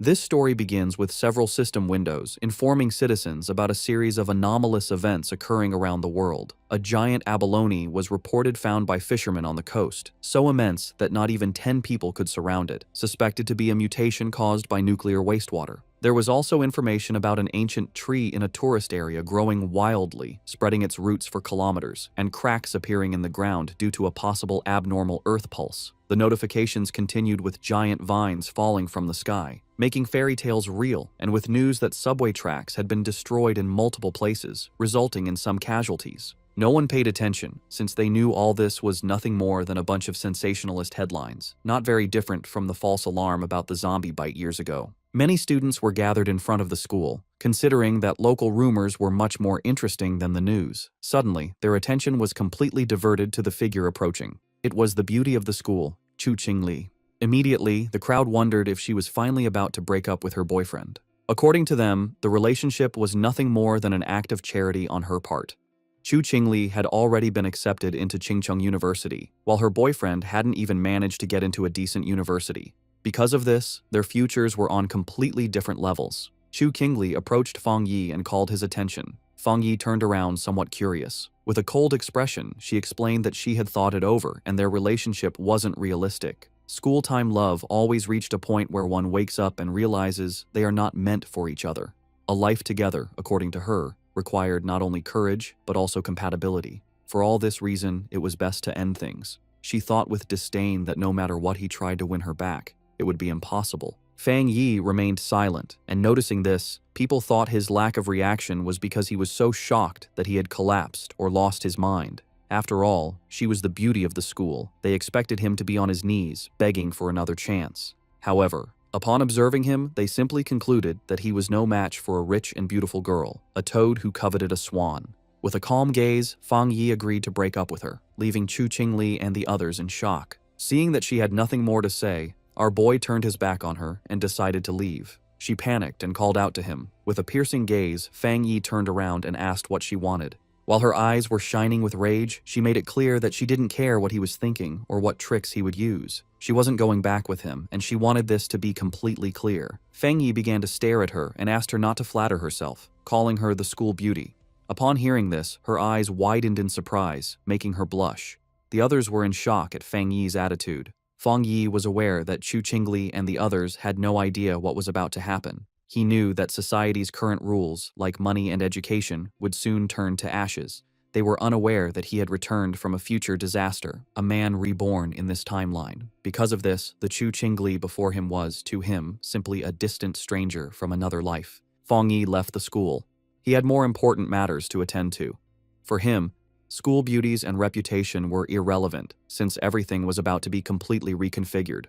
This story begins with several system windows informing citizens about a series of anomalous events occurring around the world. A giant abalone was reported found by fishermen on the coast, so immense that not even 10 people could surround it, suspected to be a mutation caused by nuclear wastewater. There was also information about an ancient tree in a tourist area growing wildly, spreading its roots for kilometers, and cracks appearing in the ground due to a possible abnormal earth pulse. The notifications continued with giant vines falling from the sky, making fairy tales real, and with news that subway tracks had been destroyed in multiple places, resulting in some casualties. No one paid attention, since they knew all this was nothing more than a bunch of sensationalist headlines, not very different from the false alarm about the zombie bite years ago. Many students were gathered in front of the school, considering that local rumors were much more interesting than the news. Suddenly, their attention was completely diverted to the figure approaching. It was the beauty of the school, Chu Qingli. Immediately, the crowd wondered if she was finally about to break up with her boyfriend. According to them, the relationship was nothing more than an act of charity on her part. Chu Qingli had already been accepted into Qingcheng University, while her boyfriend hadn't even managed to get into a decent university. Because of this, their futures were on completely different levels. Chu Qingli approached Fang Yi and called his attention. Fang Yi turned around somewhat curious. With a cold expression, she explained that she had thought it over and their relationship wasn't realistic. School-time love always reached a point where one wakes up and realizes they are not meant for each other. A life together, according to her, required not only courage but also compatibility. For all this reason, it was best to end things. She thought with disdain that no matter what he tried to win her back, it would be impossible. Fang Yi remained silent, and noticing this, people thought his lack of reaction was because he was so shocked that he had collapsed or lost his mind. After all, she was the beauty of the school. They expected him to be on his knees, begging for another chance. However, upon observing him, they simply concluded that he was no match for a rich and beautiful girl, a toad who coveted a swan. With a calm gaze, Fang Yi agreed to break up with her, leaving Chu Qingli and the others in shock. Seeing that she had nothing more to say, our boy turned his back on her and decided to leave. She panicked and called out to him. With a piercing gaze, Fang Yi turned around and asked what she wanted. While her eyes were shining with rage, she made it clear that she didn't care what he was thinking or what tricks he would use. She wasn't going back with him, and she wanted this to be completely clear. Fang Yi began to stare at her and asked her not to flatter herself, calling her the school beauty. Upon hearing this, her eyes widened in surprise, making her blush. The others were in shock at Fang Yi's attitude. Fang Yi was aware that Chu Qingli and the others had no idea what was about to happen. He knew that society's current rules, like money and education, would soon turn to ashes. They were unaware that he had returned from a future disaster, a man reborn in this timeline. Because of this, the Chu Qingli before him was, to him, simply a distant stranger from another life. Fang Yi left the school. He had more important matters to attend to. For him, school beauties and reputation were irrelevant, since everything was about to be completely reconfigured.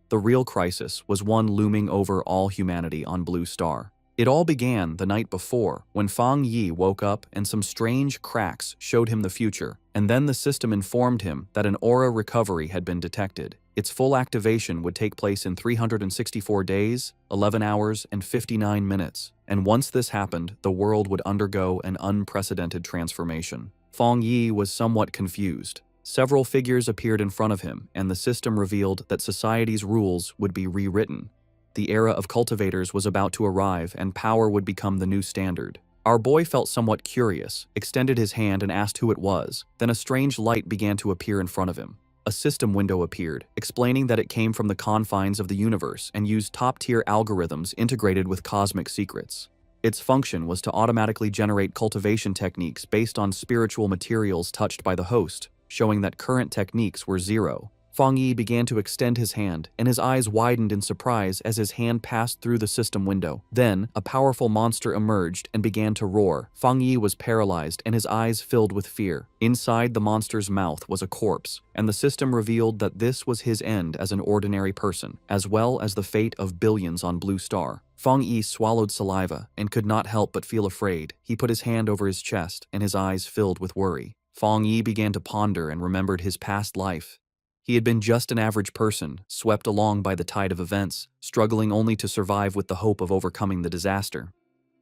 The real crisis was one looming over all humanity on Blue Star. It all began the night before, when Fang Yi woke up and some strange cracks showed him the future, and then the system informed him that an aura recovery had been detected. Its full activation would take place in 364 days, 11 hours, and 59 minutes, and once this happened, the world would undergo an unprecedented transformation. Fang Yi was somewhat confused. Several figures appeared in front of him, and the system revealed that society's rules would be rewritten. The era of cultivators was about to arrive, and power would become the new standard. Our boy felt somewhat curious, extended his hand and asked who it was. Then a strange light began to appear in front of him. A system window appeared, explaining that it came from the confines of the universe and used top-tier algorithms integrated with cosmic secrets. Its function was to automatically generate cultivation techniques based on spiritual materials touched by the host, showing that current techniques were zero. Fang Yi began to extend his hand, and his eyes widened in surprise as his hand passed through the system window. Then, a powerful monster emerged and began to roar. Fang Yi was paralyzed and his eyes filled with fear. Inside the monster's mouth was a corpse, and the system revealed that this was his end as an ordinary person, as well as the fate of billions on Blue Star. Fang Yi swallowed saliva and could not help but feel afraid. He put his hand over his chest, and his eyes filled with worry. Fang Yi began to ponder and remembered his past life. He had been just an average person, swept along by the tide of events, struggling only to survive with the hope of overcoming the disaster.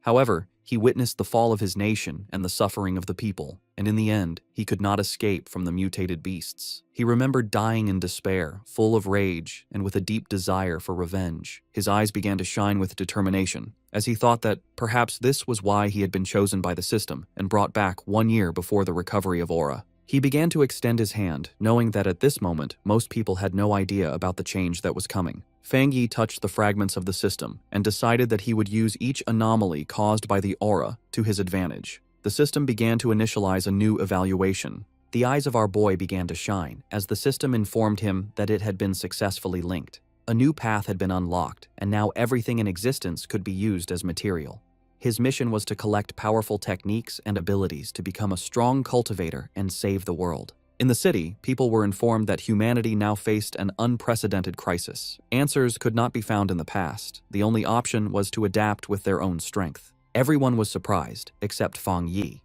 However, He witnessed the fall of his nation and the suffering of the people, and in the end, he could not escape from the mutated beasts. He remembered dying in despair, full of rage, and with a deep desire for revenge. His eyes began to shine with determination, as he thought that perhaps this was why he had been chosen by the system and brought back 1 year before the recovery of Aura. He began to extend his hand, knowing that at this moment, most people had no idea about the change that was coming. Fang Yi touched the fragments of the system and decided that he would use each anomaly caused by the aura to his advantage. The system began to initialize a new evaluation. The eyes of our boy began to shine as the system informed him that it had been successfully linked. A new path had been unlocked, and now everything in existence could be used as material. His mission was to collect powerful techniques and abilities to become a strong cultivator and save the world. In the city, people were informed that humanity now faced an unprecedented crisis. Answers could not be found in the past. The only option was to adapt with their own strength. Everyone was surprised, except Fang Yi.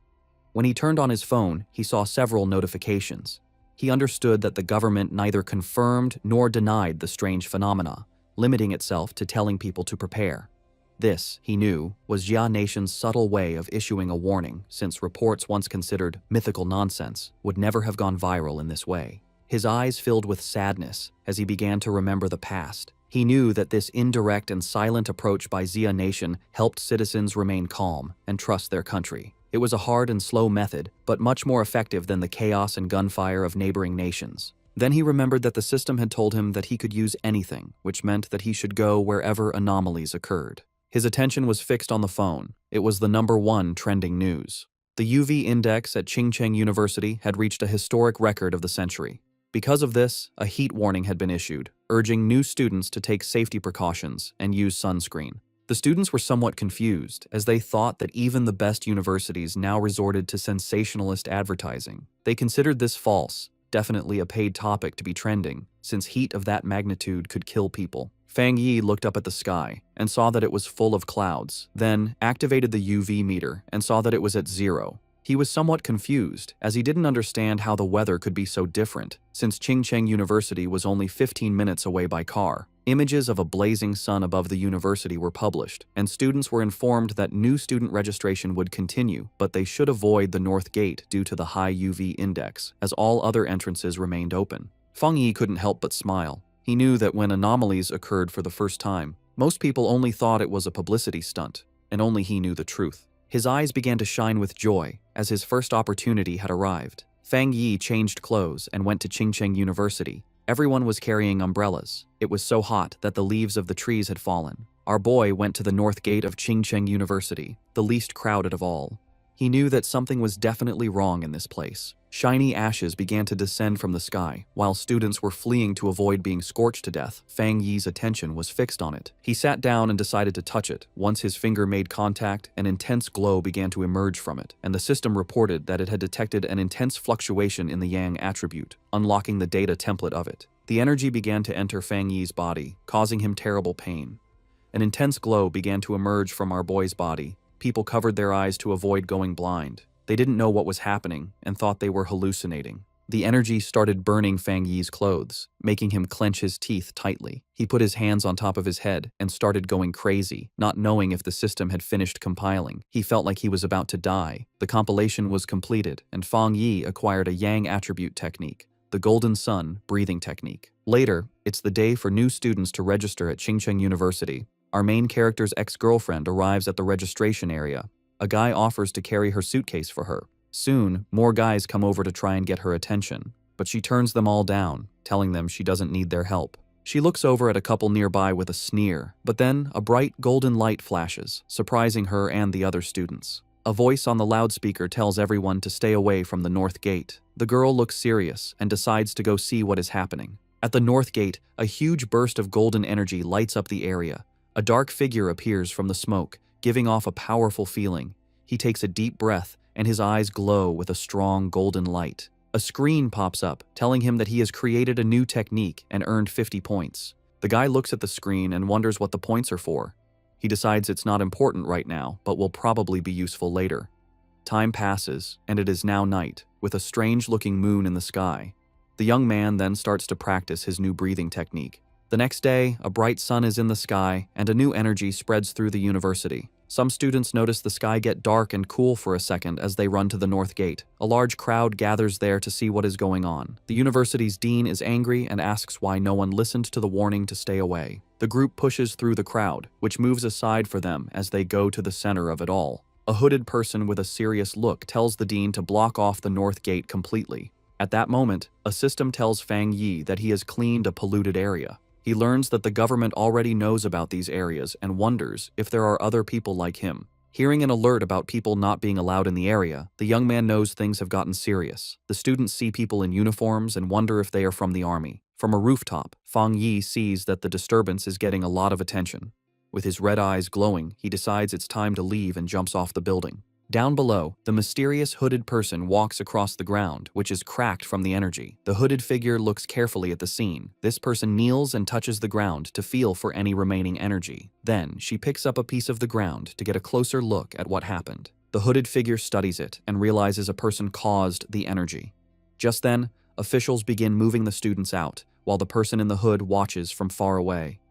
When he turned on his phone, he saw several notifications. He understood that the government neither confirmed nor denied the strange phenomena, limiting itself to telling people to prepare. This, he knew, was Jia Nation's subtle way of issuing a warning, since reports once considered mythical nonsense would never have gone viral in this way. His eyes filled with sadness as he began to remember the past. He knew that this indirect and silent approach by Jia Nation helped citizens remain calm and trust their country. It was a hard and slow method, but much more effective than the chaos and gunfire of neighboring nations. Then he remembered that the system had told him that he could use anything, which meant that he should go wherever anomalies occurred. His attention was fixed on the phone. It was the #1 trending news. The UV index at Qingcheng University had reached a historic record of the century. Because of this, a heat warning had been issued, urging new students to take safety precautions and use sunscreen. The students were somewhat confused, as they thought that even the best universities now resorted to sensationalist advertising. They considered this false, definitely a paid topic to be trending, since heat of that magnitude could kill people. Fang Yi looked up at the sky and saw that it was full of clouds, then activated the UV meter and saw that it was at 0. He was somewhat confused, as he didn't understand how the weather could be so different, since Qingcheng University was only 15 minutes away by car. Images of a blazing sun above the university were published, and students were informed that new student registration would continue, but they should avoid the North Gate due to the high UV index, as all other entrances remained open. Fang Yi couldn't help but smile. He knew that when anomalies occurred for the first time, most people only thought it was a publicity stunt, and only he knew the truth. His eyes began to shine with joy as his first opportunity had arrived. Fang Yi changed clothes and went to Qingcheng University. Everyone was carrying umbrellas. It was so hot that the leaves of the trees had fallen. Our boy went to the north gate of Qingcheng University, the least crowded of all. He knew that something was definitely wrong in this place. Shiny ashes began to descend from the sky. While students were fleeing to avoid being scorched to death, Fang Yi's attention was fixed on it. He sat down and decided to touch it. Once his finger made contact, an intense glow began to emerge from it, and the system reported that it had detected an intense fluctuation in the Yang attribute, unlocking the data template of it. The energy began to enter Fang Yi's body, causing him terrible pain. An intense glow began to emerge from our boy's body. People covered their eyes to avoid going blind. They didn't know what was happening and thought they were hallucinating. The energy started burning Fang Yi's clothes, making him clench his teeth tightly. He put his hands on top of his head and started going crazy, not knowing if the system had finished compiling. He felt like he was about to die. The compilation was completed, and Fang Yi acquired a Yang attribute technique, the Golden Sun breathing technique. Later, it's the day for new students to register at Qingcheng University. Our main character's ex-girlfriend arrives at the registration area. A guy offers to carry her suitcase for her. Soon, more guys come over to try and get her attention, but she turns them all down, telling them she doesn't need their help. She looks over at a couple nearby with a sneer, but then a bright golden light flashes, surprising her and the other students. A voice on the loudspeaker tells everyone to stay away from the North Gate. The girl looks serious and decides to go see what is happening. At the North Gate, a huge burst of golden energy lights up the area. A dark figure appears from the smoke, giving off a powerful feeling. He takes a deep breath, and his eyes glow with a strong golden light. A screen pops up, telling him that he has created a new technique and earned 50 points. The guy looks at the screen and wonders what the points are for. He decides it's not important right now, but will probably be useful later. Time passes, and it is now night, with a strange-looking moon in the sky. The young man then starts to practice his new breathing technique. The next day, a bright sun is in the sky, and a new energy spreads through the university. Some students notice the sky get dark and cool for a second as they run to the north gate. A large crowd gathers there to see what is going on. The university's dean is angry and asks why no one listened to the warning to stay away. The group pushes through the crowd, which moves aside for them as they go to the center of it all. A hooded person with a serious look tells the dean to block off the north gate completely. At that moment, a system tells Fang Yi that he has cleaned a polluted area. He learns that the government already knows about these areas and wonders if there are other people like him. Hearing an alert about people not being allowed in the area, the young man knows things have gotten serious. The students see people in uniforms and wonder if they are from the army. From a rooftop, Fang Yi sees that the disturbance is getting a lot of attention. With his red eyes glowing, he decides it's time to leave and jumps off the building. Down below, the mysterious hooded person walks across the ground, which is cracked from the energy. The hooded figure looks carefully at the scene. This person kneels and touches the ground to feel for any remaining energy. Then, she picks up a piece of the ground to get a closer look at what happened. The hooded figure studies it and realizes a person caused the energy. Just then, officials begin moving the students out, while the person in the hood watches from far away.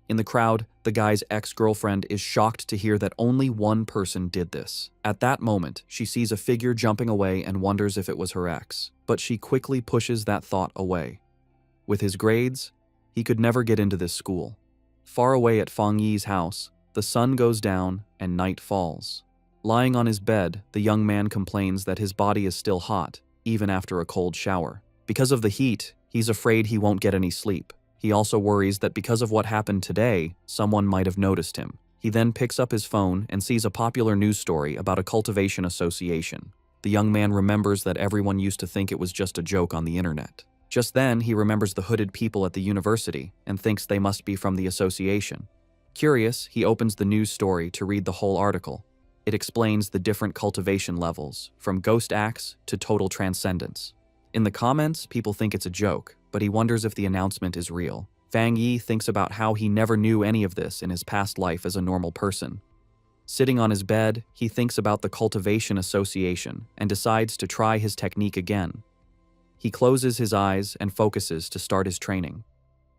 In the crowd, the guy's ex-girlfriend is shocked to hear that only one person did this. At that moment, she sees a figure jumping away and wonders if it was her ex, but she quickly pushes that thought away. With his grades, he could never get into this school. Far away at Fang Yi's house, the sun goes down and night falls. Lying on his bed, the young man complains that his body is still hot, even after a cold shower. Because of the heat, he's afraid he won't get any sleep. He also worries that because of what happened today, someone might have noticed him. He then picks up his phone and sees a popular news story about a cultivation association. The young man remembers that everyone used to think it was just a joke on the internet. Just then, he remembers the hooded people at the university and thinks they must be from the association. Curious, he opens the news story to read the whole article. It explains the different cultivation levels, from ghost acts to total transcendence. In the comments, people think it's a joke, but he wonders if the announcement is real. Fang Yi thinks about how he never knew any of this in his past life as a normal person. Sitting on his bed, he thinks about the cultivation association and decides to try his technique again. He closes his eyes and focuses to start his training.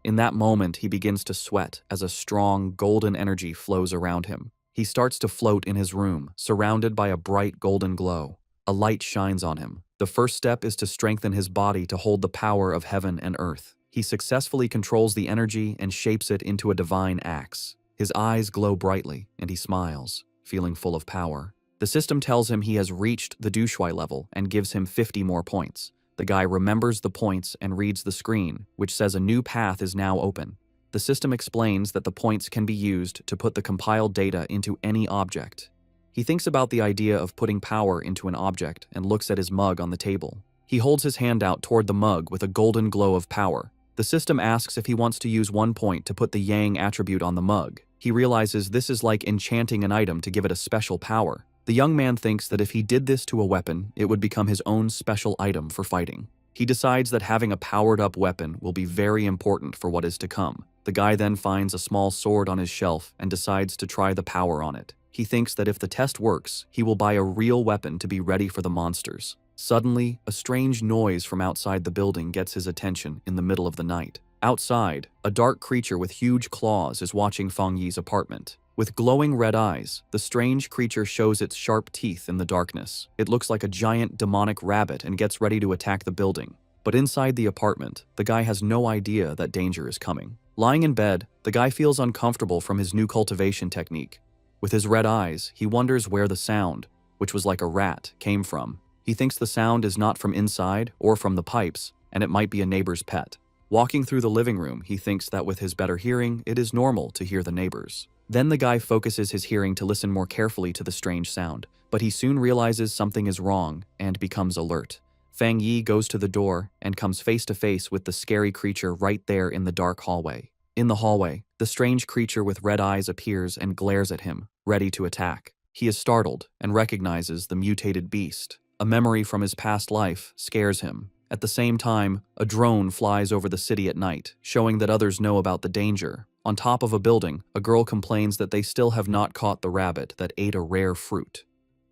In that moment, he begins to sweat as a strong, golden energy flows around him. He starts to float in his room, surrounded by a bright golden glow. A light shines on him. The first step is to strengthen his body to hold the power of heaven and earth. He successfully controls the energy and shapes it into a divine axe. His eyes glow brightly, and he smiles, feeling full of power. The system tells him he has reached the Dushui level and gives him 50 more points. The guy remembers the points and reads the screen, which says a new path is now open. The system explains that the points can be used to put the compiled data into any object. He thinks about the idea of putting power into an object and looks at his mug on the table. He holds his hand out toward the mug with a golden glow of power. The system asks if he wants to use 1 point to put the Yang attribute on the mug. He realizes this is like enchanting an item to give it a special power. The young man thinks that if he did this to a weapon, it would become his own special item for fighting. He decides that having a powered-up weapon will be very important for what is to come. The guy then finds a small sword on his shelf and decides to try the power on it. He thinks that if the test works, he will buy a real weapon to be ready for the monsters. Suddenly, a strange noise from outside the building gets his attention in the middle of the night. Outside, a dark creature with huge claws is watching Fang Yi's apartment. With glowing red eyes, the strange creature shows its sharp teeth in the darkness. It looks like a giant demonic rabbit and gets ready to attack the building. But inside the apartment, the guy has no idea that danger is coming. Lying in bed, the guy feels uncomfortable from his new cultivation technique. With his red eyes, he wonders where the sound, which was like a rat, came from. He thinks the sound is not from inside or from the pipes, and it might be a neighbor's pet. Walking through the living room, he thinks that with his better hearing, it is normal to hear the neighbors. Then the guy focuses his hearing to listen more carefully to the strange sound, but he soon realizes something is wrong and becomes alert. Fang Yi goes to the door and comes face to face with the scary creature right there in the dark hallway. In the hallway, the strange creature with red eyes appears and glares at him, ready to attack. He is startled and recognizes the mutated beast. A memory from his past life scares him. At the same time, a drone flies over the city at night, showing that others know about the danger. On top of a building, a girl complains that they still have not caught the rabbit that ate a rare fruit.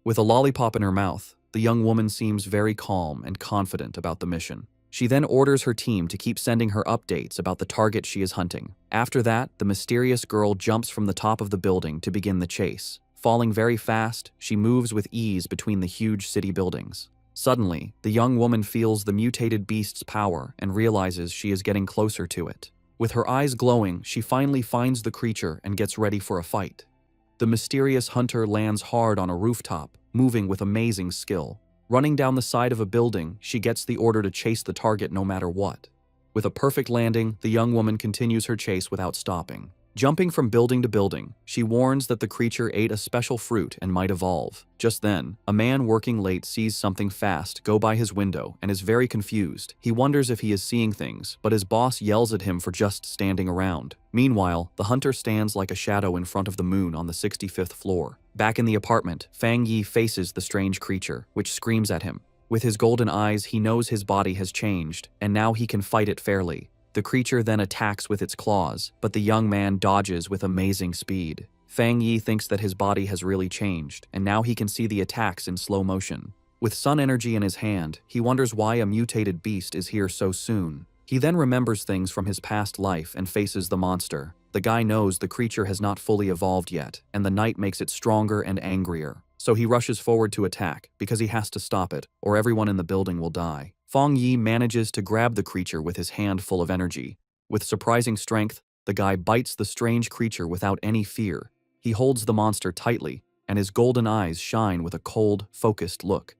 With a lollipop in her mouth, the young woman seems very calm and confident about the mission. She then orders her team to keep sending her updates about the target she is hunting. After that, the mysterious girl jumps from the top of the building to begin the chase. Falling very fast, she moves with ease between the huge city buildings. Suddenly, the young woman feels the mutated beast's power and realizes she is getting closer to it. With her eyes glowing, she finally finds the creature and gets ready for a fight. The mysterious hunter lands hard on a rooftop, moving with amazing skill. Running down the side of a building, she gets the order to chase the target no matter what. With a perfect landing, the young woman continues her chase without stopping. Jumping from building to building, she warns that the creature ate a special fruit and might evolve. Just then, a man working late sees something fast go by his window and is very confused. He wonders if he is seeing things, but his boss yells at him for just standing around. Meanwhile, the hunter stands like a shadow in front of the moon on the 65th floor. Back in the apartment, Fang Yi faces the strange creature, which screams at him. With his golden eyes, he knows his body has changed, and now he can fight it fairly. The creature then attacks with its claws, but the young man dodges with amazing speed. Fang Yi thinks that his body has really changed, and now he can see the attacks in slow motion. With sun energy in his hand, he wonders why a mutated beast is here so soon. He then remembers things from his past life and faces the monster. The guy knows the creature has not fully evolved yet, and the night makes it stronger and angrier. So he rushes forward to attack, because he has to stop it, or everyone in the building will die. Fang Yi manages to grab the creature with his hand full of energy. With surprising strength, the guy bites the strange creature without any fear. He holds the monster tightly, and his golden eyes shine with a cold, focused look.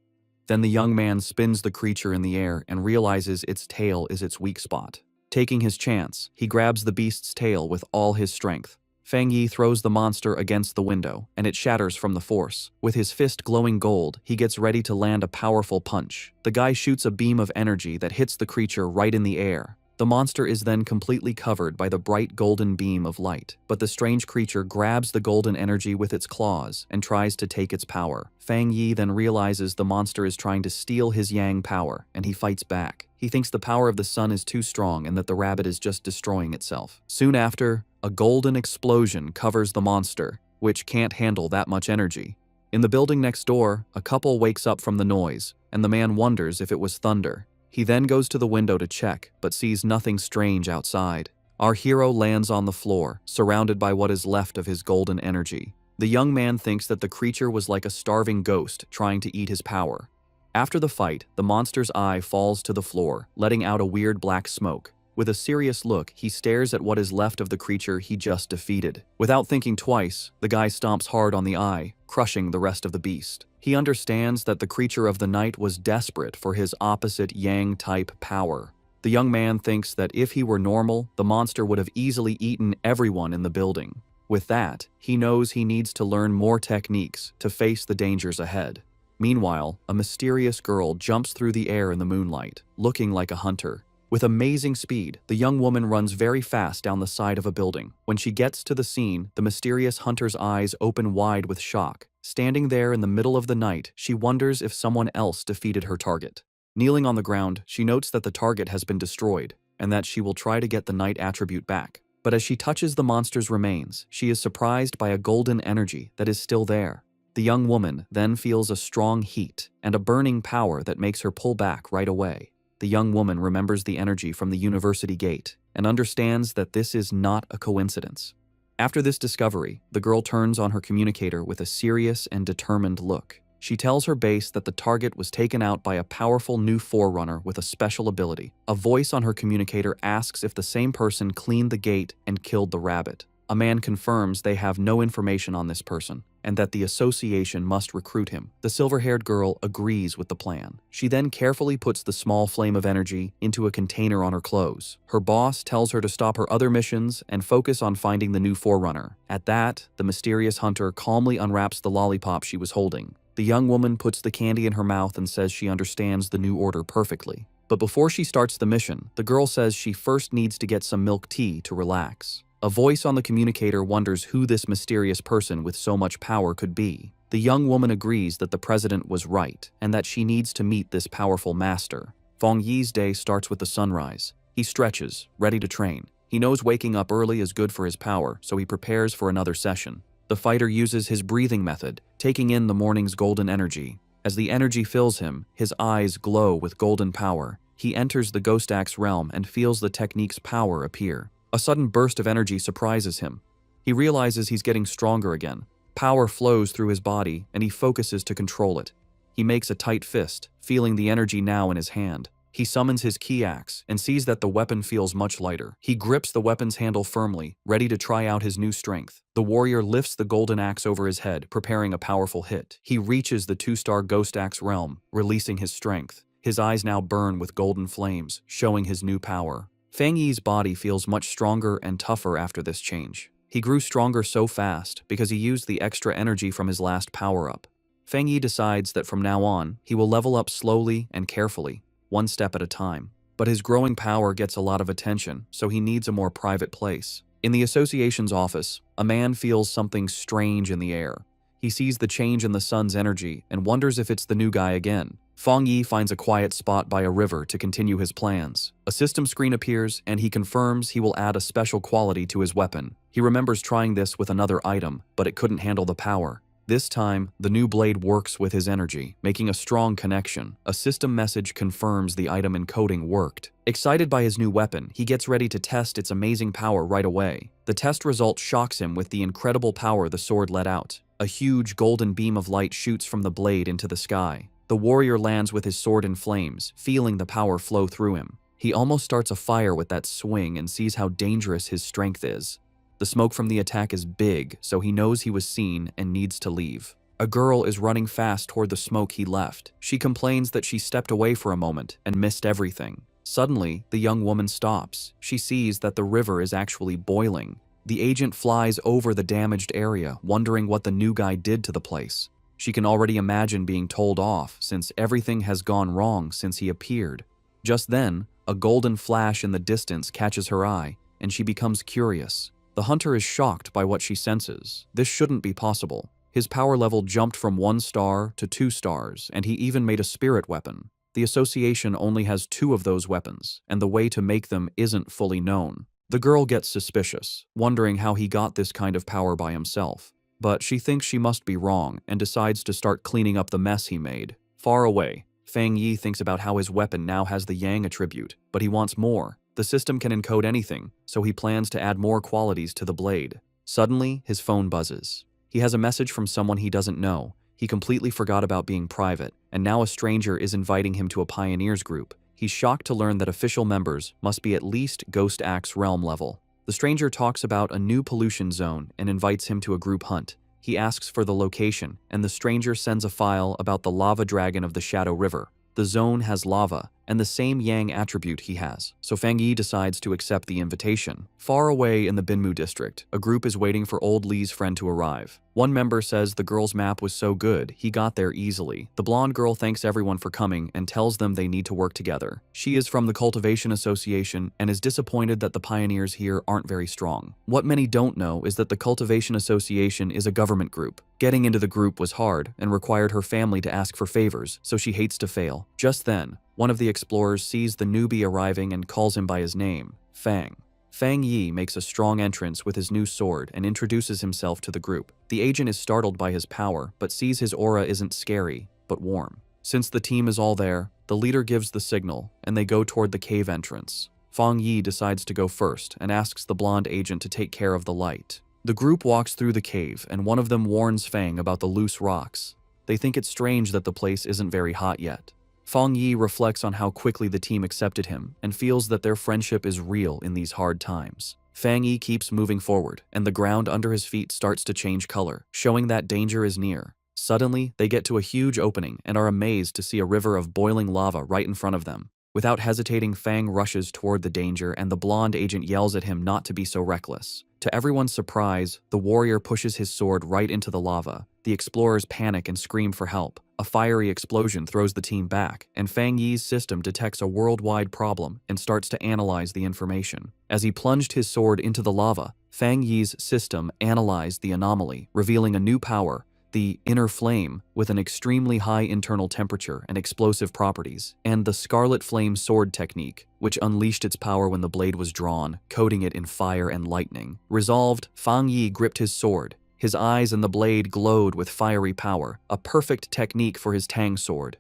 Then the young man spins the creature in the air and realizes its tail is its weak spot. Taking his chance, he grabs the beast's tail with all his strength. Fang Yi throws the monster against the window, and it shatters from the force. With his fist glowing gold, he gets ready to land a powerful punch. The guy shoots a beam of energy that hits the creature right in the air. The monster is then completely covered by the bright golden beam of light, but the strange creature grabs the golden energy with its claws and tries to take its power. Fang Yi then realizes the monster is trying to steal his yang power, and he fights back. He thinks the power of the sun is too strong and that the rabbit is just destroying itself. Soon after, a golden explosion covers the monster, which can't handle that much energy. In the building next door, a couple wakes up from the noise, and the man wonders if it was thunder. He then goes to the window to check, but sees nothing strange outside. Our hero lands on the floor, surrounded by what is left of his golden energy. The young man thinks that the creature was like a starving ghost trying to eat his power. After the fight, the monster's eye falls to the floor, letting out a weird black smoke. With a serious look, he stares at what is left of the creature he just defeated. Without thinking twice, the guy stomps hard on the eye, crushing the rest of the beast. He understands that the creature of the night was desperate for his opposite Yang-type power. The young man thinks that if he were normal, the monster would have easily eaten everyone in the building. With that, he knows he needs to learn more techniques to face the dangers ahead. Meanwhile, a mysterious girl jumps through the air in the moonlight, looking like a hunter. With amazing speed, the young woman runs very fast down the side of a building. When she gets to the scene, the mysterious hunter's eyes open wide with shock. Standing there in the middle of the night, she wonders if someone else defeated her target. Kneeling on the ground, she notes that the target has been destroyed, and that she will try to get the night attribute back. But as she touches the monster's remains, she is surprised by a golden energy that is still there. The young woman then feels a strong heat and a burning power that makes her pull back right away. The young woman remembers the energy from the university gate and understands that this is not a coincidence. After this discovery, the girl turns on her communicator with a serious and determined look. She tells her base that the target was taken out by a powerful new forerunner with a special ability. A voice on her communicator asks if the same person cleaned the gate and killed the rabbit. A man confirms they have no information on this person, and that the association must recruit him. The silver-haired girl agrees with the plan. She then carefully puts the small flame of energy into a container on her clothes. Her boss tells her to stop her other missions and focus on finding the new forerunner. At that, the mysterious hunter calmly unwraps the lollipop she was holding. The young woman puts the candy in her mouth and says she understands the new order perfectly. But before she starts the mission, the girl says she first needs to get some milk tea to relax. A voice on the communicator wonders who this mysterious person with so much power could be. The young woman agrees that the president was right, and that she needs to meet this powerful master. Fang Yi's day starts with the sunrise. He stretches, ready to train. He knows waking up early is good for his power, so he prepares for another session. The fighter uses his breathing method, taking in the morning's golden energy. As the energy fills him, his eyes glow with golden power. He enters the Ghost Axe realm and feels the technique's power appear. A sudden burst of energy surprises him. He realizes he's getting stronger again. Power flows through his body, and he focuses to control it. He makes a tight fist, feeling the energy now in his hand. He summons his key axe and sees that the weapon feels much lighter. He grips the weapon's handle firmly, ready to try out his new strength. The warrior lifts the golden axe over his head, preparing a powerful hit. He reaches the 2-star Ghost Axe realm, releasing his strength. His eyes now burn with golden flames, showing his new power. Fang Yi's body feels much stronger and tougher after this change. He grew stronger so fast because he used the extra energy from his last power-up. Fang Yi decides that from now on, he will level up slowly and carefully, one step at a time. But his growing power gets a lot of attention, so he needs a more private place. In the association's office, a man feels something strange in the air. He sees the change in the sun's energy and wonders if it's the new guy again. Fang Yi finds a quiet spot by a river to continue his plans. A system screen appears, and he confirms he will add a special quality to his weapon. He remembers trying this with another item, but it couldn't handle the power. This time, the new blade works with his energy, making a strong connection. A system message confirms the item encoding worked. Excited by his new weapon, he gets ready to test its amazing power right away. The test result shocks him with the incredible power the sword let out. A huge golden beam of light shoots from the blade into the sky. The warrior lands with his sword in flames, feeling the power flow through him. He almost starts a fire with that swing and sees how dangerous his strength is. The smoke from the attack is big, so he knows he was seen and needs to leave. A girl is running fast toward the smoke he left. She complains that she stepped away for a moment and missed everything. Suddenly, the young woman stops. She sees that the river is actually boiling. The agent flies over the damaged area, wondering what the new guy did to the place. She can already imagine being told off, since everything has gone wrong since he appeared. Just then, a golden flash in the distance catches her eye, and she becomes curious. The hunter is shocked by what she senses. This shouldn't be possible. His power level jumped from 1 star to 2 stars, and he even made a spirit weapon. The association only has 2 of those weapons, and the way to make them isn't fully known. The girl gets suspicious, wondering how he got this kind of power by himself. But she thinks she must be wrong and decides to start cleaning up the mess he made. Far away, Fang Yi thinks about how his weapon now has the Yang attribute, but he wants more. The system can encode anything, so he plans to add more qualities to the blade. Suddenly, his phone buzzes. He has a message from someone he doesn't know. He completely forgot about being private, and now a stranger is inviting him to a pioneers group. He's shocked to learn that official members must be at least Ghost Axe realm level. The stranger talks about a new pollution zone and invites him to a group hunt. He asks for the location, and the stranger sends a file about the lava dragon of the Shadow River. The zone has lava, and the same Yang attribute he has, so Fang Yi decides to accept the invitation. Far away in the Binmu district, a group is waiting for old Li's friend to arrive. One member says the girl's map was so good, he got there easily. The blonde girl thanks everyone for coming and tells them they need to work together. She is from the Cultivation Association and is disappointed that the pioneers here aren't very strong. What many don't know is that the Cultivation Association is a government group. Getting into the group was hard and required her family to ask for favors, so she hates to fail. Just then, one of the explorers sees the newbie arriving and calls him by his name, Fang. Fang Yi makes a strong entrance with his new sword and introduces himself to the group. The agent is startled by his power, but sees his aura isn't scary, but warm. Since the team is all there, the leader gives the signal, and they go toward the cave entrance. Fang Yi decides to go first and asks the blonde agent to take care of the light. The group walks through the cave, and one of them warns Fang about the loose rocks. They think it's strange that the place isn't very hot yet. Fang Yi reflects on how quickly the team accepted him and feels that their friendship is real in these hard times. Fang Yi keeps moving forward, and the ground under his feet starts to change color, showing that danger is near. Suddenly, they get to a huge opening and are amazed to see a river of boiling lava right in front of them. Without hesitating, Fang rushes toward the danger, and the blonde agent yells at him not to be so reckless. To everyone's surprise, the warrior pushes his sword right into the lava. The explorers panic and scream for help. A fiery explosion throws the team back, and Fang Yi's system detects a worldwide problem and starts to analyze the information. As he plunged his sword into the lava, Fang Yi's system analyzed the anomaly, revealing a new power, the inner flame, with an extremely high internal temperature and explosive properties, and the Scarlet Flame sword technique, which unleashed its power when the blade was drawn, coating it in fire and lightning. Resolved, Fang Yi gripped his sword. His eyes and the blade glowed with fiery power, a perfect technique for his Tang sword.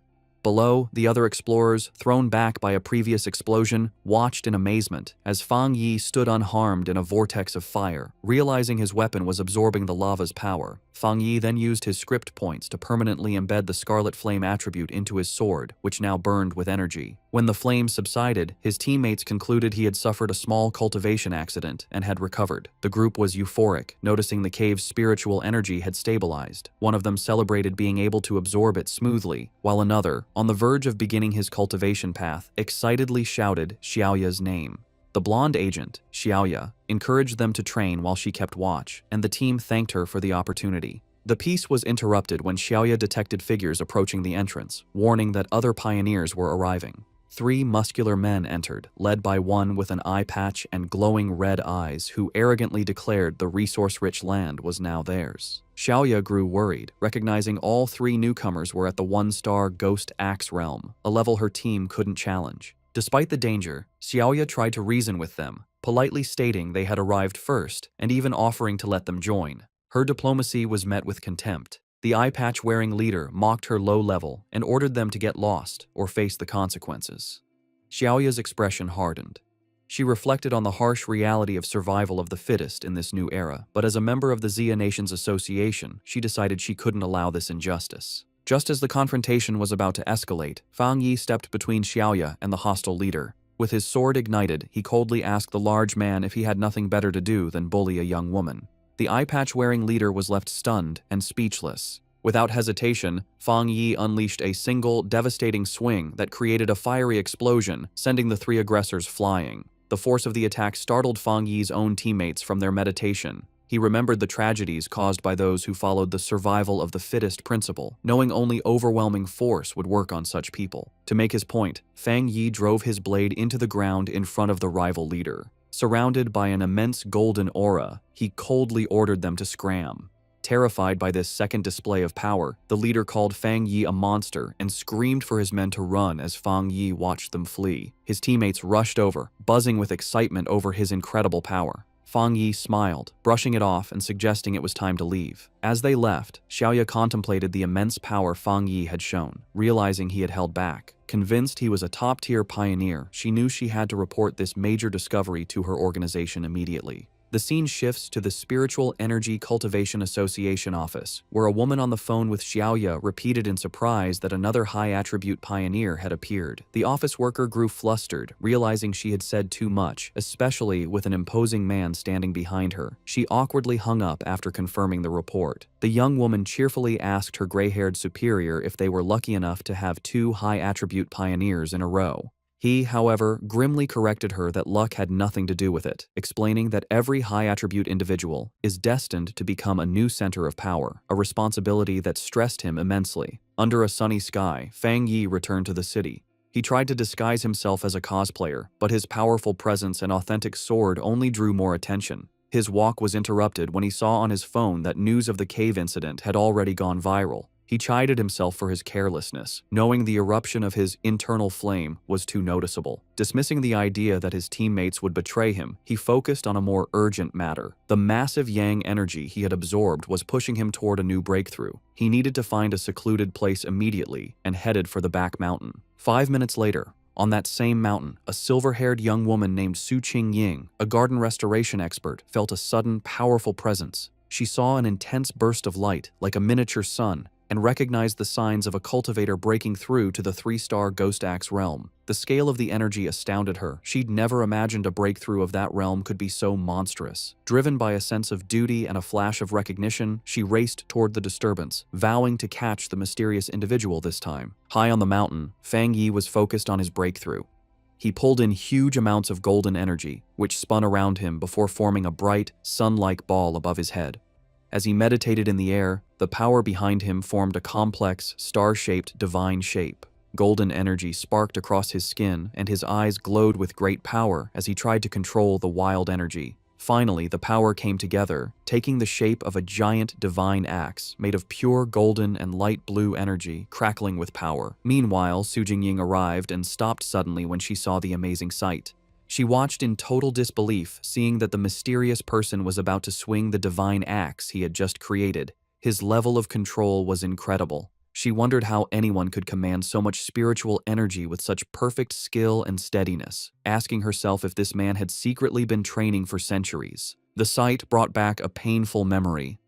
Below, the other explorers, thrown back by a previous explosion, watched in amazement as Fang Yi stood unharmed in a vortex of fire. Realizing his weapon was absorbing the lava's power, Fang Yi then used his script points to permanently embed the Scarlet Flame attribute into his sword, which now burned with energy. When the flames subsided, his teammates concluded he had suffered a small cultivation accident and had recovered. The group was euphoric, noticing the cave's spiritual energy had stabilized. One of them celebrated being able to absorb it smoothly, while another, on the verge of beginning his cultivation path, excitedly shouted Xiaoya's name. The blonde agent, Xiaoya, encouraged them to train while she kept watch, and the team thanked her for the opportunity. The peace was interrupted when Xiaoya detected figures approaching the entrance, warning that other pioneers were arriving. 3 muscular men entered, led by one with an eye patch and glowing red eyes who arrogantly declared the resource-rich land was now theirs. Xiaoya grew worried, recognizing all 3 newcomers were at the 1-star Ghost Axe realm, a level her team couldn't challenge. Despite the danger, Xiaoya tried to reason with them, politely stating they had arrived first and even offering to let them join. Her diplomacy was met with contempt. The eye-patch-wearing leader mocked her low level and ordered them to get lost or face the consequences. Xiaoya's expression hardened. She reflected on the harsh reality of survival of the fittest in this new era, but as a member of the Xia Nations Association, she decided she couldn't allow this injustice. Just as the confrontation was about to escalate, Fang Yi stepped between Xiaoya and the hostile leader. With his sword ignited, he coldly asked the large man if he had nothing better to do than bully a young woman. The eye-patch-wearing leader was left stunned and speechless. Without hesitation, Fang Yi unleashed a single, devastating swing that created a fiery explosion, sending the 3 aggressors flying. The force of the attack startled Fang Yi's own teammates from their meditation. He remembered the tragedies caused by those who followed the survival of the fittest principle, knowing only overwhelming force would work on such people. To make his point, Fang Yi drove his blade into the ground in front of the rival leader. Surrounded by an immense golden aura, he coldly ordered them to scram. Terrified by this second display of power, the leader called Fang Yi a monster and screamed for his men to run as Fang Yi watched them flee. His teammates rushed over, buzzing with excitement over his incredible power. Fang Yi smiled, brushing it off and suggesting it was time to leave. As they left, Xiaoya contemplated the immense power Fang Yi had shown, realizing he had held back. Convinced he was a top-tier pioneer, she knew she had to report this major discovery to her organization immediately. The scene shifts to the Spiritual Energy Cultivation Association office, where a woman on the phone with Xiaoya repeated in surprise that another high-attribute pioneer had appeared. The office worker grew flustered, realizing she had said too much, especially with an imposing man standing behind her. She awkwardly hung up after confirming the report. The young woman cheerfully asked her gray-haired superior if they were lucky enough to have 2 high-attribute pioneers in a row. He, however, grimly corrected her that luck had nothing to do with it, explaining that every high-attribute individual is destined to become a new center of power, a responsibility that stressed him immensely. Under a sunny sky, Fang Yi returned to the city. He tried to disguise himself as a cosplayer, but his powerful presence and authentic sword only drew more attention. His walk was interrupted when he saw on his phone that news of the cave incident had already gone viral. He chided himself for his carelessness, knowing the eruption of his internal flame was too noticeable. Dismissing the idea that his teammates would betray him, he focused on a more urgent matter. The massive yang energy he had absorbed was pushing him toward a new breakthrough. He needed to find a secluded place immediately and headed for the back mountain. 5 minutes later, on that same mountain, a silver-haired young woman named Su Qingying, a garden restoration expert, felt a sudden, powerful presence. She saw an intense burst of light, like a miniature sun, and recognized the signs of a cultivator breaking through to the 3-star Ghost Axe realm. The scale of the energy astounded her. She'd never imagined a breakthrough of that realm could be so monstrous. Driven by a sense of duty and a flash of recognition, she raced toward the disturbance, vowing to catch the mysterious individual this time. High on the mountain, Fang Yi was focused on his breakthrough. He pulled in huge amounts of golden energy, which spun around him before forming a bright, sun-like ball above his head. As he meditated in the air, the power behind him formed a complex, star-shaped divine shape. Golden energy sparked across his skin, and his eyes glowed with great power as he tried to control the wild energy. Finally, the power came together, taking the shape of a giant divine axe made of pure golden and light blue energy, crackling with power. Meanwhile, Su Jingying arrived and stopped suddenly when she saw the amazing sight. She watched in total disbelief, seeing that the mysterious person was about to swing the divine axe he had just created. His level of control was incredible. She wondered how anyone could command so much spiritual energy with such perfect skill and steadiness, asking herself if this man had secretly been training for centuries. The sight brought back a painful memory.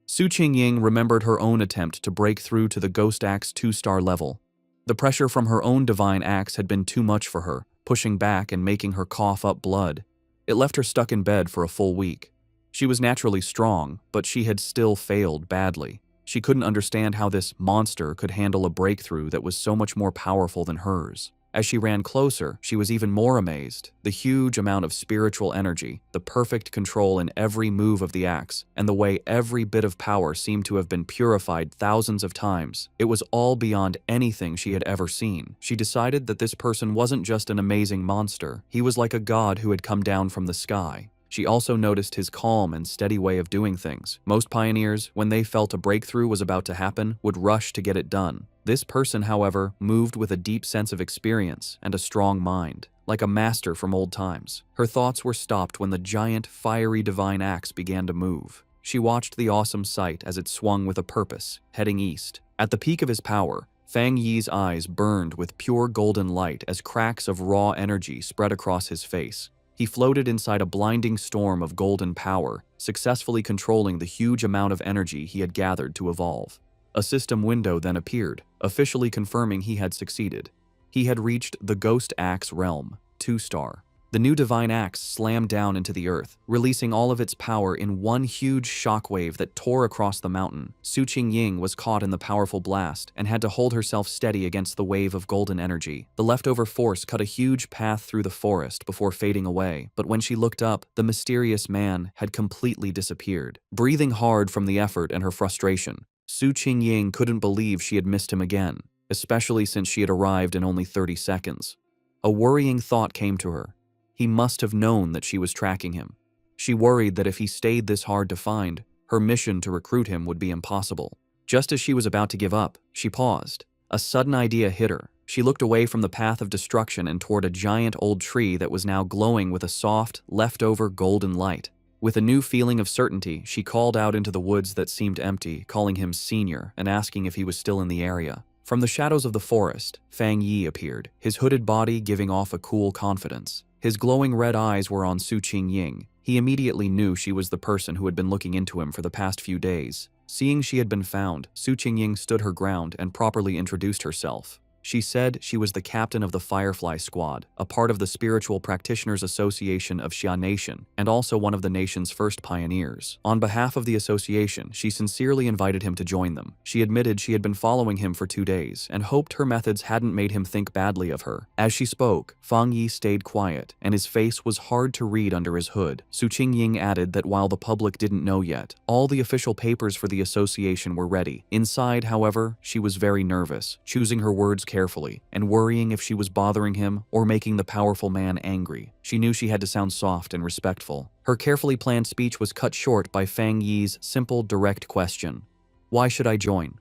Su Qingying remembered her own attempt to break through to the Ghost Axe 2-star level. The pressure from her own divine axe had been too much for her, pushing back and making her cough up blood. It left her stuck in bed for a full week. She was naturally strong, but she had still failed badly. She couldn't understand how this monster could handle a breakthrough that was so much more powerful than hers. As she ran closer, she was even more amazed. The huge amount of spiritual energy, the perfect control in every move of the axe, and the way every bit of power seemed to have been purified thousands of times. It was all beyond anything she had ever seen. She decided that this person wasn't just an amazing monster. He was like a god who had come down from the sky. She also noticed his calm and steady way of doing things. Most pioneers, when they felt a breakthrough was about to happen, would rush to get it done. This person, however, moved with a deep sense of experience and a strong mind, like a master from old times. Her thoughts were stopped when the giant, fiery divine axe began to move. She watched the awesome sight as it swung with a purpose, heading east. At the peak of his power, Fang Yi's eyes burned with pure golden light as cracks of raw energy spread across his face. He floated inside a blinding storm of golden power, successfully controlling the huge amount of energy he had gathered to evolve. A system window then appeared, officially confirming he had succeeded. He had reached the Ghost Axe realm, 2-star. The new divine axe slammed down into the earth, releasing all of its power in one huge shockwave that tore across the mountain. Su Qingying was caught in the powerful blast and had to hold herself steady against the wave of golden energy. The leftover force cut a huge path through the forest before fading away, but when she looked up, the mysterious man had completely disappeared. Breathing hard from the effort and her frustration, Su Qingying couldn't believe she had missed him again, especially since she had arrived in only 30 seconds. A worrying thought came to her. He must have known that she was tracking him. She worried that if he stayed this hard to find, her mission to recruit him would be impossible. Just as she was about to give up, she paused. A sudden idea hit her. She looked away from the path of destruction and toward a giant old tree that was now glowing with a soft, leftover golden light. With a new feeling of certainty, she called out into the woods that seemed empty, calling him Senior and asking if he was still in the area. From the shadows of the forest, Fang Yi appeared, his hooded body giving off a cool confidence. His glowing red eyes were on Su Qingying. He immediately knew she was the person who had been looking into him for the past few days. Seeing she had been found, Su Qingying stood her ground and properly introduced herself. She said she was the captain of the Firefly Squad, a part of the Spiritual Practitioners Association of Xia Nation, and also one of the nation's first pioneers. On behalf of the association, she sincerely invited him to join them. She admitted she had been following him for 2 days, and hoped her methods hadn't made him think badly of her. As she spoke, Fang Yi stayed quiet, and his face was hard to read under his hood. Su Qingying added that while the public didn't know yet, all the official papers for the association were ready. Inside, however, she was very nervous, choosing her words carefully, and worrying if she was bothering him or making the powerful man angry. She knew she had to sound soft and respectful. Her carefully planned speech was cut short by Fang Yi's simple, direct question. "Why should I join?"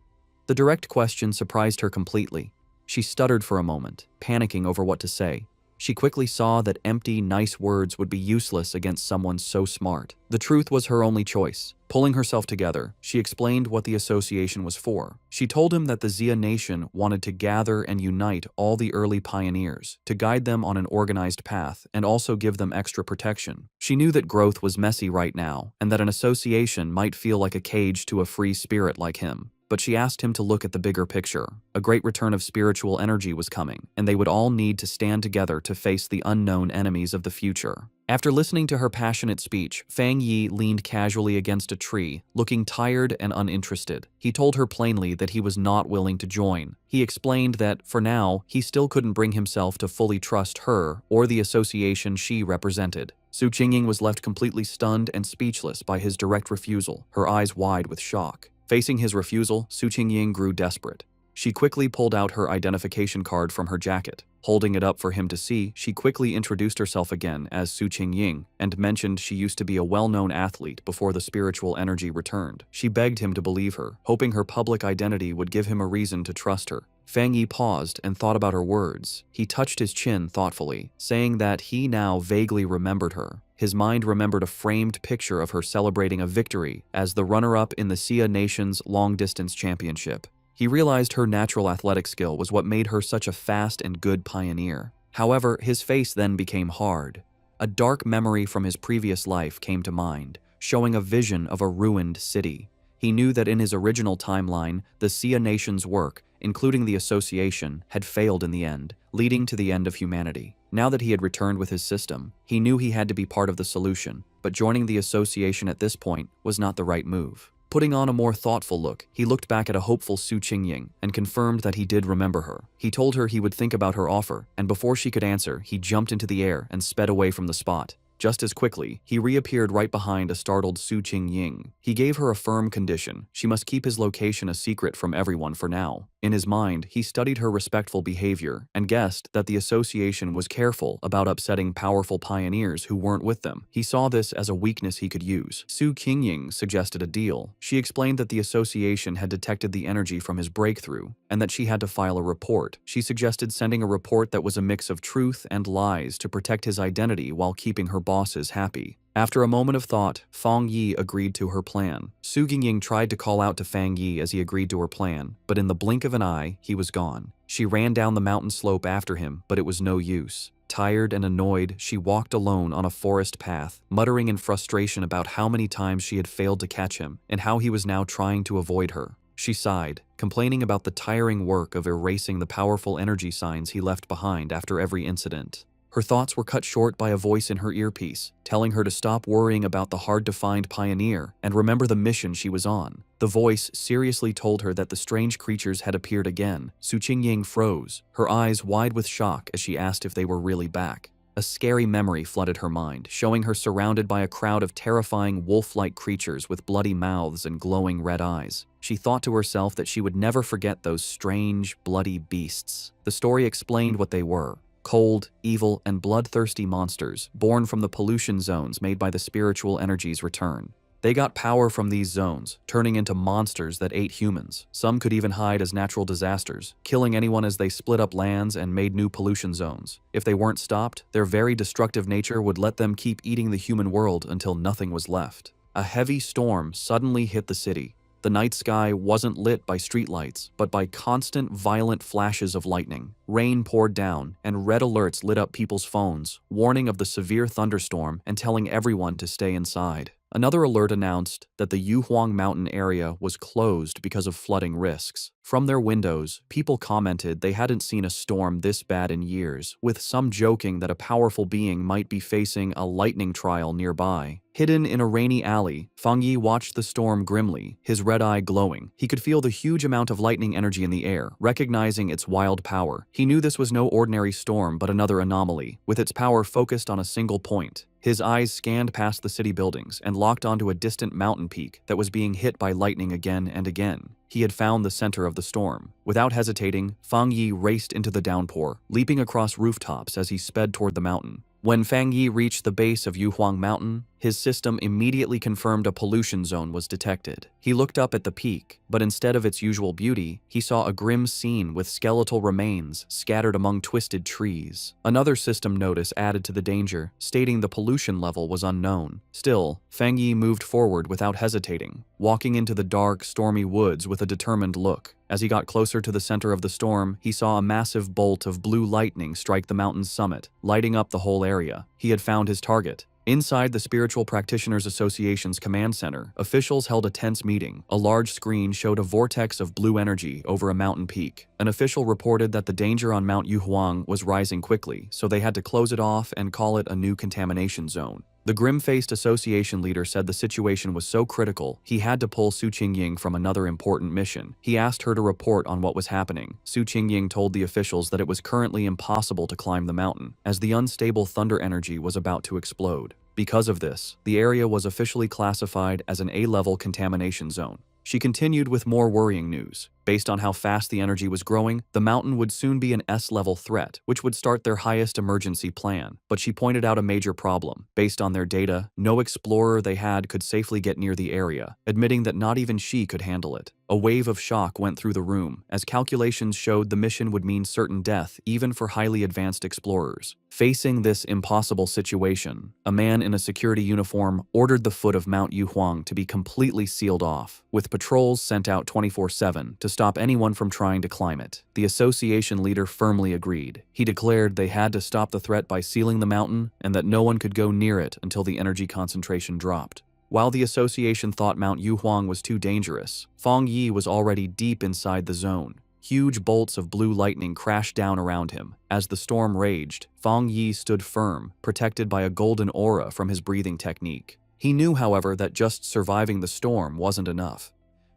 The direct question surprised her completely. She stuttered for a moment, panicking over what to say. She quickly saw that empty, nice words would be useless against someone so smart. The truth was her only choice. Pulling herself together, she explained what the association was for. She told him that the Xia Nation wanted to gather and unite all the early pioneers, to guide them on an organized path and also give them extra protection. She knew that growth was messy right now, and that an association might feel like a cage to a free spirit like him. But she asked him to look at the bigger picture. A great return of spiritual energy was coming, and they would all need to stand together to face the unknown enemies of the future. After listening to her passionate speech, Fang Yi leaned casually against a tree, looking tired and uninterested. He told her plainly that he was not willing to join. He explained that, for now, he still couldn't bring himself to fully trust her or the association she represented. Su Qingying was left completely stunned and speechless by his direct refusal, her eyes wide with shock. Facing his refusal, Su Qingying grew desperate. She quickly pulled out her identification card from her jacket. Holding it up for him to see, she quickly introduced herself again as Su Qingying and mentioned she used to be a well-known athlete before the spiritual energy returned. She begged him to believe her, hoping her public identity would give him a reason to trust her. Fang Yi paused and thought about her words. He touched his chin thoughtfully, saying that he now vaguely remembered her. His mind remembered a framed picture of her celebrating a victory as the runner-up in the Xia Nation's long-distance championship. He realized her natural athletic skill was what made her such a fast and good pioneer. However, his face then became hard. A dark memory from his previous life came to mind, showing a vision of a ruined city. He knew that in his original timeline, the Sia Nation's work, including the association, had failed in the end, leading to the end of humanity. Now that he had returned with his system, he knew he had to be part of the solution, but joining the association at this point was not the right move. Putting on a more thoughtful look, he looked back at a hopeful Su Qingying and confirmed that he did remember her. He told her he would think about her offer, and before she could answer, he jumped into the air and sped away from the spot. Just as quickly, he reappeared right behind a startled Su Qingying. He gave her a firm condition: she must keep his location a secret from everyone for now. In his mind, he studied her respectful behavior and guessed that the association was careful about upsetting powerful pioneers who weren't with them. He saw this as a weakness he could use. Su Qingying suggested a deal. She explained that the association had detected the energy from his breakthrough and that she had to file a report. She suggested sending a report that was a mix of truth and lies to protect his identity while keeping her bosses happy. After a moment of thought, Fang Yi agreed to her plan. Su Qingying tried to call out to Fang Yi as he agreed to her plan, but in the blink of an eye, he was gone. She ran down the mountain slope after him, but it was no use. Tired and annoyed, she walked alone on a forest path, muttering in frustration about how many times she had failed to catch him and how he was now trying to avoid her. She sighed, complaining about the tiring work of erasing the powerful energy signs he left behind after every incident. Her thoughts were cut short by a voice in her earpiece, telling her to stop worrying about the hard-to-find pioneer and remember the mission she was on. The voice seriously told her that the strange creatures had appeared again. Su Qingying froze, her eyes wide with shock as she asked if they were really back. A scary memory flooded her mind, showing her surrounded by a crowd of terrifying wolf-like creatures with bloody mouths and glowing red eyes. She thought to herself that she would never forget those strange, bloody beasts. The story explained what they were: cold, evil, and bloodthirsty monsters born from the pollution zones made by the spiritual energies return. They got power from these zones, turning into monsters that ate humans. Some could even hide as natural disasters, killing anyone as they split up lands and made new pollution zones. If they weren't stopped, their very destructive nature would let them keep eating the human world until nothing was left. A heavy storm suddenly hit the city. The night sky wasn't lit by streetlights, but by constant, violent flashes of lightning. Rain poured down, and red alerts lit up people's phones, warning of the severe thunderstorm and telling everyone to stay inside. Another alert announced that the Yuhuang Mountain area was closed because of flooding risks. From their windows, people commented they hadn't seen a storm this bad in years, with some joking that a powerful being might be facing a lightning trial nearby. Hidden in a rainy alley, Fang Yi watched the storm grimly, his red eye glowing. He could feel the huge amount of lightning energy in the air, recognizing its wild power. He knew this was no ordinary storm but another anomaly, with its power focused on a single point. His eyes scanned past the city buildings and locked onto a distant mountain peak that was being hit by lightning again and again. He had found the center of the storm. Without hesitating, Fang Yi raced into the downpour, leaping across rooftops as he sped toward the mountain. When Fang Yi reached the base of Yuhuang Mountain, his system immediately confirmed a pollution zone was detected. He looked up at the peak, but instead of its usual beauty, he saw a grim scene with skeletal remains scattered among twisted trees. Another system notice added to the danger, stating the pollution level was unknown. Still, Fang Yi moved forward without hesitating, walking into the dark, stormy woods with a determined look. As he got closer to the center of the storm, he saw a massive bolt of blue lightning strike the mountain's summit, lighting up the whole area. He had found his target. Inside the Spiritual Practitioners Association's command center, officials held a tense meeting. A large screen showed a vortex of blue energy over a mountain peak. An official reported that the danger on Mount Yuhuang was rising quickly, so they had to close it off and call it a new contamination zone. The grim-faced association leader said the situation was so critical, he had to pull Su Qingying from another important mission. He asked her to report on what was happening. Su Qingying told the officials that it was currently impossible to climb the mountain, as the unstable thunder energy was about to explode. Because of this, the area was officially classified as an A-level contamination zone. She continued with more worrying news. Based on how fast the energy was growing, the mountain would soon be an S-level threat, which would start their highest emergency plan. But she pointed out a major problem. Based on their data, no explorer they had could safely get near the area, admitting that not even she could handle it. A wave of shock went through the room, as calculations showed the mission would mean certain death even for highly advanced explorers. Facing this impossible situation, a man in a security uniform ordered the foot of Mount Yuhuang to be completely sealed off, with patrols sent out 24/7 to stop anyone from trying to climb it. The association leader firmly agreed. He declared they had to stop the threat by sealing the mountain and that no one could go near it until the energy concentration dropped. While the association thought Mount Yuhuang was too dangerous, Fang Yi was already deep inside the zone. Huge bolts of blue lightning crashed down around him. As the storm raged, Fang Yi stood firm, protected by a golden aura from his breathing technique. He knew, however, that just surviving the storm wasn't enough.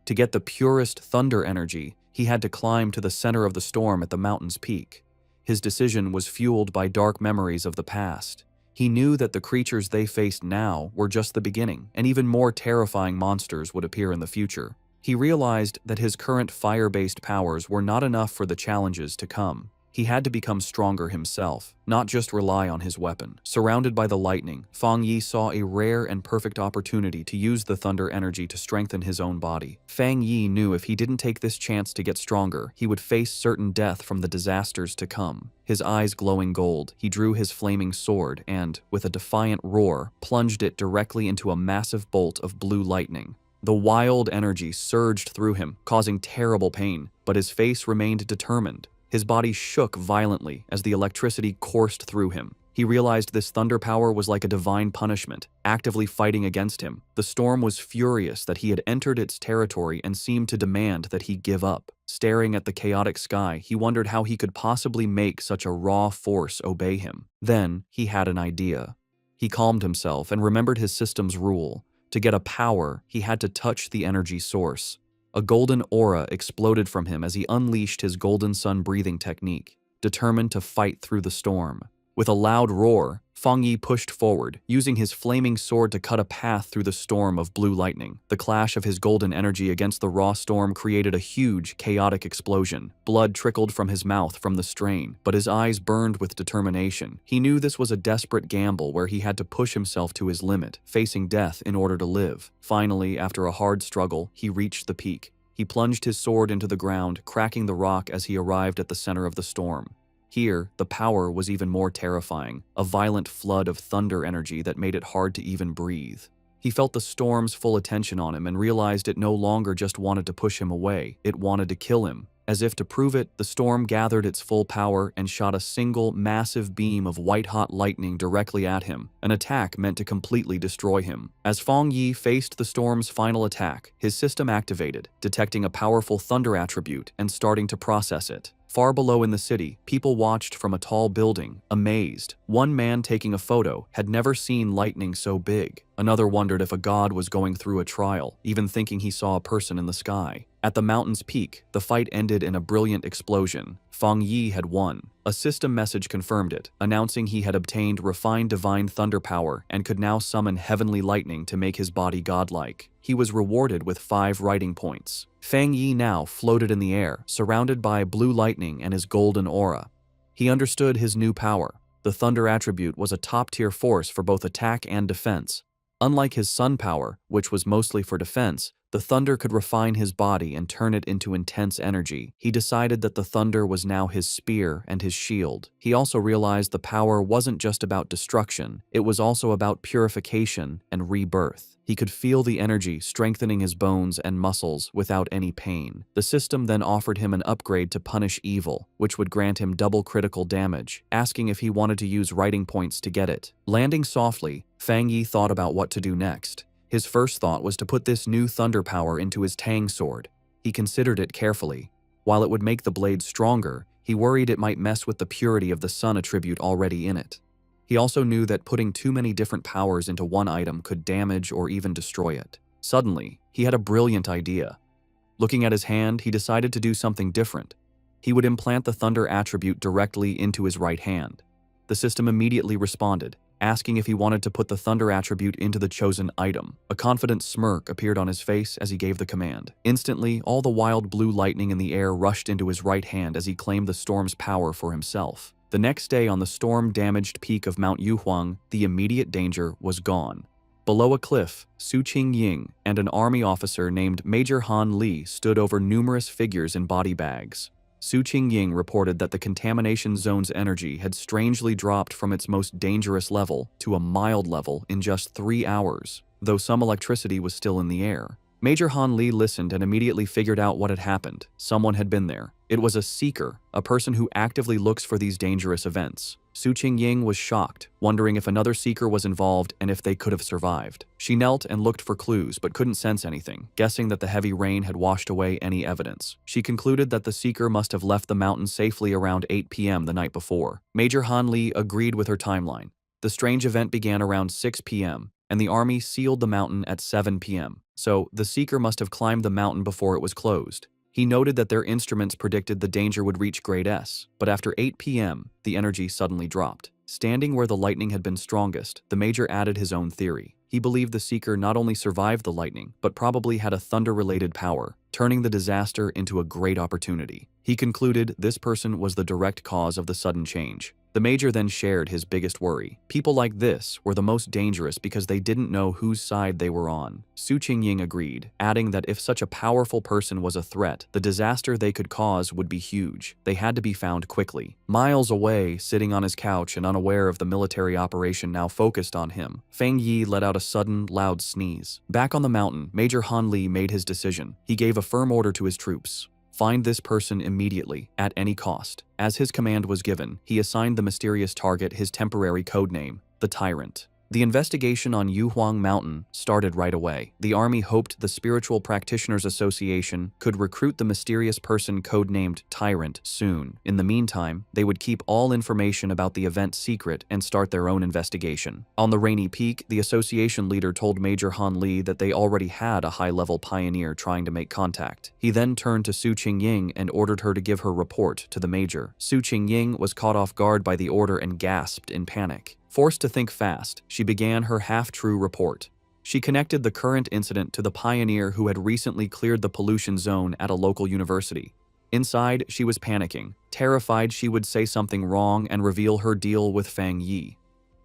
To get the purest thunder energy, he had to climb to the center of the storm at the mountain's peak. His decision was fueled by dark memories of the past. He knew that the creatures they faced now were just the beginning, and even more terrifying monsters would appear in the future. He realized that his current fire-based powers were not enough for the challenges to come. He had to become stronger himself, not just rely on his weapon. Surrounded by the lightning, Fang Yi saw a rare and perfect opportunity to use the thunder energy to strengthen his own body. Fang Yi knew if he didn't take this chance to get stronger, he would face certain death from the disasters to come. His eyes glowing gold, he drew his flaming sword and, with a defiant roar, plunged it directly into a massive bolt of blue lightning. The wild energy surged through him, causing terrible pain, but his face remained determined. His body shook violently as the electricity coursed through him. He realized this thunder power was like a divine punishment, actively fighting against him. The storm was furious that he had entered its territory and seemed to demand that he give up. Staring at the chaotic sky, he wondered how he could possibly make such a raw force obey him. Then, he had an idea. He calmed himself and remembered his system's rule. To get a power, he had to touch the energy source. A golden aura exploded from him as he unleashed his golden sun breathing technique, determined to fight through the storm. With a loud roar, Fang Yi pushed forward, using his flaming sword to cut a path through the storm of blue lightning. The clash of his golden energy against the raw storm created a huge, chaotic explosion. Blood trickled from his mouth from the strain, but his eyes burned with determination. He knew this was a desperate gamble where he had to push himself to his limit, facing death in order to live. Finally, after a hard struggle, he reached the peak. He plunged his sword into the ground, cracking the rock as he arrived at the center of the storm. Here, the power was even more terrifying, a violent flood of thunder energy that made it hard to even breathe. He felt the storm's full attention on him and realized it no longer just wanted to push him away, it wanted to kill him. As if to prove it, the storm gathered its full power and shot a single, massive beam of white-hot lightning directly at him, an attack meant to completely destroy him. As Fang Yi faced the storm's final attack, his system activated, detecting a powerful thunder attribute and starting to process it. Far below in the city, people watched from a tall building, amazed. One man taking a photo had never seen lightning so big. Another wondered if a god was going through a trial, even thinking he saw a person in the sky. At the mountain's peak, the fight ended in a brilliant explosion. Fang Yi had won. A system message confirmed it, announcing he had obtained refined divine thunder power and could now summon heavenly lightning to make his body godlike. He was rewarded with 5 writing points. Fang Yi now floated in the air, surrounded by blue lightning and his golden aura. He understood his new power. The thunder attribute was a top-tier force for both attack and defense. Unlike his sun power, which was mostly for defense, the thunder could refine his body and turn it into intense energy. He decided that the thunder was now his spear and his shield. He also realized the power wasn't just about destruction, it was also about purification and rebirth. He could feel the energy strengthening his bones and muscles without any pain. The system then offered him an upgrade to punish evil, which would grant him double critical damage, asking if he wanted to use writing points to get it. Landing softly, Fang Yi thought about what to do next. His first thought was to put this new thunder power into his Tang sword. He considered it carefully. While it would make the blade stronger, he worried it might mess with the purity of the sun attribute already in it. He also knew that putting too many different powers into one item could damage or even destroy it. Suddenly, he had a brilliant idea. Looking at his hand, he decided to do something different. He would implant the thunder attribute directly into his right hand. The system immediately responded, asking if he wanted to put the thunder attribute into the chosen item. A confident smirk appeared on his face as he gave the command. Instantly, all the wild blue lightning in the air rushed into his right hand as he claimed the storm's power for himself. The next day on the storm-damaged peak of Mount Yuhuang, the immediate danger was gone. Below a cliff, Su Qingying and an army officer named Major Han Li stood over numerous figures in body bags. Su Qingying reported that the contamination zone's energy had strangely dropped from its most dangerous level to a mild level in just 3 hours, though some electricity was still in the air. Major Han Li listened and immediately figured out what had happened. Someone had been there. It was a seeker, a person who actively looks for these dangerous events. Su Qingying was shocked, wondering if another seeker was involved and if they could have survived. She knelt and looked for clues but couldn't sense anything, guessing that the heavy rain had washed away any evidence. She concluded that the seeker must have left the mountain safely around 8 p.m. the night before. Major Han Li agreed with her timeline. The strange event began around 6 p.m., and the army sealed the mountain at 7 p.m., so the seeker must have climbed the mountain before it was closed. He noted that their instruments predicted the danger would reach grade S, but after 8 p.m., the energy suddenly dropped. Standing where the lightning had been strongest, the major added his own theory. He believed the seeker not only survived the lightning, but probably had a thunder-related power, turning the disaster into a great opportunity. He concluded this person was the direct cause of the sudden change. The major then shared his biggest worry. People like this were the most dangerous because they didn't know whose side they were on. Su Qingying agreed, adding that if such a powerful person was a threat, the disaster they could cause would be huge. They had to be found quickly. Miles away, sitting on his couch and unaware of the military operation now focused on him, Fang Yi let out a sudden, loud sneeze. Back on the mountain, Major Han Li made his decision. He gave a firm order to his troops. Find this person immediately, at any cost. As his command was given, he assigned the mysterious target his temporary codename, the Tyrant. The investigation on Yuhuang Mountain started right away. The army hoped the Spiritual Practitioners Association could recruit the mysterious person codenamed Tyrant soon. In the meantime, they would keep all information about the event secret and start their own investigation. On the Rainy Peak, the association leader told Major Han Li that they already had a high-level pioneer trying to make contact. He then turned to Su Qingying and ordered her to give her report to the major. Su Qingying was caught off guard by the order and gasped in panic. Forced to think fast, she began her half-true report. She connected the current incident to the pioneer who had recently cleared the pollution zone at a local university. Inside, she was panicking, terrified she would say something wrong and reveal her deal with Fang Yi.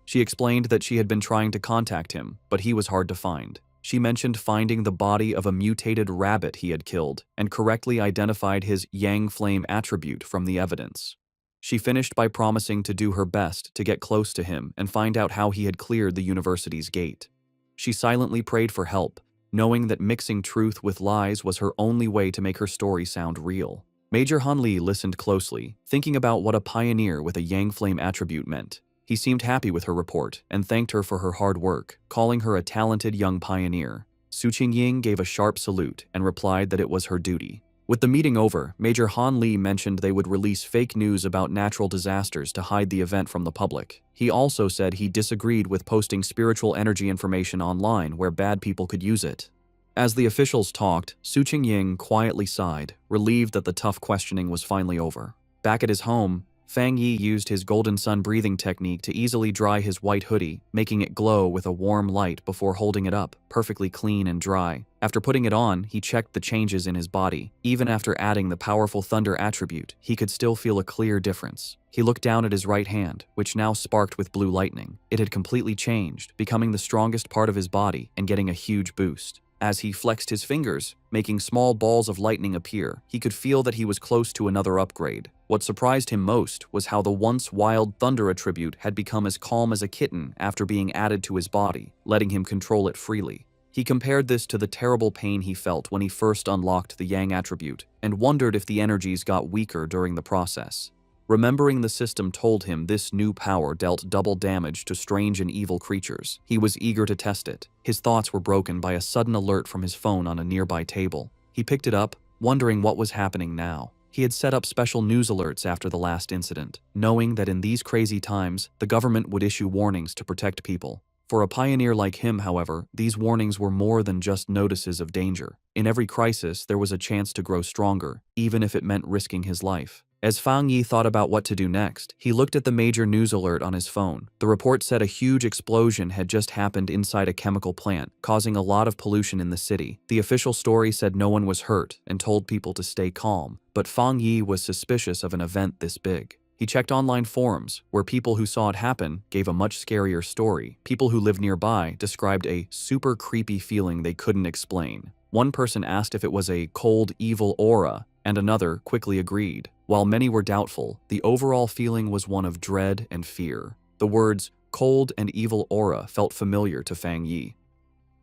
She explained that she had been trying to contact him, but he was hard to find. She mentioned finding the body of a mutated rabbit he had killed and correctly identified his Yang Flame attribute from the evidence. She finished by promising to do her best to get close to him and find out how he had cleared the university's gate. She silently prayed for help, knowing that mixing truth with lies was her only way to make her story sound real. Major Han Li listened closely, thinking about what a pioneer with a Yang Flame attribute meant. He seemed happy with her report and thanked her for her hard work, calling her a talented young pioneer. Su Qingying gave a sharp salute and replied that it was her duty. With the meeting over, Major Han Li mentioned they would release fake news about natural disasters to hide the event from the public. He also said he disagreed with posting spiritual energy information online where bad people could use it. As the officials talked, Su Qingying quietly sighed, relieved that the tough questioning was finally over. Back at his home, Fang Yi used his golden sun breathing technique to easily dry his white hoodie, making it glow with a warm light before holding it up, perfectly clean and dry. After putting it on, he checked the changes in his body. Even after adding the powerful thunder attribute, he could still feel a clear difference. He looked down at his right hand, which now sparked with blue lightning. It had completely changed, becoming the strongest part of his body and getting a huge boost. As he flexed his fingers, making small balls of lightning appear, he could feel that he was close to another upgrade. What surprised him most was how the once wild thunder attribute had become as calm as a kitten after being added to his body, letting him control it freely. He compared this to the terrible pain he felt when he first unlocked the Yang attribute, and wondered if the energies got weaker during the process. Remembering the system told him this new power dealt double damage to strange and evil creatures, he was eager to test it. His thoughts were broken by a sudden alert from his phone on a nearby table. He picked it up, wondering what was happening now. He had set up special news alerts after the last incident, knowing that in these crazy times, the government would issue warnings to protect people. For a pioneer like him, however, these warnings were more than just notices of danger. In every crisis, there was a chance to grow stronger, even if it meant risking his life. As Fang Yi thought about what to do next, he looked at the major news alert on his phone. The report said a huge explosion had just happened inside a chemical plant, causing a lot of pollution in the city. The official story said no one was hurt and told people to stay calm, but Fang Yi was suspicious of an event this big. He checked online forums, where people who saw it happen gave a much scarier story. People who lived nearby described a super creepy feeling they couldn't explain. One person asked if it was a cold, evil aura, and another quickly agreed. While many were doubtful, the overall feeling was one of dread and fear. The words cold and evil aura felt familiar to Fang Yi.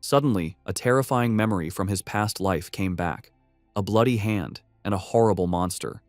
Suddenly, a terrifying memory from his past life came back. A bloody hand and a horrible monster.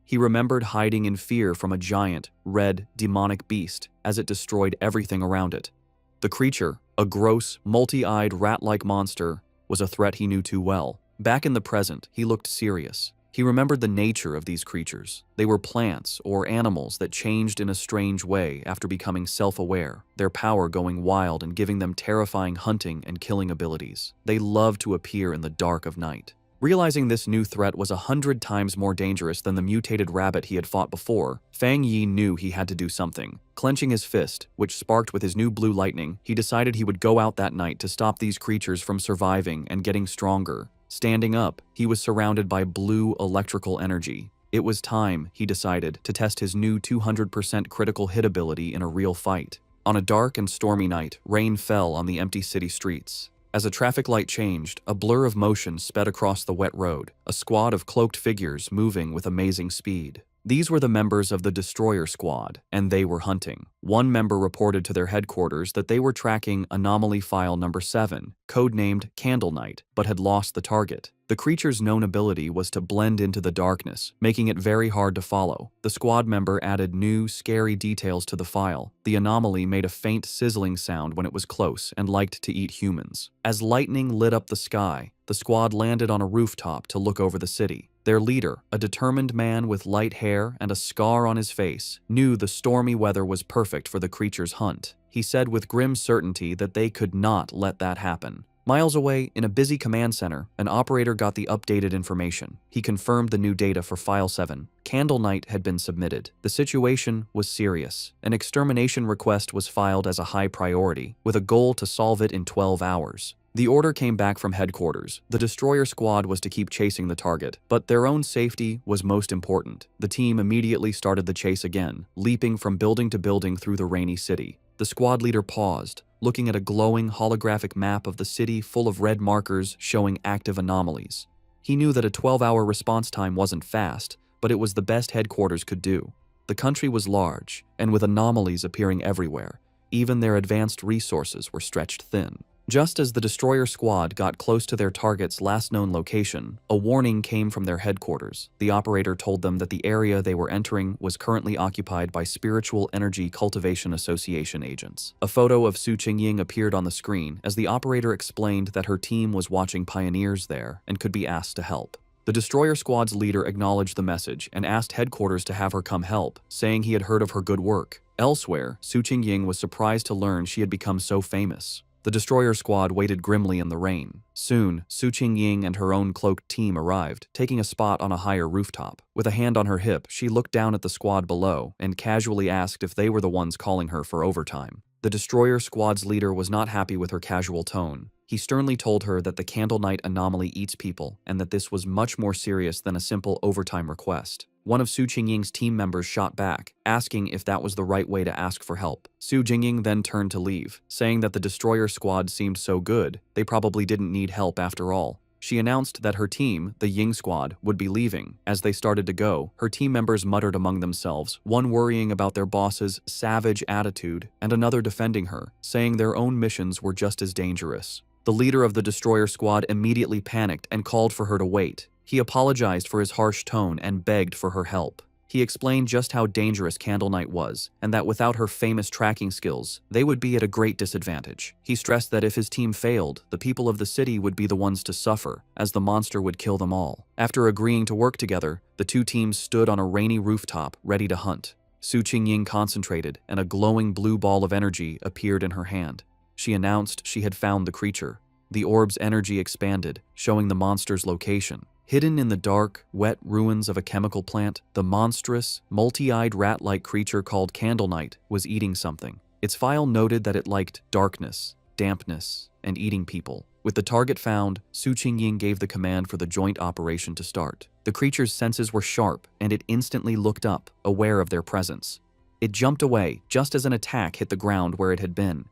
He remembered hiding in fear from a giant, red, demonic beast as it destroyed everything around it. The creature, a gross, multi-eyed rat-like monster, was a threat he knew too well. Back in the present, he looked serious. He remembered the nature of these creatures. They were plants or animals that changed in a strange way after becoming self-aware, their power going wild and giving them terrifying hunting and killing abilities. They loved to appear in the dark of night. Realizing this new threat was 100 times more dangerous than the mutated rabbit he had fought before, Fang Yi knew he had to do something. Clenching his fist, which sparked with his new blue lightning, he decided he would go out that night to stop these creatures from surviving and getting stronger. Standing up, he was surrounded by blue electrical energy. It was time, he decided, to test his new 200% critical hit ability in a real fight. On a dark and stormy night, rain fell on the empty city streets. As a traffic light changed, a blur of motion sped across the wet road, a squad of cloaked figures moving with amazing speed. These were the members of the Destroyer Squad, and they were hunting. One member reported to their headquarters that they were tracking Anomaly File Number 7, codenamed Candle Knight, but had lost the target. The creature's known ability was to blend into the darkness, making it very hard to follow. The squad member added new, scary details to the file. The anomaly made a faint sizzling sound when it was close and liked to eat humans. As lightning lit up the sky, the squad landed on a rooftop to look over the city. Their leader, a determined man with light hair and a scar on his face, knew the stormy weather was perfect for the creature's hunt. He said with grim certainty that they could not let that happen. Miles away, in a busy command center, an operator got the updated information. He confirmed the new data for File 7. Candle Knight had been submitted. The situation was serious. An extermination request was filed as a high priority, with a goal to solve it in 12 hours. The order came back from headquarters. The Destroyer Squad was to keep chasing the target, but their own safety was most important. The team immediately started the chase again, leaping from building to building through the rainy city. The squad leader paused, looking at a glowing holographic map of the city full of red markers showing active anomalies. He knew that a 12-hour response time wasn't fast, but it was the best headquarters could do. The country was large, and with anomalies appearing everywhere, even their advanced resources were stretched thin. Just as the Destroyer Squad got close to their target's last known location, a warning came from their headquarters. The operator told them that the area they were entering was currently occupied by Spiritual Energy Cultivation Association agents. A photo of Su Qingying appeared on the screen as the operator explained that her team was watching pioneers there and could be asked to help. The Destroyer Squad's leader acknowledged the message and asked headquarters to have her come help, saying he had heard of her good work. Elsewhere, Su Qingying was surprised to learn she had become so famous. The Destroyer Squad waited grimly in the rain. Soon, Su Qingying and her own cloaked team arrived, taking a spot on a higher rooftop. With a hand on her hip, she looked down at the squad below and casually asked if they were the ones calling her for overtime. The Destroyer Squad's leader was not happy with her casual tone. He sternly told her that the Candle Knight anomaly eats people and that this was much more serious than a simple overtime request. One of Su Qingying's team members shot back, asking if that was the right way to ask for help. Su Qingying then turned to leave, saying that the Destroyer Squad seemed so good, they probably didn't need help after all. She announced that her team, the Ying Squad, would be leaving. As they started to go, her team members muttered among themselves, one worrying about their boss's savage attitude and another defending her, saying their own missions were just as dangerous. The leader of the Destroyer Squad immediately panicked and called for her to wait. He apologized for his harsh tone and begged for her help. He explained just how dangerous Candle Knight was, and that without her famous tracking skills, they would be at a great disadvantage. He stressed that if his team failed, the people of the city would be the ones to suffer, as the monster would kill them all. After agreeing to work together, the two teams stood on a rainy rooftop, ready to hunt. Su Qingying concentrated, and a glowing blue ball of energy appeared in her hand. She announced she had found the creature. The orb's energy expanded, showing the monster's location. Hidden in the dark, wet ruins of a chemical plant, the monstrous, multi-eyed rat-like creature called Candle Knight was eating something. Its file noted that it liked darkness, dampness, and eating people. With the target found, Su Qingying gave the command for the joint operation to start. The creature's senses were sharp, and it instantly looked up, aware of their presence. It jumped away, just as an attack hit the ground where it had been.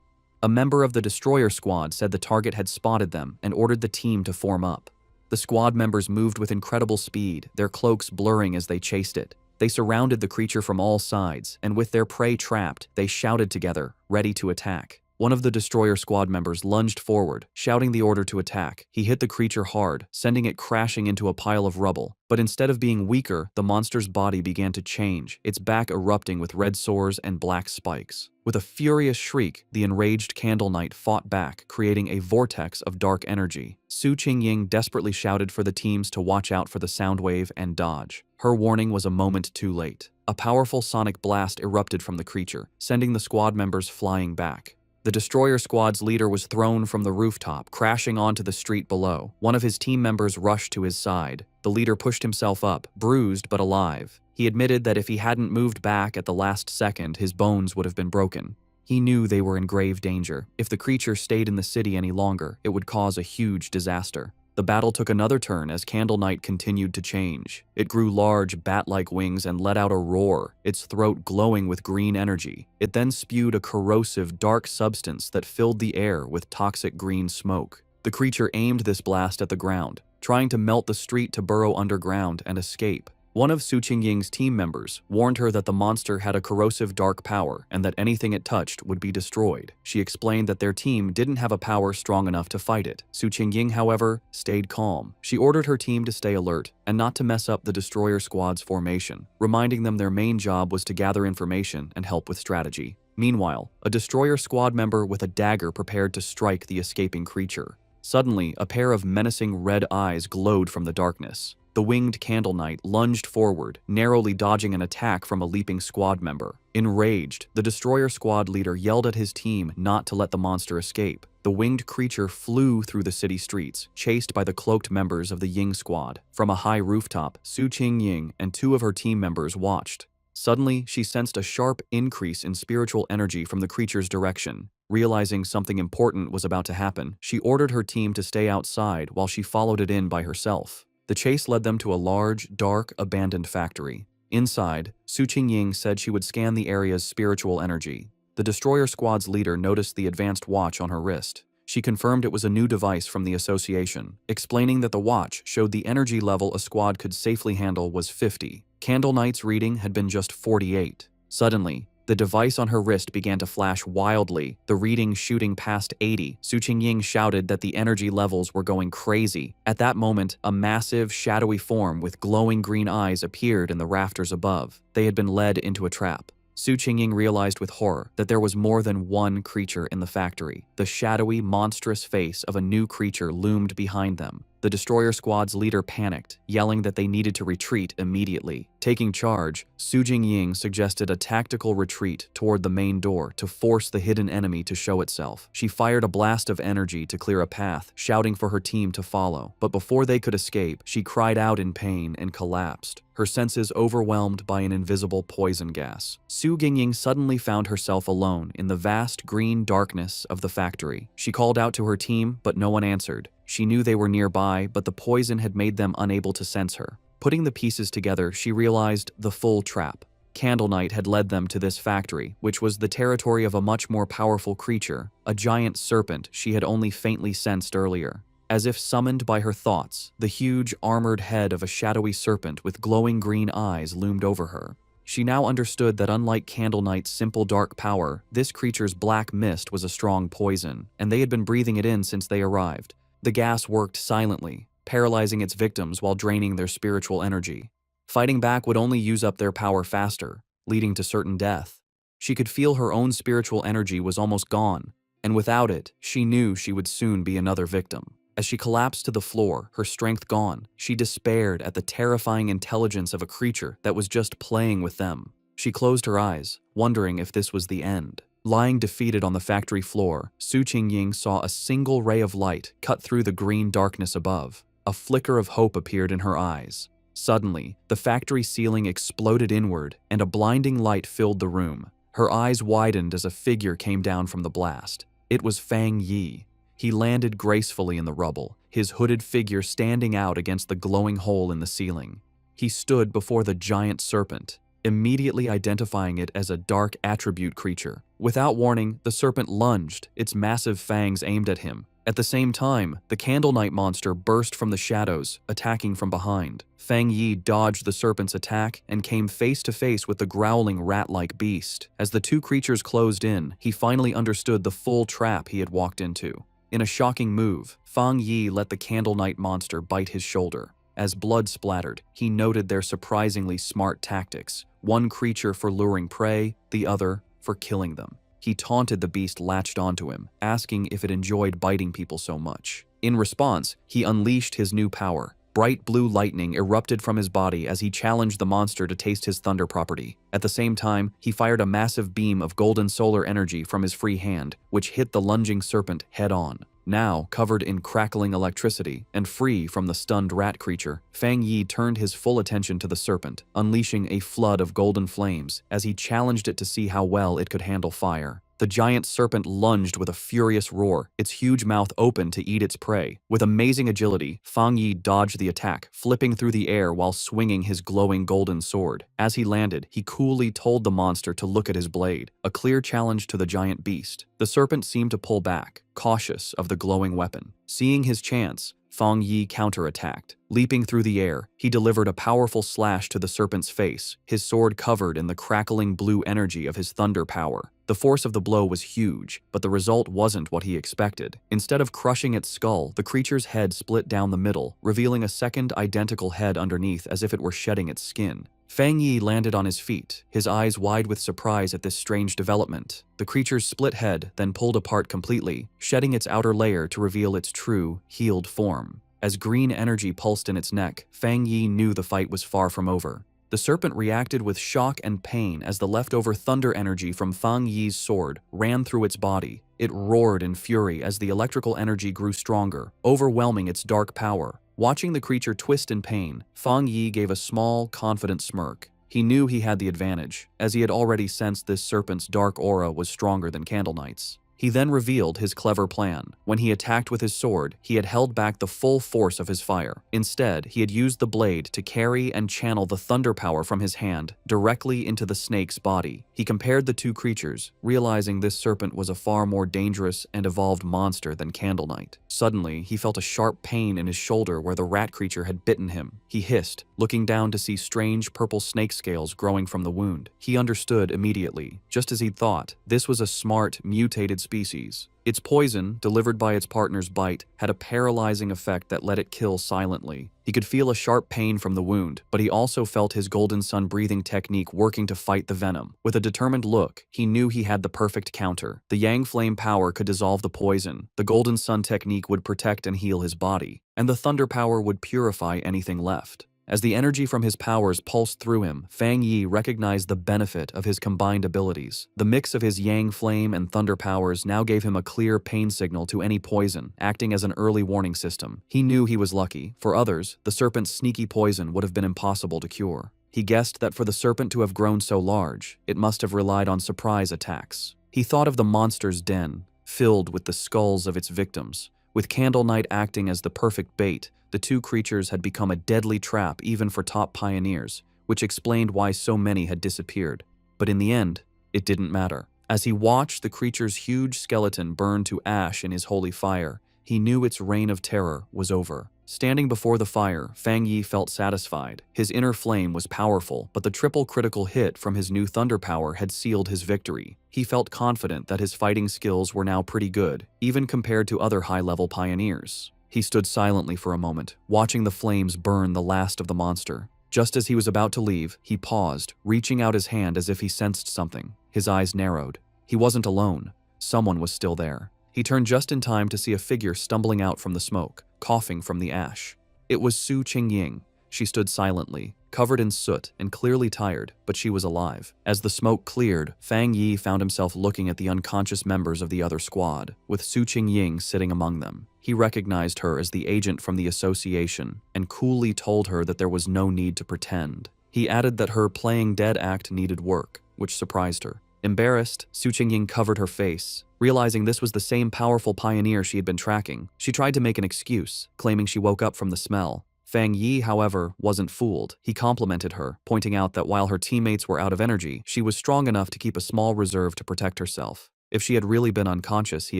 A member of the Destroyer Squad said the target had spotted them and ordered the team to form up. The squad members moved with incredible speed, their cloaks blurring as they chased it. They surrounded the creature from all sides, and with their prey trapped, they shouted together, ready to attack. One of the destroyer squad members lunged forward, shouting the order to attack. He hit the creature hard, sending it crashing into a pile of rubble. But instead of being weaker, the monster's body began to change, its back erupting with red sores and black spikes. With a furious shriek, the enraged Candle Knight fought back, creating a vortex of dark energy. Su Qingying desperately shouted for the teams to watch out for the sound wave and dodge. Her warning was a moment too late. A powerful sonic blast erupted from the creature, sending the squad members flying back. The destroyer squad's leader was thrown from the rooftop, crashing onto the street below. One of his team members rushed to his side. The leader pushed himself up, bruised but alive. He admitted that if he hadn't moved back at the last second, his bones would have been broken. He knew they were in grave danger. If the creature stayed in the city any longer, it would cause a huge disaster. The battle took another turn as Candle Knight continued to change. It grew large, bat-like wings and let out a roar, its throat glowing with green energy. It then spewed a corrosive, dark substance that filled the air with toxic green smoke. The creature aimed this blast at the ground, trying to melt the street to burrow underground and escape. One of Su Qingying's team members warned her that the monster had a corrosive dark power and that anything it touched would be destroyed. She explained that their team didn't have a power strong enough to fight it. Su Qingying, however, stayed calm. She ordered her team to stay alert and not to mess up the destroyer squad's formation, reminding them their main job was to gather information and help with strategy. Meanwhile, a destroyer squad member with a dagger prepared to strike the escaping creature. Suddenly, a pair of menacing red eyes glowed from the darkness. The winged Candle Knight lunged forward, narrowly dodging an attack from a leaping squad member. Enraged, the destroyer squad leader yelled at his team not to let the monster escape. The winged creature flew through the city streets, chased by the cloaked members of the Ying squad. From a high rooftop, Su Qingying and two of her team members watched. Suddenly, she sensed a sharp increase in spiritual energy from the creature's direction. Realizing something important was about to happen, she ordered her team to stay outside while she followed it in by herself. The chase led them to a large, dark, abandoned factory. Inside, Su Qingying said she would scan the area's spiritual energy. The destroyer squad's leader noticed the advanced watch on her wrist. She confirmed it was a new device from the association, explaining that the watch showed the energy level a squad could safely handle was 50. Candle Knight's reading had been just 48. Suddenly, the device on her wrist began to flash wildly, the reading shooting past 80. Su Qingying shouted that the energy levels were going crazy. At that moment, a massive, shadowy form with glowing green eyes appeared in the rafters above. They had been led into a trap. Su Qingying realized with horror that there was more than one creature in the factory. The shadowy, monstrous face of a new creature loomed behind them. The destroyer squad's leader panicked, yelling that they needed to retreat immediately. Taking charge, Su Qingying suggested a tactical retreat toward the main door to force the hidden enemy to show itself. She fired a blast of energy to clear a path, shouting for her team to follow. But before they could escape, she cried out in pain and collapsed, her senses overwhelmed by an invisible poison gas. Su Qingying suddenly found herself alone in the vast green darkness of the factory. She called out to her team, but no one answered. She knew they were nearby, but the poison had made them unable to sense her. Putting the pieces together, she realized the full trap. Candle Knight had led them to this factory, which was the territory of a much more powerful creature, a giant serpent she had only faintly sensed earlier. As if summoned by her thoughts, the huge, armored head of a shadowy serpent with glowing green eyes loomed over her. She now understood that unlike Candle Knight's simple dark power, this creature's black mist was a strong poison, and they had been breathing it in since they arrived. The gas worked silently, paralyzing its victims while draining their spiritual energy. Fighting back would only use up their power faster, leading to certain death. She could feel her own spiritual energy was almost gone, and without it, she knew she would soon be another victim. As she collapsed to the floor, her strength gone, she despaired at the terrifying intelligence of a creature that was just playing with them. She closed her eyes, wondering if this was the end. Lying defeated on the factory floor, Su Qingying saw a single ray of light cut through the green darkness above. A flicker of hope appeared in her eyes. Suddenly, the factory ceiling exploded inward, and a blinding light filled the room. Her eyes widened as a figure came down from the blast. It was Fang Yi. He landed gracefully in the rubble, his hooded figure standing out against the glowing hole in the ceiling. He stood before the giant serpent, immediately identifying it as a dark attribute creature. Without warning, the serpent lunged, its massive fangs aimed at him. At the same time, the Candle Knight monster burst from the shadows, attacking from behind. Fang Yi dodged the serpent's attack and came face to face with the growling rat-like beast. As the two creatures closed in, he finally understood the full trap he had walked into. In a shocking move, Fang Yi let the Candle Knight monster bite his shoulder. As blood splattered, he noted their surprisingly smart tactics, one creature for luring prey, the other for killing them. He taunted the beast latched onto him, asking if it enjoyed biting people so much. In response, he unleashed his new power. Bright blue lightning erupted from his body as he challenged the monster to taste his thunder property. At the same time, he fired a massive beam of golden solar energy from his free hand, which hit the lunging serpent head-on. Now, covered in crackling electricity and free from the stunned rat creature, Fang Yi turned his full attention to the serpent, unleashing a flood of golden flames as he challenged it to see how well it could handle fire. The giant serpent lunged with a furious roar, its huge mouth open to eat its prey. With amazing agility, Fang Yi dodged the attack, flipping through the air while swinging his glowing golden sword. As he landed, he coolly told the monster to look at his blade, a clear challenge to the giant beast. The serpent seemed to pull back, cautious of the glowing weapon. Seeing his chance, Fang Yi counterattacked. Leaping through the air, he delivered a powerful slash to the serpent's face, his sword covered in the crackling blue energy of his thunder power. The force of the blow was huge, but the result wasn't what he expected. Instead of crushing its skull, the creature's head split down the middle, revealing a second identical head underneath as if it were shedding its skin. Fang Yi landed on his feet, his eyes wide with surprise at this strange development. The creature's split head then pulled apart completely, shedding its outer layer to reveal its true, healed form. As green energy pulsed in its neck, Fang Yi knew the fight was far from over. The serpent reacted with shock and pain as the leftover thunder energy from Fang Yi's sword ran through its body. It roared in fury as the electrical energy grew stronger, overwhelming its dark power. Watching the creature twist in pain, Fang Yi gave a small, confident smirk. He knew he had the advantage, as he had already sensed this serpent's dark aura was stronger than Candle Knight's. He then revealed his clever plan. When he attacked with his sword, he had held back the full force of his fire. Instead, he had used the blade to carry and channel the thunder power from his hand directly into the snake's body. He compared the two creatures, realizing this serpent was a far more dangerous and evolved monster than Candle Knight. Suddenly, he felt a sharp pain in his shoulder where the rat creature had bitten him. He hissed, looking down to see strange purple snake scales growing from the wound. He understood immediately. Just as he'd thought, this was a smart, mutated species. Its poison, delivered by its partner's bite, had a paralyzing effect that let it kill silently. He could feel a sharp pain from the wound, but he also felt his Golden Sun breathing technique working to fight the venom. With a determined look, he knew he had the perfect counter. The Yang Flame power could dissolve the poison, the Golden Sun technique would protect and heal his body, and the Thunder power would purify anything left. As the energy from his powers pulsed through him, Fang Yi recognized the benefit of his combined abilities. The mix of his Yang Flame and Thunder powers now gave him a clear pain signal to any poison, acting as an early warning system. He knew he was lucky. For others, the serpent's sneaky poison would have been impossible to cure. He guessed that for the serpent to have grown so large, it must have relied on surprise attacks. He thought of the monster's den, filled with the skulls of its victims. With Candle Knight acting as the perfect bait, the two creatures had become a deadly trap even for top pioneers, which explained why so many had disappeared. But in the end, it didn't matter. As he watched the creature's huge skeleton burn to ash in his holy fire, he knew its reign of terror was over. Standing before the fire, Fang Yi felt satisfied. His inner flame was powerful, but the triple critical hit from his new thunder power had sealed his victory. He felt confident that his fighting skills were now pretty good, even compared to other high-level pioneers. He stood silently for a moment, watching the flames burn the last of the monster. Just as he was about to leave, he paused, reaching out his hand as if he sensed something. His eyes narrowed. He wasn't alone. Someone was still there. He turned just in time to see a figure stumbling out from the smoke, coughing from the ash. It was Su Qingying. She stood silently, covered in soot and clearly tired, but she was alive. As the smoke cleared, Fang Yi found himself looking at the unconscious members of the other squad, with Su Qingying sitting among them. He recognized her as the agent from the association and coolly told her that there was no need to pretend. He added that her playing dead act needed work, which surprised her. Embarrassed, Su Qingying covered her face. Realizing this was the same powerful pioneer she had been tracking, she tried to make an excuse, claiming she woke up from the smell. Fang Yi, however, wasn't fooled. He complimented her, pointing out that while her teammates were out of energy, she was strong enough to keep a small reserve to protect herself. If she had really been unconscious, he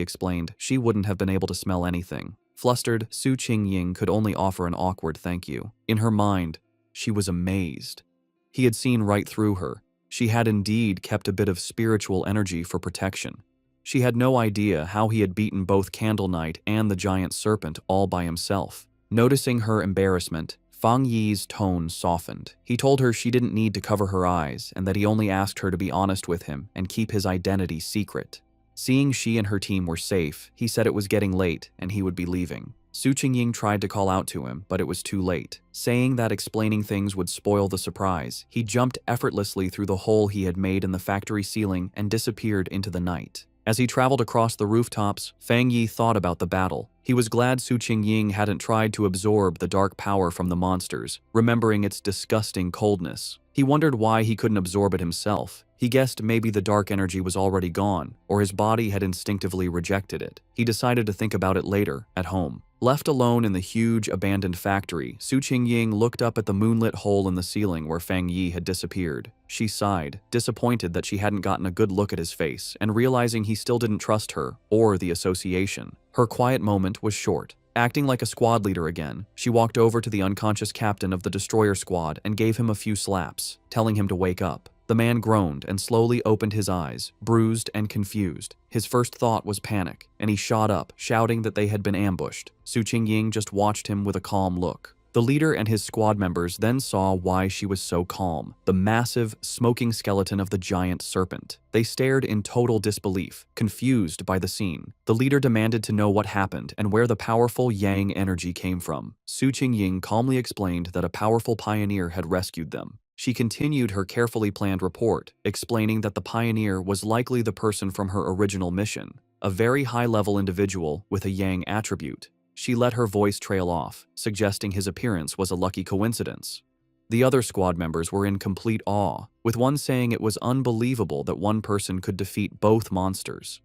explained, she wouldn't have been able to smell anything. Flustered, Su Qingying could only offer an awkward thank you. In her mind, she was amazed. He had seen right through her. She had indeed kept a bit of spiritual energy for protection. She had no idea how he had beaten both Candle Knight and the giant serpent all by himself. Noticing her embarrassment, Fang Yi's tone softened. He told her she didn't need to cover her eyes and that he only asked her to be honest with him and keep his identity secret. Seeing she and her team were safe, he said it was getting late and he would be leaving. Su Qingying tried to call out to him, but it was too late. Saying that explaining things would spoil the surprise, he jumped effortlessly through the hole he had made in the factory ceiling and disappeared into the night. As he traveled across the rooftops, Fang Yi thought about the battle. He was glad Su Qingying hadn't tried to absorb the dark power from the monsters, remembering its disgusting coldness. He wondered why he couldn't absorb it himself. He guessed maybe the dark energy was already gone, or his body had instinctively rejected it. He decided to think about it later, at home. Left alone in the huge, abandoned factory, Su Qingying looked up at the moonlit hole in the ceiling where Fang Yi had disappeared. She sighed, disappointed that she hadn't gotten a good look at his face, and realizing he still didn't trust her, or the association. Her quiet moment was short. Acting like a squad leader again, she walked over to the unconscious captain of the destroyer squad and gave him a few slaps, telling him to wake up. The man groaned and slowly opened his eyes, bruised and confused. His first thought was panic, and he shot up, shouting that they had been ambushed. Su Qingying just watched him with a calm look. The leader and his squad members then saw why she was so calm: the massive, smoking skeleton of the giant serpent. They stared in total disbelief, confused by the scene. The leader demanded to know what happened and where the powerful yang energy came from. Su Qingying calmly explained that a powerful pioneer had rescued them. She continued her carefully planned report, explaining that the pioneer was likely the person from her original mission, a very high-level individual with a yang attribute. She let her voice trail off, suggesting his appearance was a lucky coincidence. The other squad members were in complete awe, with one saying it was unbelievable that one person could defeat both monsters.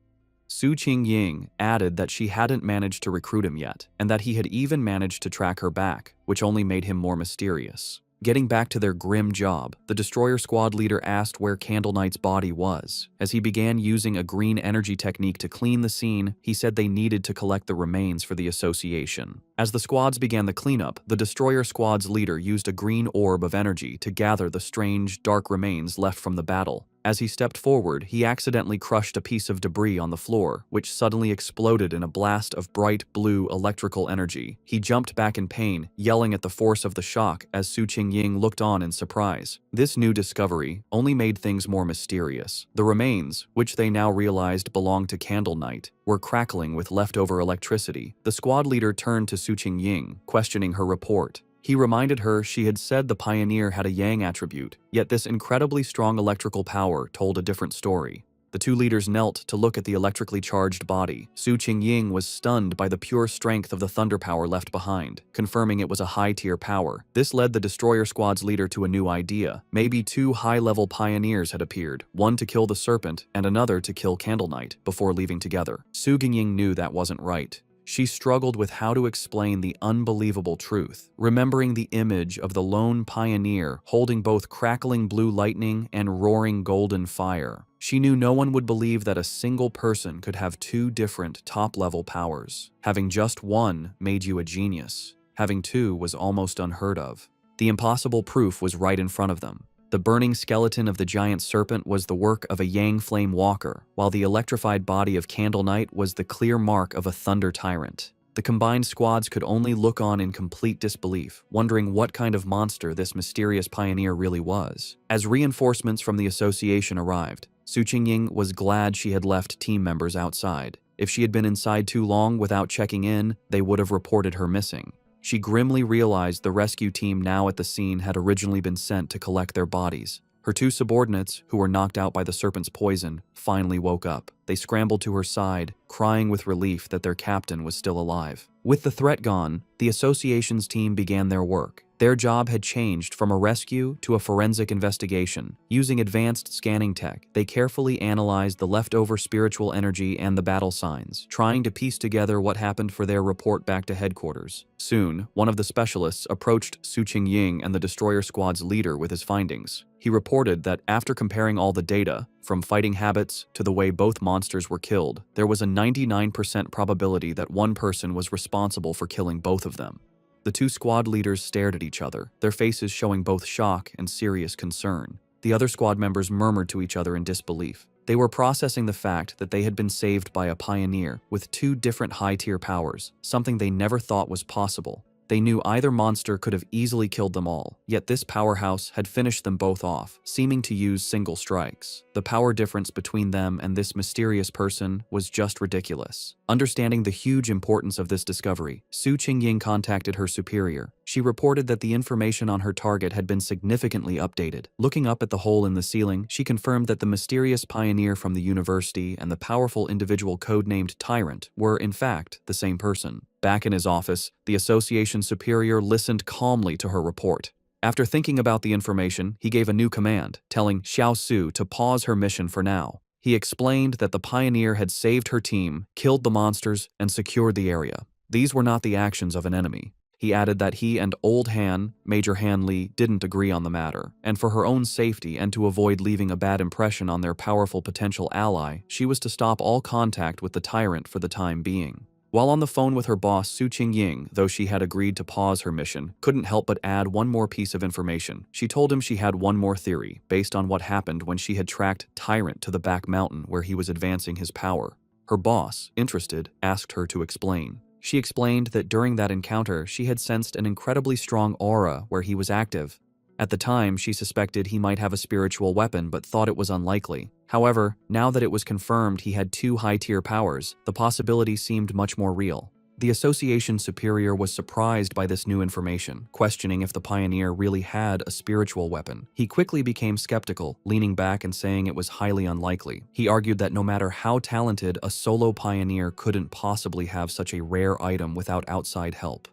Su Qingying added that she hadn't managed to recruit him yet, and that he had even managed to track her back, which only made him more mysterious. Getting back to their grim job, the destroyer squad leader asked where Candle Knight's body was. As he began using a green energy technique to clean the scene, he said they needed to collect the remains for the association. As the squads began the cleanup, the destroyer squad's leader used a green orb of energy to gather the strange, dark remains left from the battle. As he stepped forward, he accidentally crushed a piece of debris on the floor, which suddenly exploded in a blast of bright blue electrical energy. He jumped back in pain, yelling at the force of the shock as Su Qingying looked on in surprise. This new discovery only made things more mysterious. The remains, which they now realized belonged to Candle Knight, were crackling with leftover electricity. The squad leader turned to Su Qingying, questioning her report. He reminded her she had said the pioneer had a yang attribute, yet this incredibly strong electrical power told a different story. The two leaders knelt to look at the electrically charged body. Su Qingying was stunned by the pure strength of the thunder power left behind, confirming it was a high-tier power. This led the destroyer squad's leader to a new idea. Maybe two high-level pioneers had appeared, one to kill the serpent and another to kill Candle Knight, before leaving together. Su Qingying knew that wasn't right. She struggled with how to explain the unbelievable truth, remembering the image of the lone pioneer holding both crackling blue lightning and roaring golden fire. She knew no one would believe that a single person could have two different top-level powers. Having just one made you a genius. Having two was almost unheard of. The impossible proof was right in front of them. The burning skeleton of the giant serpent was the work of a Yang Flame Walker, while the electrified body of Candle Knight was the clear mark of a Thunder Tyrant. The combined squads could only look on in complete disbelief, wondering what kind of monster this mysterious pioneer really was. As reinforcements from the association arrived, Su Qingying was glad she had left team members outside. If she had been inside too long without checking in, they would have reported her missing. She grimly realized the rescue team now at the scene had originally been sent to collect their bodies. Her two subordinates, who were knocked out by the serpent's poison, finally woke up. They scrambled to her side, crying with relief that their captain was still alive. With the threat gone, the association's team began their work. Their job had changed from a rescue to a forensic investigation. Using advanced scanning tech, they carefully analyzed the leftover spiritual energy and the battle signs, trying to piece together what happened for their report back to headquarters. Soon, one of the specialists approached Su Qingying and the Destroyer Squad's leader with his findings. He reported that after comparing all the data, from fighting habits to the way both monsters were killed, there was a 99% probability that one person was responsible for killing both of them. The two squad leaders stared at each other, their faces showing both shock and serious concern. The other squad members murmured to each other in disbelief. They were processing the fact that they had been saved by a pioneer with two different high-tier powers, something they never thought was possible. They knew either monster could have easily killed them all, yet this powerhouse had finished them both off, seeming to use single strikes. The power difference between them and this mysterious person was just ridiculous. Understanding the huge importance of this discovery, Su Qingying contacted her superior. She reported that the information on her target had been significantly updated. Looking up at the hole in the ceiling, she confirmed that the mysterious pioneer from the university and the powerful individual codenamed Tyrant were, in fact, the same person. Back in his office, the association superior listened calmly to her report. After thinking about the information, he gave a new command, telling Xiao Su to pause her mission for now. He explained that the pioneer had saved her team, killed the monsters, and secured the area. These were not the actions of an enemy. He added that he and Old Han, Major Han Li, didn't agree on the matter, and for her own safety and to avoid leaving a bad impression on their powerful potential ally, she was to stop all contact with the tyrant for the time being. While on the phone with her boss, Su Qingying, though she had agreed to pause her mission, couldn't help but add one more piece of information. She told him she had one more theory, based on what happened when she had tracked Tyrant to the back mountain where he was advancing his power. Her boss, interested, asked her to explain. She explained that during that encounter, she had sensed an incredibly strong aura where he was active. At the time, she suspected he might have a spiritual weapon but thought it was unlikely. However, now that it was confirmed he had two high-tier powers, the possibility seemed much more real. The association superior was surprised by this new information, questioning if the pioneer really had a spiritual weapon. He quickly became skeptical, leaning back and saying it was highly unlikely. He argued that no matter how talented, a solo pioneer couldn't possibly have such a rare item without outside help.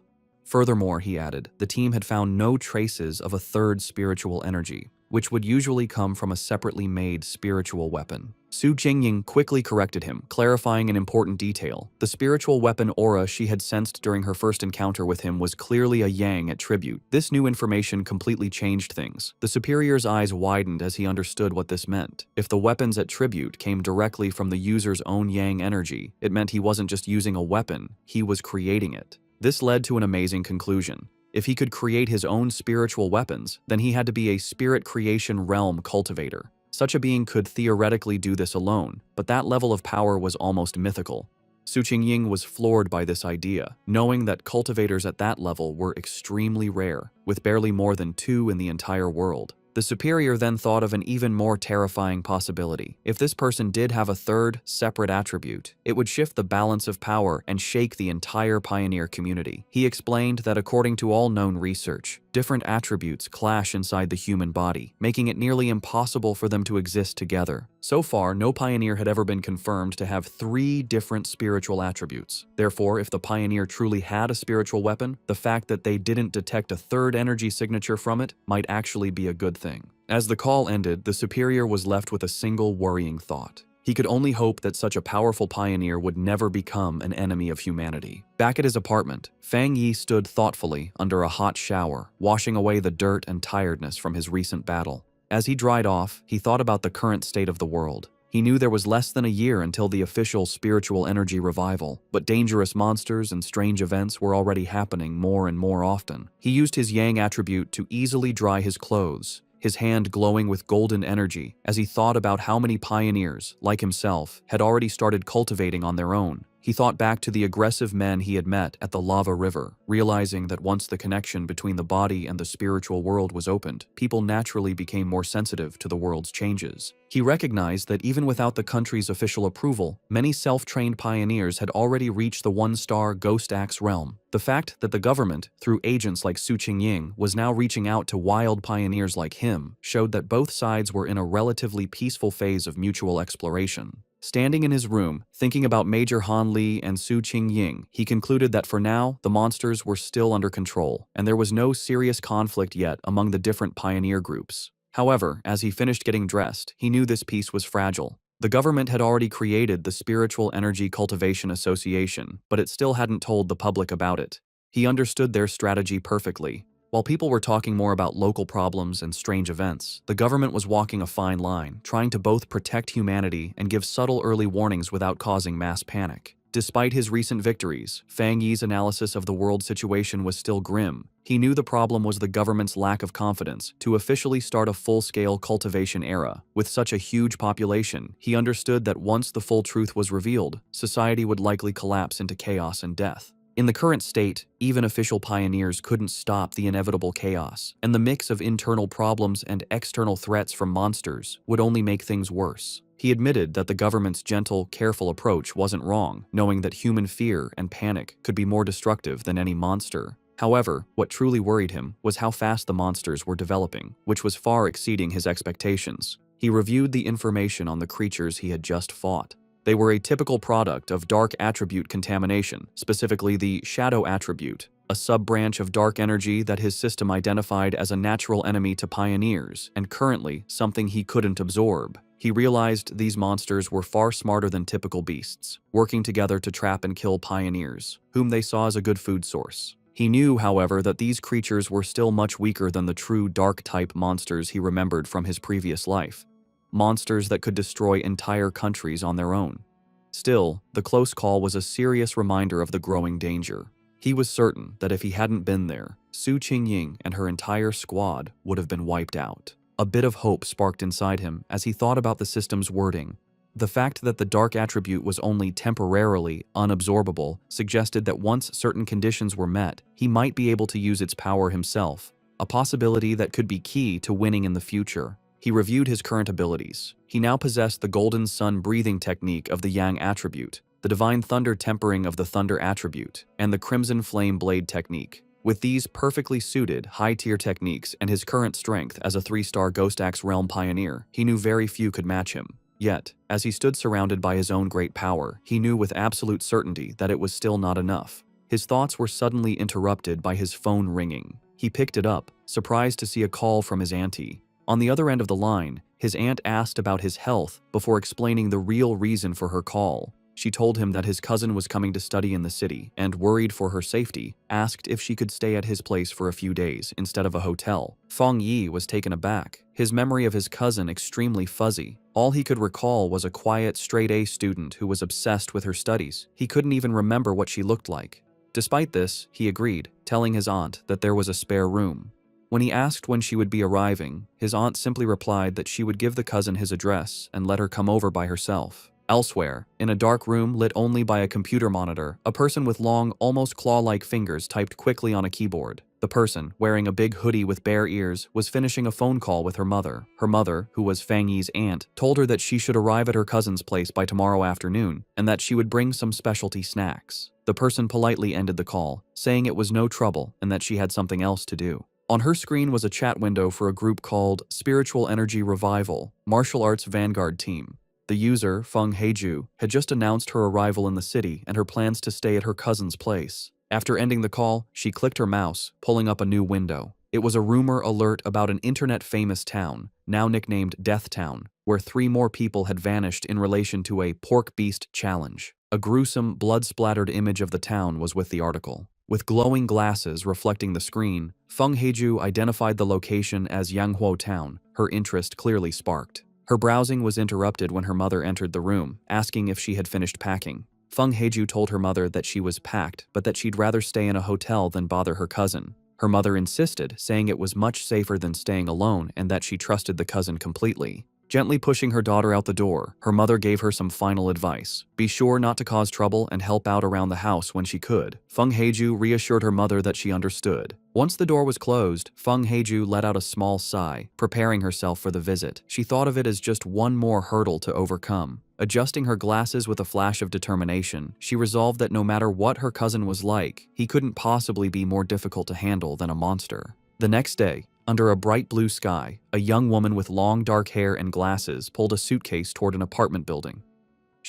Furthermore, he added, the team had found no traces of a third spiritual energy, which would usually come from a separately made spiritual weapon. Su Qingying quickly corrected him, clarifying an important detail. The spiritual weapon aura she had sensed during her first encounter with him was clearly a yang attribute. This new information completely changed things. The superior's eyes widened as he understood what this meant. If the weapon's attribute came directly from the user's own yang energy, it meant he wasn't just using a weapon, he was creating it. This led to an amazing conclusion. If he could create his own spiritual weapons, then he had to be a spirit creation realm cultivator. Such a being could theoretically do this alone, but that level of power was almost mythical. Su Qingying was floored by this idea, knowing that cultivators at that level were extremely rare, with barely more than 2 in the entire world. The superior then thought of an even more terrifying possibility. If this person did have a third, separate attribute, it would shift the balance of power and shake the entire pioneer community. He explained that according to all known research, different attributes clash inside the human body, making it nearly impossible for them to exist together. So far, no pioneer had ever been confirmed to have 3 different spiritual attributes. Therefore, if the pioneer truly had a spiritual weapon, the fact that they didn't detect a third energy signature from it might actually be a good thing. As the call ended, the superior was left with a single worrying thought. He could only hope that such a powerful pioneer would never become an enemy of humanity. Back at his apartment, Fang Yi stood thoughtfully under a hot shower, washing away the dirt and tiredness from his recent battle. As he dried off, he thought about the current state of the world. He knew there was less than a year until the official spiritual energy revival, but dangerous monsters and strange events were already happening more and more often. He used his yang attribute to easily dry his clothes, his hand glowing with golden energy as he thought about how many pioneers, like himself, had already started cultivating on their own. He thought back to the aggressive men he had met at the lava river, realizing that once the connection between the body and the spiritual world was opened, people naturally became more sensitive to the world's changes. He recognized that even without the country's official approval, many self-trained pioneers had already reached the 1-star Ghost Axe realm. The fact that the government, through agents like Su Qingying, was now reaching out to wild pioneers like him showed that both sides were in a relatively peaceful phase of mutual exploration. Standing in his room, thinking about Major Han Li and Su Qingying, he concluded that for now, the monsters were still under control, and there was no serious conflict yet among the different pioneer groups. However, as he finished getting dressed, he knew this peace was fragile. The government had already created the Spiritual Energy Cultivation Association, but it still hadn't told the public about it. He understood their strategy perfectly. While people were talking more about local problems and strange events, the government was walking a fine line, trying to both protect humanity and give subtle early warnings without causing mass panic. Despite his recent victories, Fang Yi's analysis of the world situation was still grim. He knew the problem was the government's lack of confidence to officially start a full-scale cultivation era. With such a huge population, he understood that once the full truth was revealed, society would likely collapse into chaos and death. In the current state, even official pioneers couldn't stop the inevitable chaos, and the mix of internal problems and external threats from monsters would only make things worse. He admitted that the government's gentle, careful approach wasn't wrong, knowing that human fear and panic could be more destructive than any monster. However, what truly worried him was how fast the monsters were developing, which was far exceeding his expectations. He reviewed the information on the creatures he had just fought. They were a typical product of dark attribute contamination, specifically the shadow attribute, a sub-branch of dark energy that his system identified as a natural enemy to pioneers, and currently something he couldn't absorb. He realized these monsters were far smarter than typical beasts, working together to trap and kill pioneers, whom they saw as a good food source. He knew, however, that these creatures were still much weaker than the true dark-type monsters he remembered from his previous life. Monsters that could destroy entire countries on their own. Still, the close call was a serious reminder of the growing danger. He was certain that if he hadn't been there, Su Qingying and her entire squad would have been wiped out. A bit of hope sparked inside him as he thought about the system's wording. The fact that the dark attribute was only temporarily unabsorbable suggested that once certain conditions were met, he might be able to use its power himself, a possibility that could be key to winning in the future. He reviewed his current abilities. He now possessed the golden sun breathing technique of the yang attribute, the divine thunder tempering of the thunder attribute, and the crimson flame blade technique. With these perfectly suited, high-tier techniques and his current strength as a 3-star Ghost Axe Realm pioneer, he knew very few could match him. Yet, as he stood surrounded by his own great power, he knew with absolute certainty that it was still not enough. His thoughts were suddenly interrupted by his phone ringing. He picked it up, surprised to see a call from his auntie. On the other end of the line, his aunt asked about his health before explaining the real reason for her call. She told him that his cousin was coming to study in the city and, worried for her safety, asked if she could stay at his place for a few days instead of a hotel. Fang Yi was taken aback, his memory of his cousin extremely fuzzy. All he could recall was a quiet, straight-A student who was obsessed with her studies. He couldn't even remember what she looked like. Despite this, he agreed, telling his aunt that there was a spare room. When he asked when she would be arriving, his aunt simply replied that she would give the cousin his address and let her come over by herself. Elsewhere, in a dark room lit only by a computer monitor, a person with long, almost claw-like fingers typed quickly on a keyboard. The person, wearing a big hoodie with bare ears, was finishing a phone call with her mother. Her mother, who was Fang Yi's aunt, told her that she should arrive at her cousin's place by tomorrow afternoon and that she would bring some specialty snacks. The person politely ended the call, saying it was no trouble and that she had something else to do. On her screen was a chat window for a group called Spiritual Energy Revival, Martial Arts Vanguard Team. The user, Feng Heiju, had just announced her arrival in the city and her plans to stay at her cousin's place. After ending the call, she clicked her mouse, pulling up a new window. It was a rumor alert about an internet-famous town, now nicknamed Death Town, where 3 more people had vanished in relation to a pork beast challenge. A gruesome, blood-splattered image of the town was with the article. With glowing glasses reflecting the screen, Feng Heiju identified the location as Yanghuo Town, her interest clearly sparked. Her browsing was interrupted when her mother entered the room, asking if she had finished packing. Feng Heiju told her mother that she was packed, but that she'd rather stay in a hotel than bother her cousin. Her mother insisted, saying it was much safer than staying alone and that she trusted the cousin completely. Gently pushing her daughter out the door, her mother gave her some final advice. Be sure not to cause trouble and help out around the house when she could. Feng Heiju reassured her mother that she understood. Once the door was closed, Feng Heiju let out a small sigh, preparing herself for the visit. She thought of it as just one more hurdle to overcome. Adjusting her glasses with a flash of determination, she resolved that no matter what her cousin was like, he couldn't possibly be more difficult to handle than a monster. The next day, under a bright blue sky, a young woman with long dark hair and glasses pulled a suitcase toward an apartment building.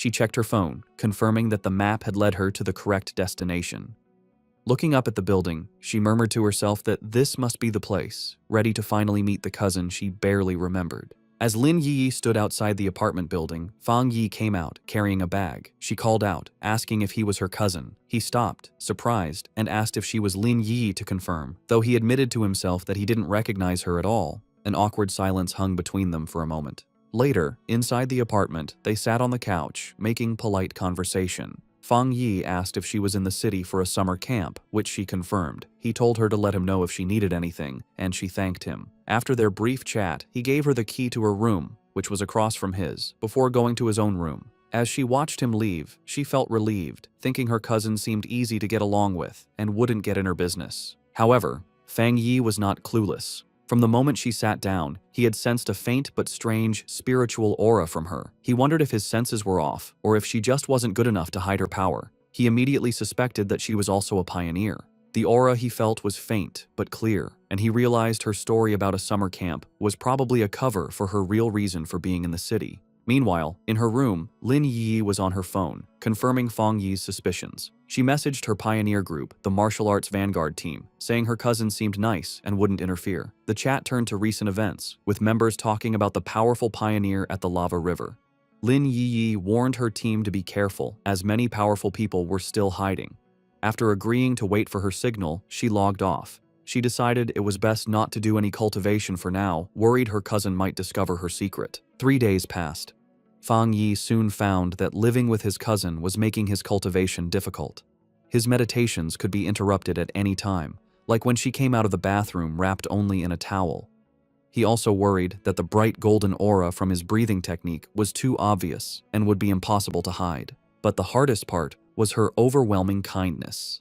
She checked her phone, confirming that the map had led her to the correct destination. Looking up at the building, she murmured to herself that this must be the place, ready to finally meet the cousin she barely remembered. As Lin Yi stood outside the apartment building, Fang Yi came out, carrying a bag. She called out, asking if he was her cousin. He stopped, surprised, and asked if she was Lin Yi to confirm. Though he admitted to himself that he didn't recognize her at all, an awkward silence hung between them for a moment. Later, inside the apartment, they sat on the couch, making polite conversation. Fang Yi asked if she was in the city for a summer camp, which she confirmed. He told her to let him know if she needed anything, and she thanked him. After their brief chat, he gave her the key to her room, which was across from his, before going to his own room. As she watched him leave, she felt relieved, thinking her cousin seemed easy to get along with and wouldn't get in her business. However, Fang Yi was not clueless. From the moment she sat down, he had sensed a faint but strange spiritual aura from her. He wondered if his senses were off, or if she just wasn't good enough to hide her power. He immediately suspected that she was also a pioneer. The aura he felt was faint but clear, and he realized her story about a summer camp was probably a cover for her real reason for being in the city. Meanwhile, in her room, Lin Yi was on her phone, confirming Fang Yi's suspicions. She messaged her pioneer group, the martial arts vanguard team, saying her cousin seemed nice and wouldn't interfere. The chat turned to recent events, with members talking about the powerful pioneer at the lava river. Lin Yi warned her team to be careful, as many powerful people were still hiding. After agreeing to wait for her signal, she logged off. She decided it was best not to do any cultivation for now, worried her cousin might discover her secret. 3 days passed. Fang Yi soon found that living with his cousin was making his cultivation difficult. His meditations could be interrupted at any time, like when she came out of the bathroom wrapped only in a towel. He also worried that the bright golden aura from his breathing technique was too obvious and would be impossible to hide. But the hardest part was her overwhelming kindness.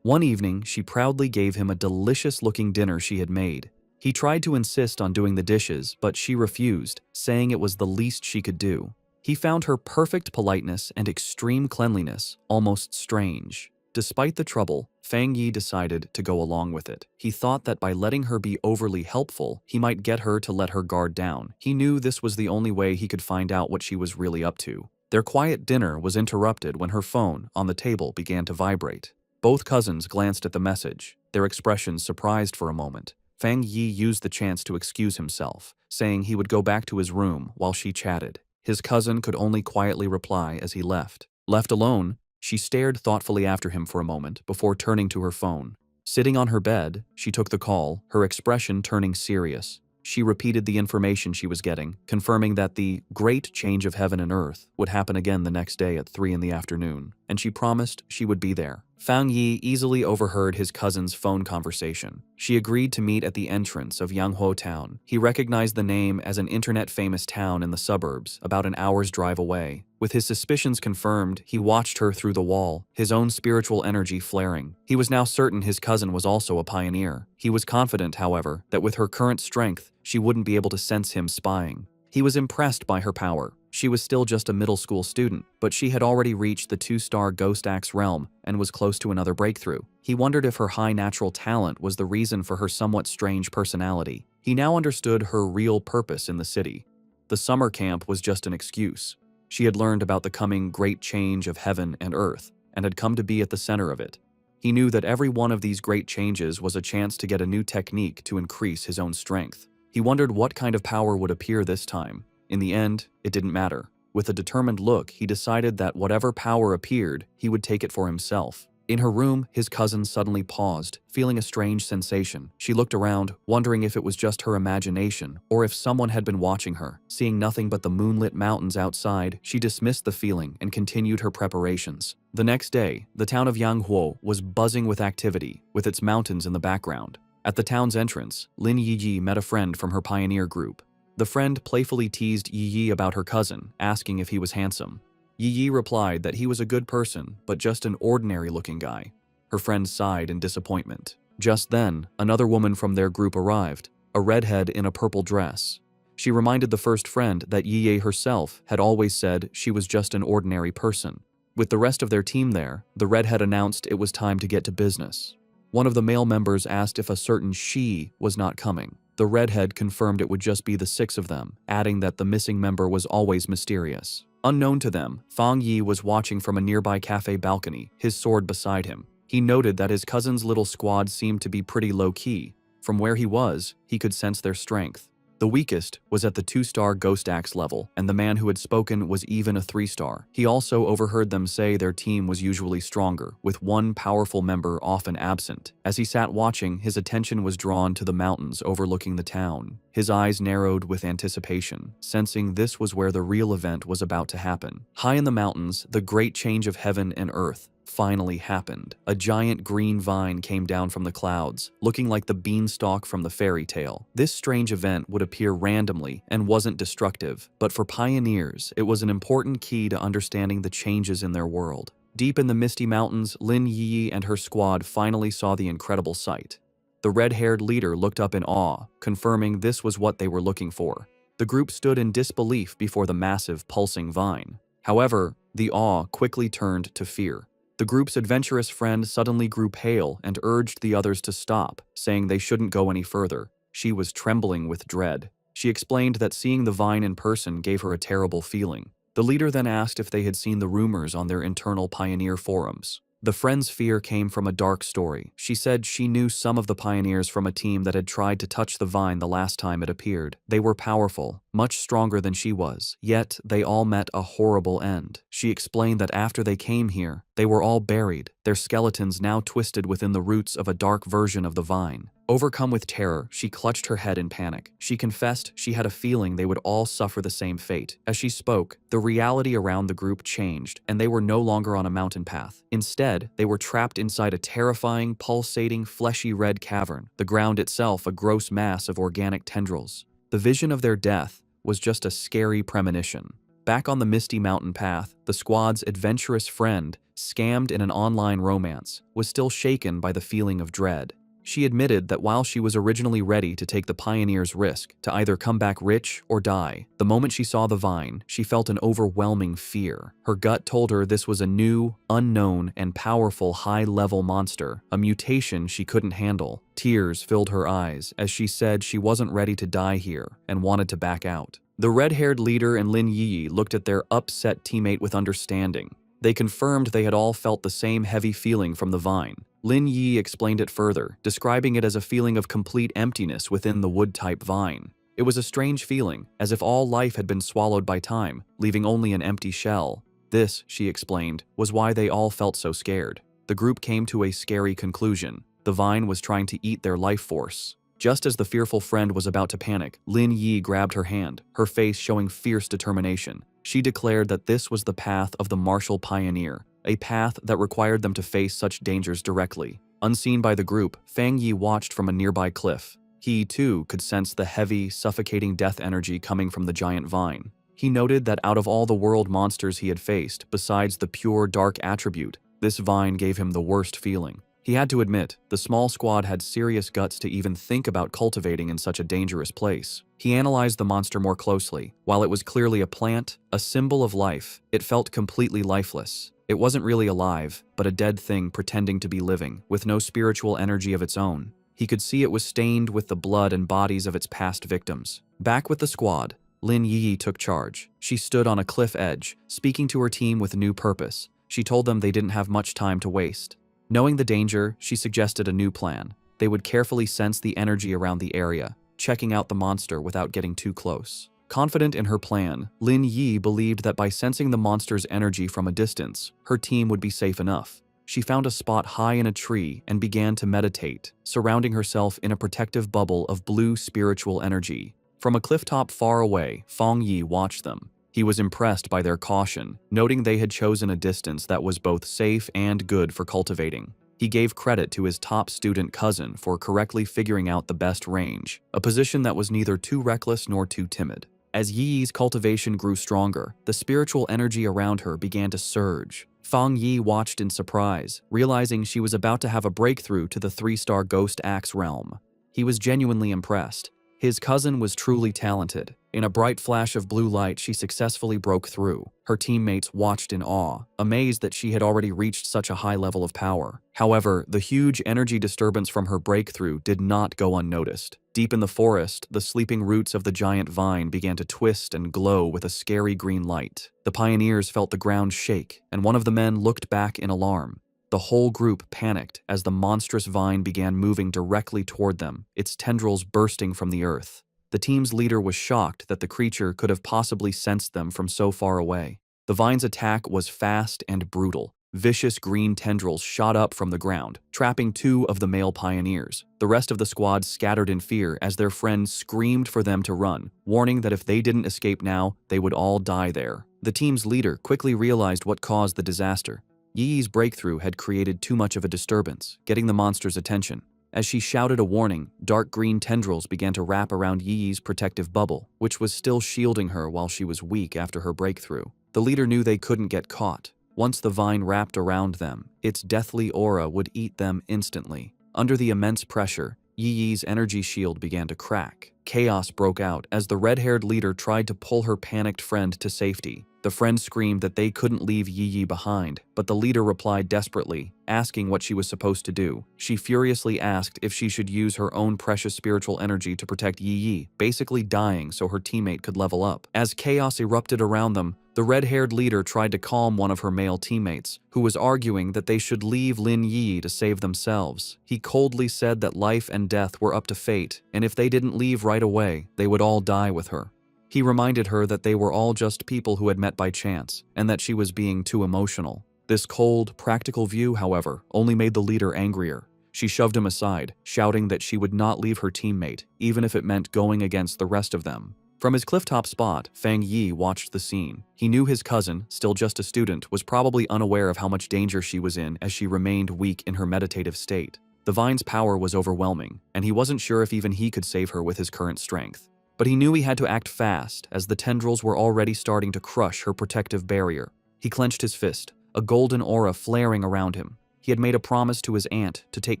One evening, she proudly gave him a delicious-looking dinner she had made. He tried to insist on doing the dishes, but she refused, saying it was the least she could do. He found her perfect politeness and extreme cleanliness almost strange. Despite the trouble, Fang Yi decided to go along with it. He thought that by letting her be overly helpful, he might get her to let her guard down. He knew this was the only way he could find out what she was really up to. Their quiet dinner was interrupted when her phone on the table began to vibrate. Both cousins glanced at the message, their expressions surprised for a moment. Fang Yi used the chance to excuse himself, saying he would go back to his room while she chatted. His cousin could only quietly reply as he left. Left alone, she stared thoughtfully after him for a moment before turning to her phone. Sitting on her bed, she took the call, her expression turning serious. She repeated the information she was getting, confirming that the great change of heaven and earth would happen again the next day at 3 in the afternoon, and she promised she would be there. Fang Yi easily overheard his cousin's phone conversation. She agreed to meet at the entrance of Yanghuo Town. He recognized the name as an internet-famous town in the suburbs, about an hour's drive away. With his suspicions confirmed, he watched her through the wall, his own spiritual energy flaring. He was now certain his cousin was also a pioneer. He was confident, however, that with her current strength, she wouldn't be able to sense him spying. He was impressed by her power. She was still just a middle school student, but she had already reached the 2-star Ghost Axe realm and was close to another breakthrough. He wondered if her high natural talent was the reason for her somewhat strange personality. He now understood her real purpose in the city. The summer camp was just an excuse. She had learned about the coming great change of heaven and earth, and had come to be at the center of it. He knew that every one of these great changes was a chance to get a new technique to increase his own strength. He wondered what kind of power would appear this time. In the end, it didn't matter. With a determined look, he decided that whatever power appeared, he would take it for himself. In her room, his cousin suddenly paused, feeling a strange sensation. She looked around, wondering if it was just her imagination, or if someone had been watching her. Seeing nothing but the moonlit mountains outside, she dismissed the feeling and continued her preparations. The next day, the town of Yanghuo was buzzing with activity, with its mountains in the background. At the town's entrance, Lin Yi met a friend from her pioneer group. The friend playfully teased Yi about her cousin, asking if he was handsome. Yi replied that he was a good person, but just an ordinary-looking guy. Her friend sighed in disappointment. Just then, another woman from their group arrived, a redhead in a purple dress. She reminded the first friend that Yi herself had always said she was just an ordinary person. With the rest of their team there, the redhead announced it was time to get to business. One of the male members asked if a certain she was not coming. The redhead confirmed it would just be the 6 of them, adding that the missing member was always mysterious. Unknown to them, Fang Yi was watching from a nearby cafe balcony, his sword beside him. He noted that his cousin's little squad seemed to be pretty low-key. From where he was, he could sense their strength. The weakest was at the 2-star Ghost Axe level, and the man who had spoken was even a 3-star. He also overheard them say their team was usually stronger, with one powerful member often absent. As he sat watching, his attention was drawn to the mountains overlooking the town. His eyes narrowed with anticipation, sensing this was where the real event was about to happen. High in the mountains, the great change of heaven and earth finally happened. A giant green vine came down from the clouds, looking like the beanstalk from the fairy tale. This strange event would appear randomly and wasn't destructive, but for pioneers, it was an important key to understanding the changes in their world. Deep in the misty mountains, Lin Yi and her squad finally saw the incredible sight. The red-haired leader looked up in awe, confirming this was what they were looking for. The group stood in disbelief before the massive, pulsing vine. However, the awe quickly turned to fear. The group's adventurous friend suddenly grew pale and urged the others to stop, saying they shouldn't go any further. She was trembling with dread. She explained that seeing the vine in person gave her a terrible feeling. The leader then asked if they had seen the rumors on their internal pioneer forums. The friend's fear came from a dark story. She said she knew some of the pioneers from a team that had tried to touch the vine the last time it appeared. They were powerful, much stronger than she was, yet they all met a horrible end. She explained that after they came here, they were all buried, their skeletons now twisted within the roots of a dark version of the vine. Overcome with terror, she clutched her head in panic. She confessed she had a feeling they would all suffer the same fate. As she spoke, the reality around the group changed, and they were no longer on a mountain path. Instead, they were trapped inside a terrifying, pulsating, fleshy red cavern, the ground itself a gross mass of organic tendrils. The vision of their death was just a scary premonition. Back on the misty mountain path, the squad's adventurous friend, scammed in an online romance, was still shaken by the feeling of dread. She admitted that while she was originally ready to take the pioneer's risk, to either come back rich or die, the moment she saw the vine, she felt an overwhelming fear. Her gut told her this was a new, unknown, and powerful high-level monster, a mutation she couldn't handle. Tears filled her eyes as she said she wasn't ready to die here and wanted to back out. The red-haired leader and Lin Yi looked at their upset teammate with understanding. They confirmed they had all felt the same heavy feeling from the vine. Lin Yi explained it further, describing it as a feeling of complete emptiness within the wood-type vine. It was a strange feeling, as if all life had been swallowed by time, leaving only an empty shell. This, she explained, was why they all felt so scared. The group came to a scary conclusion. The vine was trying to eat their life force. Just as the fearful friend was about to panic, Lin Yi grabbed her hand, her face showing fierce determination. She declared that this was the path of the martial pioneer, a path that required them to face such dangers directly. Unseen by the group, Fang Yi watched from a nearby cliff. He, too, could sense the heavy, suffocating death energy coming from the giant vine. He noted that out of all the world monsters he had faced, besides the pure dark attribute, this vine gave him the worst feeling. He had to admit, the small squad had serious guts to even think about cultivating in such a dangerous place. He analyzed the monster more closely. While it was clearly a plant, a symbol of life, it felt completely lifeless. It wasn't really alive, but a dead thing pretending to be living, with no spiritual energy of its own. He could see it was stained with the blood and bodies of its past victims. Back with the squad, Lin Yi took charge. She stood on a cliff edge, speaking to her team with new purpose. She told them they didn't have much time to waste. Knowing the danger, she suggested a new plan. They would carefully sense the energy around the area, checking out the monster without getting too close. Confident in her plan, Lin Yi believed that by sensing the monster's energy from a distance, her team would be safe enough. She found a spot high in a tree and began to meditate, surrounding herself in a protective bubble of blue spiritual energy. From a clifftop far away, Fang Yi watched them. He was impressed by their caution, noting they had chosen a distance that was both safe and good for cultivating. He gave credit to his top student cousin for correctly figuring out the best range, a position that was neither too reckless nor too timid. As Yi's cultivation grew stronger, the spiritual energy around her began to surge. Fang Yi watched in surprise, realizing she was about to have a breakthrough to the 3-star Ghost Axe realm. He was genuinely impressed. His cousin was truly talented. In a bright flash of blue light, she successfully broke through. Her teammates watched in awe, amazed that she had already reached such a high level of power. However, the huge energy disturbance from her breakthrough did not go unnoticed. Deep in the forest, the sleeping roots of the giant vine began to twist and glow with a scary green light. The pioneers felt the ground shake, and one of the men looked back in alarm. The whole group panicked as the monstrous vine began moving directly toward them, its tendrils bursting from the earth. The team's leader was shocked that the creature could have possibly sensed them from so far away. The vine's attack was fast and brutal. Vicious green tendrils shot up from the ground, trapping 2 of the male pioneers. The rest of the squad scattered in fear as their friends screamed for them to run, warning that if they didn't escape now, they would all die there. The team's leader quickly realized what caused the disaster. Yi's breakthrough had created too much of a disturbance, getting the monster's attention. As she shouted a warning, dark green tendrils began to wrap around Yi's protective bubble, which was still shielding her while she was weak after her breakthrough. The leader knew they couldn't get caught. Once the vine wrapped around them, its deathly aura would eat them instantly. Under the immense pressure, Yi's energy shield began to crack. Chaos broke out as the red-haired leader tried to pull her panicked friend to safety. The friend screamed that they couldn't leave Yi behind, but the leader replied desperately, asking what she was supposed to do. She furiously asked if she should use her own precious spiritual energy to protect Yi, basically dying so her teammate could level up. As chaos erupted around them, the red-haired leader tried to calm one of her male teammates, who was arguing that they should leave Lin Yi to save themselves. He coldly said that life and death were up to fate, and if they didn't leave right away, they would all die with her. He reminded her that they were all just people who had met by chance, and that she was being too emotional. This cold, practical view, however, only made the leader angrier. She shoved him aside, shouting that she would not leave her teammate, even if it meant going against the rest of them. From his clifftop spot, Fang Yi watched the scene. He knew his cousin, still just a student, was probably unaware of how much danger she was in as she remained weak in her meditative state. The vine's power was overwhelming, and he wasn't sure if even he could save her with his current strength. But he knew he had to act fast, as the tendrils were already starting to crush her protective barrier. He clenched his fist, a golden aura flaring around him. He had made a promise to his aunt to take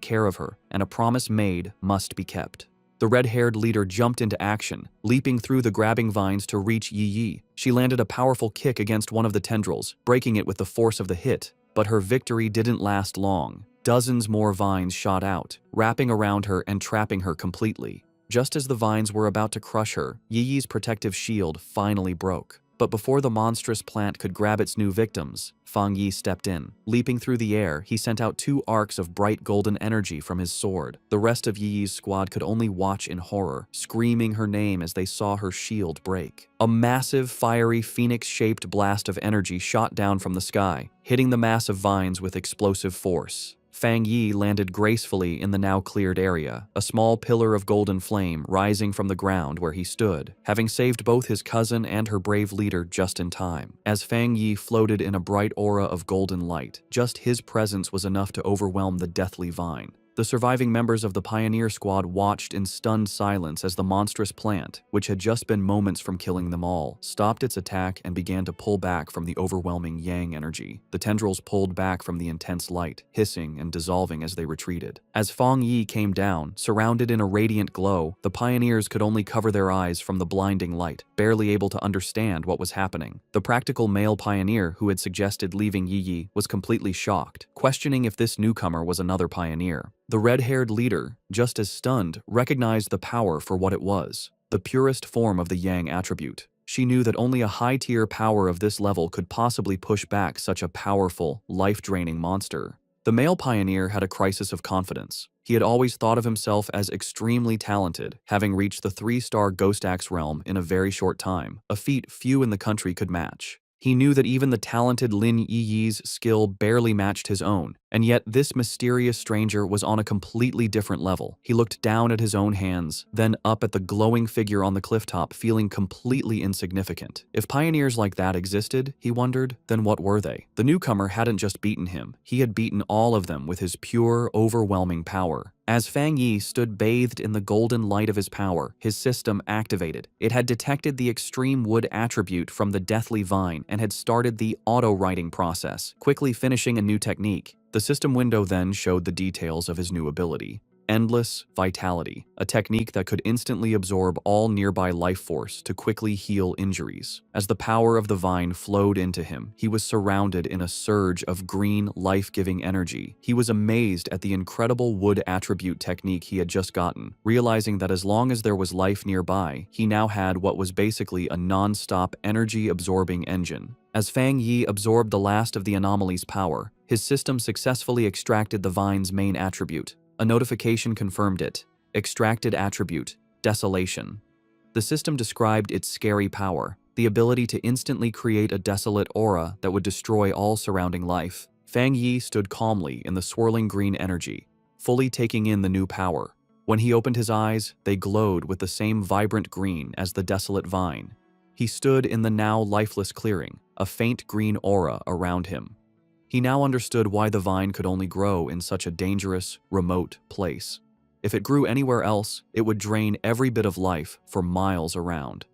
care of her, and a promise made must be kept. The red-haired leader jumped into action, leaping through the grabbing vines to reach Yi. She landed a powerful kick against one of the tendrils, breaking it with the force of the hit. But her victory didn't last long. Dozens more vines shot out, wrapping around her and trapping her completely. Just as the vines were about to crush her, Yi's protective shield finally broke. But before the monstrous plant could grab its new victims, Fang Yi stepped in. Leaping through the air, he sent out 2 arcs of bright golden energy from his sword. The rest of Yi's squad could only watch in horror, screaming her name as they saw her shield break. A massive, fiery, phoenix-shaped blast of energy shot down from the sky, hitting the mass of vines with explosive force. Fang Yi landed gracefully in the now cleared area, a small pillar of golden flame rising from the ground where he stood, having saved both his cousin and her brave leader just in time. As Fang Yi floated in a bright aura of golden light, just his presence was enough to overwhelm the deathly vine. The surviving members of the pioneer squad watched in stunned silence as the monstrous plant, which had just been moments from killing them all, stopped its attack and began to pull back from the overwhelming yang energy. The tendrils pulled back from the intense light, hissing and dissolving as they retreated. As Fang Yi came down, surrounded in a radiant glow, the pioneers could only cover their eyes from the blinding light, barely able to understand what was happening. The practical male pioneer who had suggested leaving Yi was completely shocked, questioning if this newcomer was another pioneer. The red-haired leader, just as stunned, recognized the power for what it was, the purest form of the yang attribute. She knew that only a high-tier power of this level could possibly push back such a powerful, life-draining monster. The male pioneer had a crisis of confidence. He had always thought of himself as extremely talented, having reached the 3-star Ghost Axe realm in a very short time, a feat few in the country could match. He knew that even the talented Lin Yi's skill barely matched his own, and yet this mysterious stranger was on a completely different level. He looked down at his own hands, then up at the glowing figure on the clifftop, feeling completely insignificant. If pioneers like that existed, he wondered, then what were they? The newcomer hadn't just beaten him, he had beaten all of them with his pure, overwhelming power. As Fang Yi stood bathed in the golden light of his power, his system activated. It had detected the extreme wood attribute from the deathly vine and had started the auto-writing process, quickly finishing a new technique. The system window then showed the details of his new ability. Endless Vitality, a technique that could instantly absorb all nearby life force to quickly heal injuries. As the power of the vine flowed into him, he was surrounded in a surge of green, life-giving energy. He was amazed at the incredible wood attribute technique he had just gotten, realizing that as long as there was life nearby, he now had what was basically a non-stop energy-absorbing engine. As Fang Yi absorbed the last of the anomaly's power, his system successfully extracted the vine's main attribute. A notification confirmed it. Extracted attribute, Desolation. The system described its scary power, the ability to instantly create a desolate aura that would destroy all surrounding life. Fang Yi stood calmly in the swirling green energy, fully taking in the new power. When he opened his eyes, they glowed with the same vibrant green as the desolate vine. He stood in the now lifeless clearing, a faint green aura around him. He now understood why the vine could only grow in such a dangerous, remote place. If it grew anywhere else, it would drain every bit of life for miles around.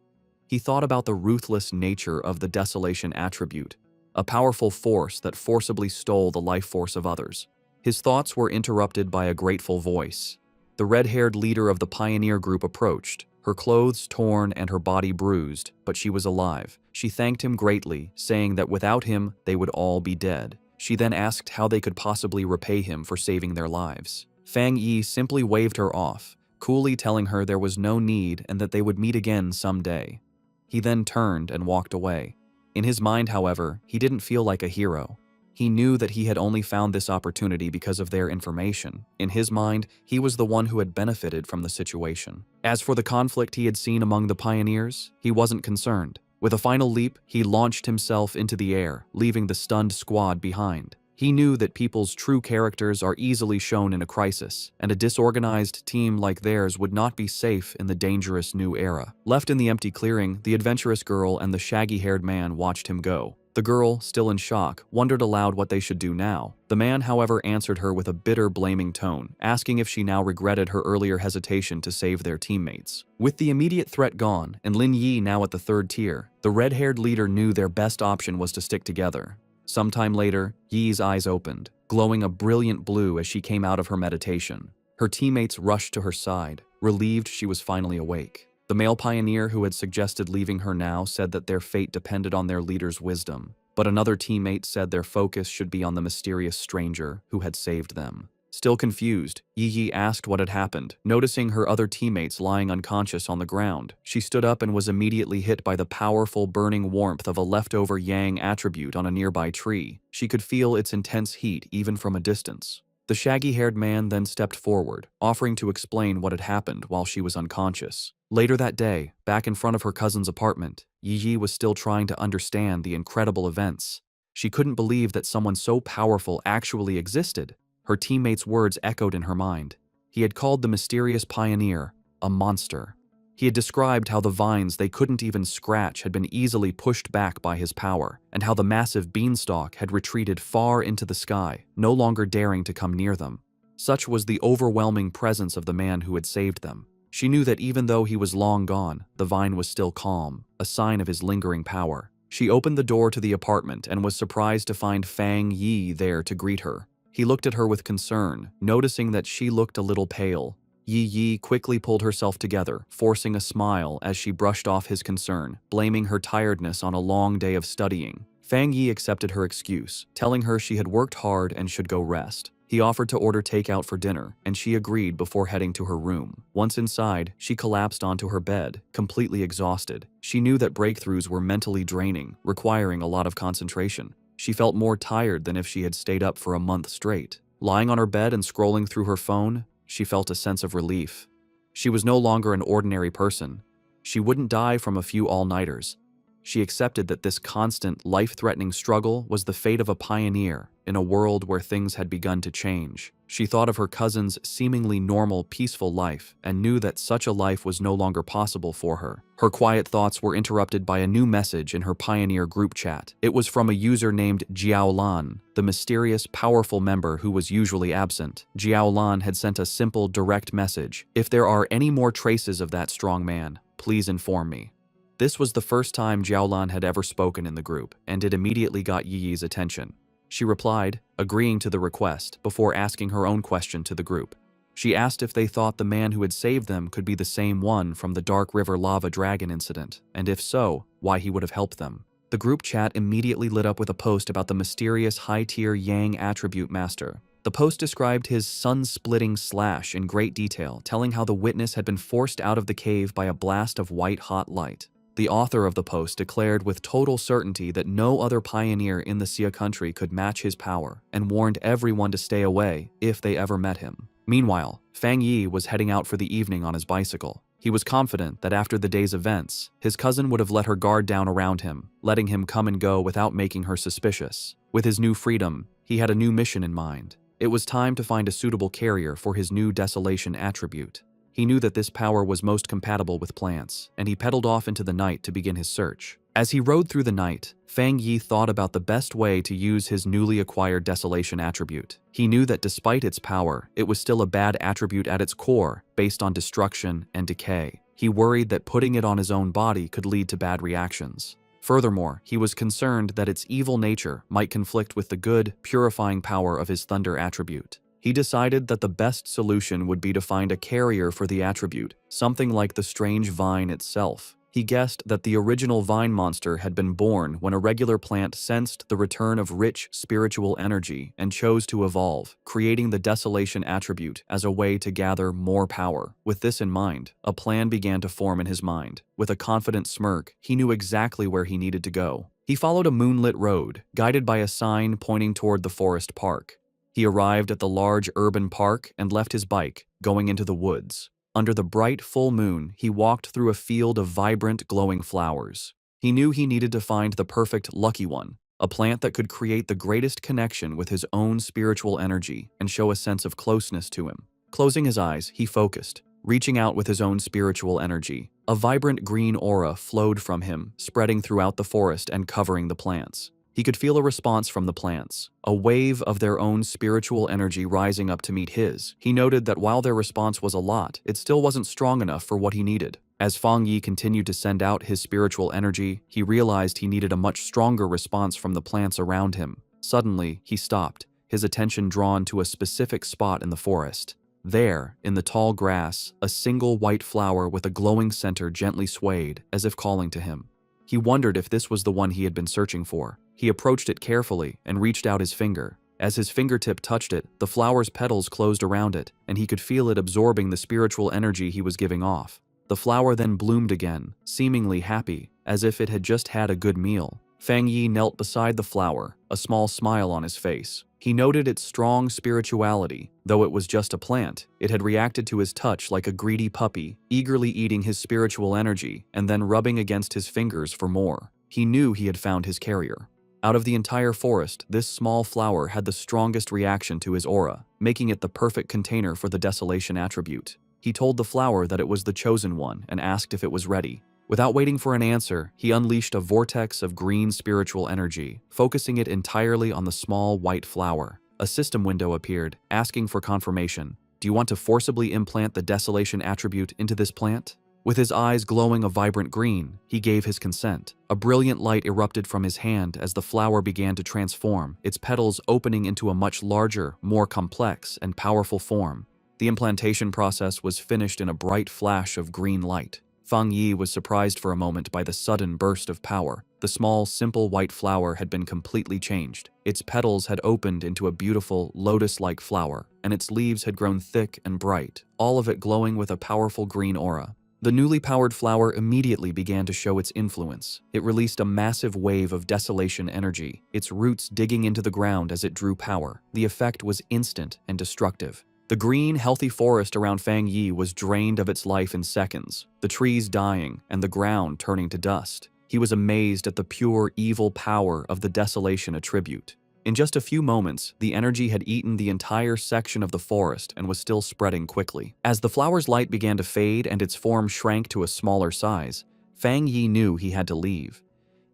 He thought about the ruthless nature of the desolation attribute, a powerful force that forcibly stole the life force of others. His thoughts were interrupted by a grateful voice. The red-haired leader of the pioneer group approached, her clothes torn and her body bruised, but she was alive. She thanked him greatly, saying that without him, they would all be dead. She then asked how they could possibly repay him for saving their lives. Fang Yi simply waved her off, coolly telling her there was no need and that they would meet again someday. He then turned and walked away. In his mind, however, he didn't feel like a hero. He knew that he had only found this opportunity because of their information. In his mind, he was the one who had benefited from the situation. As for the conflict he had seen among the pioneers, he wasn't concerned. With a final leap, he launched himself into the air, leaving the stunned squad behind. He knew that people's true characters are easily shown in a crisis, and a disorganized team like theirs would not be safe in the dangerous new era. Left in the empty clearing, the adventurous girl and the shaggy-haired man watched him go. The girl, still in shock, wondered aloud what they should do now. The man, however, answered her with a bitter, blaming tone, asking if she now regretted her earlier hesitation to save their teammates. With the immediate threat gone, and Lin Yi now at the third tier, the red-haired leader knew their best option was to stick together. Sometime later, Yi's eyes opened, glowing a brilliant blue as she came out of her meditation. Her teammates rushed to her side, relieved she was finally awake. The male pioneer who had suggested leaving her now said that their fate depended on their leader's wisdom, but another teammate said their focus should be on the mysterious stranger who had saved them. Still confused, Yi asked what had happened. Noticing her other teammates lying unconscious on the ground, she stood up and was immediately hit by the powerful burning warmth of a leftover yang attribute on a nearby tree. She could feel its intense heat even from a distance. The shaggy-haired man then stepped forward, offering to explain what had happened while she was unconscious. Later that day, back in front of her cousin's apartment, Yi was still trying to understand the incredible events. She couldn't believe that someone so powerful actually existed. Her teammates' words echoed in her mind. He had called the mysterious pioneer a monster. He had described how the vines they couldn't even scratch had been easily pushed back by his power, and how the massive beanstalk had retreated far into the sky, no longer daring to come near them. Such was the overwhelming presence of the man who had saved them. She knew that even though he was long gone, the vine was still calm, a sign of his lingering power. She opened the door to the apartment and was surprised to find Fang Yi there to greet her. He looked at her with concern, noticing that she looked a little pale. Yi quickly pulled herself together, forcing a smile as she brushed off his concern, blaming her tiredness on a long day of studying. Fang Yi accepted her excuse, telling her she had worked hard and should go rest. He offered to order takeout for dinner, and she agreed before heading to her room. Once inside, she collapsed onto her bed, completely exhausted. She knew that breakthroughs were mentally draining, requiring a lot of concentration. She felt more tired than if she had stayed up for a month straight. Lying on her bed and scrolling through her phone, she felt a sense of relief. She was no longer an ordinary person. She wouldn't die from a few all-nighters. She accepted that this constant, life-threatening struggle was the fate of a pioneer in a world where things had begun to change. She thought of her cousin's seemingly normal, peaceful life and knew that such a life was no longer possible for her. Her quiet thoughts were interrupted by a new message in her pioneer group chat. It was from a user named Jiaolan, the mysterious, powerful member who was usually absent. Jiaolan had sent a simple, direct message. "If there are any more traces of that strong man, please inform me." This was the first time Jiaolan had ever spoken in the group, and it immediately got Yi's attention. She replied, agreeing to the request, before asking her own question to the group. She asked if they thought the man who had saved them could be the same one from the Dark River Lava Dragon incident, and if so, why he would have helped them. The group chat immediately lit up with a post about the mysterious high-tier Yang attribute master. The post described his sun-splitting slash in great detail, telling how the witness had been forced out of the cave by a blast of white-hot light. The author of the post declared with total certainty that no other pioneer in the Xia country could match his power, and warned everyone to stay away if they ever met him. Meanwhile, Fang Yi was heading out for the evening on his bicycle. He was confident that after the day's events, his cousin would have let her guard down around him, letting him come and go without making her suspicious. With his new freedom, he had a new mission in mind. It was time to find a suitable carrier for his new desolation attribute. He knew that this power was most compatible with plants, and he pedaled off into the night to begin his search. As he rode through the night, Fang Yi thought about the best way to use his newly acquired desolation attribute. He knew that despite its power, it was still a bad attribute at its core, based on destruction and decay. He worried that putting it on his own body could lead to bad reactions. Furthermore, he was concerned that its evil nature might conflict with the good, purifying power of his thunder attribute. He decided that the best solution would be to find a carrier for the attribute, something like the strange vine itself. He guessed that the original vine monster had been born when a regular plant sensed the return of rich spiritual energy and chose to evolve, creating the desolation attribute as a way to gather more power. With this in mind, a plan began to form in his mind. With a confident smirk, he knew exactly where he needed to go. He followed a moonlit road, guided by a sign pointing toward the forest park. He arrived at the large urban park and left his bike, going into the woods. Under the bright full moon, he walked through a field of vibrant, glowing flowers. He knew he needed to find the perfect lucky one, a plant that could create the greatest connection with his own spiritual energy and show a sense of closeness to him. Closing his eyes, he focused, reaching out with his own spiritual energy. A vibrant green aura flowed from him, spreading throughout the forest and covering the plants. He could feel a response from the plants, a wave of their own spiritual energy rising up to meet his. He noted that while their response was a lot, it still wasn't strong enough for what he needed. As Fang Yi continued to send out his spiritual energy, he realized he needed a much stronger response from the plants around him. Suddenly, he stopped, his attention drawn to a specific spot in the forest. There, in the tall grass, a single white flower with a glowing center gently swayed, as if calling to him. He wondered if this was the one he had been searching for. He approached it carefully and reached out his finger. As his fingertip touched it, the flower's petals closed around it, and he could feel it absorbing the spiritual energy he was giving off. The flower then bloomed again, seemingly happy, as if it had just had a good meal. Fang Yi knelt beside the flower, a small smile on his face. He noted its strong spirituality. Though it was just a plant, it had reacted to his touch like a greedy puppy, eagerly eating his spiritual energy and then rubbing against his fingers for more. He knew he had found his carrier. Out of the entire forest, this small flower had the strongest reaction to his aura, making it the perfect container for the desolation attribute. He told the flower that it was the chosen one and asked if it was ready. Without waiting for an answer, he unleashed a vortex of green spiritual energy, focusing it entirely on the small white flower. A system window appeared, asking for confirmation. Do you want to forcibly implant the desolation attribute into this plant? With his eyes glowing a vibrant green, he gave his consent. A brilliant light erupted from his hand as the flower began to transform, its petals opening into a much larger, more complex, and powerful form. The implantation process was finished in a bright flash of green light. Fang Yi was surprised for a moment by the sudden burst of power. The small, simple white flower had been completely changed. Its petals had opened into a beautiful, lotus-like flower, and its leaves had grown thick and bright, all of it glowing with a powerful green aura. The newly powered flower immediately began to show its influence. It released a massive wave of desolation energy, its roots digging into the ground as it drew power. The effect was instant and destructive. The green, healthy forest around Fang Yi was drained of its life in seconds, the trees dying and the ground turning to dust. He was amazed at the pure evil power of the desolation attribute. In just a few moments, the energy had eaten the entire section of the forest and was still spreading quickly. As the flower's light began to fade and its form shrank to a smaller size, Fang Yi knew he had to leave.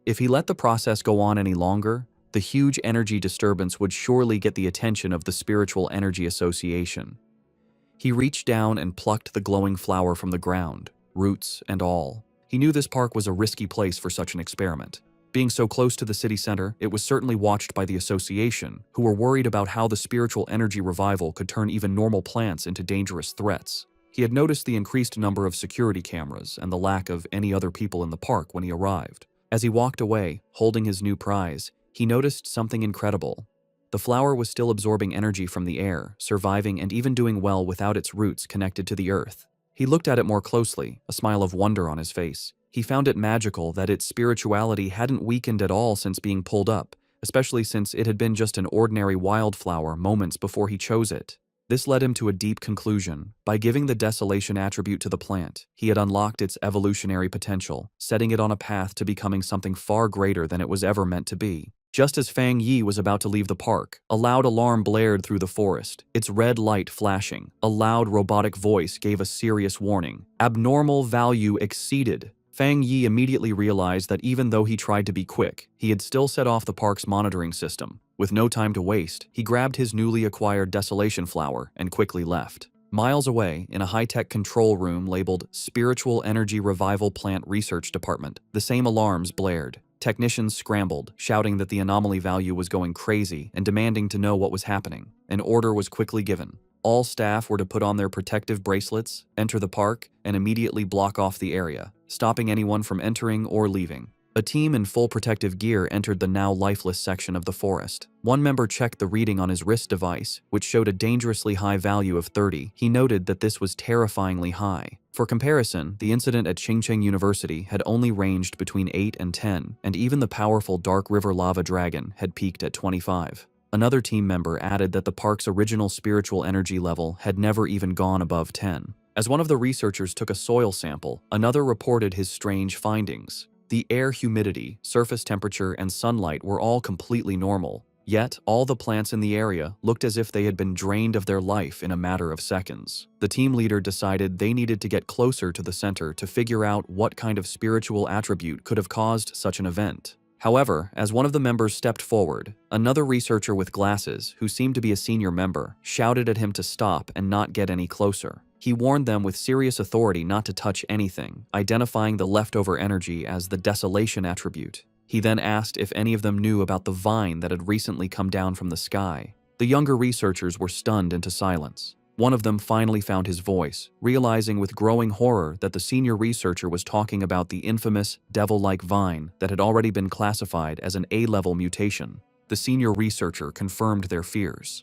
If he let the process go on any longer, the huge energy disturbance would surely get the attention of the Spiritual Energy Association. He reached down and plucked the glowing flower from the ground, roots and all. He knew this park was a risky place for such an experiment. Being so close to the city center, it was certainly watched by the association, who were worried about how the spiritual energy revival could turn even normal plants into dangerous threats. He had noticed the increased number of security cameras and the lack of any other people in the park when he arrived. As he walked away, holding his new prize, he noticed something incredible. The flower was still absorbing energy from the air, surviving and even doing well without its roots connected to the earth. He looked at it more closely, a smile of wonder on his face. He found it magical that its spirituality hadn't weakened at all since being pulled up, especially since it had been just an ordinary wildflower moments before he chose it. This led him to a deep conclusion. By giving the desolation attribute to the plant, he had unlocked its evolutionary potential, setting it on a path to becoming something far greater than it was ever meant to be. Just as Fang Yi was about to leave the park, a loud alarm blared through the forest, its red light flashing. A loud robotic voice gave a serious warning. Abnormal value exceeded. Fang Yi immediately realized that even though he tried to be quick, he had still set off the park's monitoring system. With no time to waste, he grabbed his newly acquired desolation flower and quickly left. Miles away, in a high-tech control room labeled Spiritual Energy Revival Plant Research Department, the same alarms blared. Technicians scrambled, shouting that the anomaly value was going crazy and demanding to know what was happening. An order was quickly given. All staff were to put on their protective bracelets, enter the park, and immediately block off the area, stopping anyone from entering or leaving. A team in full protective gear entered the now lifeless section of the forest. One member checked the reading on his wrist device, which showed a dangerously high value of 30. He noted that this was terrifyingly high. For comparison, the incident at Qingcheng University had only ranged between 8 and 10, and even the powerful Dark River Lava Dragon had peaked at 25. Another team member added that the park's original spiritual energy level had never even gone above 10. As one of the researchers took a soil sample, another reported his strange findings. The air humidity, surface temperature, and sunlight were all completely normal. Yet, all the plants in the area looked as if they had been drained of their life in a matter of seconds. The team leader decided they needed to get closer to the center to figure out what kind of spiritual attribute could have caused such an event. However, as one of the members stepped forward, another researcher with glasses, who seemed to be a senior member, shouted at him to stop and not get any closer. He warned them with serious authority not to touch anything, identifying the leftover energy as the desolation attribute. He then asked if any of them knew about the vine that had recently come down from the sky. The younger researchers were stunned into silence. One of them finally found his voice, realizing with growing horror that the senior researcher was talking about the infamous devil-like vine that had already been classified as an A-level mutation. The senior researcher confirmed their fears.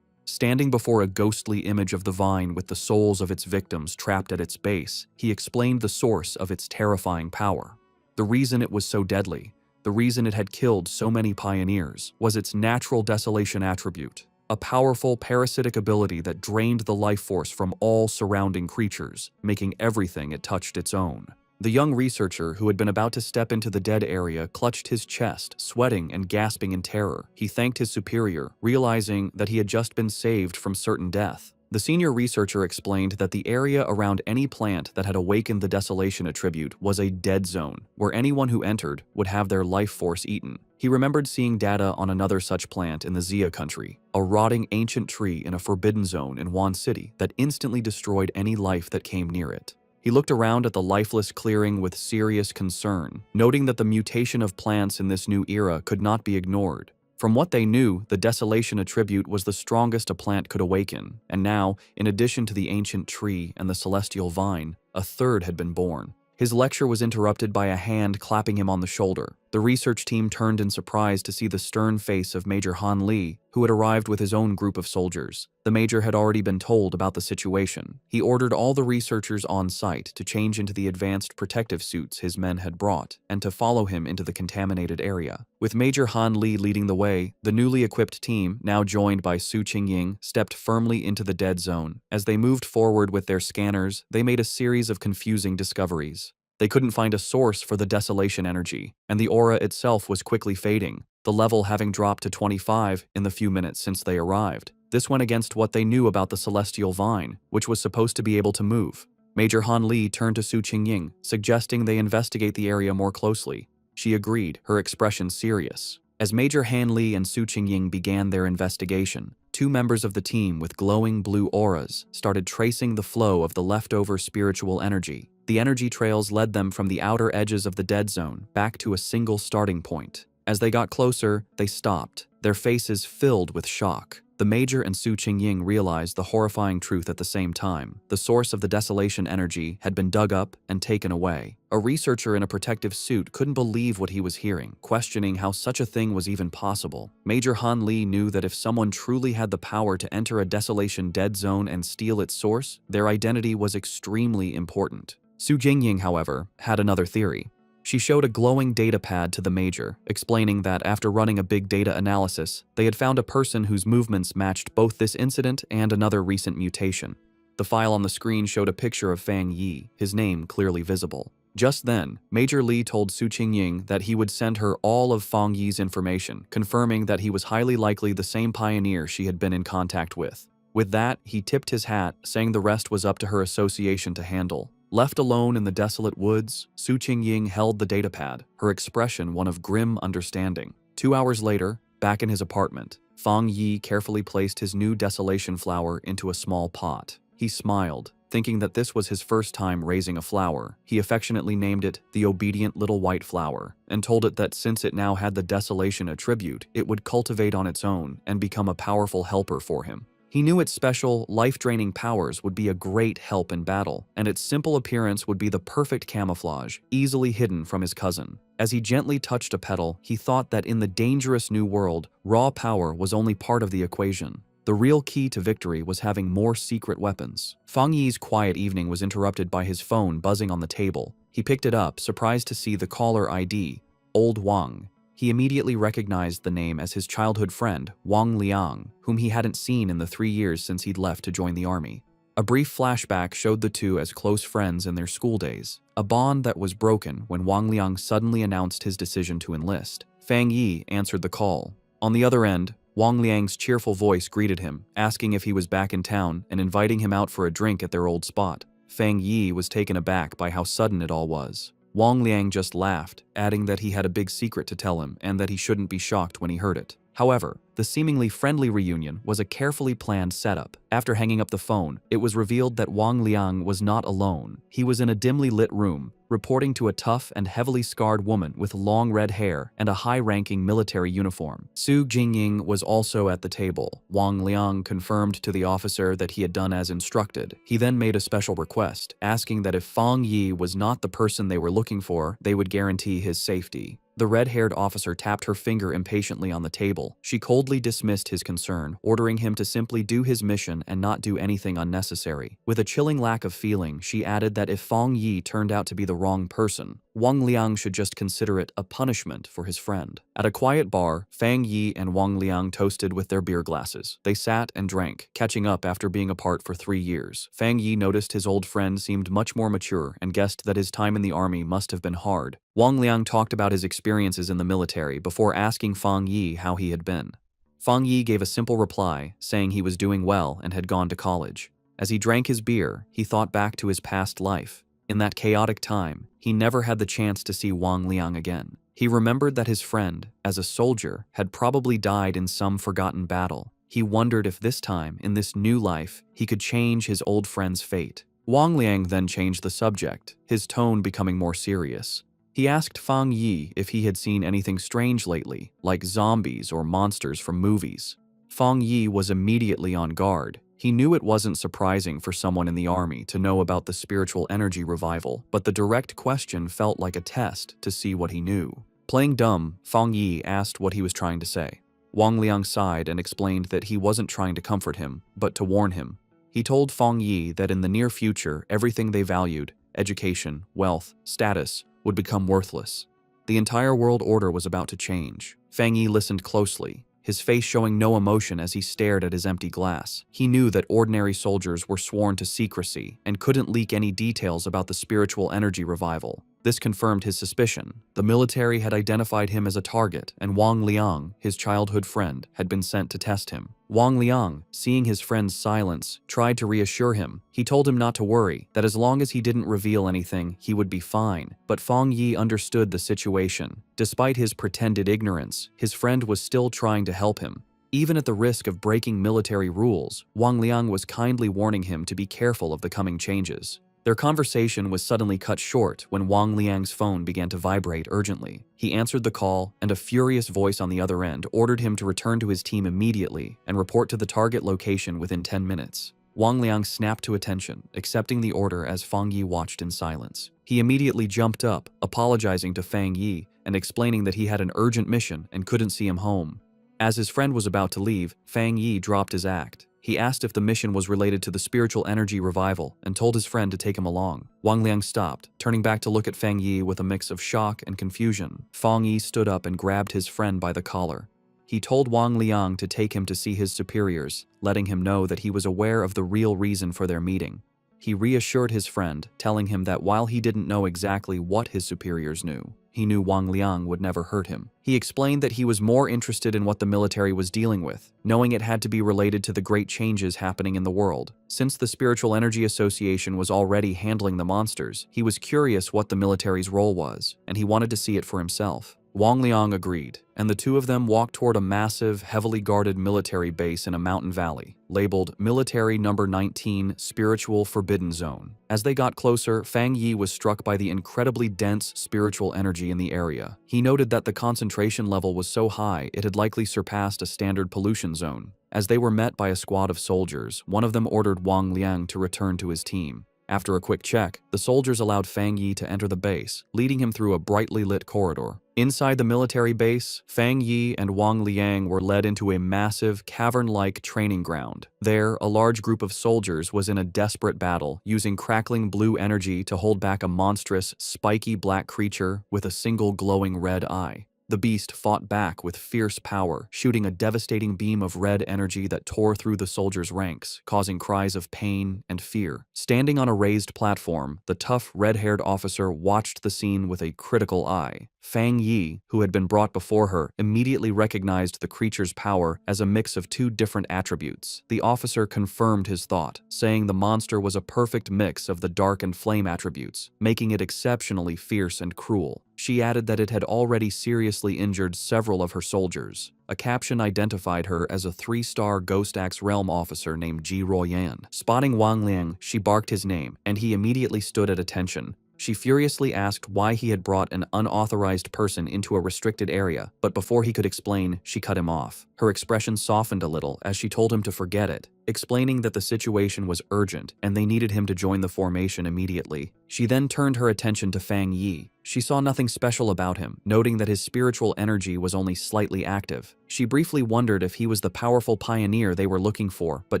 Standing before a ghostly image of the vine with the souls of its victims trapped at its base, he explained the source of its terrifying power. The reason it was so deadly, the reason it had killed so many pioneers, was its natural desolation attribute, a powerful parasitic ability that drained the life force from all surrounding creatures, making everything it touched its own. The young researcher, who had been about to step into the dead area, clutched his chest, sweating and gasping in terror. He thanked his superior, realizing that he had just been saved from certain death. The senior researcher explained that the area around any plant that had awakened the desolation attribute was a dead zone, where anyone who entered would have their life force eaten. He remembered seeing data on another such plant in the Xia country, a rotting ancient tree in a forbidden zone in Wan City that instantly destroyed any life that came near it. He looked around at the lifeless clearing with serious concern, noting that the mutation of plants in this new era could not be ignored. From what they knew, the desolation attribute was the strongest a plant could awaken, and now, in addition to the ancient tree and the celestial vine, a third had been born. His lecture was interrupted by a hand clapping him on the shoulder. The research team turned in surprise to see the stern face of Major Han Li, who had arrived with his own group of soldiers. The major had already been told about the situation. He ordered all the researchers on site to change into the advanced protective suits his men had brought, and to follow him into the contaminated area. With Major Han Li leading the way, the newly equipped team, now joined by Su Qingying, stepped firmly into the dead zone. As they moved forward with their scanners, they made a series of confusing discoveries. They couldn't find a source for the desolation energy, and the aura itself was quickly fading, the level having dropped to 25 in the few minutes since they arrived. This went against what they knew about the celestial vine, which was supposed to be able to move. Major Han Li turned to Su Qingying, suggesting they investigate the area more closely. She agreed, her expression serious. As Major Han Li and Su Qingying began their investigation, two members of the team with glowing blue auras started tracing the flow of the leftover spiritual energy. The energy trails led them from the outer edges of the dead zone back to a single starting point. As they got closer, they stopped, their faces filled with shock. The Major and Su Qingying realized the horrifying truth at the same time. The source of the desolation energy had been dug up and taken away. A researcher in a protective suit couldn't believe what he was hearing, questioning how such a thing was even possible. Major Han Li knew that if someone truly had the power to enter a desolation dead zone and steal its source, their identity was extremely important. Su Qingying, however, had another theory. She showed a glowing data pad to the Major, explaining that after running a big data analysis, they had found a person whose movements matched both this incident and another recent mutation. The file on the screen showed a picture of Fang Yi, his name clearly visible. Just then, Major Li told Su Qingying that he would send her all of Fang Yi's information, confirming that he was highly likely the same pioneer she had been in contact with. With that, he tipped his hat, saying the rest was up to her association to handle. Left alone in the desolate woods, Su Qingying held the datapad, her expression one of grim understanding. 2 hours later, back in his apartment, Fang Yi carefully placed his new desolation flower into a small pot. He smiled, thinking that this was his first time raising a flower. He affectionately named it the obedient little white flower, and told it that since it now had the desolation attribute, it would cultivate on its own and become a powerful helper for him. He knew its special, life-draining powers would be a great help in battle, and its simple appearance would be the perfect camouflage, easily hidden from his cousin. As he gently touched a petal, he thought that in the dangerous new world, raw power was only part of the equation. The real key to victory was having more secret weapons. Fang Yi's quiet evening was interrupted by his phone buzzing on the table. He picked it up, surprised to see the caller ID, Old Wang. He immediately recognized the name as his childhood friend, Wang Liang, whom he hadn't seen in the 3 years since he'd left to join the army. A brief flashback showed the two as close friends in their school days, a bond that was broken when Wang Liang suddenly announced his decision to enlist. Fang Yi answered the call. On the other end, Wang Liang's cheerful voice greeted him, asking if he was back in town and inviting him out for a drink at their old spot. Fang Yi was taken aback by how sudden it all was. Wang Liang just laughed, adding that he had a big secret to tell him and that he shouldn't be shocked when he heard it. However, the seemingly friendly reunion was a carefully planned setup. After hanging up the phone, it was revealed that Wang Liang was not alone. He was in a dimly lit room, reporting to a tough and heavily scarred woman with long red hair and a high-ranking military uniform. Su Qingying was also at the table. Wang Liang confirmed to the officer that he had done as instructed. He then made a special request, asking that if Fang Yi was not the person they were looking for, they would guarantee his safety. The red-haired officer tapped her finger impatiently on the table. She coldly dismissed his concern, ordering him to simply do his mission and not do anything unnecessary. With a chilling lack of feeling, she added that if Fang Yi turned out to be the wrong person, Wang Liang should just consider it a punishment for his friend. At a quiet bar, Fang Yi and Wang Liang toasted with their beer glasses. They sat and drank, catching up after being apart for 3 years. Fang Yi noticed his old friend seemed much more mature and guessed that his time in the army must have been hard. Wang Liang talked about his experiences in the military before asking Fang Yi how he had been. Fang Yi gave a simple reply, saying he was doing well and had gone to college. As he drank his beer, he thought back to his past life. In that chaotic time, he never had the chance to see Wang Liang again. He remembered that his friend, as a soldier, had probably died in some forgotten battle. He wondered if this time, in this new life, he could change his old friend's fate. Wang Liang then changed the subject, his tone becoming more serious. He asked Fang Yi if he had seen anything strange lately, like zombies or monsters from movies. Fang Yi was immediately on guard. He knew it wasn't surprising for someone in the army to know about the spiritual energy revival, but the direct question felt like a test to see what he knew. Playing dumb, Fang Yi asked what he was trying to say. Wang Liang sighed and explained that he wasn't trying to comfort him, but to warn him. He told Fang Yi that in the near future, everything they valued, education, wealth, status, would become worthless. The entire world order was about to change. Fang Yi listened closely, his face showing no emotion as he stared at his empty glass. He knew that ordinary soldiers were sworn to secrecy and couldn't leak any details about the spiritual energy revival. This confirmed his suspicion. The military had identified him as a target, and Wang Liang, his childhood friend, had been sent to test him. Wang Liang, seeing his friend's silence, tried to reassure him. He told him not to worry, that as long as he didn't reveal anything, he would be fine. But Fang Yi understood the situation. Despite his pretended ignorance, his friend was still trying to help him. Even at the risk of breaking military rules, Wang Liang was kindly warning him to be careful of the coming changes. Their conversation was suddenly cut short when Wang Liang's phone began to vibrate urgently. He answered the call, and a furious voice on the other end ordered him to return to his team immediately and report to the target location within 10 minutes. Wang Liang snapped to attention, accepting the order as Fang Yi watched in silence. He immediately jumped up, apologizing to Fang Yi and explaining that he had an urgent mission and couldn't see him home. As his friend was about to leave, Fang Yi dropped his act. He asked if the mission was related to the spiritual energy revival and told his friend to take him along. Wang Liang stopped, turning back to look at Fang Yi with a mix of shock and confusion. Fang Yi stood up and grabbed his friend by the collar. He told Wang Liang to take him to see his superiors, letting him know that he was aware of the real reason for their meeting. He reassured his friend, telling him that while he didn't know exactly what his superiors knew, he knew Wang Liang would never hurt him. He explained that he was more interested in what the military was dealing with, knowing it had to be related to the great changes happening in the world. Since the Spiritual Energy Association was already handling the monsters, he was curious what the military's role was, and he wanted to see it for himself. Wang Liang agreed, and the two of them walked toward a massive, heavily guarded military base in a mountain valley, labeled Military Number 19 Spiritual Forbidden Zone. As they got closer, Fang Yi was struck by the incredibly dense spiritual energy in the area. He noted that the concentration level was so high it had likely surpassed a standard pollution zone. As they were met by a squad of soldiers, one of them ordered Wang Liang to return to his team. After a quick check, the soldiers allowed Fang Yi to enter the base, leading him through a brightly lit corridor. Inside the military base, Fang Yi and Wang Liang were led into a massive, cavern-like training ground. There, a large group of soldiers was in a desperate battle, using crackling blue energy to hold back a monstrous, spiky black creature with a single glowing red eye. The beast fought back with fierce power, shooting a devastating beam of red energy that tore through the soldiers' ranks, causing cries of pain and fear. Standing on a raised platform, the tough, red-haired officer watched the scene with a critical eye. Fang Yi, who had been brought before her, immediately recognized the creature's power as a mix of two different attributes. The officer confirmed his thought, saying the monster was a perfect mix of the dark and flame attributes, making it exceptionally fierce and cruel. She added that it had already seriously injured several of her soldiers. A caption identified her as a 3-star Ghost Axe Realm officer named Ji Ruoyan. Spotting Wang Liang, she barked his name, and he immediately stood at attention. She furiously asked why he had brought an unauthorized person into a restricted area, but before he could explain, she cut him off. Her expression softened a little as she told him to forget it, explaining that the situation was urgent and they needed him to join the formation immediately. She then turned her attention to Fang Yi. She saw nothing special about him, noting that his spiritual energy was only slightly active. She briefly wondered if he was the powerful pioneer they were looking for, but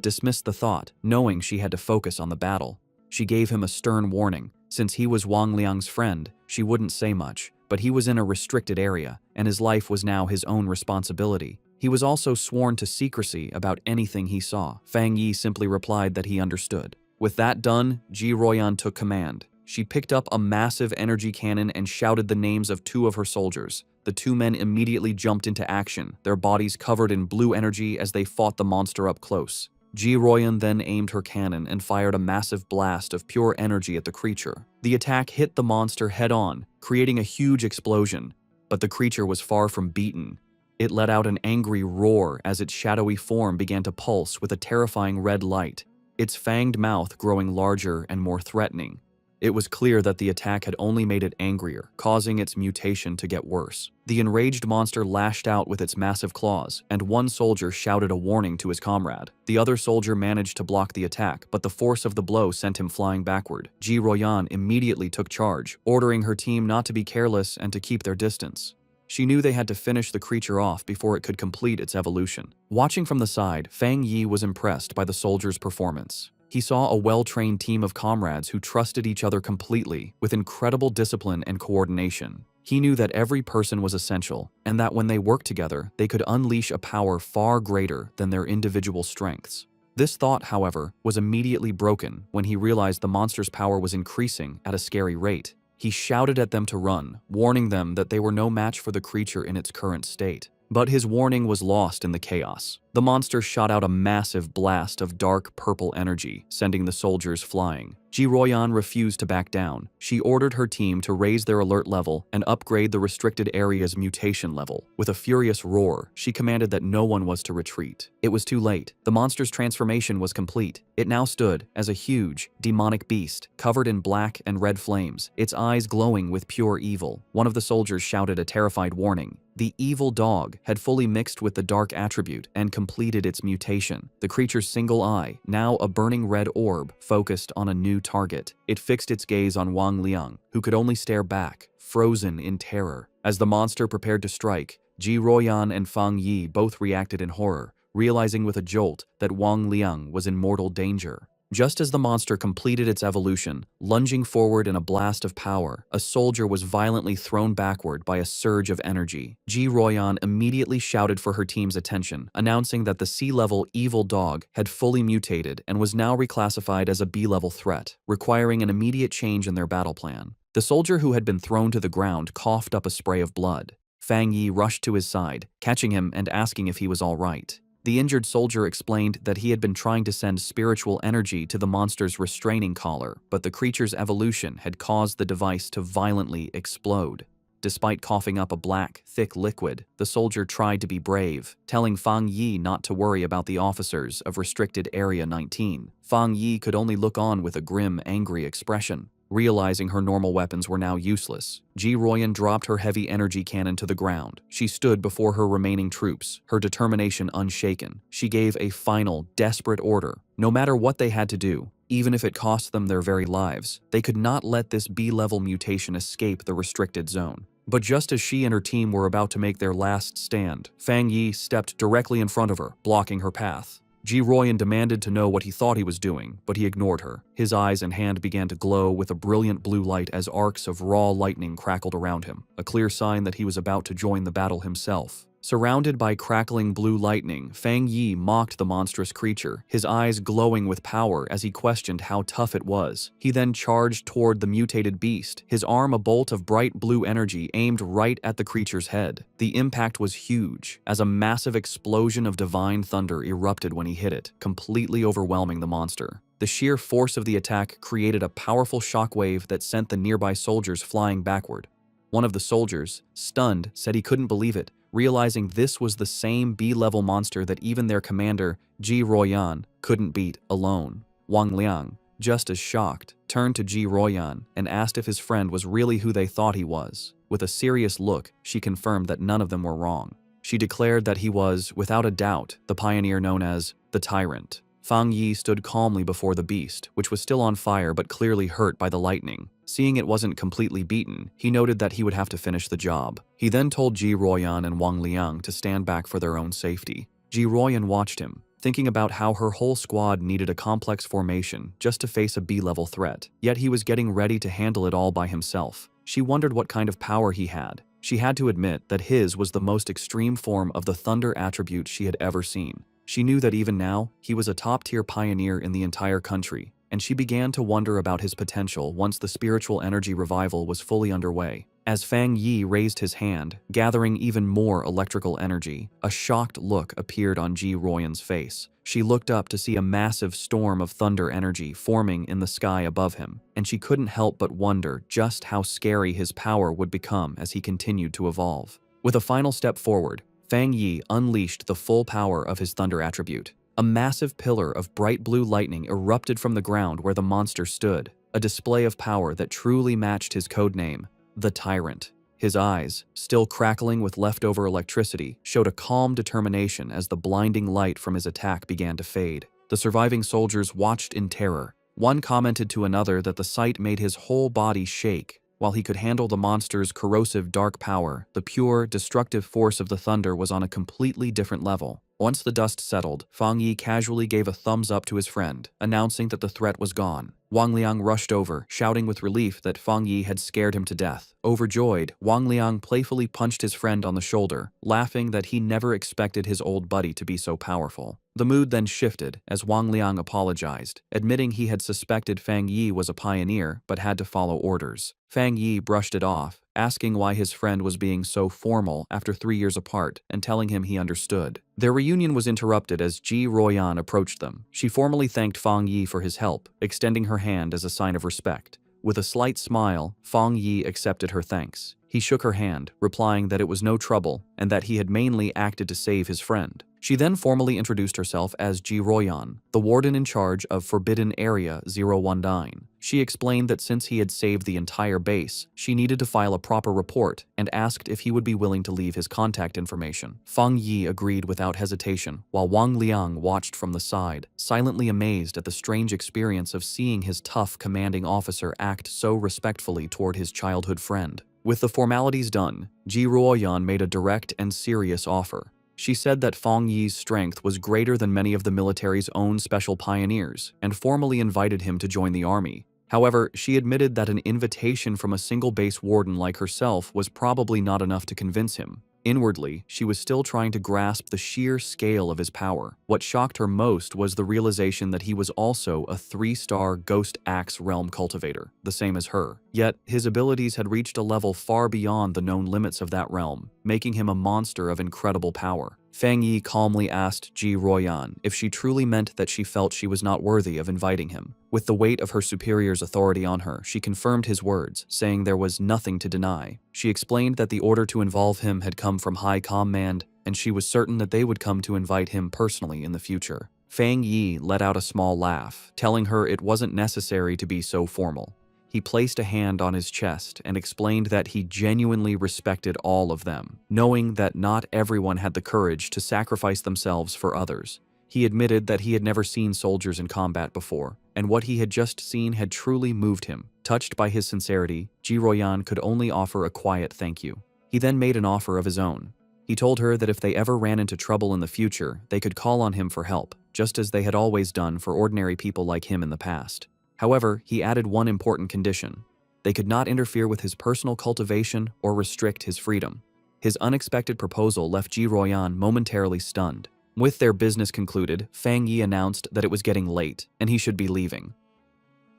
dismissed the thought, knowing she had to focus on the battle. She gave him a stern warning. Since he was Wang Liang's friend, she wouldn't say much, but he was in a restricted area, and his life was now his own responsibility. He was also sworn to secrecy about anything he saw. Fang Yi simply replied that he understood. With that done, Ji Ruoyan took command. She picked up a massive energy cannon and shouted the names of 2 of her soldiers. The 2 men immediately jumped into action, their bodies covered in blue energy as they fought the monster up close. Ji Ruoyan then aimed her cannon and fired a massive blast of pure energy at the creature. The attack hit the monster head-on, creating a huge explosion, but the creature was far from beaten. It let out an angry roar as its shadowy form began to pulse with a terrifying red light, its fanged mouth growing larger and more threatening. It was clear that the attack had only made it angrier, causing its mutation to get worse. The enraged monster lashed out with its massive claws, and one soldier shouted a warning to his comrade. The other soldier managed to block the attack, but the force of the blow sent him flying backward. Ji Ruoyan immediately took charge, ordering her team not to be careless and to keep their distance. She knew they had to finish the creature off before it could complete its evolution. Watching from the side, Fang Yi was impressed by the soldiers' performance. He saw a well-trained team of comrades who trusted each other completely, with incredible discipline and coordination. He knew that every person was essential, and that when they worked together, they could unleash a power far greater than their individual strengths. This thought, however, was immediately broken when he realized the monster's power was increasing at a scary rate. He shouted at them to run, warning them that they were no match for the creature in its current state. But his warning was lost in the chaos. The monster shot out a massive blast of dark purple energy, sending the soldiers flying. Ji Royan refused to back down. She ordered her team to raise their alert level and upgrade the restricted area's mutation level. With a furious roar, she commanded that no one was to retreat. It was too late. The monster's transformation was complete. It now stood as a huge, demonic beast, covered in black and red flames, its eyes glowing with pure evil. One of the soldiers shouted a terrified warning. The evil dog had fully mixed with the dark attribute and completed its mutation. The creature's single eye, now a burning red orb, focused on a new target. It fixed its gaze on Wang Liang, who could only stare back, frozen in terror. As the monster prepared to strike, Ji Royan and Fang Yi both reacted in horror, realizing with a jolt that Wang Liang was in mortal danger. Just as the monster completed its evolution, lunging forward in a blast of power, a soldier was violently thrown backward by a surge of energy. Ji Royan immediately shouted for her team's attention, announcing that the C-level evil dog had fully mutated and was now reclassified as a B-level threat, requiring an immediate change in their battle plan. The soldier who had been thrown to the ground coughed up a spray of blood. Fang Yi rushed to his side, catching him and asking if he was all right. The injured soldier explained that he had been trying to send spiritual energy to the monster's restraining collar, but the creature's evolution had caused the device to violently explode. Despite coughing up a black, thick liquid, the soldier tried to be brave, telling Fang Yi not to worry about the officers of Restricted Area 19. Fang Yi could only look on with a grim, angry expression. Realizing her normal weapons were now useless, Ji Royan dropped her heavy energy cannon to the ground. She stood before her remaining troops, her determination unshaken. She gave a final, desperate order. No matter what they had to do, even if it cost them their very lives, they could not let this B-level mutation escape the restricted zone. But just as she and her team were about to make their last stand, Fang Yi stepped directly in front of her, blocking her path. Ji Royan demanded to know what he thought he was doing, but he ignored her. His eyes and hand began to glow with a brilliant blue light as arcs of raw lightning crackled around him, a clear sign that he was about to join the battle himself. Surrounded by crackling blue lightning, Fang Yi mocked the monstrous creature, his eyes glowing with power as he questioned how tough it was. He then charged toward the mutated beast, his arm a bolt of bright blue energy aimed right at the creature's head. The impact was huge, as a massive explosion of divine thunder erupted when he hit it, completely overwhelming the monster. The sheer force of the attack created a powerful shockwave that sent the nearby soldiers flying backward. One of the soldiers, stunned, said he couldn't believe it, realizing this was the same B-level monster that even their commander, Ji Royan, couldn't beat alone. Wang Liang, just as shocked, turned to Ji Royan and asked if his friend was really who they thought he was. With a serious look, she confirmed that none of them were wrong. She declared that he was, without a doubt, the pioneer known as the Tyrant. Fang Yi stood calmly before the beast, which was still on fire but clearly hurt by the lightning. Seeing it wasn't completely beaten, he noted that he would have to finish the job. He then told Ji Royan and Wang Liang to stand back for their own safety. Ji Royan watched him, thinking about how her whole squad needed a complex formation just to face a B-level threat, yet he was getting ready to handle it all by himself. She wondered what kind of power he had. She had to admit that his was the most extreme form of the thunder attribute she had ever seen. She knew that even now, he was a top-tier pioneer in the entire country, and she began to wonder about his potential once the spiritual energy revival was fully underway. As Fang Yi raised his hand, gathering even more electrical energy, a shocked look appeared on Ji Royan's face. She looked up to see a massive storm of thunder energy forming in the sky above him, and she couldn't help but wonder just how scary his power would become as he continued to evolve. With a final step forward, Fang Yi unleashed the full power of his thunder attribute. A massive pillar of bright blue lightning erupted from the ground where the monster stood, a display of power that truly matched his codename, the Tyrant. His eyes, still crackling with leftover electricity, showed a calm determination as the blinding light from his attack began to fade. The surviving soldiers watched in terror. One commented to another that the sight made his whole body shake. While he could handle the monster's corrosive dark power, the pure, destructive force of the thunder was on a completely different level. Once the dust settled, Fang Yi casually gave a thumbs up to his friend, announcing that the threat was gone. Wang Liang rushed over, shouting with relief that Fang Yi had scared him to death. Overjoyed, Wang Liang playfully punched his friend on the shoulder, laughing that he never expected his old buddy to be so powerful. The mood then shifted as Wang Liang apologized, admitting he had suspected Fang Yi was a pioneer but had to follow orders. Fang Yi brushed it off, asking why his friend was being so formal after 3 years apart and telling him he understood. Their reunion was interrupted as Ji Ruoyan approached them. She formally thanked Fang Yi for his help, extending her hand as a sign of respect. With a slight smile, Fang Yi accepted her thanks. He shook her hand, replying that it was no trouble and that he had mainly acted to save his friend. She then formally introduced herself as Ji Ruoyan, the warden in charge of Forbidden Area 019. She explained that since he had saved the entire base, she needed to file a proper report and asked if he would be willing to leave his contact information. Fang Yi agreed without hesitation, while Wang Liang watched from the side, silently amazed at the strange experience of seeing his tough commanding officer act so respectfully toward his childhood friend. With the formalities done, Ji Ruoyan made a direct and serious offer. She said that Fang Yi's strength was greater than many of the military's own special pioneers and formally invited him to join the army. However, she admitted that an invitation from a single base warden like herself was probably not enough to convince him. Inwardly, she was still trying to grasp the sheer scale of his power. What shocked her most was the realization that he was also a 3-star Ghost Axe realm cultivator, the same as her. Yet, his abilities had reached a level far beyond the known limits of that realm, making him a monster of incredible power. Fang Yi calmly asked Ji Ruoyan if she truly meant that she felt she was not worthy of inviting him. With the weight of her superior's authority on her, she confirmed his words, saying there was nothing to deny. She explained that the order to involve him had come from High Command, and she was certain that they would come to invite him personally in the future. Fang Yi let out a small laugh, telling her it wasn't necessary to be so formal. He placed a hand on his chest and explained that he genuinely respected all of them, knowing that not everyone had the courage to sacrifice themselves for others. He admitted that he had never seen soldiers in combat before, and what he had just seen had truly moved him. Touched by his sincerity, Ji Ruoyan could only offer a quiet thank you. He then made an offer of his own. He told her that if they ever ran into trouble in the future, they could call on him for help, just as they had always done for ordinary people like him in the past. However, he added one important condition. They could not interfere with his personal cultivation or restrict his freedom. His unexpected proposal left Ji Ruoyan momentarily stunned. With their business concluded, Fang Yi announced that it was getting late and he should be leaving.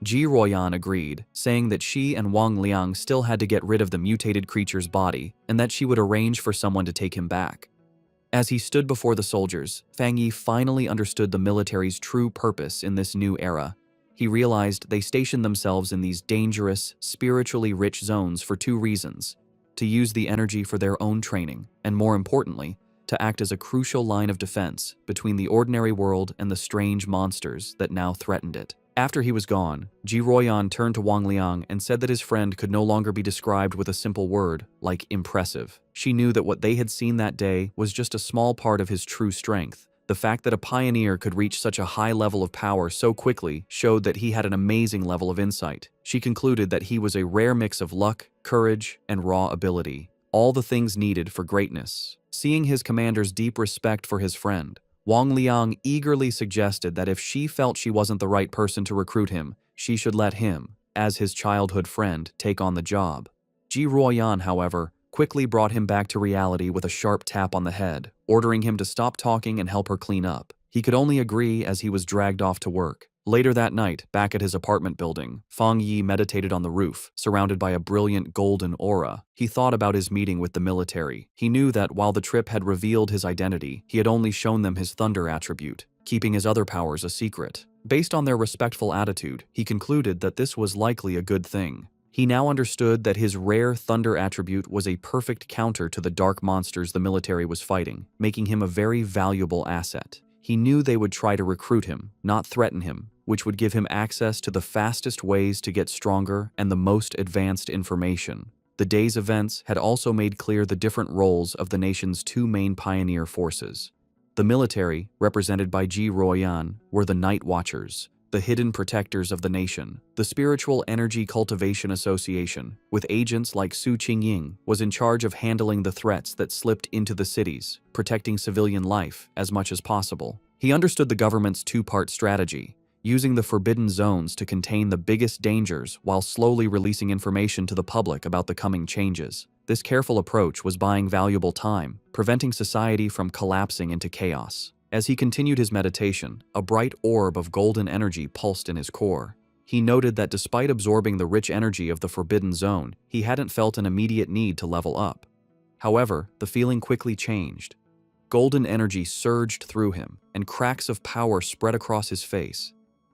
Ji Ruoyan agreed, saying that she and Wang Liang still had to get rid of the mutated creature's body and that she would arrange for someone to take him back. As he stood before the soldiers, Fang Yi finally understood the military's true purpose in this new era. He realized they stationed themselves in these dangerous, spiritually rich zones for 2 reasons: to use the energy for their own training, and more importantly, to act as a crucial line of defense between the ordinary world and the strange monsters that now threatened it. After he was gone, Ji Ruoyan turned to Wang Liang and said that his friend could no longer be described with a simple word, like impressive. She knew that what they had seen that day was just a small part of his true strength. The fact that a pioneer could reach such a high level of power so quickly showed that he had an amazing level of insight. She concluded that he was a rare mix of luck, courage, and raw ability, all the things needed for greatness. Seeing his commander's deep respect for his friend, Wang Liang eagerly suggested that if she felt she wasn't the right person to recruit him, she should let him, as his childhood friend, take on the job. Ji Ruoyan, however, quickly brought him back to reality with a sharp tap on the head, ordering him to stop talking and help her clean up. He could only agree as he was dragged off to work. Later that night, back at his apartment building, Fang Yi meditated on the roof, surrounded by a brilliant golden aura. He thought about his meeting with the military. He knew that while the trip had revealed his identity, he had only shown them his thunder attribute, keeping his other powers a secret. Based on their respectful attitude, he concluded that this was likely a good thing. He now understood that his rare thunder attribute was a perfect counter to the dark monsters the military was fighting, making him a very valuable asset. He knew they would try to recruit him, not threaten him, which would give him access to the fastest ways to get stronger and the most advanced information. The day's events had also made clear the different roles of the nation's 2 main pioneer forces. The military, represented by Ji Ruoyan, were the Night Watchers, the hidden protectors of the nation. The Spiritual Energy Cultivation Association, with agents like Su Qingying, was in charge of handling the threats that slipped into the cities, protecting civilian life as much as possible. He understood the government's 2-part strategy, using the forbidden zones to contain the biggest dangers while slowly releasing information to the public about the coming changes. This careful approach was buying valuable time, preventing society from collapsing into chaos. As he continued his meditation, a bright orb of golden energy pulsed in his core. He noted that despite absorbing the rich energy of the Forbidden Zone, he hadn't felt an immediate need to level up. However, the feeling quickly changed. Golden energy surged through him, and cracks of power spread across his face.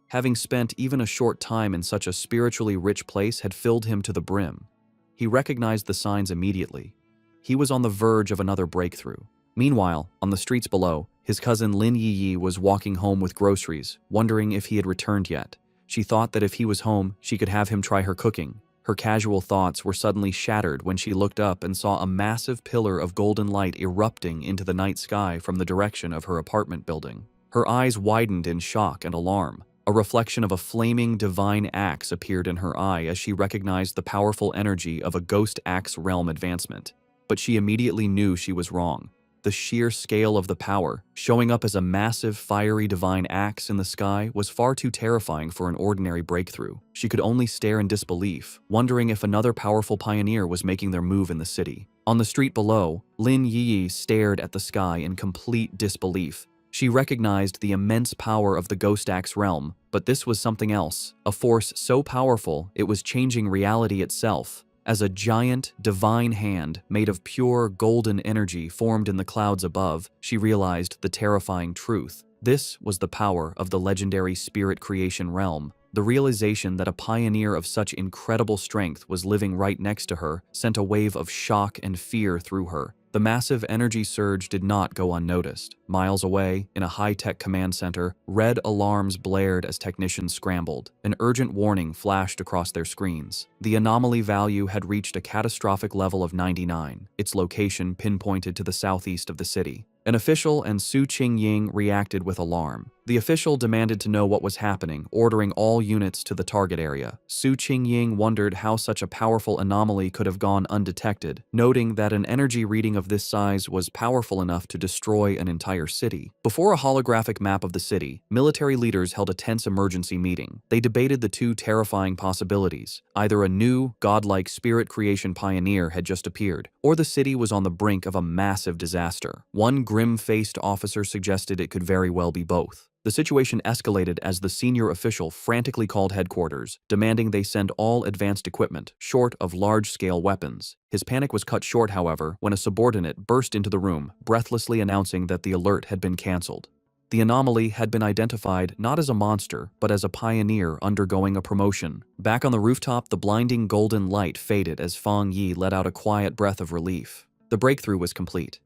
Having spent even a short time in such a spiritually rich place had filled him to the brim. He recognized the signs immediately. He was on the verge of another breakthrough. Meanwhile, on the streets below, his cousin Lin Yi was walking home with groceries, wondering if he had returned yet. She thought that if he was home, she could have him try her cooking. Her casual thoughts were suddenly shattered when she looked up and saw a massive pillar of golden light erupting into the night sky from the direction of her apartment building. Her eyes widened in shock and alarm. A reflection of a flaming divine axe appeared in her eye as she recognized the powerful energy of a ghost axe realm advancement. But she immediately knew she was wrong. The sheer scale of the power, showing up as a massive, fiery divine axe in the sky, was far too terrifying for an ordinary breakthrough. She could only stare in disbelief, wondering if another powerful pioneer was making their move in the city. On the street below, Lin Yi stared at the sky in complete disbelief. She recognized the immense power of the Ghost Axe realm, but this was something else, a force so powerful it was changing reality itself. As a giant, divine hand made of pure golden energy formed in the clouds above, she realized the terrifying truth. This was the power of the legendary spirit creation realm. The realization that a pioneer of such incredible strength was living right next to her sent a wave of shock and fear through her. The massive energy surge did not go unnoticed. Miles away, in a high-tech command center, red alarms blared as technicians scrambled. An urgent warning flashed across their screens. The anomaly value had reached a catastrophic level of 99, its location pinpointed to the southeast of the city. An official and Su Qingying reacted with alarm. The official demanded to know what was happening, ordering all units to the target area. Su Qingying wondered how such a powerful anomaly could have gone undetected, noting that an energy reading of this size was powerful enough to destroy an entire city. Before a holographic map of the city, military leaders held a tense emergency meeting. They debated the two terrifying possibilities. Either a new, godlike spirit creation pioneer had just appeared, or the city was on the brink of a massive disaster. One grim-faced officer suggested it could very well be both. The situation escalated as the senior official frantically called headquarters, demanding they send all advanced equipment, short of large-scale weapons. His panic was cut short, however, when a subordinate burst into the room, breathlessly announcing that the alert had been cancelled. The anomaly had been identified not as a monster, but as a pioneer undergoing a promotion. Back on the rooftop, the blinding golden light faded as Fang Yi let out a quiet breath of relief. The breakthrough was complete.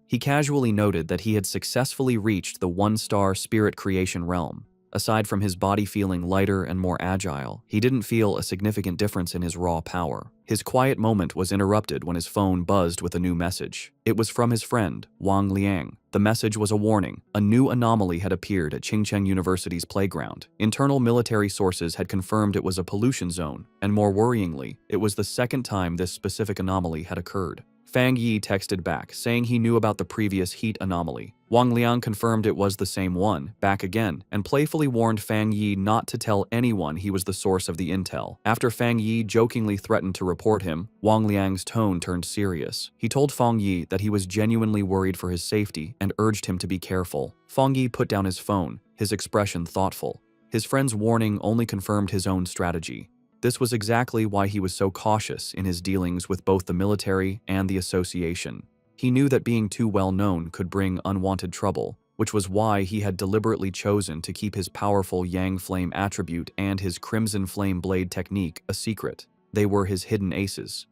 He casually noted that he had successfully reached the one-star spirit creation realm. Aside from his body feeling lighter and more agile, he didn't feel a significant difference in his raw power. His quiet moment was interrupted when his phone buzzed with a new message. It was from his friend, Wang Liang. The message was a warning. A new anomaly had appeared at Qingcheng University's playground. Internal military sources had confirmed it was a pollution zone, and more worryingly, it was the second time this specific anomaly had occurred. Fang Yi texted back, saying he knew about the previous heat anomaly. Wang Liang confirmed it was the same one, back again, and playfully warned Fang Yi not to tell anyone he was the source of the intel. After Fang Yi jokingly threatened to report him, Wang Liang's tone turned serious. He told Fang Yi that he was genuinely worried for his safety and urged him to be careful. Fang Yi put down his phone, his expression thoughtful. His friend's warning only confirmed his own strategy. This was exactly why he was so cautious in his dealings with both the military and the association. He knew that being too well known could bring unwanted trouble, which was why he had deliberately chosen to keep his powerful Yang Flame attribute and his Crimson Flame Blade technique a secret. They were his hidden aces.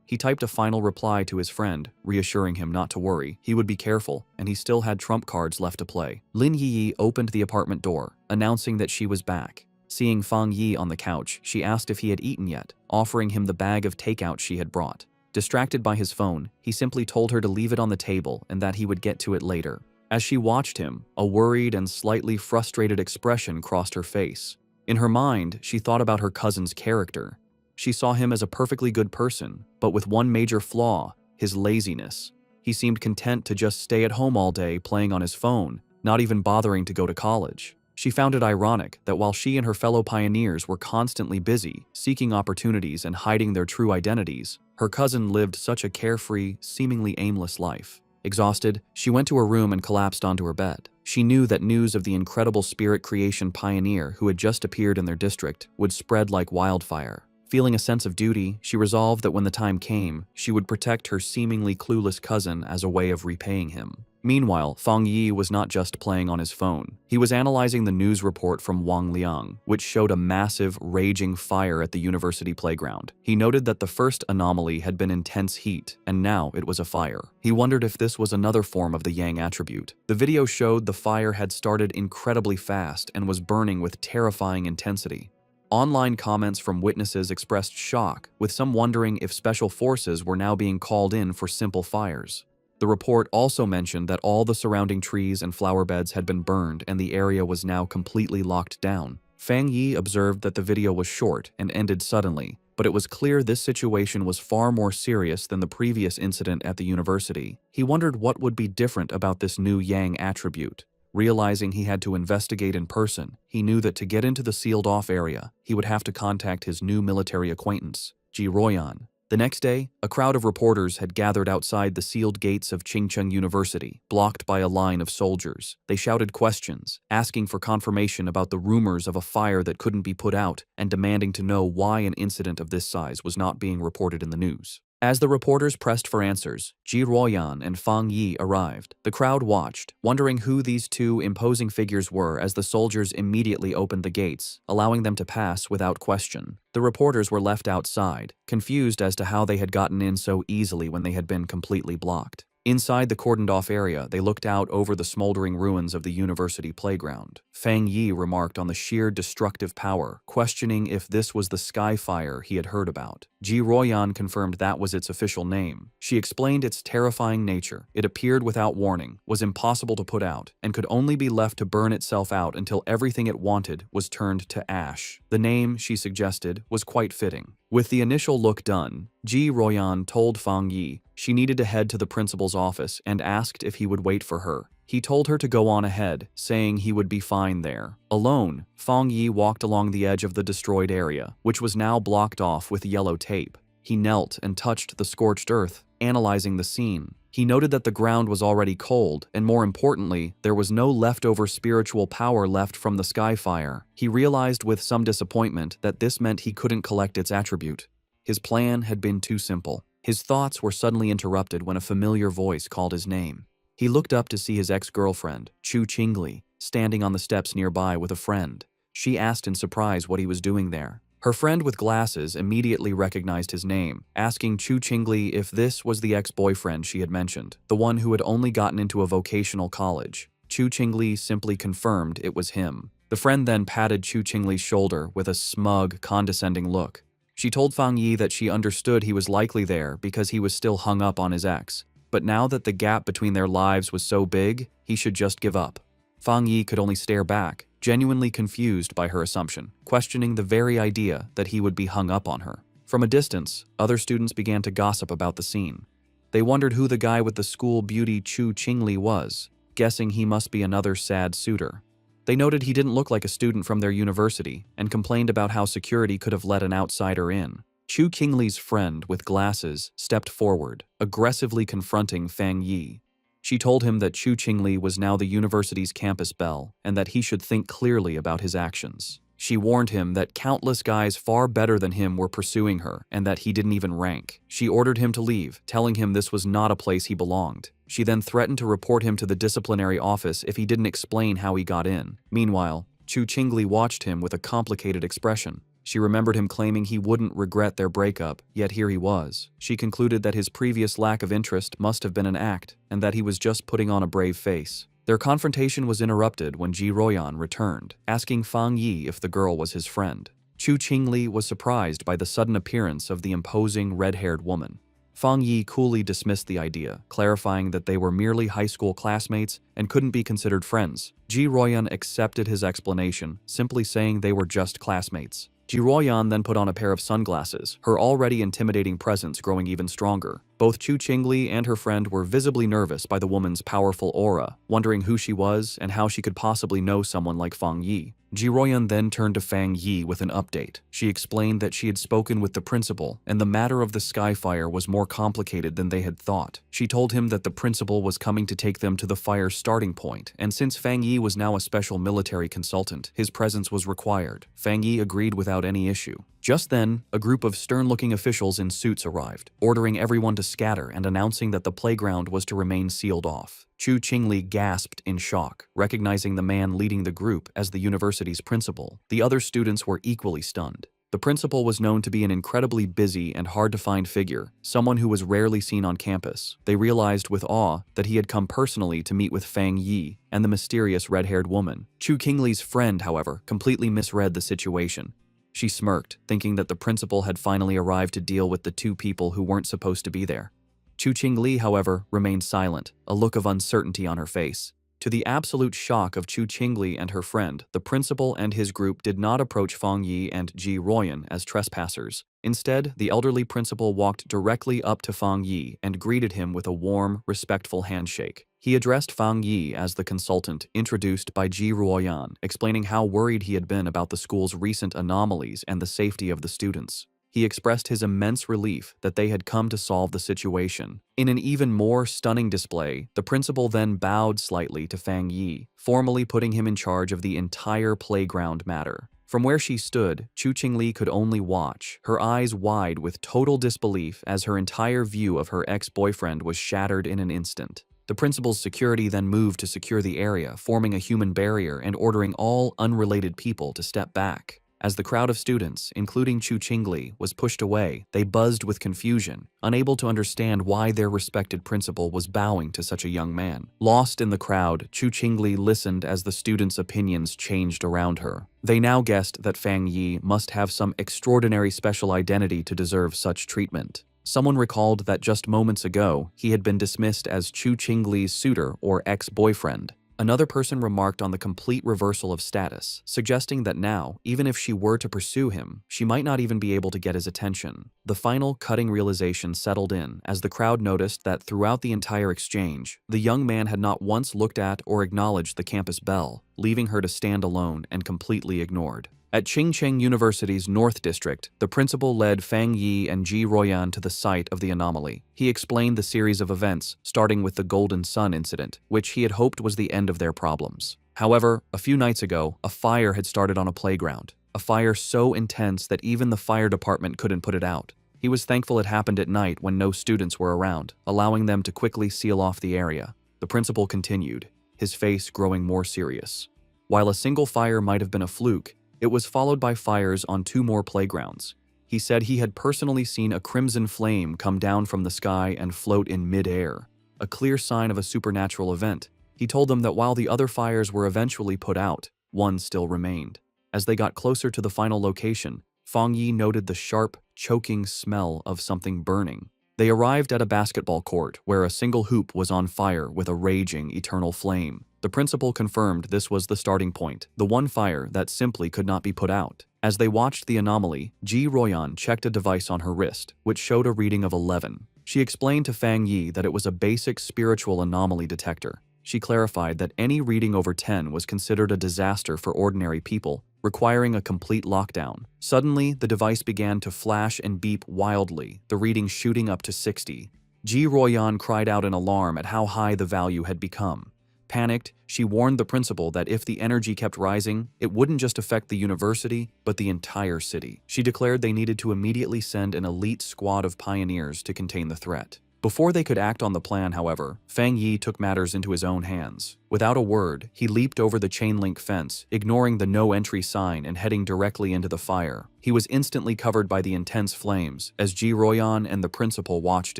He typed a final reply to his friend, reassuring him not to worry. He would be careful, and he still had trump cards left to play. Lin Yi opened the apartment door, announcing that she was back. Seeing Fang Yi on the couch, she asked if he had eaten yet, offering him the bag of takeout she had brought. Distracted by his phone, he simply told her to leave it on the table and that he would get to it later. As she watched him, a worried and slightly frustrated expression crossed her face. In her mind, she thought about her cousin's character. She saw him as a perfectly good person, but with one major flaw, his laziness. He seemed content to just stay at home all day playing on his phone, not even bothering to go to college. She found it ironic that while she and her fellow pioneers were constantly busy, seeking opportunities and hiding their true identities, her cousin lived such a carefree, seemingly aimless life. Exhausted, she went to her room and collapsed onto her bed. She knew that news of the incredible spirit creation pioneer who had just appeared in their district would spread like wildfire. Feeling a sense of duty, she resolved that when the time came, she would protect her seemingly clueless cousin as a way of repaying him. Meanwhile, Fang Yi was not just playing on his phone. He was analyzing the news report from Wang Liang, which showed a massive, raging fire at the university playground. He noted that the first anomaly had been intense heat, and now it was a fire. He wondered if this was another form of the Yang attribute. The video showed the fire had started incredibly fast and was burning with terrifying intensity. Online comments from witnesses expressed shock, with some wondering if special forces were now being called in for simple fires. The report also mentioned that all the surrounding trees and flower beds had been burned and the area was now completely locked down. Fang Yi observed that the video was short and ended suddenly, but it was clear this situation was far more serious than the previous incident at the university. He wondered what would be different about this new Yang attribute. Realizing he had to investigate in person, he knew that to get into the sealed-off area, he would have to contact his new military acquaintance, Ji Royan. The next day, a crowd of reporters had gathered outside the sealed gates of Chingcheng University, blocked by a line of soldiers. They shouted questions, asking for confirmation about the rumors of a fire that couldn't be put out, and demanding to know why an incident of this size was not being reported in the news. As the reporters pressed for answers, Ji Ruoyan and Fang Yi arrived. The crowd watched, wondering who these two imposing figures were as the soldiers immediately opened the gates, allowing them to pass without question. The reporters were left outside, confused as to how they had gotten in so easily when they had been completely blocked. Inside the cordoned-off area, they looked out over the smoldering ruins of the university playground. Fang Yi remarked on the sheer destructive power, questioning if this was the sky fire he had heard about. Ji Ruoyan confirmed that was its official name. She explained its terrifying nature. It appeared without warning, was impossible to put out, and could only be left to burn itself out until everything it wanted was turned to ash. The name, she suggested, was quite fitting. With the initial look done, Ji Ruoyan told Fang Yi she needed to head to the principal's office and asked if he would wait for her. He told her to go on ahead, saying he would be fine there. Alone, Fang Yi walked along the edge of the destroyed area, which was now blocked off with yellow tape. He knelt and touched the scorched earth, analyzing the scene. He noted that the ground was already cold, and more importantly, there was no leftover spiritual power left from the sky fire. He realized with some disappointment that this meant he couldn't collect its attribute. His plan had been too simple. His thoughts were suddenly interrupted when a familiar voice called his name. He looked up to see his ex-girlfriend, Chu Qingli, standing on the steps nearby with a friend. She asked in surprise what he was doing there. Her friend with glasses immediately recognized his name, asking Chu Qingli if this was the ex-boyfriend she had mentioned, the one who had only gotten into a vocational college. Chu Qingli simply confirmed it was him. The friend then patted Chu Qingli's shoulder with a smug, condescending look. She told Fang Yi that she understood he was likely there because he was still hung up on his ex, but now that the gap between their lives was so big, he should just give up. Fang Yi could only stare back, genuinely confused by her assumption, questioning the very idea that he would be hung up on her. From a distance, other students began to gossip about the scene. They wondered who the guy with the school beauty Chu Qingli was, guessing he must be another sad suitor. They noted he didn't look like a student from their university and complained about how security could have let an outsider in. Chu Qingli's friend with glasses stepped forward, aggressively confronting Fang Yi. She told him that Chu Qingli was now the university's campus belle and that he should think clearly about his actions. She warned him that countless guys far better than him were pursuing her and that he didn't even rank. She ordered him to leave, telling him this was not a place he belonged. She then threatened to report him to the disciplinary office if he didn't explain how he got in. Meanwhile, Chu Qingli watched him with a complicated expression. She remembered him claiming he wouldn't regret their breakup, yet here he was. She concluded that his previous lack of interest must have been an act, and that he was just putting on a brave face. Their confrontation was interrupted when Ji Ruoyan returned, asking Fang Yi if the girl was his friend. Chu Qingli was surprised by the sudden appearance of the imposing red-haired woman. Fang Yi coolly dismissed the idea, clarifying that they were merely high school classmates and couldn't be considered friends. Ji Ruoyan accepted his explanation, simply saying they were just classmates. Ji Ruoyan then put on a pair of sunglasses, her already intimidating presence growing even stronger. Both Chu Qingli and her friend were visibly nervous by the woman's powerful aura, wondering who she was and how she could possibly know someone like Fang Yi. Ji Royan then turned to Fang Yi with an update. She explained that she had spoken with the principal, and the matter of the skyfire was more complicated than they had thought. She told him that the principal was coming to take them to the fire's starting point, and since Fang Yi was now a special military consultant, his presence was required. Fang Yi agreed without any issue. Just then, a group of stern-looking officials in suits arrived, ordering everyone to scatter and announcing that the playground was to remain sealed off. Chu Qingli gasped in shock, recognizing the man leading the group as the university's principal. The other students were equally stunned. The principal was known to be an incredibly busy and hard-to-find figure, someone who was rarely seen on campus. They realized with awe that he had come personally to meet with Fang Yi and the mysterious red-haired woman. Chu Qingli's friend, however, completely misread the situation. She smirked, thinking that the principal had finally arrived to deal with the two people who weren't supposed to be there. Chu Qingli, however, remained silent, a look of uncertainty on her face. To the absolute shock of Chu Qingli and her friend, the principal and his group did not approach Fang Yi and Ji Royan as trespassers. Instead, the elderly principal walked directly up to Fang Yi and greeted him with a warm, respectful handshake. He addressed Fang Yi as the consultant, introduced by Ji Royan, explaining how worried he had been about the school's recent anomalies and the safety of the students. He expressed his immense relief that they had come to solve the situation. In an even more stunning display, the principal then bowed slightly to Fang Yi, formally putting him in charge of the entire playground matter. From where she stood, Chu Qingli could only watch, her eyes wide with total disbelief as her entire view of her ex-boyfriend was shattered in an instant. The principal's security then moved to secure the area, forming a human barrier and ordering all unrelated people to step back. As the crowd of students, including Chu Qingli, was pushed away, they buzzed with confusion, unable to understand why their respected principal was bowing to such a young man. Lost in the crowd, Chu Qingli listened as the students' opinions changed around her. They now guessed that Fang Yi must have some extraordinary special identity to deserve such treatment. Someone recalled that just moments ago, he had been dismissed as Chu Qingli's suitor or ex-boyfriend. Another person remarked on the complete reversal of status, suggesting that now, even if she were to pursue him, she might not even be able to get his attention. The final cutting realization settled in as the crowd noticed that throughout the entire exchange, the young man had not once looked at or acknowledged the campus belle, leaving her to stand alone and completely ignored. At Qingcheng University's North District, the principal led Fang Yi and Ji Royan to the site of the anomaly. He explained the series of events, starting with the Golden Sun incident, which he had hoped was the end of their problems. However, a few nights ago, a fire had started on a playground. A fire so intense that even the fire department couldn't put it out. He was thankful it happened at night when no students were around, allowing them to quickly seal off the area. The principal continued, his face growing more serious. While a single fire might have been a fluke, it was followed by fires on 2 more playgrounds. He said he had personally seen a crimson flame come down from the sky and float in mid-air, a clear sign of a supernatural event. He told them that while the other fires were eventually put out, one still remained. As they got closer to the final location, Fang Yi noted the sharp, choking smell of something burning. They arrived at a basketball court where a single hoop was on fire with a raging, eternal flame. The principal confirmed this was the starting point, the one fire that simply could not be put out. As they watched the anomaly, Ji Royan checked a device on her wrist, which showed a reading of 11. She explained to Fang Yi that it was a basic spiritual anomaly detector. She clarified that any reading over 10 was considered a disaster for ordinary people, requiring a complete lockdown. Suddenly, the device began to flash and beep wildly, the reading shooting up to 60. Ji Royan cried out in alarm at how high the value had become. Panicked, she warned the principal that if the energy kept rising, it wouldn't just affect the university, but the entire city. She declared they needed to immediately send an elite squad of pioneers to contain the threat. Before they could act on the plan, however, Fang Yi took matters into his own hands. Without a word, he leaped over the chain-link fence, ignoring the no-entry sign and heading directly into the fire. He was instantly covered by the intense flames, as Ji Royan and the principal watched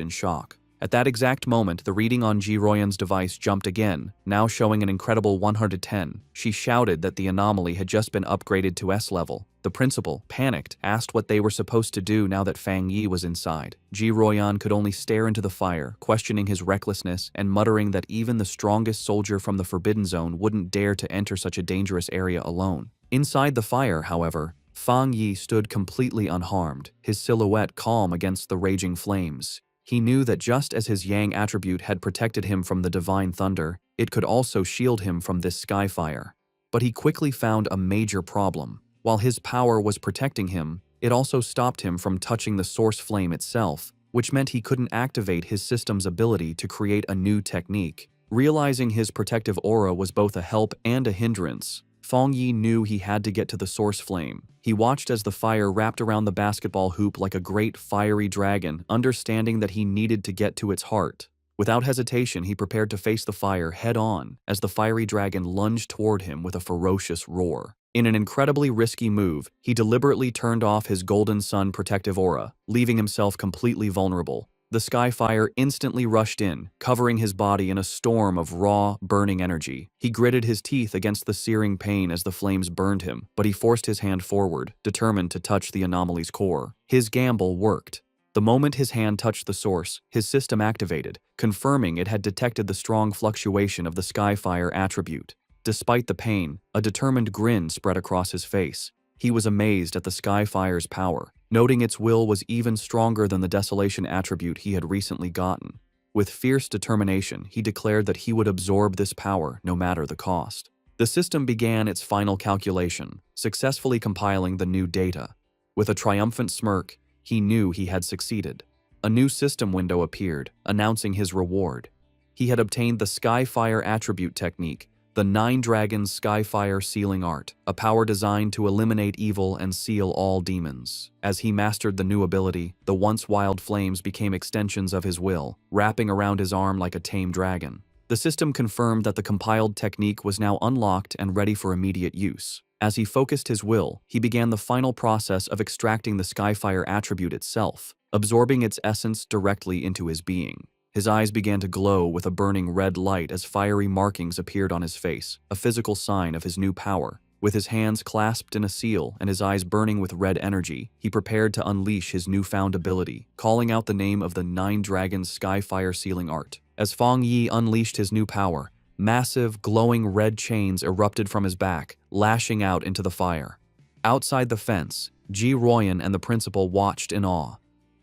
in shock. At that exact moment, the reading on Ji Royan's device jumped again, now showing an incredible 110. She shouted that the anomaly had just been upgraded to S level. The principal, panicked, asked what they were supposed to do now that Fang Yi was inside. Ji Royan could only stare into the fire, questioning his recklessness and muttering that even the strongest soldier from the Forbidden Zone wouldn't dare to enter such a dangerous area alone. Inside the fire, however, Fang Yi stood completely unharmed, his silhouette calm against the raging flames. He knew that just as his Yang attribute had protected him from the divine thunder, it could also shield him from this skyfire. But he quickly found a major problem. While his power was protecting him, it also stopped him from touching the source flame itself, which meant he couldn't activate his system's ability to create a new technique. Realizing his protective aura was both a help and a hindrance, Fong Yi knew he had to get to the source flame. He watched as the fire wrapped around the basketball hoop like a great fiery dragon, understanding that he needed to get to its heart. Without hesitation, he prepared to face the fire head-on as the fiery dragon lunged toward him with a ferocious roar. In an incredibly risky move, he deliberately turned off his Golden Sun protective aura, leaving himself completely vulnerable. The sky fire instantly rushed in, covering his body in a storm of raw, burning energy. He gritted his teeth against the searing pain as the flames burned him, but he forced his hand forward, determined to touch the anomaly's core. His gamble worked. The moment his hand touched the source, his system activated, confirming it had detected the strong fluctuation of the sky fire attribute. Despite the pain, a determined grin spread across his face. He was amazed at the sky fire's power, noting its will was even stronger than the desolation attribute he had recently gotten. With fierce determination, he declared that he would absorb this power no matter the cost. The system began its final calculation, successfully compiling the new data. With a triumphant smirk, he knew he had succeeded. A new system window appeared, announcing his reward. He had obtained the Skyfire attribute technique, the 9 Dragons Skyfire Sealing Art, a power designed to eliminate evil and seal all demons. As he mastered the new ability, the once wild flames became extensions of his will, wrapping around his arm like a tame dragon. The system confirmed that the compiled technique was now unlocked and ready for immediate use. As he focused his will, he began the final process of extracting the Skyfire attribute itself, absorbing its essence directly into his being. His eyes began to glow with a burning red light as fiery markings appeared on his face, a physical sign of his new power. With his hands clasped in a seal and his eyes burning with red energy, he prepared to unleash his newfound ability, calling out the name of the 9 Dragons Skyfire Sealing Art. As Fong Yi unleashed his new power, massive, glowing red chains erupted from his back, lashing out into the fire. Outside the fence, Ji Royan and the principal watched in awe.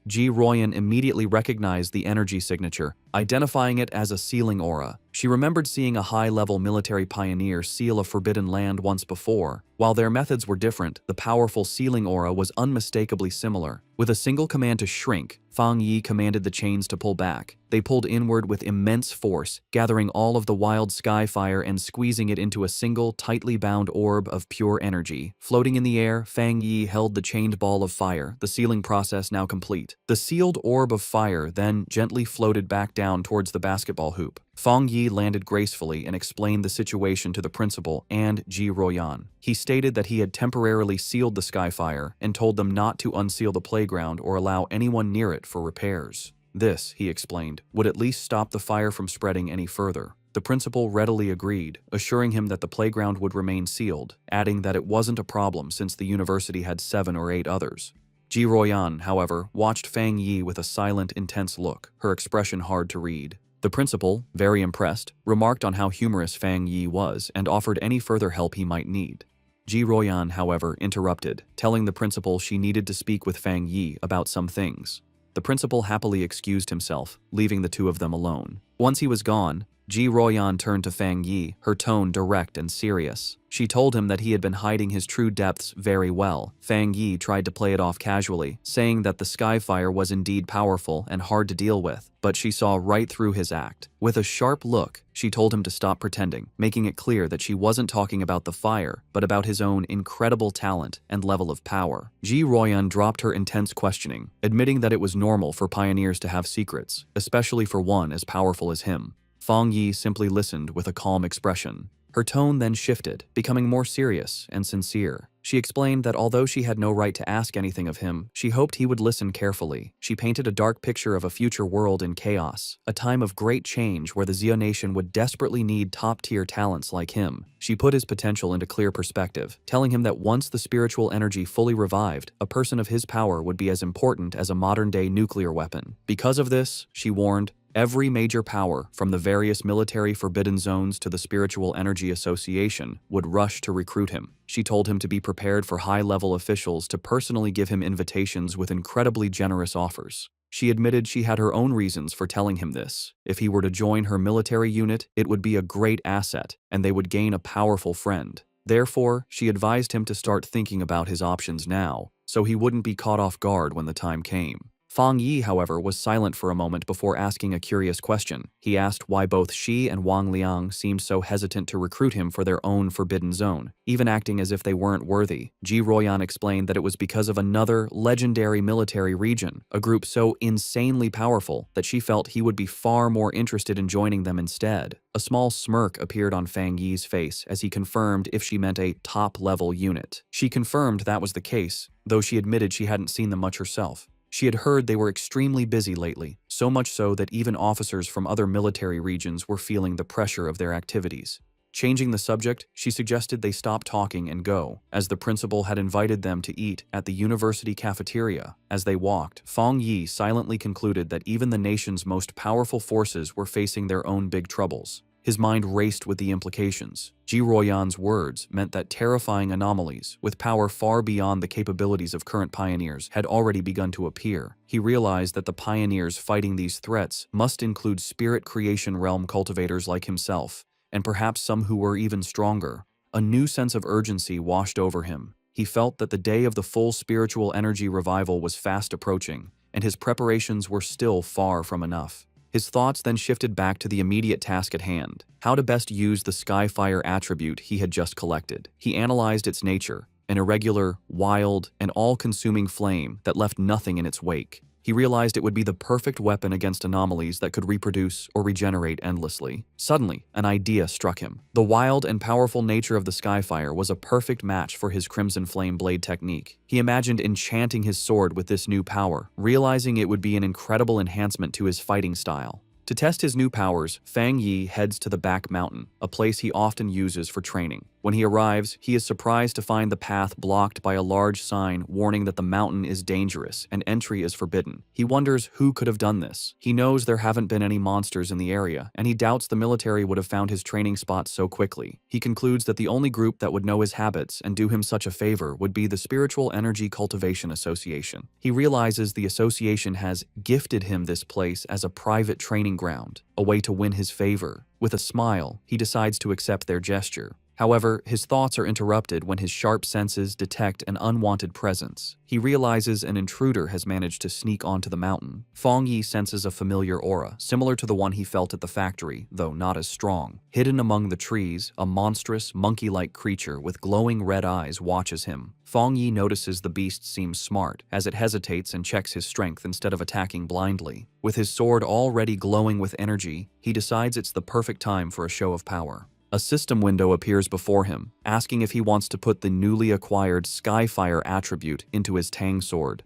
Ji Royan immediately recognized the energy signature, identifying it as a sealing aura. She remembered seeing a high-level military pioneer seal a forbidden land once before. While their methods were different, the powerful sealing aura was unmistakably similar. With a single command to shrink, Fang Yi commanded the chains to pull back. They pulled inward with immense force, gathering all of the wild sky fire and squeezing it into a single, tightly bound orb of pure energy. Floating in the air, Fang Yi held the chained ball of fire, the sealing process now complete. The sealed orb of fire then gently floated back down towards the basketball hoop. Fang Yi landed gracefully and explained the situation to the principal and Ji Royan. He stated that he had temporarily sealed the Skyfire and told them not to unseal the playground or allow anyone near it for repairs. This, he explained, would at least stop the fire from spreading any further. The principal readily agreed, assuring him that the playground would remain sealed, adding that it wasn't a problem since the university had 7 or 8 others. Ji Royan, however, watched Fang Yi with a silent, intense look, her expression hard to read. The principal, very impressed, remarked on how humorous Fang Yi was and offered any further help he might need. Ji Royan, however, interrupted, telling the principal she needed to speak with Fang Yi about some things. The principal happily excused himself, leaving the two of them alone. Once he was gone, Ji Royan turned to Fang Yi, her tone direct and serious. She told him that he had been hiding his true depths very well. Fang Yi tried to play it off casually, saying that the Skyfire was indeed powerful and hard to deal with, but she saw right through his act. With a sharp look, she told him to stop pretending, making it clear that she wasn't talking about the fire, but about his own incredible talent and level of power. Ji Royan dropped her intense questioning, admitting that it was normal for pioneers to have secrets, especially for one as powerful as him. Fang Yi simply listened with a calm expression. Her tone then shifted, becoming more serious and sincere. She explained that although she had no right to ask anything of him, she hoped he would listen carefully. She painted a dark picture of a future world in chaos, a time of great change where the Xia nation would desperately need top-tier talents like him. She put his potential into clear perspective, telling him that once the spiritual energy fully revived, a person of his power would be as important as a modern-day nuclear weapon. Because of this, she warned, every major power, from the various military forbidden zones to the Spiritual Energy Association, would rush to recruit him. She told him to be prepared for high-level officials to personally give him invitations with incredibly generous offers. She admitted she had her own reasons for telling him this. If he were to join her military unit, it would be a great asset, and they would gain a powerful friend. Therefore, she advised him to start thinking about his options now, so he wouldn't be caught off guard when the time came. Fang Yi, however, was silent for a moment before asking a curious question. He asked why both she and Wang Liang seemed so hesitant to recruit him for their own forbidden zone, even acting as if they weren't worthy. Ji Ruoyan explained that it was because of another legendary military region, a group so insanely powerful that she felt he would be far more interested in joining them instead. A small smirk appeared on Fang Yi's face as he confirmed if she meant a top-level unit. She confirmed that was the case, though she admitted she hadn't seen them much herself. She had heard they were extremely busy lately, so much so that even officers from other military regions were feeling the pressure of their activities. Changing the subject, she suggested they stop talking and go, as the principal had invited them to eat at the university cafeteria. As they walked, Fang Yi silently concluded that even the nation's most powerful forces were facing their own big troubles. His mind raced with the implications. Ji Ruoyan's words meant that terrifying anomalies, with power far beyond the capabilities of current pioneers, had already begun to appear. He realized that the pioneers fighting these threats must include spirit creation realm cultivators like himself, and perhaps some who were even stronger. A new sense of urgency washed over him. He felt that the day of the full spiritual energy revival was fast approaching, and his preparations were still far from enough. His thoughts then shifted back to the immediate task at hand, how to best use the Skyfire attribute he had just collected. He analyzed its nature, an irregular, wild, and all-consuming flame that left nothing in its wake. He realized it would be the perfect weapon against anomalies that could reproduce or regenerate endlessly. Suddenly, an idea struck him. The wild and powerful nature of the Skyfire was a perfect match for his Crimson Flame blade technique. He imagined enchanting his sword with this new power, realizing it would be an incredible enhancement to his fighting style. To test his new powers, Fang Yi heads to the back mountain, a place he often uses for training. When he arrives, he is surprised to find the path blocked by a large sign warning that the mountain is dangerous and entry is forbidden. He wonders who could have done this. He knows there haven't been any monsters in the area, and he doubts the military would have found his training spot so quickly. He concludes that the only group that would know his habits and do him such a favor would be the Spiritual Energy Cultivation Association. He realizes the association has gifted him this place as a private training ground, a way to win his favor. With a smile, he decides to accept their gesture. However, his thoughts are interrupted when his sharp senses detect an unwanted presence. He realizes an intruder has managed to sneak onto the mountain. Fang Yi senses a familiar aura, similar to the one he felt at the factory, though not as strong. Hidden among the trees, a monstrous, monkey-like creature with glowing red eyes watches him. Fang Yi notices the beast seems smart, as it hesitates and checks his strength instead of attacking blindly. With his sword already glowing with energy, he decides it's the perfect time for a show of power. A system window appears before him, asking if he wants to put the newly acquired Skyfire attribute into his Tang sword.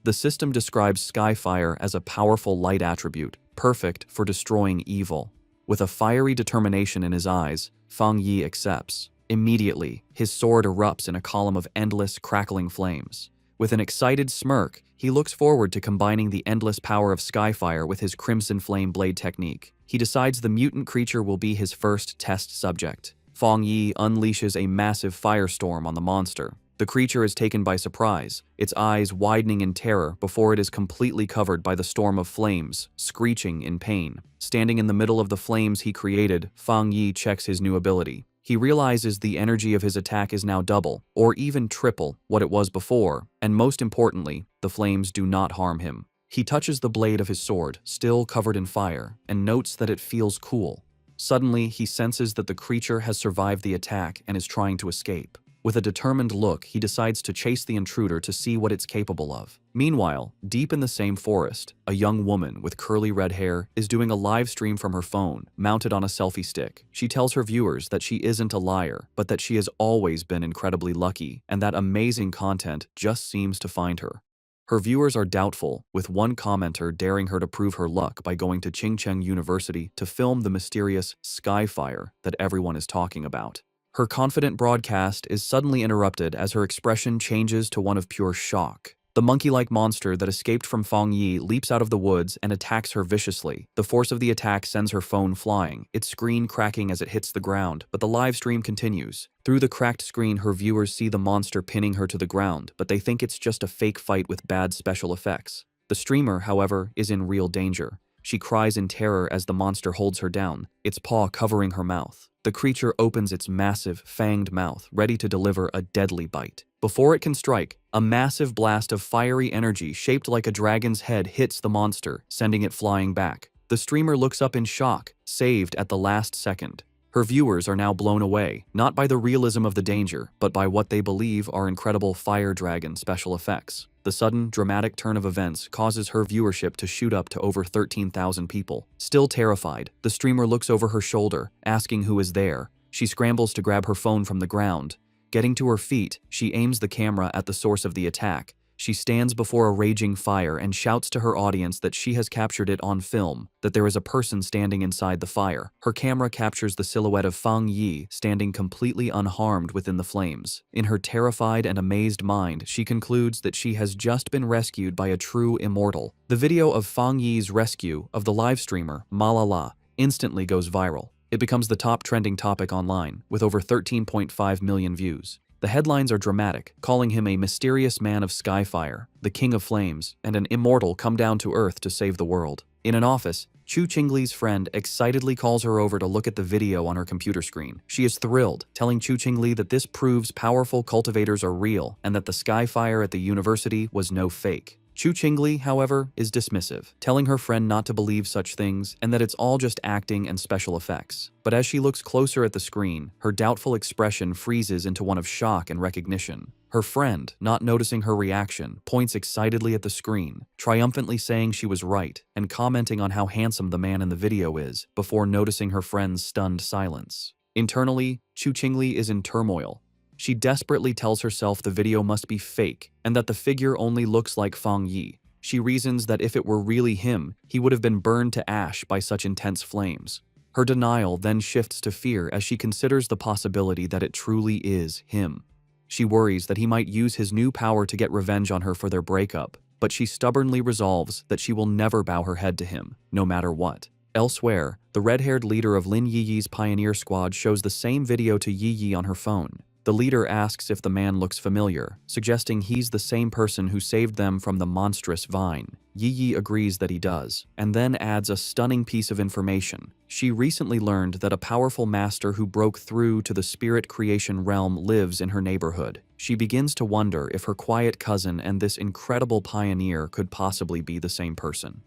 The system describes Skyfire as a powerful light attribute, perfect for destroying evil. With a fiery determination in his eyes, Fang Yi accepts. Immediately, his sword erupts in a column of endless, crackling flames. With an excited smirk, he looks forward to combining the endless power of Skyfire with his Crimson Flame blade technique. He decides the mutant creature will be his first test subject. Fang Yi unleashes a massive firestorm on the monster. The creature is taken by surprise, its eyes widening in terror before it is completely covered by the storm of flames, screeching in pain. Standing in the middle of the flames he created, Fang Yi checks his new ability. He realizes the energy of his attack is now double, or even triple, what it was before, and most importantly, the flames do not harm him. He touches the blade of his sword, still covered in fire, and notes that it feels cool. Suddenly, he senses that the creature has survived the attack and is trying to escape. With a determined look, he decides to chase the intruder to see what it's capable of. Meanwhile, deep in the same forest, a young woman with curly red hair is doing a live stream from her phone, mounted on a selfie stick. She tells her viewers that she isn't a liar, but that she has always been incredibly lucky, and that amazing content just seems to find her. Her viewers are doubtful, with one commenter daring her to prove her luck by going to Qingcheng University to film the mysterious Skyfire that everyone is talking about. Her confident broadcast is suddenly interrupted as her expression changes to one of pure shock. The monkey-like monster that escaped from Fang Yi leaps out of the woods and attacks her viciously. The force of the attack sends her phone flying, its screen cracking as it hits the ground, but the live stream continues. Through the cracked screen, her viewers see the monster pinning her to the ground, but they think it's just a fake fight with bad special effects. The streamer, however, is in real danger. She cries in terror as the monster holds her down, its paw covering her mouth. The creature opens its massive, fanged mouth, ready to deliver a deadly bite. Before it can strike, a massive blast of fiery energy shaped like a dragon's head hits the monster, sending it flying back. The streamer looks up in shock, saved at the last second. Her viewers are now blown away, not by the realism of the danger, but by what they believe are incredible fire dragon special effects. The sudden, dramatic turn of events causes her viewership to shoot up to over 13,000 people. Still terrified, the streamer looks over her shoulder, asking who is there. She scrambles to grab her phone from the ground. Getting to her feet, she aims the camera at the source of the attack. She stands before a raging fire and shouts to her audience that she has captured it on film, that there is a person standing inside the fire. Her camera captures the silhouette of Fang Yi standing completely unharmed within the flames. In her terrified and amazed mind, she concludes that she has just been rescued by a true immortal. The video of Fang Yi's rescue of the live streamer, Malala, instantly goes viral. It becomes the top trending topic online, with over 13.5 million views. The headlines are dramatic, calling him a mysterious man of skyfire, the king of flames, and an immortal come down to earth to save the world. In an office, Chu Qingli's friend excitedly calls her over to look at the video on her computer screen. She is thrilled, telling Chu Qingli that this proves powerful cultivators are real and that the skyfire at the university was no fake. Chu Qingli, however, is dismissive, telling her friend not to believe such things and that it's all just acting and special effects. But as she looks closer at the screen, her doubtful expression freezes into one of shock and recognition. Her friend, not noticing her reaction, points excitedly at the screen, triumphantly saying she was right and commenting on how handsome the man in the video is, before noticing her friend's stunned silence. Internally, Chu Qingli is in turmoil. She desperately tells herself the video must be fake and that the figure only looks like Fang Yi. She reasons that if it were really him, he would have been burned to ash by such intense flames. Her denial then shifts to fear as she considers the possibility that it truly is him. She worries that he might use his new power to get revenge on her for their breakup, but she stubbornly resolves that she will never bow her head to him, no matter what. Elsewhere, the red-haired leader of Lin Yiyi's pioneer squad shows the same video to Yiyi on her phone. The leader asks if the man looks familiar, suggesting he's the same person who saved them from the monstrous vine. Yiyi agrees that he does, and then adds a stunning piece of information. She recently learned that a powerful master who broke through to the spirit creation realm lives in her neighborhood. She begins to wonder if her quiet cousin and this incredible pioneer could possibly be the same person.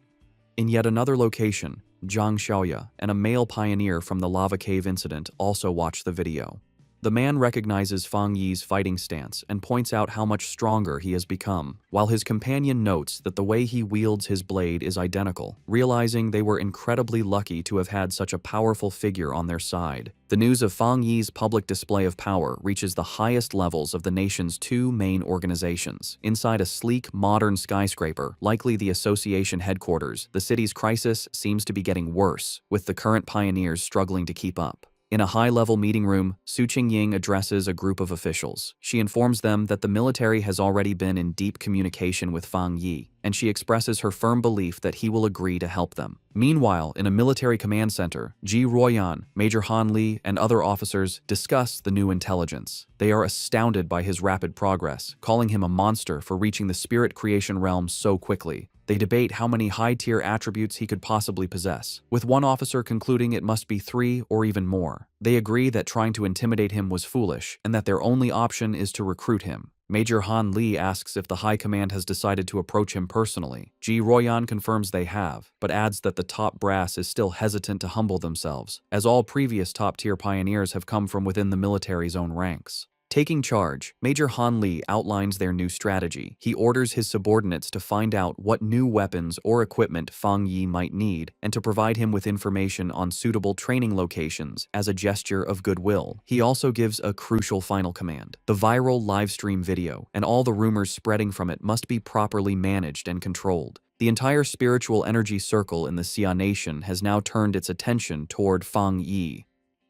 In yet another location, Zhang Xiaoya and a male pioneer from the lava cave incident also watch the video. The man recognizes Fang Yi's fighting stance and points out how much stronger he has become, while his companion notes that the way he wields his blade is identical, realizing they were incredibly lucky to have had such a powerful figure on their side. The news of Fang Yi's public display of power reaches the highest levels of the nation's two main organizations. Inside a sleek, modern skyscraper, likely the association headquarters, the city's crisis seems to be getting worse, with the current pioneers struggling to keep up. In a high-level meeting room, Su Qingying addresses a group of officials. She informs them that the military has already been in deep communication with Fang Yi, and she expresses her firm belief that he will agree to help them. Meanwhile, in a military command center, Ji Ruoyan, Major Han Li, and other officers discuss the new intelligence. They are astounded by his rapid progress, calling him a monster for reaching the spirit creation realm so quickly. They debate how many high-tier attributes he could possibly possess, with one officer concluding it must be 3 or even more. They agree that trying to intimidate him was foolish, and that their only option is to recruit him. Major Han Li asks if the High Command has decided to approach him personally. Ji Ruoyan confirms they have, but adds that the top brass is still hesitant to humble themselves, as all previous top-tier pioneers have come from within the military's own ranks. Taking charge, Major Han Li outlines their new strategy. He orders his subordinates to find out what new weapons or equipment Fang Yi might need and to provide him with information on suitable training locations as a gesture of goodwill. He also gives a crucial final command. The viral livestream video and all the rumors spreading from it must be properly managed and controlled. The entire spiritual energy circle in the Xia Nation has now turned its attention toward Fang Yi.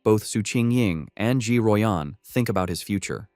Both Su Qingying and Ji Ruoyan think about his future.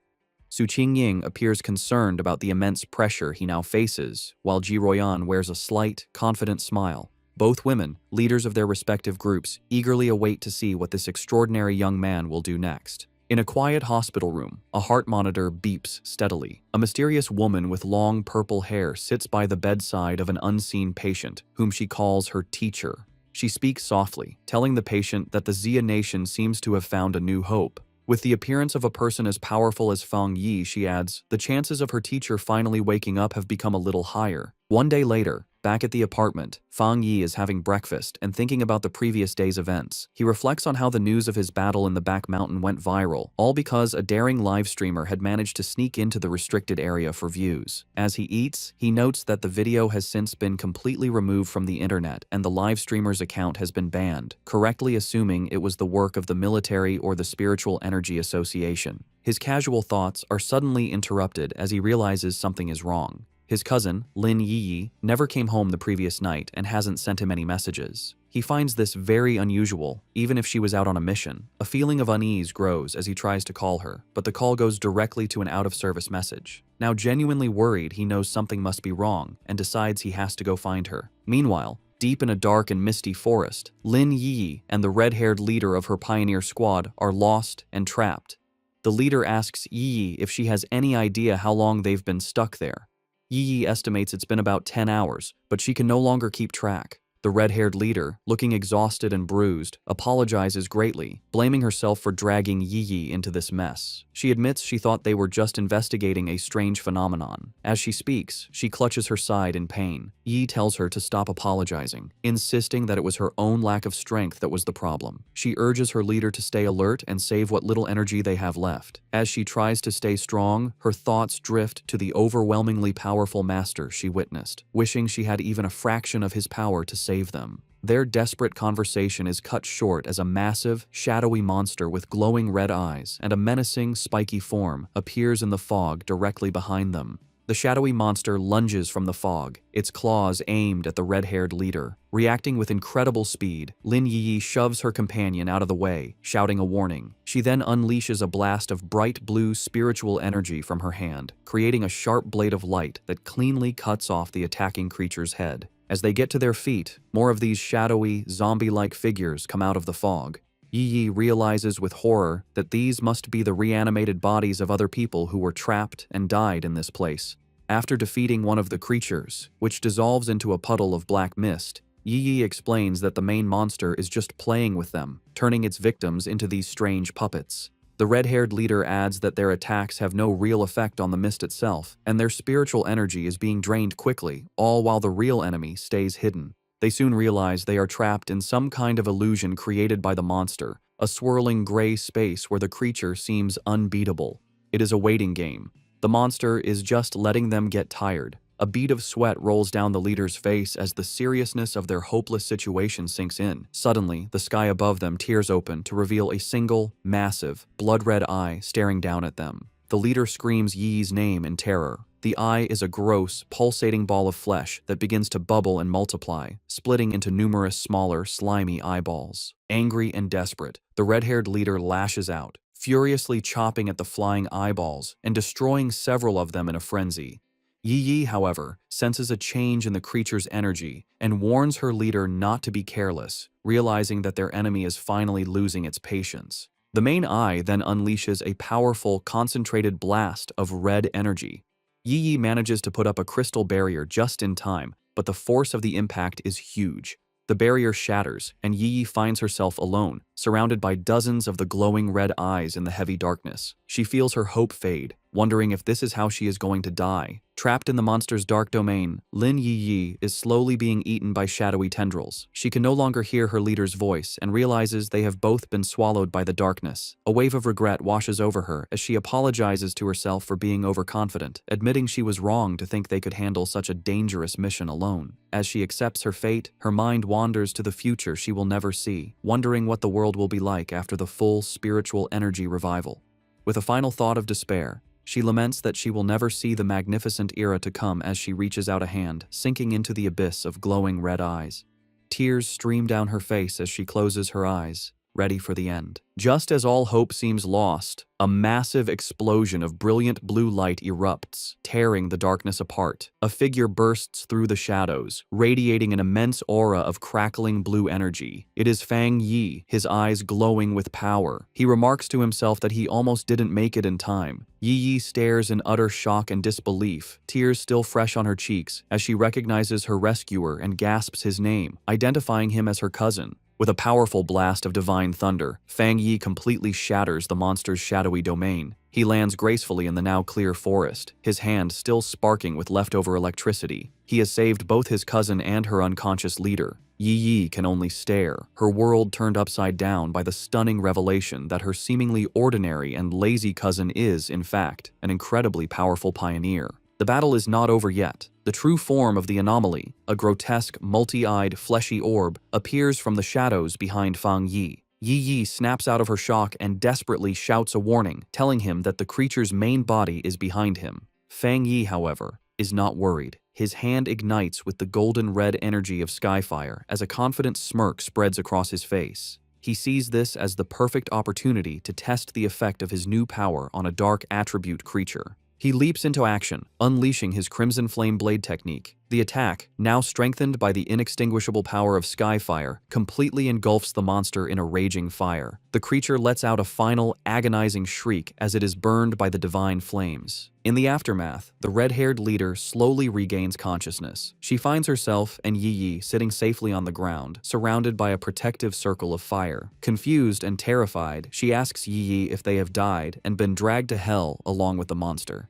Su Qingying appears concerned about the immense pressure he now faces, while Ji Ruoyan wears a slight, confident smile. Both women, leaders of their respective groups, eagerly await to see what this extraordinary young man will do next. In a quiet hospital room, a heart monitor beeps steadily. A mysterious woman with long purple hair sits by the bedside of an unseen patient, whom she calls her teacher. She speaks softly, telling the patient that the Xia nation seems to have found a new hope. With the appearance of a person as powerful as Fang Yi, she adds, the chances of her teacher finally waking up have become a little higher. One day later, back at the apartment, Fang Yi is having breakfast and thinking about the previous day's events. He reflects on how the news of his battle in the back mountain went viral, all because a daring live streamer had managed to sneak into the restricted area for views. As he eats, he notes that the video has since been completely removed from the internet and the live streamer's account has been banned, correctly assuming it was the work of the military or the Spiritual Energy Association. His casual thoughts are suddenly interrupted as he realizes something is wrong. His cousin, Lin Yi, never came home the previous night and hasn't sent him any messages. He finds this very unusual, even if she was out on a mission. A feeling of unease grows as he tries to call her, but the call goes directly to an out-of-service message. Now genuinely worried, he knows something must be wrong and decides he has to go find her. Meanwhile, deep in a dark and misty forest, Lin Yi and the red-haired leader of her pioneer squad are lost and trapped. The leader asks Yi if she has any idea how long they've been stuck there. Yi estimates it's been about 10 hours, but she can no longer keep track. The red-haired leader, looking exhausted and bruised, apologizes greatly, blaming herself for dragging Yi into this mess. She admits she thought they were just investigating a strange phenomenon. As she speaks, she clutches her side in pain. Yi tells her to stop apologizing, insisting that it was her own lack of strength that was the problem. She urges her leader to stay alert and save what little energy they have left. As she tries to stay strong, her thoughts drift to the overwhelmingly powerful master she witnessed, wishing she had even a fraction of his power to save them. Their desperate conversation is cut short as a massive, shadowy monster with glowing red eyes and a menacing, spiky form appears in the fog directly behind them. The shadowy monster lunges from the fog, its claws aimed at the red-haired leader. Reacting with incredible speed, Lin Yi shoves her companion out of the way, shouting a warning. She then unleashes a blast of bright blue spiritual energy from her hand, creating a sharp blade of light that cleanly cuts off the attacking creature's head. As they get to their feet, more of these shadowy, zombie-like figures come out of the fog. Yi realizes with horror that these must be the reanimated bodies of other people who were trapped and died in this place. After defeating one of the creatures, which dissolves into a puddle of black mist, Yi explains that the main monster is just playing with them, turning its victims into these strange puppets. The red-haired leader adds that their attacks have no real effect on the mist itself, and their spiritual energy is being drained quickly, all while the real enemy stays hidden. They soon realize they are trapped in some kind of illusion created by the monster, a swirling gray space where the creature seems unbeatable. It is a waiting game. The monster is just letting them get tired. A bead of sweat rolls down the leader's face as the seriousness of their hopeless situation sinks in. Suddenly, the sky above them tears open to reveal a single, massive, blood-red eye staring down at them. The leader screams Yi's name in terror. The eye is a gross, pulsating ball of flesh that begins to bubble and multiply, splitting into numerous smaller, slimy eyeballs. Angry and desperate, the red-haired leader lashes out, furiously chopping at the flying eyeballs and destroying several of them in a frenzy. Yi, however, senses a change in the creature's energy and warns her leader not to be careless, realizing that their enemy is finally losing its patience. The main eye then unleashes a powerful, concentrated blast of red energy. Yi manages to put up a crystal barrier just in time, but the force of the impact is huge. The barrier shatters, and Yi finds herself alone, surrounded by dozens of the glowing red eyes in the heavy darkness. She feels her hope fade, wondering if this is how she is going to die. Trapped in the monster's dark domain, Lin Yi is slowly being eaten by shadowy tendrils. She can no longer hear her leader's voice and realizes they have both been swallowed by the darkness. A wave of regret washes over her as she apologizes to herself for being overconfident, admitting she was wrong to think they could handle such a dangerous mission alone. As she accepts her fate, her mind wanders to the future she will never see, wondering what the world will be like after the full spiritual energy revival. With a final thought of despair, she laments that she will never see the magnificent era to come as she reaches out a hand, sinking into the abyss of glowing red eyes. Tears stream down her face as she closes her eyes, ready for the end. Just as all hope seems lost, a massive explosion of brilliant blue light erupts, tearing the darkness apart. A figure bursts through the shadows, radiating an immense aura of crackling blue energy. It is Fang Yi, his eyes glowing with power. He remarks to himself that he almost didn't make it in time. Yi stares in utter shock and disbelief, tears still fresh on her cheeks, as she recognizes her rescuer and gasps his name, identifying him as her cousin. With a powerful blast of divine thunder, Fang Yi completely shatters the monster's shadowy domain. He lands gracefully in the now clear forest, his hand still sparking with leftover electricity. He has saved both his cousin and her unconscious leader. Yi can only stare, her world turned upside down by the stunning revelation that her seemingly ordinary and lazy cousin is, in fact, an incredibly powerful pioneer. The battle is not over yet. The true form of the anomaly, a grotesque, multi-eyed, fleshy orb, appears from the shadows behind Fang Yi. Yi snaps out of her shock and desperately shouts a warning, telling him that the creature's main body is behind him. Fang Yi, however, is not worried. His hand ignites with the golden red energy of Skyfire as a confident smirk spreads across his face. He sees this as the perfect opportunity to test the effect of his new power on a dark attribute creature. He leaps into action, unleashing his Crimson Flame Blade technique. The attack, now strengthened by the inextinguishable power of Skyfire, completely engulfs the monster in a raging fire. The creature lets out a final, agonizing shriek as it is burned by the divine flames. In the aftermath, the red-haired leader slowly regains consciousness. She finds herself and Yi sitting safely on the ground, surrounded by a protective circle of fire. Confused and terrified, she asks Yi if they have died and been dragged to hell along with the monster.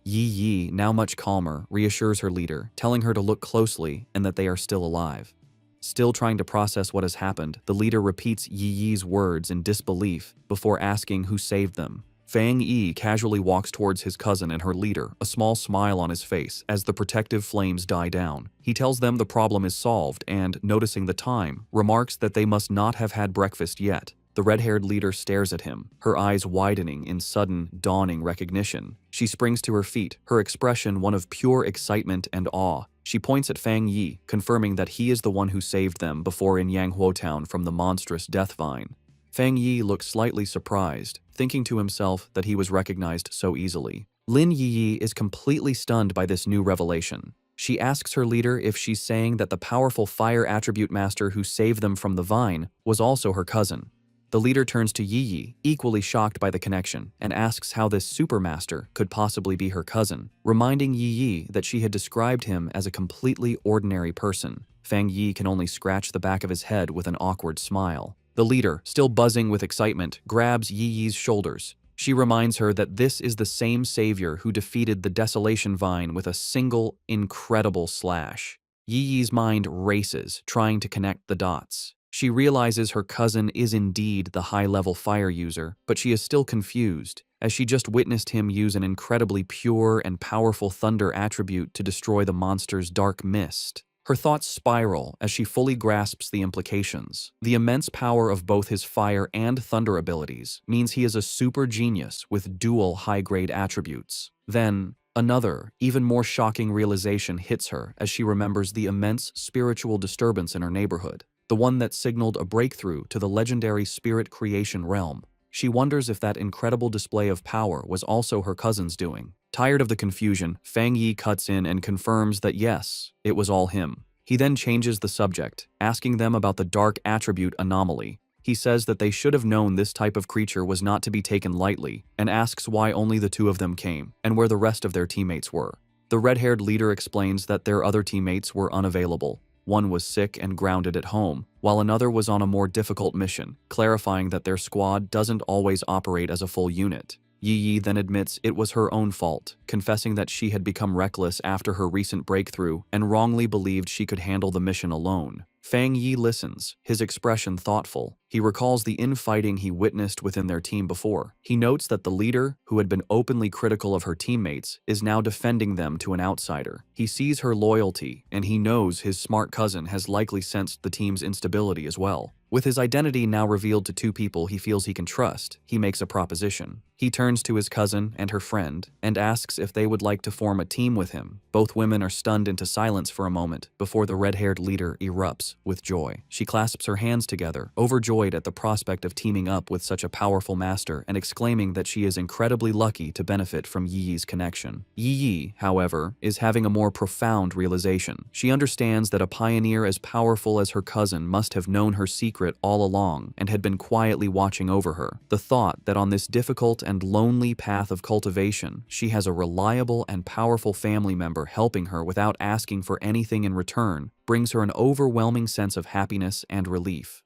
Yi, now much calmer, reassures her leader, telling her to look closely and that they are still alive. Still trying to process what has happened, the leader repeats Yi's words in disbelief before asking who saved them. Fang Yi casually walks towards his cousin and her leader, a small smile on his face as the protective flames die down. He tells them the problem is solved and, noticing the time, remarks that they must not have had breakfast yet. The red-haired leader stares at him, her eyes widening in sudden, dawning recognition. She springs to her feet, her expression one of pure excitement and awe. She points at Fang Yi, confirming that he is the one who saved them before in Yanghuo Town from the monstrous death vine. Fang Yi looks slightly surprised, thinking to himself that he was recognized so easily. Lin Yi is completely stunned by this new revelation. She asks her leader if she's saying that the powerful fire attribute master who saved them from the vine was also her cousin. The leader turns to Yi, equally shocked by the connection, and asks how this supermaster could possibly be her cousin, reminding Yi that she had described him as a completely ordinary person. Fang Yi can only scratch the back of his head with an awkward smile. The leader, still buzzing with excitement, grabs Yi's shoulders. She reminds her that this is the same savior who defeated the Desolation Vine with a single, incredible slash. Yi's mind races, trying to connect the dots. She realizes her cousin is indeed the high-level fire user, but she is still confused, as she just witnessed him use an incredibly pure and powerful thunder attribute to destroy the monster's dark mist. Her thoughts spiral as she fully grasps the implications. The immense power of both his fire and thunder abilities means he is a super genius with dual high-grade attributes. Then, another, even more shocking realization hits her as she remembers the immense spiritual disturbance in her neighborhood, the one that signaled a breakthrough to the legendary spirit creation realm. She wonders if that incredible display of power was also her cousin's doing. Tired of the confusion, Fang Yi cuts in and confirms that yes, it was all him. He then changes the subject, asking them about the dark attribute anomaly. He says that they should have known this type of creature was not to be taken lightly, and asks why only the two of them came, and where the rest of their teammates were. The red-haired leader explains that their other teammates were unavailable. One was sick and grounded at home, while another was on a more difficult mission, clarifying that their squad doesn't always operate as a full unit. Yi then admits it was her own fault, confessing that she had become reckless after her recent breakthrough and wrongly believed she could handle the mission alone. Fang Yi listens, his expression thoughtful. He recalls the infighting he witnessed within their team before. He notes that the leader, who had been openly critical of her teammates, is now defending them to an outsider. He sees her loyalty, and he knows his smart cousin has likely sensed the team's instability as well. With his identity now revealed to two people he feels he can trust, he makes a proposition. He turns to his cousin and her friend and asks if they would like to form a team with him. Both women are stunned into silence for a moment before the red-haired leader erupts with joy. She clasps her hands together, overjoyed at the prospect of teaming up with such a powerful master and exclaiming that she is incredibly lucky to benefit from Yi Yi's connection. Yi Yi, however, is having a more profound realization. She understands that a pioneer as powerful as her cousin must have known her secret all along and had been quietly watching over her. The thought that on this difficult and lonely path of cultivation, she has a reliable and powerful family member helping her without asking for anything in return brings her an overwhelming sense of happiness and relief.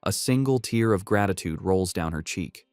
A single tear of gratitude rolls down her cheek.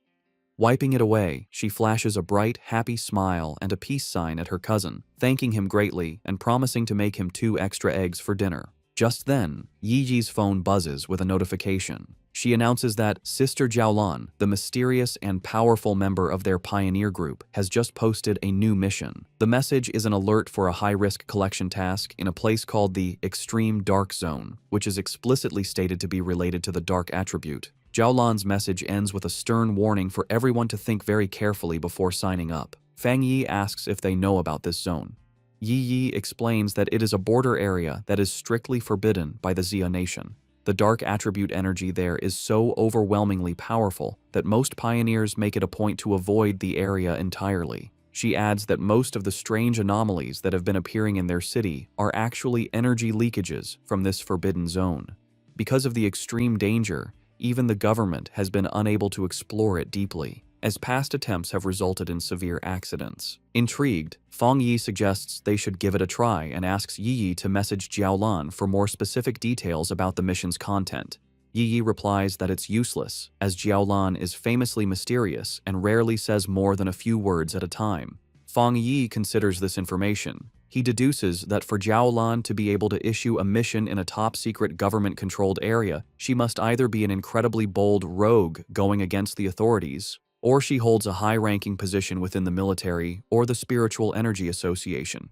Wiping it away, she flashes a bright, happy smile and a peace sign at her cousin, thanking him greatly and promising to make him 2 extra eggs for dinner. Just then, Yi Yi's phone buzzes with a notification. She announces that Sister Jiaolan, the mysterious and powerful member of their pioneer group, has just posted a new mission. The message is an alert for a high-risk collection task in a place called the Extreme Dark Zone, which is explicitly stated to be related to the dark attribute. Jiaolan's message ends with a stern warning for everyone to think very carefully before signing up. Fang Yi asks if they know about this zone. Yi Yi explains that it is a border area that is strictly forbidden by the Xia Nation. The dark attribute energy there is so overwhelmingly powerful that most pioneers make it a point to avoid the area entirely. She adds that most of the strange anomalies that have been appearing in their city are actually energy leakages from this forbidden zone. Because of the extreme danger, even the government has been unable to explore it deeply, as past attempts have resulted in severe accidents. Intrigued, Fang Yi suggests they should give it a try and asks Yi Yi to message Jiaolan for more specific details about the mission's content. Yi Yi replies that it's useless, as Jiaolan is famously mysterious and rarely says more than a few words at a time. Fang Yi considers this information. He deduces that for Jiaolan to be able to issue a mission in a top-secret government-controlled area, she must either be an incredibly bold rogue going against the authorities, or she holds a high-ranking position within the military or the Spiritual Energy Association.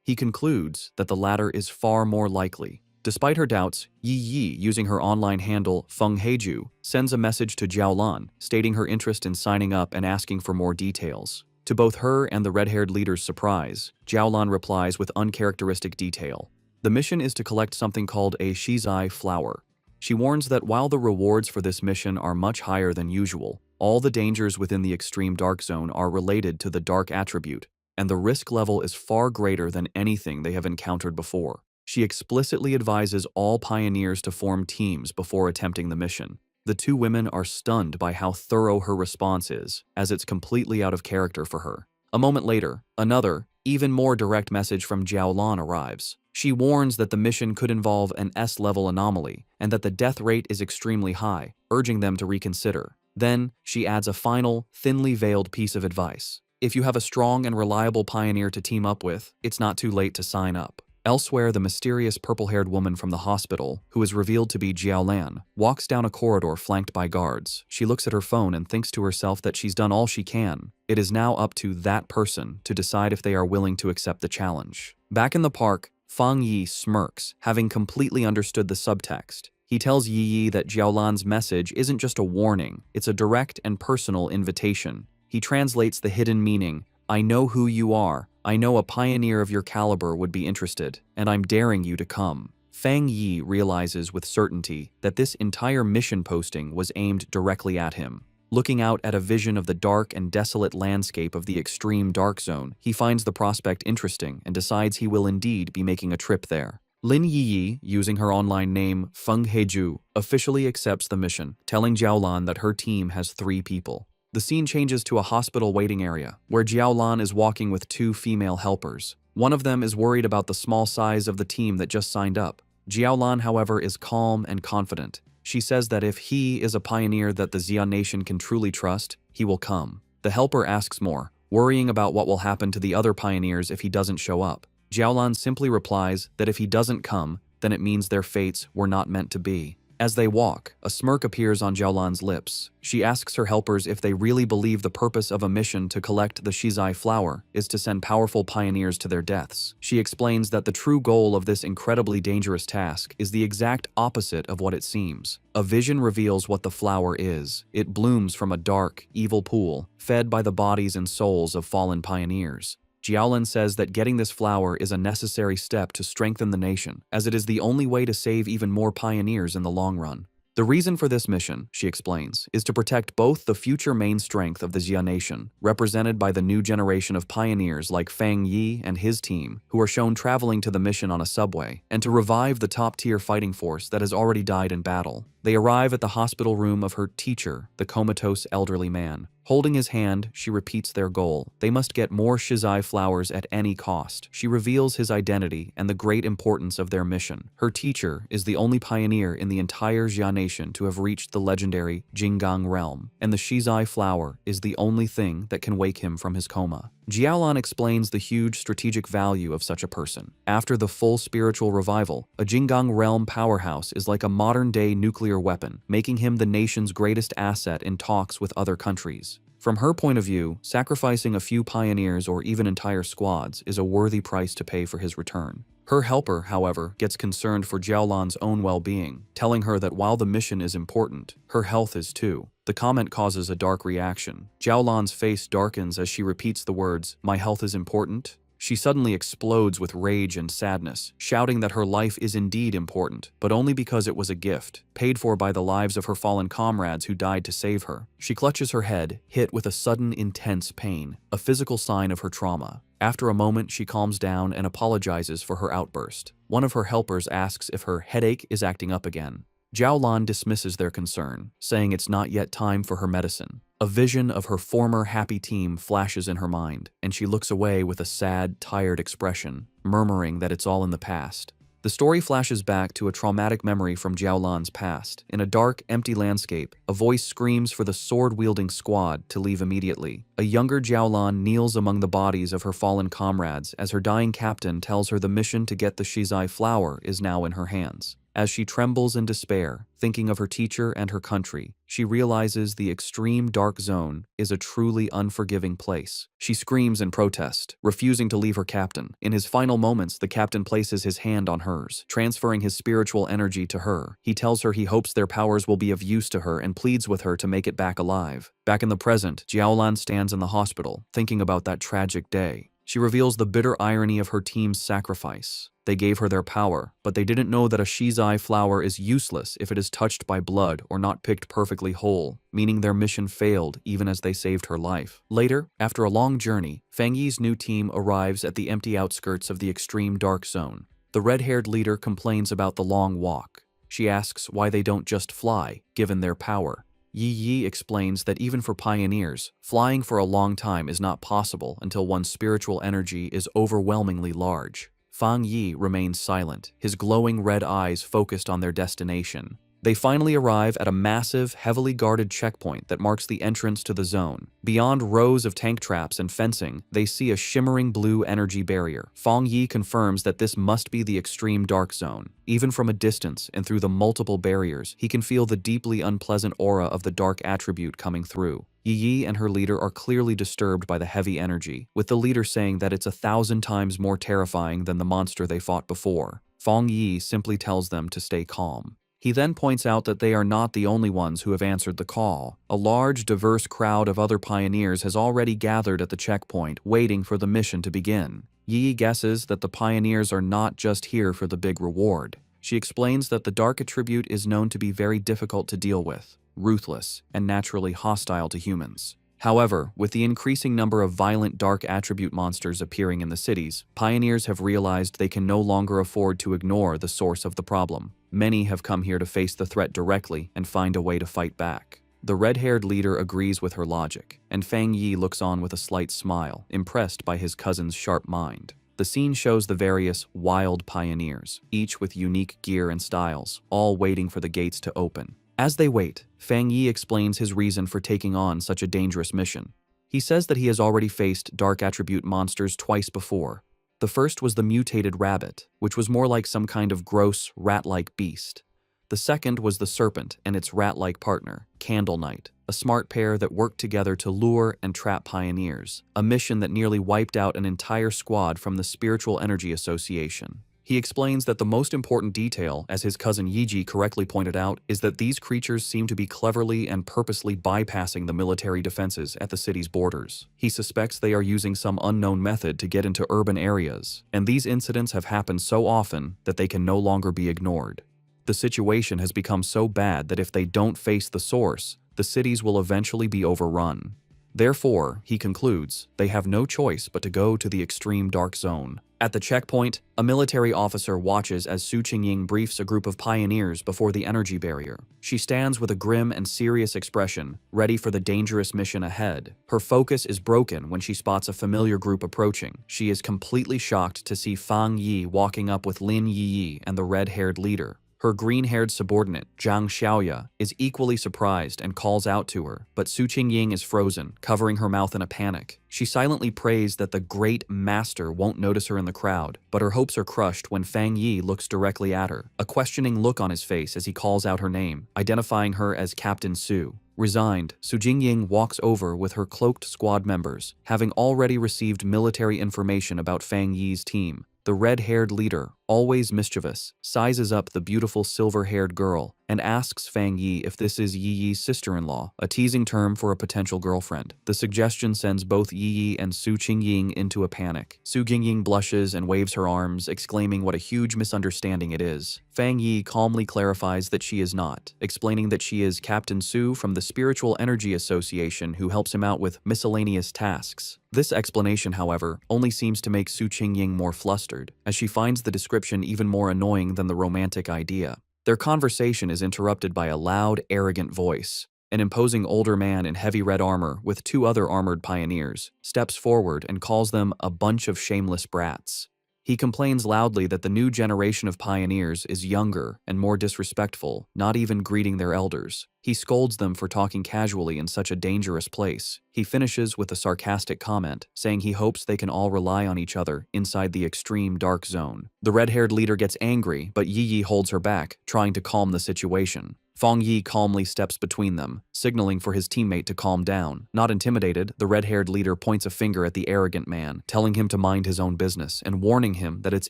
He concludes that the latter is far more likely. Despite her doubts, Yi Yi, using her online handle Feng Heiju, sends a message to Jiaolan, stating her interest in signing up and asking for more details. To both her and the red-haired leader's surprise, Jiaolan replies with uncharacteristic detail. The mission is to collect something called a shizai flower. She warns that while the rewards for this mission are much higher than usual, all the dangers within the extreme dark zone are related to the dark attribute, and the risk level is far greater than anything they have encountered before. She explicitly advises all pioneers to form teams before attempting the mission. The 2 women are stunned by how thorough her response is, as it's completely out of character for her. A moment later, another, even more direct message from Jiaolan arrives. She warns that the mission could involve an S-level anomaly, and that the death rate is extremely high, urging them to reconsider. Then, she adds a final, thinly veiled piece of advice. If you have a strong and reliable pioneer to team up with, it's not too late to sign up. Elsewhere, the mysterious purple-haired woman from the hospital, who is revealed to be Jiaolan, walks down a corridor flanked by guards. She looks at her phone and thinks to herself that she's done all she can. It is now up to that person to decide if they are willing to accept the challenge. Back in the park, Fang Yi smirks, having completely understood the subtext. He tells Yi Yi that Jiaolan's message isn't just a warning, it's a direct and personal invitation. He translates the hidden meaning, "I know who you are. I know a pioneer of your caliber would be interested, and I'm daring you to come." Fang Yi realizes with certainty that this entire mission posting was aimed directly at him. Looking out at a vision of the dark and desolate landscape of the extreme dark zone, he finds the prospect interesting and decides he will indeed be making a trip there. Lin Yi Yi, using her online name Feng Heiju, officially accepts the mission, telling Jiaolan that her team has 3 people. The scene changes to a hospital waiting area, where Jiaolan is walking with 2 female helpers. One of them is worried about the small size of the team that just signed up. Jiaolan, however, is calm and confident. She says that if he is a pioneer that the Xia Nation can truly trust, he will come. The helper asks more, worrying about what will happen to the other pioneers if he doesn't show up. Jiaolan simply replies that if he doesn't come, then it means their fates were not meant to be. As they walk, a smirk appears on Jiaolan's lips. She asks her helpers if they really believe the purpose of a mission to collect the Shizai flower is to send powerful pioneers to their deaths. She explains that the true goal of this incredibly dangerous task is the exact opposite of what it seems. A vision reveals what the flower is. It blooms from a dark, evil pool, fed by the bodies and souls of fallen pioneers. Jiaolan says that getting this flower is a necessary step to strengthen the nation, as it is the only way to save even more pioneers in the long run. The reason for this mission, she explains, is to protect both the future main strength of the Xia nation, represented by the new generation of pioneers like Fang Yi and his team, who are shown traveling to the mission on a subway, and to revive the top-tier fighting force that has already died in battle. They arrive at the hospital room of her teacher, the comatose elderly man. Holding his hand, she repeats their goal. They must get more Shizai flowers at any cost. She reveals his identity and the great importance of their mission. Her teacher is the only pioneer in the entire Xia nation to have reached the legendary Jinggang realm, and the Shizai flower is the only thing that can wake him from his coma. Jiaolan explains the huge strategic value of such a person. After the full spiritual revival, a Jinggang realm powerhouse is like a modern-day nuclear weapon, making him the nation's greatest asset in talks with other countries. From her point of view, sacrificing a few pioneers or even entire squads is a worthy price to pay for his return. Her helper, however, gets concerned for Jiaolan's own well-being, telling her that while the mission is important, her health is too. The comment causes a dark reaction. Jiaolan's face darkens as she repeats the words, "My health is important." She suddenly explodes with rage and sadness, shouting that her life is indeed important, but only because it was a gift, paid for by the lives of her fallen comrades who died to save her. She clutches her head, hit with a sudden, intense pain, a physical sign of her trauma. After a moment, she calms down and apologizes for her outburst. One of her helpers asks if her headache is acting up again. Jiaolan dismisses their concern, saying it's not yet time for her medicine. A vision of her former happy team flashes in her mind, and she looks away with a sad, tired expression, murmuring that it's all in the past. The story flashes back to a traumatic memory from Jiaolan's past. In a dark, empty landscape, a voice screams for the sword-wielding squad to leave immediately. A younger Jiaolan kneels among the bodies of her fallen comrades as her dying captain tells her the mission to get the Shizai flower is now in her hands. As she trembles in despair, thinking of her teacher and her country, she realizes the extreme dark zone is a truly unforgiving place. She screams in protest, refusing to leave her captain. In his final moments, the captain places his hand on hers, transferring his spiritual energy to her. He tells her he hopes their powers will be of use to her and pleads with her to make it back alive. Back in the present, Jiaolan stands in the hospital, thinking about that tragic day. She reveals the bitter irony of her team's sacrifice. They gave her their power, but they didn't know that a Shizai flower is useless if it is touched by blood or not picked perfectly whole, meaning their mission failed even as they saved her life. Later, after a long journey, Fang Yi's new team arrives at the empty outskirts of the extreme dark zone. The red-haired leader complains about the long walk. She asks why they don't just fly, given their power. Yi explains that even for pioneers, flying for a long time is not possible until one's spiritual energy is overwhelmingly large. Fang Yi remains silent, his glowing red eyes focused on their destination. They finally arrive at a massive, heavily guarded checkpoint that marks the entrance to the zone. Beyond rows of tank traps and fencing, they see a shimmering blue energy barrier. Fang Yi confirms that this must be the extreme dark zone. Even from a distance and through the multiple barriers, he can feel the deeply unpleasant aura of the dark attribute coming through. Yi and her leader are clearly disturbed by the heavy energy, with the leader saying that it's 1,000 times more terrifying than the monster they fought before. Fang Yi simply tells them to stay calm. He then points out that they are not the only ones who have answered the call. A large, diverse crowd of other pioneers has already gathered at the checkpoint, waiting for the mission to begin. Yi guesses that the pioneers are not just here for the big reward. She explains that the dark attribute is known to be very difficult to deal with, ruthless, and naturally hostile to humans. However, with the increasing number of violent dark attribute monsters appearing in the cities, pioneers have realized they can no longer afford to ignore the source of the problem. Many have come here to face the threat directly and find a way to fight back. The red-haired leader agrees with her logic, and Fang Yi looks on with a slight smile, impressed by his cousin's sharp mind. The scene shows the various wild pioneers, each with unique gear and styles, all waiting for the gates to open. As they wait, Fang Yi explains his reason for taking on such a dangerous mission. He says that he has already faced dark attribute monsters twice before. The first was the mutated rabbit, which was more like some kind of gross, rat-like beast. The second was the serpent and its rat-like partner, Candle Knight, a smart pair that worked together to lure and trap pioneers, a mission that nearly wiped out an entire squad from the Spiritual Energy Association. He explains that the most important detail, as his cousin Yiji correctly pointed out, is that these creatures seem to be cleverly and purposely bypassing the military defenses at the city's borders. He suspects they are using some unknown method to get into urban areas, and these incidents have happened so often that they can no longer be ignored. The situation has become so bad that if they don't face the source, the cities will eventually be overrun. Therefore, he concludes, they have no choice but to go to the extreme dark zone. At the checkpoint, a military officer watches as Su Qingying briefs a group of pioneers before the energy barrier. She stands with a grim and serious expression, ready for the dangerous mission ahead. Her focus is broken when she spots a familiar group approaching. She is completely shocked to see Fang Yi walking up with Lin Yi and the red-haired leader. Her green-haired subordinate, Zhang Xiaoya, is equally surprised and calls out to her, but Su Qingying is frozen, covering her mouth in a panic. She silently prays that the great master won't notice her in the crowd, but her hopes are crushed when Fang Yi looks directly at her, a questioning look on his face as he calls out her name, identifying her as Captain Su. Resigned, Su Jingying walks over with her cloaked squad members, having already received military information about Fang Yi's team. The red-haired leader, always mischievous, sizes up the beautiful silver-haired girl and asks Fang Yi if this is Yi Yi's sister-in-law, a teasing term for a potential girlfriend. The suggestion sends both Yi Yi and Su Qingying into a panic. Su Jingying blushes and waves her arms, exclaiming what a huge misunderstanding it is. Fang Yi calmly clarifies that she is not, explaining that she is Captain Su from the Spiritual Energy Association who helps him out with miscellaneous tasks. This explanation, however, only seems to make Su Qingying more flustered, as she finds the description even more annoying than the romantic idea. Their conversation is interrupted by a loud, arrogant voice. An imposing older man in heavy red armor with two other armored pioneers steps forward and calls them a bunch of shameless brats. He complains loudly that the new generation of pioneers is younger and more disrespectful, not even greeting their elders. He scolds them for talking casually in such a dangerous place. He finishes with a sarcastic comment, saying he hopes they can all rely on each other inside the extreme dark zone. The red-haired leader gets angry, but Yi Yi holds her back, trying to calm the situation. Fang Yi calmly steps between them, signaling for his teammate to calm down. Not intimidated, the red-haired leader points a finger at the arrogant man, telling him to mind his own business and warning him that it's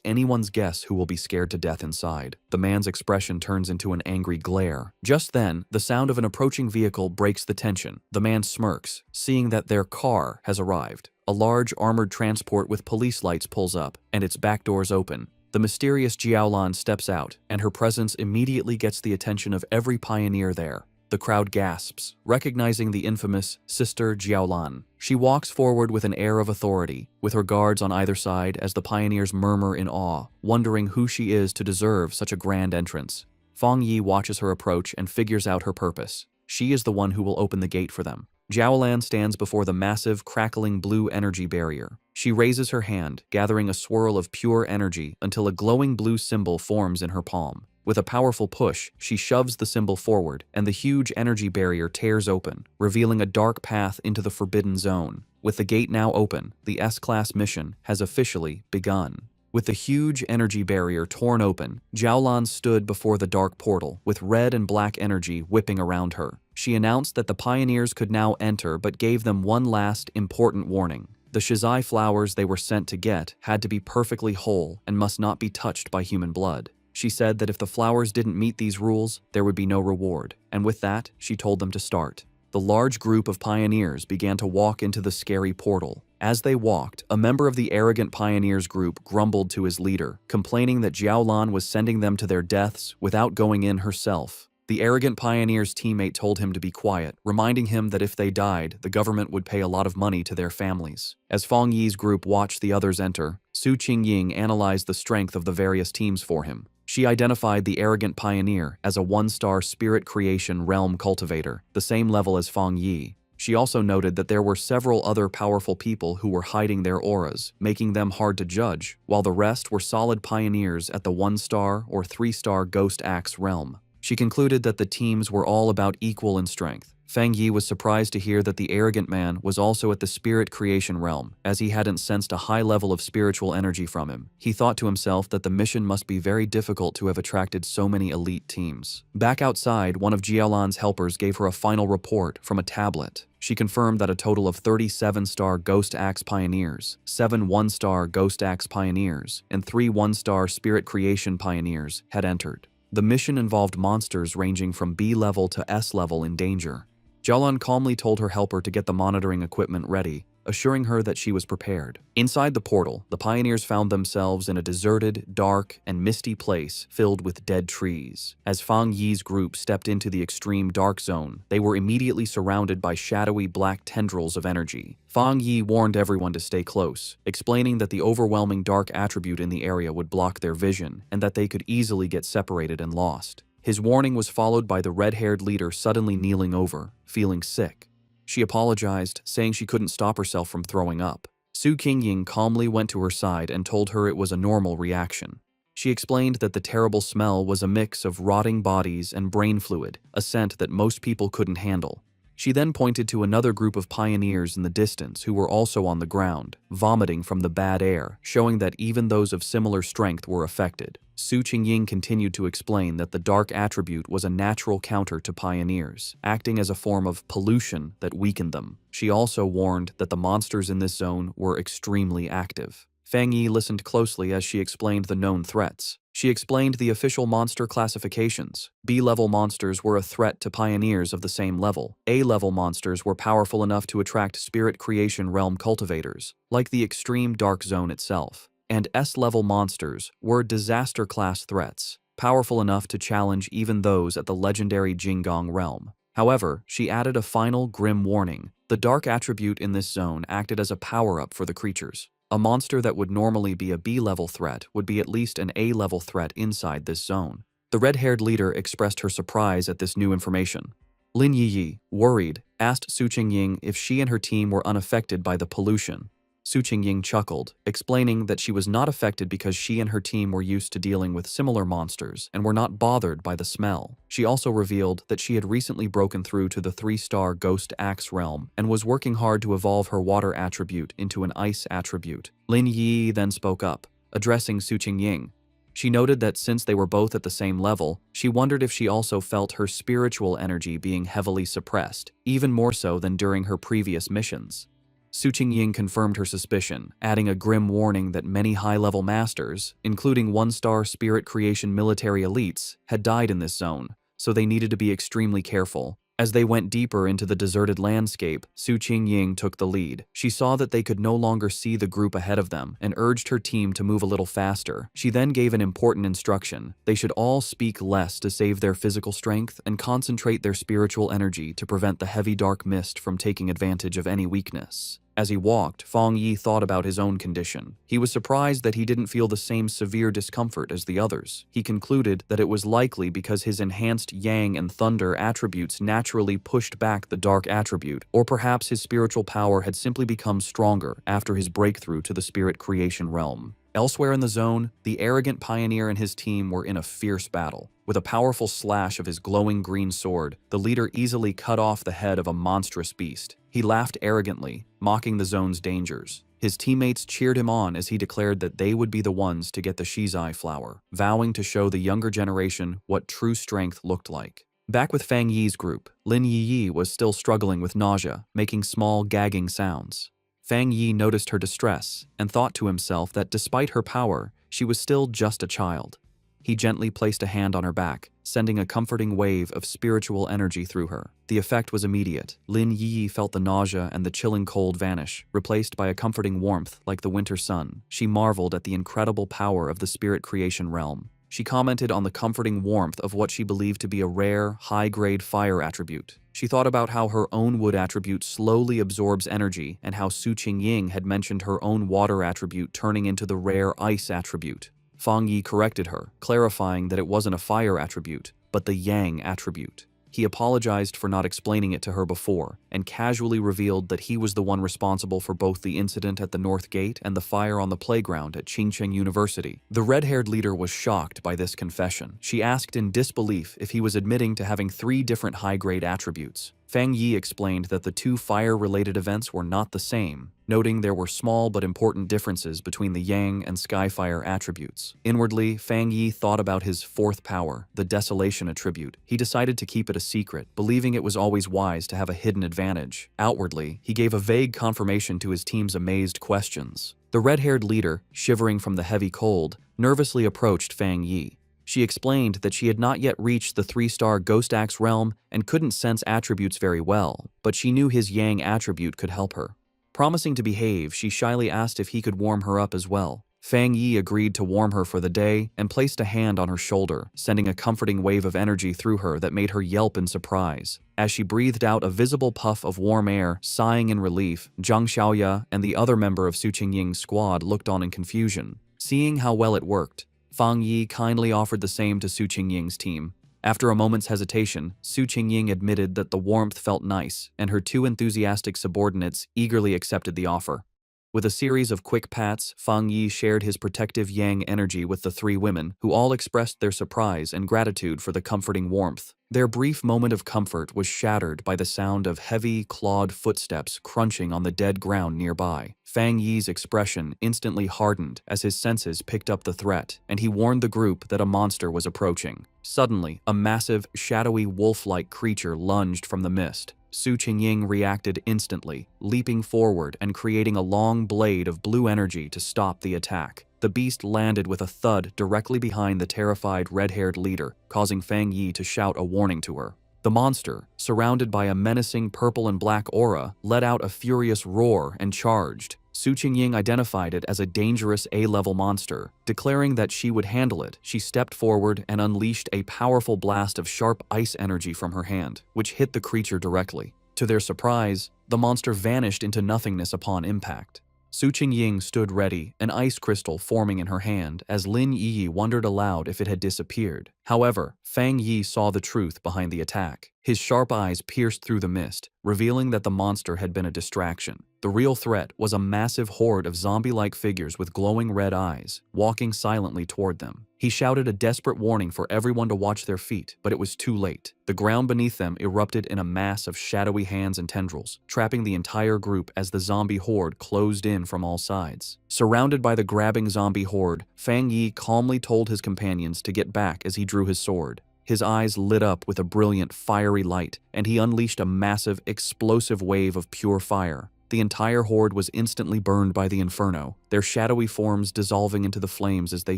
anyone's guess who will be scared to death inside. The man's expression turns into an angry glare. Just then, the sound of an approaching vehicle breaks the tension. The man smirks, seeing that their car has arrived. A large armored transport with police lights pulls up, and its back doors open. The mysterious Jiaolan steps out, and her presence immediately gets the attention of every pioneer there. The crowd gasps, recognizing the infamous Sister Jiaolan. She walks forward with an air of authority, with her guards on either side as the pioneers murmur in awe, wondering who she is to deserve such a grand entrance. Fang Yi watches her approach and figures out her purpose. She is the one who will open the gate for them. Jiaolan stands before the massive, crackling blue energy barrier. She raises her hand, gathering a swirl of pure energy until a glowing blue symbol forms in her palm. With a powerful push, she shoves the symbol forward, and the huge energy barrier tears open, revealing a dark path into the forbidden zone. With the gate now open, the S-Class mission has officially begun. With the huge energy barrier torn open, Jiaolan stood before the dark portal, with red and black energy whipping around her. She announced that the pioneers could now enter, but gave them one last, important warning. The shizai flowers they were sent to get had to be perfectly whole and must not be touched by human blood. She said that if the flowers didn't meet these rules, there would be no reward, and with that, she told them to start. The large group of pioneers began to walk into the scary portal. As they walked, a member of the arrogant pioneers group grumbled to his leader, complaining that Jiaolan was sending them to their deaths without going in herself. The arrogant pioneer's teammate told him to be quiet, reminding him that if they died, the government would pay a lot of money to their families. As Fang Yi's group watched the others enter, Su Qingying analyzed the strength of the various teams for him. She identified the arrogant pioneer as a one-star spirit creation realm cultivator, the same level as Fang Yi. She also noted that there were several other powerful people who were hiding their auras, making them hard to judge, while the rest were solid pioneers at the 1-star or 3-star Ghost Axe realm. She concluded that the teams were all about equal in strength. Fang Yi was surprised to hear that the arrogant man was also at the spirit creation realm, as he hadn't sensed a high level of spiritual energy from him. He thought to himself that the mission must be very difficult to have attracted so many elite teams. Back outside, one of Jialan's helpers gave her a final report from a tablet. She confirmed that a total of 37-star Ghost Axe Pioneers, 7 1-star Ghost Axe Pioneers, and 3 1-star Spirit Creation Pioneers had entered. The mission involved monsters ranging from B level to S level in danger. Jialan calmly told her helper to get the monitoring equipment ready, assuring her that she was prepared. Inside the portal, the pioneers found themselves in a deserted, dark, and misty place filled with dead trees. As Fang Yi's group stepped into the extreme dark zone, they were immediately surrounded by shadowy black tendrils of energy. Fang Yi warned everyone to stay close, explaining that the overwhelming dark attribute in the area would block their vision and that they could easily get separated and lost. His warning was followed by the red-haired leader suddenly kneeling over, feeling sick. She apologized, saying she couldn't stop herself from throwing up. Su Qingying calmly went to her side and told her it was a normal reaction. She explained that the terrible smell was a mix of rotting bodies and brain fluid, a scent that most people couldn't handle. She then pointed to another group of pioneers in the distance who were also on the ground, vomiting from the bad air, showing that even those of similar strength were affected. Su Qingying continued to explain that the dark attribute was a natural counter to pioneers, acting as a form of pollution that weakened them. She also warned that the monsters in this zone were extremely active. Fang Yi listened closely as she explained the known threats. She explained the official monster classifications. B-level monsters were a threat to pioneers of the same level. A-level monsters were powerful enough to attract spirit creation realm cultivators, like the extreme dark zone itself. And S-level monsters were disaster class threats, powerful enough to challenge even those at the legendary Jingong realm. However, she added a final grim warning. The dark attribute in this zone acted as a power-up for the creatures. A monster that would normally be a B-level threat would be at least an A-level threat inside this zone. The red-haired leader expressed her surprise at this new information. Lin Yiyi, worried, asked Su Qingying if she and her team were unaffected by the pollution. Su Qingying chuckled, explaining that she was not affected because she and her team were used to dealing with similar monsters and were not bothered by the smell. She also revealed that she had recently broken through to the 3-star Ghost Axe realm and was working hard to evolve her water attribute into an ice attribute. Lin Yi then spoke up, addressing Su Qingying. She noted that since they were both at the same level, she wondered if she also felt her spiritual energy being heavily suppressed, even more so than during her previous missions. Su Qingying confirmed her suspicion, adding a grim warning that many high-level masters, including 1-star spirit creation military elites, had died in this zone, so they needed to be extremely careful. As they went deeper into the deserted landscape, Su Qingying took the lead. She saw that they could no longer see the group ahead of them and urged her team to move a little faster. She then gave an important instruction. They should all speak less to save their physical strength and concentrate their spiritual energy to prevent the heavy dark mist from taking advantage of any weakness. As he walked, Fang Yi thought about his own condition. He was surprised that he didn't feel the same severe discomfort as the others. He concluded that it was likely because his enhanced yang and thunder attributes naturally pushed back the dark attribute, or perhaps his spiritual power had simply become stronger after his breakthrough to the spirit creation realm. Elsewhere in the zone, the arrogant pioneer and his team were in a fierce battle. With a powerful slash of his glowing green sword, the leader easily cut off the head of a monstrous beast. He laughed arrogantly, mocking the zone's dangers. His teammates cheered him on as he declared that they would be the ones to get the Shizai flower, vowing to show the younger generation what true strength looked like. Back with Fang Yi's group, Lin Yiyi was still struggling with nausea, making small gagging sounds. Fang Yi noticed her distress and thought to himself that despite her power, she was still just a child. He gently placed a hand on her back, sending a comforting wave of spiritual energy through her. The effect was immediate. Lin Yi felt the nausea and the chilling cold vanish, replaced by a comforting warmth like the winter sun. She marveled at the incredible power of the spirit creation realm. She commented on the comforting warmth of what she believed to be a rare, high-grade fire attribute. She thought about how her own wood attribute slowly absorbs energy and how Su Qingying had mentioned her own water attribute turning into the rare ice attribute. Fang Yi corrected her, clarifying that it wasn't a fire attribute, but the yang attribute. He apologized for not explaining it to her before, and casually revealed that he was the one responsible for both the incident at the North Gate and the fire on the playground at Qingcheng University. The red-haired leader was shocked by this confession. She asked in disbelief if he was admitting to having 3 different high-grade attributes. Fang Yi explained that the two fire-related events were not the same, noting there were small but important differences between the Yang and Skyfire attributes. Inwardly, Fang Yi thought about his fourth power, the Desolation attribute. He decided to keep it a secret, believing it was always wise to have a hidden advantage. Outwardly, he gave a vague confirmation to his team's amazed questions. The red-haired leader, shivering from the heavy cold, nervously approached Fang Yi. She explained that she had not yet reached the 3-star Ghost Axe realm and couldn't sense attributes very well, but she knew his Yang attribute could help her. Promising to behave, she shyly asked if he could warm her up as well. Fang Yi agreed to warm her for the day and placed a hand on her shoulder, sending a comforting wave of energy through her that made her yelp in surprise. As she breathed out a visible puff of warm air, sighing in relief, Zhang Xiaoya and the other member of Su Qingying's squad looked on in confusion. Seeing how well it worked, Fang Yi kindly offered the same to Su Qingying's team. After a moment's hesitation, Su Qingying admitted that the warmth felt nice, and her two enthusiastic subordinates eagerly accepted the offer. With a series of quick pats, Fang Yi shared his protective Yang energy with the three women, who all expressed their surprise and gratitude for the comforting warmth. Their brief moment of comfort was shattered by the sound of heavy, clawed footsteps crunching on the dead ground nearby. Fang Yi's expression instantly hardened as his senses picked up the threat, and he warned the group that a monster was approaching. Suddenly, a massive, shadowy wolf-like creature lunged from the mist. Su Qingying reacted instantly, leaping forward and creating a long blade of blue energy to stop the attack. The beast landed with a thud directly behind the terrified red-haired leader, causing Fang Yi to shout a warning to her. The monster, surrounded by a menacing purple and black aura, let out a furious roar and charged. Su Qingying identified it as a dangerous A-level monster. Declaring that she would handle it, she stepped forward and unleashed a powerful blast of sharp ice energy from her hand, which hit the creature directly. To their surprise, the monster vanished into nothingness upon impact. Su Qingying stood ready, an ice crystal forming in her hand, as Lin Yi wondered aloud if it had disappeared. However, Fang Yi saw the truth behind the attack. His sharp eyes pierced through the mist, revealing that the monster had been a distraction. The real threat was a massive horde of zombie-like figures with glowing red eyes, walking silently toward them. He shouted a desperate warning for everyone to watch their feet, but it was too late. The ground beneath them erupted in a mass of shadowy hands and tendrils, trapping the entire group as the zombie horde closed in from all sides. Surrounded by the grabbing zombie horde, Fang Yi calmly told his companions to get back as he drew his sword. His eyes lit up with a brilliant, fiery light, and he unleashed a massive, explosive wave of pure fire. The entire horde was instantly burned by the inferno, their shadowy forms dissolving into the flames as they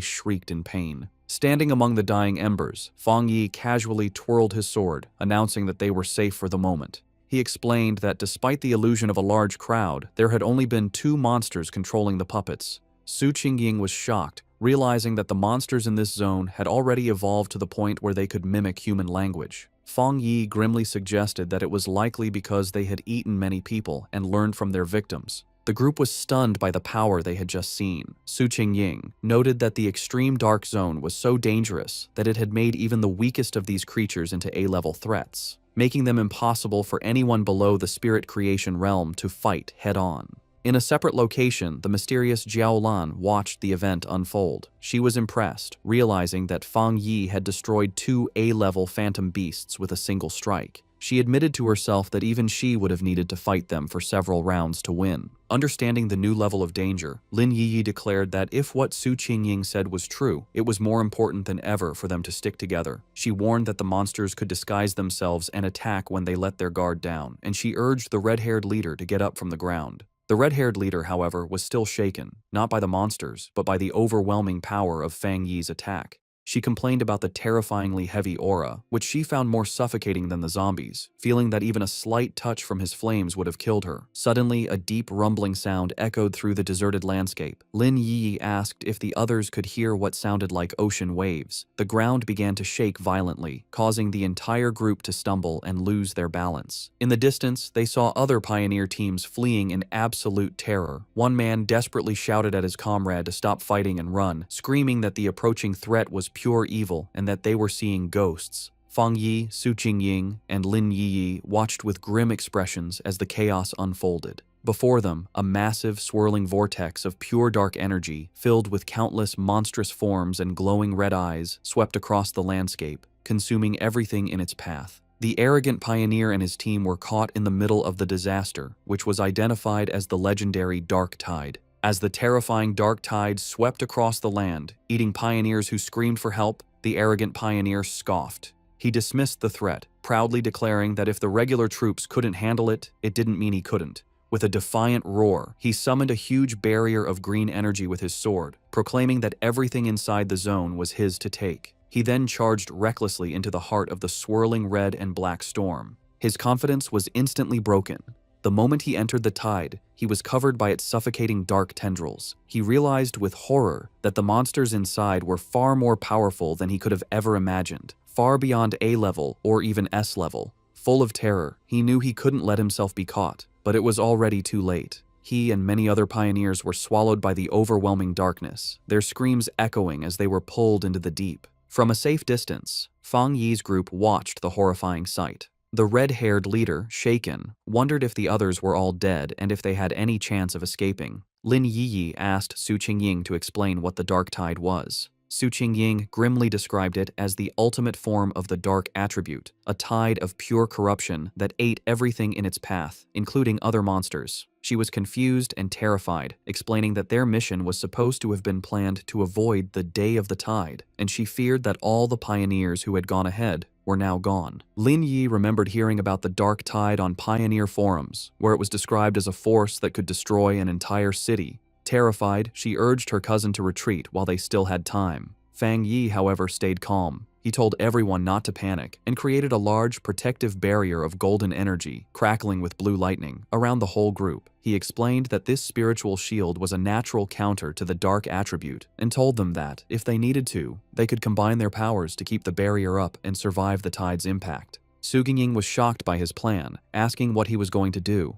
shrieked in pain. Standing among the dying embers, Fang Yi casually twirled his sword, announcing that they were safe for the moment. He explained that despite the illusion of a large crowd, there had only been 2 monsters controlling the puppets. Su Qingying was shocked, realizing that the monsters in this zone had already evolved to the point where they could mimic human language. Fang Yi grimly suggested that it was likely because they had eaten many people and learned from their victims. The group was stunned by the power they had just seen. Su Qingying noted that the extreme dark zone was so dangerous that it had made even the weakest of these creatures into A-level threats, making them impossible for anyone below the spirit creation realm to fight head-on. In a separate location, the mysterious Jiaolan watched the event unfold. She was impressed, realizing that Fang Yi had destroyed 2 A-level phantom beasts with a single strike. She admitted to herself that even she would have needed to fight them for several rounds to win. Understanding the new level of danger, Lin Yi declared that if what Su Qingying said was true, it was more important than ever for them to stick together. She warned that the monsters could disguise themselves and attack when they let their guard down, and she urged the red-haired leader to get up from the ground. The red-haired leader, however, was still shaken, not by the monsters, but by the overwhelming power of Fang Yi's attack. She complained about the terrifyingly heavy aura, which she found more suffocating than the zombies, feeling that even a slight touch from his flames would have killed her. Suddenly, a deep rumbling sound echoed through the deserted landscape. Lin Yi asked if the others could hear what sounded like ocean waves. The ground began to shake violently, causing the entire group to stumble and lose their balance. In the distance, they saw other pioneer teams fleeing in absolute terror. One man desperately shouted at his comrade to stop fighting and run, screaming that the approaching threat was pure evil and that they were seeing ghosts. Fang Yi, Su Qingying, and Lin Yi watched with grim expressions as the chaos unfolded. Before them, a massive, swirling vortex of pure dark energy, filled with countless monstrous forms and glowing red eyes, swept across the landscape, consuming everything in its path. The arrogant pioneer and his team were caught in the middle of the disaster, which was identified as the legendary Dark Tide. As the terrifying Dark Tide swept across the land, eating pioneers who screamed for help, the arrogant pioneer scoffed. He dismissed the threat, proudly declaring that if the regular troops couldn't handle it, it didn't mean he couldn't. With a defiant roar, he summoned a huge barrier of green energy with his sword, proclaiming that everything inside the zone was his to take. He then charged recklessly into the heart of the swirling red and black storm. His confidence was instantly broken. The moment he entered the tide, he was covered by its suffocating dark tendrils. He realized with horror that the monsters inside were far more powerful than he could have ever imagined, far beyond A level or even S level. Full of terror, he knew he couldn't let himself be caught, but it was already too late. He and many other pioneers were swallowed by the overwhelming darkness, their screams echoing as they were pulled into the deep. From a safe distance, Fang Yi's group watched the horrifying sight. The red-haired leader, shaken, wondered if the others were all dead and if they had any chance of escaping. Lin Yiyi asked Su Qingying to explain what the Dark Tide was. Su Qingying grimly described it as the ultimate form of the dark attribute, a tide of pure corruption that ate everything in its path, including other monsters. She was confused and terrified, explaining that their mission was supposed to have been planned to avoid the Day of the Tide, and she feared that all the pioneers who had gone ahead were now gone. Lin Yi remembered hearing about the Dark Tide on pioneer forums, where it was described as a force that could destroy an entire city. Terrified, she urged her cousin to retreat while they still had time. Fang Yi, however, stayed calm. He told everyone not to panic and created a large protective barrier of golden energy, crackling with blue lightning, around the whole group. He explained that this spiritual shield was a natural counter to the dark attribute and told them that, if they needed to, they could combine their powers to keep the barrier up and survive the tide's impact. Su Qingying was shocked by his plan, asking what he was going to do.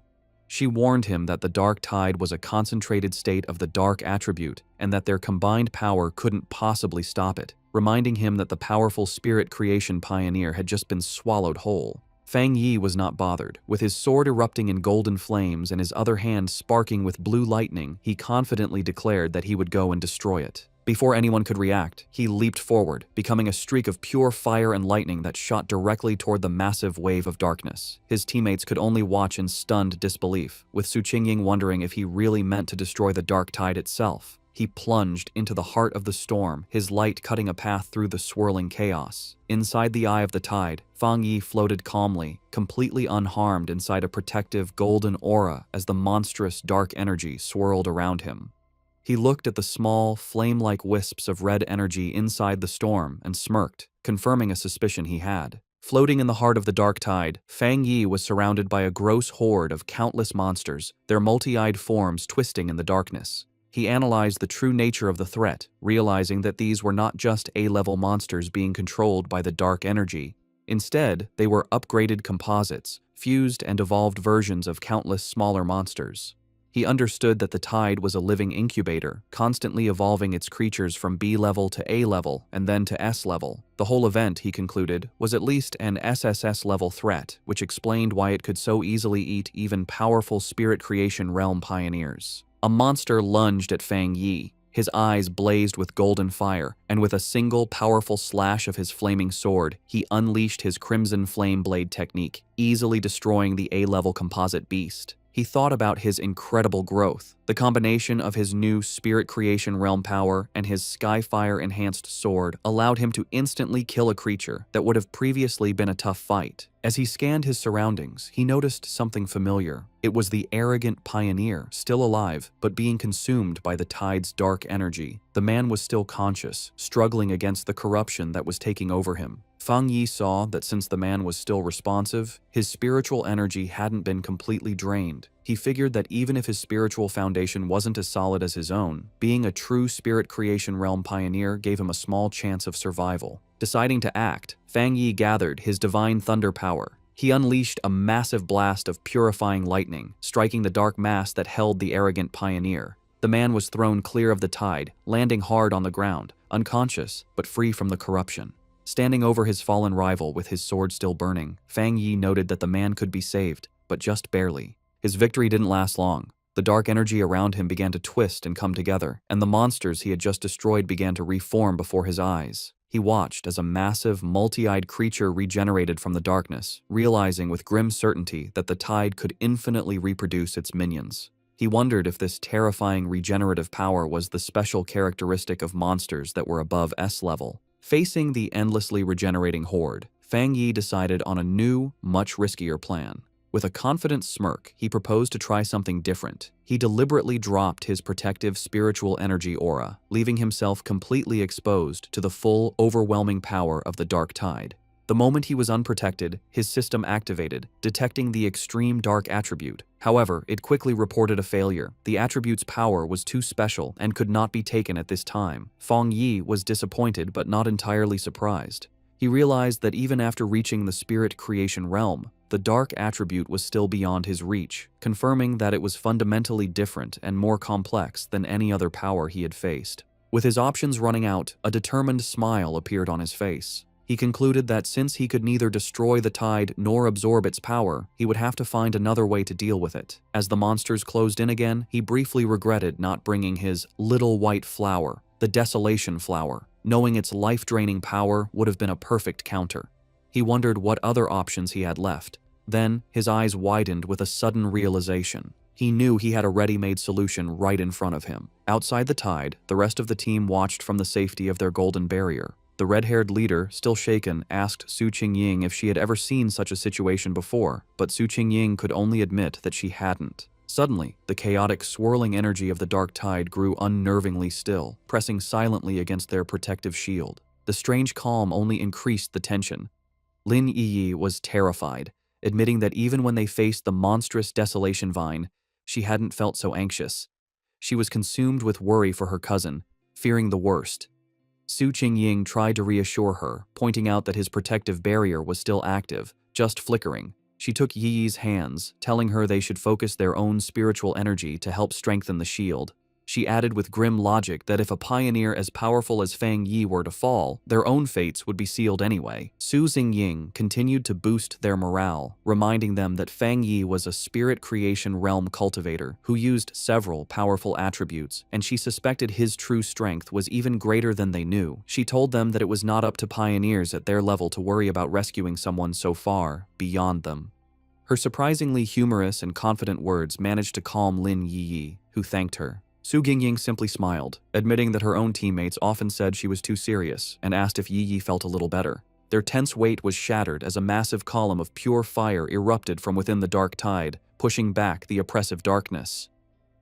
She warned him that the Dark Tide was a concentrated state of the dark attribute and that their combined power couldn't possibly stop it, reminding him that the powerful spirit creation pioneer had just been swallowed whole. Fang Yi was not bothered. With his sword erupting in golden flames and his other hand sparking with blue lightning, he confidently declared that he would go and destroy it. Before anyone could react, he leaped forward, becoming a streak of pure fire and lightning that shot directly toward the massive wave of darkness. His teammates could only watch in stunned disbelief, with Su Qingying wondering if he really meant to destroy the Dark Tide itself. He plunged into the heart of the storm, his light cutting a path through the swirling chaos. Inside the eye of the tide, Fang Yi floated calmly, completely unharmed inside a protective golden aura as the monstrous dark energy swirled around him. He looked at the small, flame-like wisps of red energy inside the storm and smirked, confirming a suspicion he had. Floating in the heart of the Dark Tide, Fang Yi was surrounded by a gross horde of countless monsters, their multi-eyed forms twisting in the darkness. He analyzed the true nature of the threat, realizing that these were not just A-level monsters being controlled by the dark energy. Instead, they were upgraded composites, fused and evolved versions of countless smaller monsters. He understood that the tide was a living incubator, constantly evolving its creatures from B level to A level and then to S level. The whole event, he concluded, was at least an SSS level threat, which explained why it could so easily eat even powerful spirit creation realm pioneers. A monster lunged at Fang Yi. His eyes blazed with golden fire, and with a single powerful slash of his flaming sword, he unleashed his Crimson Flame Blade technique, easily destroying the A-level composite beast. He thought about his incredible growth. The combination of his new Spirit Creation Realm power and his Skyfire-enhanced sword allowed him to instantly kill a creature that would have previously been a tough fight. As he scanned his surroundings, he noticed something familiar. It was the arrogant pioneer, still alive, but being consumed by the tide's dark energy. The man was still conscious, struggling against the corruption that was taking over him. Fang Yi saw that since the man was still responsive, his spiritual energy hadn't been completely drained. He figured that even if his spiritual foundation wasn't as solid as his own, being a true Spirit Creation Realm pioneer gave him a small chance of survival. Deciding to act, Fang Yi gathered his divine thunder power. He unleashed a massive blast of purifying lightning, striking the dark mass that held the arrogant pioneer. The man was thrown clear of the tide, landing hard on the ground, unconscious, but free from the corruption. Standing over his fallen rival with his sword still burning, Fang Yi noted that the man could be saved, but just barely. His victory didn't last long. The dark energy around him began to twist and come together, and the monsters he had just destroyed began to reform before his eyes. He watched as a massive, multi-eyed creature regenerated from the darkness, realizing with grim certainty that the tide could infinitely reproduce its minions. He wondered if this terrifying regenerative power was the special characteristic of monsters that were above S level. Facing the endlessly regenerating horde, Fang Yi decided on a new, much riskier plan. With a confident smirk, he proposed to try something different. He deliberately dropped his protective spiritual energy aura, leaving himself completely exposed to the full, overwhelming power of the dark tide. The moment he was unprotected, his system activated, detecting the extreme dark attribute. However, it quickly reported a failure. The attribute's power was too special and could not be taken at this time. Fang Yi was disappointed but not entirely surprised. He realized that even after reaching the spirit creation realm, the dark attribute was still beyond his reach, confirming that it was fundamentally different and more complex than any other power he had faced. With his options running out, a determined smile appeared on his face. He concluded that since he could neither destroy the tide nor absorb its power, he would have to find another way to deal with it. As the monsters closed in again, he briefly regretted not bringing his little white flower, the Desolation Flower, knowing its life-draining power would have been a perfect counter. He wondered what other options he had left. Then, his eyes widened with a sudden realization. He knew he had a ready-made solution right in front of him. Outside the tide, the rest of the team watched from the safety of their golden barrier. The red-haired leader, still shaken, asked Su Qingying if she had ever seen such a situation before, but Su Qingying could only admit that she hadn't. Suddenly, the chaotic, swirling energy of the dark tide grew unnervingly still, pressing silently against their protective shield. The strange calm only increased the tension. Lin Yi was terrified, admitting that even when they faced the monstrous Desolation Vine, she hadn't felt so anxious. She was consumed with worry for her cousin, fearing the worst. Su Qingying tried to reassure her, pointing out that his protective barrier was still active, just flickering. She took Yi's hands, telling her they should focus their own spiritual energy to help strengthen the shield. She added with grim logic that if a pioneer as powerful as Fang Yi were to fall, their own fates would be sealed anyway. Su Xingying continued to boost their morale, reminding them that Fang Yi was a spirit creation realm cultivator who used several powerful attributes, and she suspected his true strength was even greater than they knew. She told them that it was not up to pioneers at their level to worry about rescuing someone so far beyond them. Her surprisingly humorous and confident words managed to calm Lin Yi, who thanked her. Su Xingying simply smiled, admitting that her own teammates often said she was too serious, and asked if Yi felt a little better. Their tense weight was shattered as a massive column of pure fire erupted from within the dark tide, pushing back the oppressive darkness.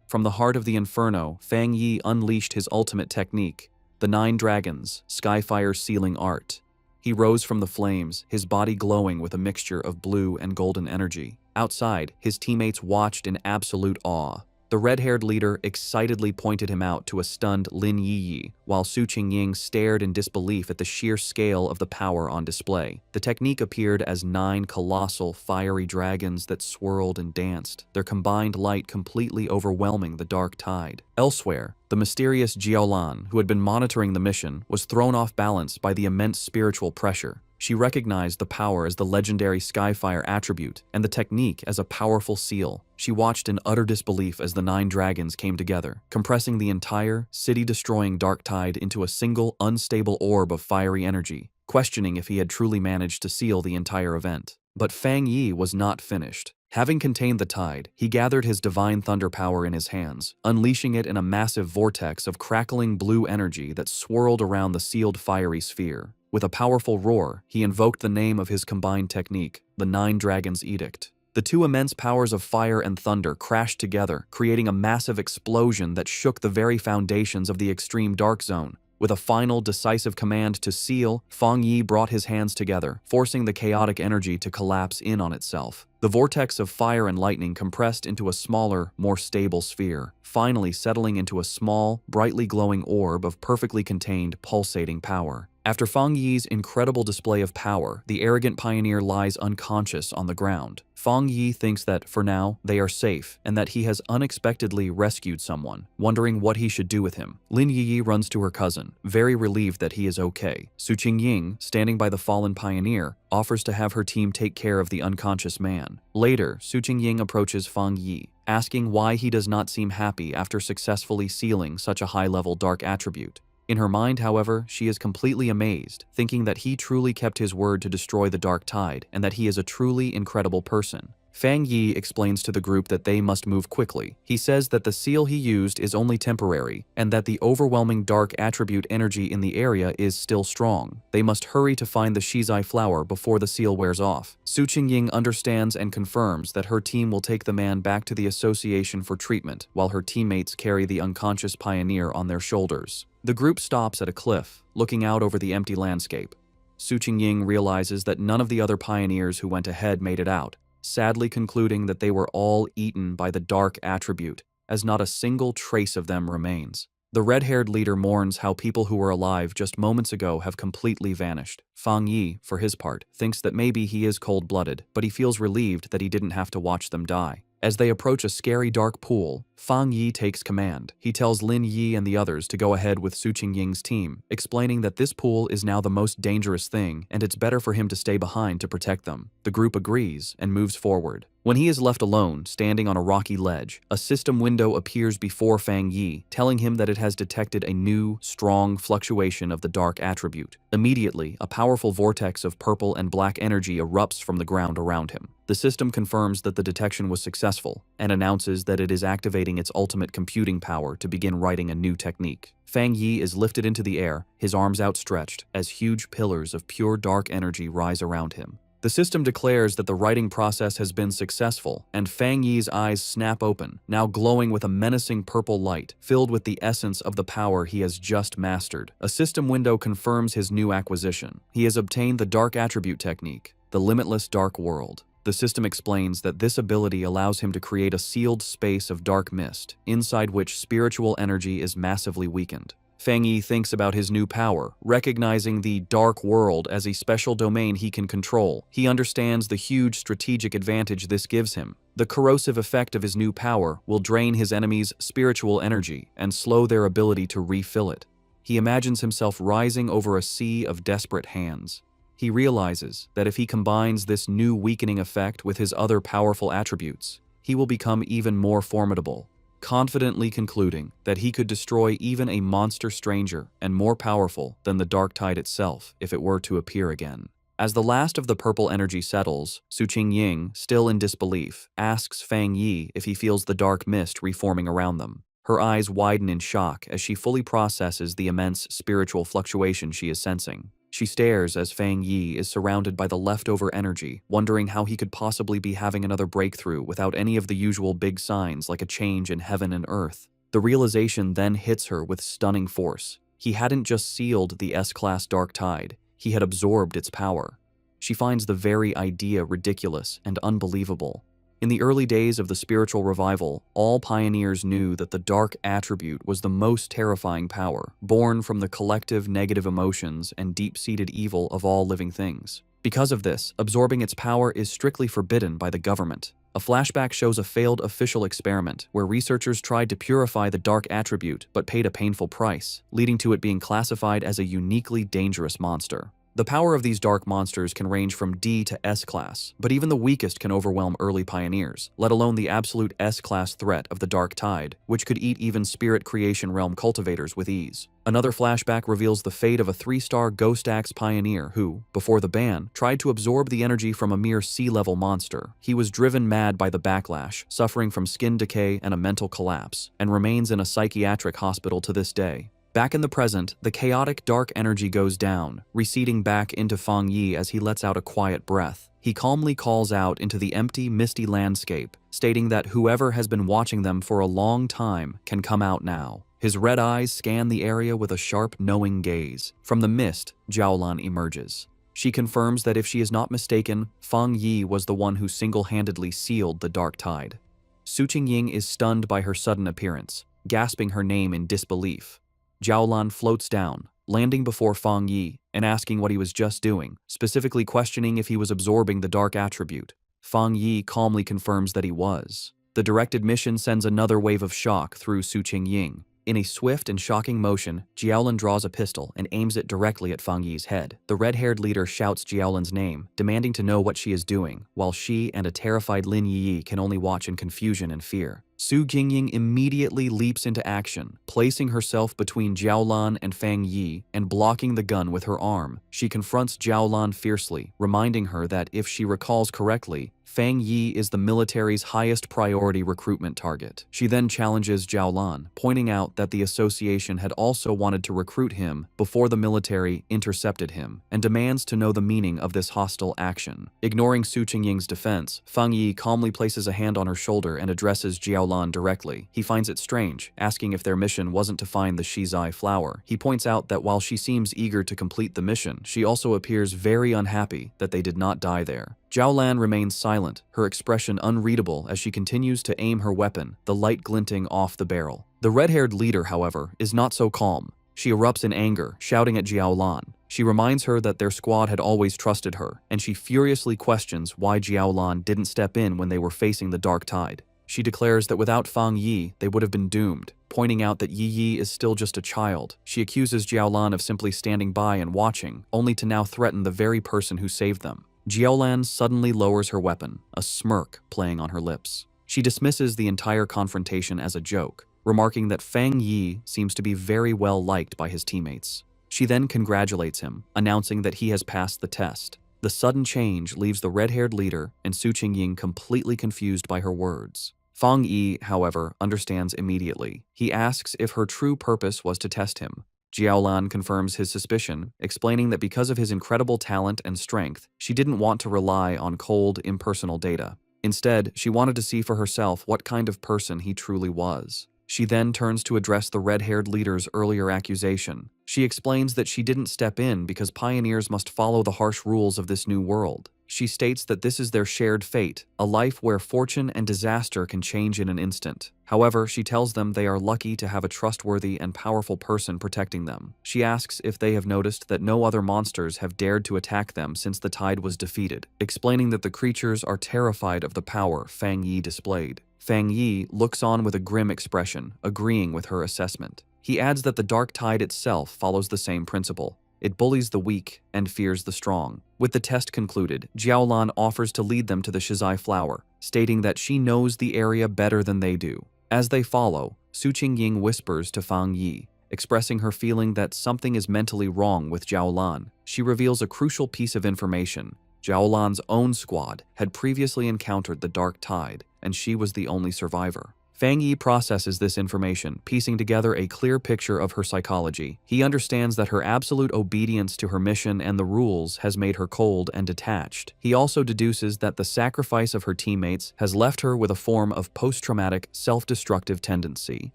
From the heart of the inferno, Fang Yi unleashed his ultimate technique, the 9 Dragons, Skyfire Sealing Art. He rose from the flames, his body glowing with a mixture of blue and golden energy. Outside, his teammates watched in absolute awe. The red-haired leader excitedly pointed him out to a stunned Lin Yi, while Su Qingying stared in disbelief at the sheer scale of the power on display. The technique appeared as 9 colossal, fiery dragons that swirled and danced, their combined light completely overwhelming the dark tide. Elsewhere, the mysterious Jiaolan, who had been monitoring the mission, was thrown off balance by the immense spiritual pressure. She recognized the power as the legendary Skyfire attribute and the technique as a powerful seal. She watched in utter disbelief as the 9 dragons came together, compressing the entire, city-destroying dark tide into a single, unstable orb of fiery energy, questioning if he had truly managed to seal the entire event. But Fang Yi was not finished. Having contained the tide, he gathered his divine thunder power in his hands, unleashing it in a massive vortex of crackling blue energy that swirled around the sealed fiery sphere. With a powerful roar, he invoked the name of his combined technique, the 9 Dragons' Edict. The 2 immense powers of fire and thunder crashed together, creating a massive explosion that shook the very foundations of the extreme dark zone. With a final, decisive command to seal, Fang Yi brought his hands together, forcing the chaotic energy to collapse in on itself. The vortex of fire and lightning compressed into a smaller, more stable sphere, finally settling into a small, brightly glowing orb of perfectly contained, pulsating power. After Fang Yi's incredible display of power, the arrogant pioneer lies unconscious on the ground. Fang Yi thinks that, for now, they are safe, and that he has unexpectedly rescued someone, wondering what he should do with him. Lin Yi runs to her cousin, very relieved that he is okay. Su Qingying, standing by the fallen pioneer, offers to have her team take care of the unconscious man. Later, Su Qingying approaches Fang Yi, asking why he does not seem happy after successfully sealing such a high-level dark attribute. In her mind, however, she is completely amazed, thinking that he truly kept his word to destroy the dark tide and that he is a truly incredible person. Fang Yi explains to the group that they must move quickly. He says that the seal he used is only temporary and that the overwhelming dark attribute energy in the area is still strong. They must hurry to find the Shizai flower before the seal wears off. Su Qingying understands and confirms that her team will take the man back to the association for treatment while her teammates carry the unconscious pioneer on their shoulders. The group stops at a cliff, looking out over the empty landscape. Su Qingying realizes that none of the other pioneers who went ahead made it out, sadly concluding that they were all eaten by the dark attribute, as not a single trace of them remains. The red-haired leader mourns how people who were alive just moments ago have completely vanished. Fang Yi, for his part, thinks that maybe he is cold-blooded, but he feels relieved that he didn't have to watch them die. As they approach a scary dark pool, Fang Yi takes command. He tells Lin Yi and the others to go ahead with Su Qingying's team, explaining that this pool is now the most dangerous thing and it's better for him to stay behind to protect them. The group agrees and moves forward. When he is left alone, standing on a rocky ledge, a system window appears before Fang Yi, telling him that it has detected a new, strong fluctuation of the dark attribute. Immediately, a powerful vortex of purple and black energy erupts from the ground around him. The system confirms that the detection was successful and announces that it is activating its ultimate computing power to begin writing a new technique. Fang Yi is lifted into the air, his arms outstretched, as huge pillars of pure dark energy rise around him. The system declares that the writing process has been successful, and Fang Yi's eyes snap open, now glowing with a menacing purple light, filled with the essence of the power he has just mastered. A system window confirms his new acquisition. He has obtained the Dark Attribute technique, the Limitless Dark World. The system explains that this ability allows him to create a sealed space of dark mist, inside which spiritual energy is massively weakened. Fang Yi thinks about his new power, recognizing the dark world as a special domain he can control. He understands the huge strategic advantage this gives him. The corrosive effect of his new power will drain his enemies' spiritual energy and slow their ability to refill it. He imagines himself rising over a sea of desperate hands. He realizes that if he combines this new weakening effect with his other powerful attributes, he will become even more formidable, confidently concluding that he could destroy even a monster stranger and more powerful than the dark tide itself if it were to appear again. As the last of the purple energy settles, Su Qingying, still in disbelief, asks Fang Yi if he feels the dark mist reforming around them. Her eyes widen in shock as she fully processes the immense spiritual fluctuation she is sensing. She stares as Fang Yi is surrounded by the leftover energy, wondering how he could possibly be having another breakthrough without any of the usual big signs like a change in heaven and earth. The realization then hits her with stunning force. He hadn't just sealed the S-class dark tide, he had absorbed its power. She finds the very idea ridiculous and unbelievable. In the early days of the spiritual revival, all pioneers knew that the dark attribute was the most terrifying power, born from the collective negative emotions and deep-seated evil of all living things. Because of this, absorbing its power is strictly forbidden by the government. A flashback shows a failed official experiment where researchers tried to purify the dark attribute but paid a painful price, leading to it being classified as a uniquely dangerous monster. The power of these dark monsters can range from D to S-class, but even the weakest can overwhelm early pioneers, let alone the absolute S-class threat of the dark tide, which could eat even spirit creation realm cultivators with ease. Another flashback reveals the fate of a 3-star Ghost Axe pioneer who, before the ban, tried to absorb the energy from a mere sea-level monster. He was driven mad by the backlash, suffering from skin decay and a mental collapse, and remains in a psychiatric hospital to this day. Back in the present, the chaotic dark energy goes down, receding back into Fang Yi as he lets out a quiet breath. He calmly calls out into the empty, misty landscape, stating that whoever has been watching them for a long time can come out now. His red eyes scan the area with a sharp, knowing gaze. From the mist, Jiaolan emerges. She confirms that if she is not mistaken, Fang Yi was the one who single-handedly sealed the dark tide. Su Qingying is stunned by her sudden appearance, gasping her name in disbelief. Jiaolan floats down, landing before Fang Yi and asking what he was just doing, specifically questioning if he was absorbing the dark attribute. Fang Yi calmly confirms that he was. The directed mission sends another wave of shock through Su Qingying. In a swift and shocking motion, Jiaolin draws a pistol and aims it directly at Fang Yi's head. The red-haired leader shouts Jiaolin's name, demanding to know what she is doing, while she and a terrified Lin Yi can only watch in confusion and fear. Su Jingying immediately leaps into action, placing herself between Jiaolan and Fang Yi and blocking the gun with her arm. She confronts Jiaolan fiercely, reminding her that if she recalls correctly, Fang Yi is the military's highest priority recruitment target. She then challenges Jiaolan, pointing out that the association had also wanted to recruit him before the military intercepted him, and demands to know the meaning of this hostile action. Ignoring Su Qingying's defense, Fang Yi calmly places a hand on her shoulder and addresses Jiaolan directly. He finds it strange, asking if their mission wasn't to find the Shizai flower. He points out that while she seems eager to complete the mission, she also appears very unhappy that they did not die there. Jiaolan remains silent, her expression unreadable as she continues to aim her weapon, the light glinting off the barrel. The red-haired leader, however, is not so calm. She erupts in anger, shouting at Jiaolan. She reminds her that their squad had always trusted her, and she furiously questions why Jiaolan didn't step in when they were facing the dark tide. She declares that without Fang Yi, they would have been doomed, pointing out that Yi is still just a child. She accuses Jiaolan of simply standing by and watching, only to now threaten the very person who saved them. Jiaolan suddenly lowers her weapon, a smirk playing on her lips. She dismisses the entire confrontation as a joke, remarking that Fang Yi seems to be very well liked by his teammates. She then congratulates him, announcing that he has passed the test. The sudden change leaves the red-haired leader and Su Qingying completely confused by her words. Fang Yi, however, understands immediately. He asks if her true purpose was to test him. Jiaolan confirms his suspicion, explaining that because of his incredible talent and strength, she didn't want to rely on cold, impersonal data. Instead, she wanted to see for herself what kind of person he truly was. She then turns to address the red-haired leader's earlier accusation. She explains that she didn't step in because pioneers must follow the harsh rules of this new world. She states that this is their shared fate, a life where fortune and disaster can change in an instant. However, she tells them they are lucky to have a trustworthy and powerful person protecting them. She asks if they have noticed that no other monsters have dared to attack them since the tide was defeated, explaining that the creatures are terrified of the power Fang Yi displayed. Fang Yi looks on with a grim expression, agreeing with her assessment. He adds that the dark tide itself follows the same principle. It bullies the weak and fears the strong. With the test concluded, Jiaolan offers to lead them to the Shizai flower, stating that she knows the area better than they do. As they follow, Su Qingying whispers to Fang Yi, expressing her feeling that something is mentally wrong with Jiaolan. She reveals a crucial piece of information. Jiaolan's own squad had previously encountered the dark tide, and she was the only survivor. Fang Yi processes this information, piecing together a clear picture of her psychology. He understands that her absolute obedience to her mission and the rules has made her cold and detached. He also deduces that the sacrifice of her teammates has left her with a form of post-traumatic, self-destructive tendency.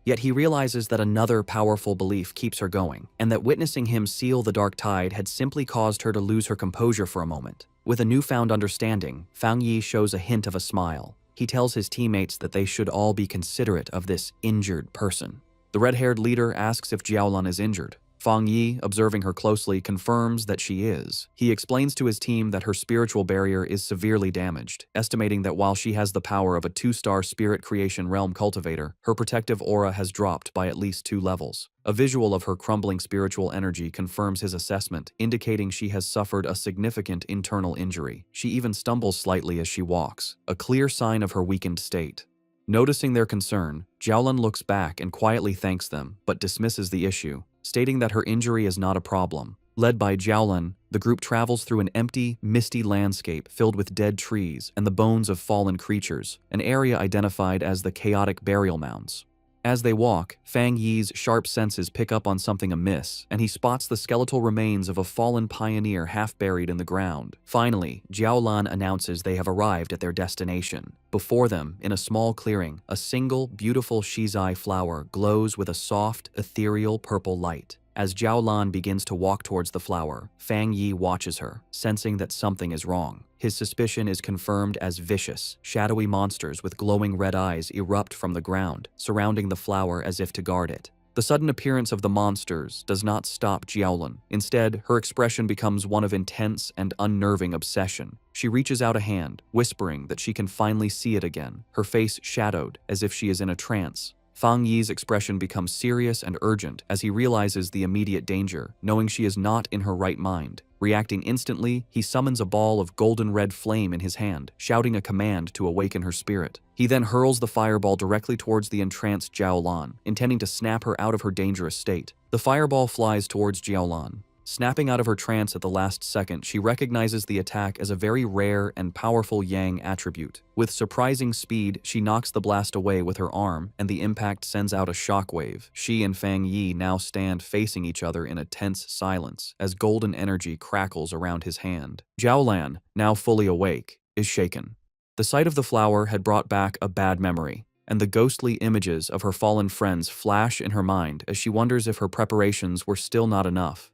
Yet he realizes that another powerful belief keeps her going, and that witnessing him seal the dark tide had simply caused her to lose her composure for a moment. With a newfound understanding, Fang Yi shows a hint of a smile. He tells his teammates that they should all be considerate of this injured person. The red-haired leader asks if Jiaolan is injured. Fang Yi, observing her closely, confirms that she is. He explains to his team that her spiritual barrier is severely damaged, estimating that while she has the power of a 2-star spirit creation realm cultivator, her protective aura has dropped by at least 2 levels. A visual of her crumbling spiritual energy confirms his assessment, indicating she has suffered a significant internal injury. She even stumbles slightly as she walks, a clear sign of her weakened state. Noticing their concern, Jiaolan looks back and quietly thanks them, but dismisses the issue, stating that her injury is not a problem. Led by Jiaolan, the group travels through an empty, misty landscape filled with dead trees and the bones of fallen creatures, an area identified as the chaotic burial mounds. As they walk, Fang Yi's sharp senses pick up on something amiss, and he spots the skeletal remains of a fallen pioneer half buried in the ground. Finally, Jiaolan announces they have arrived at their destination. Before them, in a small clearing, a single, beautiful Shizai flower glows with a soft, ethereal purple light. As Jiaolan begins to walk towards the flower, Fang Yi watches her, sensing that something is wrong. His suspicion is confirmed as vicious, shadowy monsters with glowing red eyes erupt from the ground, surrounding the flower as if to guard it. The sudden appearance of the monsters does not stop Jiaolan. Instead, her expression becomes one of intense and unnerving obsession. She reaches out a hand, whispering that she can finally see it again, her face shadowed as if she is in a trance. Fang Yi's expression becomes serious and urgent as he realizes the immediate danger, knowing she is not in her right mind. Reacting instantly, he summons a ball of golden red flame in his hand, shouting a command to awaken her spirit. He then hurls the fireball directly towards the entranced Jiaolan, intending to snap her out of her dangerous state. The fireball flies towards Jiaolan. Snapping out of her trance at the last second, she recognizes the attack as a very rare and powerful Yang attribute. With surprising speed, she knocks the blast away with her arm, and the impact sends out a shockwave. She and Fang Yi now stand facing each other in a tense silence as golden energy crackles around his hand. Jiaolan, now fully awake, is shaken. The sight of the flower had brought back a bad memory, and the ghostly images of her fallen friends flash in her mind as she wonders if her preparations were still not enough.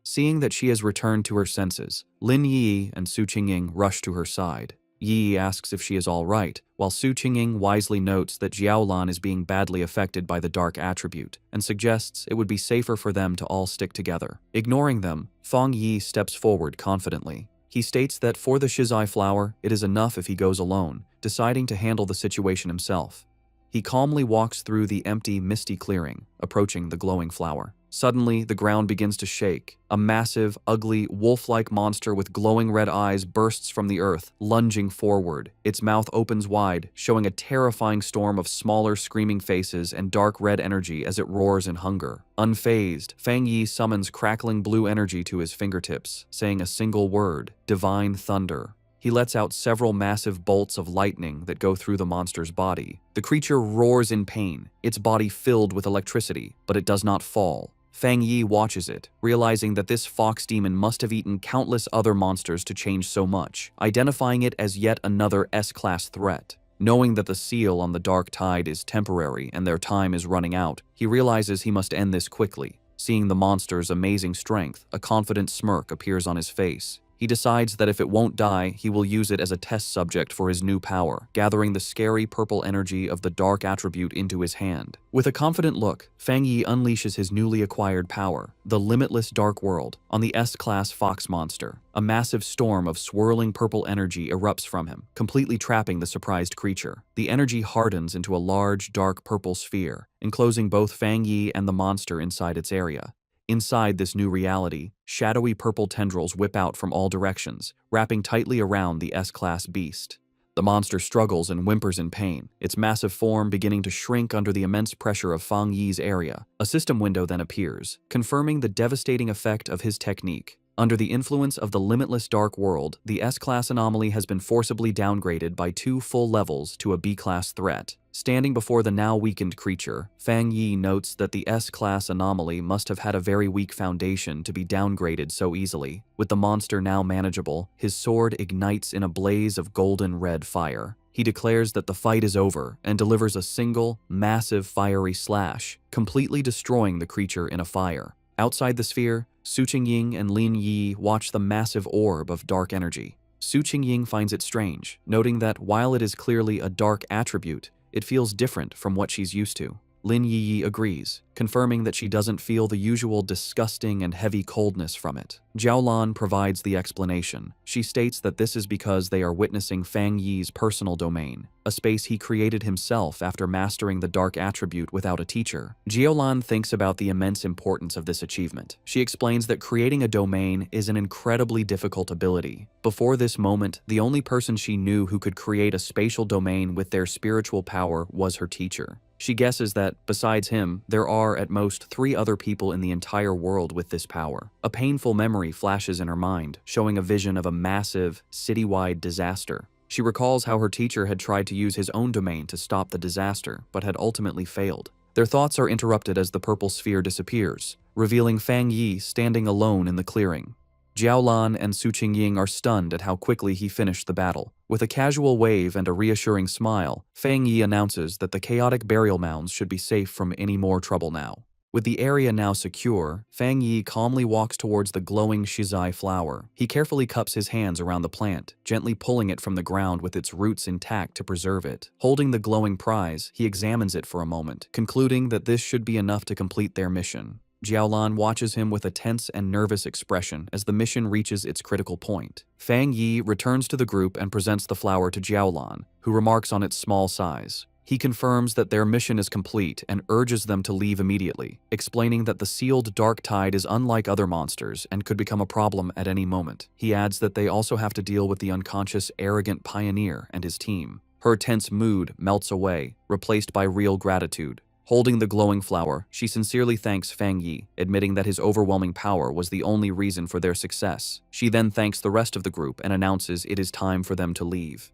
Seeing that she has returned to her senses, Lin Yi and Su Qingying rush to her side. Yi asks if she is all right, while Su Qingying wisely notes that Jiaolan is being badly affected by the dark attribute, and suggests it would be safer for them to all stick together. Ignoring them, Fang Yi steps forward confidently. He states that for the Shizai flower, it is enough if he goes alone, deciding to handle the situation himself. He calmly walks through the empty, misty clearing, approaching the glowing flower. Suddenly, the ground begins to shake. A massive, ugly, wolf-like monster with glowing red eyes bursts from the earth, lunging forward. Its mouth opens wide, showing a terrifying storm of smaller, screaming faces and dark red energy as it roars in hunger. Unfazed, Fang Yi summons crackling blue energy to his fingertips, saying a single word: Divine Thunder. He lets out several massive bolts of lightning that go through the monster's body. The creature roars in pain, its body filled with electricity, but it does not fall. Fang Yi watches it, realizing that this fox demon must have eaten countless other monsters to change so much, identifying it as yet another S-class threat. Knowing that the seal on the dark tide is temporary and their time is running out, he realizes he must end this quickly. Seeing the monster's amazing strength, a confident smirk appears on his face. He decides that if it won't die, he will use it as a test subject for his new power, gathering the scary purple energy of the dark attribute into his hand. With a confident look, Fang Yi unleashes his newly acquired power, the limitless dark world, on the S-class fox monster. A massive storm of swirling purple energy erupts from him, completely trapping the surprised creature. The energy hardens into a large, dark purple sphere, enclosing both Fang Yi and the monster inside its area. Inside this new reality, shadowy purple tendrils whip out from all directions, wrapping tightly around the S-class beast. The monster struggles and whimpers in pain, its massive form beginning to shrink under the immense pressure of Fang Yi's area. A system window then appears, confirming the devastating effect of his technique. Under the influence of the limitless dark world, the S-class anomaly has been forcibly downgraded by 2 full levels to a B-class threat. Standing before the now weakened creature, Fang Yi notes that the S-class anomaly must have had a very weak foundation to be downgraded so easily. With the monster now manageable, his sword ignites in a blaze of golden red fire. He declares that the fight is over and delivers a single, massive fiery slash, completely destroying the creature in a fire. Outside the sphere, Su Qingying and Lin Yi watch the massive orb of dark energy. Su Qingying finds it strange, noting that while it is clearly a dark attribute, it feels different from what she's used to. Lin Yi agrees, confirming that she doesn't feel the usual disgusting and heavy coldness from it. Jiaolan provides the explanation. She states that this is because they are witnessing Fang Yi's personal domain, a space he created himself after mastering the dark attribute without a teacher. Jiaolan thinks about the immense importance of this achievement. She explains that creating a domain is an incredibly difficult ability. Before this moment, the only person she knew who could create a spatial domain with their spiritual power was her teacher. She guesses that, besides him, there are at most 3 other people in the entire world with this power. A painful memory flashes in her mind, showing a vision of a massive, citywide disaster. She recalls how her teacher had tried to use his own domain to stop the disaster, but had ultimately failed. Their thoughts are interrupted as the purple sphere disappears, revealing Fang Yi standing alone in the clearing. Jiaolan and Su Qingying are stunned at how quickly he finished the battle. With a casual wave and a reassuring smile, Fang Yi announces that the chaotic burial mounds should be safe from any more trouble now. With the area now secure, Fang Yi calmly walks towards the glowing Shizai flower. He carefully cups his hands around the plant, gently pulling it from the ground with its roots intact to preserve it. Holding the glowing prize, he examines it for a moment, concluding that this should be enough to complete their mission. Jiaolan watches him with a tense and nervous expression as the mission reaches its critical point. Fang Yi returns to the group and presents the flower to Jiaolan, who remarks on its small size. He confirms that their mission is complete and urges them to leave immediately, explaining that the sealed dark tide is unlike other monsters and could become a problem at any moment. He adds that they also have to deal with the unconscious, arrogant pioneer and his team. Her tense mood melts away, replaced by real gratitude. Holding the glowing flower, she sincerely thanks Fang Yi, admitting that his overwhelming power was the only reason for their success. She then thanks the rest of the group and announces it is time for them to leave.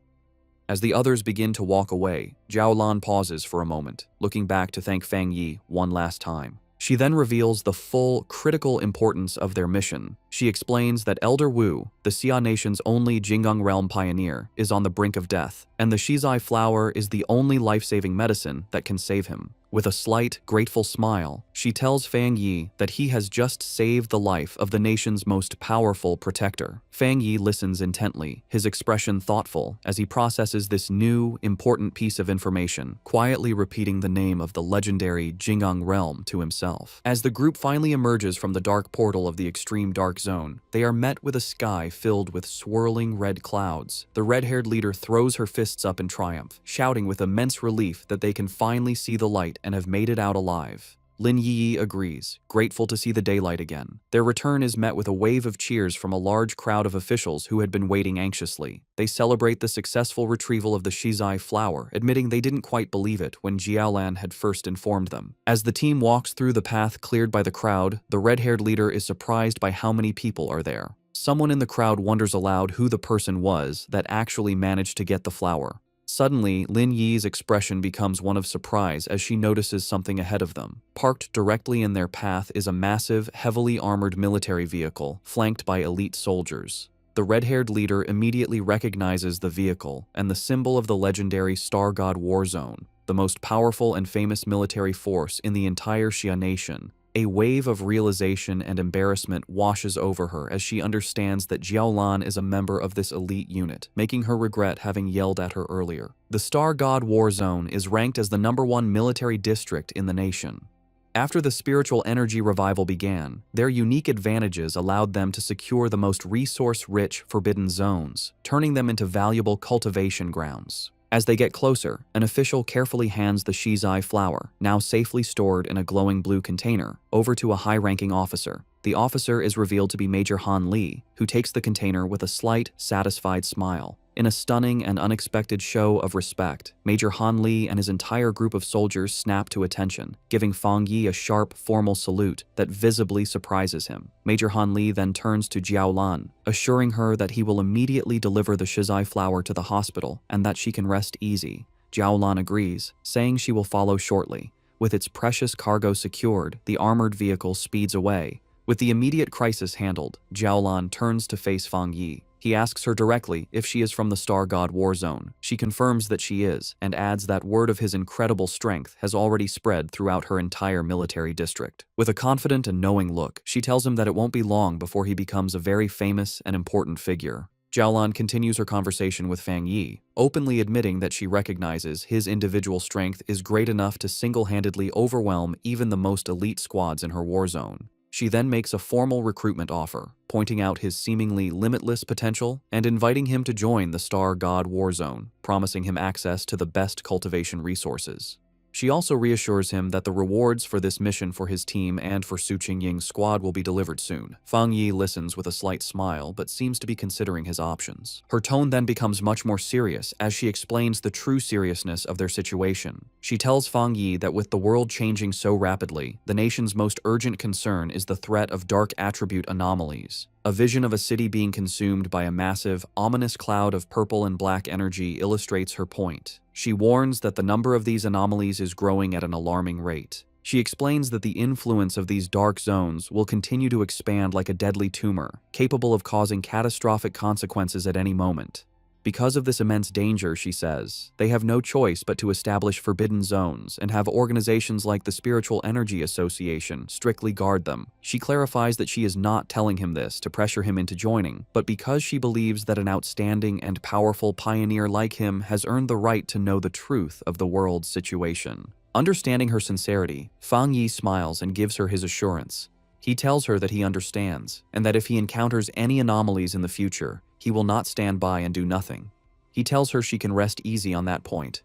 As the others begin to walk away, Jiaolan pauses for a moment, looking back to thank Fang Yi one last time. She then reveals the full, critical importance of their mission. She explains that Elder Wu, the Xia Nation's only Jinggang realm pioneer, is on the brink of death, and the Shizai flower is the only life-saving medicine that can save him. With a slight, grateful smile, she tells Fang Yi that he has just saved the life of the nation's most powerful protector. Fang Yi listens intently, his expression thoughtful as he processes this new, important piece of information, quietly repeating the name of the legendary Jinggang realm to himself. As the group finally emerges from the dark portal of the extreme dark zone, they are met with a sky filled with swirling red clouds. The red-haired leader throws her fists up in triumph, shouting with immense relief that they can finally see the light and have made it out alive. Lin Yi agrees, grateful to see the daylight again. Their return is met with a wave of cheers from a large crowd of officials who had been waiting anxiously. They celebrate the successful retrieval of the Shizai flower, admitting they didn't quite believe it when Jiaolan had first informed them. As the team walks through the path cleared by the crowd, the red-haired leader is surprised by how many people are there. Someone in the crowd wonders aloud who the person was that actually managed to get the flower. Suddenly, Lin Yi's expression becomes one of surprise as she notices something ahead of them. Parked directly in their path is a massive, heavily armored military vehicle, flanked by elite soldiers. The red-haired leader immediately recognizes the vehicle and the symbol of the legendary Star God War Zone, the most powerful and famous military force in the entire Xia Nation. A wave of realization and embarrassment washes over her as she understands that Jiaolan is a member of this elite unit, making her regret having yelled at her earlier. The Star God War Zone is ranked as the #1 military district in the nation. After the spiritual energy revival began, their unique advantages allowed them to secure the most resource-rich forbidden zones, turning them into valuable cultivation grounds. As they get closer, an official carefully hands the Shizai flower, now safely stored in a glowing blue container, over to a high-ranking officer. The officer is revealed to be Major Han Li, who takes the container with a slight, satisfied smile. In a stunning and unexpected show of respect, Major Han Li and his entire group of soldiers snap to attention, giving Fang Yi a sharp, formal salute that visibly surprises him. Major Han Li then turns to Jiaolan, assuring her that he will immediately deliver the Shizai flower to the hospital and that she can rest easy. Jiaolan agrees, saying she will follow shortly. With its precious cargo secured, the armored vehicle speeds away. With the immediate crisis handled, Jiaolan turns to face Fang Yi. He asks her directly if she is from the Star God War Zone. She confirms that she is, and adds that word of his incredible strength has already spread throughout her entire military district. With a confident and knowing look, she tells him that it won't be long before he becomes a very famous and important figure. Jiaolan continues her conversation with Fang Yi, openly admitting that she recognizes his individual strength is great enough to single-handedly overwhelm even the most elite squads in her war zone. She then makes a formal recruitment offer, pointing out his seemingly limitless potential and inviting him to join the Star God War Zone, promising him access to the best cultivation resources. She also reassures him that the rewards for this mission for his team and for Su Qingying's squad will be delivered soon. Fang Yi listens with a slight smile, but seems to be considering his options. Her tone then becomes much more serious as she explains the true seriousness of their situation. She tells Fang Yi that with the world changing so rapidly, the nation's most urgent concern is the threat of dark attribute anomalies. A vision of a city being consumed by a massive, ominous cloud of purple and black energy illustrates her point. She warns that the number of these anomalies is growing at an alarming rate. She explains that the influence of these dark zones will continue to expand like a deadly tumor, capable of causing catastrophic consequences at any moment. Because of this immense danger, she says, they have no choice but to establish forbidden zones and have organizations like the Spiritual Energy Association strictly guard them. She clarifies that she is not telling him this to pressure him into joining, but because she believes that an outstanding and powerful pioneer like him has earned the right to know the truth of the world's situation. Understanding her sincerity, Fang Yi smiles and gives her his assurance. He tells her that he understands, and that if he encounters any anomalies in the future, he will not stand by and do nothing. He tells her she can rest easy on that point.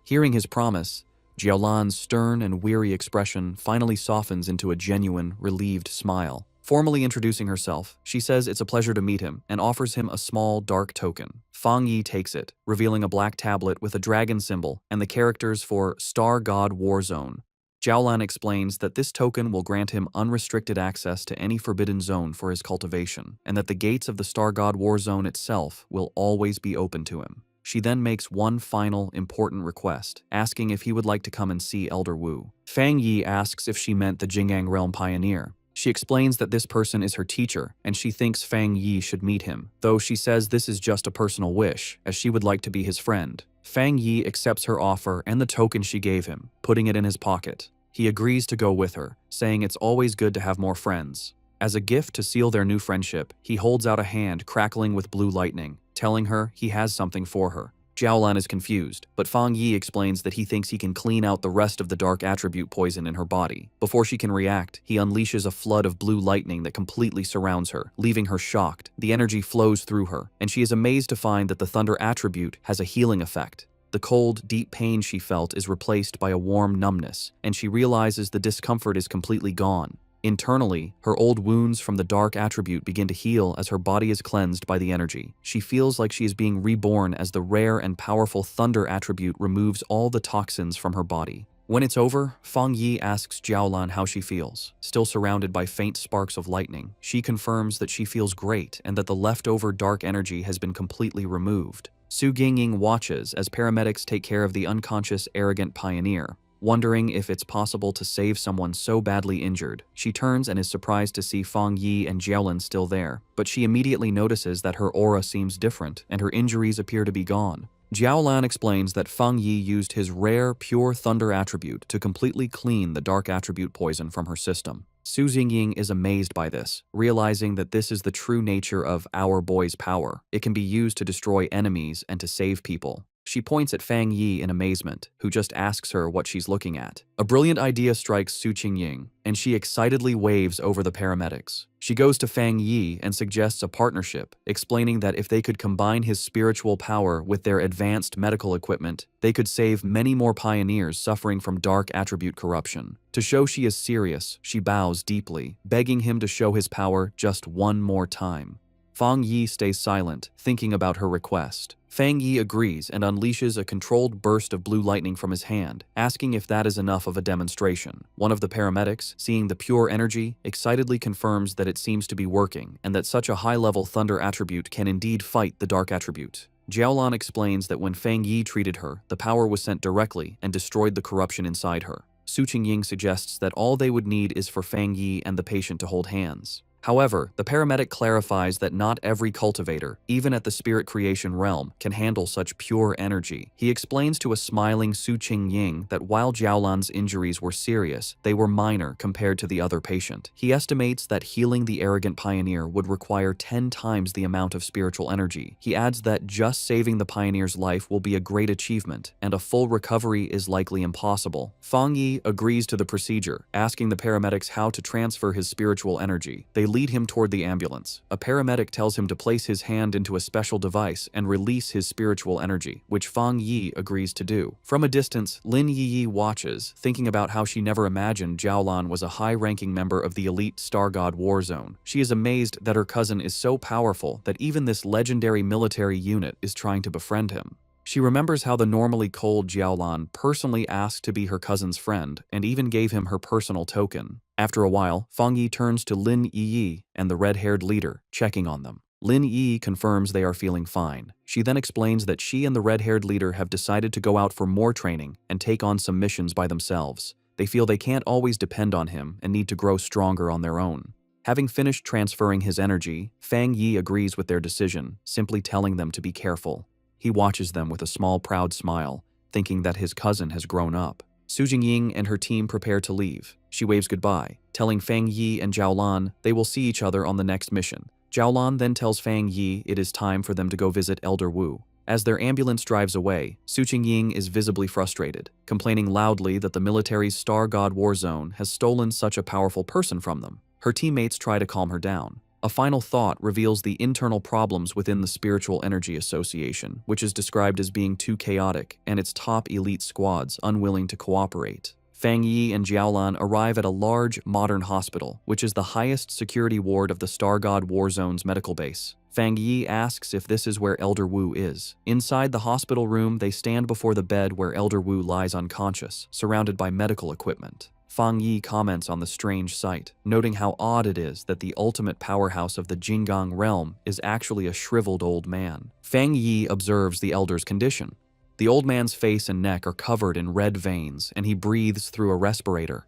Hearing his promise, Jiaolan's stern and weary expression finally softens into a genuine, relieved smile. Formally introducing herself, she says it's a pleasure to meet him and offers him a small, dark token. Fang Yi takes it, revealing a black tablet with a dragon symbol and the characters for Star God War Zone. Jiaolan explains that this token will grant him unrestricted access to any forbidden zone for his cultivation, and that the gates of the Star God War Zone itself will always be open to him. She then makes one final, important request, asking if he would like to come and see Elder Wu. Fang Yi asks if she meant the Jingang Realm Pioneer. She explains that this person is her teacher, and she thinks Fang Yi should meet him, though she says this is just a personal wish, as she would like to be his friend. Fang Yi accepts her offer and the token she gave him, putting it in his pocket. He agrees to go with her, saying it's always good to have more friends. As a gift to seal their new friendship, he holds out a hand crackling with blue lightning, telling her he has something for her. Jiaolan is confused, but Fang Yi explains that he thinks he can clean out the rest of the dark attribute poison in her body. Before she can react, he unleashes a flood of blue lightning that completely surrounds her, leaving her shocked. The energy flows through her, and she is amazed to find that the thunder attribute has a healing effect. The cold, deep pain she felt is replaced by a warm numbness, and she realizes the discomfort is completely gone. Internally, her old wounds from the dark attribute begin to heal as her body is cleansed by the energy. She feels like she is being reborn as the rare and powerful thunder attribute removes all the toxins from her body. When it's over, Fang Yi asks Jiaolan how she feels. Still surrounded by faint sparks of lightning, she confirms that she feels great and that the leftover dark energy has been completely removed. Su Gingying watches as paramedics take care of the unconscious, arrogant pioneer. Wondering if it's possible to save someone so badly injured, she turns and is surprised to see Fang Yi and Jiaolan still there, but she immediately notices that her aura seems different and her injuries appear to be gone. Jiaolan explains that Fang Yi used his rare, pure thunder attribute to completely clean the dark attribute poison from her system. Su Gingying is amazed by this, realizing that this is the true nature of our boy's power. It can be used to destroy enemies and to save people. She points at Fang Yi in amazement, who just asks her what she's looking at. A brilliant idea strikes Su Qingying, and she excitedly waves over the paramedics. She goes to Fang Yi and suggests a partnership, explaining that if they could combine his spiritual power with their advanced medical equipment, they could save many more pioneers suffering from dark attribute corruption. To show she is serious, she bows deeply, begging him to show his power just one more time. Fang Yi stays silent, thinking about her request. Fang Yi agrees and unleashes a controlled burst of blue lightning from his hand, asking if that is enough of a demonstration. One of the paramedics, seeing the pure energy, excitedly confirms that it seems to be working and that such a high-level thunder attribute can indeed fight the dark attribute. Jiaolan explains that when Fang Yi treated her, the power was sent directly and destroyed the corruption inside her. Su Qingying suggests that all they would need is for Fang Yi and the patient to hold hands. However, the paramedic clarifies that not every cultivator, even at the spirit creation realm, can handle such pure energy. He explains to a smiling Su Qingying that while Jiaolan's injuries were serious, they were minor compared to the other patient. He estimates that healing the arrogant pioneer would require 10 times the amount of spiritual energy. He adds that just saving the pioneer's life will be a great achievement, and a full recovery is likely impossible. Fang Yi agrees to the procedure, asking the paramedics how to transfer his spiritual energy. They lead him toward the ambulance. A paramedic tells him to place his hand into a special device and release his spiritual energy, which Fang Yi agrees to do. From a distance, Lin Yi watches, thinking about how she never imagined Jiaolan was a high-ranking member of the elite Star God War Zone. She is amazed that her cousin is so powerful that even this legendary military unit is trying to befriend him. She remembers how the normally cold Jiaolan personally asked to be her cousin's friend and even gave him her personal token. After a while, Fang Yi turns to Lin Yi and the red-haired leader, checking on them. Lin Yi confirms they are feeling fine. She then explains that she and the red-haired leader have decided to go out for more training and take on some missions by themselves. They feel they can't always depend on him and need to grow stronger on their own. Having finished transferring his energy, Fang Yi agrees with their decision, simply telling them to be careful. He watches them with a small, proud smile, thinking that his cousin has grown up. Su Jingying and her team prepare to leave. She waves goodbye, telling Fang Yi and Jiaolan they will see each other on the next mission. Jiaolan then tells Fang Yi it is time for them to go visit Elder Wu. As their ambulance drives away, Su Jingying is visibly frustrated, complaining loudly that the military's Star God War Zone has stolen such a powerful person from them. Her teammates try to calm her down. A final thought reveals the internal problems within the Spiritual Energy Association, which is described as being too chaotic and its top elite squads unwilling to cooperate. Fang Yi and Jiaolan arrive at a large, modern hospital, which is the highest security ward of the Star God Warzone's medical base. Fang Yi asks if this is where Elder Wu is. Inside the hospital room, they stand before the bed where Elder Wu lies unconscious, surrounded by medical equipment. Fang Yi comments on the strange sight, noting how odd it is that the ultimate powerhouse of the Jinggang realm is actually a shriveled old man. Fang Yi observes the elder's condition. The old man's face and neck are covered in red veins, and he breathes through a respirator.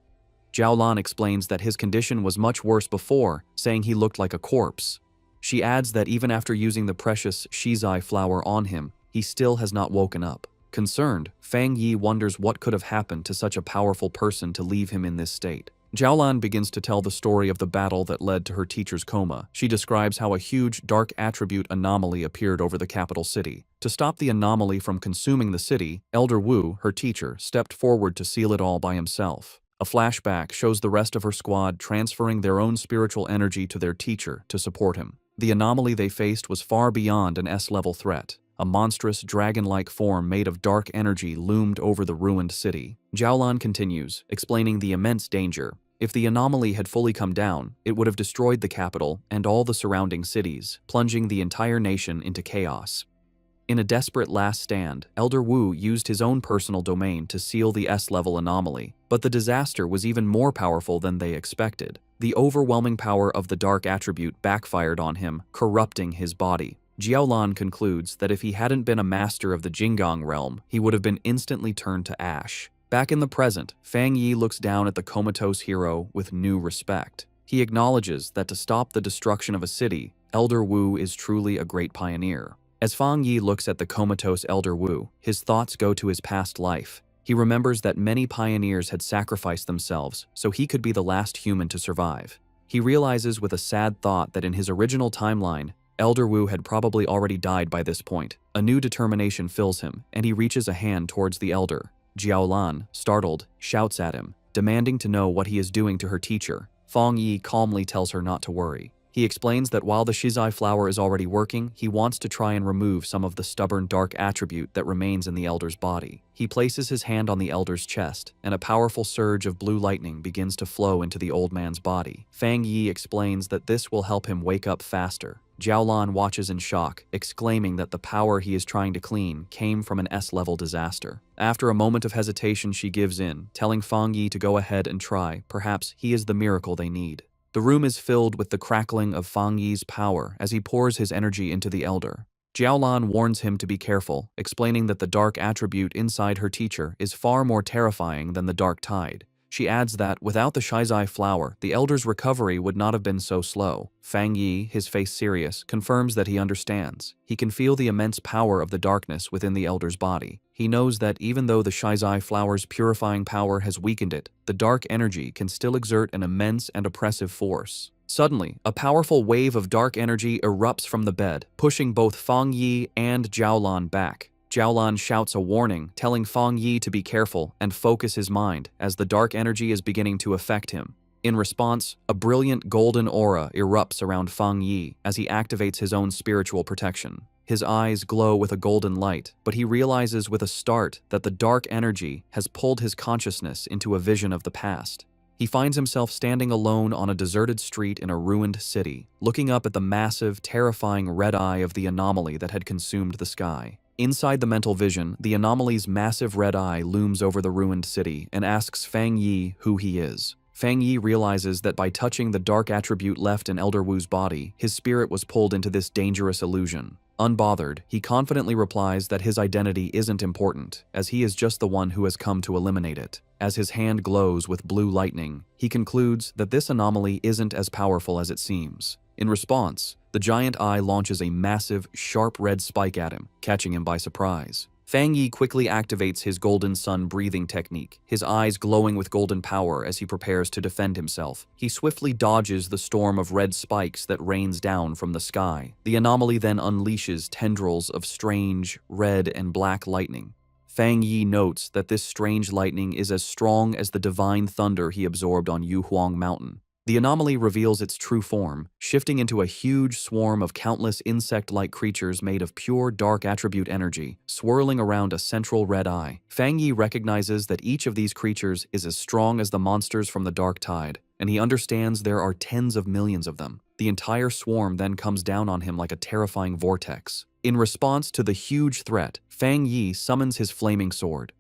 Jiaolan explains that his condition was much worse before, saying he looked like a corpse. She adds that even after using the precious shizai flower on him, he still has not woken up. Concerned, Fang Yi wonders what could have happened to such a powerful person to leave him in this state. Jiaolan begins to tell the story of the battle that led to her teacher's coma. She describes how a huge dark attribute anomaly appeared over the capital city. To stop the anomaly from consuming the city, Elder Wu, her teacher, stepped forward to seal it all by himself. A flashback shows the rest of her squad transferring their own spiritual energy to their teacher to support him. The anomaly they faced was far beyond an S-level threat. A monstrous dragon-like form made of dark energy loomed over the ruined city. Jiaolan continues, explaining the immense danger. If the anomaly had fully come down, it would have destroyed the capital and all the surrounding cities, plunging the entire nation into chaos. In a desperate last stand, Elder Wu used his own personal domain to seal the S-level anomaly, but the disaster was even more powerful than they expected. The overwhelming power of the dark attribute backfired on him, corrupting his body. Jiaolan concludes that if he hadn't been a master of the Jinggang realm, he would have been instantly turned to ash. Back in the present, Fang Yi looks down at the comatose hero with new respect. He acknowledges that to stop the destruction of a city, Elder Wu is truly a great pioneer. As Fang Yi looks at the comatose Elder Wu, his thoughts go to his past life. He remembers that many pioneers had sacrificed themselves so he could be the last human to survive. He realizes with a sad thought that in his original timeline, Elder Wu had probably already died by this point. A new determination fills him, and he reaches a hand towards the elder. Jiaolan, startled, shouts at him, demanding to know what he is doing to her teacher. Fang Yi calmly tells her not to worry. He explains that while the shizai flower is already working, he wants to try and remove some of the stubborn dark attribute that remains in the elder's body. He places his hand on the elder's chest, and a powerful surge of blue lightning begins to flow into the old man's body. Fang Yi explains that this will help him wake up faster. Jiaolan watches in shock, exclaiming that the power he is trying to clean came from an S-level disaster. After a moment of hesitation, she gives in, telling Fang Yi to go ahead and try. Perhaps he is the miracle they need. The room is filled with the crackling of Fang Yi's power as he pours his energy into the elder. Jiaolan warns him to be careful, explaining that the dark attribute inside her teacher is far more terrifying than the dark tide. She adds that, without the shizai flower, the elder's recovery would not have been so slow. Fang Yi, his face serious, confirms that he understands. He can feel the immense power of the darkness within the elder's body. He knows that even though the shizai flower's purifying power has weakened it, the dark energy can still exert an immense and oppressive force. Suddenly, a powerful wave of dark energy erupts from the bed, pushing both Fang Yi and Jiaolan back. Jiaolan shouts a warning, telling Fang Yi to be careful and focus his mind as the dark energy is beginning to affect him. In response, a brilliant golden aura erupts around Fang Yi as he activates his own spiritual protection. His eyes glow with a golden light, but he realizes with a start that the dark energy has pulled his consciousness into a vision of the past. He finds himself standing alone on a deserted street in a ruined city, looking up at the massive, terrifying red eye of the anomaly that had consumed the sky. Inside the mental vision, the anomaly's massive red eye looms over the ruined city and asks Fang Yi who he is. Fang Yi realizes that by touching the dark attribute left in Elder Wu's body, his spirit was pulled into this dangerous illusion. Unbothered, he confidently replies that his identity isn't important, as he is just the one who has come to eliminate it. As his hand glows with blue lightning, he concludes that this anomaly isn't as powerful as it seems. In response, the giant eye launches a massive, sharp red spike at him, catching him by surprise. Fang Yi quickly activates his golden sun breathing technique, his eyes glowing with golden power as he prepares to defend himself. He swiftly dodges the storm of red spikes that rains down from the sky. The anomaly then unleashes tendrils of strange, red and black lightning. Fang Yi notes that this strange lightning is as strong as the divine thunder he absorbed on Yuhuang Mountain. The anomaly reveals its true form, shifting into a huge swarm of countless insect-like creatures made of pure dark attribute energy, swirling around a central red eye. Fang Yi recognizes that each of these creatures is as strong as the monsters from the Dark Tide, and he understands there are tens of millions of them. The entire swarm then comes down on him like a terrifying vortex. In response to the huge threat, Fang Yi summons his flaming sword.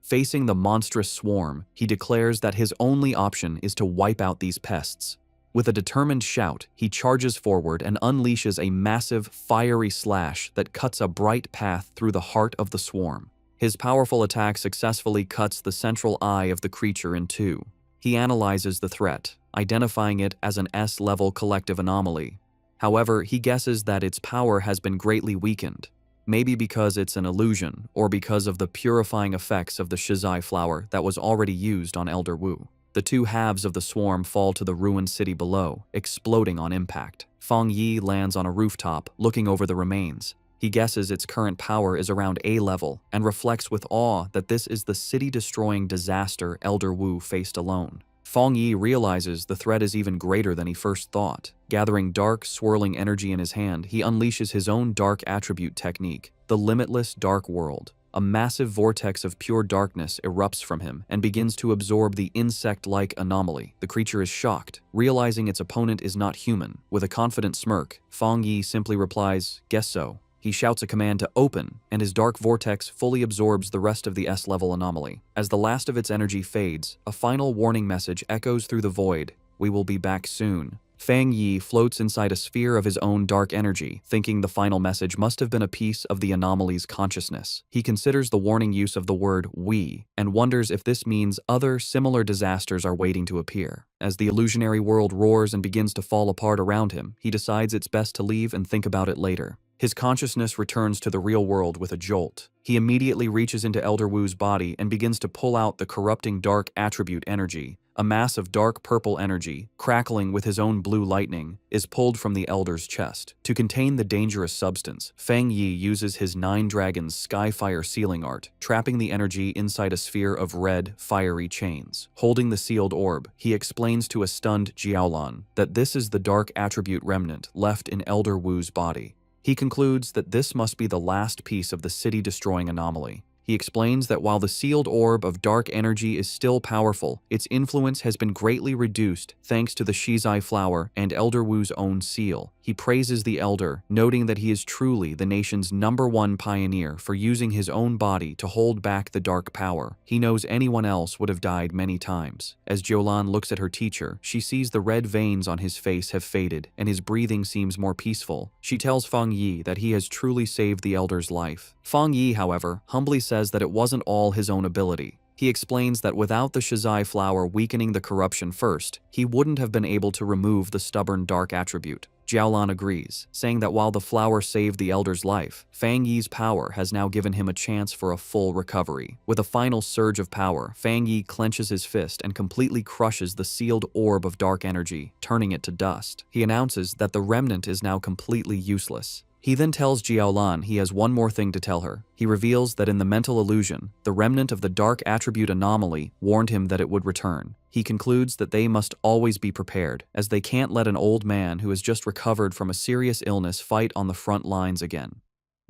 Facing the monstrous swarm, he declares that his only option is to wipe out these pests. With a determined shout, he charges forward and unleashes a massive, fiery slash that cuts a bright path through the heart of the swarm. His powerful attack successfully cuts the central eye of the creature in two. He analyzes the threat, identifying it as an S-level collective anomaly. However, he guesses that its power has been greatly weakened. Maybe because it's an illusion, or because of the purifying effects of the Shizai flower that was already used on Elder Wu. The two halves of the swarm fall to the ruined city below, exploding on impact. Fang Yi lands on a rooftop, looking over the remains. He guesses its current power is around A level, and reflects with awe that this is the city-destroying disaster Elder Wu faced alone. Fang Yi realizes the threat is even greater than he first thought. Gathering dark, swirling energy in his hand, he unleashes his own dark attribute technique, the limitless dark world. A massive vortex of pure darkness erupts from him and begins to absorb the insect-like anomaly. The creature is shocked, realizing its opponent is not human. With a confident smirk, Fang Yi simply replies, "Guess so." He shouts a command to open, and his dark vortex fully absorbs the rest of the S-level anomaly. As the last of its energy fades, a final warning message echoes through the void: "We will be back soon." Fang Yi floats inside a sphere of his own dark energy, thinking the final message must have been a piece of the anomaly's consciousness. He considers the warning use of the word "we" and wonders if this means other similar disasters are waiting to appear. As the illusionary world roars and begins to fall apart around him, he decides it's best to leave and think about it later. His consciousness returns to the real world with a jolt. He immediately reaches into Elder Wu's body and begins to pull out the corrupting dark attribute energy. A mass of dark purple energy, crackling with his own blue lightning, is pulled from the Elder's chest. To contain the dangerous substance, Fang Yi uses his 9 Dragons Skyfire sealing art, trapping the energy inside a sphere of red, fiery chains. Holding the sealed orb, he explains to a stunned Jiaolan that this is the dark attribute remnant left in Elder Wu's body. He concludes that this must be the last piece of the city-destroying anomaly. He explains that while the sealed orb of dark energy is still powerful, its influence has been greatly reduced thanks to the Shizai flower and Elder Wu's own seal. He praises the Elder, noting that he is truly the nation's #1 pioneer for using his own body to hold back the dark power. He knows anyone else would have died many times. As Jiolan looks at her teacher, she sees the red veins on his face have faded and his breathing seems more peaceful. She tells Fang Yi that he has truly saved the Elder's life. Fang Yi, however, humbly says that it wasn't all his own ability. He explains that without the Shizai flower weakening the corruption first, he wouldn't have been able to remove the stubborn dark attribute. Jiaolan agrees, saying that while the flower saved the Elder's life, Fang Yi's power has now given him a chance for a full recovery. With a final surge of power, Fang Yi clenches his fist and completely crushes the sealed orb of dark energy, turning it to dust. He announces that the remnant is now completely useless. He then tells Jiaolan he has one more thing to tell her. He reveals that in the mental illusion, the remnant of the dark attribute anomaly warned him that it would return. He concludes that they must always be prepared, as they can't let an old man who has just recovered from a serious illness fight on the front lines again.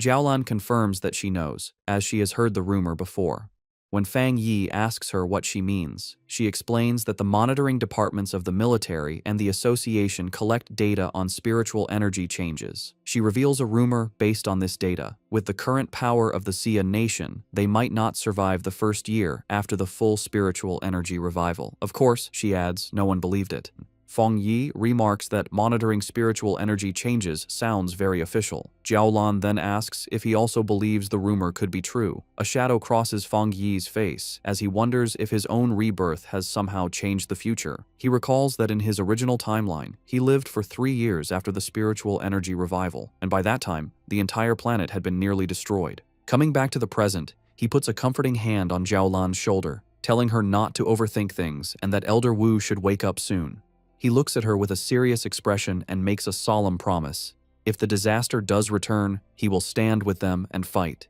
Jiaolan confirms that she knows, as she has heard the rumor before. When Fang Yi asks her what she means, she explains that the monitoring departments of the military and the association collect data on spiritual energy changes. She reveals a rumor based on this data. With the current power of the Xia nation, they might not survive the first year after the full spiritual energy revival. Of course, she adds, no one believed it. Fang Yi remarks that monitoring spiritual energy changes sounds very official. Jiaolan then asks if he also believes the rumor could be true. A shadow crosses Fang Yi's face as he wonders if his own rebirth has somehow changed the future. He recalls that in his original timeline, he lived for 3 years after the spiritual energy revival, and by that time, the entire planet had been nearly destroyed. Coming back to the present, he puts a comforting hand on Jiaolan's shoulder, telling her not to overthink things and that Elder Wu should wake up soon. He looks at her with a serious expression and makes a solemn promise. If the disaster does return, he will stand with them and fight.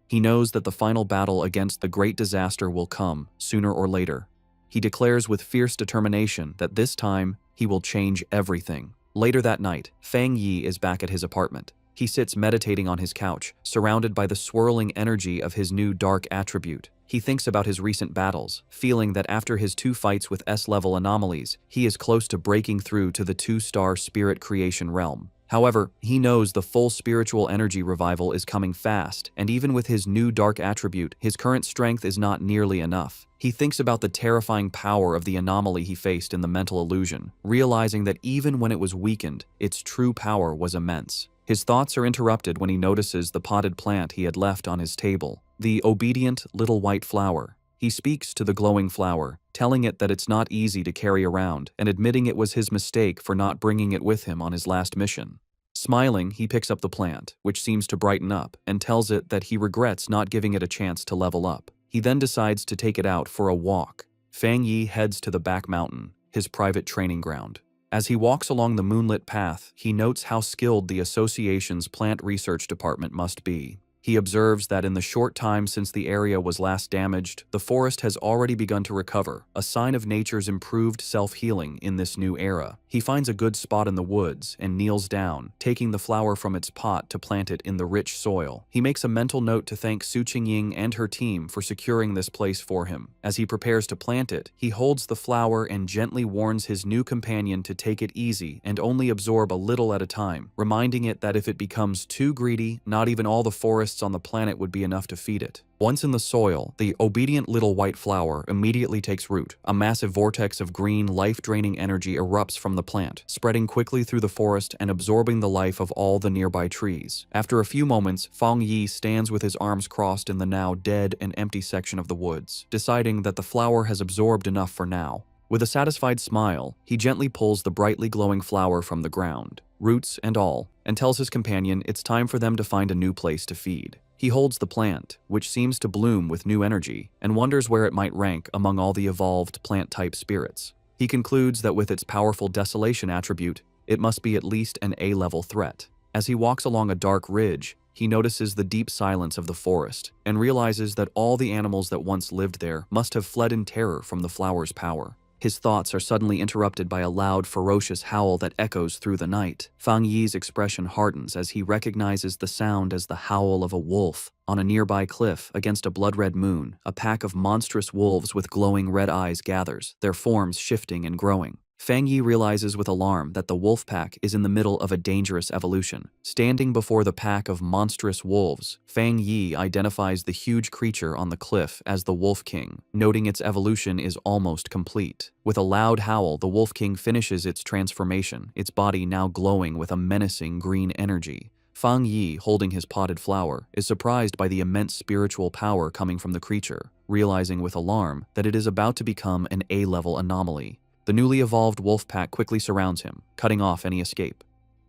He knows that the final battle against the great disaster will come, sooner or later. He declares with fierce determination that this time he will change everything. Later that night, Fang Yi is back at his apartment. He sits meditating on his couch, surrounded by the swirling energy of his new dark attribute. He thinks about his recent battles, feeling that after his 2 fights with S-level anomalies, he is close to breaking through to the 2-star spirit creation realm. However, he knows the full spiritual energy revival is coming fast, and even with his new dark attribute, his current strength is not nearly enough. He thinks about the terrifying power of the anomaly he faced in the mental illusion, realizing that even when it was weakened, its true power was immense. His thoughts are interrupted when he notices the potted plant he had left on his table, the obedient little white flower. He speaks to the glowing flower, telling it that it's not easy to carry around and admitting it was his mistake for not bringing it with him on his last mission. Smiling, he picks up the plant, which seems to brighten up, and tells it that he regrets not giving it a chance to level up. He then decides to take it out for a walk. Fang Yi heads to the back mountain, his private training ground. As he walks along the moonlit path, he notes how skilled the association's plant research department must be. He observes that in the short time since the area was last damaged, the forest has already begun to recover, a sign of nature's improved self-healing in this new era. He finds a good spot in the woods and kneels down, taking the flower from its pot to plant it in the rich soil. He makes a mental note to thank Su Qingying and her team for securing this place for him. As he prepares to plant it, he holds the flower and gently warns his new companion to take it easy and only absorb a little at a time, reminding it that if it becomes too greedy, not even all the forests on the planet would be enough to feed it. Once in the soil, the obedient little white flower immediately takes root. A massive vortex of green, life-draining energy erupts from the plant, spreading quickly through the forest and absorbing the life of all the nearby trees. After a few moments, Fang Yi stands with his arms crossed in the now dead and empty section of the woods, deciding that the flower has absorbed enough for now. With a satisfied smile, he gently pulls the brightly glowing flower from the ground, roots and all, and tells his companion it's time for them to find a new place to feed. He holds the plant, which seems to bloom with new energy, and wonders where it might rank among all the evolved plant-type spirits. He concludes that with its powerful desolation attribute, it must be at least an A-level threat. As he walks along a dark ridge, he notices the deep silence of the forest, and realizes that all the animals that once lived there must have fled in terror from the flower's power. His thoughts are suddenly interrupted by a loud, ferocious howl that echoes through the night. Fang Yi's expression hardens as he recognizes the sound as the howl of a wolf. On a nearby cliff, against a blood-red moon, a pack of monstrous wolves with glowing red eyes gathers, their forms shifting and growing. Fang Yi realizes with alarm that the wolf pack is in the middle of a dangerous evolution. Standing before the pack of monstrous wolves, Fang Yi identifies the huge creature on the cliff as the Wolf King, noting its evolution is almost complete. With a loud howl, the Wolf King finishes its transformation, its body now glowing with a menacing green energy. Fang Yi, holding his potted flower, is surprised by the immense spiritual power coming from the creature, realizing with alarm that it is about to become an A-level anomaly. The newly evolved wolf pack quickly surrounds him, cutting off any escape.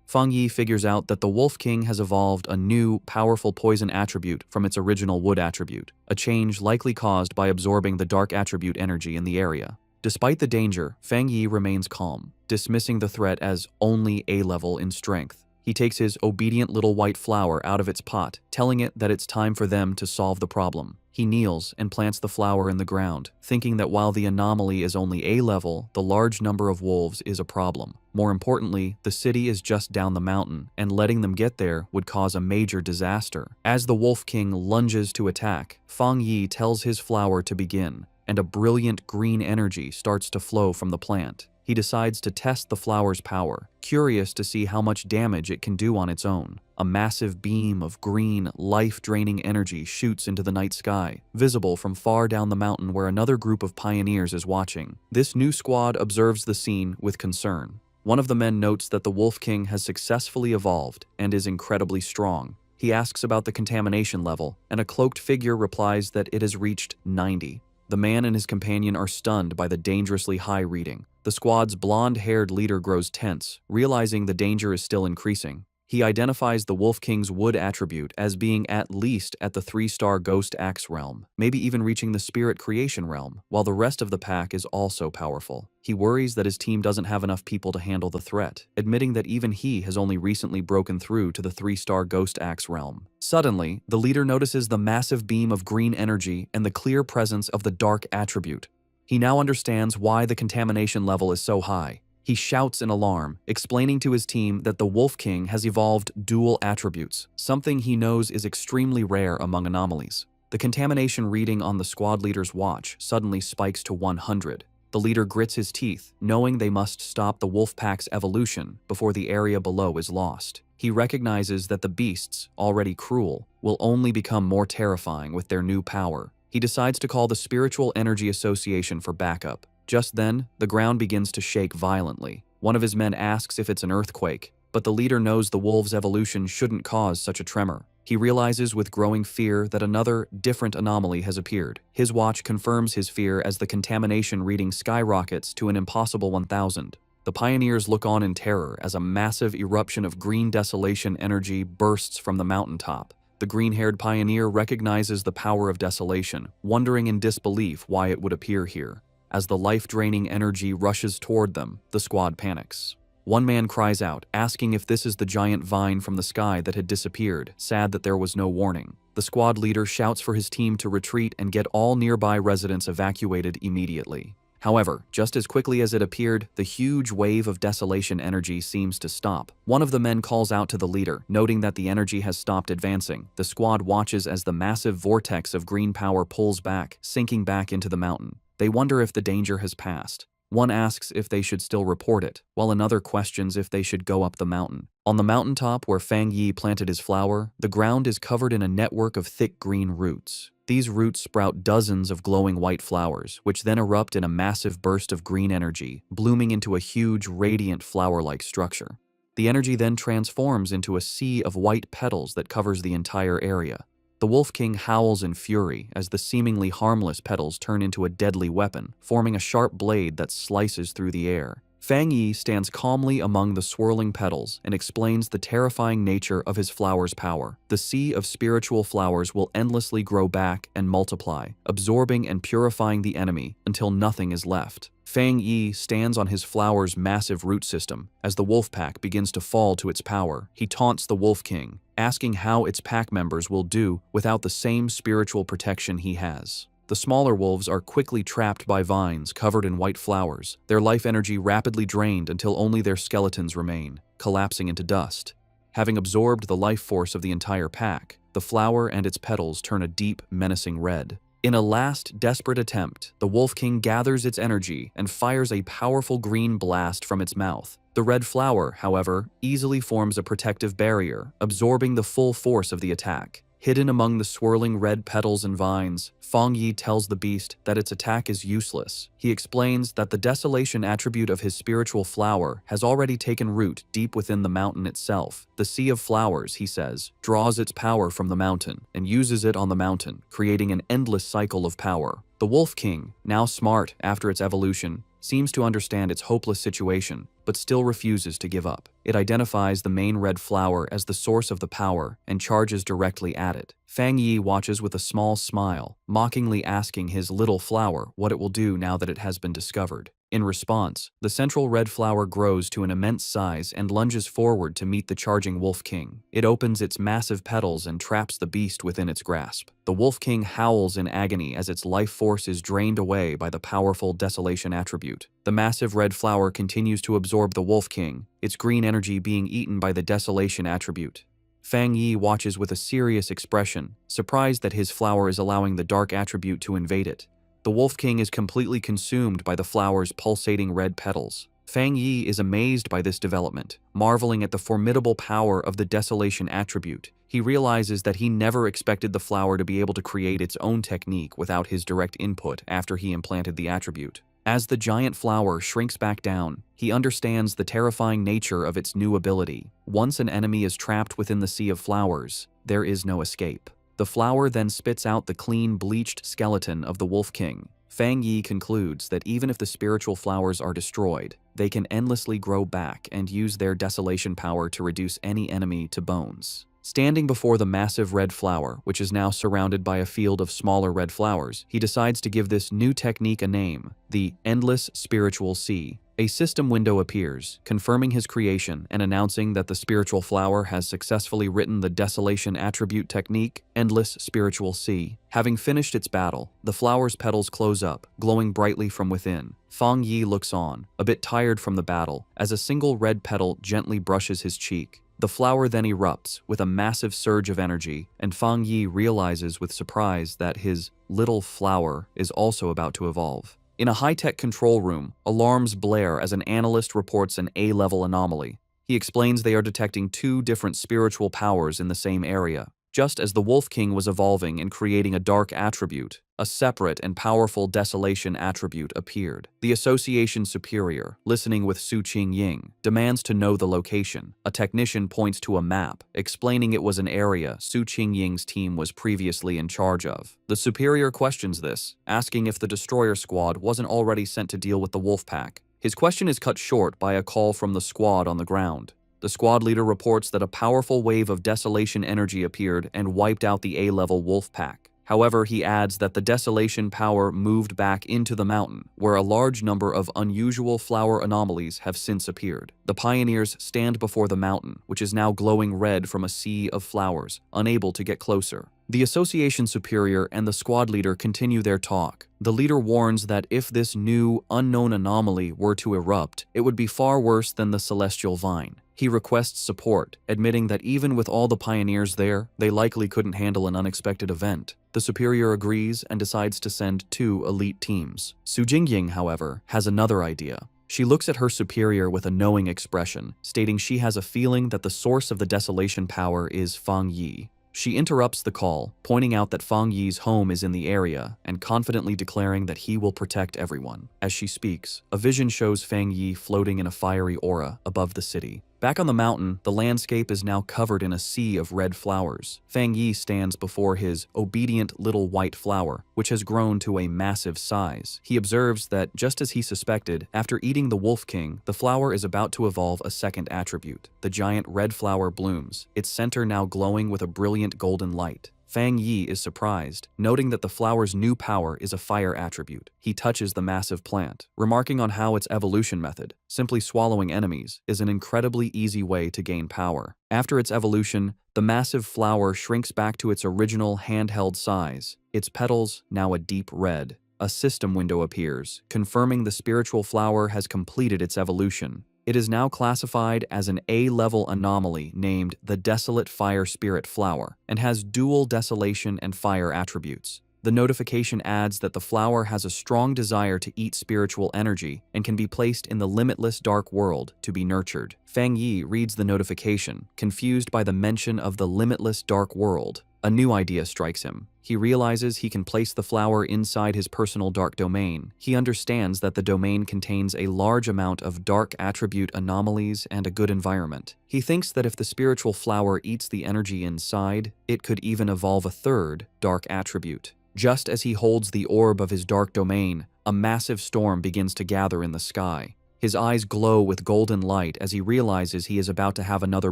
Fang Yi figures out that the Wolf King has evolved a new, powerful poison attribute from its original wood attribute, a change likely caused by absorbing the dark attribute energy in the area. Despite the danger, Fang Yi remains calm, dismissing the threat as only A-level in strength. He takes his obedient little white flower out of its pot, telling it that it's time for them to solve the problem. He kneels and plants the flower in the ground, thinking that while the anomaly is only A-level, the large number of wolves is a problem. More importantly, the city is just down the mountain, and letting them get there would cause a major disaster. As the Wolf King lunges to attack, Fang Yi tells his flower to begin, and a brilliant green energy starts to flow from the plant. He decides to test the flower's power, curious to see how much damage it can do on its own. A massive beam of green, life-draining energy shoots into the night sky, visible from far down the mountain where another group of pioneers is watching. This new squad observes the scene with concern. One of the men notes that the Wolf King has successfully evolved and is incredibly strong. He asks about the contamination level, and a cloaked figure replies that it has reached 90. The man and his companion are stunned by the dangerously high reading. The squad's blonde-haired leader grows tense, realizing the danger is still increasing. He identifies the Wolf King's wood attribute as being at least at the 3-star Ghost Axe realm, maybe even reaching the Spirit Creation realm, while the rest of the pack is also powerful. He worries that his team doesn't have enough people to handle the threat, admitting that even he has only recently broken through to the 3-star Ghost Axe realm. Suddenly, the leader notices the massive beam of green energy and the clear presence of the dark attribute. He now understands why the contamination level is so high. He shouts in alarm, explaining to his team that the Wolf King has evolved dual attributes, something he knows is extremely rare among anomalies. The contamination reading on the squad leader's watch suddenly spikes to 100. The leader grits his teeth, knowing they must stop the wolf pack's evolution before the area below is lost. He recognizes that the beasts, already cruel, will only become more terrifying with their new power. He decides to call the Spiritual Energy Association for backup. Just then, the ground begins to shake violently. One of his men asks if it's an earthquake, but the leader knows the wolf's evolution shouldn't cause such a tremor. He realizes with growing fear that another, different anomaly has appeared. His watch confirms his fear as the contamination reading skyrockets to an impossible 1000. The pioneers look on in terror as a massive eruption of green desolation energy bursts from the mountaintop. The green-haired pioneer recognizes the power of desolation, wondering in disbelief why it would appear here. As the life-draining energy rushes toward them, the squad panics. One man cries out, asking if this is the giant vine from the sky that had disappeared, sad that there was no warning. The squad leader shouts for his team to retreat and get all nearby residents evacuated immediately. However, just as quickly as it appeared, the huge wave of desolation energy seems to stop. One of the men calls out to the leader, noting that the energy has stopped advancing. The squad watches as the massive vortex of green power pulls back, sinking back into the mountain. They wonder if the danger has passed. One asks if they should still report it, while another questions if they should go up the mountain. On the mountaintop where Fang Yi planted his flower, the ground is covered in a network of thick green roots. These roots sprout dozens of glowing white flowers, which then erupt in a massive burst of green energy, blooming into a huge, radiant flower-like structure. The energy then transforms into a sea of white petals that covers the entire area. The Wolf King howls in fury as the seemingly harmless petals turn into a deadly weapon, forming a sharp blade that slices through the air. Fang Yi stands calmly among the swirling petals and explains the terrifying nature of his flower's power. The sea of spiritual flowers will endlessly grow back and multiply, absorbing and purifying the enemy until nothing is left. Fang Yi stands on his flower's massive root system. As the wolf pack begins to fall to its power, he taunts the Wolf King, asking how its pack members will do without the same spiritual protection he has. The smaller wolves are quickly trapped by vines covered in white flowers, their life energy rapidly drained until only their skeletons remain, collapsing into dust. Having absorbed the life force of the entire pack, the flower and its petals turn a deep, menacing red. In a last, desperate attempt, the Wolf King gathers its energy and fires a powerful green blast from its mouth. The red flower, however, easily forms a protective barrier, absorbing the full force of the attack. Hidden among the swirling red petals and vines, Fang Yi tells the beast that its attack is useless. He explains that the desolation attribute of his spiritual flower has already taken root deep within the mountain itself. The Sea of Flowers, he says, draws its power from the mountain and uses it on the mountain, creating an endless cycle of power. The Wolf King, now smart after its evolution, seems to understand its hopeless situation, but still refuses to give up. It identifies the main red flower as the source of the power and charges directly at it. Fang Yi watches with a small smile, mockingly asking his little flower what it will do now that it has been discovered. In response, the central red flower grows to an immense size and lunges forward to meet the charging Wolf King. It opens its massive petals and traps the beast within its grasp. The Wolf King howls in agony as its life force is drained away by the powerful desolation attribute. The massive red flower continues to absorb the Wolf King, its green energy being eaten by the desolation attribute. Fang Yi watches with a serious expression, surprised that his flower is allowing the dark attribute to invade it. The Wolf King is completely consumed by the flower's pulsating red petals. Fang Yi is amazed by this development, marveling at the formidable power of the desolation attribute. He realizes that he never expected the flower to be able to create its own technique without his direct input after he implanted the attribute. As the giant flower shrinks back down, he understands the terrifying nature of its new ability. Once an enemy is trapped within the Sea of Flowers, there is no escape. The flower then spits out the clean, bleached skeleton of the Wolf King. Fang Yi concludes that even if the spiritual flowers are destroyed, they can endlessly grow back and use their desolation power to reduce any enemy to bones. Standing before the massive red flower, which is now surrounded by a field of smaller red flowers, he decides to give this new technique a name, the Endless Spiritual Sea. A system window appears, confirming his creation and announcing that the spiritual flower has successfully written the Desolation attribute technique, Endless Spiritual Sea. Having finished its battle, the flower's petals close up, glowing brightly from within. Fang Yi looks on, a bit tired from the battle, as a single red petal gently brushes his cheek. The flower then erupts with a massive surge of energy, and Fang Yi realizes with surprise that his little flower is also about to evolve. In a high-tech control room, alarms blare as an analyst reports an A-level anomaly. He explains they are detecting two different spiritual powers in the same area. Just as the Wolf King was evolving and creating a dark attribute, a separate and powerful Desolation attribute appeared. The Association Superior, listening with Su Qingying, demands to know the location. A technician points to a map, explaining it was an area Su Qingying's team was previously in charge of. The Superior questions this, asking if the Destroyer Squad wasn't already sent to deal with the Wolf Pack. His question is cut short by a call from the squad on the ground. The squad leader reports that a powerful wave of Desolation energy appeared and wiped out the A-level Wolf Pack. However, he adds that the Desolation power moved back into the mountain, where a large number of unusual flower anomalies have since appeared. The pioneers stand before the mountain, which is now glowing red from a sea of flowers, unable to get closer. The Association Superior and the squad leader continue their talk. The leader warns that if this new, unknown anomaly were to erupt, it would be far worse than the Celestial Vine. He requests support, admitting that even with all the pioneers there, they likely couldn't handle an unexpected event. The Superior agrees and decides to send 2 elite teams. Su Jingying, however, has another idea. She looks at her superior with a knowing expression, stating she has a feeling that the source of the Desolation power is Fang Yi. She interrupts the call, pointing out that Fang Yi's home is in the area and confidently declaring that he will protect everyone. As she speaks, a vision shows Fang Yi floating in a fiery aura above the city. Back on the mountain, the landscape is now covered in a sea of red flowers. Fang Yi stands before his obedient little white flower, which has grown to a massive size. He observes that, just as he suspected, after eating the Wolf King, the flower is about to evolve a second attribute. The giant red flower blooms, its center now glowing with a brilliant golden light. Fang Yi is surprised, noting that the flower's new power is a fire attribute. He touches the massive plant, remarking on how its evolution method, simply swallowing enemies, is an incredibly easy way to gain power. After its evolution, the massive flower shrinks back to its original handheld size, its petals now a deep red. A system window appears, confirming the spiritual flower has completed its evolution. It is now classified as an A-level anomaly named the Desolate Fire Spirit Flower and has dual desolation and fire attributes. The notification adds that the flower has a strong desire to eat spiritual energy and can be placed in the limitless dark world to be nurtured. Fang Yi reads the notification, confused by the mention of the limitless dark world. A new idea strikes him. He realizes he can place the flower inside his personal dark domain. He understands that the domain contains a large amount of dark attribute anomalies and a good environment. He thinks that if the spiritual flower eats the energy inside, it could even evolve a third dark attribute. Just as he holds the orb of his dark domain, a massive storm begins to gather in the sky. His eyes glow with golden light as he realizes he is about to have another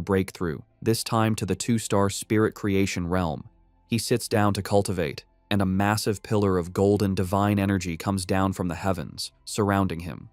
breakthrough, this time to the 2-star spirit creation realm. He sits down to cultivate, and a massive pillar of golden divine energy comes down from the heavens, surrounding him.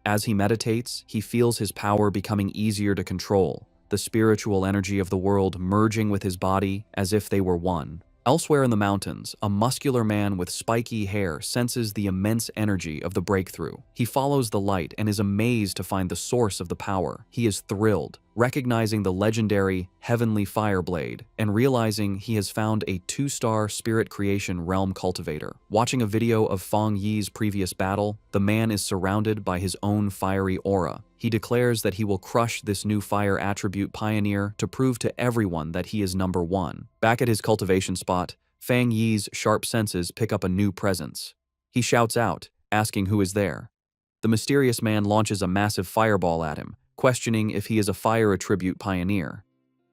As he meditates, he feels his power becoming easier to control, the spiritual energy of the world merging with his body as if they were one. Elsewhere in the mountains, a muscular man with spiky hair senses the immense energy of the breakthrough. He follows the light and is amazed to find the source of the power. He is thrilled, recognizing the legendary Heavenly Fireblade and realizing he has found a 2-star spirit creation realm cultivator. Watching a video of Fang Yi's previous battle, the man is surrounded by his own fiery aura. He declares that he will crush this new fire attribute pioneer to prove to everyone that he is number 1. Back at his cultivation spot, Fang Yi's sharp senses pick up a new presence. He shouts out, asking who is there. The mysterious man launches a massive fireball at him, questioning if he is a fire attribute pioneer.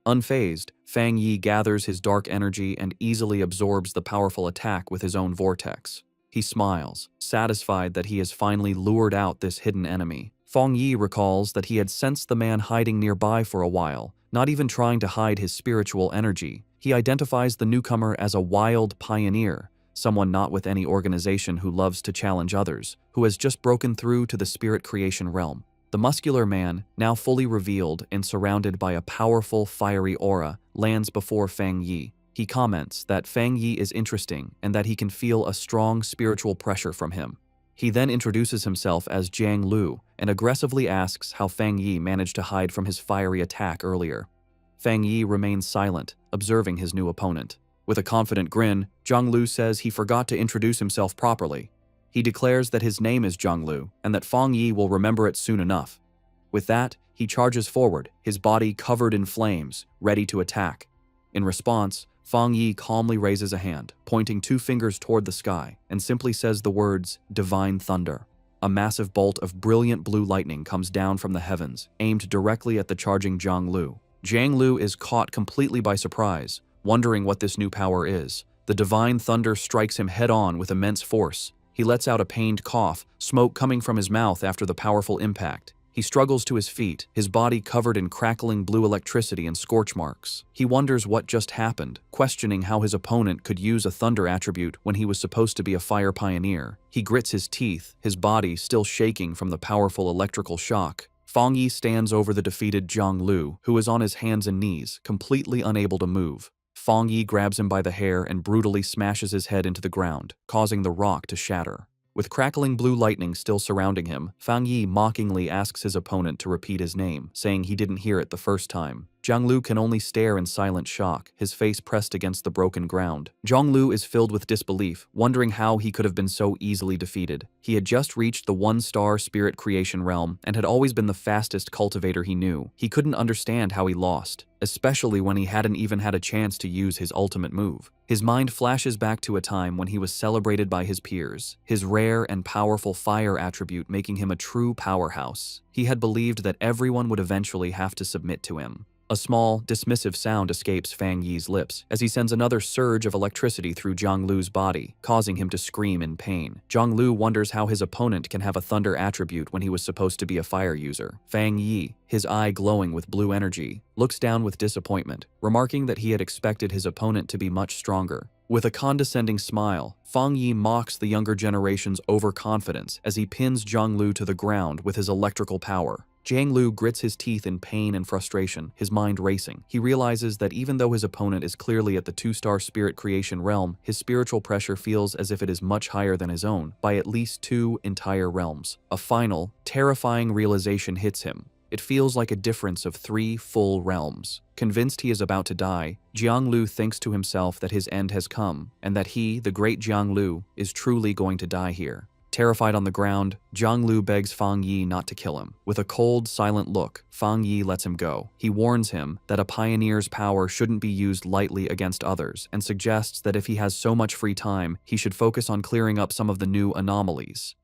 Unfazed, Fang Yi gathers his dark energy and easily absorbs the powerful attack with his own vortex. He smiles, satisfied that he has finally lured out this hidden enemy. Fang Yi recalls that he had sensed the man hiding nearby for a while, not even trying to hide his spiritual energy. He identifies the newcomer as a wild pioneer, someone not with any organization who loves to challenge others, who has just broken through to the spirit creation realm. The muscular man, now fully revealed and surrounded by a powerful, fiery aura, lands before Fang Yi. He comments that Fang Yi is interesting and that he can feel a strong spiritual pressure from him. He then introduces himself as Jiang Lu and aggressively asks how Fang Yi managed to hide from his fiery attack earlier. Fang Yi remains silent, observing his new opponent. With a confident grin, Jiang Lu says he forgot to introduce himself properly. He declares that his name is Jiang Lu and that Fang Yi will remember it soon enough. With that, he charges forward, his body covered in flames, ready to attack. In response, Fang Yi calmly raises a hand, pointing 2 fingers toward the sky, and simply says the words, "Divine Thunder." A massive bolt of brilliant blue lightning comes down from the heavens, aimed directly at the charging Jiang Lu. Jiang Lu is caught completely by surprise, wondering what this new power is. The Divine Thunder strikes him head-on with immense force. He lets out a pained cough, smoke coming from his mouth after the powerful impact. He struggles to his feet, his body covered in crackling blue electricity and scorch marks. He wonders what just happened, questioning how his opponent could use a thunder attribute when he was supposed to be a fire pioneer. He grits his teeth, his body still shaking from the powerful electrical shock. Fang Yi stands over the defeated Jiang Lu, who is on his hands and knees, completely unable to move. Fang Yi grabs him by the hair and brutally smashes his head into the ground, causing the rock to shatter. With crackling blue lightning still surrounding him, Fang Yi mockingly asks his opponent to repeat his name, saying he didn't hear it the first time. Jiang Lu can only stare in silent shock, his face pressed against the broken ground. Jiang Lu is filled with disbelief, wondering how he could have been so easily defeated. He had just reached the 1-star spirit creation realm and had always been the fastest cultivator he knew. He couldn't understand how he lost, especially when he hadn't even had a chance to use his ultimate move. His mind flashes back to a time when he was celebrated by his peers, his rare and powerful fire attribute making him a true powerhouse. He had believed that everyone would eventually have to submit to him. A small, dismissive sound escapes Fang Yi's lips as he sends another surge of electricity through Jiang Lu's body, causing him to scream in pain. Jiang Lu wonders how his opponent can have a thunder attribute when he was supposed to be a fire user. Fang Yi, his eye glowing with blue energy, looks down with disappointment, remarking that he had expected his opponent to be much stronger. With a condescending smile, Fang Yi mocks the younger generation's overconfidence as he pins Jiang Lu to the ground with his electrical power. Jiang Lu grits his teeth in pain and frustration, his mind racing. He realizes that even though his opponent is clearly at the 2-star spirit creation realm, his spiritual pressure feels as if it is much higher than his own, by at least 2 entire realms. A final, terrifying realization hits him. It feels like a difference of 3 full realms. Convinced he is about to die, Jiang Lu thinks to himself that his end has come, and that he, the great Jiang Lu, is truly going to die here. Terrified on the ground, Jiang Lu begs Fang Yi not to kill him. With a cold, silent look, Fang Yi lets him go. He warns him that a pioneer's power shouldn't be used lightly against others, and suggests that if he has so much free time, he should focus on clearing up some of the new anomalies.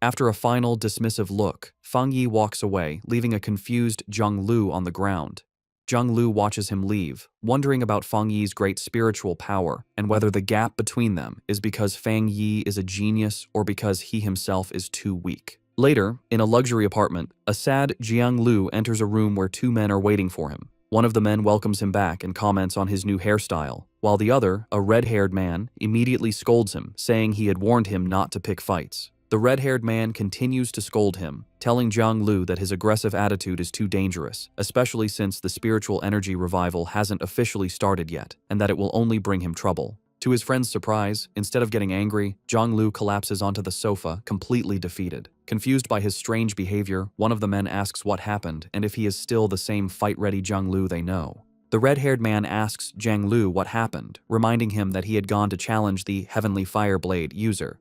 After a final, dismissive look, Fang Yi walks away, leaving a confused Jiang Lu on the ground. Jiang Lu watches him leave, wondering about Fang Yi's great spiritual power and whether the gap between them is because Fang Yi is a genius or because he himself is too weak. Later, in a luxury apartment, a sad Jiang Lu enters a room where 2 men are waiting for him. One of the men welcomes him back and comments on his new hairstyle, while the other, a red-haired man, immediately scolds him, saying he had warned him not to pick fights. The red-haired man continues to scold him, telling Jiang Lu that his aggressive attitude is too dangerous, especially since the spiritual energy revival hasn't officially started yet, and that it will only bring him trouble. To his friend's surprise, instead of getting angry, Jiang Lu collapses onto the sofa, completely defeated. Confused by his strange behavior, one of the men asks what happened and if he is still the same fight-ready Jiang Lu they know. The red-haired man asks Jiang Lu what happened, reminding him that he had gone to challenge the Heavenly Fireblade user.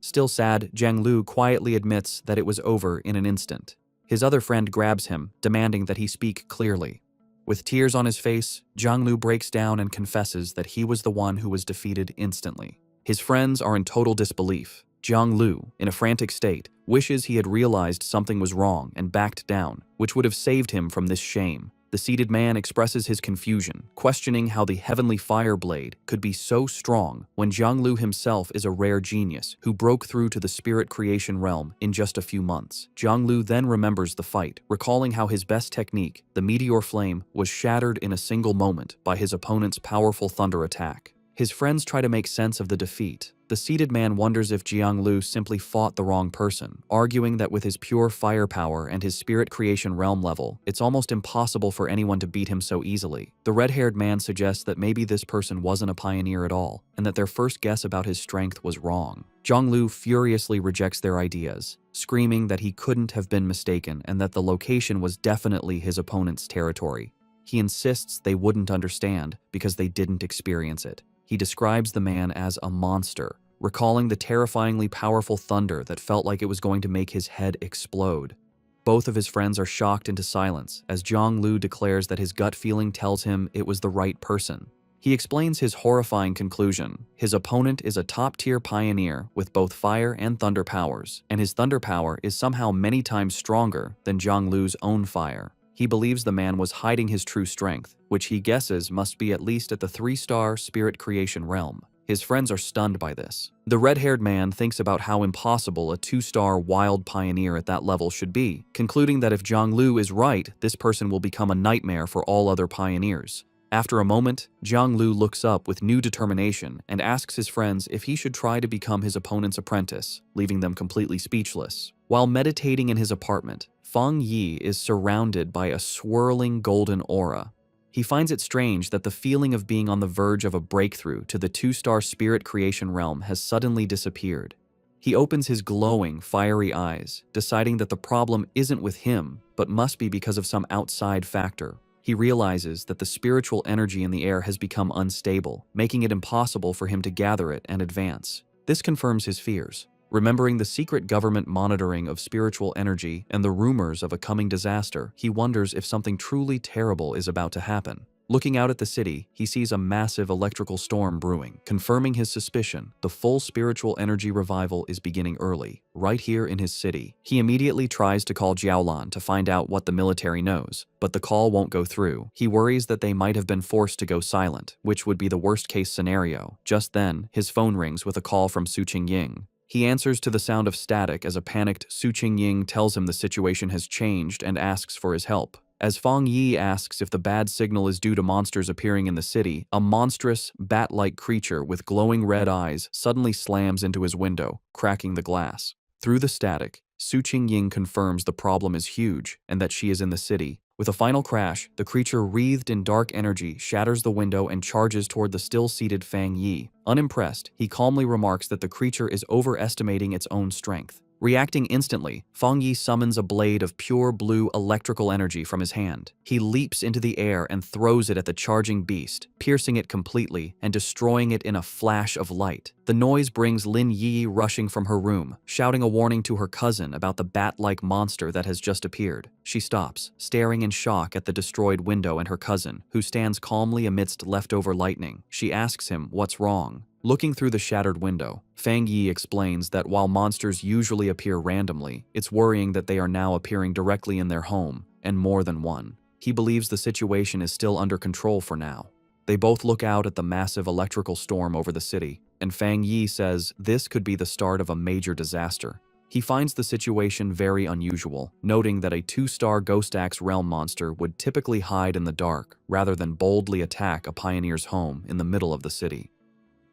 Still sad, Jiang Lu quietly admits that it was over in an instant. His other friend grabs him, demanding that he speak clearly. With tears on his face, Jiang Lu breaks down and confesses that he was the one who was defeated instantly. His friends are in total disbelief. Jiang Lu, in a frantic state, wishes he had realized something was wrong and backed down, which would have saved him from this shame. The seated man expresses his confusion, questioning how the Heavenly Fireblade could be so strong when Jiang Lu himself is a rare genius who broke through to the spirit creation realm in just a few months. Jiang Lu then remembers the fight, recalling how his best technique, the meteor flame, was shattered in a single moment by his opponent's powerful thunder attack. His friends try to make sense of the defeat, The seated man wonders if Jianglu simply fought the wrong person, arguing that with his pure firepower and his spirit creation realm level, it's almost impossible for anyone to beat him so easily. The red-haired man suggests that maybe this person wasn't a pioneer at all, and that their first guess about his strength was wrong. Jianglu furiously rejects their ideas, screaming that he couldn't have been mistaken and that the location was definitely his opponent's territory. He insists they wouldn't understand because they didn't experience it. He describes the man as a monster, recalling the terrifyingly powerful thunder that felt like it was going to make his head explode. Both of his friends are shocked into silence as Jianglu declares that his gut feeling tells him it was the right person. He explains his horrifying conclusion. His opponent is a top-tier pioneer with both fire and thunder powers, and his thunder power is somehow many times stronger than Jianglu's own fire. He believes the man was hiding his true strength, which he guesses must be at least at the 3-star spirit creation realm. His friends are stunned by this. The red-haired man thinks about how impossible a 2-star wild pioneer at that level should be, concluding that if Jianglu is right, this person will become a nightmare for all other pioneers. After a moment, Jianglu looks up with new determination and asks his friends if he should try to become his opponent's apprentice, leaving them completely speechless. While meditating in his apartment, Feng Yi is surrounded by a swirling golden aura. He finds it strange that the feeling of being on the verge of a breakthrough to the 2-star spirit creation realm has suddenly disappeared. He opens his glowing, fiery eyes, deciding that the problem isn't with him, but must be because of some outside factor. He realizes that the spiritual energy in the air has become unstable, making it impossible for him to gather it and advance. This confirms his fears. Remembering the secret government monitoring of spiritual energy and the rumors of a coming disaster, he wonders if something truly terrible is about to happen. Looking out at the city, he sees a massive electrical storm brewing, confirming his suspicion. The full spiritual energy revival is beginning early, right here in his city. He immediately tries to call Jiaolan to find out what the military knows, but the call won't go through. He worries that they might have been forced to go silent, which would be the worst-case scenario. Just then, his phone rings with a call from Su Qingying. He answers to the sound of static as a panicked Su Qingying tells him the situation has changed and asks for his help. As Feng Yi asks if the bad signal is due to monsters appearing in the city, a monstrous, bat-like creature with glowing red eyes suddenly slams into his window, cracking the glass. Through the static, Su Qingying confirms the problem is huge and that she is in the city. With a final crash, the creature wreathed in dark energy shatters the window and charges toward the still-seated Feng Yi. Unimpressed, he calmly remarks that the creature is overestimating its own strength. Reacting instantly, Feng Yi summons a blade of pure blue electrical energy from his hand. He leaps into the air and throws it at the charging beast, piercing it completely and destroying it in a flash of light. The noise brings Lin Yi rushing from her room, shouting a warning to her cousin about the bat-like monster that has just appeared. She stops, staring in shock at the destroyed window and her cousin, who stands calmly amidst leftover lightning. She asks him what's wrong. Looking through the shattered window, Feng Yi explains that while monsters usually appear randomly, it's worrying that they are now appearing directly in their home, and more than one. He believes the situation is still under control for now. They both look out at the massive electrical storm over the city, and Feng Yi says this could be the start of a major disaster. He finds the situation very unusual, noting that a 2-star Ghost Axe realm monster would typically hide in the dark rather than boldly attack a pioneer's home in the middle of the city.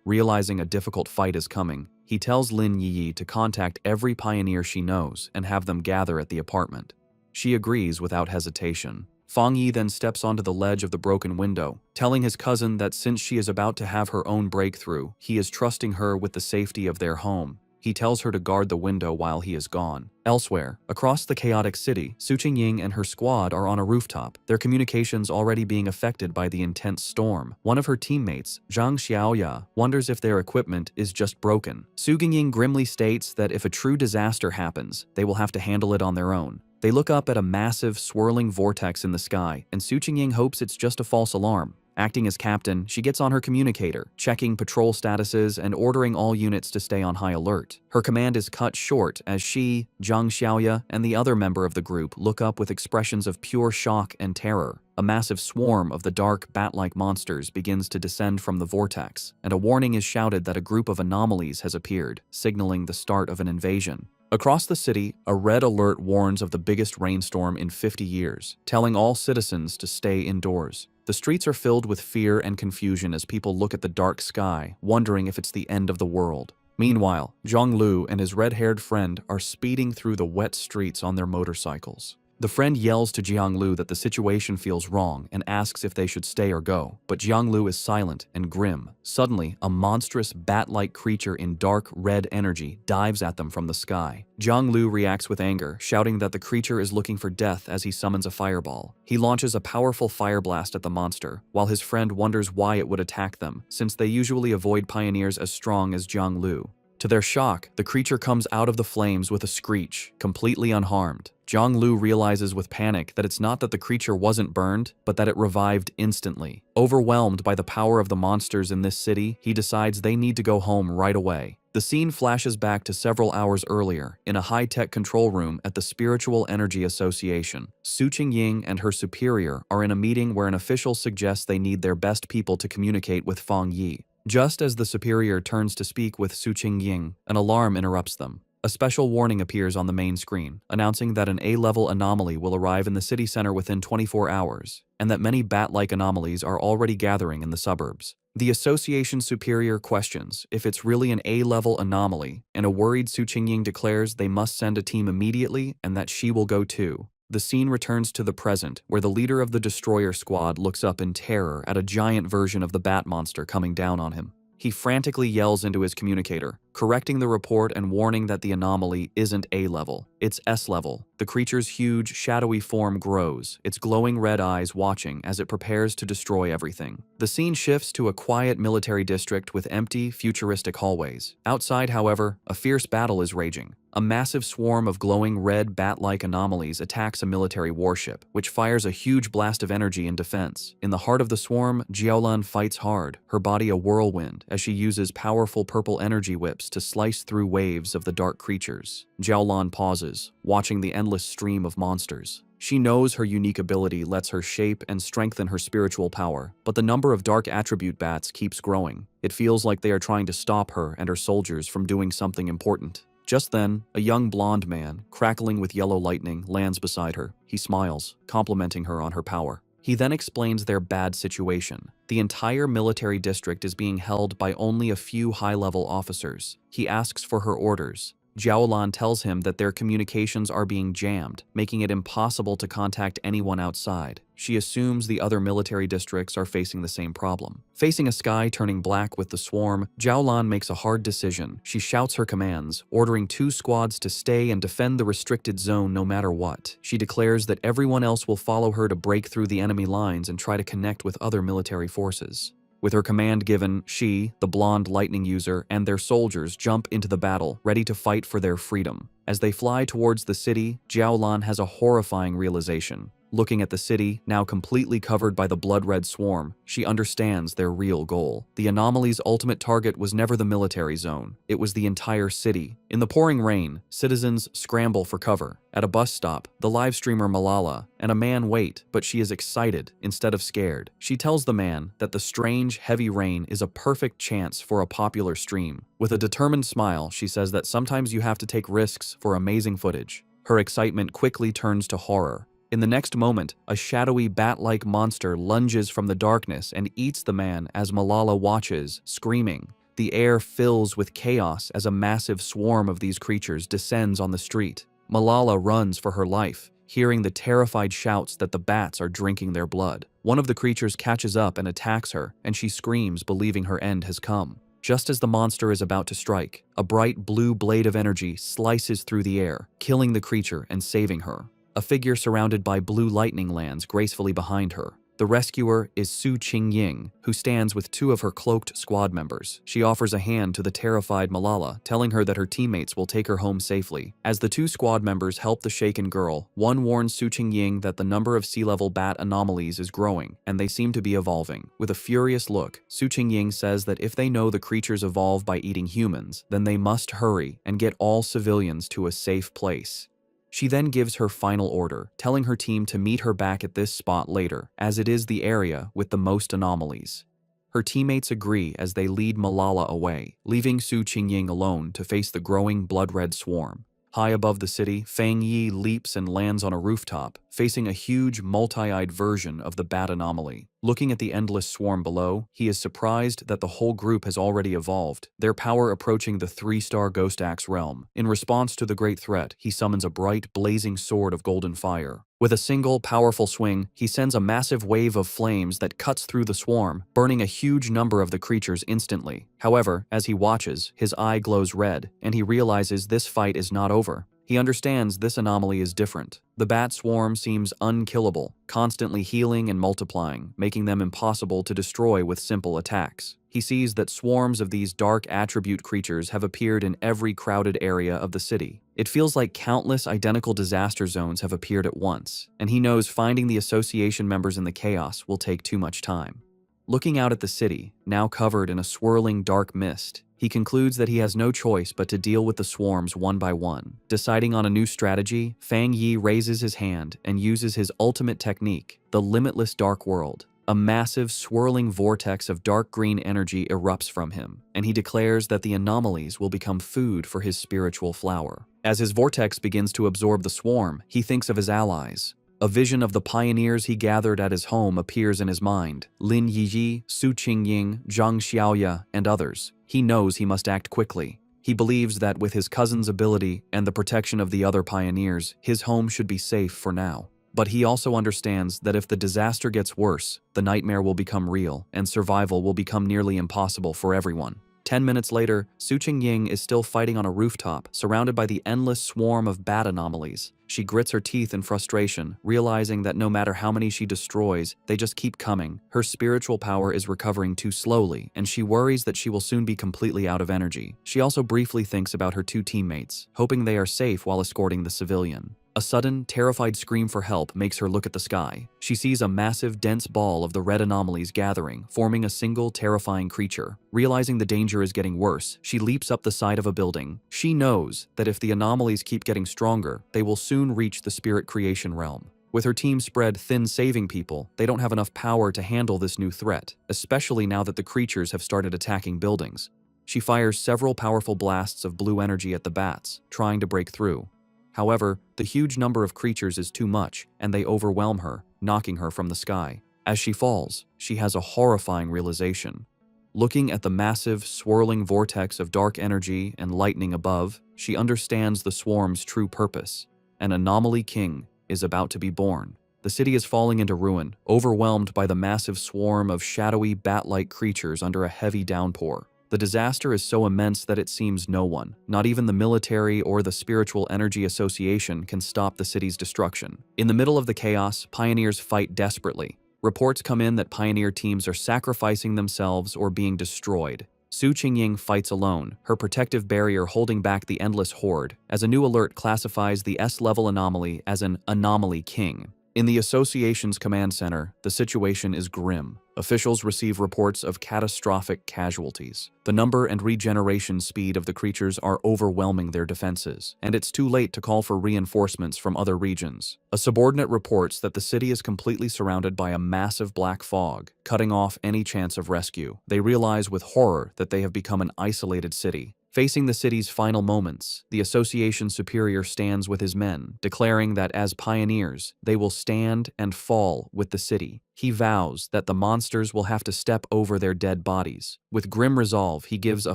Realizing a difficult fight is coming, he tells Lin Yi to contact every pioneer she knows and have them gather at the apartment. She agrees without hesitation. Feng Yi then steps onto the ledge of the broken window, telling his cousin that since she is about to have her own breakthrough, he is trusting her with the safety of their home. He tells her to guard the window while he is gone. Elsewhere, across the chaotic city, Su Qingying and her squad are on a rooftop, their communications already being affected by the intense storm. One of her teammates, Zhang Xiaoya, wonders if their equipment is just broken. Su Qingying grimly states that if a true disaster happens, they will have to handle it on their own. They look up at a massive, swirling vortex in the sky, and Su Qingying hopes it's just a false alarm. Acting as captain, she gets on her communicator, checking patrol statuses and ordering all units to stay on high alert. Her command is cut short as she, Zhang Xiaoya, and the other member of the group look up with expressions of pure shock and terror. A massive swarm of the dark, bat-like monsters begins to descend from the vortex, and a warning is shouted that a group of anomalies has appeared, signaling the start of an invasion. Across the city, a red alert warns of the biggest rainstorm in 50 years, telling all citizens to stay indoors. The streets are filled with fear and confusion as people look at the dark sky, wondering if it's the end of the world. Meanwhile, Zhonglu and his red-haired friend are speeding through the wet streets on their motorcycles. The friend yells to Jianglu that the situation feels wrong and asks if they should stay or go, but Jianglu is silent and grim. Suddenly, a monstrous bat-like creature in dark red energy dives at them from the sky. Jianglu reacts with anger, shouting that the creature is looking for death as he summons a fireball. He launches a powerful fire blast at the monster, while his friend wonders why it would attack them, since they usually avoid pioneers as strong as Jianglu. To their shock, the creature comes out of the flames with a screech, completely unharmed. Zhonglu realizes with panic that it's not that the creature wasn't burned, but that it revived instantly. Overwhelmed by the power of the monsters in this city, he decides they need to go home right away. The scene flashes back to several hours earlier, in a high-tech control room at the Spiritual Energy Association. Su Qingying and her superior are in a meeting where an official suggests they need their best people to communicate with Fang Yi. Just as the superior turns to speak with Su Qingying, an alarm interrupts them. A special warning appears on the main screen, announcing that an A-level anomaly will arrive in the city center within 24 hours, and that many bat-like anomalies are already gathering in the suburbs. The association superior questions if it's really an A-level anomaly, and a worried Su Qingying declares they must send a team immediately and that she will go too. The scene returns to the present, where the leader of the destroyer squad looks up in terror at a giant version of the bat monster coming down on him. He frantically yells into his communicator, correcting the report and warning that the anomaly isn't A-level, it's S-level. The creature's huge, shadowy form grows, its glowing red eyes watching as it prepares to destroy everything. The scene shifts to a quiet military district with empty, futuristic hallways. Outside, however, a fierce battle is raging. A massive swarm of glowing red bat-like anomalies attacks a military warship, which fires a huge blast of energy in defense. In the heart of the swarm, Jiaolan fights hard, her body a whirlwind, as she uses powerful purple energy whips to slice through waves of the dark creatures. Jiaolan pauses, watching the endless stream of monsters. She knows her unique ability lets her shape and strengthen her spiritual power, but the number of dark attribute bats keeps growing. It feels like they are trying to stop her and her soldiers from doing something important. Just then, a young blonde man, crackling with yellow lightning, lands beside her. He smiles, complimenting her on her power. He then explains their bad situation. The entire military district is being held by only a few high-level officers. He asks for her orders. Jiaolan tells him that their communications are being jammed, making it impossible to contact anyone outside. She assumes the other military districts are facing the same problem. Facing a sky turning black with the swarm, Jiaolan makes a hard decision. She shouts her commands, ordering 2 squads to stay and defend the restricted zone no matter what. She declares that everyone else will follow her to break through the enemy lines and try to connect with other military forces. With her command given, she, the blonde lightning user, and their soldiers jump into the battle, ready to fight for their freedom. As they fly towards the city, Jiaolan has a horrifying realization. Looking at the city, now completely covered by the blood-red swarm, she understands their real goal. The anomaly's ultimate target was never the military zone. It was the entire city. In the pouring rain, citizens scramble for cover. At a bus stop, the live streamer Malala and a man wait, but she is excited instead of scared. She tells the man that the strange, heavy rain is a perfect chance for a popular stream. With a determined smile, she says that sometimes you have to take risks for amazing footage. Her excitement quickly turns to horror. In the next moment, a shadowy bat-like monster lunges from the darkness and eats the man as Malala watches, screaming. The air fills with chaos as a massive swarm of these creatures descends on the street. Malala runs for her life, hearing the terrified shouts that the bats are drinking their blood. One of the creatures catches up and attacks her, and she screams, believing her end has come. Just as the monster is about to strike, a bright blue blade of energy slices through the air, killing the creature and saving her. A figure surrounded by blue lightning lands gracefully behind her. The rescuer is Su Qingying, who stands with 2 of her cloaked squad members. She offers a hand to the terrified Malala, telling her that her teammates will take her home safely. As the 2 squad members help the shaken girl, one warns Su Qingying that the number of sea-level bat anomalies is growing, and they seem to be evolving. With a furious look, Su Qingying says that if they know the creatures evolve by eating humans, then they must hurry and get all civilians to a safe place. She then gives her final order, telling her team to meet her back at this spot later, as it is the area with the most anomalies. Her teammates agree as they lead Malala away, leaving Su Qingying alone to face the growing blood-red swarm. High above the city, Fang Yi leaps and lands on a rooftop, facing a huge multi-eyed version of the bat anomaly. Looking at the endless swarm below, he is surprised that the whole group has already evolved, their power approaching the 3-star Ghost Axe realm. In response to the great threat, he summons a bright, blazing sword of golden fire. With a single, powerful swing, he sends a massive wave of flames that cuts through the swarm, burning a huge number of the creatures instantly. However, as he watches, his eye glows red, and he realizes this fight is not over. He understands this anomaly is different. The bat swarm seems unkillable, constantly healing and multiplying, making them impossible to destroy with simple attacks. He sees that swarms of these dark attribute creatures have appeared in every crowded area of the city. It feels like countless identical disaster zones have appeared at once, and he knows finding the association members in the chaos will take too much time. Looking out at the city, now covered in a swirling dark mist, he concludes that he has no choice but to deal with the swarms one by one. Deciding on a new strategy, Fang Yi raises his hand and uses his ultimate technique, the limitless dark world. A massive, swirling vortex of dark green energy erupts from him, and he declares that the anomalies will become food for his spiritual flower. As his vortex begins to absorb the swarm, he thinks of his allies. A vision of the pioneers he gathered at his home appears in his mind: Lin Yiyi, Su Qingying, Zhang Xiaoya, and others. He knows he must act quickly. He believes that with his cousin's ability and the protection of the other pioneers, his home should be safe for now. But he also understands that if the disaster gets worse, the nightmare will become real, and survival will become nearly impossible for everyone. 10 minutes later, Su Qingying is still fighting on a rooftop, surrounded by the endless swarm of bat anomalies. She grits her teeth in frustration, realizing that no matter how many she destroys, they just keep coming. Her spiritual power is recovering too slowly, and she worries that she will soon be completely out of energy. She also briefly thinks about her 2 teammates, hoping they are safe while escorting the civilian. A sudden, terrified scream for help makes her look at the sky. She sees a massive, dense ball of the red anomalies gathering, forming a single, terrifying creature. Realizing the danger is getting worse, she leaps up the side of a building. She knows that if the anomalies keep getting stronger, they will soon reach the spirit creation realm. With her team spread thin saving people, they don't have enough power to handle this new threat, especially now that the creatures have started attacking buildings. She fires several powerful blasts of blue energy at the bats, trying to break through. However, the huge number of creatures is too much, and they overwhelm her, knocking her from the sky. As she falls, she has a horrifying realization. Looking at the massive, swirling vortex of dark energy and lightning above, she understands the swarm's true purpose. An anomaly king is about to be born. The city is falling into ruin, overwhelmed by the massive swarm of shadowy, bat-like creatures under a heavy downpour. The disaster is so immense that it seems no one, not even the military or the Spiritual Energy Association, can stop the city's destruction. In the middle of the chaos, pioneers fight desperately. Reports come in that pioneer teams are sacrificing themselves or being destroyed. Su Qingying fights alone, her protective barrier holding back the endless horde, as a new alert classifies the S-level anomaly as an anomaly king. In the association's command center, the situation is grim. Officials receive reports of catastrophic casualties. The number and regeneration speed of the creatures are overwhelming their defenses, and it's too late to call for reinforcements from other regions. A subordinate reports that the city is completely surrounded by a massive black fog, cutting off any chance of rescue. They realize with horror that they have become an isolated city. Facing the city's final moments, the association's superior stands with his men, declaring that as pioneers, they will stand and fall with the city. He vows that the monsters will have to step over their dead bodies. With grim resolve, he gives a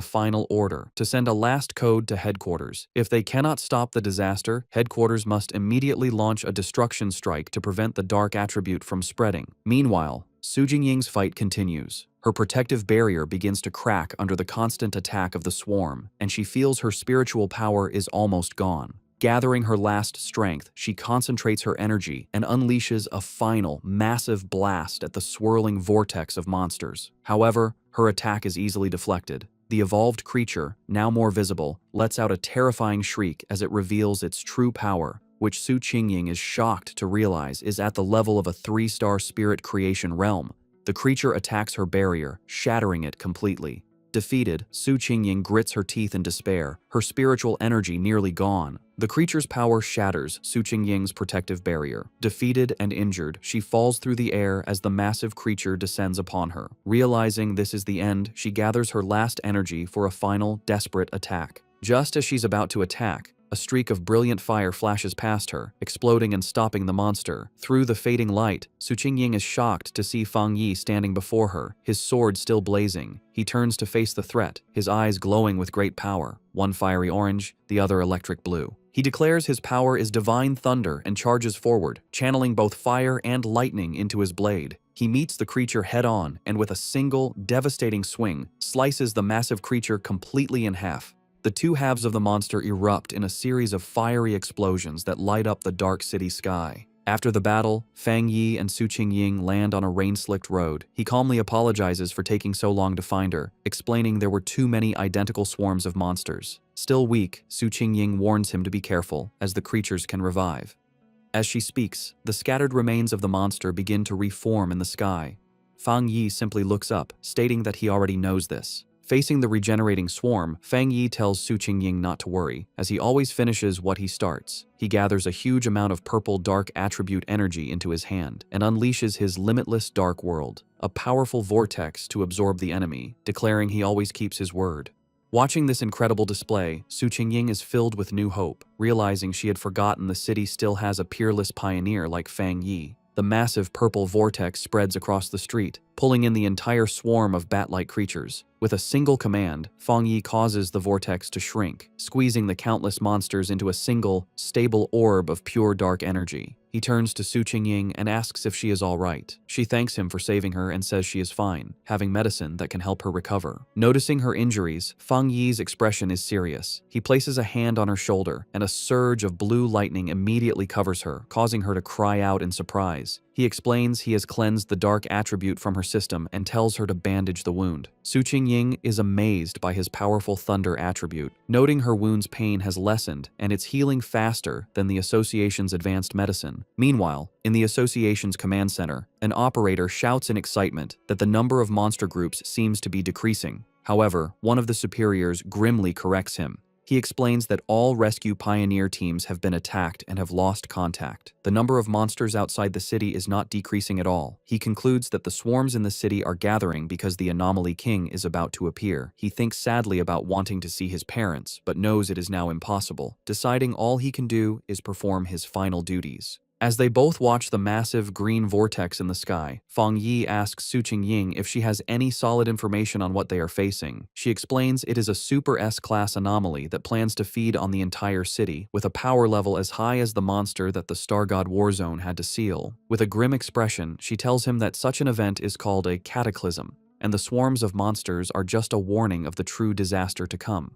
final order to send a last code to headquarters. If they cannot stop the disaster, headquarters must immediately launch a destruction strike to prevent the dark attribute from spreading. Meanwhile, Su Jingying's fight continues. Her protective barrier begins to crack under the constant attack of the swarm, and she feels her spiritual power is almost gone. Gathering her last strength, she concentrates her energy and unleashes a final, massive blast at the swirling vortex of monsters. However, her attack is easily deflected. The evolved creature, now more visible, lets out a terrifying shriek as it reveals its true power, which Su Qingying is shocked to realize is at the level of a 3-star spirit creation realm. The creature attacks her barrier, shattering it completely. Defeated, Su Qingying grits her teeth in despair, her spiritual energy nearly gone. The creature's power shatters Su Qingying's protective barrier. Defeated and injured, she falls through the air as the massive creature descends upon her. Realizing this is the end, she gathers her last energy for a final, desperate attack. Just as she's about to attack, A streak of brilliant fire flashes past her, exploding and stopping the monster. Through the fading light, Su Qingying is shocked to see Fang Yi standing before her, his sword still blazing. He turns to face the threat, his eyes glowing with great power, one fiery orange, the other electric blue. He declares his power is divine thunder and charges forward, channeling both fire and lightning into his blade. He meets the creature head-on and with a single, devastating swing, slices the massive creature completely in half. The two halves of the monster erupt in a series of fiery explosions that light up the dark city sky. After the battle, Fang Yi and Su Qingying land on a rain-slicked road. He calmly apologizes for taking so long to find her, explaining there were too many identical swarms of monsters. Still weak, Su Qingying warns him to be careful, as the creatures can revive. As she speaks, the scattered remains of the monster begin to reform in the sky. Fang Yi simply looks up, stating that he already knows this. Facing the regenerating swarm, Fang Yi tells Su Qingying not to worry, as he always finishes what he starts. He gathers a huge amount of purple dark attribute energy into his hand and unleashes his limitless dark world, a powerful vortex to absorb the enemy, declaring he always keeps his word. Watching this incredible display, Su Qingying is filled with new hope, realizing she had forgotten the city still has a peerless pioneer like Fang Yi. The massive purple vortex spreads across the street, pulling in the entire swarm of bat-like creatures. With a single command, Fang Yi causes the vortex to shrink, squeezing the countless monsters into a single, stable orb of pure dark energy. He turns to Su Qingying and asks if she is all right. She thanks him for saving her and says she is fine, having medicine that can help her recover. Noticing her injuries, Fang Yi's expression is serious. He places a hand on her shoulder, and a surge of blue lightning immediately covers her, causing her to cry out in surprise. He explains he has cleansed the dark attribute from her system and tells her to bandage the wound. Su Qingying is amazed by his powerful thunder attribute, noting her wound's pain has lessened and it's healing faster than the association's advanced medicine. Meanwhile, in the association's command center, an operator shouts in excitement that the number of monster groups seems to be decreasing. However, one of the superiors grimly corrects him. He explains that all rescue pioneer teams have been attacked and have lost contact. The number of monsters outside the city is not decreasing at all. He concludes that the swarms in the city are gathering because the anomaly king is about to appear. He thinks sadly about wanting to see his parents, but knows it is now impossible, deciding all he can do is perform his final duties. As they both watch the massive green vortex in the sky, Fang Yi asks Su Qingying if she has any solid information on what they are facing. She explains it is a Super S-class anomaly that plans to feed on the entire city, with a power level as high as the monster that the Star God Warzone had to seal. With a grim expression, she tells him that such an event is called a cataclysm, and the swarms of monsters are just a warning of the true disaster to come.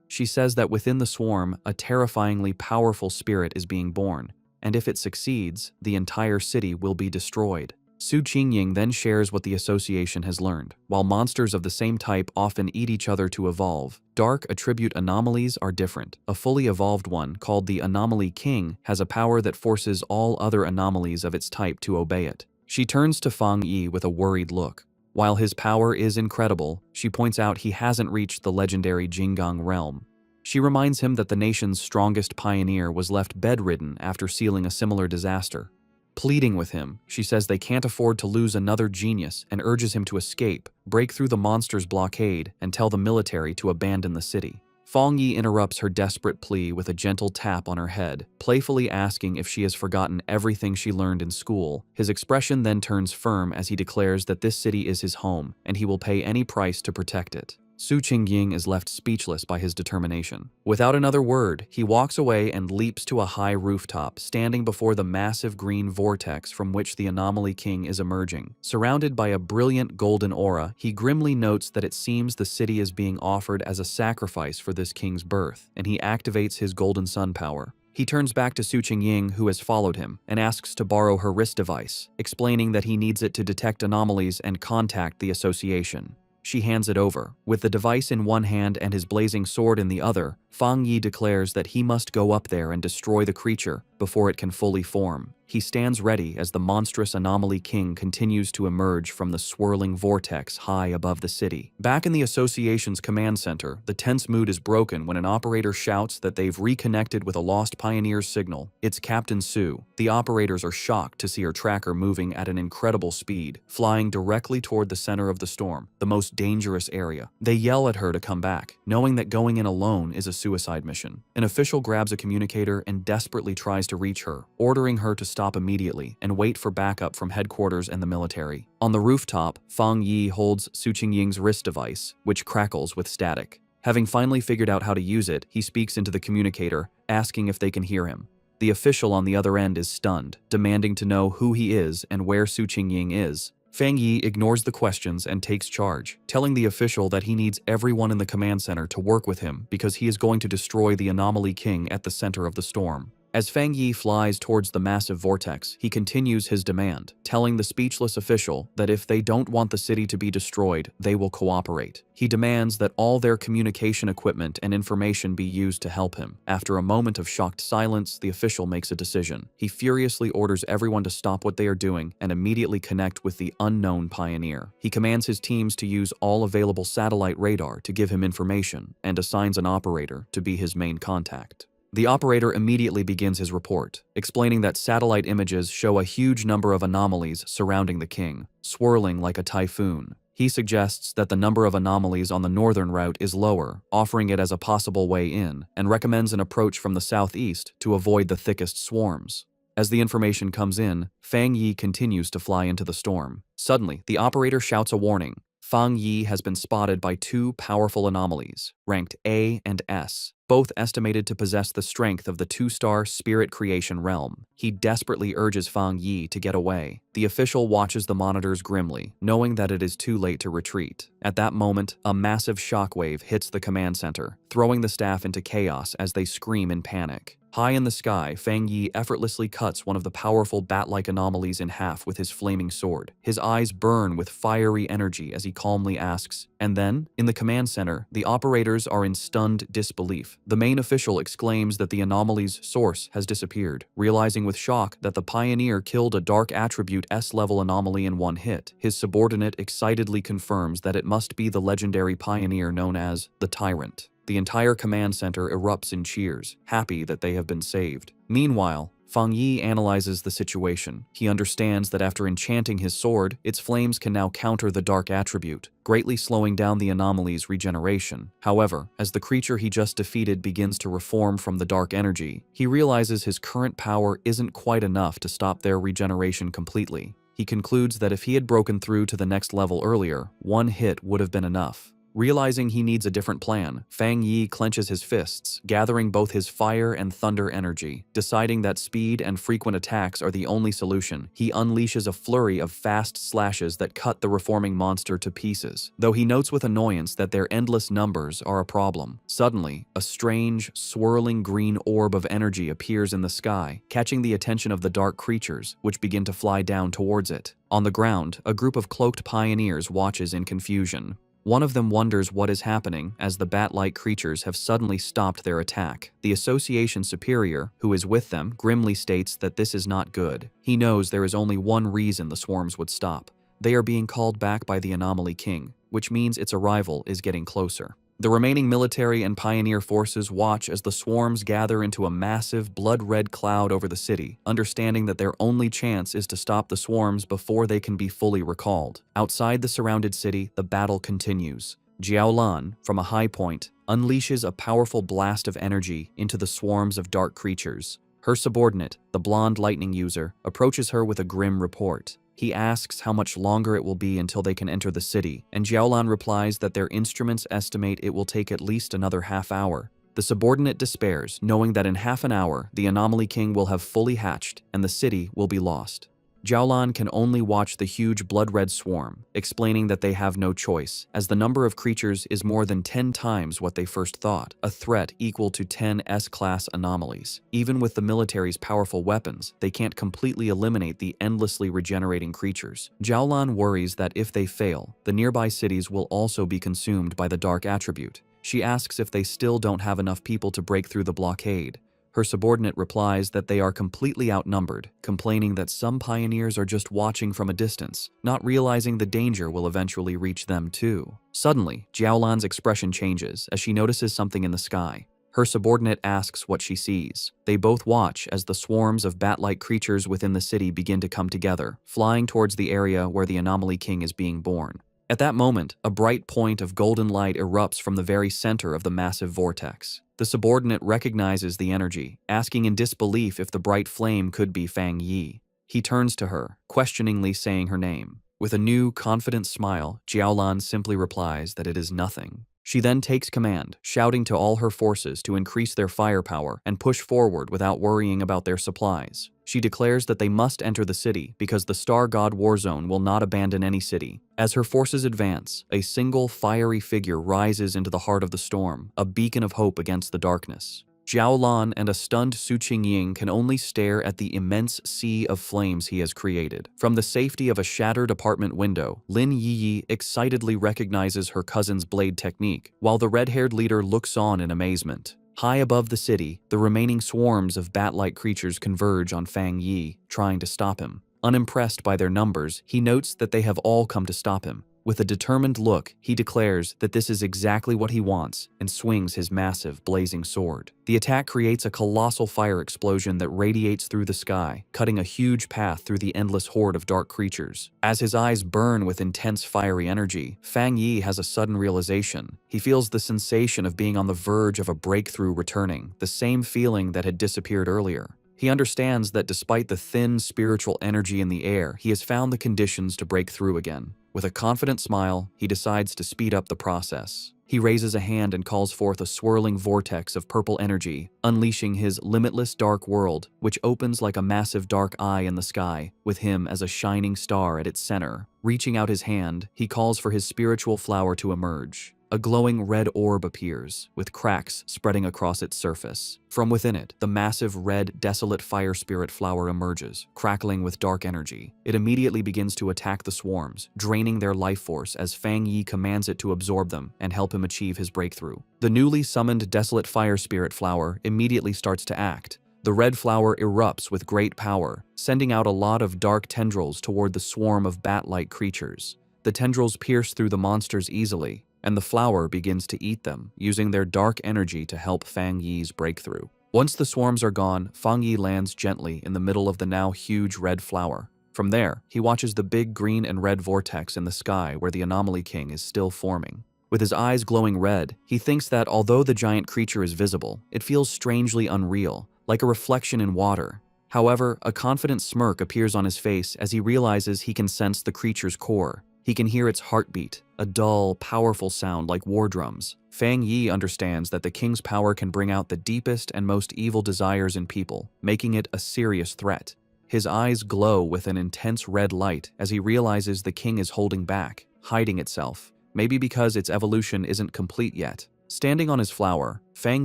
She says that within the swarm, a terrifyingly powerful spirit is being born, and if it succeeds, the entire city will be destroyed. Su Qingying then shares what the association has learned. While monsters of the same type often eat each other to evolve, dark attribute anomalies are different. A fully evolved one, called the Anomaly King, has a power that forces all other anomalies of its type to obey it. She turns to Fang Yi with a worried look. While his power is incredible, she points out he hasn't reached the legendary Jinggang realm. She reminds him that the nation's strongest pioneer was left bedridden after sealing a similar disaster. Pleading with him, she says they can't afford to lose another genius and urges him to escape, break through the monster's blockade, and tell the military to abandon the city. Fang Yi interrupts her desperate plea with a gentle tap on her head, playfully asking if she has forgotten everything she learned in school. His expression then turns firm as he declares that this city is his home, and he will pay any price to protect it. Su Qingying is left speechless by his determination. Without another word, he walks away and leaps to a high rooftop, standing before the massive green vortex from which the Anomaly King is emerging. Surrounded by a brilliant golden aura, he grimly notes that it seems the city is being offered as a sacrifice for this king's birth, and he activates his golden sun power. He turns back to Su Qingying, who has followed him, and asks to borrow her wrist device, explaining that he needs it to detect anomalies and contact the association. She hands it over. With the device in one hand and his blazing sword in the other, Fang Yi declares that he must go up there and destroy the creature before it can fully form. He stands ready as the monstrous Anomaly King continues to emerge from the swirling vortex high above the city. Back in the association's command center, the tense mood is broken when an operator shouts that they've reconnected with a lost pioneer's signal. It's Captain Su. The operators are shocked to see her tracker moving at an incredible speed, flying directly toward the center of the storm, the most dangerous area. They yell at her to come back, knowing that going in alone is a suicide mission. An official grabs a communicator and desperately tries to reach her, ordering her to stop immediately and wait for backup from headquarters and the military. On the rooftop, Fang Yi holds Su Qingying's wrist device, which crackles with static. Having finally figured out how to use it, he speaks into the communicator, asking if they can hear him. The official on the other end is stunned, demanding to know who he is and where Su Qingying is. Fang Yi ignores the questions and takes charge, telling the official that he needs everyone in the command center to work with him because he is going to destroy the Anomaly King at the center of the storm. As Fang Yi flies towards the massive vortex, he continues his demand, telling the speechless official that if they don't want the city to be destroyed, they will cooperate. He demands that all their communication equipment and information be used to help him. After a moment of shocked silence, the official makes a decision. He furiously orders everyone to stop what they are doing and immediately connect with the unknown pioneer. He commands his teams to use all available satellite radar to give him information and assigns an operator to be his main contact. The operator immediately begins his report, explaining that satellite images show a huge number of anomalies surrounding the king, swirling like a typhoon. He suggests that the number of anomalies on the northern route is lower, offering it as a possible way in, and recommends an approach from the southeast to avoid the thickest swarms. As the information comes in, Fang Yi continues to fly into the storm. Suddenly, the operator shouts a warning. Fang Yi has been spotted by two powerful anomalies, ranked A and S, both estimated to possess the strength of the two-star spirit creation realm. He desperately urges Fang Yi to get away. The official watches the monitors grimly, knowing that it is too late to retreat. At that moment, a massive shockwave hits the command center, throwing the staff into chaos as they scream in panic. High in the sky, Fang Yi effortlessly cuts one of the powerful bat-like anomalies in half with his flaming sword. His eyes burn with fiery energy as he calmly asks, and then, in the command center, the operators are in stunned disbelief. The main official exclaims that the anomaly's source has disappeared, realizing with shock that the pioneer killed a dark attribute S-level anomaly in one hit. His subordinate excitedly confirms that it must be the legendary pioneer known as the Tyrant. The entire command center erupts in cheers, happy that they have been saved. Meanwhile, Fang Yi analyzes the situation. He understands that after enchanting his sword, its flames can now counter the dark attribute, greatly slowing down the anomaly's regeneration. However, as the creature he just defeated begins to reform from the dark energy, he realizes his current power isn't quite enough to stop their regeneration completely. He concludes that if he had broken through to the next level earlier, one hit would have been enough. Realizing he needs a different plan, Fang Yi clenches his fists, gathering both his fire and thunder energy. Deciding that speed and frequent attacks are the only solution, he unleashes a flurry of fast slashes that cut the reforming monster to pieces, though he notes with annoyance that their endless numbers are a problem. Suddenly, a strange, swirling green orb of energy appears in the sky, catching the attention of the dark creatures, which begin to fly down towards it. On the ground, a group of cloaked pioneers watches in confusion. One of them wonders what is happening as the bat-like creatures have suddenly stopped their attack. The association superior, who is with them, grimly states that this is not good. He knows there is only one reason the swarms would stop. They are being called back by the Anomaly King, which means its arrival is getting closer. The remaining military and pioneer forces watch as the swarms gather into a massive blood-red cloud over the city, understanding that their only chance is to stop the swarms before they can be fully recalled. Outside the surrounded city, the battle continues. Jiaolan, from a high point, unleashes a powerful blast of energy into the swarms of dark creatures. Her subordinate, the blonde lightning user, approaches her with a grim report. He asks how much longer it will be until they can enter the city, and Jiaolan replies that their instruments estimate it will take at least another half hour. The subordinate despairs, knowing that in half an hour, the Anomaly King will have fully hatched and the city will be lost. Jiaolan can only watch the huge blood-red swarm, explaining that they have no choice, as the number of creatures is more than 10 times what they first thought, a threat equal to 10 S-class anomalies. Even with the military's powerful weapons, they can't completely eliminate the endlessly regenerating creatures. Jiaolan worries that if they fail, the nearby cities will also be consumed by the dark attribute. She asks if they still don't have enough people to break through the blockade. Her subordinate replies that they are completely outnumbered, complaining that some pioneers are just watching from a distance, not realizing the danger will eventually reach them too. Suddenly, Jiaolan's expression changes as she notices something in the sky. Her subordinate asks what she sees. They both watch as the swarms of bat-like creatures within the city begin to come together, flying towards the area where the Anomaly King is being born. At that moment, a bright point of golden light erupts from the very center of the massive vortex. The subordinate recognizes the energy, asking in disbelief if the bright flame could be Fang Yi. He turns to her, questioningly saying her name. With a new, confident smile, Jiaolan simply replies that it is nothing. She then takes command, shouting to all her forces to increase their firepower and push forward without worrying about their supplies. She declares that they must enter the city because the Star God Warzone will not abandon any city. As her forces advance, a single fiery figure rises into the heart of the storm, a beacon of hope against the darkness. Zhao Lan and a stunned Su Qingying can only stare at the immense sea of flames he has created. From the safety of a shattered apartment window, Lin Yiyi excitedly recognizes her cousin's blade technique, while the red-haired leader looks on in amazement. High above the city, the remaining swarms of bat-like creatures converge on Fang Yi, trying to stop him. Unimpressed by their numbers, he notes that they have all come to stop him. With a determined look, he declares that this is exactly what he wants and swings his massive, blazing sword. The attack creates a colossal fire explosion that radiates through the sky, cutting a huge path through the endless horde of dark creatures. As his eyes burn with intense fiery energy, Fang Yi has a sudden realization. He feels the sensation of being on the verge of a breakthrough returning, the same feeling that had disappeared earlier. He understands that despite the thin spiritual energy in the air, he has found the conditions to break through again. With a confident smile, he decides to speed up the process. He raises a hand and calls forth a swirling vortex of purple energy, unleashing his limitless dark world, which opens like a massive dark eye in the sky, with him as a shining star at its center. Reaching out his hand, he calls for his spiritual flower to emerge. A glowing red orb appears, with cracks spreading across its surface. From within it, the massive red, desolate fire spirit flower emerges, crackling with dark energy. It immediately begins to attack the swarms, draining their life force as Fang Yi commands it to absorb them and help him achieve his breakthrough. The newly summoned desolate fire spirit flower immediately starts to act. The red flower erupts with great power, sending out a lot of dark tendrils toward the swarm of bat-like creatures. The tendrils pierce through the monsters easily, and the flower begins to eat them, using their dark energy to help Fang Yi's breakthrough. Once the swarms are gone, Fang Yi lands gently in the middle of the now huge red flower. From there, he watches the big green and red vortex in the sky where the Anomaly King is still forming. With his eyes glowing red, he thinks that although the giant creature is visible, it feels strangely unreal, like a reflection in water. However, a confident smirk appears on his face as he realizes he can sense the creature's core. He can hear its heartbeat, a dull, powerful sound like war drums. Fang Yi understands that the king's power can bring out the deepest and most evil desires in people, making it a serious threat. His eyes glow with an intense red light as he realizes the king is holding back, hiding itself, maybe because its evolution isn't complete yet. Standing on his flower, Fang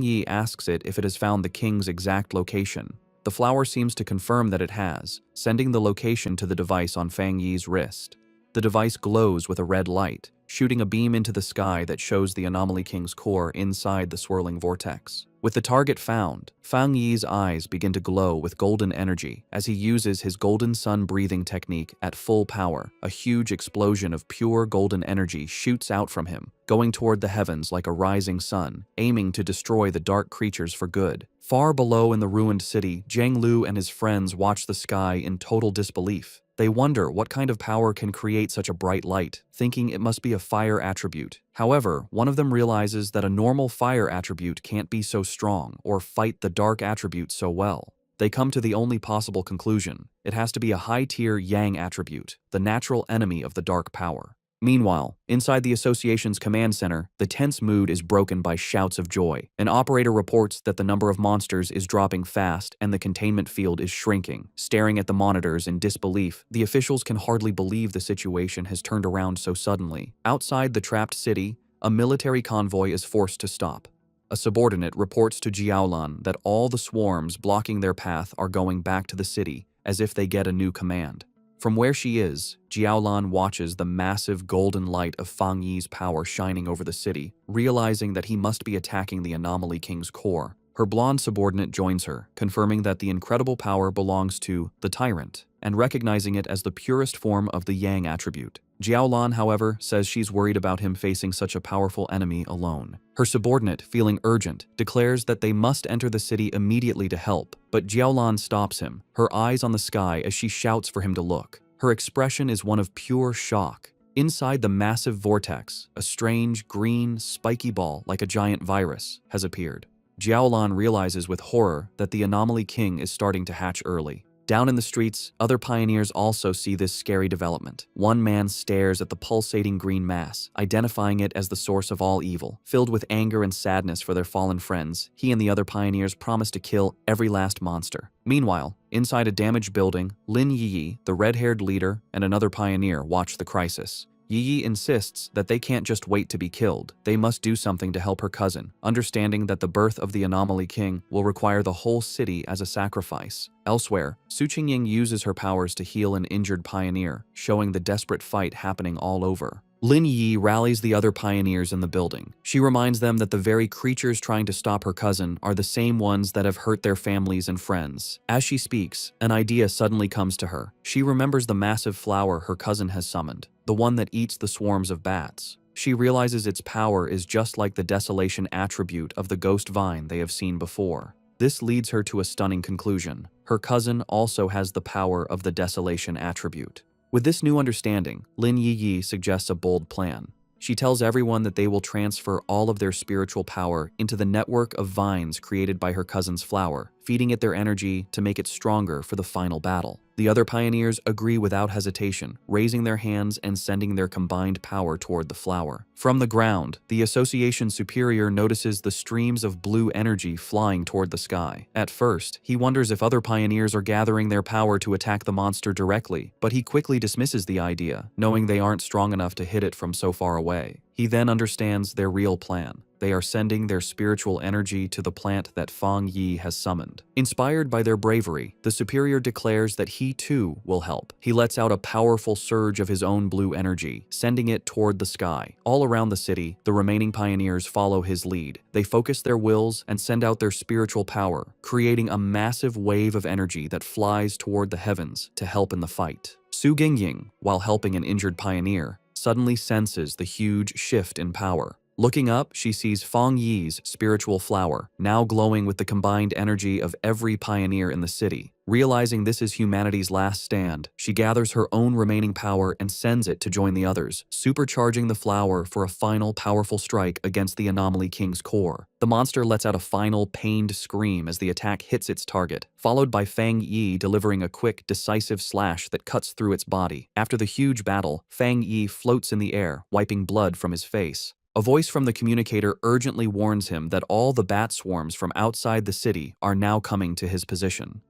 Yi asks it if it has found the king's exact location. The flower seems to confirm that it has, sending the location to the device on Fang Yi's wrist. The device glows with a red light, shooting a beam into the sky that shows the Anomaly King's core inside the swirling vortex. With the target found, Fang Yi's eyes begin to glow with golden energy as he uses his golden sun breathing technique at full power. A huge explosion of pure golden energy shoots out from him, going toward the heavens like a rising sun, aiming to destroy the dark creatures for good. Far below in the ruined city, Zhang Lu and his friends watch the sky in total disbelief. They wonder what kind of power can create such a bright light, thinking it must be a fire attribute. However, one of them realizes that a normal fire attribute can't be so strong or fight the dark attribute so well. They come to the only possible conclusion: it has to be a high-tier yang attribute, the natural enemy of the dark power. Meanwhile, inside the association's command center, the tense mood is broken by shouts of joy. An operator reports that the number of monsters is dropping fast and the containment field is shrinking. Staring at the monitors in disbelief, the officials can hardly believe the situation has turned around so suddenly. Outside the trapped city, a military convoy is forced to stop. A subordinate reports to Jiaolan that all the swarms blocking their path are going back to the city, as if they get a new command. From where she is, Jiaolan watches the massive golden light of Fang Yi's power shining over the city, realizing that he must be attacking the Anomaly King's core. Her blonde subordinate joins her, confirming that the incredible power belongs to the Tyrant, and recognizing it as the purest form of the Yang attribute. Jiaolan, however, says she's worried about him facing such a powerful enemy alone. Her subordinate, feeling urgent, declares that they must enter the city immediately to help, but Jiaolan stops him, her eyes on the sky as she shouts for him to look. Her expression is one of pure shock. Inside the massive vortex, a strange, green, spiky ball like a giant virus has appeared. Jiaolan realizes with horror that the Anomaly King is starting to hatch early. Down in the streets, other pioneers also see this scary development. One man stares at the pulsating green mass, identifying it as the source of all evil. Filled with anger and sadness for their fallen friends, he and the other pioneers promise to kill every last monster. Meanwhile, inside a damaged building, Lin Yi, the red-haired leader, and another pioneer watch the crisis. Yi insists that they can't just wait to be killed. They must do something to help her cousin, understanding that the birth of the Anomaly King will require the whole city as a sacrifice. Elsewhere, Su Qingying uses her powers to heal an injured pioneer, showing the desperate fight happening all over. Lin Yi rallies the other pioneers in the building. She reminds them that the very creatures trying to stop her cousin are the same ones that have hurt their families and friends. As she speaks, an idea suddenly comes to her. She remembers the massive flower her cousin has summoned, the one that eats the swarms of bats. She realizes its power is just like the desolation attribute of the ghost vine they have seen before. This leads her to a stunning conclusion. Her cousin also has the power of the desolation attribute. With this new understanding, Lin Yi suggests a bold plan. She tells everyone that they will transfer all of their spiritual power into the network of vines created by her cousin's flower, feeding it their energy to make it stronger for the final battle. The other pioneers agree without hesitation, raising their hands and sending their combined power toward the flower. From the ground, the Association Superior notices the streams of blue energy flying toward the sky. At first, he wonders if other pioneers are gathering their power to attack the monster directly, but he quickly dismisses the idea, knowing they aren't strong enough to hit it from so far away. He then understands their real plan. They are sending their spiritual energy to the plant that Fang Yi has summoned. Inspired by their bravery, the Superior declares that he too will help. He lets out a powerful surge of his own blue energy, sending it toward the sky. All around the city, the remaining pioneers follow his lead. They focus their wills and send out their spiritual power, creating a massive wave of energy that flies toward the heavens to help in the fight. Su Qingying, while helping an injured pioneer, suddenly senses the huge shift in power. Looking up, she sees Fang Yi's spiritual flower, now glowing with the combined energy of every pioneer in the city. Realizing this is humanity's last stand, she gathers her own remaining power and sends it to join the others, supercharging the flower for a final powerful strike against the Anomaly King's core. The monster lets out a final pained scream as the attack hits its target, followed by Fang Yi delivering a quick, decisive slash that cuts through its body. After the huge battle, Fang Yi floats in the air, wiping blood from his face. A voice from the communicator urgently warns him that all the bat swarms from outside the city are now coming to his position.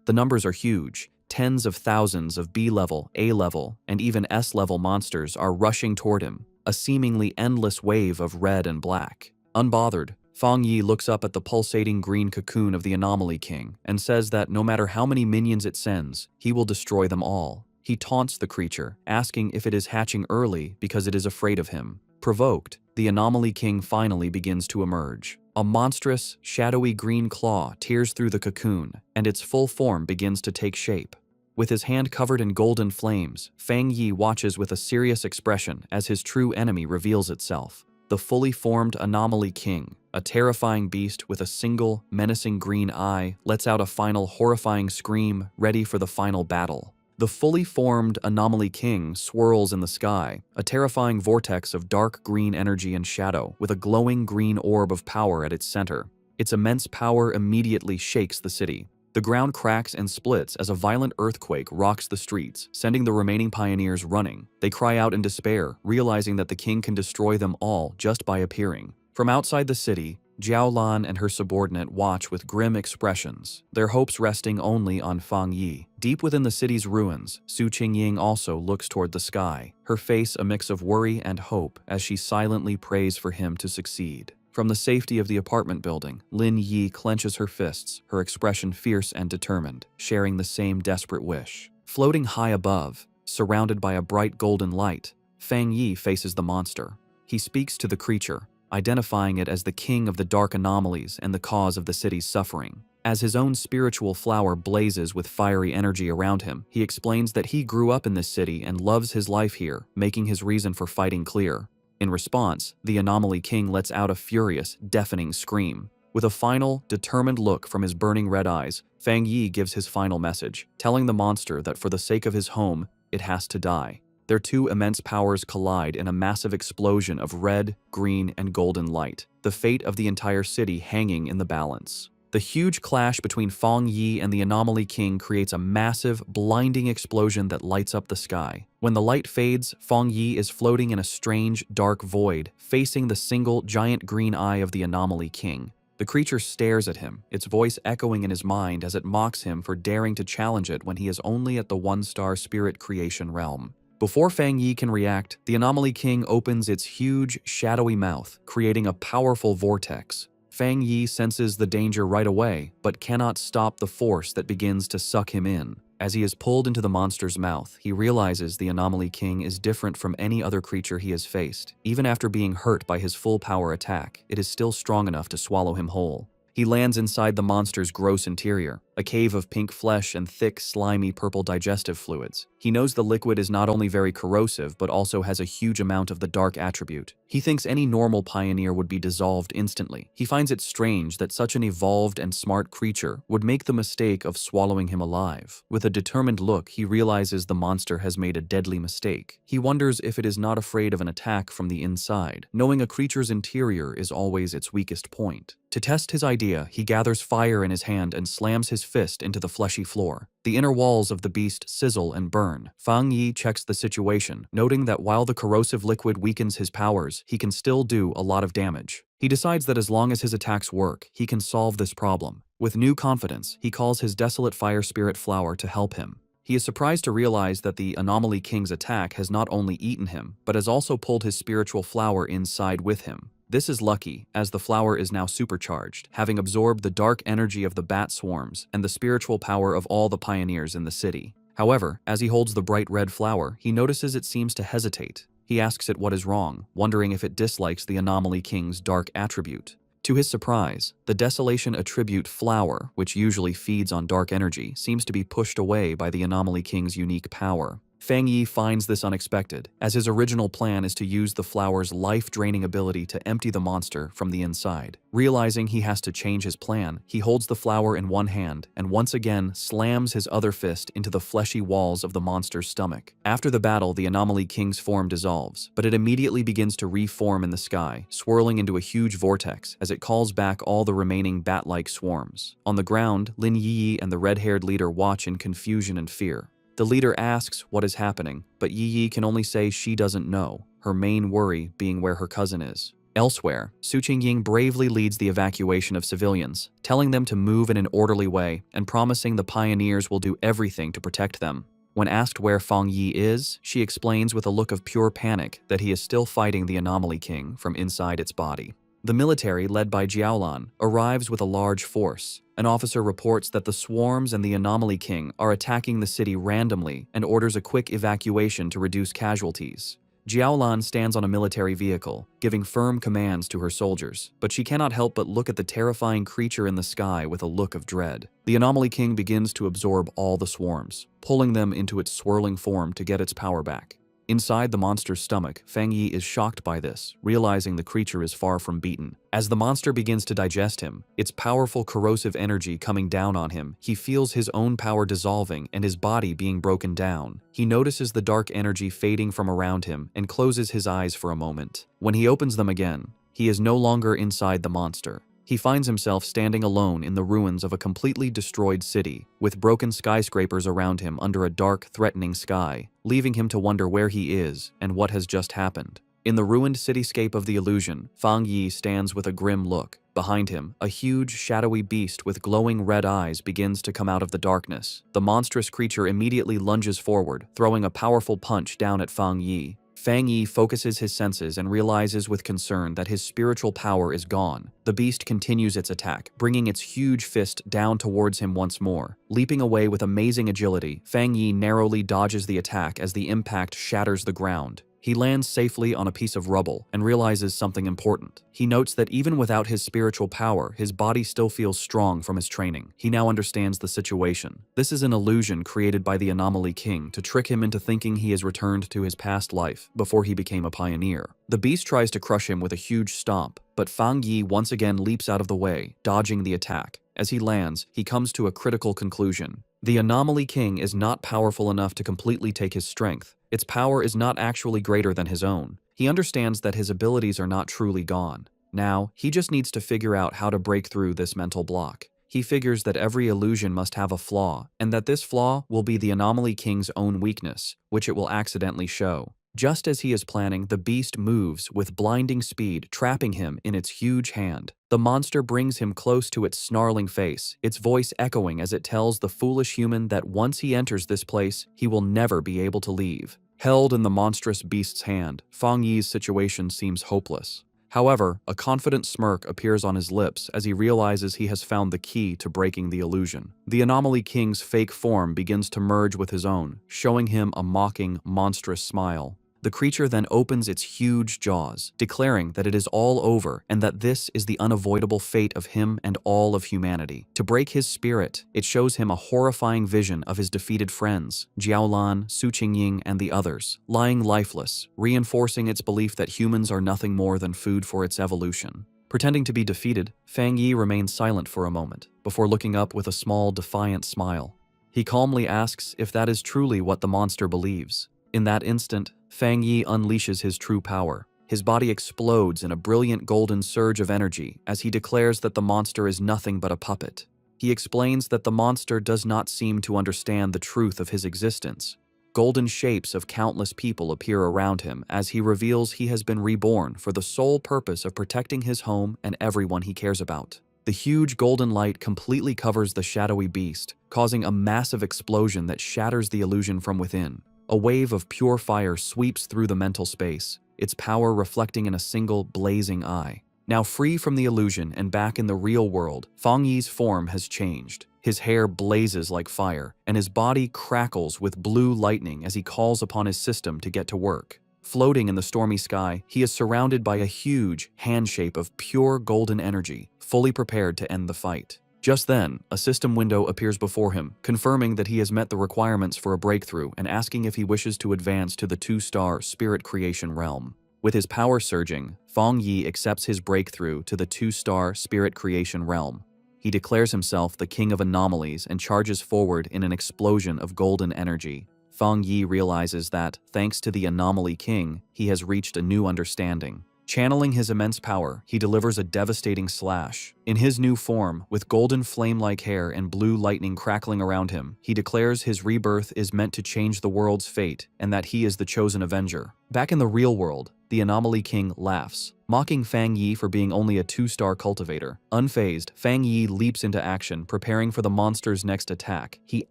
The numbers are huge. Tens of thousands of B-level, A-level, and even S-level monsters are rushing toward him, a seemingly endless wave of red and black. Unbothered, Fang Yi looks up at the pulsating green cocoon of the Anomaly King and says that no matter how many minions it sends, he will destroy them all. He taunts the creature, asking if it is hatching early because it is afraid of him. Provoked, the Anomaly King finally begins to emerge. A monstrous, shadowy green claw tears through the cocoon, and its full form begins to take shape. With his hand covered in golden flames, Fang Yi watches with a serious expression as his true enemy reveals itself. The fully formed Anomaly King, a terrifying beast with a single, menacing green eye, lets out a final horrifying scream, ready for the final battle. The fully formed Anomaly King swirls in the sky, a terrifying vortex of dark green energy and shadow, with a glowing green orb of power at its center. Its immense power immediately shakes the city. The ground cracks and splits as a violent earthquake rocks the streets, sending the remaining pioneers running. They cry out in despair, realizing that the king can destroy them all just by appearing. From outside the city, Jiaolan and her subordinate watch with grim expressions, their hopes resting only on Fang Yi. Deep within the city's ruins, Su Qingying also looks toward the sky, her face a mix of worry and hope as she silently prays for him to succeed. From the safety of the apartment building, Lin Yi clenches her fists, her expression fierce and determined, sharing the same desperate wish. Floating high above, surrounded by a bright golden light, Fang Yi faces the monster. He speaks to the creature, identifying it as the king of the dark anomalies and the cause of the city's suffering. As his own spiritual flower blazes with fiery energy around him, he explains that he grew up in this city and loves his life here, making his reason for fighting clear. In response, the Anomaly King lets out a furious, deafening scream. With a final, determined look from his burning red eyes, Fang Yi gives his final message, telling the monster that for the sake of his home, it has to die. Their two immense powers collide in a massive explosion of red, green, and golden light, the fate of the entire city hanging in the balance. The huge clash between Fang Yi and the Anomaly King creates a massive, blinding explosion that lights up the sky. When the light fades, Fang Yi is floating in a strange, dark void, facing the single, giant green eye of the Anomaly King. The creature stares at him, its voice echoing in his mind as it mocks him for daring to challenge it when he is only at the one-star spirit creation realm. Before Fang Yi can react, the Anomaly King opens its huge, shadowy mouth, creating a powerful vortex. Fang Yi senses the danger right away, but cannot stop the force that begins to suck him in. As he is pulled into the monster's mouth, he realizes the Anomaly King is different from any other creature he has faced. Even after being hurt by his full power attack, it is still strong enough to swallow him whole. He lands inside the monster's gross interior, a cave of pink flesh and thick, slimy purple digestive fluids. He knows the liquid is not only very corrosive, but also has a huge amount of the dark attribute. He thinks any normal pioneer would be dissolved instantly. He finds it strange that such an evolved and smart creature would make the mistake of swallowing him alive. With a determined look, he realizes the monster has made a deadly mistake. He wonders if it is not afraid of an attack from the inside, knowing a creature's interior is always its weakest point. To test his idea, he gathers fire in his hand and slams his fist into the fleshy floor. The inner walls of the beast sizzle and burn. Fang Yi checks the situation, noting that while the corrosive liquid weakens his powers, he can still do a lot of damage. He decides that as long as his attacks work, he can solve this problem. With new confidence, he calls his desolate fire spirit flower to help him. He is surprised to realize that the Anomaly King's attack has not only eaten him, but has also pulled his spiritual flower inside with him. This is lucky, as the flower is now supercharged, having absorbed the dark energy of the bat swarms and the spiritual power of all the pioneers in the city. However, as he holds the bright red flower, he notices it seems to hesitate. He asks it what is wrong, wondering if it dislikes the Anomaly King's dark attribute. To his surprise, the Desolation attribute flower, which usually feeds on dark energy, seems to be pushed away by the Anomaly King's unique power. Fang Yi finds this unexpected, as his original plan is to use the flower's life-draining ability to empty the monster from the inside. Realizing he has to change his plan, he holds the flower in one hand and once again slams his other fist into the fleshy walls of the monster's stomach. After the battle, the Anomaly King's form dissolves, but it immediately begins to reform in the sky, swirling into a huge vortex as it calls back all the remaining bat-like swarms. On the ground, Lin Yi and the red-haired leader watch in confusion and fear. The leader asks what is happening, but Yi can only say she doesn't know, her main worry being where her cousin is. Elsewhere, Su Qingying bravely leads the evacuation of civilians, telling them to move in an orderly way and promising the pioneers will do everything to protect them. When asked where Fang Yi is, she explains with a look of pure panic that he is still fighting the Anomaly King from inside its body. The military, led by Jiaolan, arrives with a large force. An officer reports that the swarms and the Anomaly King are attacking the city randomly and orders a quick evacuation to reduce casualties. Jiaolan stands on a military vehicle, giving firm commands to her soldiers, but she cannot help but look at the terrifying creature in the sky with a look of dread. The Anomaly King begins to absorb all the swarms, pulling them into its swirling form to get its power back. Inside the monster's stomach, Fang Yi is shocked by this, realizing the creature is far from beaten. As the monster begins to digest him, its powerful corrosive energy coming down on him, he feels his own power dissolving and his body being broken down. He notices the dark energy fading from around him and closes his eyes for a moment. When he opens them again, he is no longer inside the monster. He finds himself standing alone in the ruins of a completely destroyed city, with broken skyscrapers around him under a dark, threatening sky, leaving him to wonder where he is and what has just happened. In the ruined cityscape of the illusion, Fang Yi stands with a grim look. Behind him, a huge, shadowy beast with glowing red eyes begins to come out of the darkness. The monstrous creature immediately lunges forward, throwing a powerful punch down at Fang Yi. Fang Yi focuses his senses and realizes with concern that his spiritual power is gone. The beast continues its attack, bringing its huge fist down towards him once more. Leaping away with amazing agility, Fang Yi narrowly dodges the attack as the impact shatters the ground. He lands safely on a piece of rubble and realizes something important. He notes that even without his spiritual power, his body still feels strong from his training. He now understands the situation. This is an illusion created by the Anomaly King to trick him into thinking he has returned to his past life before he became a pioneer. The beast tries to crush him with a huge stomp, but Fang Yi once again leaps out of the way, dodging the attack. As he lands, he comes to a critical conclusion. The Anomaly King is not powerful enough to completely take his strength. Its power is not actually greater than his own. He understands that his abilities are not truly gone. Now, he just needs to figure out how to break through this mental block. He figures that every illusion must have a flaw, and that this flaw will be the Anomaly King's own weakness, which it will accidentally show. Just as he is planning, the beast moves with blinding speed, trapping him in its huge hand. The monster brings him close to its snarling face, its voice echoing as it tells the foolish human that once he enters this place, he will never be able to leave. Held in the monstrous beast's hand, Fang Yi's situation seems hopeless. However, a confident smirk appears on his lips as he realizes he has found the key to breaking the illusion. The Anomaly King's fake form begins to merge with his own, showing him a mocking, monstrous smile. The creature then opens its huge jaws, declaring that it is all over and that this is the unavoidable fate of him and all of humanity. To break his spirit, it shows him a horrifying vision of his defeated friends, Jiaolan, Su Qingying, and the others, lying lifeless, reinforcing its belief that humans are nothing more than food for its evolution. Pretending to be defeated, Fang Yi remains silent for a moment, before looking up with a small, defiant smile. He calmly asks if that is truly what the monster believes. In that instant, Fang Yi unleashes his true power. His body explodes in a brilliant golden surge of energy as he declares that the monster is nothing but a puppet. He explains that the monster does not seem to understand the truth of his existence. Golden shapes of countless people appear around him as he reveals he has been reborn for the sole purpose of protecting his home and everyone he cares about. The huge golden light completely covers the shadowy beast, causing a massive explosion that shatters the illusion from within. A wave of pure fire sweeps through the mental space, its power reflecting in a single blazing eye. Now free from the illusion and back in the real world, Fang Yi's form has changed. His hair blazes like fire, and his body crackles with blue lightning as he calls upon his system to get to work. Floating in the stormy sky, he is surrounded by a huge hand shape of pure golden energy, fully prepared to end the fight. Just then, a system window appears before him, confirming that he has met the requirements for a breakthrough and asking if he wishes to advance to the 2-star Spirit Creation realm. With his power surging, Fang Yi accepts his breakthrough to the 2-star Spirit Creation realm. He declares himself the King of Anomalies and charges forward in an explosion of golden energy. Fang Yi realizes that, thanks to the Anomaly King, he has reached a new understanding. Channeling his immense power, he delivers a devastating slash. In his new form, with golden flame-like hair and blue lightning crackling around him, he declares his rebirth is meant to change the world's fate and that he is the chosen avenger. Back in the real world, the Anomaly King laughs, mocking Fang Yi for being only a 2-star cultivator. Unfazed, Fang Yi leaps into action, preparing for the monster's next attack. He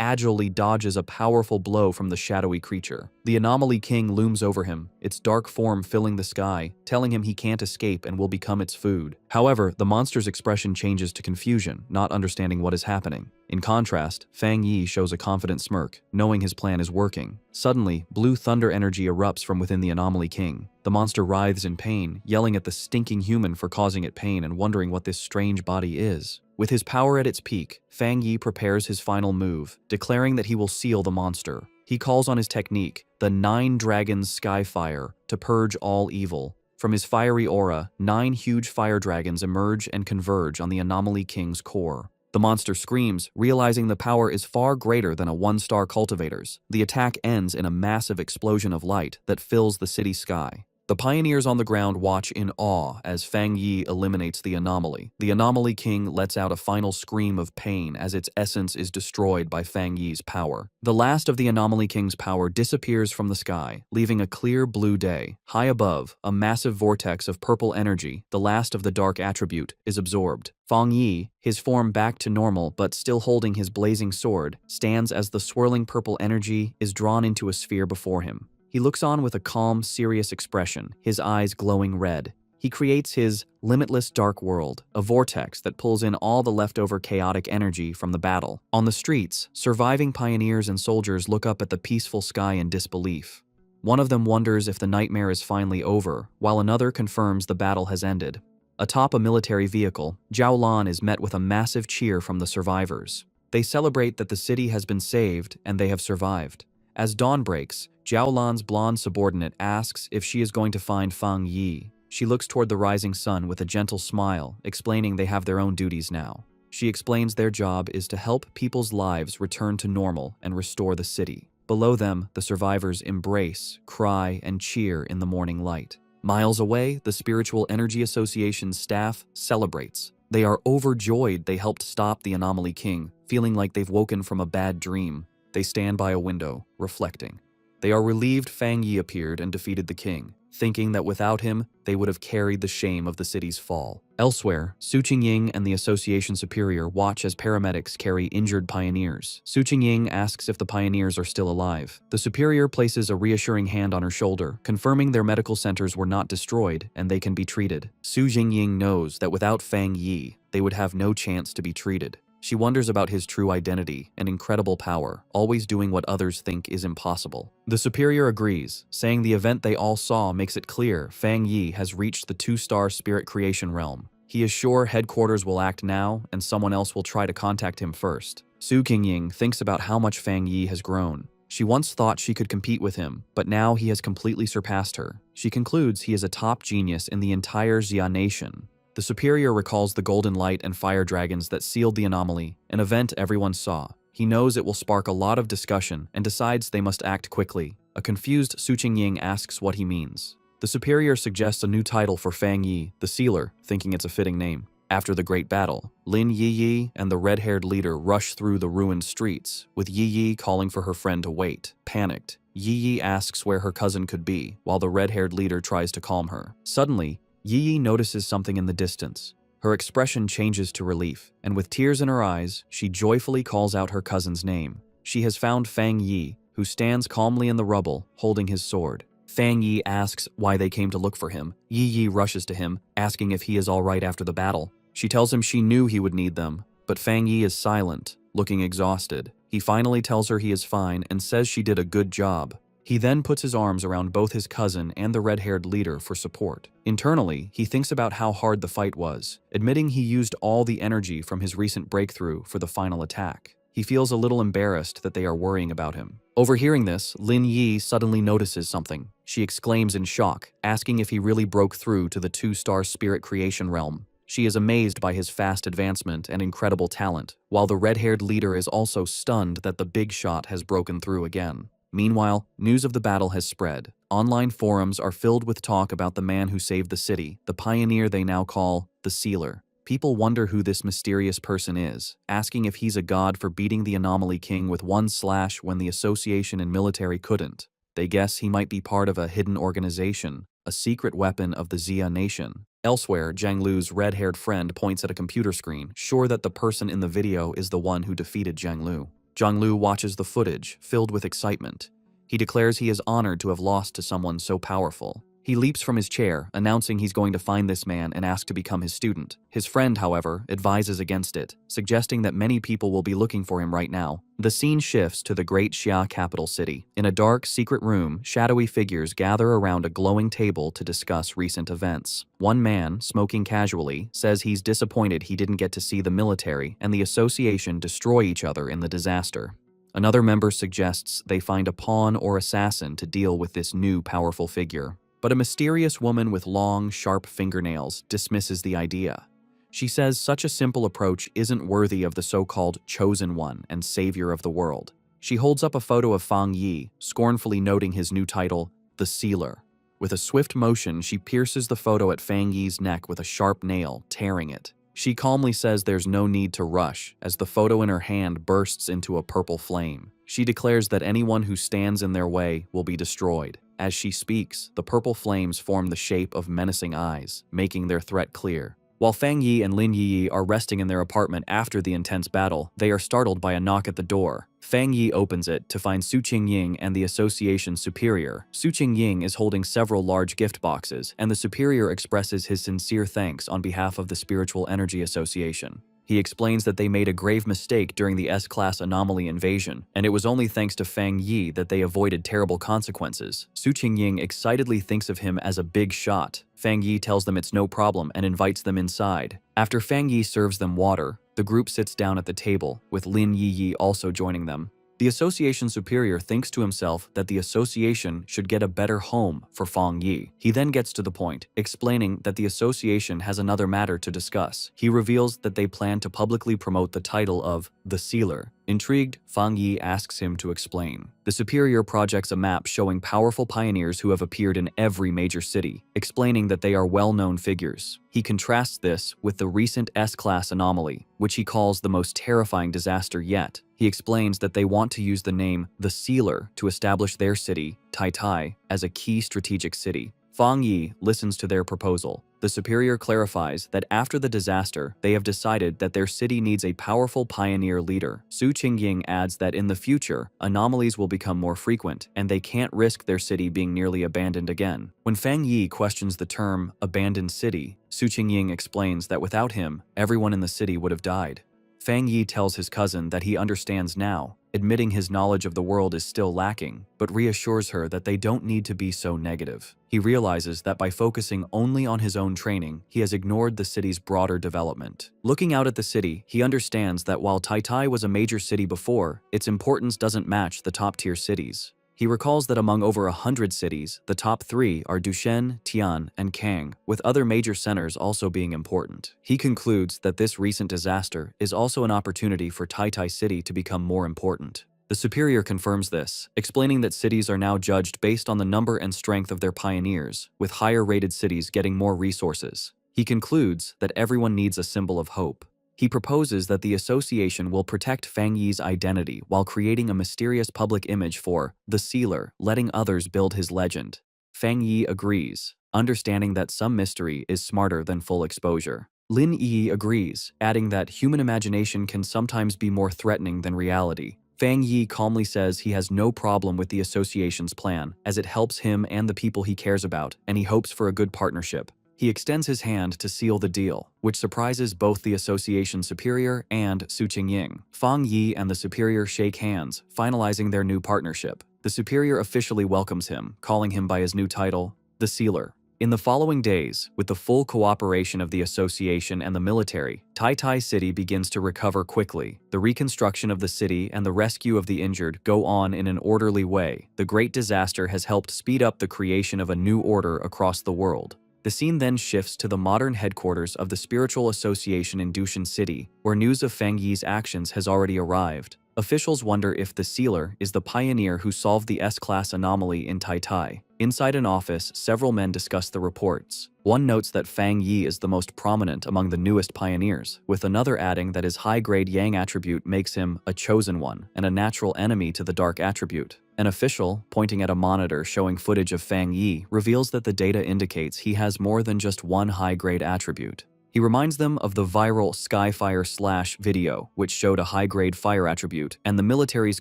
agilely dodges a powerful blow from the shadowy creature. The Anomaly King looms over him, its dark form filling the sky, telling him he can't escape and will become its food. However, the monster's expression changes to confusion, not understanding what is happening. In contrast, Fang Yi shows a confident smirk, knowing his plan is working. Suddenly, blue thunder energy erupts from within the Anomaly King. The monster writhes in pain, yelling at the stinking human for causing it pain and wondering what this strange body is. With his power at its peak, Fang Yi prepares his final move, declaring that he will seal the monster. He calls on his technique, the 9 Dragons Skyfire, to purge all evil. From his fiery aura, 9 huge fire dragons emerge and converge on the Anomaly King's core. The monster screams, realizing the power is far greater than a 1-star cultivator's. The attack ends in a massive explosion of light that fills the city sky. The pioneers on the ground watch in awe as Fang Yi eliminates the anomaly. The Anomaly King lets out a final scream of pain as its essence is destroyed by Fang Yi's power. The last of the Anomaly King's power disappears from the sky, leaving a clear blue day. High above, a massive vortex of purple energy, the last of the dark attribute, is absorbed. Fang Yi, his form back to normal but still holding his blazing sword, stands as the swirling purple energy is drawn into a sphere before him. He looks on with a calm, serious expression, his eyes glowing red. He creates his limitless dark world, a vortex that pulls in all the leftover chaotic energy from the battle. On the streets, surviving pioneers and soldiers look up at the peaceful sky in disbelief. One of them wonders if the nightmare is finally over, while another confirms the battle has ended. Atop a military vehicle, Jiaolan is met with a massive cheer from the survivors. They celebrate that the city has been saved and they have survived. As dawn breaks, Jiaolan's blonde subordinate asks if she is going to find Fang Yi. She looks toward the rising sun with a gentle smile, explaining they have their own duties now. She explains their job is to help people's lives return to normal and restore the city. Below them, the survivors embrace, cry, and cheer in the morning light. Miles away, the Spiritual Energy Association's staff celebrates. They are overjoyed they helped stop the Anomaly King, feeling like they've woken from a bad dream. They stand by a window, reflecting. They are relieved Fang Yi appeared and defeated the king, thinking that without him, they would have carried the shame of the city's fall. Elsewhere, Su Qingying and the Association Superior watch as paramedics carry injured pioneers. Su Qingying asks if the pioneers are still alive. The Superior places a reassuring hand on her shoulder, confirming their medical centers were not destroyed and they can be treated. Su Qingying knows that without Fang Yi, they would have no chance to be treated. She wonders about his true identity and incredible power, always doing what others think is impossible. The Superior agrees, saying the event they all saw makes it clear Fang Yi has reached the 2-star spirit creation realm. He is sure headquarters will act now, and someone else will try to contact him first. Su Qingying thinks about how much Fang Yi has grown. She once thought she could compete with him, but now he has completely surpassed her. She concludes he is a top genius in the entire Xia nation. The Superior recalls the golden light and fire dragons that sealed the anomaly, an event everyone saw. He knows it will spark a lot of discussion and decides they must act quickly. A confused Su Qingying asks what he means. The Superior suggests a new title for Fang Yi, the Sealer, thinking it's a fitting name. After the great battle, Lin Yi and the red-haired leader rush through the ruined streets, with Yi calling for her friend to wait. Panicked, Yi asks where her cousin could be, while the red-haired leader tries to calm her. Suddenly, Yi notices something in the distance. Her expression changes to relief, and with tears in her eyes, she joyfully calls out her cousin's name. She has found Fang Yi, who stands calmly in the rubble, holding his sword. Fang Yi asks why they came to look for him. Yi rushes to him, asking if he is all right after the battle. She tells him she knew he would need them, but Fang Yi is silent, looking exhausted. He finally tells her he is fine and says she did a good job. He then puts his arms around both his cousin and the red-haired leader for support. Internally, he thinks about how hard the fight was, admitting he used all the energy from his recent breakthrough for the final attack. He feels a little embarrassed that they are worrying about him. Overhearing this, Lin Yi suddenly notices something. She exclaims in shock, asking if he really broke through to the 2-star spirit creation realm. She is amazed by his fast advancement and incredible talent, while the red-haired leader is also stunned that the big shot has broken through again. Meanwhile, news of the battle has spread. Online forums are filled with talk about the man who saved the city, the pioneer they now call the Sealer. People wonder who this mysterious person is, asking if he's a god for beating the Anomaly King with one slash when the association and military couldn't. They guess he might be part of a hidden organization, a secret weapon of the Xia nation. Elsewhere, Zhang Lu's red-haired friend points at a computer screen, sure that the person in the video is the one who defeated Zhang Lu. Zhang Lu watches the footage, filled with excitement. He declares he is honored to have lost to someone so powerful. He leaps from his chair, announcing he's going to find this man and ask to become his student. His friend, however, advises against it, suggesting that many people will be looking for him right now. The scene shifts to the great Xia capital city. In a dark, secret room, shadowy figures gather around a glowing table to discuss recent events. One man, smoking casually, says he's disappointed he didn't get to see the military and the association destroy each other in the disaster. Another member suggests they find a pawn or assassin to deal with this new powerful figure. But a mysterious woman with long, sharp fingernails dismisses the idea. She says such a simple approach isn't worthy of the so-called chosen one and savior of the world. She holds up a photo of Fang Yi, scornfully noting his new title, the Sealer. With a swift motion, she pierces the photo at Fang Yi's neck with a sharp nail, tearing it. She calmly says there's no need to rush, as the photo in her hand bursts into a purple flame. She declares that anyone who stands in their way will be destroyed. As she speaks, the purple flames form the shape of menacing eyes, making their threat clear. While Fang Yi and Lin Yi are resting in their apartment after the intense battle, they are startled by a knock at the door. Fang Yi opens it to find Su Qingying and the Association Superior. Su Qingying is holding several large gift boxes, and the Superior expresses his sincere thanks on behalf of the Spiritual Energy Association. He explains that they made a grave mistake during the S-class anomaly invasion, and it was only thanks to Fang Yi that they avoided terrible consequences. Su Qingying excitedly thinks of him as a big shot. Fang Yi tells them it's no problem and invites them inside. After Fang Yi serves them water, the group sits down at the table, with Lin Yi also joining them. The association superior thinks to himself that the association should get a better home for Fang Yi. He then gets to the point, explaining that the association has another matter to discuss. He reveals that they plan to publicly promote the title of the Sealer. Intrigued, Fang Yi asks him to explain. The superior projects a map showing powerful pioneers who have appeared in every major city, explaining that they are well-known figures. He contrasts this with the recent S-class anomaly, which he calls the most terrifying disaster yet. He explains that they want to use the name the Sealer to establish their city, Tai, as a key strategic city. Fang Yi listens to their proposal. The superior clarifies that after the disaster, they have decided that their city needs a powerful pioneer leader. Su Qingying adds that in the future, anomalies will become more frequent, and they can't risk their city being nearly abandoned again. When Fang Yi questions the term abandoned city, Su Qingying explains that without him, everyone in the city would have died. Fang Yi tells his cousin that he understands now, admitting his knowledge of the world is still lacking, but reassures her that they don't need to be so negative. He realizes that by focusing only on his own training, he has ignored the city's broader development. Looking out at the city, he understands that while Tai was a major city before, its importance doesn't match the top-tier cities. He recalls that among over 100 cities, the top 3 are Dushen, Tian, and Kang, with other major centers also being important. He concludes that this recent disaster is also an opportunity for Tai City to become more important. The superior confirms this, explaining that cities are now judged based on the number and strength of their pioneers, with higher-rated cities getting more resources. He concludes that everyone needs a symbol of hope. He proposes that the association will protect Fang Yi's identity while creating a mysterious public image for the Sealer, letting others build his legend. Fang Yi agrees, understanding that some mystery is smarter than full exposure. Lin Yi agrees, adding that human imagination can sometimes be more threatening than reality. Fang Yi calmly says he has no problem with the association's plan, as it helps him and the people he cares about, and he hopes for a good partnership. He extends his hand to seal the deal, which surprises both the association superior and Su Qingying. Fang Yi and the superior shake hands, finalizing their new partnership. The superior officially welcomes him, calling him by his new title, the Sealer. In the following days, with the full cooperation of the association and the military, Tai City begins to recover quickly. The reconstruction of the city and the rescue of the injured go on in an orderly way. The great disaster has helped speed up the creation of a new order across the world. The scene then shifts to the modern headquarters of the Spiritual Association in Dushan City, where news of Fang Yi's actions has already arrived. Officials wonder if the Sealer is the pioneer who solved the S-class anomaly in Tai. Inside an office, several men discuss the reports. One notes that Fang Yi is the most prominent among the newest pioneers, with another adding that his high-grade Yang attribute makes him a chosen one and a natural enemy to the Dark attribute. An official, pointing at a monitor showing footage of Fang Yi, reveals that the data indicates he has more than just one high-grade attribute. He reminds them of the viral Skyfire / video, which showed a high-grade fire attribute, and the military's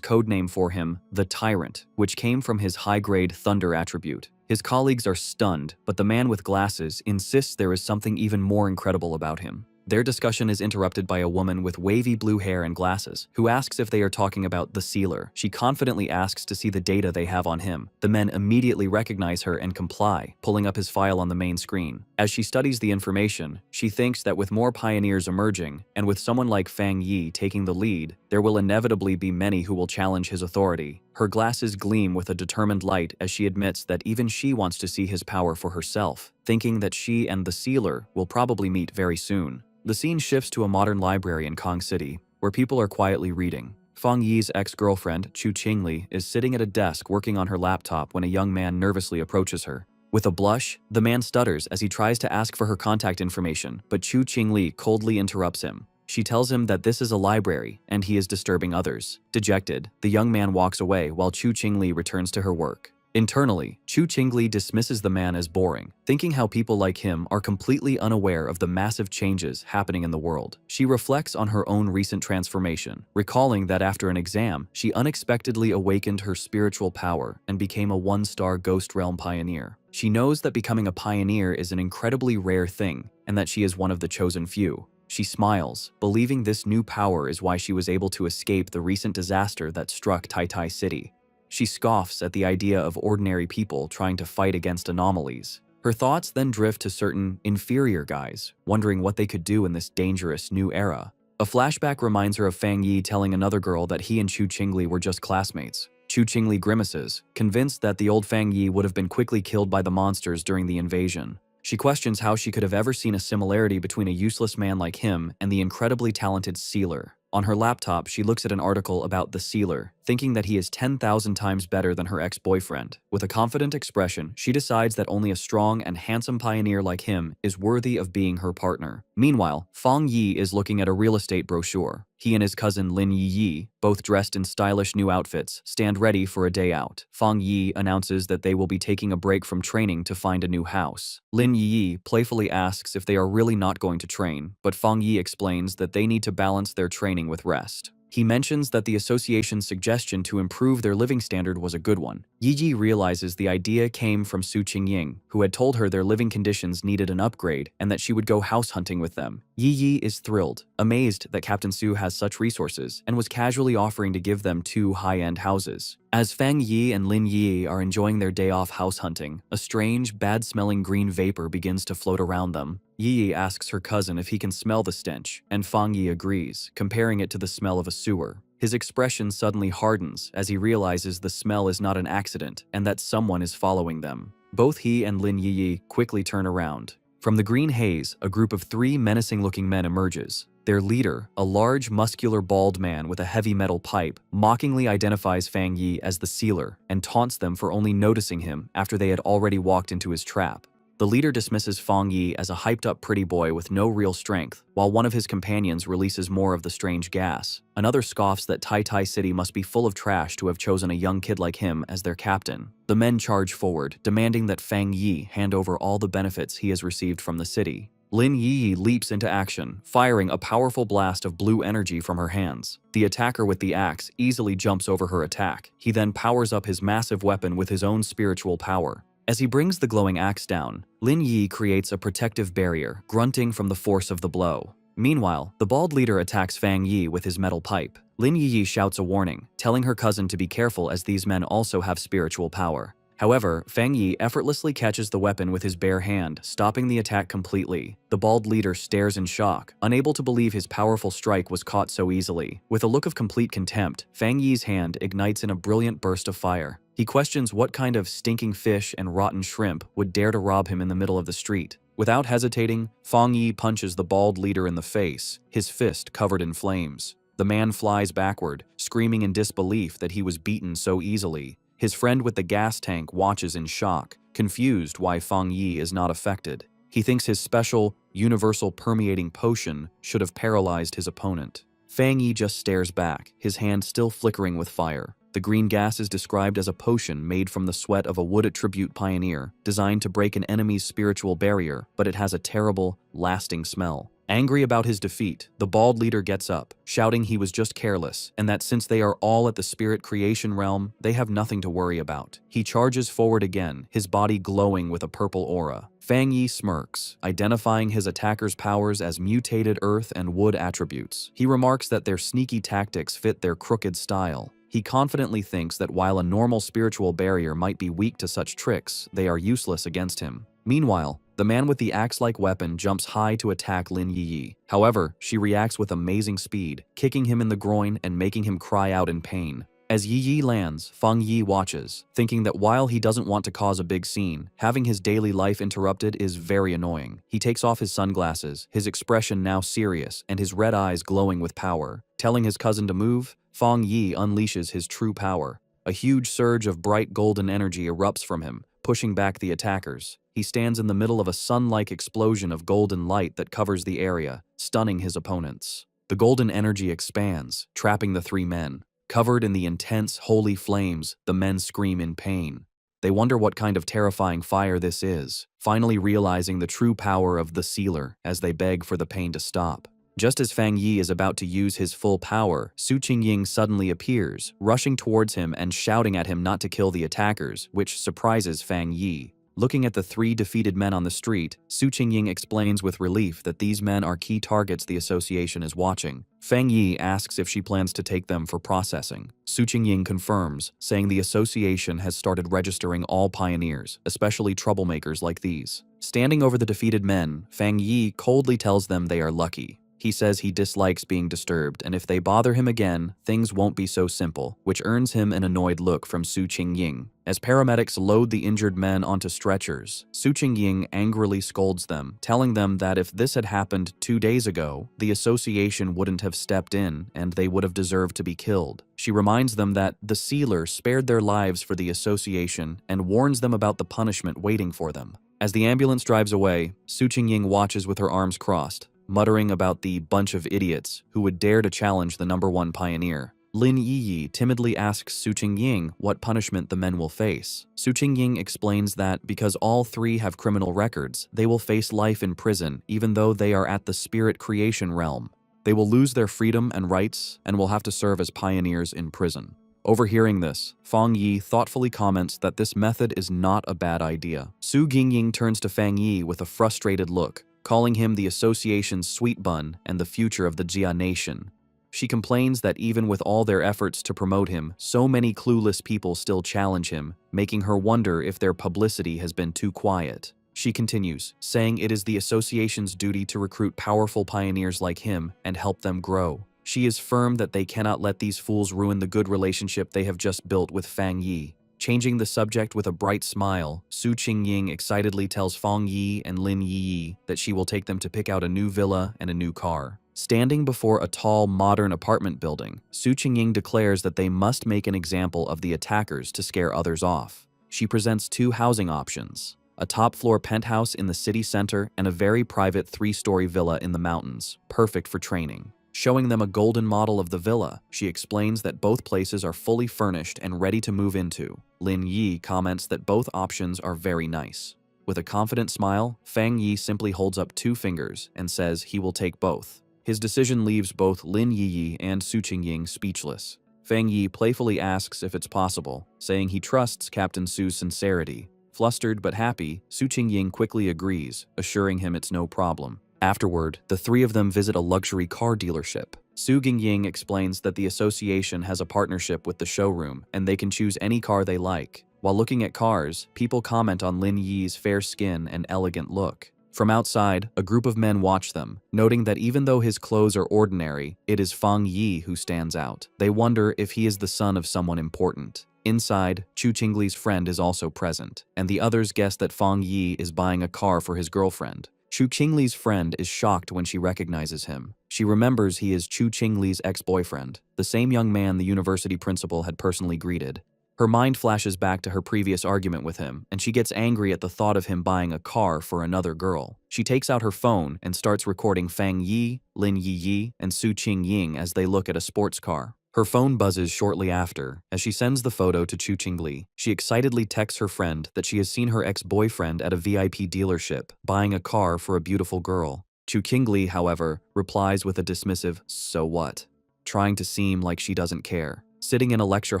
codename for him, the Tyrant, which came from his high-grade thunder attribute. His colleagues are stunned, but the man with glasses insists there is something even more incredible about him. Their discussion is interrupted by a woman with wavy blue hair and glasses, who asks if they are talking about the Sealer. She confidently asks to see the data they have on him. The men immediately recognize her and comply, pulling up his file on the main screen. As she studies the information, she thinks that with more pioneers emerging, and with someone like Fang Yi taking the lead, there will inevitably be many who will challenge his authority. Her glasses gleam with a determined light as she admits that even she wants to see his power for herself, thinking that she and the Sealer will probably meet very soon. The scene shifts to a modern library in Kong City, where people are quietly reading. Fang Yi's ex-girlfriend, Chu Qingli, is sitting at a desk working on her laptop when a young man nervously approaches her. With a blush, the man stutters as he tries to ask for her contact information, but Chu Qingli coldly interrupts him. She tells him that this is a library, and he is disturbing others. Dejected, the young man walks away while Chu Qingli returns to her work. Internally, Chu Qingli dismisses the man as boring, thinking how people like him are completely unaware of the massive changes happening in the world. She reflects on her own recent transformation, recalling that after an exam, she unexpectedly awakened her spiritual power and became a one-star Ghost Realm pioneer. She knows that becoming a pioneer is an incredibly rare thing, and that she is one of the chosen few. She smiles, believing this new power is why she was able to escape the recent disaster that struck Tai City. She scoffs at the idea of ordinary people trying to fight against anomalies. Her thoughts then drift to certain inferior guys, wondering what they could do in this dangerous new era. A flashback reminds her of Fang Yi telling another girl that he and Chu Qingli were just classmates. Chu Qingli grimaces, convinced that the old Fang Yi would have been quickly killed by the monsters during the invasion. She questions how she could have ever seen a similarity between a useless man like him and the incredibly talented Sealer. On her laptop, she looks at an article about the Sealer, thinking that he is 10,000 times better than her ex-boyfriend. With a confident expression, she decides that only a strong and handsome pioneer like him is worthy of being her partner. Meanwhile, Fang Yi is looking at a real estate brochure. He and his cousin Lin Yi, both dressed in stylish new outfits, stand ready for a day out. Fang Yi announces that they will be taking a break from training to find a new house. Lin Yi playfully asks if they are really not going to train, but Fang Yi explains that they need to balance their training with rest. He mentions that the association's suggestion to improve their living standard was a good one. Yi realizes the idea came from Su Qingying, who had told her their living conditions needed an upgrade and that she would go house hunting with them. Yi is thrilled, amazed that Captain Su has such resources, and was casually offering to give them 2 high-end houses. As Fang Yi and Lin Yi are enjoying their day off house hunting, a strange, bad-smelling green vapor begins to float around them. Yi asks her cousin if he can smell the stench, and Fang Yi agrees, comparing it to the smell of a sewer. His expression suddenly hardens as he realizes the smell is not an accident and that someone is following them. Both he and Lin Yi quickly turn around. From the green haze, a group of 3 menacing-looking men emerges. Their leader, a large, muscular, bald man with a heavy metal pipe, mockingly identifies Fang Yi as the Sealer and taunts them for only noticing him after they had already walked into his trap. The leader dismisses Fang Yi as a hyped-up pretty boy with no real strength, while one of his companions releases more of the strange gas. Another scoffs that Tai Tai City must be full of trash to have chosen a young kid like him as their captain. The men charge forward, demanding that Fang Yi hand over all the benefits he has received from the city. Lin Yi leaps into action, firing a powerful blast of blue energy from her hands. The attacker with the axe easily jumps over her attack. He then powers up his massive weapon with his own spiritual power. As he brings the glowing axe down, Lin Yi creates a protective barrier, grunting from the force of the blow. Meanwhile, the bald leader attacks Fang Yi with his metal pipe. Lin Yi shouts a warning, telling her cousin to be careful as these men also have spiritual power. However, Fang Yi effortlessly catches the weapon with his bare hand, stopping the attack completely. The bald leader stares in shock, unable to believe his powerful strike was caught so easily. With a look of complete contempt, Fang Yi's hand ignites in a brilliant burst of fire. He questions what kind of stinking fish and rotten shrimp would dare to rob him in the middle of the street. Without hesitating, Fang Yi punches the bald leader in the face, his fist covered in flames. The man flies backward, screaming in disbelief that he was beaten so easily. His friend with the gas tank watches in shock, confused why Fang Yi is not affected. He thinks his special, universal permeating potion should have paralyzed his opponent. Fang Yi just stares back, his hand still flickering with fire. The green gas is described as a potion made from the sweat of a wood attribute pioneer, designed to break an enemy's spiritual barrier, but it has a terrible, lasting smell. Angry about his defeat, the bald leader gets up, shouting he was just careless, and that since they are all at the spirit creation realm, they have nothing to worry about. He charges forward again, his body glowing with a purple aura. Fang Yi smirks, identifying his attacker's powers as mutated earth and wood attributes. He remarks that their sneaky tactics fit their crooked style. He confidently thinks that while a normal spiritual barrier might be weak to such tricks, they are useless against him. Meanwhile, the man with the axe-like weapon jumps high to attack Lin Yi. However, she reacts with amazing speed, kicking him in the groin and making him cry out in pain. As Yi lands, Fang Yi watches, thinking that while he doesn't want to cause a big scene, having his daily life interrupted is very annoying. He takes off his sunglasses, his expression now serious and his red eyes glowing with power. Telling his cousin to move, Fang Yi unleashes his true power. A huge surge of bright golden energy erupts from him, pushing back the attackers. He stands in the middle of a sun-like explosion of golden light that covers the area, stunning his opponents. The golden energy expands, trapping the 3 men. Covered in the intense, holy flames, the men scream in pain. They wonder what kind of terrifying fire this is, finally realizing the true power of the Sealer as they beg for the pain to stop. Just as Fang Yi is about to use his full power, Su Qingying suddenly appears, rushing towards him and shouting at him not to kill the attackers, which surprises Fang Yi. Looking at the 3 defeated men on the street, Su Qingying explains with relief that these men are key targets the association is watching. Fang Yi asks if she plans to take them for processing. Su Qingying confirms, saying the association has started registering all pioneers, especially troublemakers like these. Standing over the defeated men, Fang Yi coldly tells them they are lucky. He says he dislikes being disturbed, and if they bother him again, things won't be so simple, which earns him an annoyed look from Su Qingying. As paramedics load the injured men onto stretchers, Su Qingying angrily scolds them, telling them that if this had happened 2 days ago, the association wouldn't have stepped in and they would have deserved to be killed. She reminds them that the sealer spared their lives for the association and warns them about the punishment waiting for them. As the ambulance drives away, Su Qingying watches with her arms crossed, muttering about the bunch of idiots who would dare to challenge the #1 pioneer. Lin Yiyi timidly asks Su Qingying what punishment the men will face. Su Qingying explains that because all 3 have criminal records, they will face life in prison even though they are at the spirit creation realm. They will lose their freedom and rights and will have to serve as pioneers in prison. Overhearing this, Fang Yi thoughtfully comments that this method is not a bad idea. Su Qingying turns to Fang Yi with a frustrated look, calling him the association's sweet bun and the future of the Jia nation. She complains that even with all their efforts to promote him, so many clueless people still challenge him, making her wonder if their publicity has been too quiet. She continues, saying it is the association's duty to recruit powerful pioneers like him and help them grow. She is firm that they cannot let these fools ruin the good relationship they have just built with Fang Yi. Changing the subject with a bright smile, Su Qingying excitedly tells Fang Yi and Lin Yiyi that she will take them to pick out a new villa and a new car. Standing before a tall, modern apartment building, Su Qingying declares that they must make an example of the attackers to scare others off. She presents 2 housing options: a top-floor penthouse in the city center and a very private 3-story villa in the mountains, perfect for training. Showing them a golden model of the villa, she explains that both places are fully furnished and ready to move into. Lin Yi comments that both options are very nice. With a confident smile, Fang Yi simply holds up 2 fingers and says he will take both. His decision leaves both Lin Yiyi and Su Qingying speechless. Fang Yi playfully asks if it's possible, saying he trusts Captain Su's sincerity. Flustered but happy, Su Qingying quickly agrees, assuring him it's no problem. Afterward, the 3 of them visit a luxury car dealership. Su Qingying explains that the association has a partnership with the showroom and they can choose any car they like. While looking at cars, people comment on Lin Yi's fair skin and elegant look. From outside, a group of men watch them, noting that even though his clothes are ordinary, it is Fang Yi who stands out. They wonder if he is the son of someone important. Inside, Chu Qingli's friend is also present, and the others guess that Fang Yi is buying a car for his girlfriend. Chu Qingli's friend is shocked when she recognizes him. She remembers he is Chu Qingli's ex-boyfriend, the same young man the university principal had personally greeted. Her mind flashes back to her previous argument with him, and she gets angry at the thought of him buying a car for another girl. She takes out her phone and starts recording Fang Yi, Lin Yiyi, and Su Qingying as they look at a sports car. Her phone buzzes shortly after. As she sends the photo to Chu Qingli, she excitedly texts her friend that she has seen her ex-boyfriend at a VIP dealership, buying a car for a beautiful girl. Chu Qingli, however, replies with a dismissive, "So what?" trying to seem like she doesn't care. Sitting in a lecture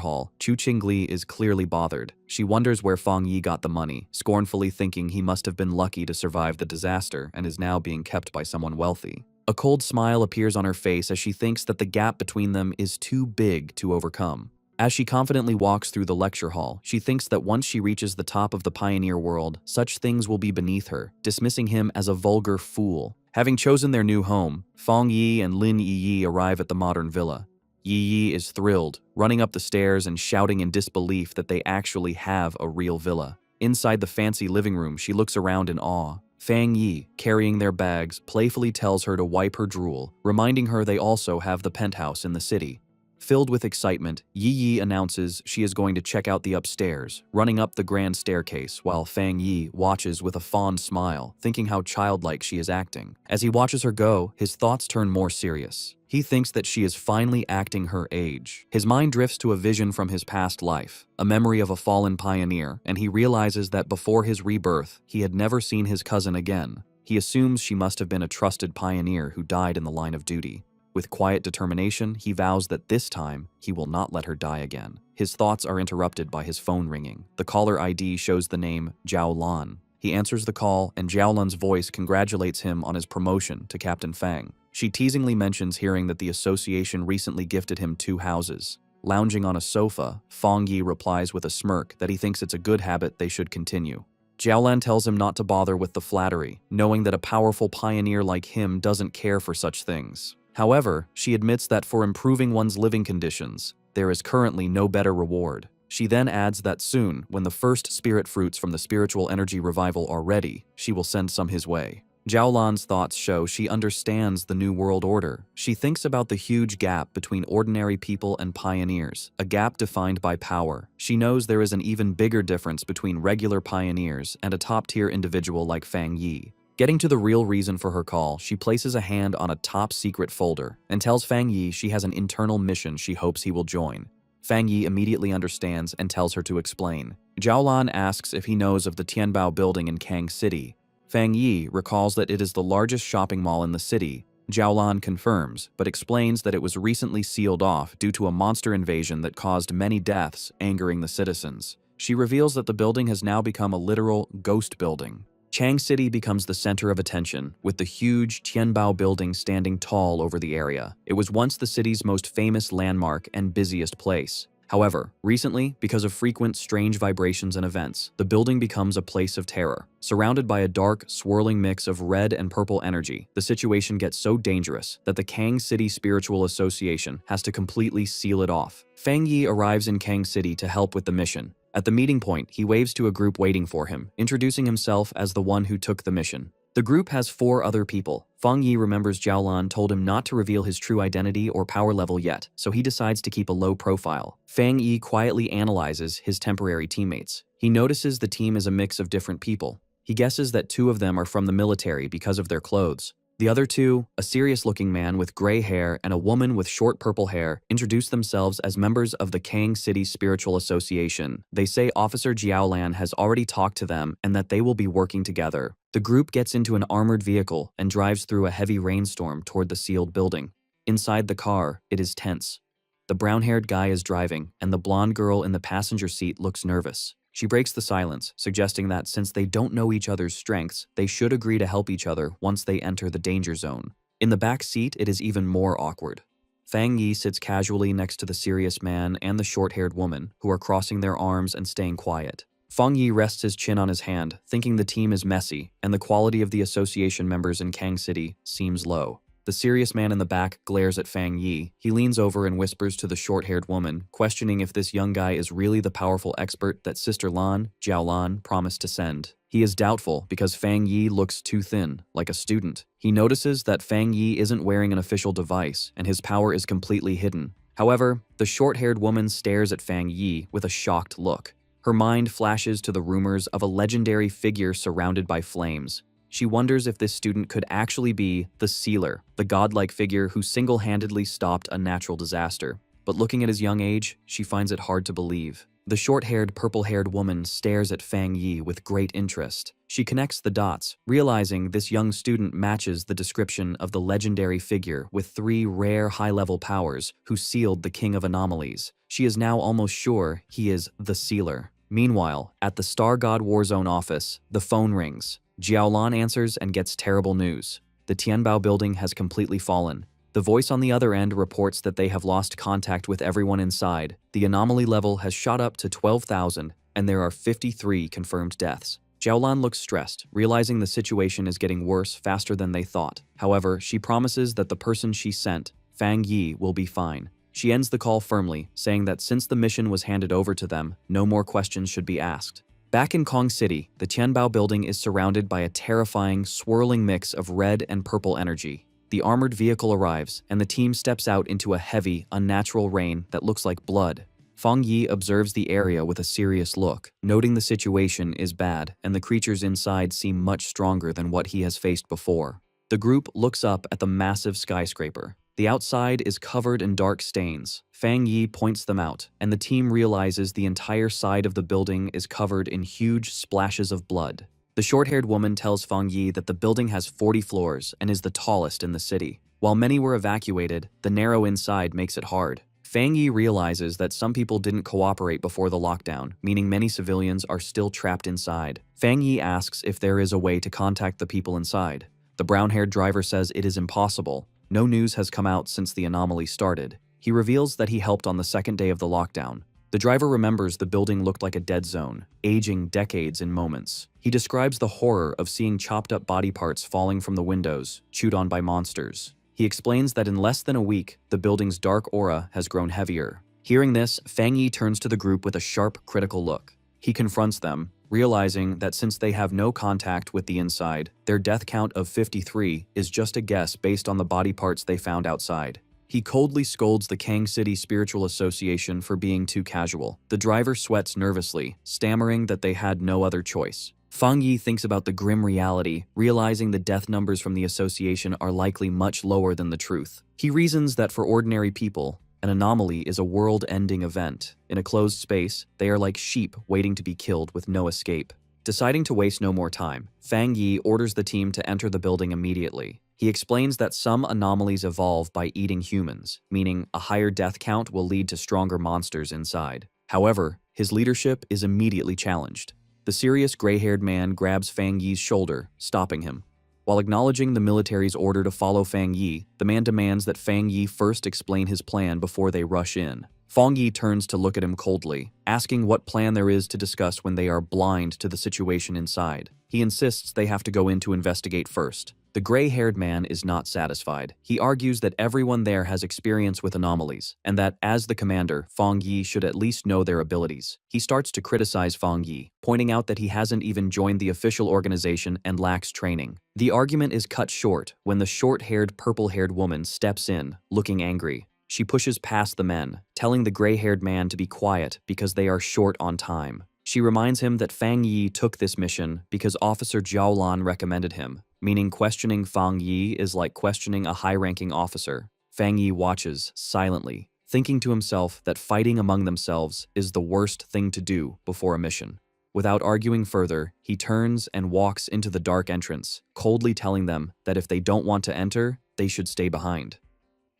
hall, Chu Qingli is clearly bothered. She wonders where Fang Yi got the money, scornfully thinking he must have been lucky to survive the disaster and is now being kept by someone wealthy. A cold smile appears on her face as she thinks that the gap between them is too big to overcome. As she confidently walks through the lecture hall, she thinks that once she reaches the top of the pioneer world, such things will be beneath her, dismissing him as a vulgar fool. Having chosen their new home, Fang Yi and Lin Yiyi arrive at the modern villa. Yiyi is thrilled, running up the stairs and shouting in disbelief that they actually have a real villa. Inside the fancy living room, she looks around in awe. Fang Yi, carrying their bags, playfully tells her to wipe her drool, reminding her they also have the penthouse in the city. Filled with excitement, Yiyi announces she is going to check out the upstairs, running up the grand staircase while Fang Yi watches with a fond smile, thinking how childlike she is acting. As he watches her go, his thoughts turn more serious. He thinks that she is finally acting her age. His mind drifts to a vision from his past life, a memory of a fallen pioneer, and he realizes that before his rebirth, he had never seen his cousin again. He assumes she must have been a trusted pioneer who died in the line of duty. With quiet determination, he vows that this time, he will not let her die again. His thoughts are interrupted by his phone ringing. The caller ID shows the name Zhao Lan. He answers the call, and Zhao Lan's voice congratulates him on his promotion to Captain Fang. She teasingly mentions hearing that the association recently gifted him 2 houses. Lounging on a sofa, Fang Yi replies with a smirk that he thinks it's a good habit they should continue. Jiaolan tells him not to bother with the flattery, knowing that a powerful pioneer like him doesn't care for such things. However, she admits that for improving one's living conditions, there is currently no better reward. She then adds that soon, when the first spirit fruits from the spiritual energy revival are ready, she will send some his way. Jiaolan's thoughts show she understands the New World Order. She thinks about the huge gap between ordinary people and pioneers, a gap defined by power. She knows there is an even bigger difference between regular pioneers and a top-tier individual like Fang Yi. Getting to the real reason for her call, she places a hand on a top-secret folder and tells Fang Yi she has an internal mission she hopes he will join. Fang Yi immediately understands and tells her to explain. Jiaolan asks if he knows of the Tianbao building in Kang City. Fang Yi recalls that it is the largest shopping mall in the city. Jiaolan confirms, but explains that it was recently sealed off due to a monster invasion that caused many deaths, angering the citizens. She reveals that the building has now become a literal ghost building. Chang City becomes the center of attention, with the huge Tianbao building standing tall over the area. It was once the city's most famous landmark and busiest place. However, recently, because of frequent strange vibrations and events, the building becomes a place of terror. Surrounded by a dark, swirling mix of red and purple energy, the situation gets so dangerous that the Kang City Spiritual Association has to completely seal it off. Fang Yi arrives in Kang City to help with the mission. At the meeting point, he waves to a group waiting for him, introducing himself as the one who took the mission. The group has 4 other people. Fang Yi remembers Jiaolan told him not to reveal his true identity or power level yet, so he decides to keep a low profile. Fang Yi quietly analyzes his temporary teammates. He notices the team is a mix of different people. He guesses that 2 of them are from the military because of their clothes. The other 2, a serious-looking man with gray hair and a woman with short purple hair, introduce themselves as members of the Kang City Spiritual Association. They say Officer Jiaolan has already talked to them and that they will be working together. The group gets into an armored vehicle and drives through a heavy rainstorm toward the sealed building. Inside the car, it is tense. The brown-haired guy is driving, and the blonde girl in the passenger seat looks nervous. She breaks the silence, suggesting that since they don't know each other's strengths, they should agree to help each other once they enter the danger zone. In the back seat, it is even more awkward. Fang Yi sits casually next to the serious man and the short-haired woman, who are crossing their arms and staying quiet. Fang Yi rests his chin on his hand, thinking the team is messy, and the quality of the association members in Kang City seems low. The serious man in the back glares at Fang Yi. He leans over and whispers to the short-haired woman, questioning if this young guy is really the powerful expert that Sister Lan, Jiaolan, promised to send. He is doubtful because Fang Yi looks too thin, like a student. He notices that Fang Yi isn't wearing an official device, and his power is completely hidden. However, the short-haired woman stares at Fang Yi with a shocked look. Her mind flashes to the rumors of a legendary figure surrounded by flames. She wonders if this student could actually be the Sealer, the godlike figure who single-handedly stopped a natural disaster. But looking at his young age, she finds it hard to believe. The short-haired, purple-haired woman stares at Fang Yi with great interest. She connects the dots, realizing this young student matches the description of the legendary figure with 3 rare high-level powers who sealed the King of Anomalies. She is now almost sure he is the Sealer. Meanwhile, at the Star God Warzone office, the phone rings. Jiaolan answers and gets terrible news. The Tianbao building has completely fallen. The voice on the other end reports that they have lost contact with everyone inside. The anomaly level has shot up to 12,000, and there are 53 confirmed deaths. Jiaolan looks stressed, realizing the situation is getting worse faster than they thought. However, she promises that the person she sent, Fang Yi, will be fine. She ends the call firmly, saying that since the mission was handed over to them, no more questions should be asked. Back in Kang City, the Tianbao building is surrounded by a terrifying, swirling mix of red and purple energy. The armored vehicle arrives, and the team steps out into a heavy, unnatural rain that looks like blood. Fang Yi observes the area with a serious look, noting the situation is bad and the creatures inside seem much stronger than what he has faced before. The group looks up at the massive skyscraper. The outside is covered in dark stains. Fang Yi points them out, and the team realizes the entire side of the building is covered in huge splashes of blood. The short-haired woman tells Fang Yi that the building has 40 floors and is the tallest in the city. While many were evacuated, the narrow inside makes it hard. Fang Yi realizes that some people didn't cooperate before the lockdown, meaning many civilians are still trapped inside. Fang Yi asks if there is a way to contact the people inside. The brown-haired driver says it is impossible. No news has come out since the anomaly started. He reveals that he helped on the second day of the lockdown. The driver remembers the building looked like a dead zone, aging decades in moments. He describes the horror of seeing chopped-up body parts falling from the windows, chewed on by monsters. He explains that in less than a week, the building's dark aura has grown heavier. Hearing this, Fang Yi turns to the group with a sharp, critical look. He confronts them, realizing that since they have no contact with the inside, their death count of 53 is just a guess based on the body parts they found outside. He coldly scolds the Kang City Spiritual Association for being too casual. The driver sweats nervously, stammering that they had no other choice. Fang Yi thinks about the grim reality, realizing the death numbers from the association are likely much lower than the truth. He reasons that for ordinary people, an anomaly is a world-ending event. In a closed space, they are like sheep waiting to be killed with no escape. Deciding to waste no more time, Fang Yi orders the team to enter the building immediately. He explains that some anomalies evolve by eating humans, meaning a higher death count will lead to stronger monsters inside. However, his leadership is immediately challenged. The serious gray-haired man grabs Fang Yi's shoulder, stopping him. While acknowledging the military's order to follow Fang Yi, the man demands that Fang Yi first explain his plan before they rush in. Fang Yi turns to look at him coldly, asking what plan there is to discuss when they are blind to the situation inside. He insists they have to go in to investigate first. The gray-haired man is not satisfied. He argues that everyone there has experience with anomalies, and that, as the commander, Fang Yi should at least know their abilities. He starts to criticize Fang Yi, pointing out that he hasn't even joined the official organization and lacks training. The argument is cut short when the short-haired, purple-haired woman steps in, looking angry. She pushes past the men, telling the gray-haired man to be quiet because they are short on time. She reminds him that Fang Yi took this mission because Officer Jiaolan recommended him, meaning questioning Fang Yi is like questioning a high-ranking officer. Fang Yi watches silently, thinking to himself that fighting among themselves is the worst thing to do before a mission. Without arguing further, he turns and walks into the dark entrance, coldly telling them that if they don't want to enter, they should stay behind.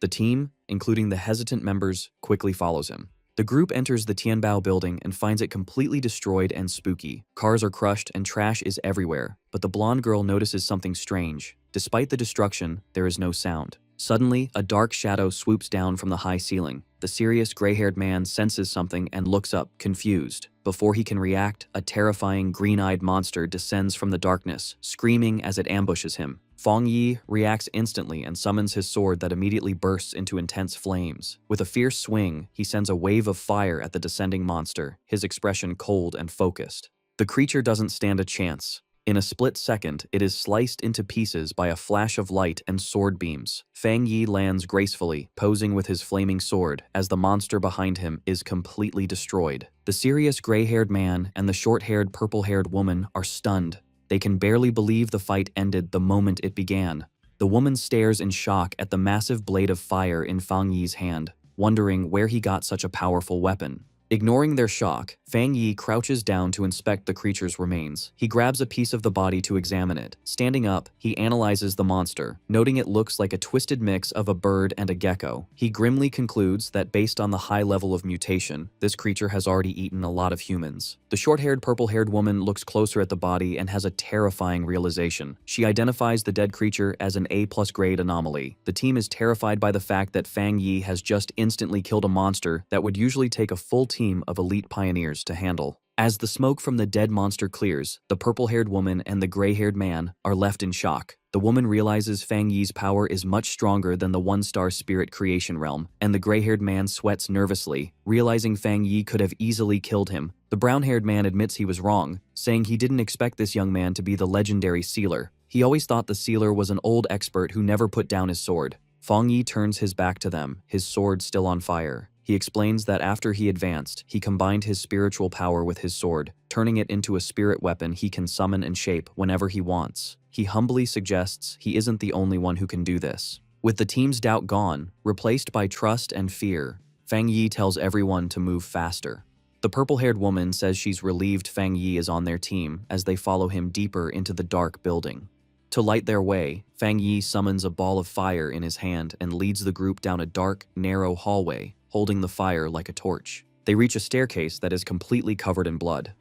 The team, including the hesitant members, quickly follows him. The group enters the Tianbao building and finds it completely destroyed and spooky. Cars are crushed and trash is everywhere, but the blonde girl notices something strange. Despite the destruction, there is no sound. Suddenly, a dark shadow swoops down from the high ceiling. The serious gray-haired man senses something and looks up, confused. Before he can react, a terrifying green-eyed monster descends from the darkness, screaming as it ambushes him. Fang Yi reacts instantly and summons his sword that immediately bursts into intense flames. With a fierce swing, he sends a wave of fire at the descending monster, his expression cold and focused. The creature doesn't stand a chance. In a split second, it is sliced into pieces by a flash of light and sword beams. Fang Yi lands gracefully, posing with his flaming sword, as the monster behind him is completely destroyed. The serious gray-haired man and the short-haired, purple-haired woman are stunned. They can barely believe the fight ended the moment it began. The woman stares in shock at the massive blade of fire in Fang Yi's hand, wondering where he got such a powerful weapon. Ignoring their shock, Fang Yi crouches down to inspect the creature's remains. He grabs a piece of the body to examine it. Standing up, he analyzes the monster, noting it looks like a twisted mix of a bird and a gecko. He grimly concludes that based on the high level of mutation, this creature has already eaten a lot of humans. The short-haired, purple-haired woman looks closer at the body and has a terrifying realization. She identifies the dead creature as an A+ grade anomaly. The team is terrified by the fact that Fang Yi has just instantly killed a monster that would usually take a full team of elite pioneers to handle. As the smoke from the dead monster clears, the purple-haired woman and the gray-haired man are left in shock. The woman realizes Fang Yi's power is much stronger than the one-star spirit creation realm, and the gray-haired man sweats nervously, realizing Fang Yi could have easily killed him. The brown-haired man admits he was wrong, saying he didn't expect this young man to be the legendary sealer. He always thought the sealer was an old expert who never put down his sword. Fang Yi turns his back to them, his sword still on fire. He explains that after he advanced, he combined his spiritual power with his sword, turning it into a spirit weapon he can summon and shape whenever he wants. He humbly suggests he isn't the only one who can do this. With the team's doubt gone, replaced by trust and fear, Fang Yi tells everyone to move faster. The purple-haired woman says she's relieved Fang Yi is on their team as they follow him deeper into the dark building. To light their way, Fang Yi summons a ball of fire in his hand and leads the group down a dark, narrow hallway, holding the fire like a torch. They reach a staircase that is completely covered in blood.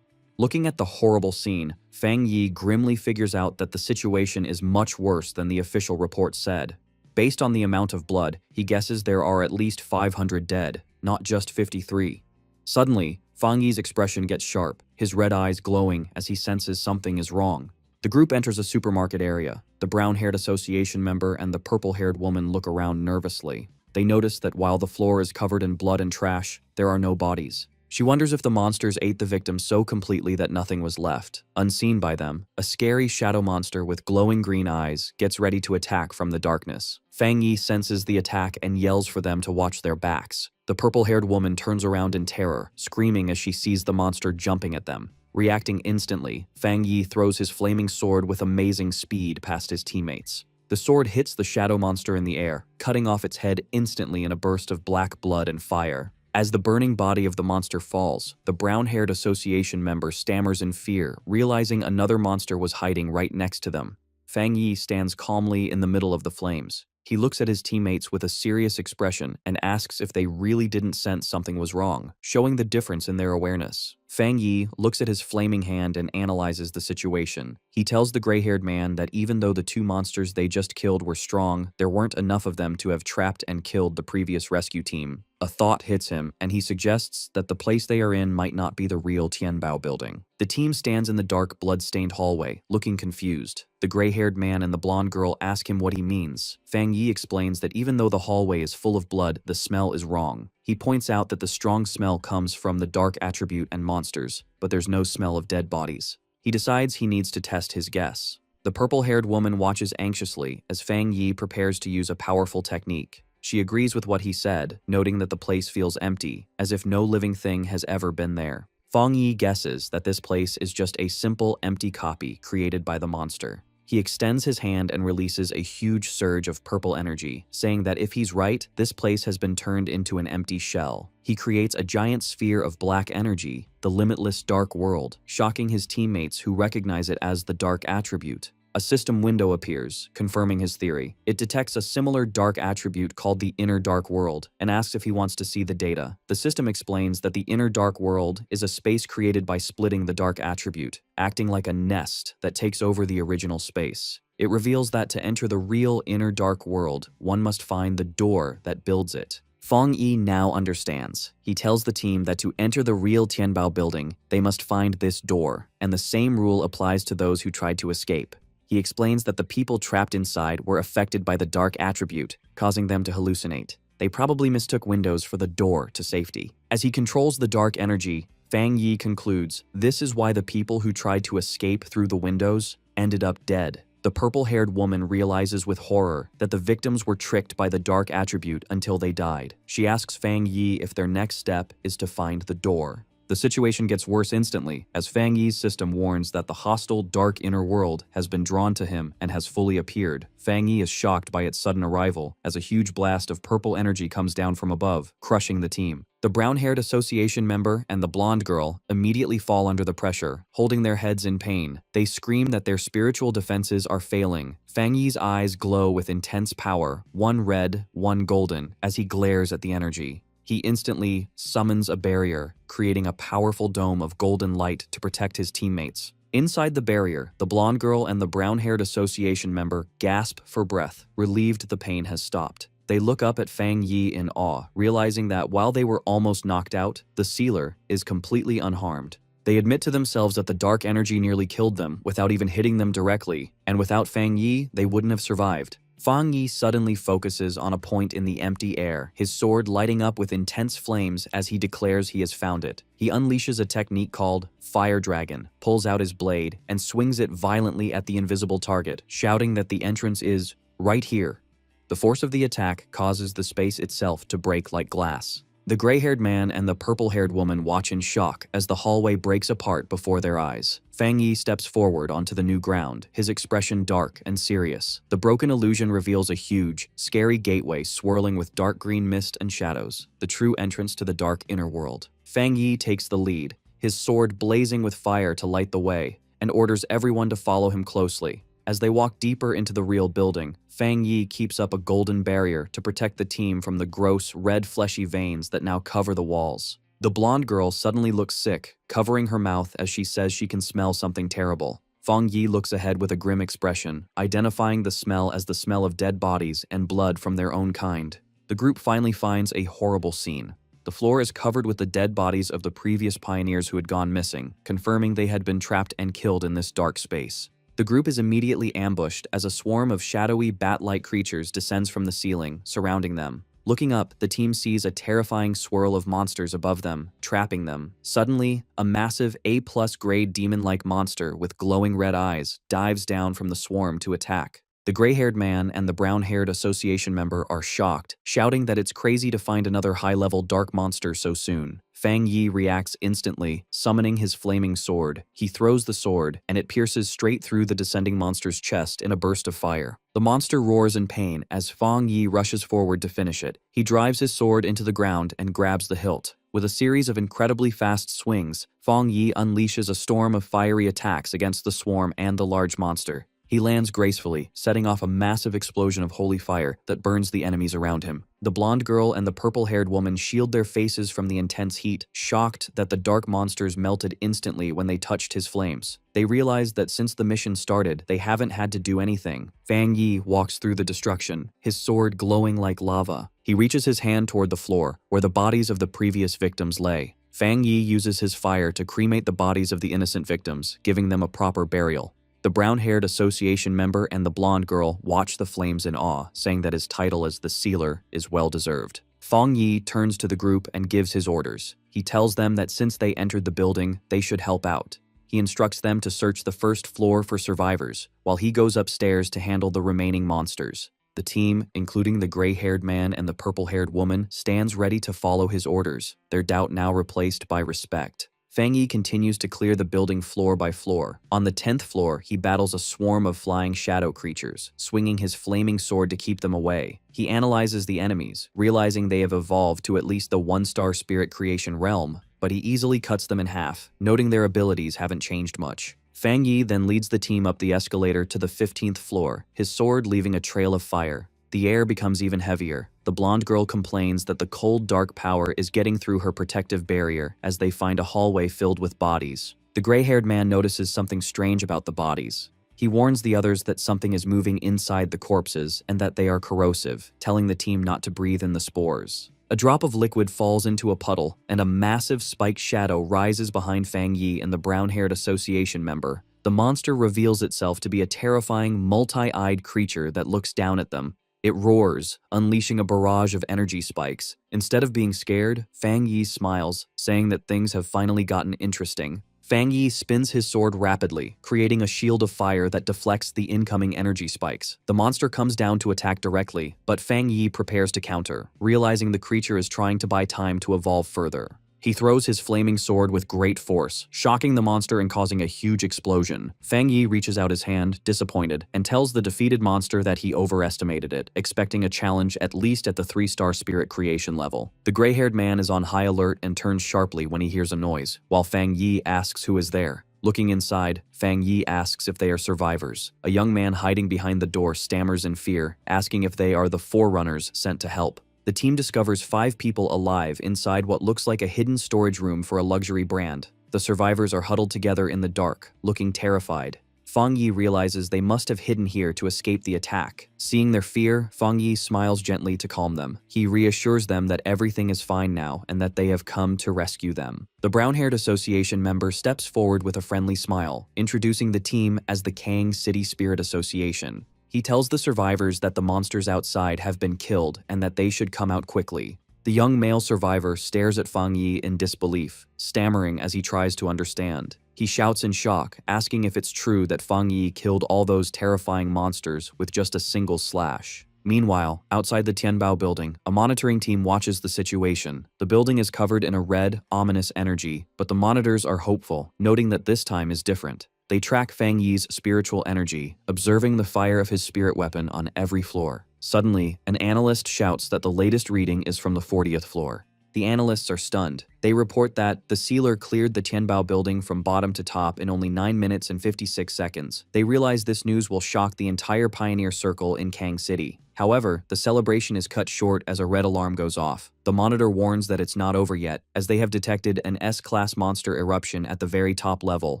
Looking at the horrible scene, Fang Yi grimly figures out that the situation is much worse than the official report said. Based on the amount of blood, he guesses there are at least 500 dead, not just 53. Suddenly, Fang Yi's expression gets sharp, his red eyes glowing as he senses something is wrong. The group enters a supermarket area. The brown-haired association member and the purple-haired woman look around nervously. They notice that while the floor is covered in blood and trash, there are no bodies. She wonders if the monsters ate the victim so completely that nothing was left. Unseen by them, a scary shadow monster with glowing green eyes gets ready to attack from the darkness. Fang Yi senses the attack and yells for them to watch their backs. The purple-haired woman turns around in terror, screaming as she sees the monster jumping at them. Reacting instantly, Fang Yi throws his flaming sword with amazing speed past his teammates. The sword hits the shadow monster in the air, cutting off its head instantly in a burst of black blood and fire. As the burning body of the monster falls, the brown-haired association member stammers in fear, realizing another monster was hiding right next to them. Fang Yi stands calmly in the middle of the flames. He looks at his teammates with a serious expression and asks if they really didn't sense something was wrong, showing the difference in their awareness. Fang Yi looks at his flaming hand and analyzes the situation. He tells the gray-haired man that even though the two monsters they just killed were strong, there weren't enough of them to have trapped and killed the previous rescue team. A thought hits him, and he suggests that the place they are in might not be the real Tianbao building. The team stands in the dark, blood-stained hallway, looking confused. The gray-haired man and the blonde girl ask him what he means. Fang Yi explains that even though the hallway is full of blood, the smell is wrong. He points out that the strong smell comes from the dark attribute and monsters, but there's no smell of dead bodies. He decides he needs to test his guess. The purple-haired woman watches anxiously as Fang Yi prepares to use a powerful technique. She agrees with what he said, noting that the place feels empty, as if no living thing has ever been there. Fang Yi guesses that this place is just a simple, empty copy created by the monster. He extends his hand and releases a huge surge of purple energy, saying that if he's right, this place has been turned into an empty shell. He creates a giant sphere of black energy, the limitless dark world, shocking his teammates who recognize it as the dark attribute. A system window appears, confirming his theory. It detects a similar dark attribute called the inner dark world and asks if he wants to see the data. The system explains that the inner dark world is a space created by splitting the dark attribute, acting like a nest that takes over the original space. It reveals that to enter the real inner dark world, one must find the door that builds it. Fang Yi now understands. He tells the team that to enter the real Tianbao building, they must find this door, and the same rule applies to those who tried to escape. He explains that the people trapped inside were affected by the dark attribute, causing them to hallucinate. They probably mistook windows for the door to safety. As he controls the dark energy, Fang Yi concludes this is why the people who tried to escape through the windows ended up dead. The purple-haired woman realizes with horror that the victims were tricked by the dark attribute until they died. She asks Fang Yi if their next step is to find the door. The situation gets worse instantly, as Fang Yi's system warns that the hostile, dark inner world has been drawn to him and has fully appeared. Fang Yi is shocked by its sudden arrival, as a huge blast of purple energy comes down from above, crushing the team. The brown-haired association member and the blonde girl immediately fall under the pressure, holding their heads in pain. They scream that their spiritual defenses are failing. Fang Yi's eyes glow with intense power, one red, one golden, as he glares at the energy. He instantly summons a barrier, creating a powerful dome of golden light to protect his teammates. Inside the barrier, the blonde girl and the brown-haired association member gasp for breath, relieved the pain has stopped. They look up at Fang Yi in awe, realizing that while they were almost knocked out, the sealer is completely unharmed. They admit to themselves that the dark energy nearly killed them without even hitting them directly, and without Fang Yi, they wouldn't have survived. Fang Yi suddenly focuses on a point in the empty air, his sword lighting up with intense flames as he declares he has found it. He unleashes a technique called Fire Dragon, pulls out his blade, and swings it violently at the invisible target, shouting that the entrance is right here. The force of the attack causes the space itself to break like glass. The gray-haired man and the purple-haired woman watch in shock as the hallway breaks apart before their eyes. Fang Yi steps forward onto the new ground, his expression dark and serious. The broken illusion reveals a huge, scary gateway swirling with dark green mist and shadows, the true entrance to the dark inner world. Fang Yi takes the lead, his sword blazing with fire to light the way, and orders everyone to follow him closely. As they walk deeper into the real building, Fang Yi keeps up a golden barrier to protect the team from the gross, red fleshy veins that now cover the walls. The blonde girl suddenly looks sick, covering her mouth as she says she can smell something terrible. Fang Yi looks ahead with a grim expression, identifying the smell as the smell of dead bodies and blood from their own kind. The group finally finds a horrible scene. The floor is covered with the dead bodies of the previous pioneers who had gone missing, confirming they had been trapped and killed in this dark space. The group is immediately ambushed as a swarm of shadowy bat-like creatures descends from the ceiling, surrounding them. Looking up, the team sees a terrifying swirl of monsters above them, trapping them. Suddenly, a massive A+ grade demon-like monster with glowing red eyes dives down from the swarm to attack. The gray-haired man and the brown-haired association member are shocked, shouting that it's crazy to find another high-level dark monster so soon. Fang Yi reacts instantly, summoning his flaming sword. He throws the sword, and it pierces straight through the descending monster's chest in a burst of fire. The monster roars in pain as Fang Yi rushes forward to finish it. He drives his sword into the ground and grabs the hilt. With a series of incredibly fast swings, Fang Yi unleashes a storm of fiery attacks against the swarm and the large monster. He lands gracefully, setting off a massive explosion of holy fire that burns the enemies around him. The blonde girl and the purple-haired woman shield their faces from the intense heat, shocked that the dark monsters melted instantly when they touched his flames. They realize that since the mission started, they haven't had to do anything. Fang Yi walks through the destruction, his sword glowing like lava. He reaches his hand toward the floor, where the bodies of the previous victims lay. Fang Yi uses his fire to cremate the bodies of the innocent victims, giving them a proper burial. The brown-haired association member and the blonde girl watch the flames in awe, saying that his title as the Sealer is well-deserved. Fang Yi turns to the group and gives his orders. He tells them that since they entered the building, they should help out. He instructs them to search the first floor for survivors, while he goes upstairs to handle the remaining monsters. The team, including the gray-haired man and the purple-haired woman, stands ready to follow his orders, their doubt now replaced by respect. Fang Yi continues to clear the building floor by floor. On the 10th floor, he battles a swarm of flying shadow creatures, swinging his flaming sword to keep them away. He analyzes the enemies, realizing they have evolved to at least the 1-star spirit creation realm, but he easily cuts them in half, noting their abilities haven't changed much. Fang Yi then leads the team up the escalator to the 15th floor, his sword leaving a trail of fire. The air becomes even heavier. The blonde girl complains that the cold, dark power is getting through her protective barrier as they find a hallway filled with bodies. The gray-haired man notices something strange about the bodies. He warns the others that something is moving inside the corpses and that they are corrosive, telling the team not to breathe in the spores. A drop of liquid falls into a puddle, and a massive spiked shadow rises behind Fang Yi and the brown-haired association member. The monster reveals itself to be a terrifying, multi-eyed creature that looks down at them. It roars, unleashing a barrage of energy spikes. Instead of being scared, Fang Yi smiles, saying that things have finally gotten interesting. Fang Yi spins his sword rapidly, creating a shield of fire that deflects the incoming energy spikes. The monster comes down to attack directly, but Fang Yi prepares to counter, realizing the creature is trying to buy time to evolve further. He throws his flaming sword with great force, shocking the monster and causing a huge explosion. Fang Yi reaches out his hand, disappointed, and tells the defeated monster that he overestimated it, expecting a challenge at least at the 3-star spirit creation level. The gray-haired man is on high alert and turns sharply when he hears a noise, while Fang Yi asks who is there. Looking inside, Fang Yi asks if they are survivors. A young man hiding behind the door stammers in fear, asking if they are the Forerunners sent to help. The team discovers 5 people alive inside what looks like a hidden storage room for a luxury brand. The survivors are huddled together in the dark, looking terrified. Fang Yi realizes they must have hidden here to escape the attack. Seeing their fear, Fang Yi smiles gently to calm them. He reassures them that everything is fine now and that they have come to rescue them. The brown-haired association member steps forward with a friendly smile, introducing the team as the Kang City Spirit Association. He tells the survivors that the monsters outside have been killed and that they should come out quickly. The young male survivor stares at Fang Yi in disbelief, stammering as he tries to understand. He shouts in shock, asking if it's true that Fang Yi killed all those terrifying monsters with just a single slash. Meanwhile, outside the Tianbao building, a monitoring team watches the situation. The building is covered in a red, ominous energy, but the monitors are hopeful, noting that this time is different. They track Fang Yi's spiritual energy, observing the fire of his spirit weapon on every floor. Suddenly, an analyst shouts that the latest reading is from the 40th floor. The analysts are stunned. They report that the Sealer cleared the Tianbao building from bottom to top in only 9 minutes and 56 seconds. They realize this news will shock the entire Pioneer Circle in Kang City. However, the celebration is cut short as a red alarm goes off. The monitor warns that it's not over yet, as they have detected an S-class monster eruption at the very top level.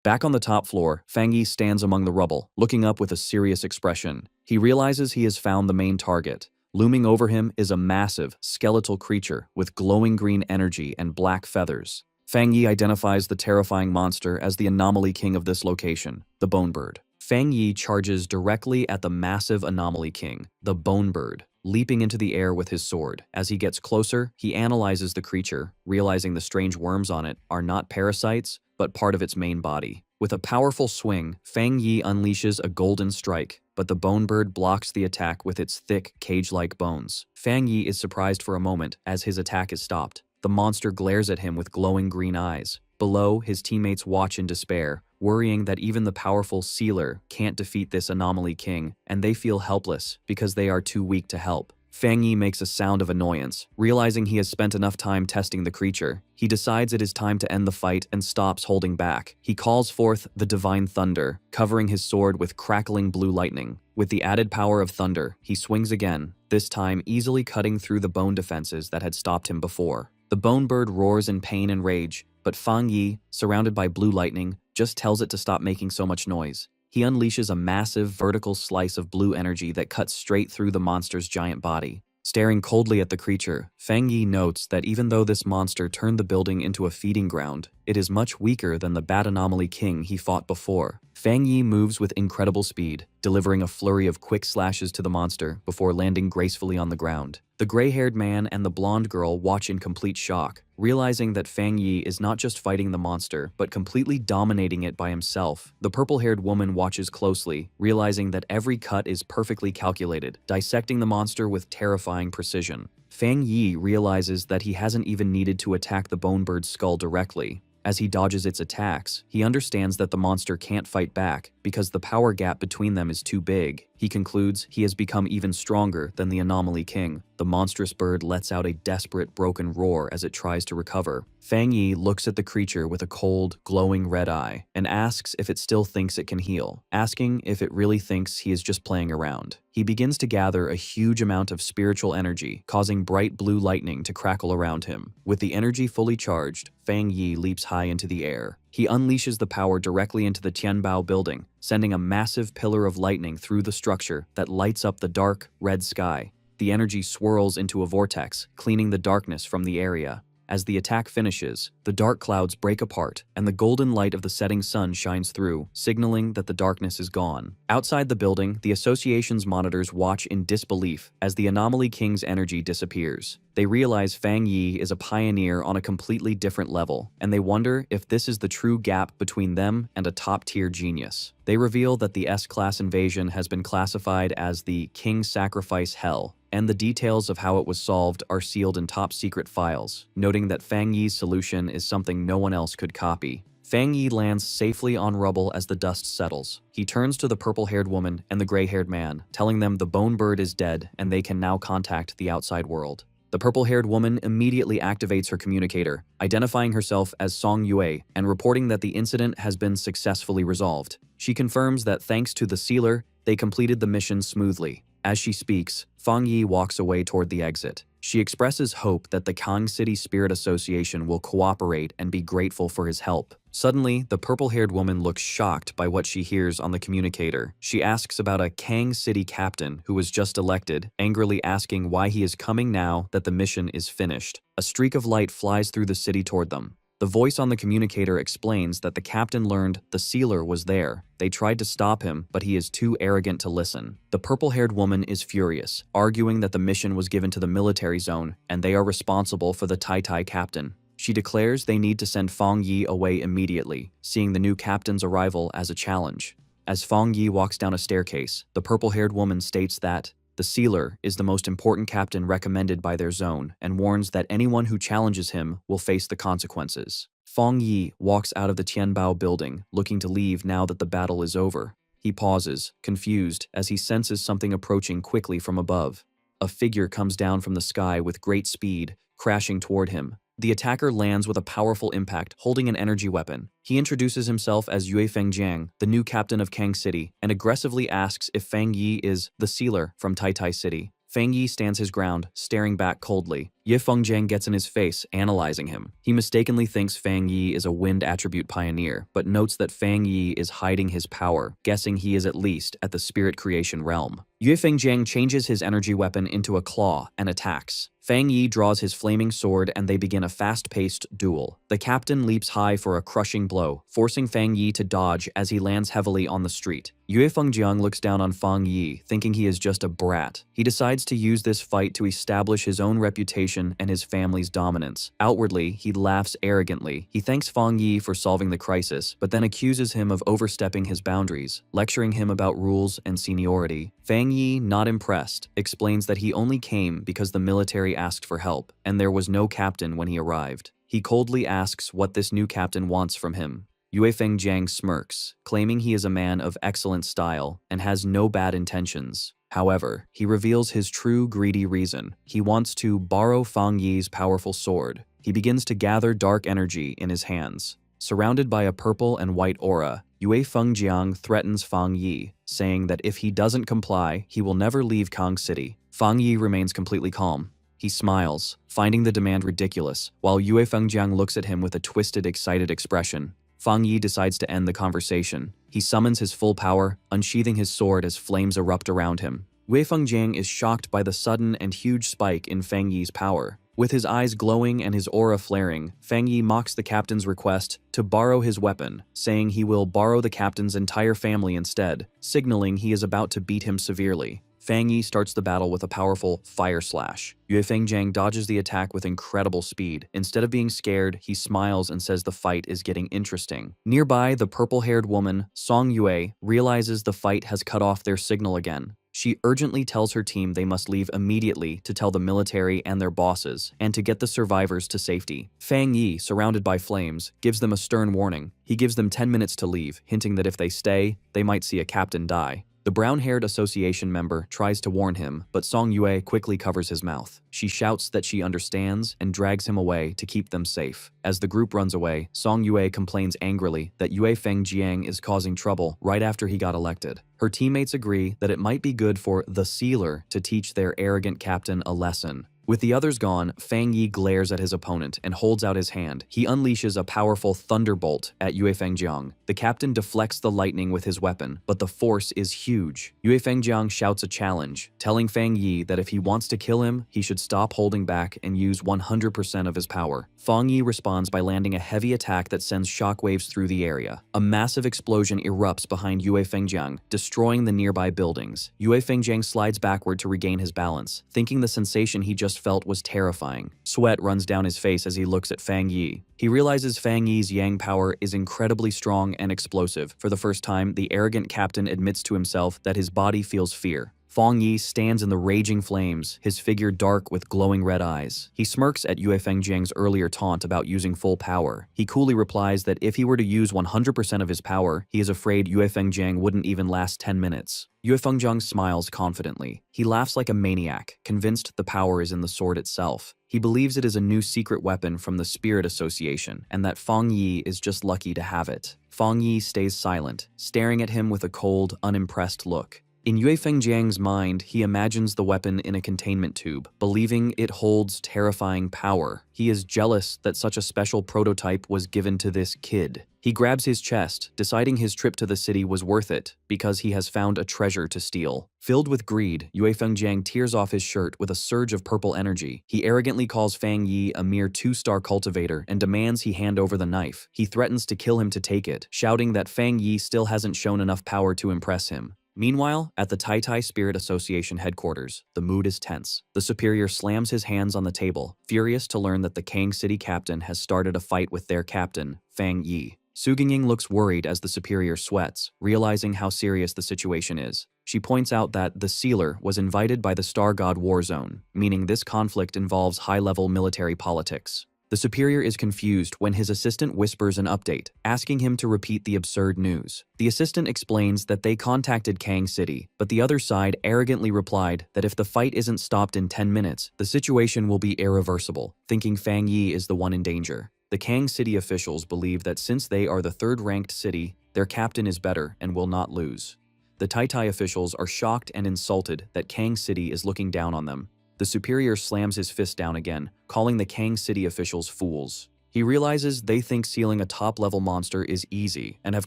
Back on the top floor, Fang Yi stands among the rubble, looking up with a serious expression. He realizes he has found the main target, Looming over him is a massive, skeletal creature with glowing green energy and black feathers. Fang Yi identifies the terrifying monster as the anomaly king of this location, the Bone Bird. Fang Yi charges directly at the massive anomaly king, the Bone Bird, leaping into the air with his sword. As he gets closer, he analyzes the creature, realizing the strange worms on it are not parasites, but part of its main body. With a powerful swing, Fang Yi unleashes a golden strike, but the Bone Bird blocks the attack with its thick, cage-like bones. Fang Yi is surprised for a moment as his attack is stopped. The monster glares at him with glowing green eyes. Below, his teammates watch in despair, worrying that even the powerful Sealer can't defeat this anomaly king, and they feel helpless because they are too weak to help. Fang Yi makes a sound of annoyance. Realizing he has spent enough time testing the creature, he decides it is time to end the fight and stops holding back. He calls forth the Divine Thunder, covering his sword with crackling blue lightning. With the added power of thunder, he swings again, this time easily cutting through the bone defenses that had stopped him before. The Bone Bird roars in pain and rage, but Fang Yi, surrounded by blue lightning, just tells it to stop making so much noise. He unleashes a massive vertical slice of blue energy that cuts straight through the monster's giant body. Staring coldly at the creature, Fang Yi notes that even though this monster turned the building into a feeding ground, it is much weaker than the Bat Anomaly King he fought before. Fang Yi moves with incredible speed, delivering a flurry of quick slashes to the monster before landing gracefully on the ground. The gray-haired man and the blonde girl watch in complete shock, realizing that Fang Yi is not just fighting the monster, but completely dominating it by himself. The purple-haired woman watches closely, realizing that every cut is perfectly calculated, dissecting the monster with terrifying precision. Fang Yi realizes that he hasn't even needed to attack the Bone Bird's skull directly. As he dodges its attacks, he understands that the monster can't fight back because the power gap between them is too big. He concludes he has become even stronger than the Anomaly King. The monstrous bird lets out a desperate, broken roar as it tries to recover. Fang Yi looks at the creature with a cold, glowing red eye and asks if it still thinks it can heal, asking if it really thinks he is just playing around. He begins to gather a huge amount of spiritual energy, causing bright blue lightning to crackle around him. With the energy fully charged, Fang Yi leaps high into the air. He unleashes the power directly into the Tianbao building, sending a massive pillar of lightning through the structure that lights up the dark, red sky. The energy swirls into a vortex, cleaning the darkness from the area. As the attack finishes, the dark clouds break apart, and the golden light of the setting sun shines through, signaling that the darkness is gone. Outside the building, the association's monitors watch in disbelief as the Anomaly King's energy disappears. They realize Fang Yi is a pioneer on a completely different level, and they wonder if this is the true gap between them and a top-tier genius. They reveal that the S-Class invasion has been classified as the King Sacrifice Hell, and the details of how it was solved are sealed in top-secret files, noting that Fang Yi's solution is something no one else could copy. Fang Yi lands safely on rubble as the dust settles. He turns to the purple-haired woman and the gray-haired man, telling them the Bone Bird is dead and they can now contact the outside world. The purple-haired woman immediately activates her communicator, identifying herself as Song Yue and reporting that the incident has been successfully resolved. She confirms that thanks to the Sealer, they completed the mission smoothly. As she speaks, Fang Yi walks away toward the exit. She expresses hope that the Kang City Spirit Association will cooperate and be grateful for his help. Suddenly, the purple-haired woman looks shocked by what she hears on the communicator. She asks about a Kang City captain who was just elected, angrily asking why he is coming now that the mission is finished. A streak of light flies through the city toward them. The voice on the communicator explains that the captain learned the Sealer was there. They tried to stop him, but he is too arrogant to listen. The purple-haired woman is furious, arguing that the mission was given to the military zone and they are responsible for the Tai captain. She declares they need to send Fang Yi away immediately, seeing the new captain's arrival as a challenge. As Fang Yi walks down a staircase, the purple-haired woman states that the Sealer is the most important captain recommended by their zone and warns that anyone who challenges him will face the consequences. Fang Yi walks out of the Tianbao building, looking to leave now that the battle is over. He pauses, confused, as he senses something approaching quickly from above. A figure comes down from the sky with great speed, crashing toward him. The attacker lands with a powerful impact, holding an energy weapon. He introduces himself as Yue Fengjiang, the new captain of Kang City, and aggressively asks if Fang Yi is the Sealer from Tai City. Fang Yi stands his ground, staring back coldly. Ye Fengjiang gets in his face, analyzing him. He mistakenly thinks Fang Yi is a wind attribute pioneer, but notes that Fang Yi is hiding his power, guessing he is at least at the spirit creation realm. Yue Fengjiang changes his energy weapon into a claw and attacks. Fang Yi draws his flaming sword and they begin a fast-paced duel. The captain leaps high for a crushing blow, forcing Fang Yi to dodge as he lands heavily on the street. Yue Fengjiang looks down on Fang Yi, thinking he is just a brat. He decides to use this fight to establish his own reputation and his family's dominance. Outwardly, he laughs arrogantly. He thanks Fang Yi for solving the crisis, but then accuses him of overstepping his boundaries, lecturing him about rules and seniority. Fang Yi, not impressed, explains that he only came because the military asked for help, and there was no captain when he arrived. He coldly asks what this new captain wants from him. Yue Fengjiang smirks, claiming he is a man of excellent style and has no bad intentions. However, he reveals his true greedy reason. He wants to borrow Fang Yi's powerful sword. He begins to gather dark energy in his hands. Surrounded by a purple and white aura, Yue Fengjiang threatens Fang Yi, saying that if he doesn't comply, he will never leave Kang City. Fang Yi remains completely calm. He smiles, finding the demand ridiculous, while Yue Fengjiang looks at him with a twisted, excited expression. Fang Yi decides to end the conversation. He summons his full power, unsheathing his sword as flames erupt around him. Yue Fengjiang is shocked by the sudden and huge spike in Fang Yi's power. With his eyes glowing and his aura flaring, Fang Yi mocks the captain's request to borrow his weapon, saying he will borrow the captain's entire family instead, signaling he is about to beat him severely. Fang Yi starts the battle with a powerful fire slash. Yue Fengjiang dodges the attack with incredible speed. Instead of being scared, he smiles and says the fight is getting interesting. Nearby, the purple-haired woman, Song Yue, realizes the fight has cut off their signal again. She urgently tells her team they must leave immediately to tell the military and their bosses, and to get the survivors to safety. Fang Yi, surrounded by flames, gives them a stern warning. He gives them 10 minutes to leave, hinting that if they stay, they might see a captain die. The brown-haired association member tries to warn him, but Song Yue quickly covers his mouth. She shouts that she understands and drags him away to keep them safe. As the group runs away, Song Yue complains angrily that Yue Fengjiang is causing trouble right after he got elected. Her teammates agree that it might be good for the Sealer to teach their arrogant captain a lesson. With the others gone, Fang Yi glares at his opponent and holds out his hand. He unleashes a powerful thunderbolt at Yue Fengjiang. The captain deflects the lightning with his weapon, but the force is huge. Yue Fengjiang shouts a challenge, telling Fang Yi that if he wants to kill him, he should stop holding back and use 100% of his power. Fang Yi responds by landing a heavy attack that sends shockwaves through the area. A massive explosion erupts behind Yue Fengjiang, destroying the nearby buildings. Yue Fengjiang slides backward to regain his balance, thinking the sensation he just felt was terrifying. Sweat runs down his face as he looks at Fang Yi. He realizes Fang Yi's yang power is incredibly strong and explosive. For the first time, the arrogant captain admits to himself that his body feels fear. Fang Yi stands in the raging flames, his figure dark with glowing red eyes. He smirks at Yue Fengjiang's earlier taunt about using full power. He coolly replies that if he were to use 100% of his power, he is afraid Yue Fengjiang wouldn't even last 10 minutes. Yue Fengjiang smiles confidently. He laughs like a maniac, convinced the power is in the sword itself. He believes it is a new secret weapon from the Spirit Association, and that Fang Yi is just lucky to have it. Fang Yi stays silent, staring at him with a cold, unimpressed look. In Yue Fengjiang's mind, he imagines the weapon in a containment tube, believing it holds terrifying power. He is jealous that such a special prototype was given to this kid. He grabs his chest, deciding his trip to the city was worth it because he has found a treasure to steal. Filled with greed, Yue Fengjiang tears off his shirt with a surge of purple energy. He arrogantly calls Fang Yi a mere 2-star cultivator and demands he hand over the knife. He threatens to kill him to take it, shouting that Fang Yi still hasn't shown enough power to impress him. Meanwhile, at the Tai Tai Spirit Association headquarters, the mood is tense. The superior slams his hands on the table, furious to learn that the Kang City captain has started a fight with their captain, Fang Yi. Su Gingying looks worried as the superior sweats, realizing how serious the situation is. She points out that the Sealer was invited by the Star God War Zone, meaning this conflict involves high-level military politics. The superior is confused when his assistant whispers an update, asking him to repeat the absurd news. The assistant explains that they contacted Kang City, but the other side arrogantly replied that if the fight isn't stopped in 10 minutes, the situation will be irreversible, thinking Fang Yi is the one in danger. The Kang City officials believe that since they are the third-ranked city, their captain is better and will not lose. The Tai officials are shocked and insulted that Kang City is looking down on them. The superior slams his fist down again, calling the Kang City officials fools. He realizes they think sealing a top-level monster is easy and have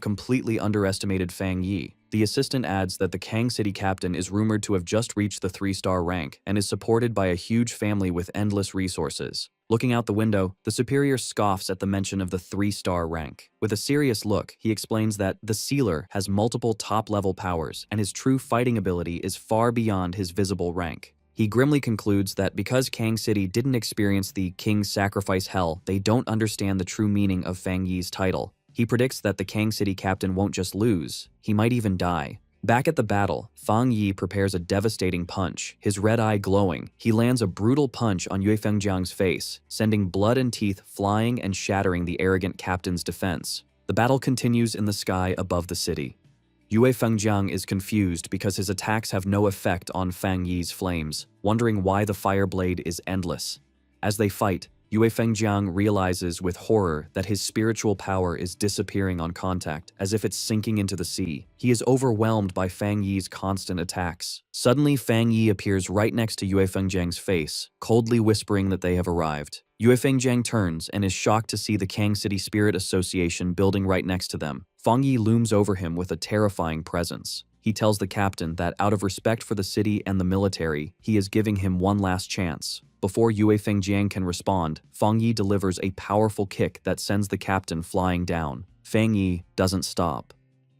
completely underestimated Fang Yi. The assistant adds that the Kang City captain is rumored to have just reached the 3-star rank and is supported by a huge family with endless resources. Looking out the window, the superior scoffs at the mention of the 3-star rank. With a serious look, he explains that the sealer has multiple top-level powers and his true fighting ability is far beyond his visible rank. He grimly concludes that because Kang City didn't experience the King's Sacrifice Hell, they don't understand the true meaning of Fang Yi's title. He predicts that the Kang City captain won't just lose, he might even die. Back at the battle, Fang Yi prepares a devastating punch, his red eye glowing. He lands a brutal punch on Yue Fengjiang's face, sending blood and teeth flying and shattering the arrogant captain's defense. The battle continues in the sky above the city. Yue Fengjiang is confused because his attacks have no effect on Fang Yi's flames, wondering why the fire blade is endless. As they fight, Yue Fengjiang realizes with horror that his spiritual power is disappearing on contact, as if it's sinking into the sea. He is overwhelmed by Fang Yi's constant attacks. Suddenly, Fang Yi appears right next to Yue Fengjiang's face, coldly whispering that they have arrived. Yue Fengjiang turns and is shocked to see the Kang City Spirit Association building right next to them. Fang Yi looms over him with a terrifying presence. He tells the captain that out of respect for the city and the military, he is giving him one last chance. Before Yue Fengjiang can respond, Fang Yi delivers a powerful kick that sends the captain flying down. Fang Yi doesn't stop.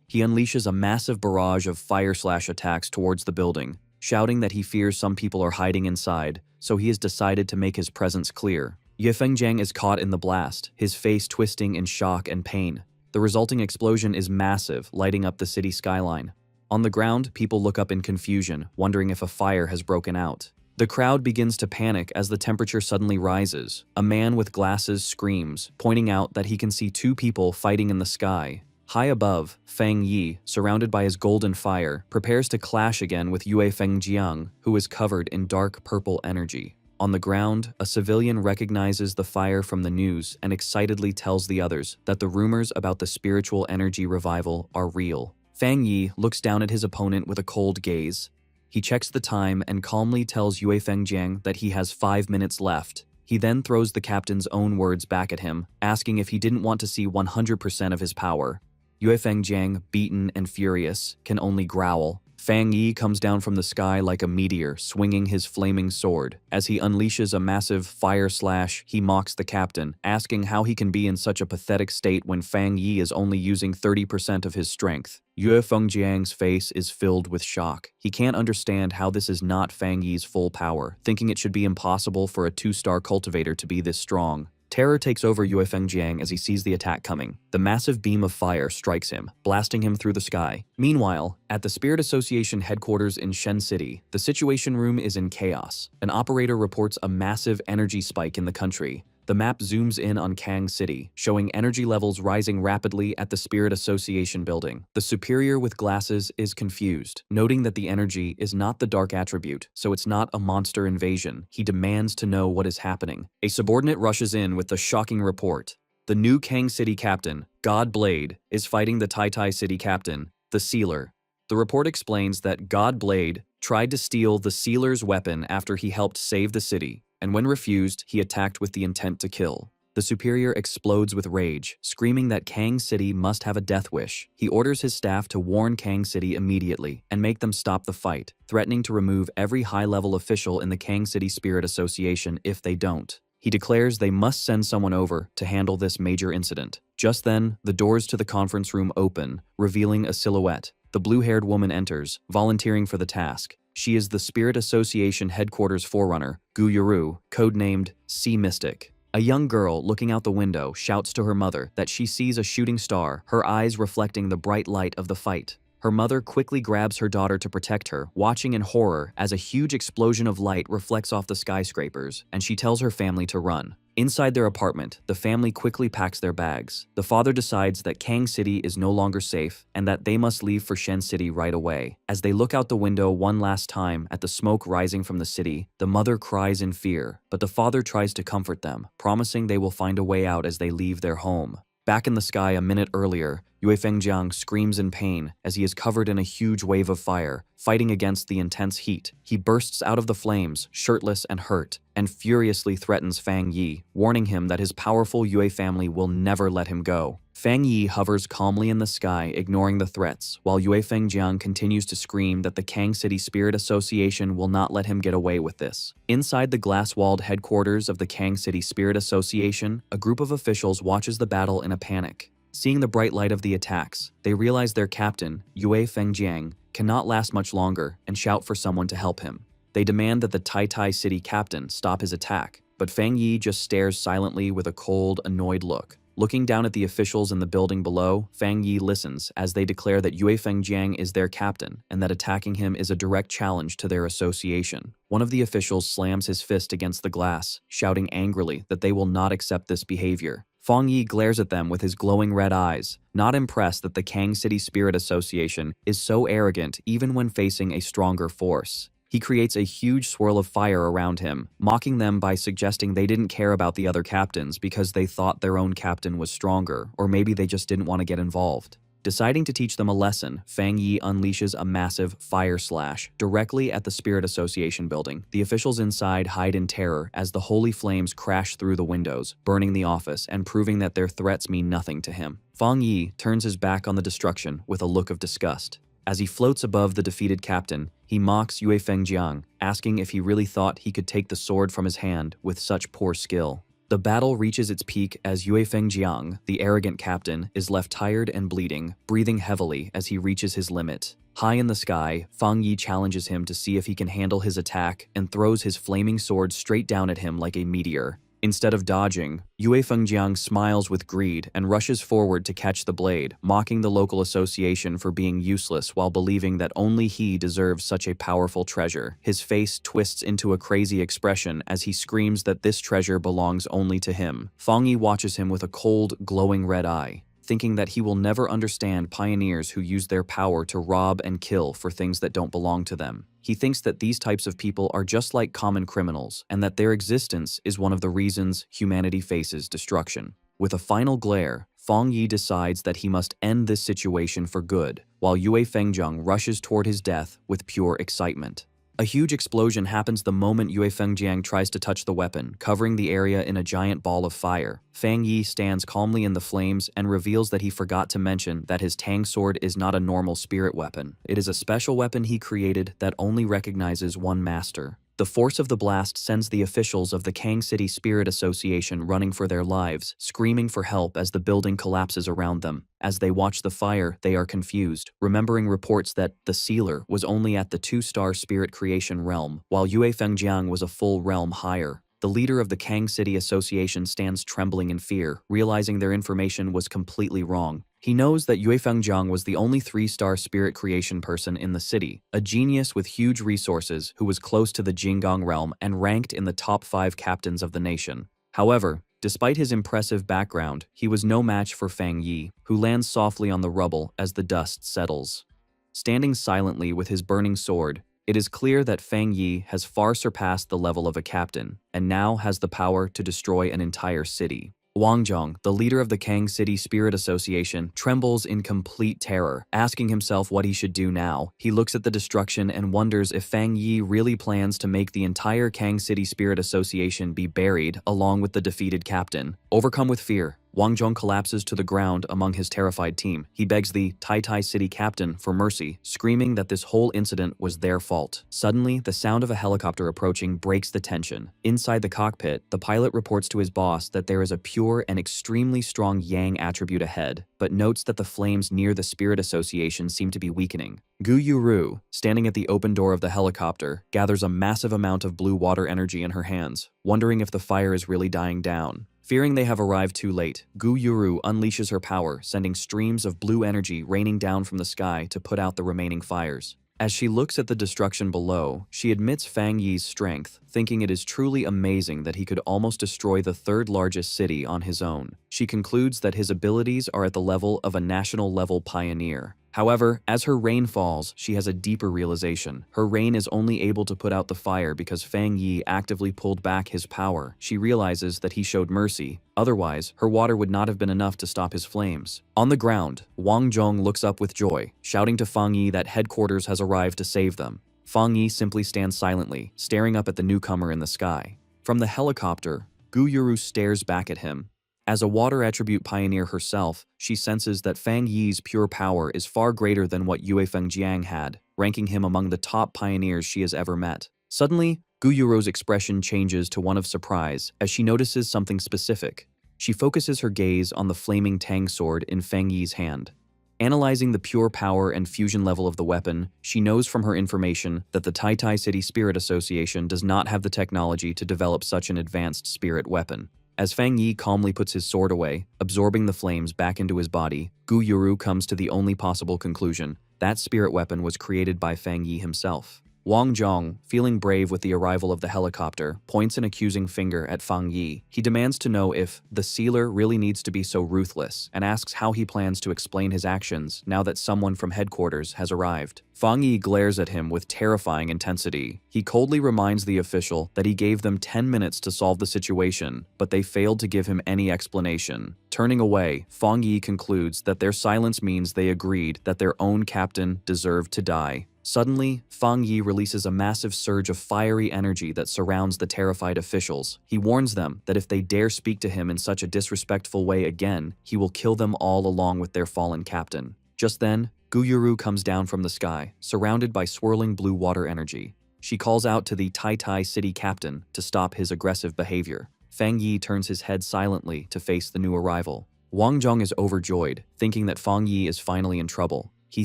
He unleashes a massive barrage of fire/attacks towards the building, shouting that he fears some people are hiding inside, so he has decided to make his presence clear. Yue Fengjiang is caught in the blast, his face twisting in shock and pain. The resulting explosion is massive, lighting up the city skyline. On the ground, people look up in confusion, wondering if a fire has broken out. The crowd begins to panic as the temperature suddenly rises. A man with glasses screams, pointing out that he can see 2 people fighting in the sky. High above, Fang Yi, surrounded by his golden fire, prepares to clash again with Yue Fengjiang, who is covered in dark purple energy. On the ground, a civilian recognizes the fire from the news and excitedly tells the others that the rumors about the spiritual energy revival are real. Fang Yi looks down at his opponent with a cold gaze. He checks the time and calmly tells Yue Fengjiang that he has 5 minutes left. He then throws the captain's own words back at him, asking if he didn't want to see 100% of his power. Yue Fengjiang, beaten and furious, can only growl. Fang Yi comes down from the sky like a meteor, swinging his flaming sword. As he unleashes a massive fire slash, he mocks the captain, asking how he can be in such a pathetic state when Fang Yi is only using 30% of his strength. Yue Fengjiang's face is filled with shock. He can't understand how this is not Fang Yi's full power, thinking it should be impossible for a 2-star cultivator to be this strong. Terror takes over Yue Fengjiang as he sees the attack coming. The massive beam of fire strikes him, blasting him through the sky. Meanwhile, at the Spirit Association headquarters in Shen City, the Situation Room is in chaos. An operator reports a massive energy spike in the country. The map zooms in on Kang City, showing energy levels rising rapidly at the Spirit Association building. The superior with glasses is confused, noting that the energy is not the dark attribute, so it's not a monster invasion. He demands to know what is happening. A subordinate rushes in with the shocking report. The new Kang City captain, God Blade, is fighting the Tai City captain, the Sealer. The report explains that God Blade tried to steal the Sealer's weapon after he helped save the city, and when refused, he attacked with the intent to kill. The superior explodes with rage, screaming that Kang City must have a death wish. He orders his staff to warn Kang City immediately and make them stop the fight, threatening to remove every high-level official in the Kang City Spirit Association if they don't. He declares they must send someone over to handle this major incident. Just then, the doors to the conference room open, revealing a silhouette. The blue-haired woman enters, volunteering for the task. She is the Spirit Association headquarters forerunner, Gu Yuru, codenamed Sea Mystic. A young girl looking out the window shouts to her mother that she sees a shooting star, her eyes reflecting the bright light of the fight. Her mother quickly grabs her daughter to protect her, watching in horror as a huge explosion of light reflects off the skyscrapers, and she tells her family to run. Inside their apartment, the family quickly packs their bags. The father decides that Kang City is no longer safe and that they must leave for Shen City right away. As they look out the window one last time at the smoke rising from the city, the mother cries in fear, but the father tries to comfort them, promising they will find a way out as they leave their home. Back in the sky a minute earlier, Yue Fengjiang screams in pain as he is covered in a huge wave of fire, fighting against the intense heat. He bursts out of the flames, shirtless and hurt, and furiously threatens Fang Yi, warning him that his powerful Yue family will never let him go. Fang Yi hovers calmly in the sky, ignoring the threats, while Yue Fengjiang continues to scream that the Kang City Spirit Association will not let him get away with this. Inside the glass-walled headquarters of the Kang City Spirit Association, a group of officials watches the battle in a panic. Seeing the bright light of the attacks, they realize their captain, Yue Fengjiang, cannot last much longer and shout for someone to help him. They demand that the Tai City captain stop his attack, but Fang Yi just stares silently with a cold, annoyed look. Looking down at the officials in the building below, Fang Yi listens as they declare that Yue Fengjiang is their captain and that attacking him is a direct challenge to their association. One of the officials slams his fist against the glass, shouting angrily that they will not accept this behavior. Fang Yi glares at them with his glowing red eyes, not impressed that the Kang City Spirit Association is so arrogant even when facing a stronger force. He creates a huge swirl of fire around him, mocking them by suggesting they didn't care about the other captains because they thought their own captain was stronger, or maybe they just didn't want to get involved. Deciding to teach them a lesson, Fang Yi unleashes a massive fire slash directly at the Spirit Association building. The officials inside hide in terror as the holy flames crash through the windows, burning the office and proving that their threats mean nothing to him. Fang Yi turns his back on the destruction with a look of disgust. As he floats above the defeated captain, he mocks Yue Fengjiang, asking if he really thought he could take the sword from his hand with such poor skill. The battle reaches its peak as Yue Fengjiang, the arrogant captain, is left tired and bleeding, breathing heavily as he reaches his limit. High in the sky, Fang Yi challenges him to see if he can handle his attack and throws his flaming sword straight down at him like a meteor. Instead of dodging, Yue Fengjiang smiles with greed and rushes forward to catch the blade, mocking the local association for being useless while believing that only he deserves such a powerful treasure. His face twists into a crazy expression as he screams that this treasure belongs only to him. Fang Yi watches him with a cold, glowing red eye, thinking that he will never understand pioneers who use their power to rob and kill for things that don't belong to them. He thinks that these types of people are just like common criminals, and that their existence is one of the reasons humanity faces destruction. With a final glare, Fang Yi decides that he must end this situation for good, while Yue Fengjiang rushes toward his death with pure excitement. A huge explosion happens the moment Yue Fengjiang tries to touch the weapon, covering the area in a giant ball of fire. Fang Yi stands calmly in the flames and reveals that he forgot to mention that his Tang sword is not a normal spirit weapon. It is a special weapon he created that only recognizes one master. The force of the blast sends the officials of the Kang City Spirit Association running for their lives, screaming for help as the building collapses around them. As they watch the fire, they are confused, remembering reports that the sealer was only at the 2-star spirit creation realm, while Yue Fengjiang was a full realm higher. The leader of the Kang City Association stands trembling in fear, realizing their information was completely wrong. He knows that Yue Fengjiang was the only 3-star spirit creation person in the city, a genius with huge resources who was close to the Jinggang realm and ranked in the top 5 captains of the nation. However, despite his impressive background, he was no match for Fang Yi, who lands softly on the rubble as the dust settles. Standing silently with his burning sword, it is clear that Fang Yi has far surpassed the level of a captain, and now has the power to destroy an entire city. Wang Zhong, the leader of the Kang City Spirit Association, trembles in complete terror, asking himself what he should do now. He looks at the destruction and wonders if Fang Yi really plans to make the entire Kang City Spirit Association be buried along with the defeated captain. Overcome with fear, Wang Zhong collapses to the ground among his terrified team. He begs the Tai City captain for mercy, screaming that this whole incident was their fault. Suddenly, the sound of a helicopter approaching breaks the tension. Inside the cockpit, the pilot reports to his boss that there is a pure and extremely strong Yang attribute ahead, but notes that the flames near the Spirit Association seem to be weakening. Gu Yuru, standing at the open door of the helicopter, gathers a massive amount of blue water energy in her hands, wondering if the fire is really dying down. Fearing they have arrived too late, Gu Yuru unleashes her power, sending streams of blue energy raining down from the sky to put out the remaining fires. As she looks at the destruction below, she admits Fang Yi's strength, thinking it is truly amazing that he could almost destroy the 3rd largest city on his own. She concludes that his abilities are at the level of a national-level pioneer. However, as her rain falls, she has a deeper realization. Her rain is only able to put out the fire because Fang Yi actively pulled back his power. She realizes that he showed mercy. Otherwise, her water would not have been enough to stop his flames. On the ground, Wang Zhong looks up with joy, shouting to Fang Yi that headquarters has arrived to save them. Fang Yi simply stands silently, staring up at the newcomer in the sky. From the helicopter, Gu Yuru stares back at him. As a water attribute pioneer herself, she senses that Fang Yi's pure power is far greater than what Yue Fengjiang had, ranking him among the top pioneers she has ever met. Suddenly, Gu Yuro's expression changes to one of surprise as she notices something specific. She focuses her gaze on the flaming Tang sword in Fang Yi's hand. Analyzing the pure power and fusion level of the weapon, she knows from her information that the Tai Tai City Spirit Association does not have the technology to develop such an advanced spirit weapon. As Fang Yi calmly puts his sword away, absorbing the flames back into his body, Gu Yuru comes to the only possible conclusion: that spirit weapon was created by Fang Yi himself. Wang Zhong, feeling brave with the arrival of the helicopter, points an accusing finger at Fang Yi. He demands to know if the sealer really needs to be so ruthless, and asks how he plans to explain his actions now that someone from headquarters has arrived. Fang Yi glares at him with terrifying intensity. He coldly reminds the official that he gave them 10 minutes to solve the situation, but they failed to give him any explanation. Turning away, Fang Yi concludes that their silence means they agreed that their own captain deserved to die. Suddenly, Fang Yi releases a massive surge of fiery energy that surrounds the terrified officials. He warns them that if they dare speak to him in such a disrespectful way again, he will kill them all along with their fallen captain. Just then, Gu Yuru comes down from the sky, surrounded by swirling blue water energy. She calls out to the Tai Tai City captain to stop his aggressive behavior. Fang Yi turns his head silently to face the new arrival. Wang Zhong is overjoyed, thinking that Fang Yi is finally in trouble. He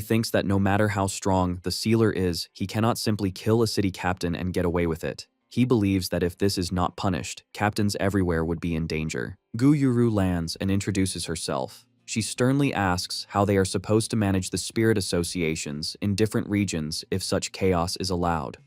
thinks that no matter how strong the sealer is, he cannot simply kill a city captain and get away with it. He believes that if this is not punished, captains everywhere would be in danger. Gu Yuru lands and introduces herself. She sternly asks how they are supposed to manage the spirit associations in different regions if such chaos is allowed.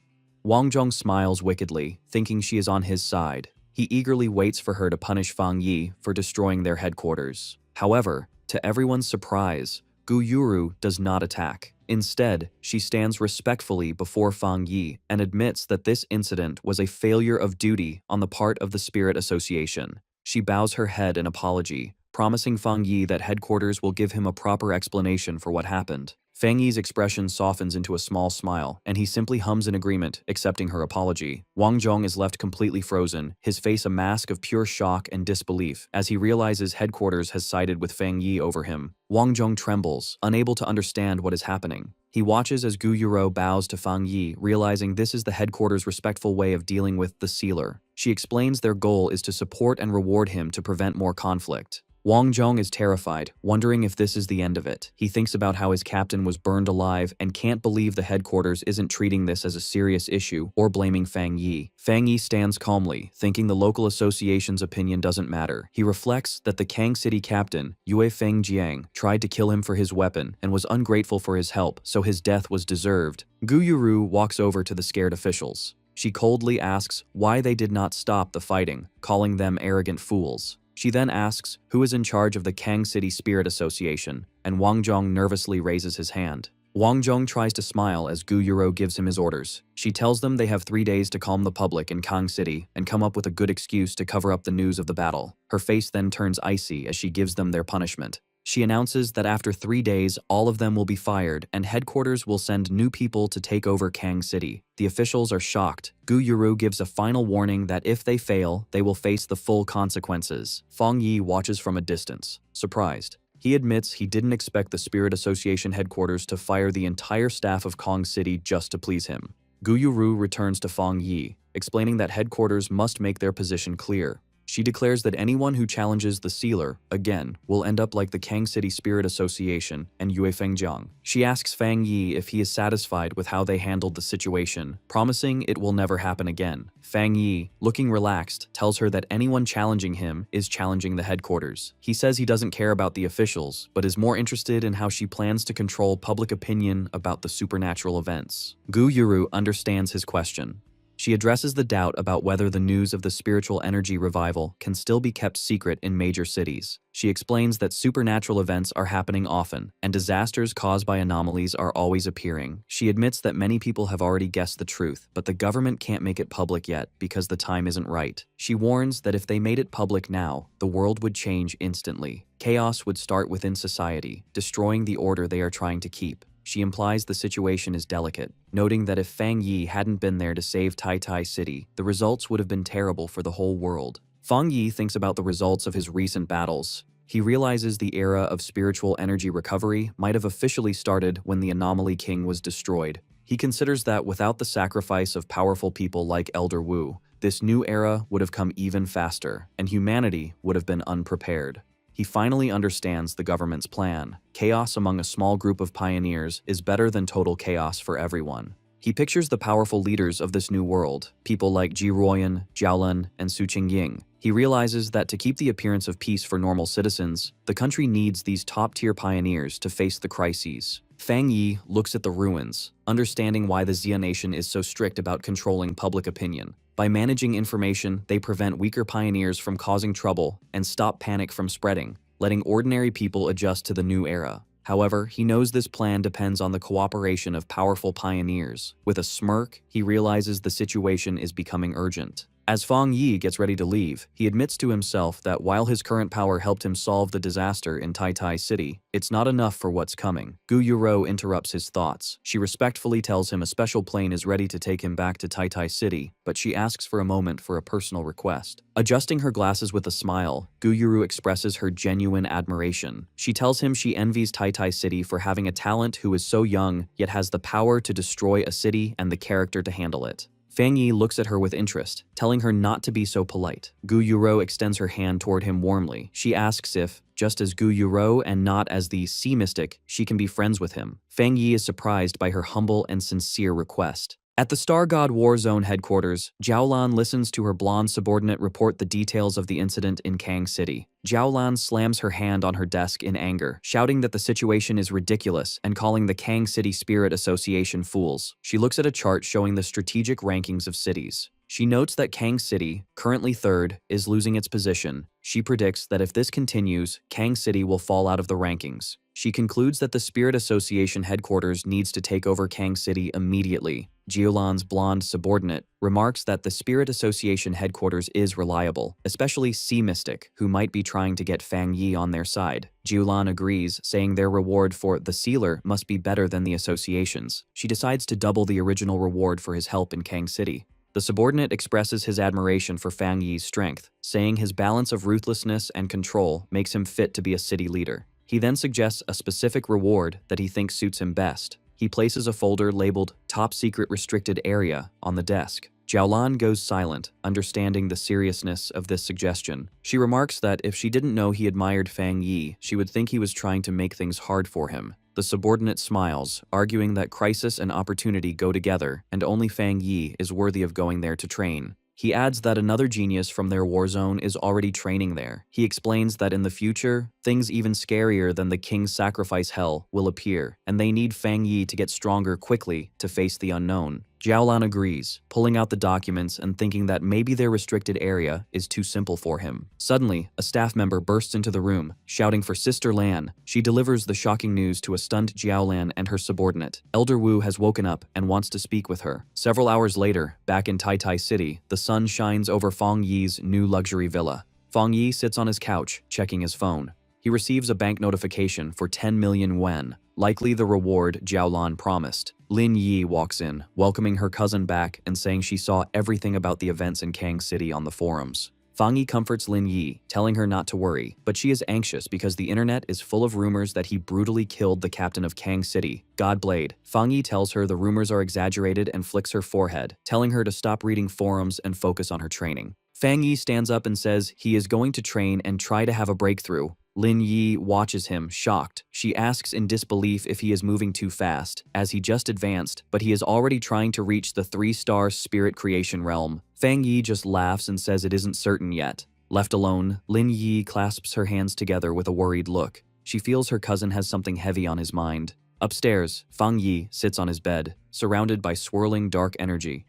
Wang Zhong smiles wickedly, thinking she is on his side. He eagerly waits for her to punish Fang Yi for destroying their headquarters. However, to everyone's surprise, Gu Yuru does not attack. Instead, she stands respectfully before Fang Yi and admits that this incident was a failure of duty on the part of the Spirit Association. She bows her head in apology, promising Fang Yi that headquarters will give him a proper explanation for what happened. Fang Yi's expression softens into a small smile, and he simply hums in agreement, accepting her apology. Wang Zhong is left completely frozen, his face a mask of pure shock and disbelief, as he realizes headquarters has sided with Fang Yi over him. Wang Zhong trembles, unable to understand what is happening. He watches as Gu Yuro bows to Fang Yi, realizing this is the headquarters' respectful way of dealing with the sealer. She explains their goal is to support and reward him to prevent more conflict. Wang Zhong is terrified, wondering if this is the end of it. He thinks about how his captain was burned alive and can't believe the headquarters isn't treating this as a serious issue or blaming Fang Yi. Fang Yi stands calmly, thinking the local association's opinion doesn't matter. He reflects that the Kang City captain, Yue Fengjiang, tried to kill him for his weapon and was ungrateful for his help, so his death was deserved. Gu Yuru walks over to the scared officials. She coldly asks why they did not stop the fighting, calling them arrogant fools. She then asks who is in charge of the Kang City Spirit Association, and Wang Zhong nervously raises his hand. Wang Zhong tries to smile as Gu Yuro gives him his orders. She tells them they have 3 days to calm the public in Kang City and come up with a good excuse to cover up the news of the battle. Her face then turns icy as she gives them their punishment. She announces that after 3 days, all of them will be fired and headquarters will send new people to take over Kang City. The officials are shocked. Gu Yuru gives a final warning that if they fail, they will face the full consequences. Fang Yi watches from a distance, surprised. He admits he didn't expect the Spirit Association headquarters to fire the entire staff of Kang City just to please him. Gu Yuru returns to Fang Yi, explaining that headquarters must make their position clear. She declares that anyone who challenges the sealer, again, will end up like the Kang City Spirit Association and Yue Fengjiang. She asks Fang Yi if he is satisfied with how they handled the situation, promising it will never happen again. Fang Yi, looking relaxed, tells her that anyone challenging him is challenging the headquarters. He says he doesn't care about the officials, but is more interested in how she plans to control public opinion about the supernatural events. Gu Yuru understands his question. She addresses the doubt about whether the news of the spiritual energy revival can still be kept secret in major cities. She explains that supernatural events are happening often, and disasters caused by anomalies are always appearing. She admits that many people have already guessed the truth, but the government can't make it public yet because the time isn't right. She warns that if they made it public now, the world would change instantly. Chaos would start within society, destroying the order they are trying to keep. She implies the situation is delicate, noting that if Fang Yi hadn't been there to save Tai Tai City, the results would have been terrible for the whole world. Fang Yi thinks about the results of his recent battles. He realizes the era of spiritual energy recovery might have officially started when the Anomaly King was destroyed. He considers that without the sacrifice of powerful people like Elder Wu, this new era would have come even faster, and humanity would have been unprepared. He finally understands the government's plan. Chaos among a small group of pioneers is better than total chaos for everyone. He pictures the powerful leaders of this new world, people like Ji Ruoyan, Jiaolun, and Su Qingying. He realizes that to keep the appearance of peace for normal citizens, the country needs these top-tier pioneers to face the crises. Fang Yi looks at the ruins, understanding why the Xia Nation is so strict about controlling public opinion. By managing information, they prevent weaker pioneers from causing trouble and stop panic from spreading, letting ordinary people adjust to the new era. However, he knows this plan depends on the cooperation of powerful pioneers. With a smirk, he realizes the situation is becoming urgent. As Fang Yi gets ready to leave, he admits to himself that while his current power helped him solve the disaster in Tai Tai City, it's not enough for what's coming. Gu Yuro interrupts his thoughts. She respectfully tells him a special plane is ready to take him back to Tai Tai City, but she asks for a moment for a personal request. Adjusting her glasses with a smile, Gu Yuro expresses her genuine admiration. She tells him she envies Tai Tai City for having a talent who is so young, yet has the power to destroy a city and the character to handle it. Fang Yi looks at her with interest, telling her not to be so polite. Gu Yuro extends her hand toward him warmly. She asks if, just as Gu Yuro and not as the sea mystic, she can be friends with him. Fang Yi is surprised by her humble and sincere request. At the Star God War Zone headquarters, Jiaolan listens to her blonde subordinate report the details of the incident in Kang City. Jiaolan slams her hand on her desk in anger, shouting that the situation is ridiculous and calling the Kang City Spirit Association fools. She looks at a chart showing the strategic rankings of cities. She notes that Kang City, currently third, is losing its position. She predicts that if this continues, Kang City will fall out of the rankings. She concludes that the Spirit Association headquarters needs to take over Kang City immediately. Jiaolan's blonde subordinate remarks that the Spirit Association headquarters is reliable, especially Sea Mystic, who might be trying to get Fang Yi on their side. Jiaolan agrees, saying their reward for the Sealer must be better than the association's. She decides to double the original reward for his help in Kang City. The subordinate expresses his admiration for Fang Yi's strength, saying his balance of ruthlessness and control makes him fit to be a city leader. He then suggests a specific reward that he thinks suits him best. He places a folder labeled Top Secret Restricted Area on the desk. Jiaolan goes silent, understanding the seriousness of this suggestion. She remarks that if she didn't know he admired Fang Yi, she would think he was trying to make things hard for him. The subordinate smiles, arguing that crisis and opportunity go together, and only Fang Yi is worthy of going there to train. He adds that another genius from their war zone is already training there. He explains that in the future, things even scarier than the King's Sacrifice Hell will appear, and they need Fang Yi to get stronger quickly to face the unknown. Jiaolan agrees, pulling out the documents and thinking that maybe their restricted area is too simple for him. Suddenly, a staff member bursts into the room, shouting for Sister Lan. She delivers the shocking news to a stunned Jiaolan and her subordinate. Elder Wu has woken up and wants to speak with her. Several hours later, back in Tai Tai City, the sun shines over Fang Yi's new luxury villa. Fang Yi sits on his couch, checking his phone. He receives a bank notification for 10 million yuan, likely the reward Jiaolan promised. Lin Yi walks in, welcoming her cousin back and saying she saw everything about the events in Kang City on the forums. Fang Yi comforts Lin Yi, telling her not to worry, but she is anxious because the internet is full of rumors that he brutally killed the captain of Kang City, Godblade. Fang Yi tells her the rumors are exaggerated and flicks her forehead, telling her to stop reading forums and focus on her training. Fang Yi stands up and says he is going to train and try to have a breakthrough. Lin Yi watches him, shocked. She asks in disbelief if he is moving too fast, as he just advanced, but he is already trying to reach the 3-star spirit creation realm. Fang Yi just laughs and says it isn't certain yet. Left alone, Lin Yi clasps her hands together with a worried look. She feels her cousin has something heavy on his mind. Upstairs, Fang Yi sits on his bed, surrounded by swirling dark energy.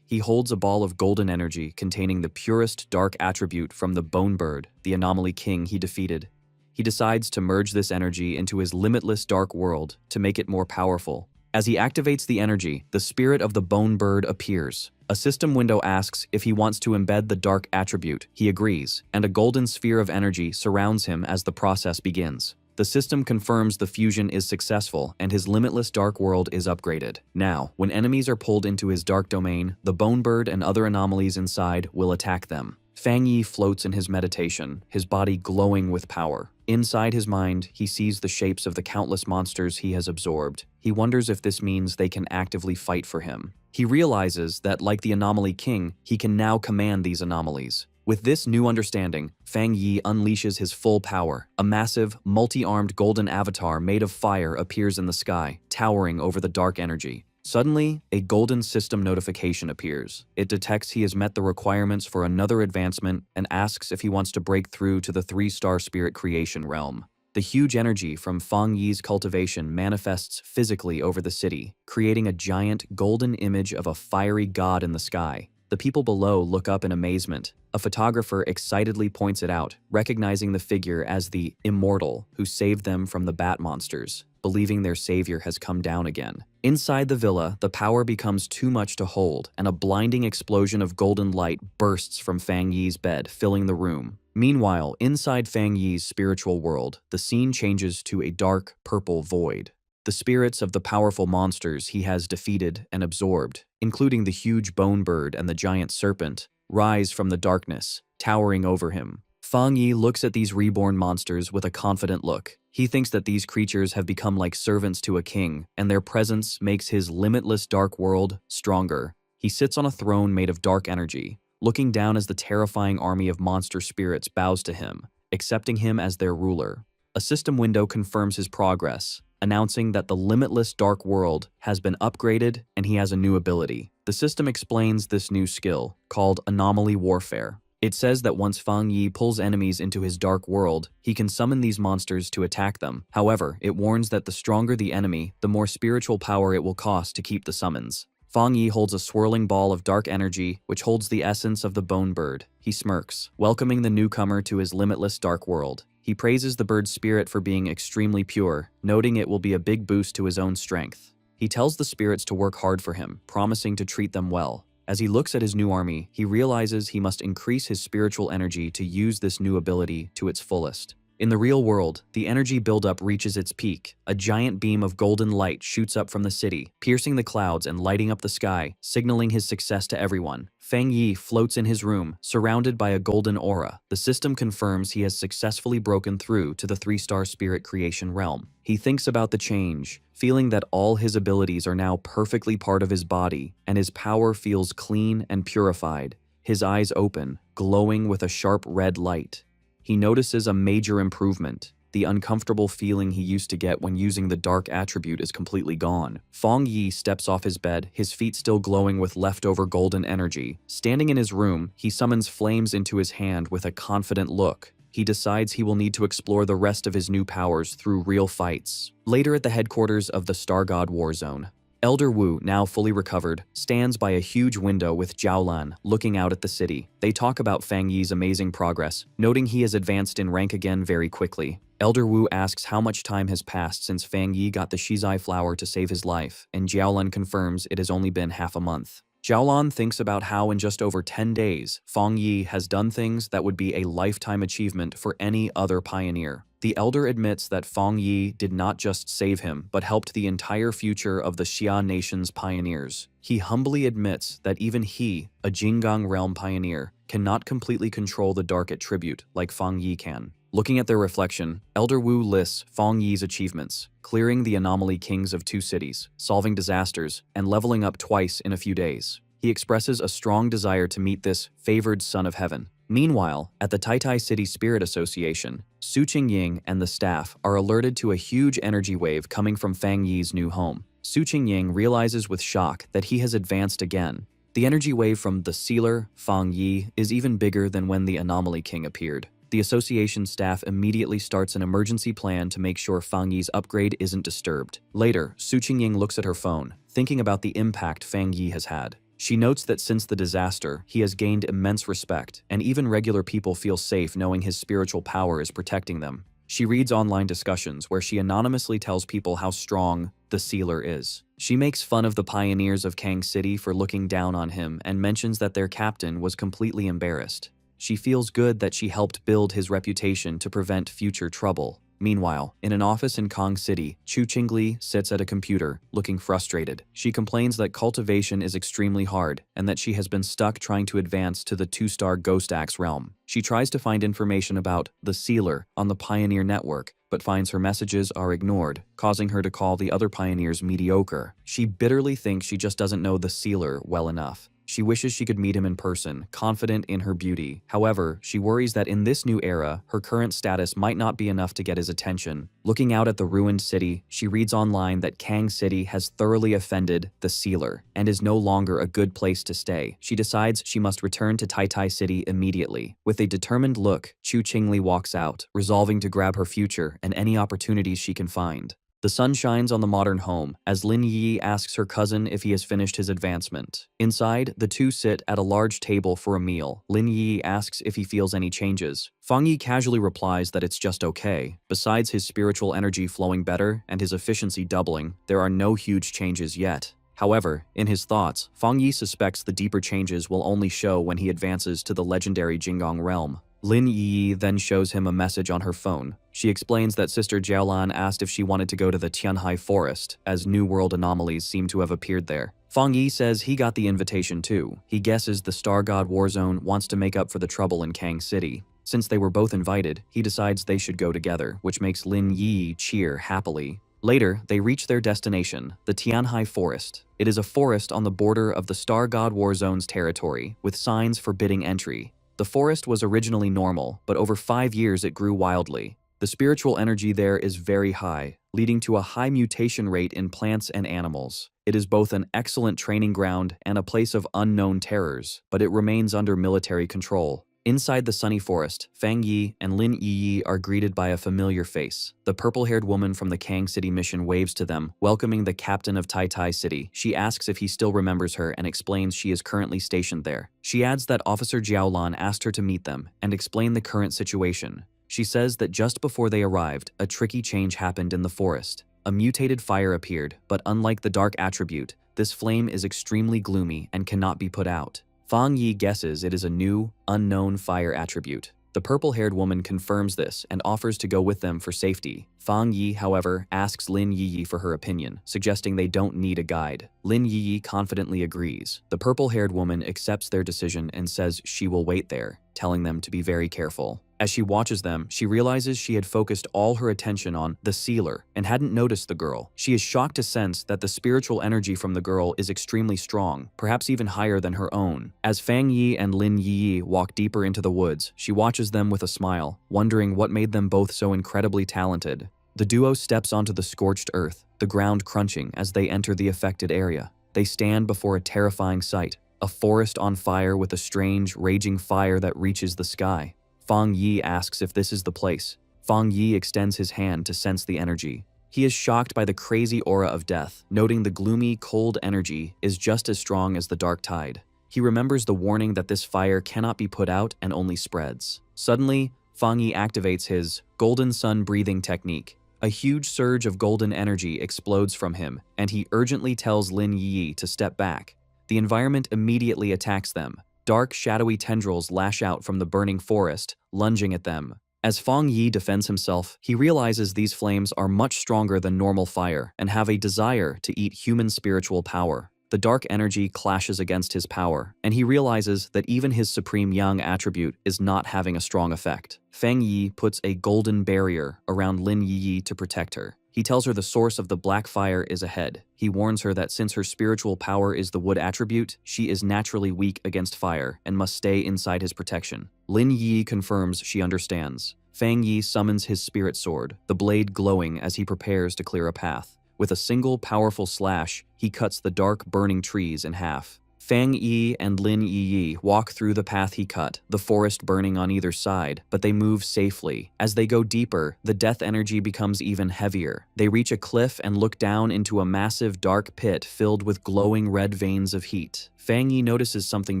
He holds a ball of golden energy containing the purest dark attribute from the Bone Bird, the anomaly king he defeated. He decides to merge this energy into his limitless dark world to make it more powerful. As he activates the energy, the spirit of the Bone Bird appears. A system window asks if he wants to embed the dark attribute. He agrees, and a golden sphere of energy surrounds him as the process begins. The system confirms the fusion is successful and his limitless dark world is upgraded. Now, when enemies are pulled into his dark domain, the Bone Bird and other anomalies inside will attack them. Fang Yi floats in his meditation, his body glowing with power. Inside his mind, he sees the shapes of the countless monsters he has absorbed. He wonders if this means they can actively fight for him. He realizes that, like the Anomaly King, he can now command these anomalies. With this new understanding, Fang Yi unleashes his full power. A massive, multi-armed golden avatar made of fire appears in the sky, towering over the dark energy. Suddenly, a golden system notification appears. It detects he has met the requirements for another advancement and asks if he wants to break through to the 3-star spirit creation realm. The huge energy from Fang Yi's cultivation manifests physically over the city, creating a giant golden image of a fiery god in the sky. The people below look up in amazement. A photographer excitedly points it out, recognizing the figure as the immortal who saved them from the bat monsters, believing their savior has come down again. Inside the villa, the power becomes too much to hold, and a blinding explosion of golden light bursts from Fang Yi's bed, filling the room. Meanwhile, inside Fang Yi's spiritual world, the scene changes to a dark, purple void. The spirits of the powerful monsters he has defeated and absorbed, including the huge bone bird and the giant serpent, rise from the darkness, towering over him. Fang Yi looks at these reborn monsters with a confident look. He thinks that these creatures have become like servants to a king, and their presence makes his limitless dark world stronger. He sits on a throne made of dark energy, looking down as the terrifying army of monster spirits bows to him, accepting him as their ruler. A system window confirms his progress, announcing that the limitless dark world has been upgraded and he has a new ability. The system explains this new skill, called Anomaly Warfare. It says that once Fang Yi pulls enemies into his dark world, he can summon these monsters to attack them. However, it warns that the stronger the enemy, the more spiritual power it will cost to keep the summons. Fang Yi holds a swirling ball of dark energy, which holds the essence of the Bone Bird. He smirks, welcoming the newcomer to his limitless dark world. He praises the bird's spirit for being extremely pure, noting it will be a big boost to his own strength. He tells the spirits to work hard for him, promising to treat them well. As he looks at his new army, he realizes he must increase his spiritual energy to use this new ability to its fullest. In the real world, the energy buildup reaches its peak. A giant beam of golden light shoots up from the city, piercing the clouds and lighting up the sky, signaling his success to everyone. Fang Yi floats in his room, surrounded by a golden aura. The system confirms he has successfully broken through to the 3-star spirit creation realm. He thinks about the change, feeling that all his abilities are now perfectly part of his body, and his power feels clean and purified. His eyes open, glowing with a sharp red light. He notices a major improvement. The uncomfortable feeling he used to get when using the dark attribute is completely gone. Fang Yi steps off his bed, his feet still glowing with leftover golden energy. Standing in his room, he summons flames into his hand with a confident look. He decides he will need to explore the rest of his new powers through real fights. Later at the headquarters of the Star God War Zone, Elder Wu, now fully recovered, stands by a huge window with Jiaolan looking out at the city. They talk about Fang Yi's amazing progress, noting he has advanced in rank again very quickly. Elder Wu asks how much time has passed since Fang Yi got the Shizai flower to save his life, and Jiaolan confirms it has only been half a month. Jiaolan thinks about how in just over 10 days, Fang Yi has done things that would be a lifetime achievement for any other pioneer. The elder admits that Fang Yi did not just save him, but helped the entire future of the Xia nation's pioneers. He humbly admits that even he, a Jinggang realm pioneer, cannot completely control the dark attribute like Fang Yi can. Looking at their reflection, Elder Wu lists Fang Yi's achievements, clearing the anomaly kings of 2 cities, solving disasters, and leveling up twice in a few days. He expresses a strong desire to meet this favored son of heaven. Meanwhile, at the Taitai City Spirit Association, Su Qingying and the staff are alerted to a huge energy wave coming from Fang Yi's new home. Su Qingying realizes with shock that he has advanced again. The energy wave from the sealer, Fang Yi, is even bigger than when the Anomaly King appeared. The association staff immediately starts an emergency plan to make sure Fang Yi's upgrade isn't disturbed. Later, Su Qingying looks at her phone, thinking about the impact Fang Yi has had. She notes that since the disaster, he has gained immense respect, and even regular people feel safe knowing his spiritual power is protecting them. She reads online discussions where she anonymously tells people how strong the sealer is. She makes fun of the pioneers of Kang City for looking down on him and mentions that their captain was completely embarrassed. She feels good that she helped build his reputation to prevent future trouble. Meanwhile, in an office in Kong City, Chu Qingli sits at a computer, looking frustrated. She complains that cultivation is extremely hard and that she has been stuck trying to advance to the 2-star Ghost Axe realm. She tries to find information about the Sealer on the Pioneer Network, but finds her messages are ignored, causing her to call the other pioneers mediocre. She bitterly thinks she just doesn't know the Sealer well enough. She wishes she could meet him in person, confident in her beauty. However, she worries that in this new era, her current status might not be enough to get his attention. Looking out at the ruined city, she reads online that Kang City has thoroughly offended the Sealer and is no longer a good place to stay. She decides she must return to Tai Tai City immediately. With a determined look, Chu Qingli walks out, resolving to grab her future and any opportunities she can find. The sun shines on the modern home as Lin Yi asks her cousin if he has finished his advancement. Inside, the two sit at a large table for a meal. Lin Yi asks if he feels any changes. Fang Yi casually replies that it's just okay. Besides his spiritual energy flowing better and his efficiency doubling, there are no huge changes yet. However, in his thoughts, Fang Yi suspects the deeper changes will only show when he advances to the legendary Jingong realm. Lin Yi then shows him a message on her phone. She explains that Sister Jiaolan asked if she wanted to go to the Tianhai Forest, as New World anomalies seem to have appeared there. Fang Yi says he got the invitation too. He guesses the Star God Warzone wants to make up for the trouble in Kang City. Since they were both invited, he decides they should go together, which makes Lin Yi cheer happily. Later, they reach their destination, the Tianhai Forest. It is a forest on the border of the Star God Warzone's territory, with signs forbidding entry. The forest was originally normal, but over 5 years it grew wildly. The spiritual energy there is very high, leading to a high mutation rate in plants and animals. It is both an excellent training ground and a place of unknown terrors, but it remains under military control. Inside the sunny forest, Fang Yi and Lin Yi are greeted by a familiar face. The purple-haired woman from the Kang City mission waves to them, welcoming the captain of Tai Tai City. She asks if he still remembers her and explains she is currently stationed there. She adds that Officer Jiaolan asked her to meet them and explain the current situation. She says that just before they arrived, a tricky change happened in the forest. A mutated fire appeared, but unlike the dark attribute, this flame is extremely gloomy and cannot be put out. Fang Yi guesses it is a new, unknown fire attribute. The purple-haired woman confirms this and offers to go with them for safety. Fang Yi, however, asks Lin Yi for her opinion, suggesting they don't need a guide. Lin Yi confidently agrees. The purple-haired woman accepts their decision and says she will wait there, telling them to be very careful. As she watches them, she realizes she had focused all her attention on the Sealer and hadn't noticed the girl. She is shocked to sense that the spiritual energy from the girl is extremely strong, perhaps even higher than her own. As Fang Yi and Lin Yi walk deeper into the woods, she watches them with a smile, wondering what made them both so incredibly talented. The duo steps onto the scorched earth, the ground crunching as they enter the affected area. They stand before a terrifying sight, a forest on fire with a strange, raging fire that reaches the sky. Fang Yi asks if this is the place. Fang Yi extends his hand to sense the energy. He is shocked by the crazy aura of death, noting the gloomy, cold energy is just as strong as the dark tide. He remembers the warning that this fire cannot be put out and only spreads. Suddenly, Fang Yi activates his golden sun breathing technique. A huge surge of golden energy explodes from him, and he urgently tells Lin Yi to step back. The environment immediately attacks them. Dark, shadowy tendrils lash out from the burning forest, lunging at them. As Fang Yi defends himself, he realizes these flames are much stronger than normal fire and have a desire to eat human spiritual power. The dark energy clashes against his power, and he realizes that even his supreme yang attribute is not having a strong effect. Fang Yi puts a golden barrier around Lin Yi to protect her. He tells her the source of the black fire is ahead. He warns her that since her spiritual power is the wood attribute, she is naturally weak against fire and must stay inside his protection. Lin Yi confirms she understands. Fang Yi summons his spirit sword, the blade glowing as he prepares to clear a path. With a single powerful slash, he cuts the dark, burning trees in half. Fang Yi and Lin Yi walk through the path he cut, the forest burning on either side, but they move safely. As they go deeper, the death energy becomes even heavier. They reach a cliff and look down into a massive dark pit filled with glowing red veins of heat. Fang Yi notices something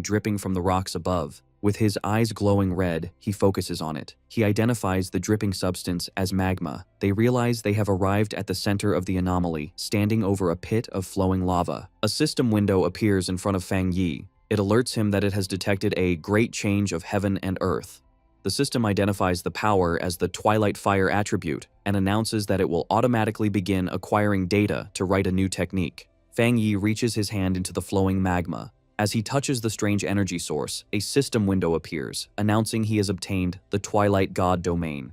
dripping from the rocks above. With his eyes glowing red, he focuses on it. He identifies the dripping substance as magma. They realize they have arrived at the center of the anomaly, standing over a pit of flowing lava. A system window appears in front of Fang Yi. It alerts him that it has detected a great change of heaven and earth. The system identifies the power as the Twilight Fire attribute and announces that it will automatically begin acquiring data to write a new technique. Fang Yi reaches his hand into the flowing magma. As he touches the strange energy source, a system window appears, announcing he has obtained the Twilight God domain.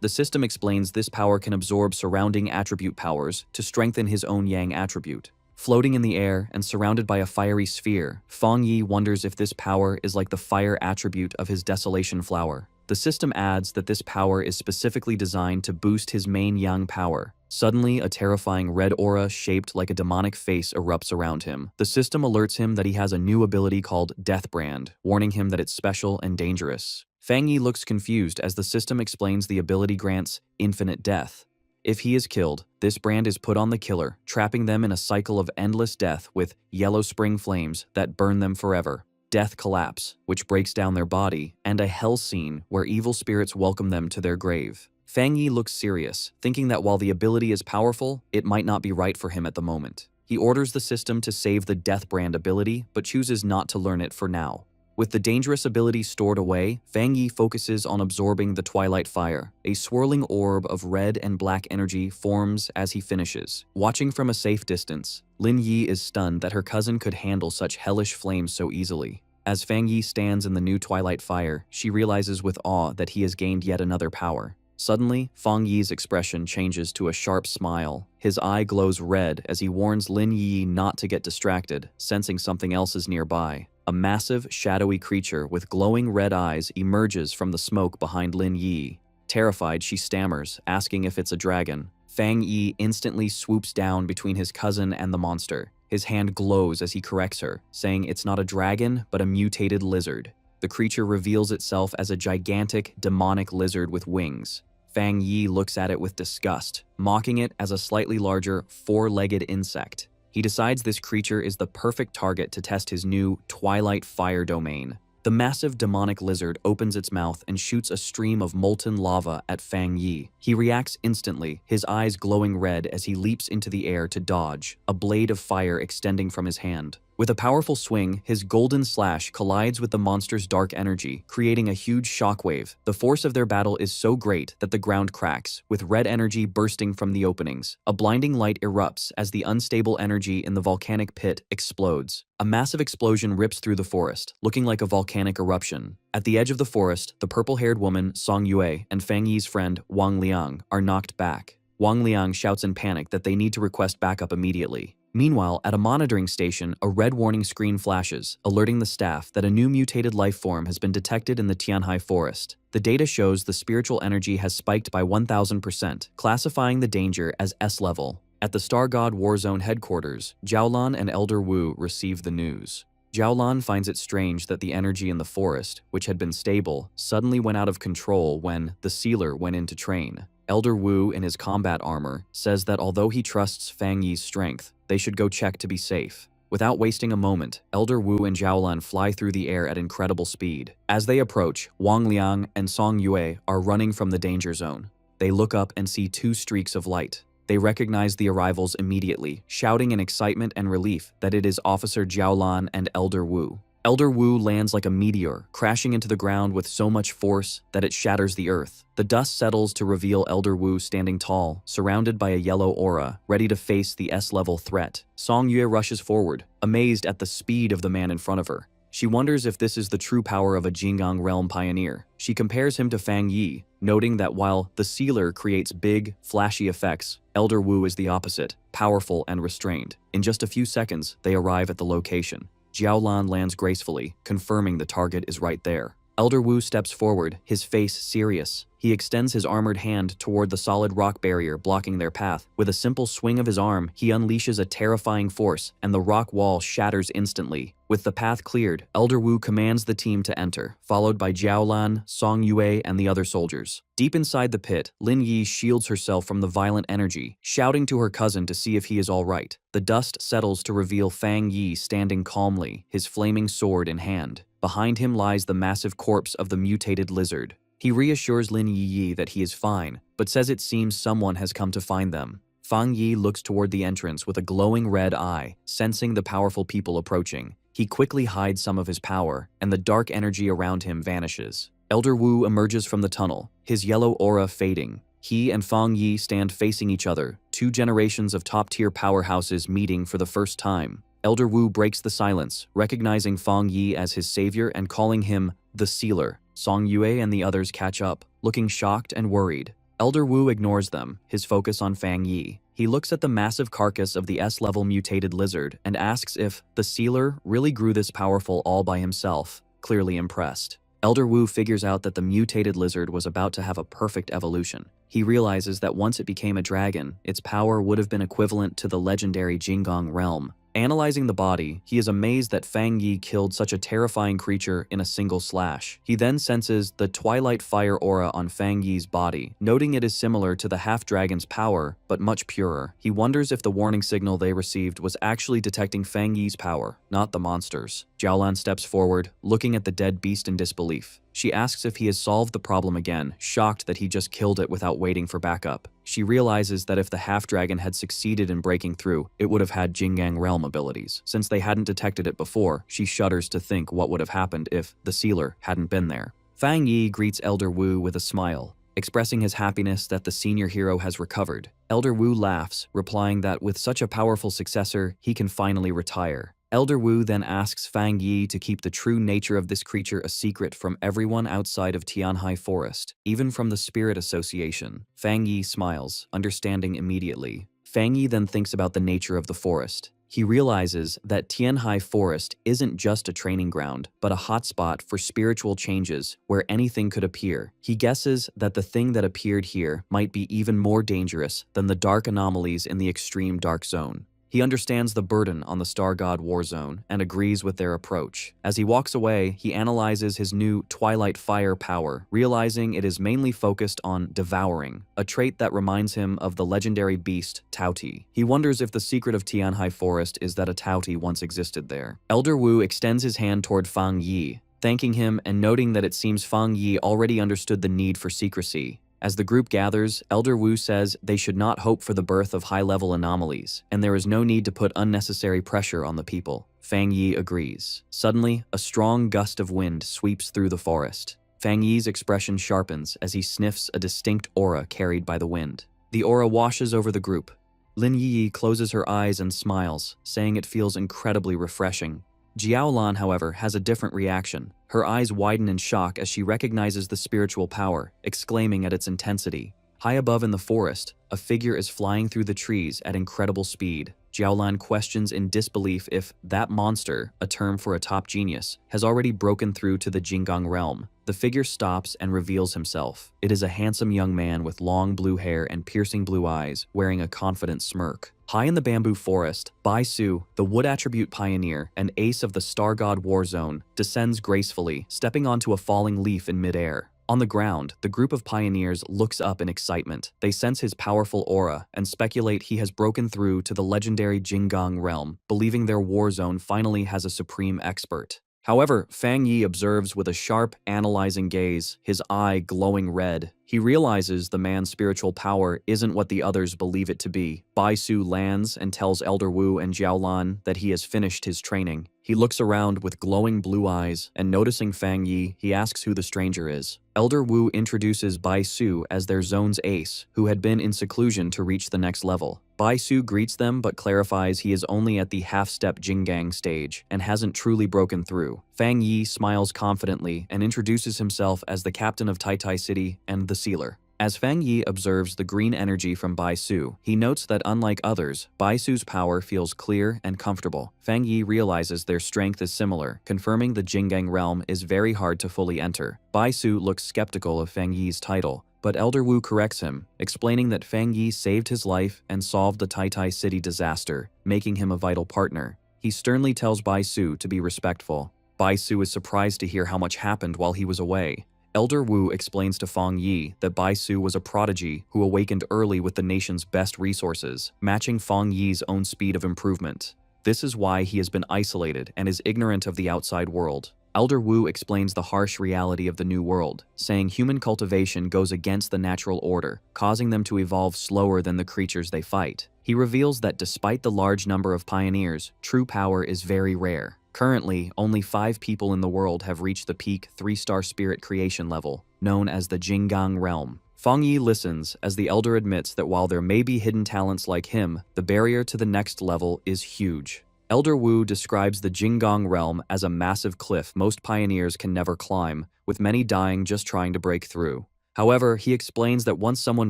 The system explains this power can absorb surrounding attribute powers to strengthen his own Yang attribute. Floating in the air and surrounded by a fiery sphere, Fang Yi wonders if this power is like the fire attribute of his Desolation Flower. The system adds that this power is specifically designed to boost his main Yang power. Suddenly, a terrifying red aura shaped like a demonic face erupts around him. The system alerts him that he has a new ability called Death Brand, warning him that it's special and dangerous. Fang Yi looks confused as the system explains the ability grants infinite death. If he is killed, this brand is put on the killer, trapping them in a cycle of endless death with yellow spring flames that burn them forever. Death collapse, which breaks down their body, and a hell scene where evil spirits welcome them to their grave. Fang Yi looks serious, thinking that while the ability is powerful, it might not be right for him at the moment. He orders the system to save the Death Brand ability, but chooses not to learn it for now. With the dangerous ability stored away, Fang Yi focuses on absorbing the Twilight Fire. A swirling orb of red and black energy forms as he finishes. Watching from a safe distance, Lin Yi is stunned that her cousin could handle such hellish flames so easily. As Fang Yi stands in the new Twilight Fire, she realizes with awe that he has gained yet another power. Suddenly, Fang Yi's expression changes to a sharp smile. His eye glows red as he warns Lin Yi not to get distracted, sensing something else is nearby. A massive, shadowy creature with glowing red eyes emerges from the smoke behind Lin Yi. Terrified, she stammers, asking if it's a dragon. Fang Yi instantly swoops down between his cousin and the monster. His hand glows as he corrects her, saying it's not a dragon, but a mutated lizard. The creature reveals itself as a gigantic, demonic lizard with wings. Fang Yi looks at it with disgust, mocking it as a slightly larger, four-legged insect. He decides this creature is the perfect target to test his new Twilight Fire domain. The massive demonic lizard opens its mouth and shoots a stream of molten lava at Fang Yi. He reacts instantly, his eyes glowing red as he leaps into the air to dodge, a blade of fire extending from his hand. With a powerful swing, his golden slash collides with the monster's dark energy, creating a huge shockwave. The force of their battle is so great that the ground cracks, with red energy bursting from the openings. A blinding light erupts as the unstable energy in the volcanic pit explodes. A massive explosion rips through the forest, looking like a volcanic eruption. At the edge of the forest, the purple-haired woman, Song Yue, and Fang Yi's friend, Wang Liang, are knocked back. Wang Liang shouts in panic that they need to request backup immediately. Meanwhile, at a monitoring station, a red warning screen flashes, alerting the staff that a new mutated life form has been detected in the Tianhai forest. The data shows the spiritual energy has spiked by 1000%, classifying the danger as S-level. At the Star God Warzone headquarters, Jiaolan and Elder Wu receive the news. Jiaolan finds it strange that the energy in the forest, which had been stable, suddenly went out of control when the sealer went in to train. Elder Wu, in his combat armor, says that although he trusts Fang Yi's strength, they should go check to be safe. Without wasting a moment, Elder Wu and Jiaolan fly through the air at incredible speed. As they approach, Wang Liang and Song Yue are running from the danger zone. They look up and see two streaks of light. They recognize the arrivals immediately, shouting in excitement and relief that it is Officer Jiaolan and Elder Wu. Elder Wu lands like a meteor, crashing into the ground with so much force that it shatters the earth. The dust settles to reveal Elder Wu standing tall, surrounded by a yellow aura, ready to face the S-level threat. Song Yue rushes forward, amazed at the speed of the man in front of her. She wonders if this is the true power of a Jinggang realm pioneer. She compares him to Fang Yi, noting that while the sealer creates big, flashy effects, Elder Wu is the opposite, powerful and restrained. In just a few seconds, they arrive at the location. Jiaolan lands gracefully, confirming the target is right there. Elder Wu steps forward, his face serious. He extends his armored hand toward the solid rock barrier blocking their path. With a simple swing of his arm, he unleashes a terrifying force, and the rock wall shatters instantly. With the path cleared, Elder Wu commands the team to enter, followed by Jiaolan, Song Yue, and the other soldiers. Deep inside the pit, Lin Yi shields herself from the violent energy, shouting to her cousin to see if he is all right. The dust settles to reveal Fang Yi standing calmly, his flaming sword in hand. Behind him lies the massive corpse of the mutated lizard. He reassures Lin Yi that he is fine, but says it seems someone has come to find them. Fang Yi looks toward the entrance with a glowing red eye, sensing the powerful people approaching. He quickly hides some of his power, and the dark energy around him vanishes. Elder Wu emerges from the tunnel, his yellow aura fading. He and Fang Yi stand facing each other, two generations of top-tier powerhouses meeting for the first time. Elder Wu breaks the silence, recognizing Fang Yi as his savior and calling him the Sealer. Song Yue and the others catch up, looking shocked and worried. Elder Wu ignores them, his focus on Fang Yi. He looks at the massive carcass of the S-level mutated lizard and asks if the Sealer really grew this powerful all by himself, clearly impressed. Elder Wu figures out that the mutated lizard was about to have a perfect evolution. He realizes that once it became a dragon, its power would have been equivalent to the legendary Jinggang realm. Analyzing the body, he is amazed that Fang Yi killed such a terrifying creature in a single slash. He then senses the twilight fire aura on Fang Yi's body, noting it is similar to the half-dragon's power, but much purer. He wonders if the warning signal they received was actually detecting Fang Yi's power, not the monster's. Jiaolan steps forward, looking at the dead beast in disbelief. She asks if he has solved the problem again, shocked that he just killed it without waiting for backup. She realizes that if the half-dragon had succeeded in breaking through, it would have had Jinggang realm abilities. Since they hadn't detected it before, she shudders to think what would have happened if the Sealer hadn't been there. Fang Yi greets Elder Wu with a smile, expressing his happiness that the senior hero has recovered. Elder Wu laughs, replying that with such a powerful successor, he can finally retire. Elder Wu then asks Fang Yi to keep the true nature of this creature a secret from everyone outside of Tianhai Forest, even from the Spirit Association. Fang Yi smiles, understanding immediately. Fang Yi then thinks about the nature of the forest. He realizes that Tianhai Forest isn't just a training ground, but a hotspot for spiritual changes where anything could appear. He guesses that the thing that appeared here might be even more dangerous than the dark anomalies in the extreme dark zone. He understands the burden on the Star God War Zone and agrees with their approach. As he walks away, he analyzes his new Twilight Fire power, realizing it is mainly focused on devouring, a trait that reminds him of the legendary beast Taoti. He wonders if the secret of Tianhai Forest is that a Taoti once existed there. Elder Wu extends his hand toward Fang Yi, thanking him and noting that it seems Fang Yi already understood the need for secrecy. As the group gathers, Elder Wu says they should not hope for the birth of high-level anomalies, and there is no need to put unnecessary pressure on the people. Fang Yi agrees. Suddenly, a strong gust of wind sweeps through the forest. Fang Yi's expression sharpens as he sniffs a distinct aura carried by the wind. The aura washes over the group. Lin Yi closes her eyes and smiles, saying it feels incredibly refreshing. Jiaolan, however, has a different reaction. Her eyes widen in shock as she recognizes the spiritual power, exclaiming at its intensity. High above in the forest, a figure is flying through the trees at incredible speed. Jiaolan questions in disbelief if that monster, a term for a top genius, has already broken through to the Jinggang realm. The figure stops and reveals himself. It is a handsome young man with long blue hair and piercing blue eyes, wearing a confident smirk. High in the bamboo forest, Bai Su, the wood attribute pioneer and ace of the Star God War Zone, descends gracefully, stepping onto a falling leaf in midair. On the ground, the group of pioneers looks up in excitement. They sense his powerful aura and speculate he has broken through to the legendary Jinggang realm, believing their war zone finally has a supreme expert. However, Fang Yi observes with a sharp, analyzing gaze, his eye glowing red. He realizes the man's spiritual power isn't what the others believe it to be. Bai Su lands and tells Elder Wu and Jiaolan that he has finished his training. He looks around with glowing blue eyes, and noticing Fang Yi, he asks who the stranger is. Elder Wu introduces Bai Su as their zone's ace, who had been in seclusion to reach the next level. Bai Su greets them but clarifies he is only at the half-step Jinggang stage and hasn't truly broken through. Fang Yi smiles confidently and introduces himself as the captain of Tai Tai City and the Sealer. As Fang Yi observes the green energy from Bai Su, he notes that unlike others, Bai Su's power feels clear and comfortable. Fang Yi realizes their strength is similar, confirming the Jinggang realm is very hard to fully enter. Bai Su looks skeptical of Fang Yi's title, but Elder Wu corrects him, explaining that Fang Yi saved his life and solved the Tai City disaster, making him a vital partner. He sternly tells Bai Su to be respectful. Bai Su is surprised to hear how much happened while he was away. Elder Wu explains to Fang Yi that Bai Su was a prodigy who awakened early with the nation's best resources, matching Fang Yi's own speed of improvement. This is why he has been isolated and is ignorant of the outside world. Elder Wu explains the harsh reality of the new world, saying human cultivation goes against the natural order, causing them to evolve slower than the creatures they fight. He reveals that despite the large number of pioneers, true power is very rare. Currently, only 5 people in the world have reached the peak 3-star spirit creation level, known as the Jinggang realm. Fang Yi listens as the elder admits that while there may be hidden talents like him, the barrier to the next level is huge. Elder Wu describes the Jinggang realm as a massive cliff most pioneers can never climb, with many dying just trying to break through. However, he explains that once someone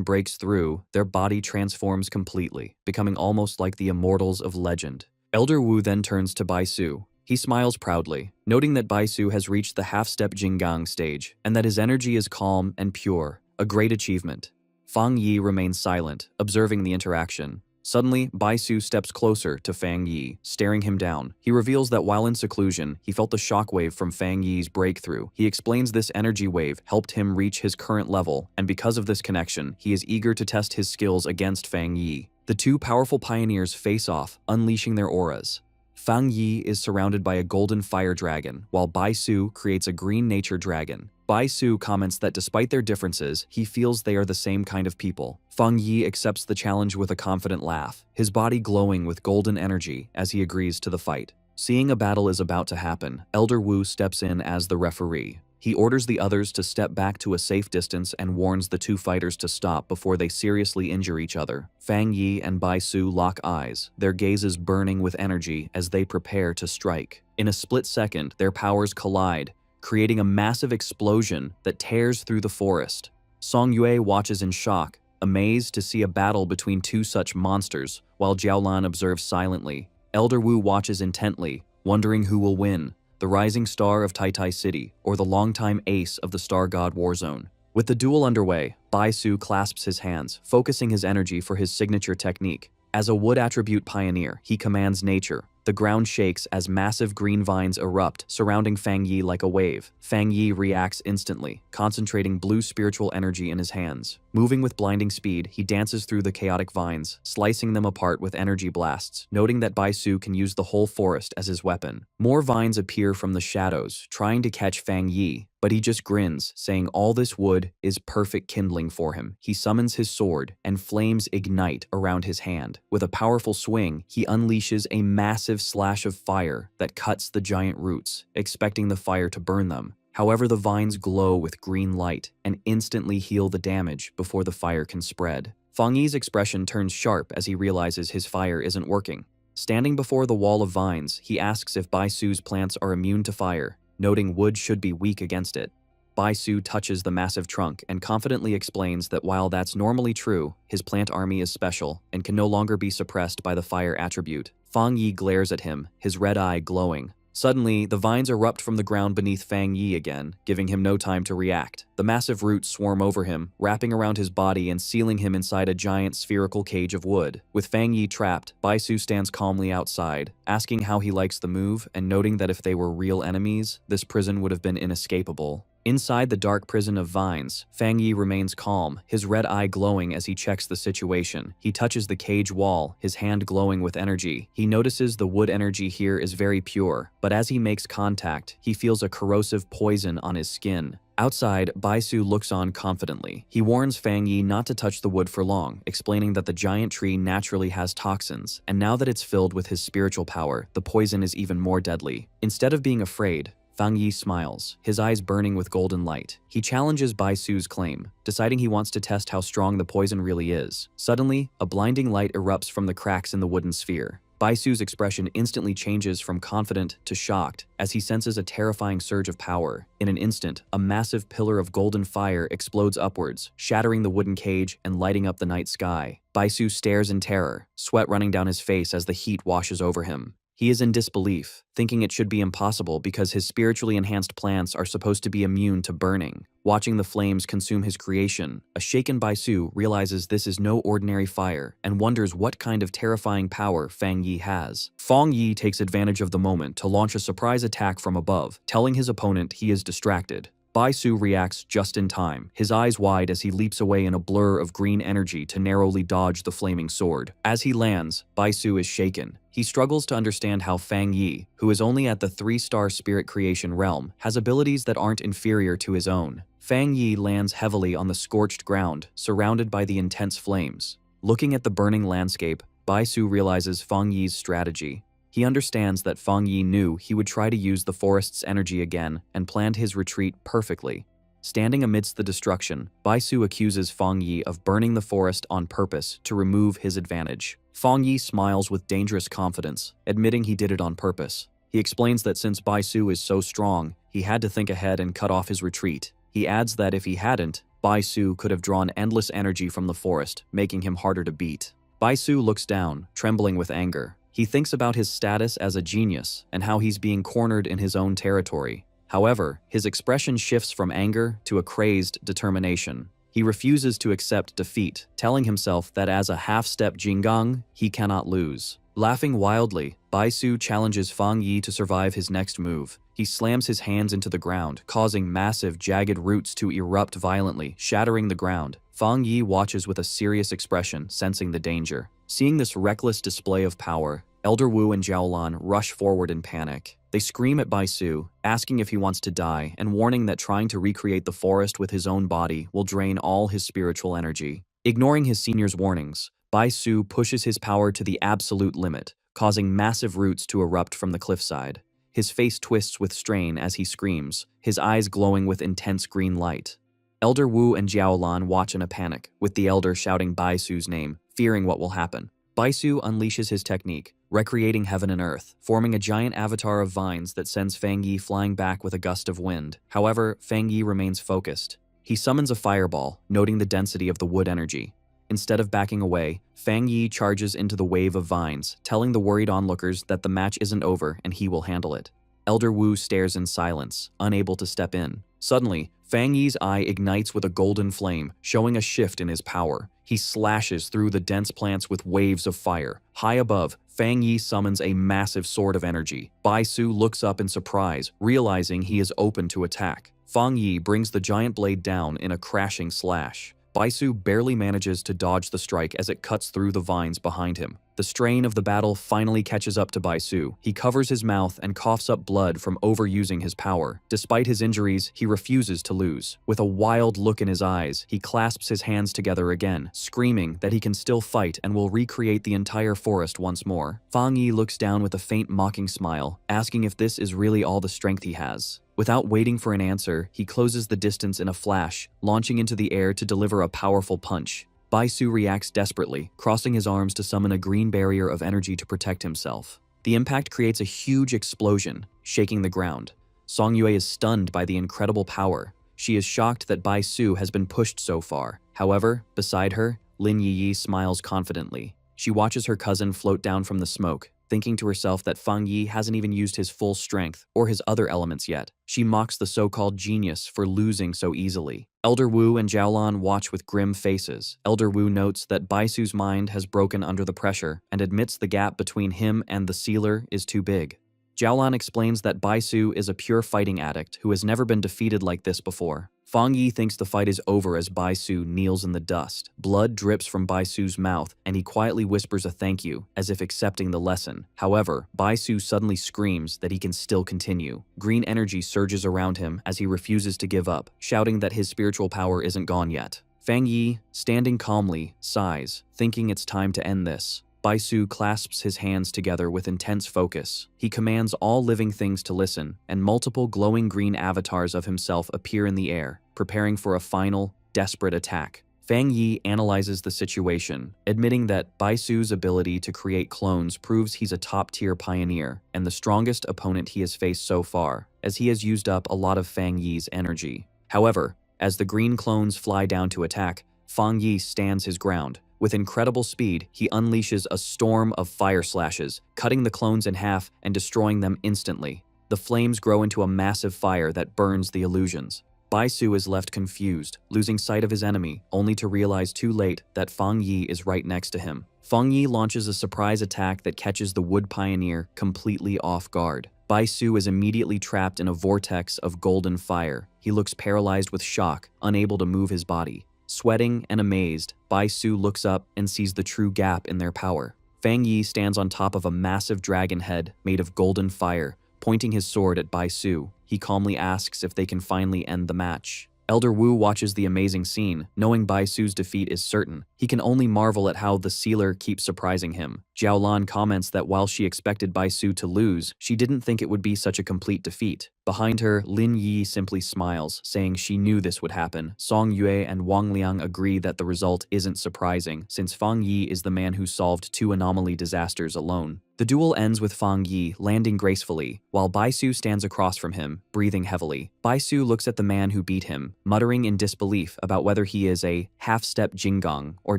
breaks through, their body transforms completely, becoming almost like the immortals of legend. Elder Wu then turns to Bai Su. He smiles proudly, noting that Bai Su has reached the half-step Jinggang stage, and that his energy is calm and pure, a great achievement. Fang Yi remains silent, observing the interaction. Suddenly, Bai Su steps closer to Fang Yi, staring him down. He reveals that while in seclusion, he felt the shockwave from Fang Yi's breakthrough. He explains this energy wave helped him reach his current level, and because of this connection, he is eager to test his skills against Fang Yi. The two powerful pioneers face off, unleashing their auras. Fang Yi is surrounded by a golden fire dragon, while Bai Su creates a green nature dragon. Bai Su comments that despite their differences, he feels they are the same kind of people. Fang Yi accepts the challenge with a confident laugh, his body glowing with golden energy as he agrees to the fight. Seeing a battle is about to happen, Elder Wu steps in as the referee. He orders the others to step back to a safe distance and warns the two fighters to stop before they seriously injure each other. Fang Yi and Bai Su lock eyes, their gazes burning with energy as they prepare to strike. In a split second, their powers collide, creating a massive explosion that tears through the forest. Song Yue watches in shock, amazed to see a battle between two such monsters, while Jiaolan observes silently. Elder Wu watches intently, wondering who will win, the rising star of Tai City or the longtime ace of the Star God Warzone. With the duel underway, Bai Su clasps his hands, focusing his energy for his signature technique. As a wood attribute pioneer, he commands nature. The ground shakes as massive green vines erupt, surrounding Fang Yi like a wave. Fang Yi reacts instantly, concentrating blue spiritual energy in his hands. Moving with blinding speed, he dances through the chaotic vines, slicing them apart with energy blasts, noting that Bai Su can use the whole forest as his weapon. More vines appear from the shadows, trying to catch Fang Yi, but he just grins, saying all this wood is perfect kindling for him. He summons his sword, and flames ignite around his hand. With a powerful swing, he unleashes a massive slash of fire that cuts the giant roots, expecting the fire to burn them. However, the vines glow with green light and instantly heal the damage before the fire can spread. Fang Yi's expression turns sharp as he realizes his fire isn't working. Standing before the wall of vines, he asks if Bai Su's plants are immune to fire, noting wood should be weak against it. Bai Su touches the massive trunk and confidently explains that while that's normally true, his plant army is special and can no longer be suppressed by the fire attribute. Fang Yi glares at him, his red eye glowing. Suddenly, the vines erupt from the ground beneath Fang Yi again, giving him no time to react. The massive roots swarm over him, wrapping around his body and sealing him inside a giant spherical cage of wood. With Fang Yi trapped, Bai Su stands calmly outside, asking how he likes the move and noting that if they were real enemies, this prison would have been inescapable. Inside the dark prison of vines, Fang Yi remains calm, his red eye glowing as he checks the situation. He touches the cage wall, his hand glowing with energy. He notices the wood energy here is very pure, but as he makes contact, he feels a corrosive poison on his skin. Outside, Bai Su looks on confidently. He warns Fang Yi not to touch the wood for long, explaining that the giant tree naturally has toxins, and now that it's filled with his spiritual power, the poison is even more deadly. Instead of being afraid, Fang Yi smiles, his eyes burning with golden light. He challenges Bai Su's claim, deciding he wants to test how strong the poison really is. Suddenly, a blinding light erupts from the cracks in the wooden sphere. Bai Su's expression instantly changes from confident to shocked as he senses a terrifying surge of power. In an instant, a massive pillar of golden fire explodes upwards, shattering the wooden cage and lighting up the night sky. Bai Su stares in terror, sweat running down his face as the heat washes over him. He is in disbelief, thinking it should be impossible because his spiritually enhanced plants are supposed to be immune to burning. Watching the flames consume his creation, a shaken Bai Su realizes this is no ordinary fire and wonders what kind of terrifying power Fang Yi has. Fang Yi takes advantage of the moment to launch a surprise attack from above, telling his opponent he is distracted. Bai Su reacts just in time, his eyes wide as he leaps away in a blur of green energy to narrowly dodge the flaming sword. As he lands, Bai Su is shaken. He struggles to understand how Fang Yi, who is only at the 3-star spirit creation realm, has abilities that aren't inferior to his own. Fang Yi lands heavily on the scorched ground, surrounded by the intense flames. Looking at the burning landscape, Bai Su realizes Fang Yi's strategy. He understands that Fang Yi knew he would try to use the forest's energy again and planned his retreat perfectly. Standing amidst the destruction, Bai Su accuses Fang Yi of burning the forest on purpose to remove his advantage. Fang Yi smiles with dangerous confidence, admitting he did it on purpose. He explains that since Bai Su is so strong, he had to think ahead and cut off his retreat. He adds that if he hadn't, Bai Su could have drawn endless energy from the forest, making him harder to beat. Bai Su looks down, trembling with anger. He thinks about his status as a genius and how he's being cornered in his own territory. However, his expression shifts from anger to a crazed determination. He refuses to accept defeat, telling himself that as a half-step Jinggang, he cannot lose. Laughing wildly, Bai Su challenges Fang Yi to survive his next move. He slams his hands into the ground, causing massive, jagged roots to erupt violently, shattering the ground. Fang Yi watches with a serious expression, sensing the danger. Seeing this reckless display of power, Elder Wu and Jiaolan rush forward in panic. They scream at Bai Su, asking if he wants to die and warning that trying to recreate the forest with his own body will drain all his spiritual energy. Ignoring his senior's warnings, Bai Su pushes his power to the absolute limit, causing massive roots to erupt from the cliffside. His face twists with strain as he screams, his eyes glowing with intense green light. Elder Wu and Jiaolan watch in a panic, with the elder shouting Bai Su's name, fearing what will happen. Bai Su unleashes his technique, recreating heaven and earth, forming a giant avatar of vines that sends Fang Yi flying back with a gust of wind. However, Fang Yi remains focused. He summons a fireball, noting the density of the wood energy. Instead of backing away, Fang Yi charges into the wave of vines, telling the worried onlookers that the match isn't over and he will handle it. Elder Wu stares in silence, unable to step in. Suddenly, Fang Yi's eye ignites with a golden flame, showing a shift in his power. He slashes through the dense plants with waves of fire. High above, Fang Yi summons a massive sword of energy. Bai Su looks up in surprise, realizing he is open to attack. Fang Yi brings the giant blade down in a crashing slash. Bai Su barely manages to dodge the strike as it cuts through the vines behind him. The strain of the battle finally catches up to Bai Su. He covers his mouth and coughs up blood from overusing his power. Despite his injuries, he refuses to lose. With a wild look in his eyes, he clasps his hands together again, screaming that he can still fight and will recreate the entire forest once more. Fang Yi looks down with a faint mocking smile, asking if this is really all the strength he has. Without waiting for an answer, he closes the distance in a flash, launching into the air to deliver a powerful punch. Bai Su reacts desperately, crossing his arms to summon a green barrier of energy to protect himself. The impact creates a huge explosion, shaking the ground. Song Yue is stunned by the incredible power. She is shocked that Bai Su has been pushed so far. However, beside her, Lin Yi smiles confidently. She watches her cousin float down from the smoke, thinking to herself that Fang Yi hasn't even used his full strength or his other elements yet. She mocks the so-called genius for losing so easily. Elder Wu and Jiaolan watch with grim faces. Elder Wu notes that Bai Su's mind has broken under the pressure and admits the gap between him and the sealer is too big. Jiaolan explains that Bai Su is a pure fighting addict who has never been defeated like this before. Fang Yi thinks the fight is over as Bai Su kneels in the dust. Blood drips from Bai Su's mouth, and he quietly whispers a thank you, as if accepting the lesson. However, Bai Su suddenly screams that he can still continue. Green energy surges around him as he refuses to give up, shouting that his spiritual power isn't gone yet. Fang Yi, standing calmly, sighs, thinking it's time to end this. Bai Su clasps his hands together with intense focus. He commands all living things to listen, and multiple glowing green avatars of himself appear in the air, preparing for a final, desperate attack. Fang Yi analyzes the situation, admitting that Bai Su's ability to create clones proves he's a top-tier pioneer and the strongest opponent he has faced so far, as he has used up a lot of Fang Yi's energy. However, as the green clones fly down to attack, Fang Yi stands his ground. With incredible speed, he unleashes a storm of fire slashes, cutting the clones in half and destroying them instantly. The flames grow into a massive fire that burns the illusions. Bai Su is left confused, losing sight of his enemy, only to realize too late that Fang Yi is right next to him. Fang Yi launches a surprise attack that catches the Wood Pioneer completely off guard. Bai Su is immediately trapped in a vortex of golden fire. He looks paralyzed with shock, unable to move his body. Sweating and amazed, Bai Su looks up and sees the true gap in their power. Fang Yi stands on top of a massive dragon head made of golden fire, pointing his sword at Bai Su. He calmly asks if they can finally end the match. Elder Wu watches the amazing scene, knowing Bai Su's defeat is certain. He can only marvel at how the sealer keeps surprising him. Jiaolan comments that while she expected Bai Su to lose, she didn't think it would be such a complete defeat. Behind her, Lin Yi simply smiles, saying she knew this would happen. Song Yue and Wang Liang agree that the result isn't surprising, since Fang Yi is the man who solved 2 anomaly disasters alone. The duel ends with Fang Yi landing gracefully, while Bai Su stands across from him, breathing heavily. Bai Su looks at the man who beat him, muttering in disbelief about whether he is a half-step Jinggang or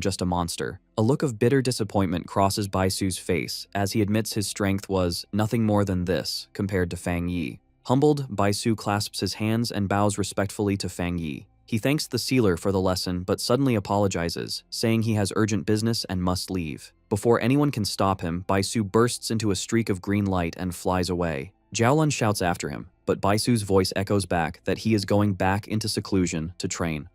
just a monster. A look of bitter disappointment crosses Bai Su's face as he admits his strength was nothing more than this compared to Fang Yi. Humbled, Bai Su clasps his hands and bows respectfully to Fang Yi. He thanks the sealer for the lesson but suddenly apologizes, saying he has urgent business and must leave. Before anyone can stop him, Bai Su bursts into a streak of green light and flies away. Jiaolun shouts after him, but Bai Su's voice echoes back that he is going back into seclusion to train.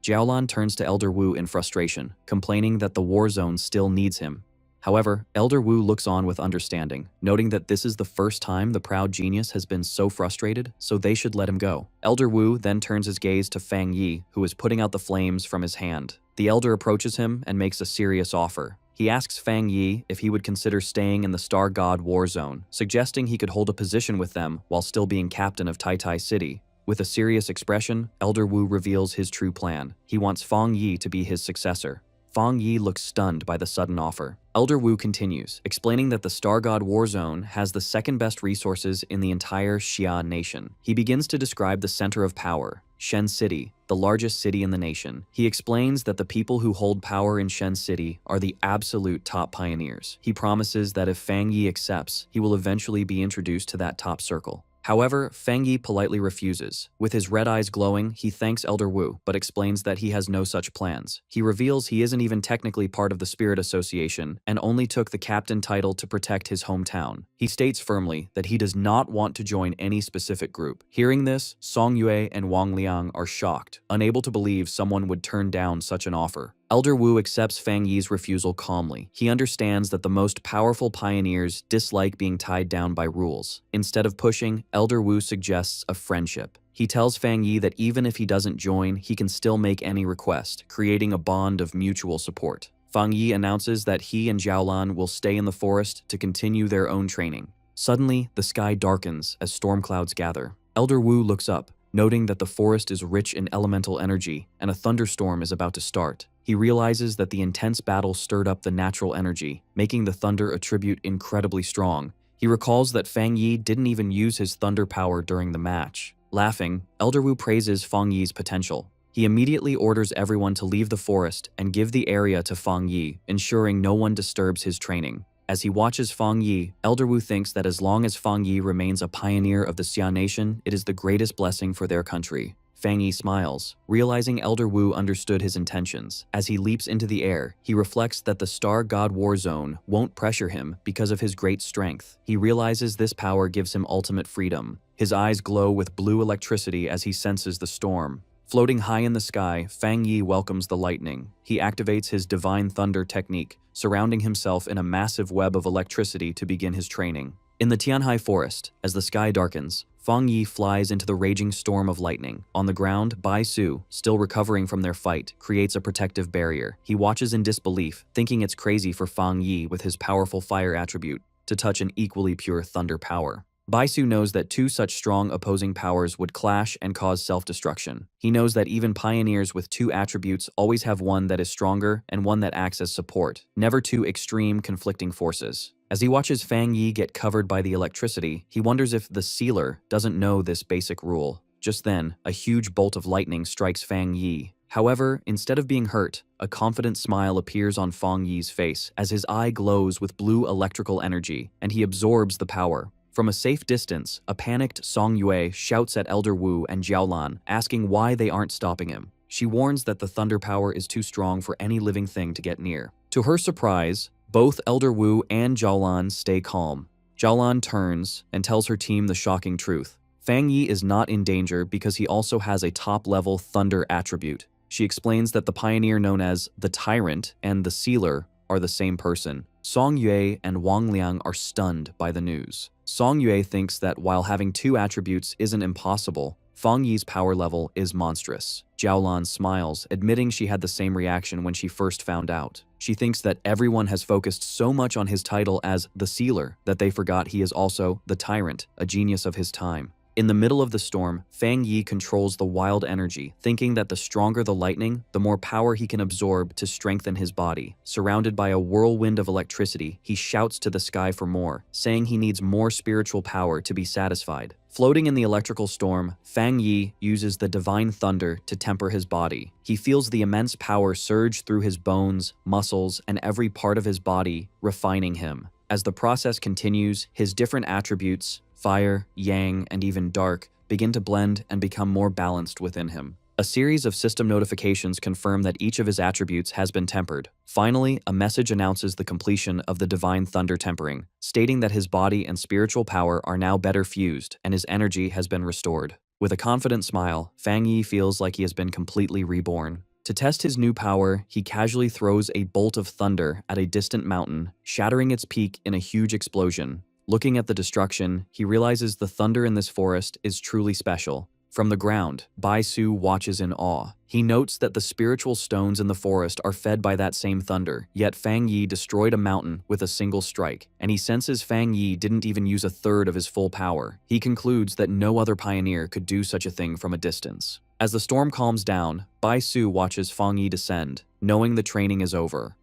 Jiaolan turns to Elder Wu in frustration, complaining that the war zone still needs him. However, Elder Wu looks on with understanding, noting that this is the first time the proud genius has been so frustrated, so they should let him go. Elder Wu then turns his gaze to Fang Yi, who is putting out the flames from his hand. The elder approaches him and makes a serious offer. He asks Fang Yi if he would consider staying in the Star God War Zone, suggesting he could hold a position with them while still being captain of Tai Tai City. With a serious expression, Elder Wu reveals his true plan. He wants Fang Yi to be his successor. Fang Yi looks stunned by the sudden offer. Elder Wu continues, explaining that the Star God War Zone has the second best resources in the entire Xia nation. He begins to describe the center of power, Shen City, the largest city in the nation. He explains that the people who hold power in Shen City are the absolute top pioneers. He promises that if Fang Yi accepts, he will eventually be introduced to that top circle. However, Fang Yi politely refuses. With his red eyes glowing, he thanks Elder Wu, but explains that he has no such plans. He reveals he isn't even technically part of the Spirit Association and only took the captain title to protect his hometown. He states firmly that he does not want to join any specific group. Hearing this, Song Yue and Wang Liang are shocked, unable to believe someone would turn down such an offer. Elder Wu accepts Fang Yi's refusal calmly. He understands that the most powerful pioneers dislike being tied down by rules. Instead of pushing, Elder Wu suggests a friendship. He tells Fang Yi that even if he doesn't join, he can still make any request, creating a bond of mutual support. Fang Yi announces that he and Jiaolan will stay in the forest to continue their own training. Suddenly, the sky darkens as storm clouds gather. Elder Wu looks up, noting that the forest is rich in elemental energy and a thunderstorm is about to start. He realizes that the intense battle stirred up the natural energy, making the thunder attribute incredibly strong. He recalls that Fang Yi didn't even use his thunder power during the match. Laughing, Elder Wu praises Fang Yi's potential. He immediately orders everyone to leave the forest and give the area to Fang Yi, ensuring no one disturbs his training. As he watches Fang Yi, Elder Wu thinks that as long as Fang Yi remains a pioneer of the Xia Nation, it is the greatest blessing for their country. Fang Yi smiles, realizing Elder Wu understood his intentions. As he leaps into the air, he reflects that the Star God War Zone won't pressure him because of his great strength. He realizes this power gives him ultimate freedom. His eyes glow with blue electricity as he senses the storm. Floating high in the sky, Fang Yi welcomes the lightning. He activates his Divine Thunder technique, surrounding himself in a massive web of electricity to begin his training. In the Tianhai Forest, as the sky darkens, Fang Yi flies into the raging storm of lightning. On the ground, Bai Su, still recovering from their fight, creates a protective barrier. He watches in disbelief, thinking it's crazy for Fang Yi with his powerful fire attribute to touch an equally pure thunder power. Baisu knows that two such strong opposing powers would clash and cause self-destruction. He knows that even pioneers with two attributes always have one that is stronger and one that acts as support, never two extreme conflicting forces. As he watches Fang Yi get covered by the electricity, he wonders if the sealer doesn't know this basic rule. Just then, a huge bolt of lightning strikes Fang Yi. However, instead of being hurt, a confident smile appears on Fang Yi's face as his eye glows with blue electrical energy, and he absorbs the power. From a safe distance, a panicked Song Yue shouts at Elder Wu and Jiaolan, asking why they aren't stopping him. She warns that the thunder power is too strong for any living thing to get near. To her surprise, both Elder Wu and Jiaolan stay calm. Jiaolan turns and tells her team the shocking truth. Fang Yi is not in danger because he also has a top-level thunder attribute. She explains that the pioneer known as the Tyrant and the Sealer are the same person. Song Yue and Wang Liang are stunned by the news. Song Yue thinks that while having two attributes isn't impossible, Fang Yi's power level is monstrous. Jiaolan smiles, admitting she had the same reaction when she first found out. She thinks that everyone has focused so much on his title as the Sealer that they forgot he is also the Tyrant, a genius of his time. In the middle of the storm, Fang Yi controls the wild energy, thinking that the stronger the lightning, the more power he can absorb to strengthen his body. Surrounded by a whirlwind of electricity, he shouts to the sky for more, saying he needs more spiritual power to be satisfied. Floating in the electrical storm, Fang Yi uses the divine thunder to temper his body. He feels the immense power surge through his bones, muscles, and every part of his body, refining him. As the process continues, his different attributes, fire, yang, and even dark, begin to blend and become more balanced within him. A series of system notifications confirm that each of his attributes has been tempered. Finally, a message announces the completion of the divine thunder tempering, stating that his body and spiritual power are now better fused and his energy has been restored. With a confident smile, Fang Yi feels like he has been completely reborn. To test his new power, he casually throws a bolt of thunder at a distant mountain, shattering its peak in a huge explosion. Looking at the destruction, he realizes the thunder in this forest is truly special. From the ground, Baisu watches in awe. He notes that the spiritual stones in the forest are fed by that same thunder, yet Fang Yi destroyed a mountain with a single strike, and he senses Fang Yi didn't even use a third of his full power. He concludes that no other pioneer could do such a thing from a distance. As the storm calms down, Baisu watches Fang Yi descend, knowing the training is over.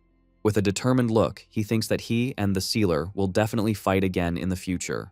With a determined look, he thinks that he and the Sealer will definitely fight again in the future.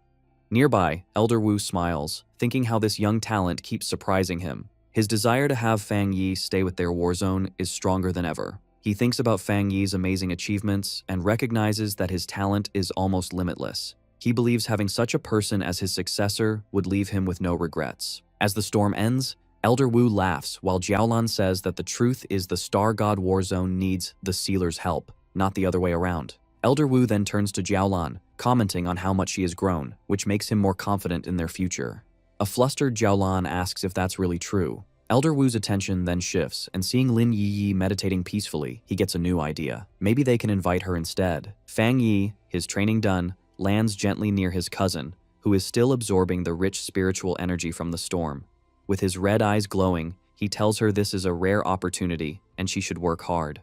Nearby, Elder Wu smiles, thinking how this young talent keeps surprising him. His desire to have Fang Yi stay with their war zone is stronger than ever. He thinks about Fang Yi's amazing achievements and recognizes that his talent is almost limitless. He believes having such a person as his successor would leave him with no regrets. As the storm ends, Elder Wu laughs while Jiaolan says that the truth is the Star God war zone needs the Sealer's help, not the other way around. Elder Wu then turns to Jiaolan, commenting on how much she has grown, which makes him more confident in their future. A flustered Jiaolan asks if that's really true. Elder Wu's attention then shifts, and seeing Lin Yi meditating peacefully, he gets a new idea. Maybe they can invite her instead. Fang Yi, his training done, lands gently near his cousin, who is still absorbing the rich spiritual energy from the storm. With his red eyes glowing, he tells her this is a rare opportunity, and she should work hard.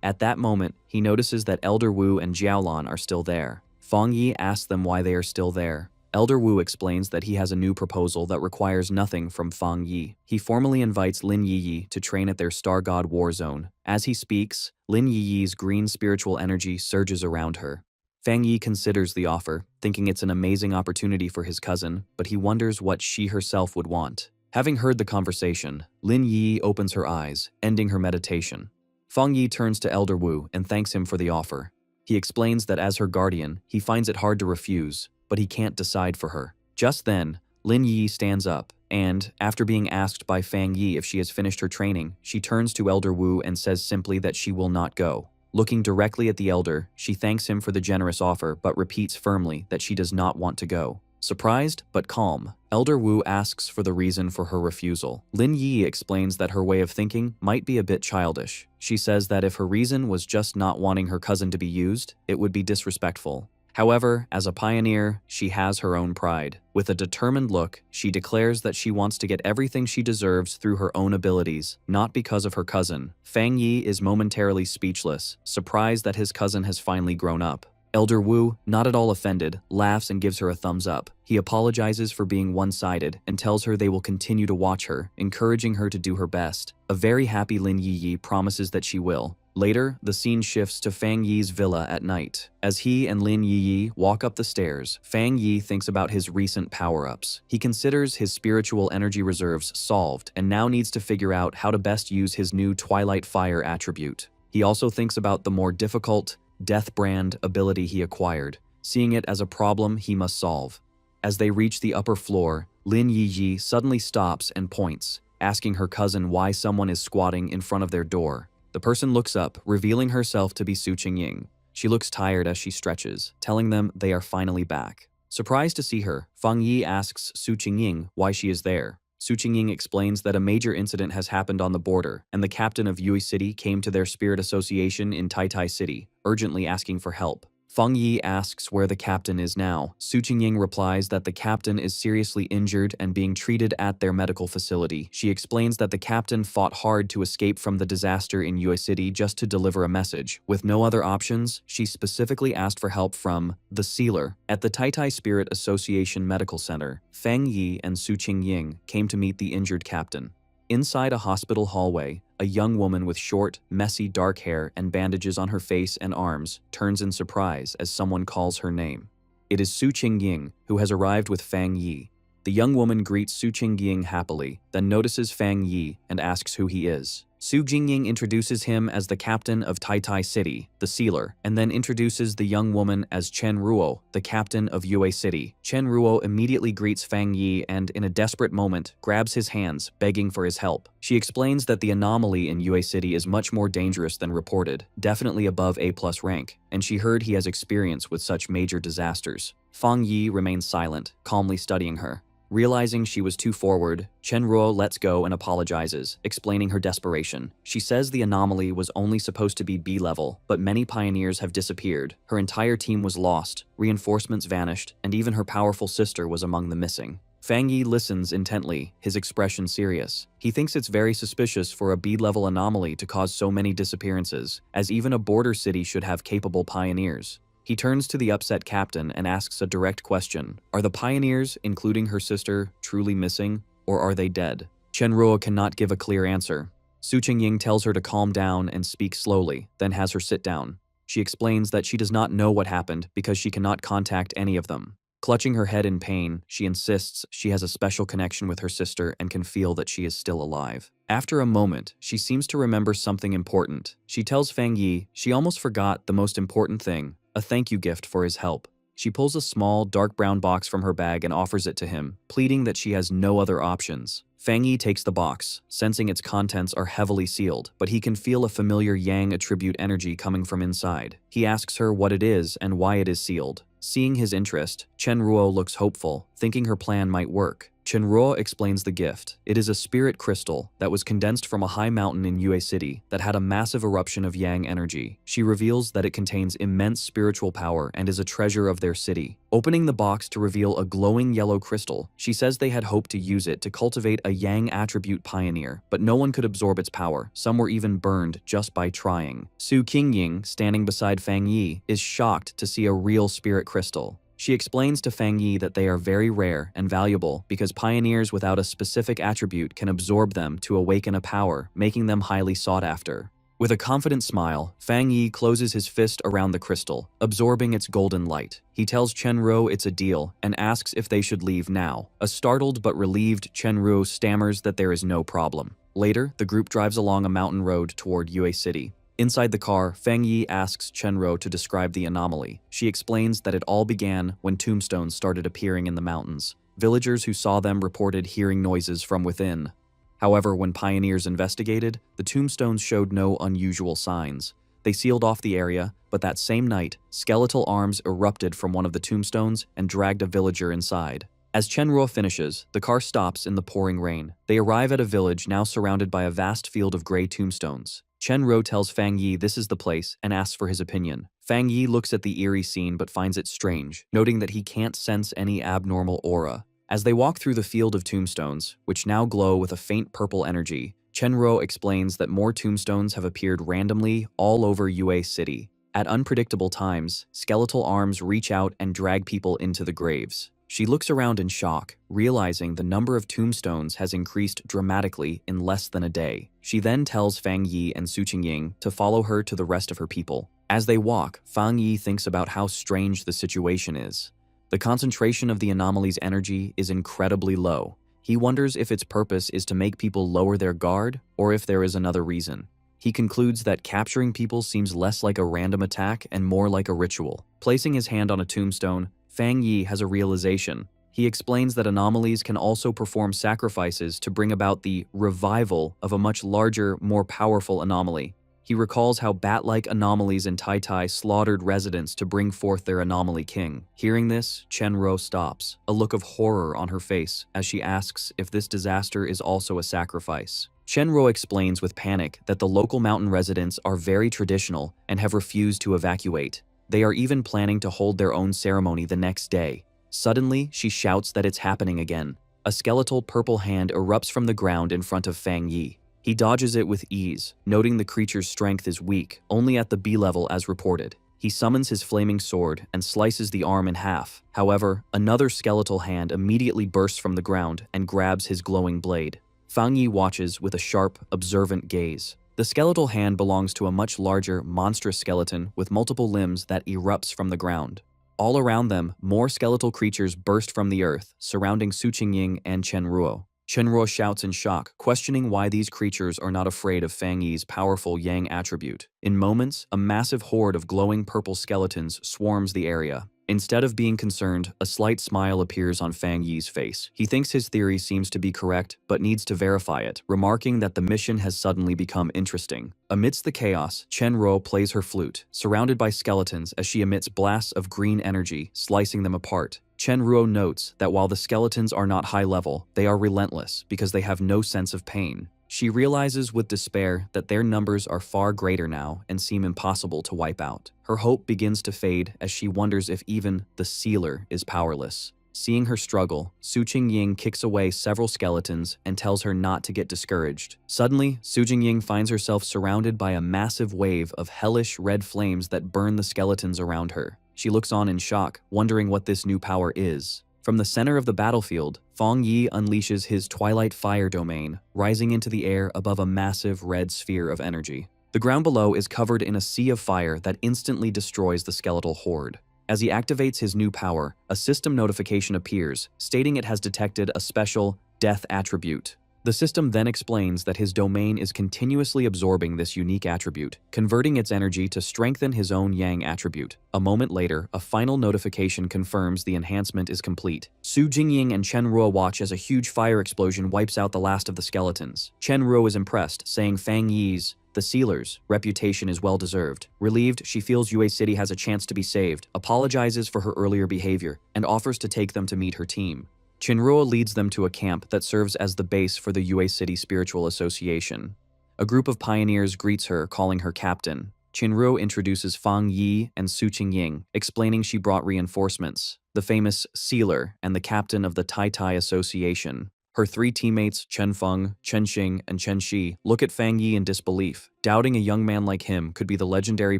At that moment, he notices that Elder Wu and Jiaolan are still there. Fang Yi asks them why they are still there. Elder Wu explains that he has a new proposal that requires nothing from Fang Yi. He formally invites Lin Yi to train at their Star God war zone. As he speaks, Lin Yi's green spiritual energy surges around her. Fang Yi considers the offer, thinking it's an amazing opportunity for his cousin, but he wonders what she herself would want. Having heard the conversation, Lin Yi opens her eyes, ending her meditation. Fang Yi turns to Elder Wu and thanks him for the offer. He explains that as her guardian, he finds it hard to refuse, but he can't decide for her. Just then, Lin Yi stands up, and, after being asked by Fang Yi if she has finished her training, she turns to Elder Wu and says simply that she will not go. Looking directly at the elder, she thanks him for the generous offer but repeats firmly that she does not want to go. Surprised but calm, Elder Wu asks for the reason for her refusal. Lin Yi explains that her way of thinking might be a bit childish. She says that if her reason was just not wanting her cousin to be used, it would be disrespectful. However, as a pioneer, she has her own pride. With a determined look, she declares that she wants to get everything she deserves through her own abilities, not because of her cousin. Fang Yi is momentarily speechless, surprised that his cousin has finally grown up. Elder Wu, not at all offended, laughs and gives her a thumbs up. He apologizes for being one-sided and tells her they will continue to watch her, encouraging her to do her best. A very happy Lin Yiyi promises that she will. Later, the scene shifts to Fang Yi's villa at night. As he and Lin Yiyi walk up the stairs, Fang Yi thinks about his recent power-ups. He considers his spiritual energy reserves solved and now needs to figure out how to best use his new Twilight Fire attribute. He also thinks about the more difficult Death Brand ability he acquired, seeing it as a problem he must solve. As they reach the upper floor, Lin Yiyi suddenly stops and points, asking her cousin why someone is squatting in front of their door. The person looks up, revealing herself to be Su Qingying. She looks tired as she stretches, telling them they are finally back. Surprised to see her, Fang Yi asks Su Qingying why she is there. Su Qingying explains that a major incident has happened on the border, and the captain of Yue City came to their spirit association in Tai City, urgently asking for help. Fang Yi asks where the captain is now. Su Qingying replies that the captain is seriously injured and being treated at their medical facility. She explains that the captain fought hard to escape from the disaster in Yue City just to deliver a message. With no other options, she specifically asked for help from the sealer. At the Tai Spirit Association Medical Center, Fang Yi and Su Qingying came to meet the injured captain. Inside a hospital hallway, a young woman with short, messy dark hair and bandages on her face and arms turns in surprise as someone calls her name. It is Su Qingying, who has arrived with Fang Yi. The young woman greets Su Qingying happily, then notices Fang Yi and asks who he is. Su Qingying introduces him as the captain of Tai City, the sealer, and then introduces the young woman as Chen Ruo, the captain of Yue City. Chen Ruo immediately greets Fang Yi and, in a desperate moment, grabs his hands, begging for his help. She explains that the anomaly in Yue City is much more dangerous than reported, definitely above A+ rank, and she heard he has experience with such major disasters. Fang Yi remains silent, calmly studying her. Realizing she was too forward, Chen Ruo lets go and apologizes, explaining her desperation. She says the anomaly was only supposed to be B-level, but many pioneers have disappeared. Her entire team was lost, reinforcements vanished, and even her powerful sister was among the missing. Fang Yi listens intently, his expression serious. He thinks it's very suspicious for a B-level anomaly to cause so many disappearances, as even a border city should have capable pioneers. He turns to the upset captain and asks a direct question. Are the pioneers, including her sister, truly missing, or are they dead? Chen Ruo cannot give a clear answer. Su Qingying tells her to calm down and speak slowly, then has her sit down. She explains that she does not know what happened because she cannot contact any of them. Clutching her head in pain, she insists she has a special connection with her sister and can feel that she is still alive. After a moment, she seems to remember something important. She tells Fang Yi she almost forgot the most important thing, a thank you gift for his help. She pulls a small, dark brown box from her bag and offers it to him, pleading that she has no other options. Fang Yi takes the box, sensing its contents are heavily sealed, but he can feel a familiar Yang attribute energy coming from inside. He asks her what it is and why it is sealed. Seeing his interest, Chen Ruo looks hopeful, thinking her plan might work. Chen Ruo explains the gift. It is a spirit crystal that was condensed from a high mountain in Yue City that had a massive eruption of Yang energy. She reveals that it contains immense spiritual power and is a treasure of their city. Opening the box to reveal a glowing yellow crystal, she says they had hoped to use it to cultivate a Yang attribute pioneer, but no one could absorb its power. Some were even burned just by trying. Su Qingying, standing beside Fang Yi, is shocked to see a real spirit crystal. She explains to Fang Yi that they are very rare and valuable because pioneers without a specific attribute can absorb them to awaken a power, making them highly sought after. With a confident smile, Fang Yi closes his fist around the crystal, absorbing its golden light. He tells Chen Ruo it's a deal and asks if they should leave now. A startled but relieved Chen Ruo stammers that there is no problem. Later, the group drives along a mountain road toward Yue City. Inside the car, Fang Yi asks Chen Ruo to describe the anomaly. She explains that it all began when tombstones started appearing in the mountains. Villagers who saw them reported hearing noises from within. However, when pioneers investigated, the tombstones showed no unusual signs. They sealed off the area, but that same night, skeletal arms erupted from one of the tombstones and dragged a villager inside. As Chen Ruo finishes, the car stops in the pouring rain. They arrive at a village now surrounded by a vast field of gray tombstones. Chen Ruo tells Fang Yi this is the place and asks for his opinion. Fang Yi looks at the eerie scene but finds it strange, noting that he can't sense any abnormal aura. As they walk through the field of tombstones, which now glow with a faint purple energy, Chen Ruo explains that more tombstones have appeared randomly all over Yue City. At unpredictable times, skeletal arms reach out and drag people into the graves. She looks around in shock, realizing the number of tombstones has increased dramatically in less than a day. She then tells Fang Yi and Su Qingying to follow her to the rest of her people. As they walk, Fang Yi thinks about how strange the situation is. The concentration of the anomaly's energy is incredibly low. He wonders if its purpose is to make people lower their guard or if there is another reason. He concludes that capturing people seems less like a random attack and more like a ritual. Placing his hand on a tombstone, Fang Yi has a realization. He explains that anomalies can also perform sacrifices to bring about the revival of a much larger, more powerful anomaly. He recalls how bat-like anomalies in Tai Tai slaughtered residents to bring forth their anomaly king. Hearing this, Chenro stops, a look of horror on her face as she asks if this disaster is also a sacrifice. Chenro explains with panic that the local mountain residents are very traditional and have refused to evacuate. They are even planning to hold their own ceremony the next day. Suddenly, she shouts that it's happening again. A skeletal purple hand erupts from the ground in front of Fang Yi. He dodges it with ease, noting the creature's strength is weak, only at the B level as reported. He summons his flaming sword and slices the arm in half. However, another skeletal hand immediately bursts from the ground and grabs his glowing blade. Fang Yi watches with a sharp, observant gaze. The skeletal hand belongs to a much larger, monstrous skeleton with multiple limbs that erupts from the ground. All around them, more skeletal creatures burst from the earth, surrounding Su Qingying and Chenruo. Chenruo shouts in shock, questioning why these creatures are not afraid of Fang Yi's powerful Yang attribute. In moments, a massive horde of glowing purple skeletons swarms the area. Instead of being concerned, a slight smile appears on Fang Yi's face. He thinks his theory seems to be correct, but needs to verify it, remarking that the mission has suddenly become interesting. Amidst the chaos, Chenruo plays her flute, surrounded by skeletons as she emits blasts of green energy, slicing them apart. Chenruo notes that while the skeletons are not high level, they are relentless because they have no sense of pain. She realizes with despair that their numbers are far greater now and seem impossible to wipe out. Her hope begins to fade as she wonders if even the Sealer is powerless. Seeing her struggle, Su Qingying kicks away several skeletons and tells her not to get discouraged. Suddenly, Su Qingying finds herself surrounded by a massive wave of hellish red flames that burn the skeletons around her. She looks on in shock, wondering what this new power is. From the center of the battlefield, Fang Yi unleashes his Twilight Fire domain, rising into the air above a massive red sphere of energy. The ground below is covered in a sea of fire that instantly destroys the skeletal horde. As he activates his new power, a system notification appears, stating it has detected a special death attribute. The system then explains that his domain is continuously absorbing this unique attribute, converting its energy to strengthen his own Yang attribute. A moment later, a final notification confirms the enhancement is complete. Su Qingying and Chenruo watch as a huge fire explosion wipes out the last of the skeletons. Chenruo is impressed, saying Fang Yi's, the Sealer's, reputation is well-deserved. Relieved, she feels Yue City has a chance to be saved, apologizes for her earlier behavior, and offers to take them to meet her team. Chenruo leads them to a camp that serves as the base for the Yue City Spiritual Association. A group of pioneers greets her, calling her captain. Chenruo introduces Fang Yi and Su Qingying, explaining she brought reinforcements, the famous Sealer and the captain of the Tai Tai Association. Her three teammates, Chen Feng, Chen Xing, and Chen Shi, look at Fang Yi in disbelief, doubting a young man like him could be the legendary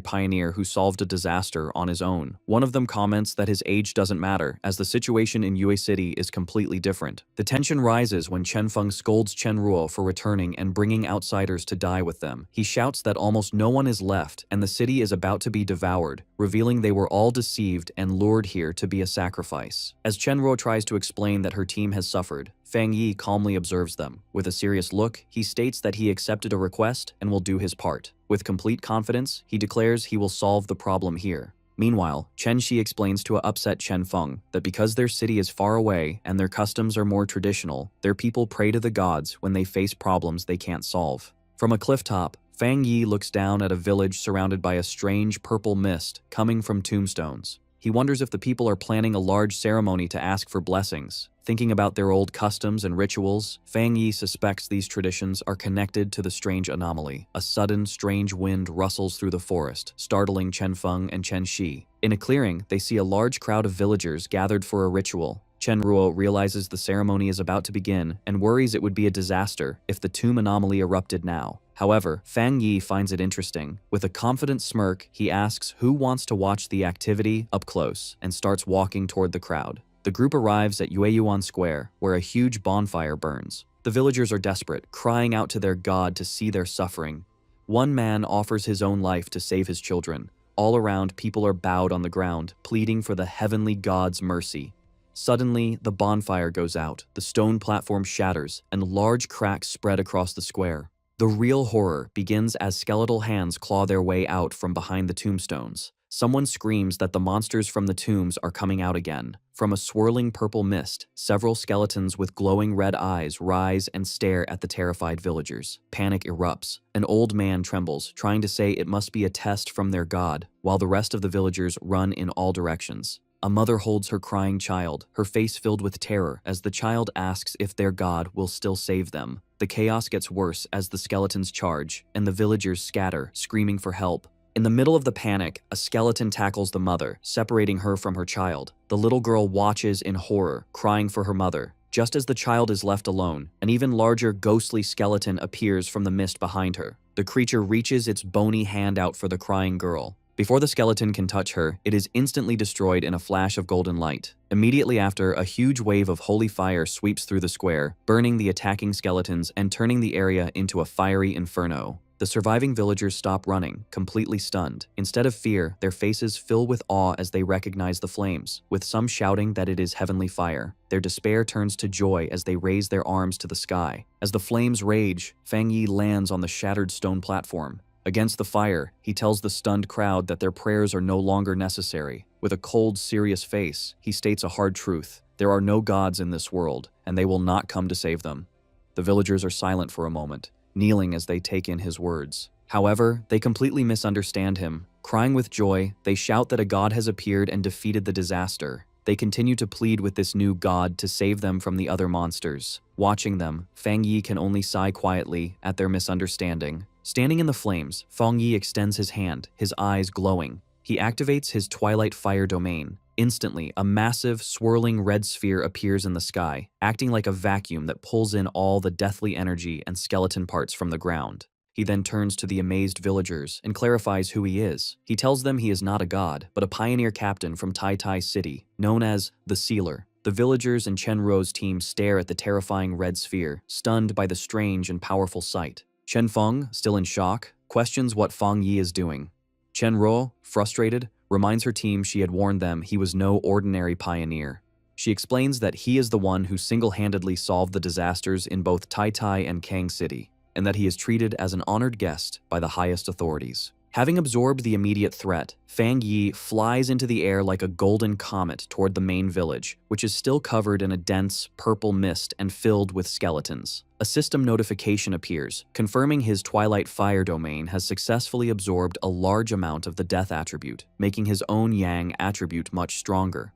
pioneer who solved a disaster on his own. One of them comments that his age doesn't matter, as the situation in Yue City is completely different. The tension rises when Chen Feng scolds Chenruo for returning and bringing outsiders to die with them. He shouts that almost no one is left and the city is about to be devoured, revealing they were all deceived and lured here to be a sacrifice. As Chenruo tries to explain that her team has suffered, Fang Yi calmly observes them. With a serious look, he states that he accepted a request and will do his part. With complete confidence, he declares he will solve the problem here. Meanwhile, Chen Shi explains to a upset Chen Feng that because their city is far away and their customs are more traditional, their people pray to the gods when they face problems they can't solve. From a clifftop, Fang Yi looks down at a village surrounded by a strange purple mist coming from tombstones. He wonders if the people are planning a large ceremony to ask for blessings. Thinking about their old customs and rituals, Fang Yi suspects these traditions are connected to the strange anomaly. A sudden, strange wind rustles through the forest, startling Chen Feng and Chen Shi. In a clearing, they see a large crowd of villagers gathered for a ritual. Chenruo realizes the ceremony is about to begin and worries it would be a disaster if the tomb anomaly erupted now. However, Fang Yi finds it interesting. With a confident smirk, he asks who wants to watch the activity up close and starts walking toward the crowd. The group arrives at Yueyuan Square, where a huge bonfire burns. The villagers are desperate, crying out to their god to see their suffering. One man offers his own life to save his children. All around, people are bowed on the ground, pleading for the heavenly god's mercy. Suddenly, the bonfire goes out, the stone platform shatters, and large cracks spread across the square. The real horror begins as skeletal hands claw their way out from behind the tombstones. Someone screams that the monsters from the tombs are coming out again. From a swirling purple mist, several skeletons with glowing red eyes rise and stare at the terrified villagers. Panic erupts. An old man trembles, trying to say it must be a test from their god, while the rest of the villagers run in all directions. A mother holds her crying child, her face filled with terror as the child asks if their god will still save them. The chaos gets worse as the skeletons charge, and the villagers scatter, screaming for help. In the middle of the panic, a skeleton tackles the mother, separating her from her child. The little girl watches in horror, crying for her mother. Just as the child is left alone, an even larger ghostly skeleton appears from the mist behind her. The creature reaches its bony hand out for the crying girl. Before the skeleton can touch her, it is instantly destroyed in a flash of golden light. Immediately after, a huge wave of holy fire sweeps through the square, burning the attacking skeletons and turning the area into a fiery inferno. The surviving villagers stop running, completely stunned. Instead of fear, their faces fill with awe as they recognize the flames, with some shouting that it is heavenly fire. Their despair turns to joy as they raise their arms to the sky. As the flames rage, Fang Yi lands on the shattered stone platform. Against the fire, he tells the stunned crowd that their prayers are no longer necessary. With a cold, serious face, he states a hard truth. There are no gods in this world, and they will not come to save them. The villagers are silent for a moment, kneeling as they take in his words. However, they completely misunderstand him. Crying with joy, they shout that a god has appeared and defeated the disaster. They continue to plead with this new god to save them from the other monsters. Watching them, Fang Yi can only sigh quietly at their misunderstanding. Standing in the flames, Fang Yi extends his hand, his eyes glowing. He activates his Twilight Fire domain. Instantly, a massive, swirling red sphere appears in the sky, acting like a vacuum that pulls in all the deathly energy and skeleton parts from the ground. He then turns to the amazed villagers and clarifies who he is. He tells them he is not a god, but a pioneer captain from Tai Tai City, known as the Sealer. The villagers and Chen Ruo's team stare at the terrifying red sphere, stunned by the strange and powerful sight. Chen Feng, still in shock, questions what Fang Yi is doing. Chen Ruo, frustrated, reminds her team she had warned them he was no ordinary pioneer. She explains that he is the one who single-handedly solved the disasters in both Tai Tai and Kang City, and that he is treated as an honored guest by the highest authorities. Having absorbed the immediate threat, Fang Yi flies into the air like a golden comet toward the main village, which is still covered in a dense, purple mist and filled with skeletons. A system notification appears, confirming his Twilight Fire domain has successfully absorbed a large amount of the Death attribute, making his own Yang attribute much stronger.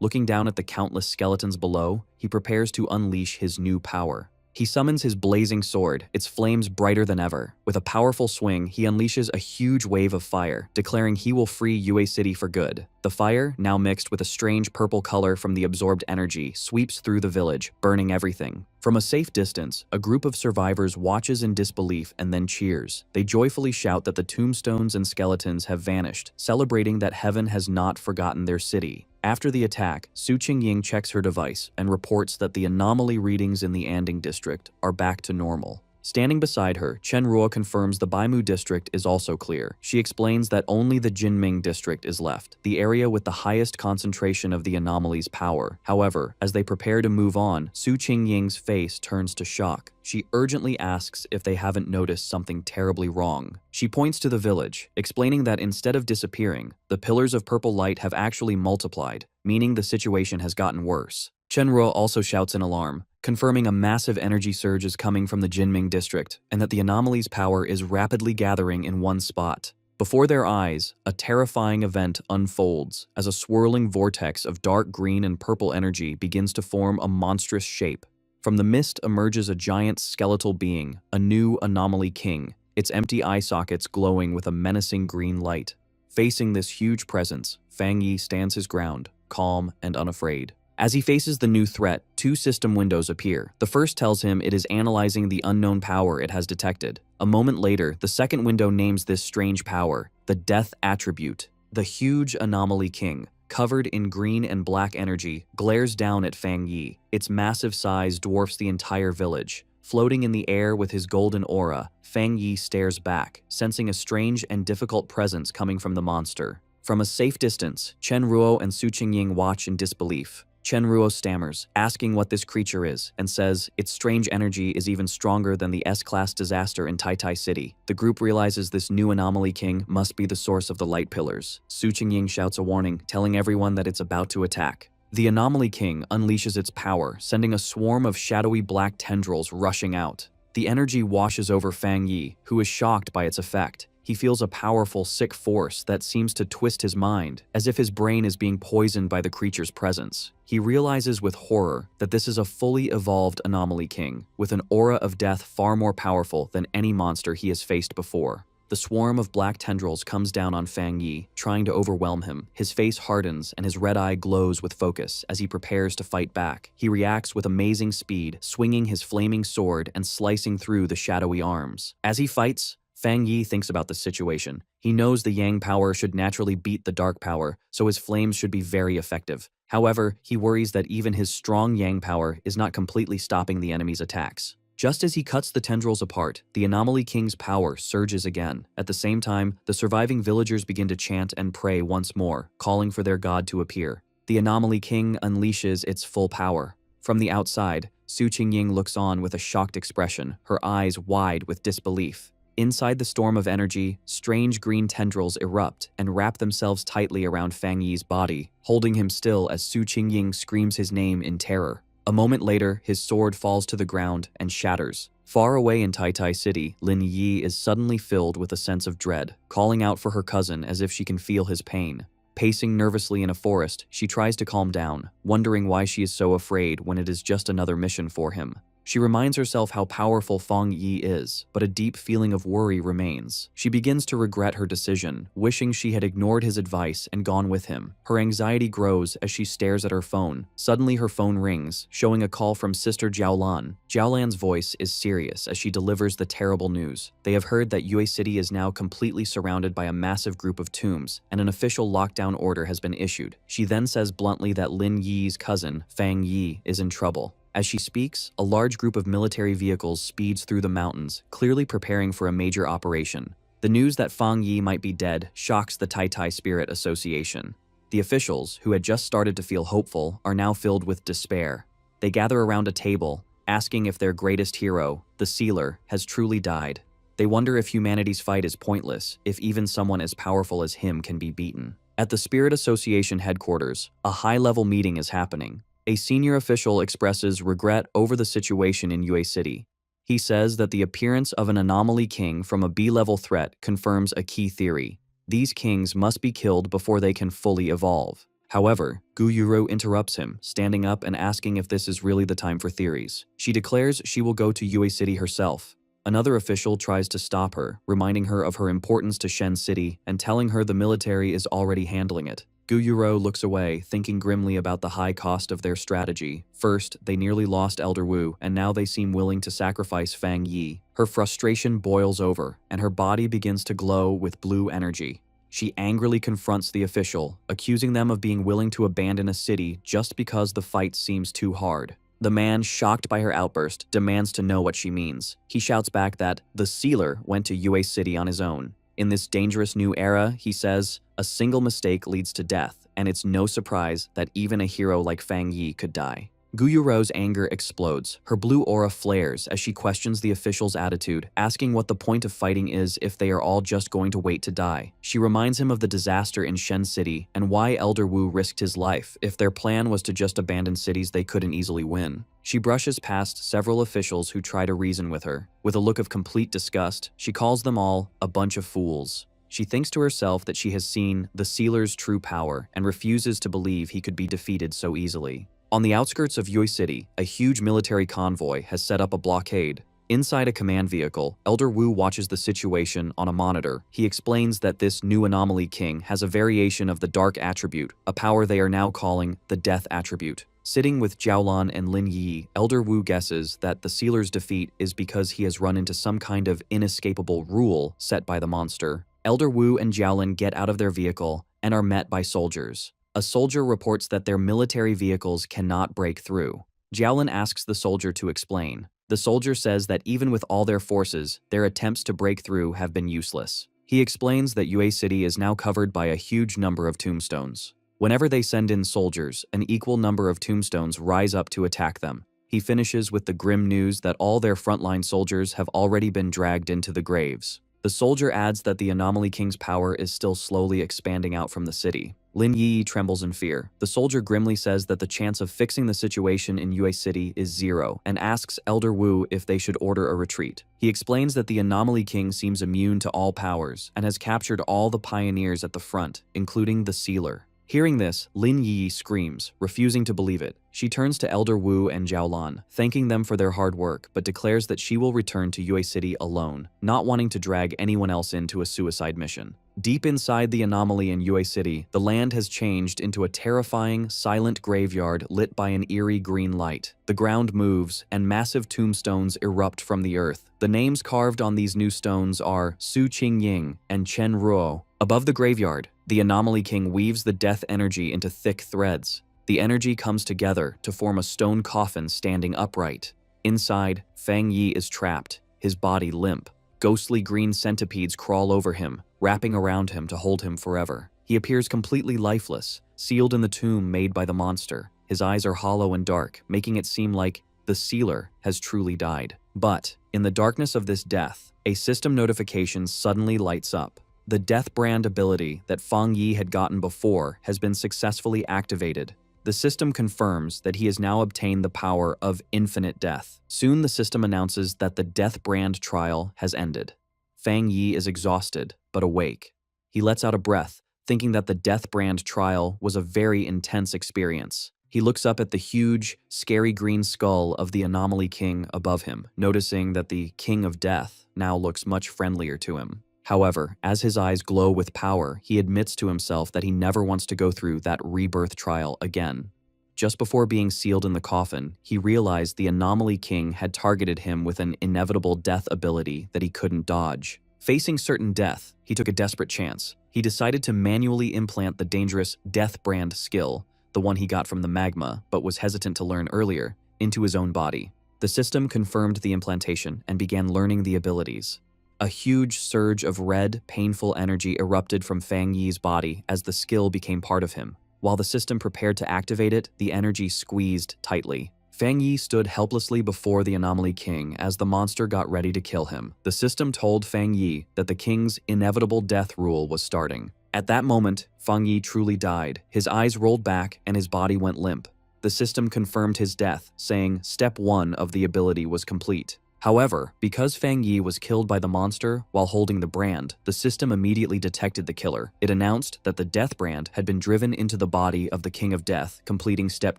Looking down at the countless skeletons below, he prepares to unleash his new power. He summons his blazing sword, its flames brighter than ever. With a powerful swing, he unleashes a huge wave of fire, declaring he will free Yue City for good. The fire, now mixed with a strange purple color from the absorbed energy, sweeps through the village, burning everything. From a safe distance, a group of survivors watches in disbelief and then cheers. They joyfully shout that the tombstones and skeletons have vanished, celebrating that heaven has not forgotten their city. After the attack, Su Qingying checks her device and reports that the anomaly readings in the Anding district are back to normal. Standing beside her, Chen Ruo confirms the Baimu district is also clear. She explains that only the Jinming district is left, the area with the highest concentration of the anomaly's power. However, as they prepare to move on, Su Qingying's face turns to shock. She urgently asks if they haven't noticed something terribly wrong. She points to the village, explaining that instead of disappearing, the pillars of purple light have actually multiplied, meaning the situation has gotten worse. Chen Ruo also shouts in alarm, confirming a massive energy surge is coming from the Jinming district and that the anomaly's power is rapidly gathering in one spot. Before their eyes, a terrifying event unfolds as a swirling vortex of dark green and purple energy begins to form a monstrous shape. From the mist emerges a giant skeletal being, a new anomaly king, its empty eye sockets glowing with a menacing green light. Facing this huge presence, Fang Yi stands his ground, calm and unafraid. As he faces the new threat, two system windows appear. The first tells him it is analyzing the unknown power it has detected. A moment later, the second window names this strange power, the Death Attribute. The huge Anomaly King, covered in green and black energy, glares down at Fang Yi. Its massive size dwarfs the entire village. Floating in the air with his golden aura, Fang Yi stares back, sensing a strange and difficult presence coming from the monster. From a safe distance, Chen Ruo and Su Qingying watch in disbelief. Chen Ruo stammers, asking what this creature is, and says its strange energy is even stronger than the S-class disaster in Tai Tai City. The group realizes this new Anomaly King must be the source of the light pillars. Su Qingying shouts a warning, telling everyone that it's about to attack. The Anomaly King unleashes its power, sending a swarm of shadowy black tendrils rushing out. The energy washes over Fang Yi, who is shocked by its effect. He feels a powerful, sick force that seems to twist his mind, as if his brain is being poisoned by the creature's presence. He realizes with horror that this is a fully evolved Anomaly King, with an aura of death far more powerful than any monster he has faced before. The swarm of black tendrils comes down on Fang Yi, trying to overwhelm him. His face hardens and his red eye glows with focus as he prepares to fight back. He reacts with amazing speed, swinging his flaming sword and slicing through the shadowy arms. As he fights, Fang Yi thinks about the situation. He knows the Yang power should naturally beat the Dark power, so his flames should be very effective. However, he worries that even his strong Yang power is not completely stopping the enemy's attacks. Just as he cuts the tendrils apart, the Anomaly King's power surges again. At the same time, the surviving villagers begin to chant and pray once more, calling for their god to appear. The Anomaly King unleashes its full power. From the outside, Su Qingying looks on with a shocked expression, her eyes wide with disbelief. Inside the storm of energy, strange green tendrils erupt and wrap themselves tightly around Fang Yi's body, holding him still as Su Qingying screams his name in terror. A moment later, his sword falls to the ground and shatters. Far away in Tai Tai City, Lin Yi is suddenly filled with a sense of dread, calling out for her cousin as if she can feel his pain. Pacing nervously in a forest, she tries to calm down, wondering why she is so afraid when it is just another mission for him. She reminds herself how powerful Fang Yi is, but a deep feeling of worry remains. She begins to regret her decision, wishing she had ignored his advice and gone with him. Her anxiety grows as she stares at her phone. Suddenly her phone rings, showing a call from Sister Jiaolan. Jiaolan's voice is serious as she delivers the terrible news. They have heard that Yue City is now completely surrounded by a massive group of tombs, and an official lockdown order has been issued. She then says bluntly that Lin Yi's cousin, Fang Yi, is in trouble. As she speaks, a large group of military vehicles speeds through the mountains, clearly preparing for a major operation. The news that Fang Yi might be dead shocks the Tai Tai Spirit Association. The officials, who had just started to feel hopeful, are now filled with despair. They gather around a table, asking if their greatest hero, the Sealer, has truly died. They wonder if humanity's fight is pointless, if even someone as powerful as him can be beaten. At the Spirit Association headquarters, a high-level meeting is happening. A senior official expresses regret over the situation in Yue City. He says that the appearance of an Anomaly King from a B-level threat confirms a key theory. These kings must be killed before they can fully evolve. However, Gu Yuro interrupts him, standing up and asking if this is really the time for theories. She declares she will go to Yue City herself. Another official tries to stop her, reminding her of her importance to Shen City and telling her the military is already handling it. Gu Yuro looks away, thinking grimly about the high cost of their strategy. First, they nearly lost Elder Wu, and now they seem willing to sacrifice Fang Yi. Her frustration boils over, and her body begins to glow with blue energy. She angrily confronts the official, accusing them of being willing to abandon a city just because the fight seems too hard. The man, shocked by her outburst, demands to know what she means. He shouts back that the Sealer went to Yue City on his own. In this dangerous new era, he says, a single mistake leads to death, and it's no surprise that even a hero like Fang Yi could die. Gu Yuro's anger explodes. Her blue aura flares as she questions the official's attitude, asking what the point of fighting is if they are all just going to wait to die. She reminds him of the disaster in Shen City and why Elder Wu risked his life if their plan was to just abandon cities they couldn't easily win. She brushes past several officials who try to reason with her. With a look of complete disgust, she calls them all a bunch of fools. She thinks to herself that she has seen the Sealer's true power and refuses to believe he could be defeated so easily. On the outskirts of Yue City, a huge military convoy has set up a blockade. Inside a command vehicle, Elder Wu watches the situation on a monitor. He explains that this new Anomaly King has a variation of the Dark Attribute, a power they are now calling the Death Attribute. Sitting with Jiaolan and Lin Yi, Elder Wu guesses that the sealer's defeat is because he has run into some kind of inescapable rule set by the monster. Elder Wu and Jiaolan get out of their vehicle and are met by soldiers. A soldier reports that their military vehicles cannot break through. Jiaolan asks the soldier to explain. The soldier says that even with all their forces, their attempts to break through have been useless. He explains that Yue City is now covered by a huge number of tombstones. Whenever they send in soldiers, an equal number of tombstones rise up to attack them. He finishes with the grim news that all their frontline soldiers have already been dragged into the graves. The soldier adds that the Anomaly King's power is still slowly expanding out from the city. Lin Yi trembles in fear. The soldier grimly says that the chance of fixing the situation in Yue City is 0 and asks Elder Wu if they should order a retreat. He explains that the Anomaly King seems immune to all powers and has captured all the pioneers at the front, including the Sealer. Hearing this, Lin Yi screams, refusing to believe it. She turns to Elder Wu and Jiaolan, thanking them for their hard work, but declares that she will return to Yue City alone, not wanting to drag anyone else into a suicide mission. Deep inside the anomaly in Yue City, the land has changed into a terrifying, silent graveyard lit by an eerie green light. The ground moves, and massive tombstones erupt from the earth. The names carved on these new stones are Su Qingying and Chen Ruo. Above the graveyard, the Anomaly King weaves the death energy into thick threads. The energy comes together to form a stone coffin standing upright. Inside, Fang Yi is trapped, his body limp. Ghostly green centipedes crawl over him, wrapping around him to hold him forever. He appears completely lifeless, sealed in the tomb made by the monster. His eyes are hollow and dark, making it seem like the Sealer has truly died. But, in the darkness of this death, a system notification suddenly lights up. The Death Brand ability that Fang Yi had gotten before has been successfully activated. The system confirms that he has now obtained the power of infinite death. Soon the system announces that the Death Brand trial has ended. Fang Yi is exhausted, but awake. He lets out a breath, thinking that the Death Brand trial was a very intense experience. He looks up at the huge, scary green skull of the Anomaly King above him, noticing that the King of Death now looks much friendlier to him. However, as his eyes glow with power, he admits to himself that he never wants to go through that rebirth trial again. Just before being sealed in the coffin, he realized the Anomaly King had targeted him with an inevitable death ability that he couldn't dodge. Facing certain death, he took a desperate chance. He decided to manually implant the dangerous Death Brand skill, the one he got from the magma but was hesitant to learn earlier, into his own body. The system confirmed the implantation and began learning the abilities. A huge surge of red, painful energy erupted from Fang Yi's body as the skill became part of him. While the system prepared to activate it, the energy squeezed tightly. Fang Yi stood helplessly before the Anomaly King as the monster got ready to kill him. The system told Fang Yi that the king's inevitable death rule was starting. At that moment, Fang Yi truly died. His eyes rolled back and his body went limp. The system confirmed his death, saying step 1 of the ability was complete. However, because Fang Yi was killed by the monster while holding the brand, the system immediately detected the killer. It announced that the Death Brand had been driven into the body of the King of Death, completing step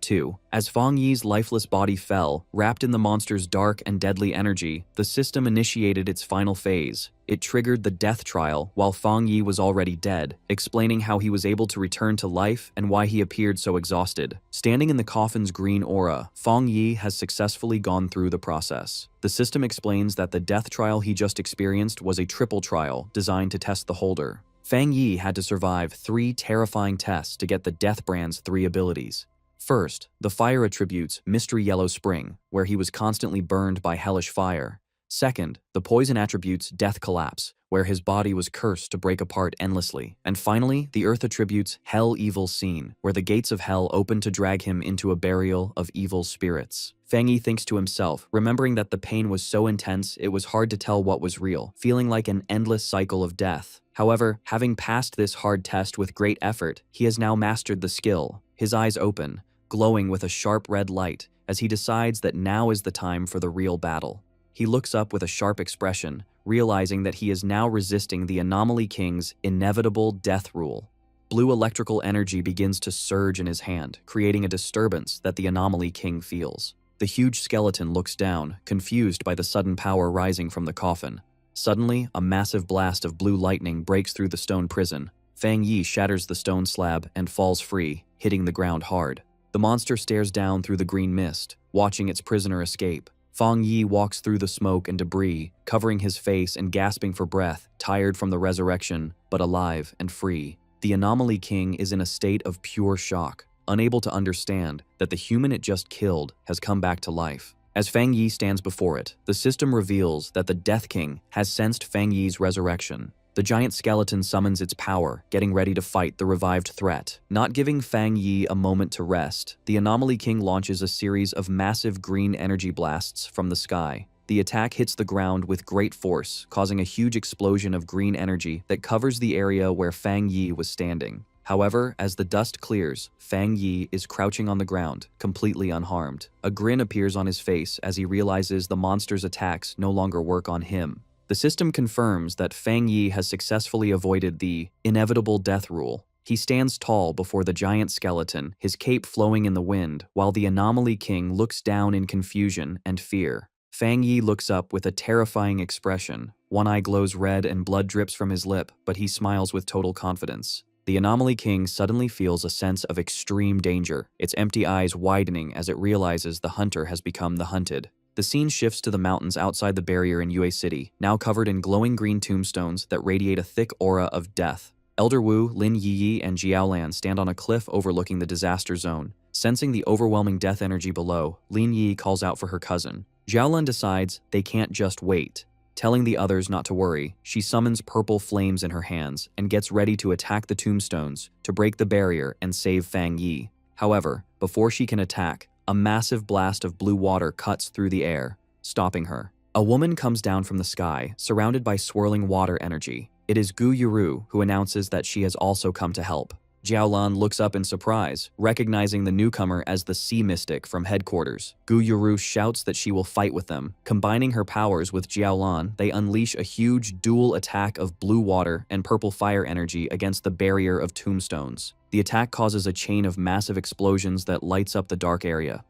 2. As Fang Yi's lifeless body fell, wrapped in the monster's dark and deadly energy, the system initiated its final phase. It triggered the death trial while Fang Yi was already dead, explaining how he was able to return to life and why he appeared so exhausted. Standing in the coffin's green aura, Fang Yi has successfully gone through the process. The system explains that the death trial he just experienced was a triple trial designed to test the holder. Fang Yi had to survive 3 terrifying tests to get the Death Brand's 3 abilities. First, the fire attribute's Mystery Yellow Spring, where he was constantly burned by hellish fire. Second, the poison attribute's Death Collapse, where his body was cursed to break apart endlessly. And finally, the earth attribute's Hell Evil Scene, where the gates of hell opened to drag him into a burial of evil spirits. Fang Yi thinks to himself, remembering that the pain was so intense it was hard to tell what was real, feeling like an endless cycle of death. However, having passed this hard test with great effort, he has now mastered the skill. His eyes open, glowing with a sharp red light, as he decides that now is the time for the real battle. He looks up with a sharp expression, realizing that he is now resisting the Anomaly King's inevitable death rule. Blue electrical energy begins to surge in his hand, creating a disturbance that the Anomaly King feels. The huge skeleton looks down, confused by the sudden power rising from the coffin. Suddenly, a massive blast of blue lightning breaks through the stone prison. Fang Yi shatters the stone slab and falls free, hitting the ground hard. The The monster stares down through the green mist, watching its prisoner escape. Fang Yi walks through the smoke and debris, covering his face and gasping for breath, tired from the resurrection, but alive and free. The Anomaly King is in a state of pure shock, unable to understand that the human it just killed has come back to life. As Fang Yi stands before it, the system reveals that the Death King has sensed Fang Yi's resurrection. The giant skeleton summons its power, getting ready to fight the revived threat. Not giving Fang Yi a moment to rest, the Anomaly King launches a series of massive green energy blasts from the sky. The attack hits the ground with great force, causing a huge explosion of green energy that covers the area where Fang Yi was standing. However, as the dust clears, Fang Yi is crouching on the ground, completely unharmed. A grin appears on his face as he realizes the monster's attacks no longer work on him. The system confirms that Fang Yi has successfully avoided the inevitable death rule. He stands tall before the giant skeleton, his cape flowing in the wind, while the Anomaly King looks down in confusion and fear. Fang Yi looks up with a terrifying expression. One eye glows red and blood drips from his lip, but he smiles with total confidence. The Anomaly King suddenly feels a sense of extreme danger, its empty eyes widening as it realizes the hunter has become the hunted. The scene shifts to the mountains outside the barrier in Yue City, now covered in glowing green tombstones that radiate a thick aura of death. Elder Wu, Lin Yiyi, and Jiaolan stand on a cliff overlooking the disaster zone. Sensing the overwhelming death energy below, Lin Yi calls out for her cousin. Jiaolan decides they can't just wait. Telling the others not to worry, she summons purple flames in her hands and gets ready to attack the tombstones to break the barrier and save Fang Yi. However, before she can attack, a massive blast of blue water cuts through the air, stopping her. A woman comes down from the sky, surrounded by swirling water energy. It is Gu Yuru who announces that she has also come to help. Jiaolan looks up in surprise, recognizing the newcomer as the Sea Mystic from headquarters. Gu Yuru shouts that she will fight with them. Combining her powers with Jiaolan, they unleash a huge dual attack of blue water and purple fire energy against the barrier of tombstones. The attack causes a chain of massive explosions that lights up the dark area.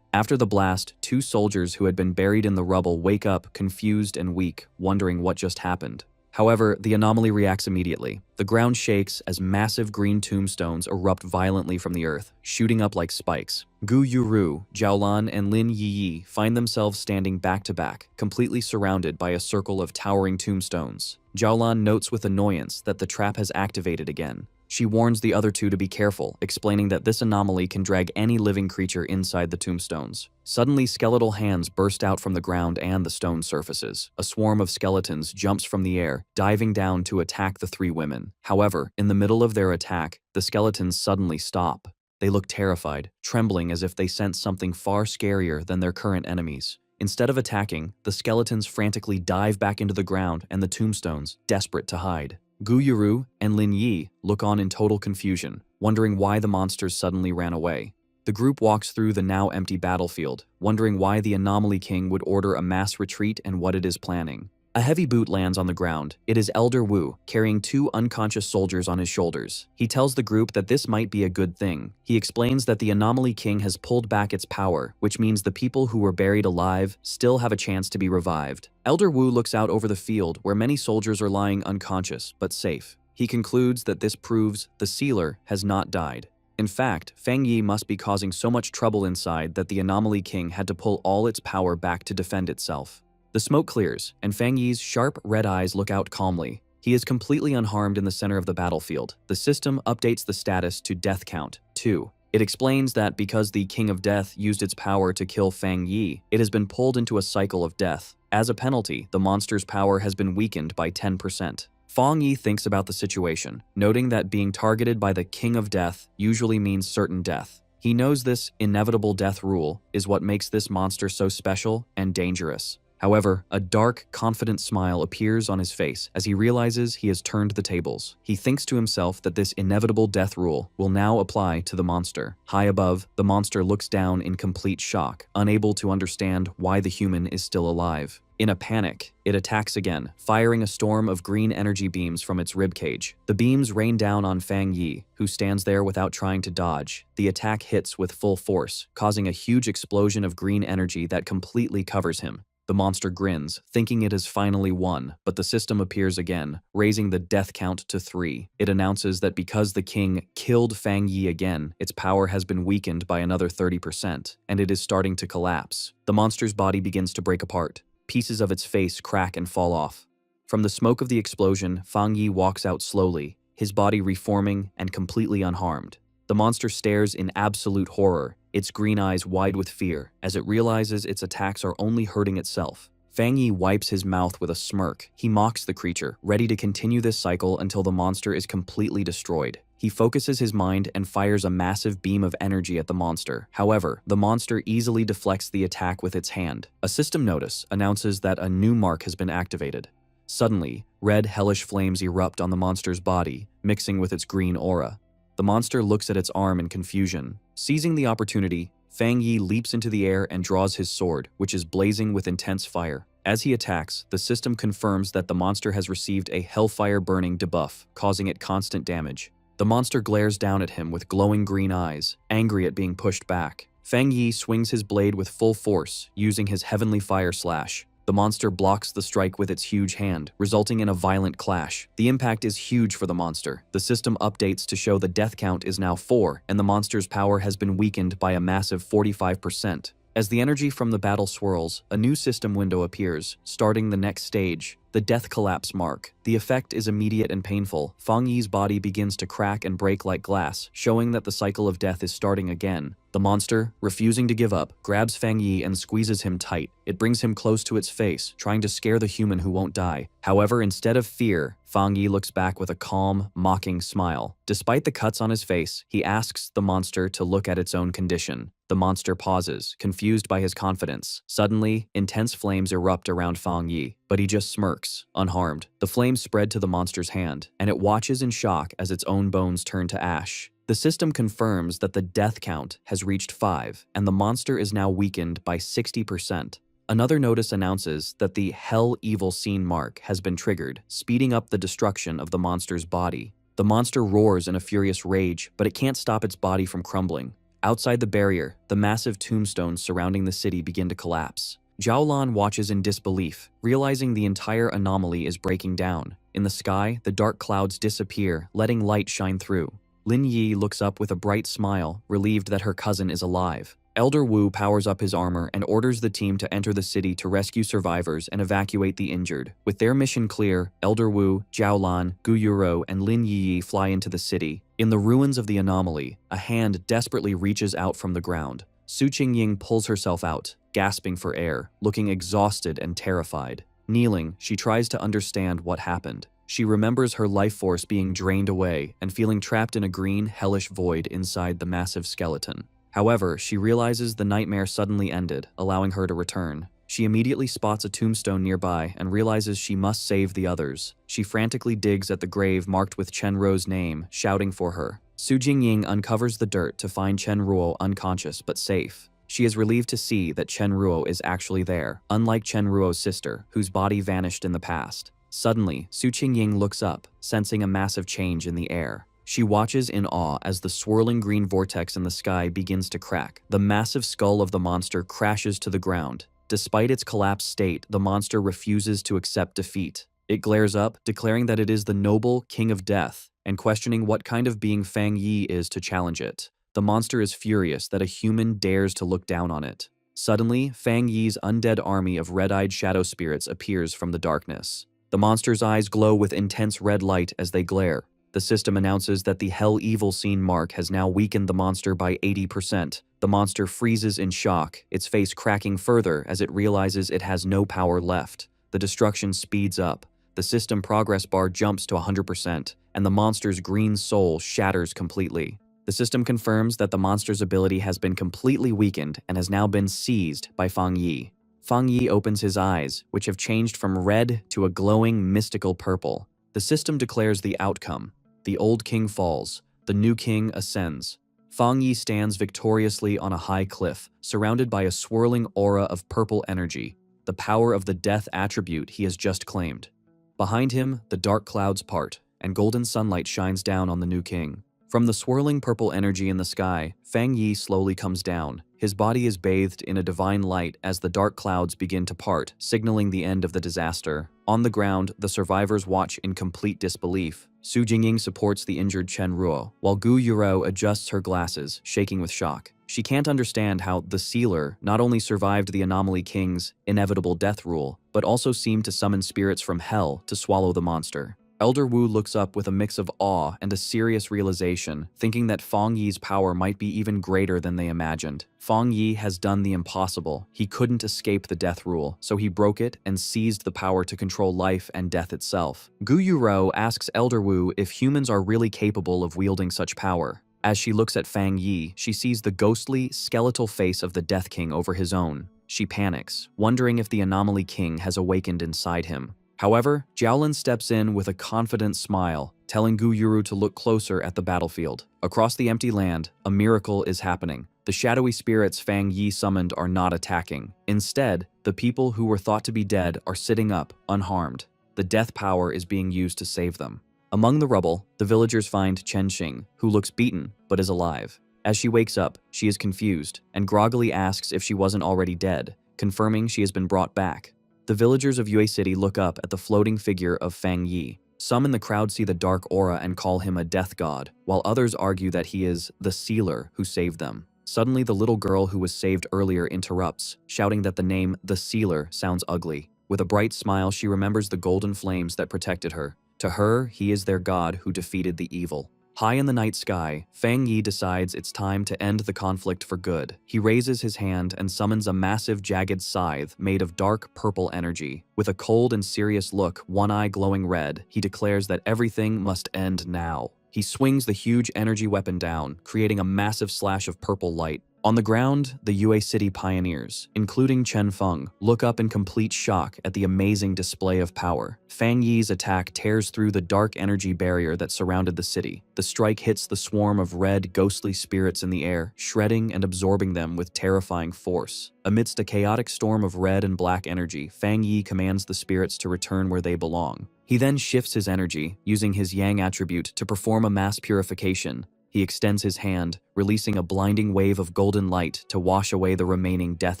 After the blast, two soldiers who had been buried in the rubble wake up, confused and weak, wondering what just happened. However, the anomaly reacts immediately. The ground shakes as massive green tombstones erupt violently from the earth, shooting up like spikes. Gu Yuru, Jiaolan, and Lin Yiyi find themselves standing back to back, completely surrounded by a circle of towering tombstones. Jiaolan notes with annoyance that the trap has activated again. She warns the other two to be careful, explaining that this anomaly can drag any living creature inside the tombstones. Suddenly, skeletal hands burst out from the ground and the stone surfaces. A swarm of skeletons jumps from the air, diving down to attack the three women. However, in the middle of their attack, the skeletons suddenly stop. They look terrified, trembling as if they sense something far scarier than their current enemies. Instead of attacking, the skeletons frantically dive back into the ground and the tombstones, desperate to hide. Gu Yuru and Lin Yi look on in total confusion, wondering why the monsters suddenly ran away. The group walks through the now empty battlefield, wondering why the Anomaly King would order a mass retreat and what it is planning. A heavy boot lands on the ground. It is Elder Wu, carrying two unconscious soldiers on his shoulders. He tells the group that this might be a good thing. He explains that the Anomaly King has pulled back its power, which means the people who were buried alive still have a chance to be revived. Elder Wu looks out over the field where many soldiers are lying unconscious, but safe. He concludes that this proves the sealer has not died. In fact, Fang Yi must be causing so much trouble inside that the Anomaly King had to pull all its power back to defend itself. The smoke clears, and Fang Yi's sharp red eyes look out calmly. He is completely unharmed in the center of the battlefield. The system updates the status to Death Count 2. It explains that because the King of Death used its power to kill Fang Yi, it has been pulled into a cycle of death. As a penalty, the monster's power has been weakened by 10%. Fang Yi thinks about the situation, noting that being targeted by the King of Death usually means certain death. He knows this inevitable death rule is what makes this monster so special and dangerous. However, a dark, confident smile appears on his face as he realizes he has turned the tables. He thinks to himself that this inevitable death rule will now apply to the monster. High above, the monster looks down in complete shock, unable to understand why the human is still alive. In a panic, it attacks again, firing a storm of green energy beams from its ribcage. The beams rain down on Fang Yi, who stands there without trying to dodge. The attack hits with full force, causing a huge explosion of green energy that completely covers him. The monster grins, thinking it has finally won, but the system appears again, raising the death count to 3. It announces that because the king killed Fang Yi again, its power has been weakened by another 30%, and it is starting to collapse. The monster's body begins to break apart. Pieces of its face crack and fall off. From the smoke of the explosion, Fang Yi walks out slowly, his body reforming and completely unharmed. The monster stares in absolute horror, its green eyes wide with fear, as it realizes its attacks are only hurting itself. Fang Yi wipes his mouth with a smirk. He mocks the creature, ready to continue this cycle until the monster is completely destroyed. He focuses his mind and fires a massive beam of energy at the monster. However, the monster easily deflects the attack with its hand. A system notice announces that a new mark has been activated. Suddenly, red hellish flames erupt on the monster's body, mixing with its green aura. The monster looks at its arm in confusion. Seizing the opportunity, Fang Yi leaps into the air and draws his sword, which is blazing with intense fire. As he attacks, the system confirms that the monster has received a hellfire burning debuff, causing it constant damage. The monster glares down at him with glowing green eyes, angry at being pushed back. Fang Yi swings his blade with full force, using his heavenly fire slash. The monster blocks the strike with its huge hand, resulting in a violent clash. The impact is huge for the monster. The system updates to show the death count is now 4, and the monster's power has been weakened by a massive 45%. As the energy from the battle swirls, a new system window appears, starting the next stage, the death collapse mark. The effect is immediate and painful. Fang Yi's body begins to crack and break like glass, showing that the cycle of death is starting again. The monster, refusing to give up, grabs Fang Yi and squeezes him tight. It brings him close to its face, trying to scare the human who won't die. However, instead of fear, Fang Yi looks back with a calm, mocking smile. Despite the cuts on his face, he asks the monster to look at its own condition. The monster pauses, confused by his confidence. Suddenly, intense flames erupt around Fang Yi, but he just smirks, unharmed. The flames spread to the monster's hand, and it watches in shock as its own bones turn to ash. The system confirms that the death count has reached 5, and the monster is now weakened by 60%. Another notice announces that the Hell Evil Scene mark has been triggered, speeding up the destruction of the monster's body. The monster roars in a furious rage, but it can't stop its body from crumbling. Outside the barrier, the massive tombstones surrounding the city begin to collapse. Zhaolan watches in disbelief, realizing the entire anomaly is breaking down. In the sky, the dark clouds disappear, letting light shine through. Lin Yi looks up with a bright smile, relieved that her cousin is alive. Elder Wu powers up his armor and orders the team to enter the city to rescue survivors and evacuate the injured. With their mission clear, Elder Wu, Zhaolan, Gu Yuro, and Lin Yi fly into the city. In the ruins of the anomaly, a hand desperately reaches out from the ground. Su Qingying pulls herself out, gasping for air, looking exhausted and terrified. Kneeling, she tries to understand what happened. She remembers her life force being drained away and feeling trapped in a green, hellish void inside the massive skeleton. However, she realizes the nightmare suddenly ended, allowing her to return. She immediately spots a tombstone nearby and realizes she must save the others. She frantically digs at the grave marked with Chen Ruo's name, shouting for her. Su Jingying uncovers the dirt to find Chen Ruo unconscious but safe. She is relieved to see that Chen Ruo is actually there, unlike Chen Ruo's sister, whose body vanished in the past. Suddenly, Su Qingying looks up, sensing a massive change in the air. She watches in awe as the swirling green vortex in the sky begins to crack. The massive skull of the monster crashes to the ground. Despite its collapsed state, the monster refuses to accept defeat. It glares up, declaring that it is the noble King of Death, and questioning what kind of being Fang Yi is to challenge it. The monster is furious that a human dares to look down on it. Suddenly, Fang Yi's undead army of red-eyed shadow spirits appears from the darkness. The monster's eyes glow with intense red light as they glare. The system announces that the Hell Evil Scene mark has now weakened the monster by 80%. The monster freezes in shock, its face cracking further as it realizes it has no power left. The destruction speeds up. The system progress bar jumps to 100%, and the monster's green soul shatters completely. The system confirms that the monster's ability has been completely weakened and has now been seized by Fang Yi. Fang Yi opens his eyes, which have changed from red to a glowing, mystical purple. The system declares the outcome. The old king falls. The new king ascends. Fang Yi stands victoriously on a high cliff, surrounded by a swirling aura of purple energy, the power of the death attribute he has just claimed. Behind him, the dark clouds part, and golden sunlight shines down on the new king. From the swirling purple energy in the sky, Fang Yi slowly comes down. His body is bathed in a divine light as the dark clouds begin to part, signaling the end of the disaster. On the ground, the survivors watch in complete disbelief. Su Jingying supports the injured Chen Ruo, while Gu Yurou adjusts her glasses, shaking with shock. She can't understand how the Sealer not only survived the Anomaly King's inevitable death rule, but also seemed to summon spirits from hell to swallow the monster. Elder Wu looks up with a mix of awe and a serious realization, thinking that Fang Yi's power might be even greater than they imagined. Fang Yi has done the impossible. He couldn't escape the death rule, so he broke it and seized the power to control life and death itself. Gu Yurou asks Elder Wu if humans are really capable of wielding such power. As she looks at Fang Yi, she sees the ghostly, skeletal face of the Death King over his own. She panics, wondering if the Anomaly King has awakened inside him. However, Jiaolin steps in with a confident smile, telling Gu Yurou to look closer at the battlefield. Across the empty land, a miracle is happening. The shadowy spirits Fang Yi summoned are not attacking. Instead, the people who were thought to be dead are sitting up, unharmed. The death power is being used to save them. Among the rubble, the villagers find Chen Xing, who looks beaten but is alive. As she wakes up, she is confused and groggily asks if she wasn't already dead, confirming she has been brought back. The villagers of Yue City look up at the floating figure of Fang Yi. Some in the crowd see the dark aura and call him a death god, while others argue that he is the Sealer who saved them. Suddenly, the little girl who was saved earlier interrupts, shouting that the name the Sealer sounds ugly. With a bright smile, she remembers the golden flames that protected her. To her, he is their god who defeated the evil. High in the night sky, Fang Yi decides it's time to end the conflict for good. He raises his hand and summons a massive jagged scythe made of dark purple energy. With a cold and serious look, one eye glowing red, he declares that everything must end now. He swings the huge energy weapon down, creating a massive slash of purple light. On the ground, the Yue City pioneers, including Chen Feng, look up in complete shock at the amazing display of power. Fang Yi's attack tears through the dark energy barrier that surrounded the city. The strike hits the swarm of red, ghostly spirits in the air, shredding and absorbing them with terrifying force. Amidst a chaotic storm of red and black energy, Fang Yi commands the spirits to return where they belong. He then shifts his energy, using his Yang attribute to perform a mass purification. He extends his hand, releasing a blinding wave of golden light to wash away the remaining death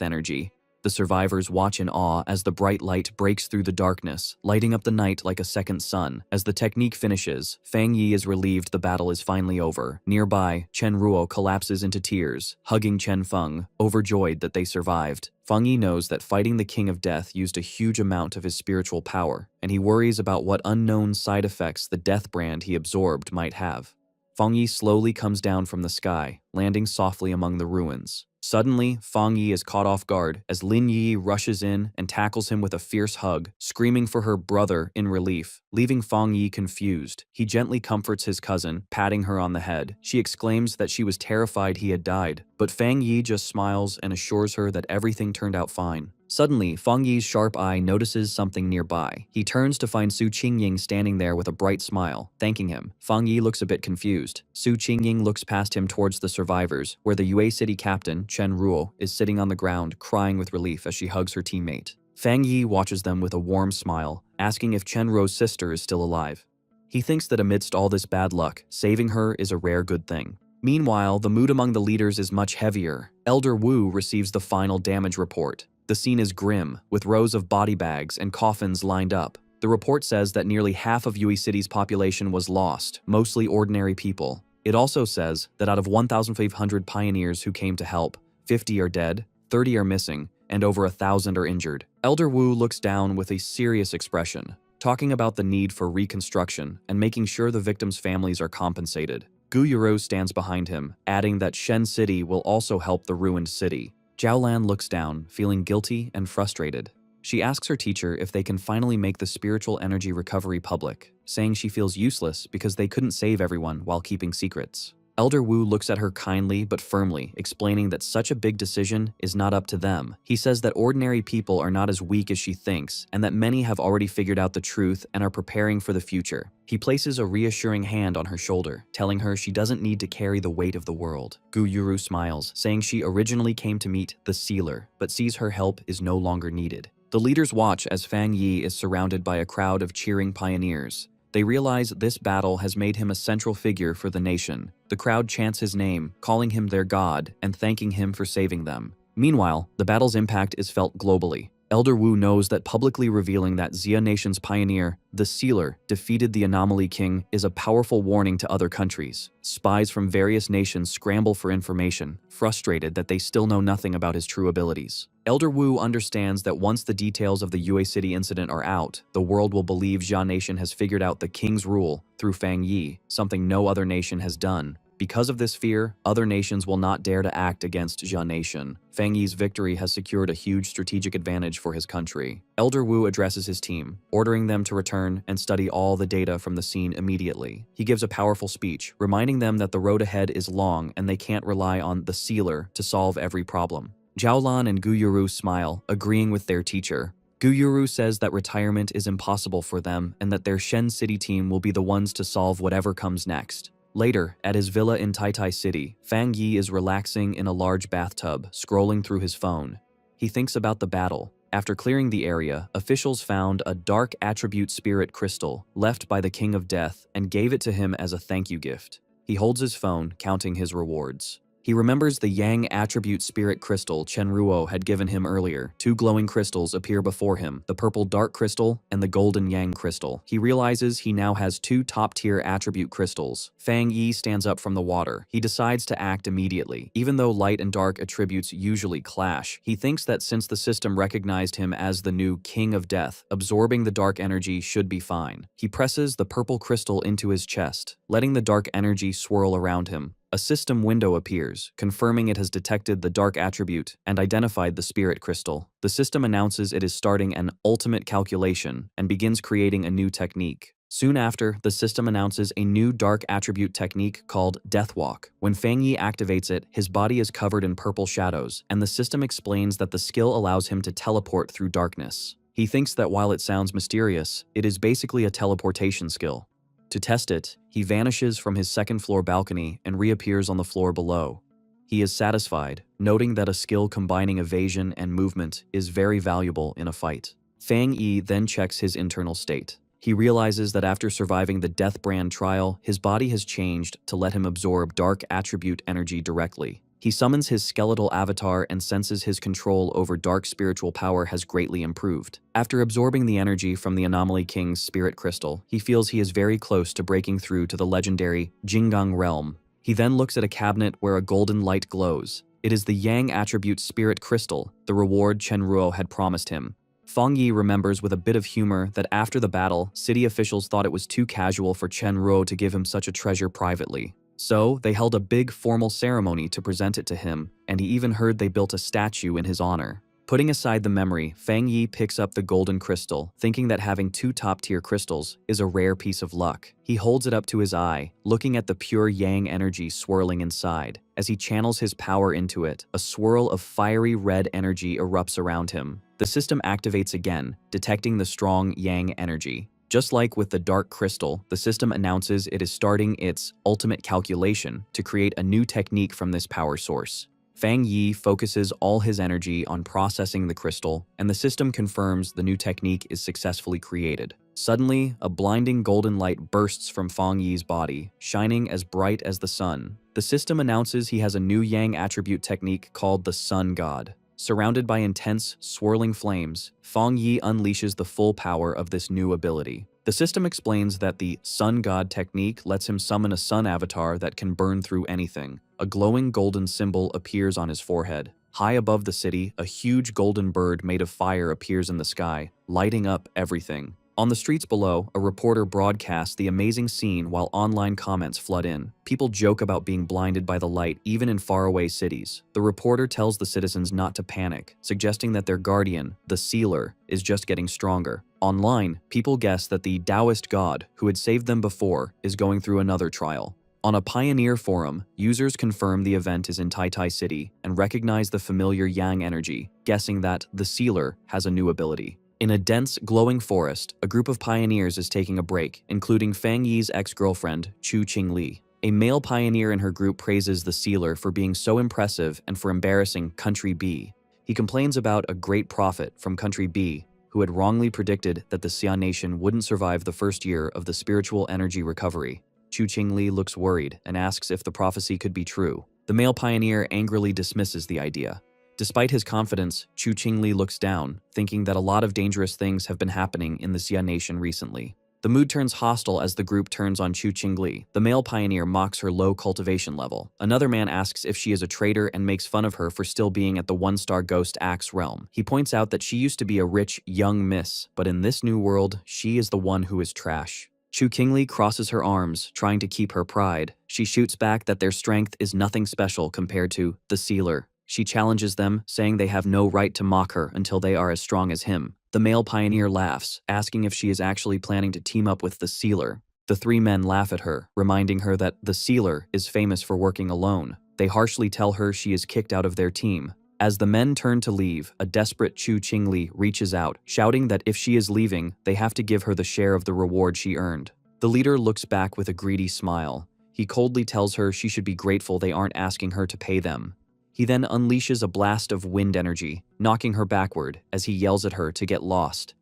energy. The survivors watch in awe as the bright light breaks through the darkness, lighting up the night like a second sun. As the technique finishes, Fang Yi is relieved the battle is finally over. Nearby, Chen Ruo collapses into tears, hugging Chen Feng, overjoyed that they survived. Fang Yi knows that fighting the King of Death used a huge amount of his spiritual power, and he worries about what unknown side effects the death brand he absorbed might have. Fang Yi slowly comes down from the sky, landing softly among the ruins. Suddenly, Fang Yi is caught off guard as Lin Yi rushes in and tackles him with a fierce hug, screaming for her brother in relief, leaving Fang Yi confused. He gently comforts his cousin, patting her on the head. She exclaims that she was terrified he had died, but Fang Yi just smiles and assures her that everything turned out fine. Suddenly, Fang Yi's sharp eye notices something nearby. He turns to find Su Qingying standing there with a bright smile, thanking him. Fang Yi looks a bit confused. Su Qingying looks past him towards the survivors, where the Yue City captain, Chen Ruo, is sitting on the ground, crying with relief as she hugs her teammate. Fang Yi watches them with a warm smile, asking if Chen Ruo's sister is still alive. He thinks that amidst all this bad luck, saving her is a rare good thing. Meanwhile, the mood among the leaders is much heavier. Elder Wu receives the final damage report. The scene is grim, with rows of body bags and coffins lined up. The report says that nearly half of Yue City's population was lost, mostly ordinary people. It also says that out of 1,500 pioneers who came to help, 50 are dead, 30 are missing, and over 1,000 are injured. Elder Wu looks down with a serious expression, talking about the need for reconstruction and making sure the victims' families are compensated. Gu Yurou stands behind him, adding that Shen City will also help the ruined city. Jiaolan looks down, feeling guilty and frustrated. She asks her teacher if they can finally make the spiritual energy recovery public, saying she feels useless because they couldn't save everyone while keeping secrets. Elder Wu looks at her kindly but firmly, explaining that such a big decision is not up to them. He says that ordinary people are not as weak as she thinks, and that many have already figured out the truth and are preparing for the future. He places a reassuring hand on her shoulder, telling her she doesn't need to carry the weight of the world. Gu Yurou smiles, saying she originally came to meet the Sealer, but sees her help is no longer needed. The leaders watch as Fang Yi is surrounded by a crowd of cheering pioneers. They realize this battle has made him a central figure for the nation. The crowd chants his name, calling him their god and thanking him for saving them. Meanwhile, the battle's impact is felt globally. Elder Wu knows that publicly revealing that Xia Nation's pioneer, the Sealer, defeated the Anomaly King is a powerful warning to other countries. Spies from various nations scramble for information, frustrated that they still know nothing about his true abilities. Elder Wu understands that once the details of the Yue City incident are out, the world will believe Xia Nation has figured out the king's rule through Fang Yi, something no other nation has done. Because of this fear, other nations will not dare to act against Xia Nation. Fang Yi's victory has secured a huge strategic advantage for his country. Elder Wu addresses his team, ordering them to return and study all the data from the scene immediately. He gives a powerful speech, reminding them that the road ahead is long and they can't rely on the Sealer to solve every problem. Jiaolan and Gu Yuru smile, agreeing with their teacher. Gu Yuru says that retirement is impossible for them and that their Shen City team will be the ones to solve whatever comes next. Later, at his villa in Taitai City, Fang Yi is relaxing in a large bathtub, scrolling through his phone. He thinks about the battle. After clearing the area, officials found a dark attribute spirit crystal left by the King of Death and gave it to him as a thank you gift. He holds his phone, counting his rewards. He remembers the Yang attribute spirit crystal Chen Ruo had given him earlier. Two glowing crystals appear before him, the purple dark crystal and the golden Yang crystal. He realizes he now has two top-tier attribute crystals. Fang Yi stands up from the water. He decides to act immediately. Even though light and dark attributes usually clash, he thinks that since the system recognized him as the new King of Death, absorbing the dark energy should be fine. He presses the purple crystal into his chest, letting the dark energy swirl around him. A system window appears, confirming it has detected the dark attribute and identified the spirit crystal. The system announces it is starting an ultimate calculation and begins creating a new technique. Soon after, the system announces a new dark attribute technique called Deathwalk. When Fang Yi activates it, his body is covered in purple shadows, and the system explains that the skill allows him to teleport through darkness. He thinks that while it sounds mysterious, it is basically a teleportation skill. To test it, he vanishes from his second-floor balcony and reappears on the floor below. He is satisfied, noting that a skill combining evasion and movement is very valuable in a fight. Fang Yi then checks his internal state. He realizes that after surviving the Death Brand trial, his body has changed to let him absorb dark attribute energy directly. He summons his skeletal avatar and senses his control over dark spiritual power has greatly improved. After absorbing the energy from the Anomaly King's spirit crystal, he feels he is very close to breaking through to the legendary Jinggang realm. He then looks at a cabinet where a golden light glows. It is the Yang attribute spirit crystal, the reward Chen Ruo had promised him. Fang Yi remembers with a bit of humor that after the battle, city officials thought it was too casual for Chen Ruo to give him such a treasure privately. So, they held a big formal ceremony to present it to him, and he even heard they built a statue in his honor. Putting aside the memory, Fang Yi picks up the golden crystal, thinking that having two top-tier crystals is a rare piece of luck. He holds it up to his eye, looking at the pure Yang energy swirling inside. As he channels his power into it, a swirl of fiery red energy erupts around him. The system activates again, detecting the strong Yang energy. Just like with the dark crystal, the system announces it is starting its ultimate calculation to create a new technique from this power source. Fang Yi focuses all his energy on processing the crystal, and the system confirms the new technique is successfully created. Suddenly, a blinding golden light bursts from Fang Yi's body, shining as bright as the sun. The system announces he has a new Yang attribute technique called the Sun God. Surrounded by intense, swirling flames, Fang Yi unleashes the full power of this new ability. The system explains that the Sun God technique lets him summon a sun avatar that can burn through anything. A glowing golden symbol appears on his forehead. High above the city, a huge golden bird made of fire appears in the sky, lighting up everything. On the streets below, a reporter broadcasts the amazing scene while online comments flood in. People joke about being blinded by the light even in faraway cities. The reporter tells the citizens not to panic, suggesting that their guardian, the Sealer, is just getting stronger. Online, people guess that the Taoist god, who had saved them before, is going through another trial. On a Pioneer forum, users confirm the event is in Taitai City and recognize the familiar Yang energy, guessing that the Sealer has a new ability. In a dense, glowing forest, a group of pioneers is taking a break, including Fang Yi's ex-girlfriend, Chu Qingli. A male pioneer in her group praises the Sealer for being so impressive and for embarrassing Country B. He complains about a great prophet from Country B, who had wrongly predicted that the Xia nation wouldn't survive the first year of the spiritual energy recovery. Chu Qingli looks worried and asks if the prophecy could be true. The male pioneer angrily dismisses the idea. Despite his confidence, Chu Qingli looks down, thinking that a lot of dangerous things have been happening in the Xia nation recently. The mood turns hostile as the group turns on Chu Qingli. The male pioneer mocks her low cultivation level. Another man asks if she is a traitor and makes fun of her for still being at the one-star Ghost Axe realm. He points out that she used to be a rich, young miss, but in this new world, she is the one who is trash. Chu Qingli crosses her arms, trying to keep her pride. She shoots back that their strength is nothing special compared to the Sealer. She challenges them, saying they have no right to mock her until they are as strong as him. The male pioneer laughs, asking if she is actually planning to team up with the Sealer. The three men laugh at her, reminding her that the Sealer is famous for working alone. They harshly tell her she is kicked out of their team. As the men turn to leave, a desperate Chu Qingli reaches out, shouting that if she is leaving, they have to give her the share of the reward she earned. The leader looks back with a greedy smile. He coldly tells her she should be grateful they aren't asking her to pay them. He then unleashes a blast of wind energy, knocking her backward as he yells at her to get lost.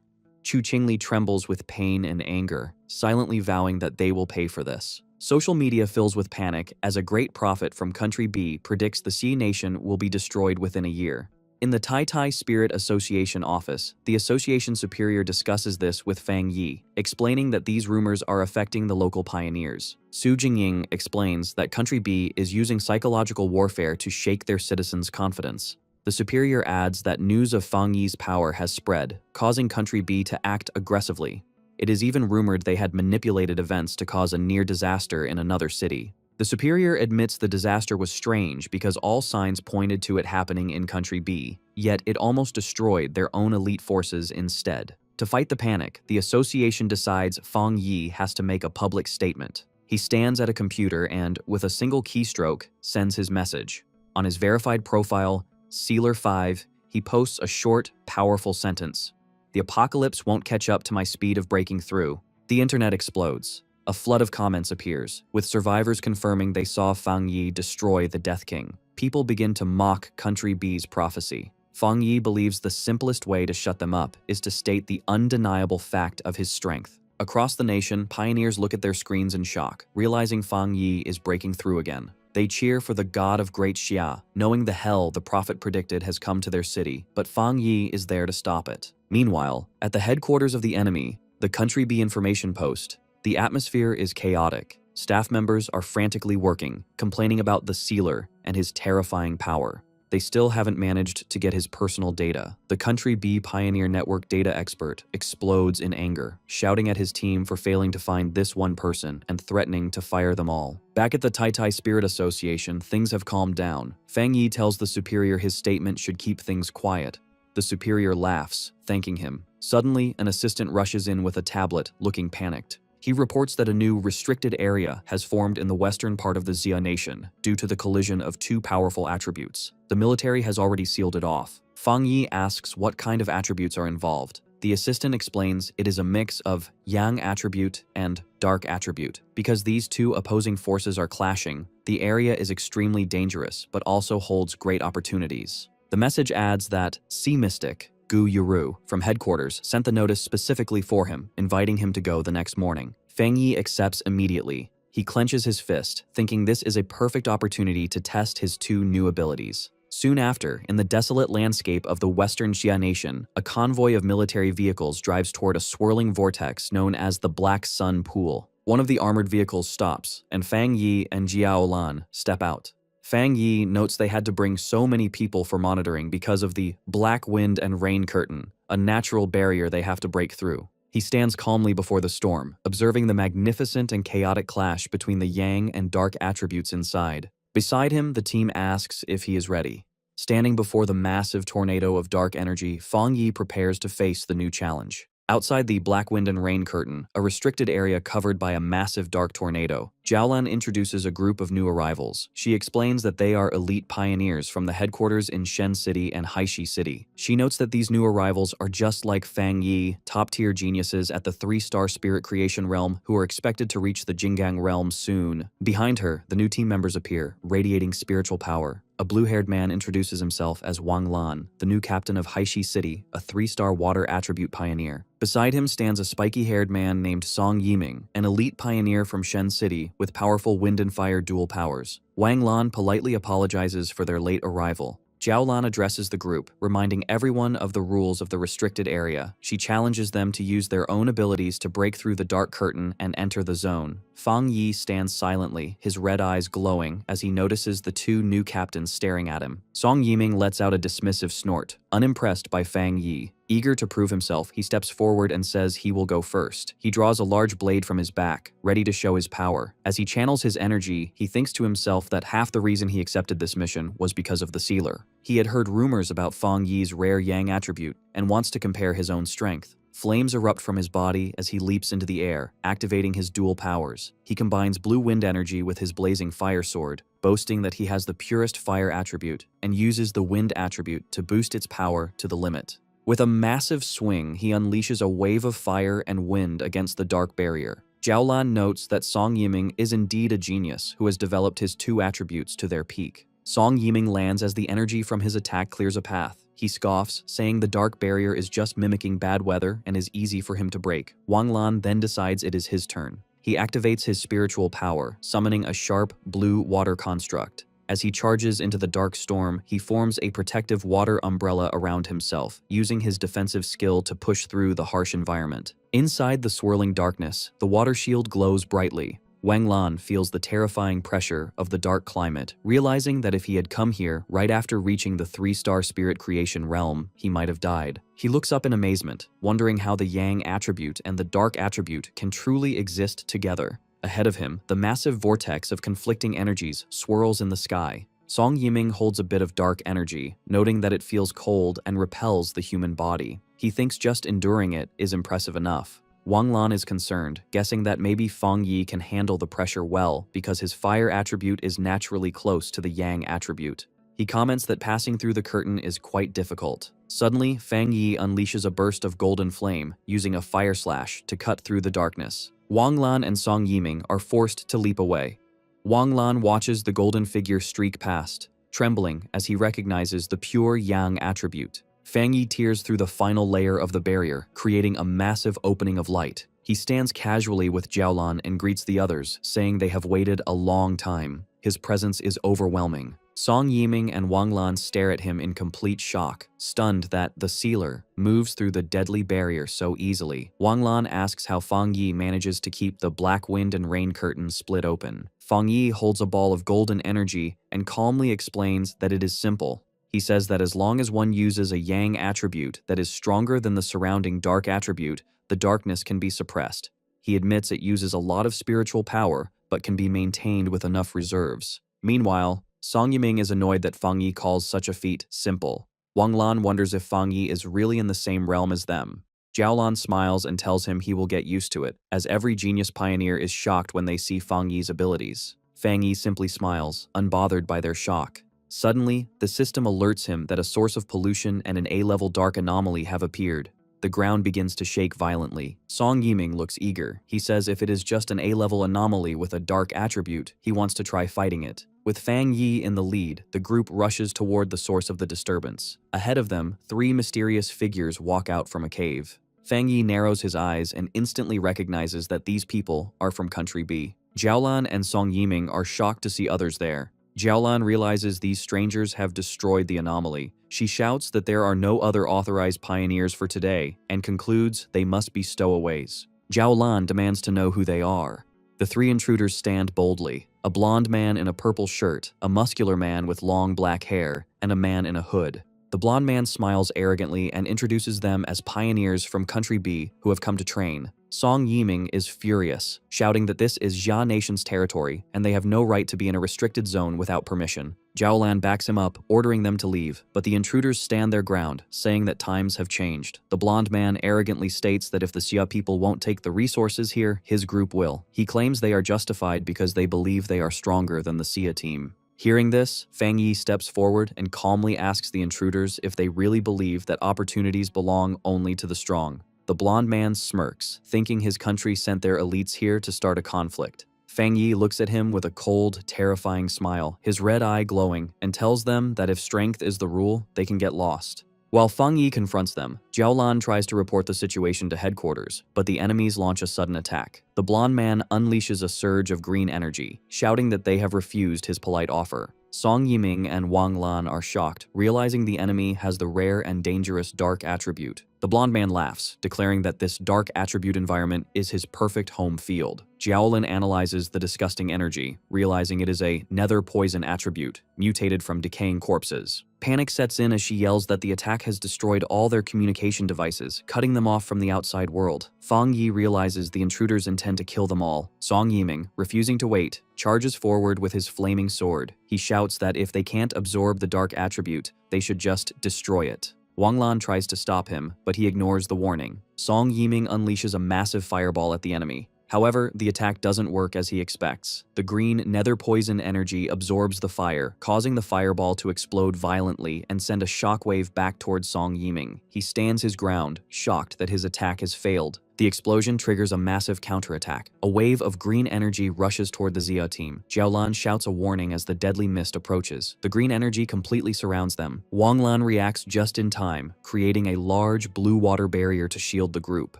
Chu Qingli trembles with pain and anger, silently vowing that they will pay for this. Social media fills with panic as a great prophet from Country B predicts the Xi nation will be destroyed within a year. In the Tai Tai Spirit Association office, the association superior discusses this with Fang Yi, explaining that these rumors are affecting the local pioneers. Su Jingying explains that Country B is using psychological warfare to shake their citizens' confidence. The superior adds that news of Fang Yi's power has spread, causing Country B to act aggressively. It is even rumored they had manipulated events to cause a near disaster in another city. The superior admits the disaster was strange because all signs pointed to it happening in Country B, yet it almost destroyed their own elite forces instead. To fight the panic, the association decides Fang Yi has to make a public statement. He stands at a computer and, with a single keystroke, sends his message. On his verified profile, Sealer 5, he posts a short, powerful sentence. "The apocalypse won't catch up to my speed of breaking through." The internet explodes. A flood of comments appears, with survivors confirming they saw Fang Yi destroy the Death King. People begin to mock Country B's prophecy. Fang Yi believes the simplest way to shut them up is to state the undeniable fact of his strength. Across the nation, pioneers look at their screens in shock, realizing Fang Yi is breaking through again. They cheer for the god of Great Xia, knowing the hell the prophet predicted has come to their city, but Fang Yi is there to stop it. Meanwhile, at the headquarters of the enemy, the Country B information post, the atmosphere is chaotic. Staff members are frantically working, complaining about the Sealer and his terrifying power. They still haven't managed to get his personal data. The Country B Pioneer Network data expert explodes in anger, shouting at his team for failing to find this one person and threatening to fire them all. Back at the Tai Tai Spirit Association, things have calmed down. Fang Yi tells the superior his statement should keep things quiet. The superior laughs, thanking him. Suddenly, an assistant rushes in with a tablet, looking panicked. He reports that a new restricted area has formed in the western part of the Xia nation due to the collision of two powerful attributes. The military has already sealed it off. Fang Yi asks what kind of attributes are involved. The assistant explains it is a mix of Yang attribute and Dark attribute. Because these two opposing forces are clashing, the area is extremely dangerous but also holds great opportunities. The message adds that Sea Mystic Gu Yuru from headquarters sent the notice specifically for him, inviting him to go the next morning. Fang Yi accepts immediately. He clenches his fist, thinking this is a perfect opportunity to test his two new abilities. Soon after, in the desolate landscape of the western Xia nation, a convoy of military vehicles drives toward a swirling vortex known as the Black Sun Pool. One of the armored vehicles stops, and Fang Yi and Jiao Lan step out. Fang Yi notes they had to bring so many people for monitoring because of the black wind and rain curtain, a natural barrier they have to break through. He stands calmly before the storm, observing the magnificent and chaotic clash between the Yang and Dark attributes inside. Beside him, the team asks if he is ready. Standing before the massive tornado of dark energy, Fang Yi prepares to face the new challenge. Outside the black wind and rain curtain, a restricted area covered by a massive dark tornado, Jiaolan introduces a group of new arrivals. She explains that they are elite pioneers from the headquarters in Shen City and Haishi City. She notes that these new arrivals are just like Fang Yi, top-tier geniuses at the 3-star spirit creation realm who are expected to reach the Jinggang realm soon. Behind her, the new team members appear, radiating spiritual power. a blue-haired man introduces himself as Wang Lan, the new captain of Haishi City, a 3-star water attribute pioneer. Beside him stands a spiky-haired man named Song Yiming, an elite pioneer from Shen City with powerful wind and fire dual powers. Wang Lan politely apologizes for their late arrival. Zhao Lan addresses the group, reminding everyone of the rules of the restricted area. She challenges them to use their own abilities to break through the dark curtain and enter the zone. Fang Yi stands silently, his red eyes glowing as he notices the 2 new captains staring at him. Song Yiming lets out a dismissive snort, unimpressed by Fang Yi. Eager to prove himself, he steps forward and says he will go first. He draws a large blade from his back, ready to show his power. As he channels his energy, he thinks to himself that half the reason he accepted this mission was because of the sealer. He had heard rumors about Fang Yi's rare yang attribute and wants to compare his own strength. Flames erupt from his body as he leaps into the air, activating his dual powers. He combines blue wind energy with his blazing fire sword, boasting that he has the purest fire attribute, and uses the wind attribute to boost its power to the limit. With a massive swing, he unleashes a wave of fire and wind against the dark barrier. Zhao Lan notes that Song Yiming is indeed a genius who has developed his 2 attributes to their peak. Song Yiming lands as the energy from his attack clears a path. He scoffs, saying the dark barrier is just mimicking bad weather and is easy for him to break. Wang Lan then decides it is his turn. He activates his spiritual power, summoning a sharp, blue water construct. As he charges into the dark storm, he forms a protective water umbrella around himself, using his defensive skill to push through the harsh environment. Inside the swirling darkness, the water shield glows brightly. Wang Lan feels the terrifying pressure of the dark climate, realizing that if he had come here right after reaching the 3-star spirit creation realm, he might have died. He looks up in amazement, wondering how the yang attribute and the dark attribute can truly exist together. Ahead of him, the massive vortex of conflicting energies swirls in the sky. Song Yiming holds a bit of dark energy, noting that it feels cold and repels the human body. He thinks just enduring it is impressive enough. Wang Lan is concerned, guessing that maybe Fang Yi can handle the pressure well because his fire attribute is naturally close to the yang attribute. He comments that passing through the curtain is quite difficult. Suddenly, Fang Yi unleashes a burst of golden flame, using a fire slash to cut through the darkness. Wang Lan and Song Yiming are forced to leap away. Wang Lan watches the golden figure streak past, trembling as he recognizes the pure yang attribute. Fang Yi tears through the final layer of the barrier, creating a massive opening of light. He stands casually with Zhao Lan and greets the others, saying they have waited a long time. His presence is overwhelming. Song Yiming and Wang Lan stare at him in complete shock, stunned that the sealer moves through the deadly barrier so easily. Wang Lan asks how Fang Yi manages to keep the black wind and rain curtains split open. Fang Yi holds a ball of golden energy and calmly explains that it is simple. He says that as long as one uses a yang attribute that is stronger than the surrounding dark attribute, the darkness can be suppressed. He admits it uses a lot of spiritual power, but can be maintained with enough reserves. Meanwhile, Song Yiming is annoyed that Fang Yi calls such a feat simple. Wang Lan wonders if Fang Yi is really in the same realm as them. Zhao Lan smiles and tells him he will get used to it, as every genius pioneer is shocked when they see Fang Yi's abilities. Fang Yi simply smiles, unbothered by their shock. Suddenly, the system alerts him that a source of pollution and an A-level dark anomaly have appeared. The ground begins to shake violently. Song Yiming looks eager. He says if it is just an A-level anomaly with a dark attribute, he wants to try fighting it. With Fang Yi in the lead, the group rushes toward the source of the disturbance. Ahead of them, 3 mysterious figures walk out from a cave. Fang Yi narrows his eyes and instantly recognizes that these people are from Country B. Zhao Lan and Song Yiming are shocked to see others there. Zhao Lan realizes these strangers have destroyed the anomaly. She shouts that there are no other authorized pioneers for today and concludes they must be stowaways. Zhao Lan demands to know who they are. The 3 intruders stand boldly. A blonde man in a purple shirt, a muscular man with long black hair, and a man in a hood. The blonde man smiles arrogantly and introduces them as pioneers from Country B who have come to train. Song Yiming is furious, shouting that this is Jia Nation's territory and they have no right to be in a restricted zone without permission. Zhao Lan backs him up, ordering them to leave, but the intruders stand their ground, saying that times have changed. The blonde man arrogantly states that if the Xia people won't take the resources here, his group will. He claims they are justified because they believe they are stronger than the Xia team. Hearing this, Fang Yi steps forward and calmly asks the intruders if they really believe that opportunities belong only to the strong. The blonde man smirks, thinking his country sent their elites here to start a conflict. Fang Yi looks at him with a cold, terrifying smile, his red eye glowing, and tells them that if strength is the rule, they can get lost. While Fang Yi confronts them, Jiaolan tries to report the situation to headquarters, but the enemies launch a sudden attack. The blonde man unleashes a surge of green energy, shouting that they have refused his polite offer. Song Yiming and Wang Lan are shocked, realizing the enemy has the rare and dangerous dark attribute. The blonde man laughs, declaring that this dark attribute environment is his perfect home field. Jiaolin analyzes the disgusting energy, realizing it is a nether poison attribute, mutated from decaying corpses. Panic sets in as she yells that the attack has destroyed all their communication devices, cutting them off from the outside world. Fang Yi realizes the intruders intend to kill them all. Song Yiming, refusing to wait, charges forward with his flaming sword. He shouts that if they can't absorb the dark attribute, they should just destroy it. Wang Lan tries to stop him, but he ignores the warning. Song Yiming unleashes a massive fireball at the enemy. However, the attack doesn't work as he expects. The green nether poison energy absorbs the fire, causing the fireball to explode violently and send a shockwave back towards Song Yiming. He stands his ground, shocked that his attack has failed. The explosion triggers a massive counterattack. A wave of green energy rushes toward the Xia team. Jiaolan shouts a warning as the deadly mist approaches. The green energy completely surrounds them. Wang Lan reacts just in time, creating a large blue water barrier to shield the group.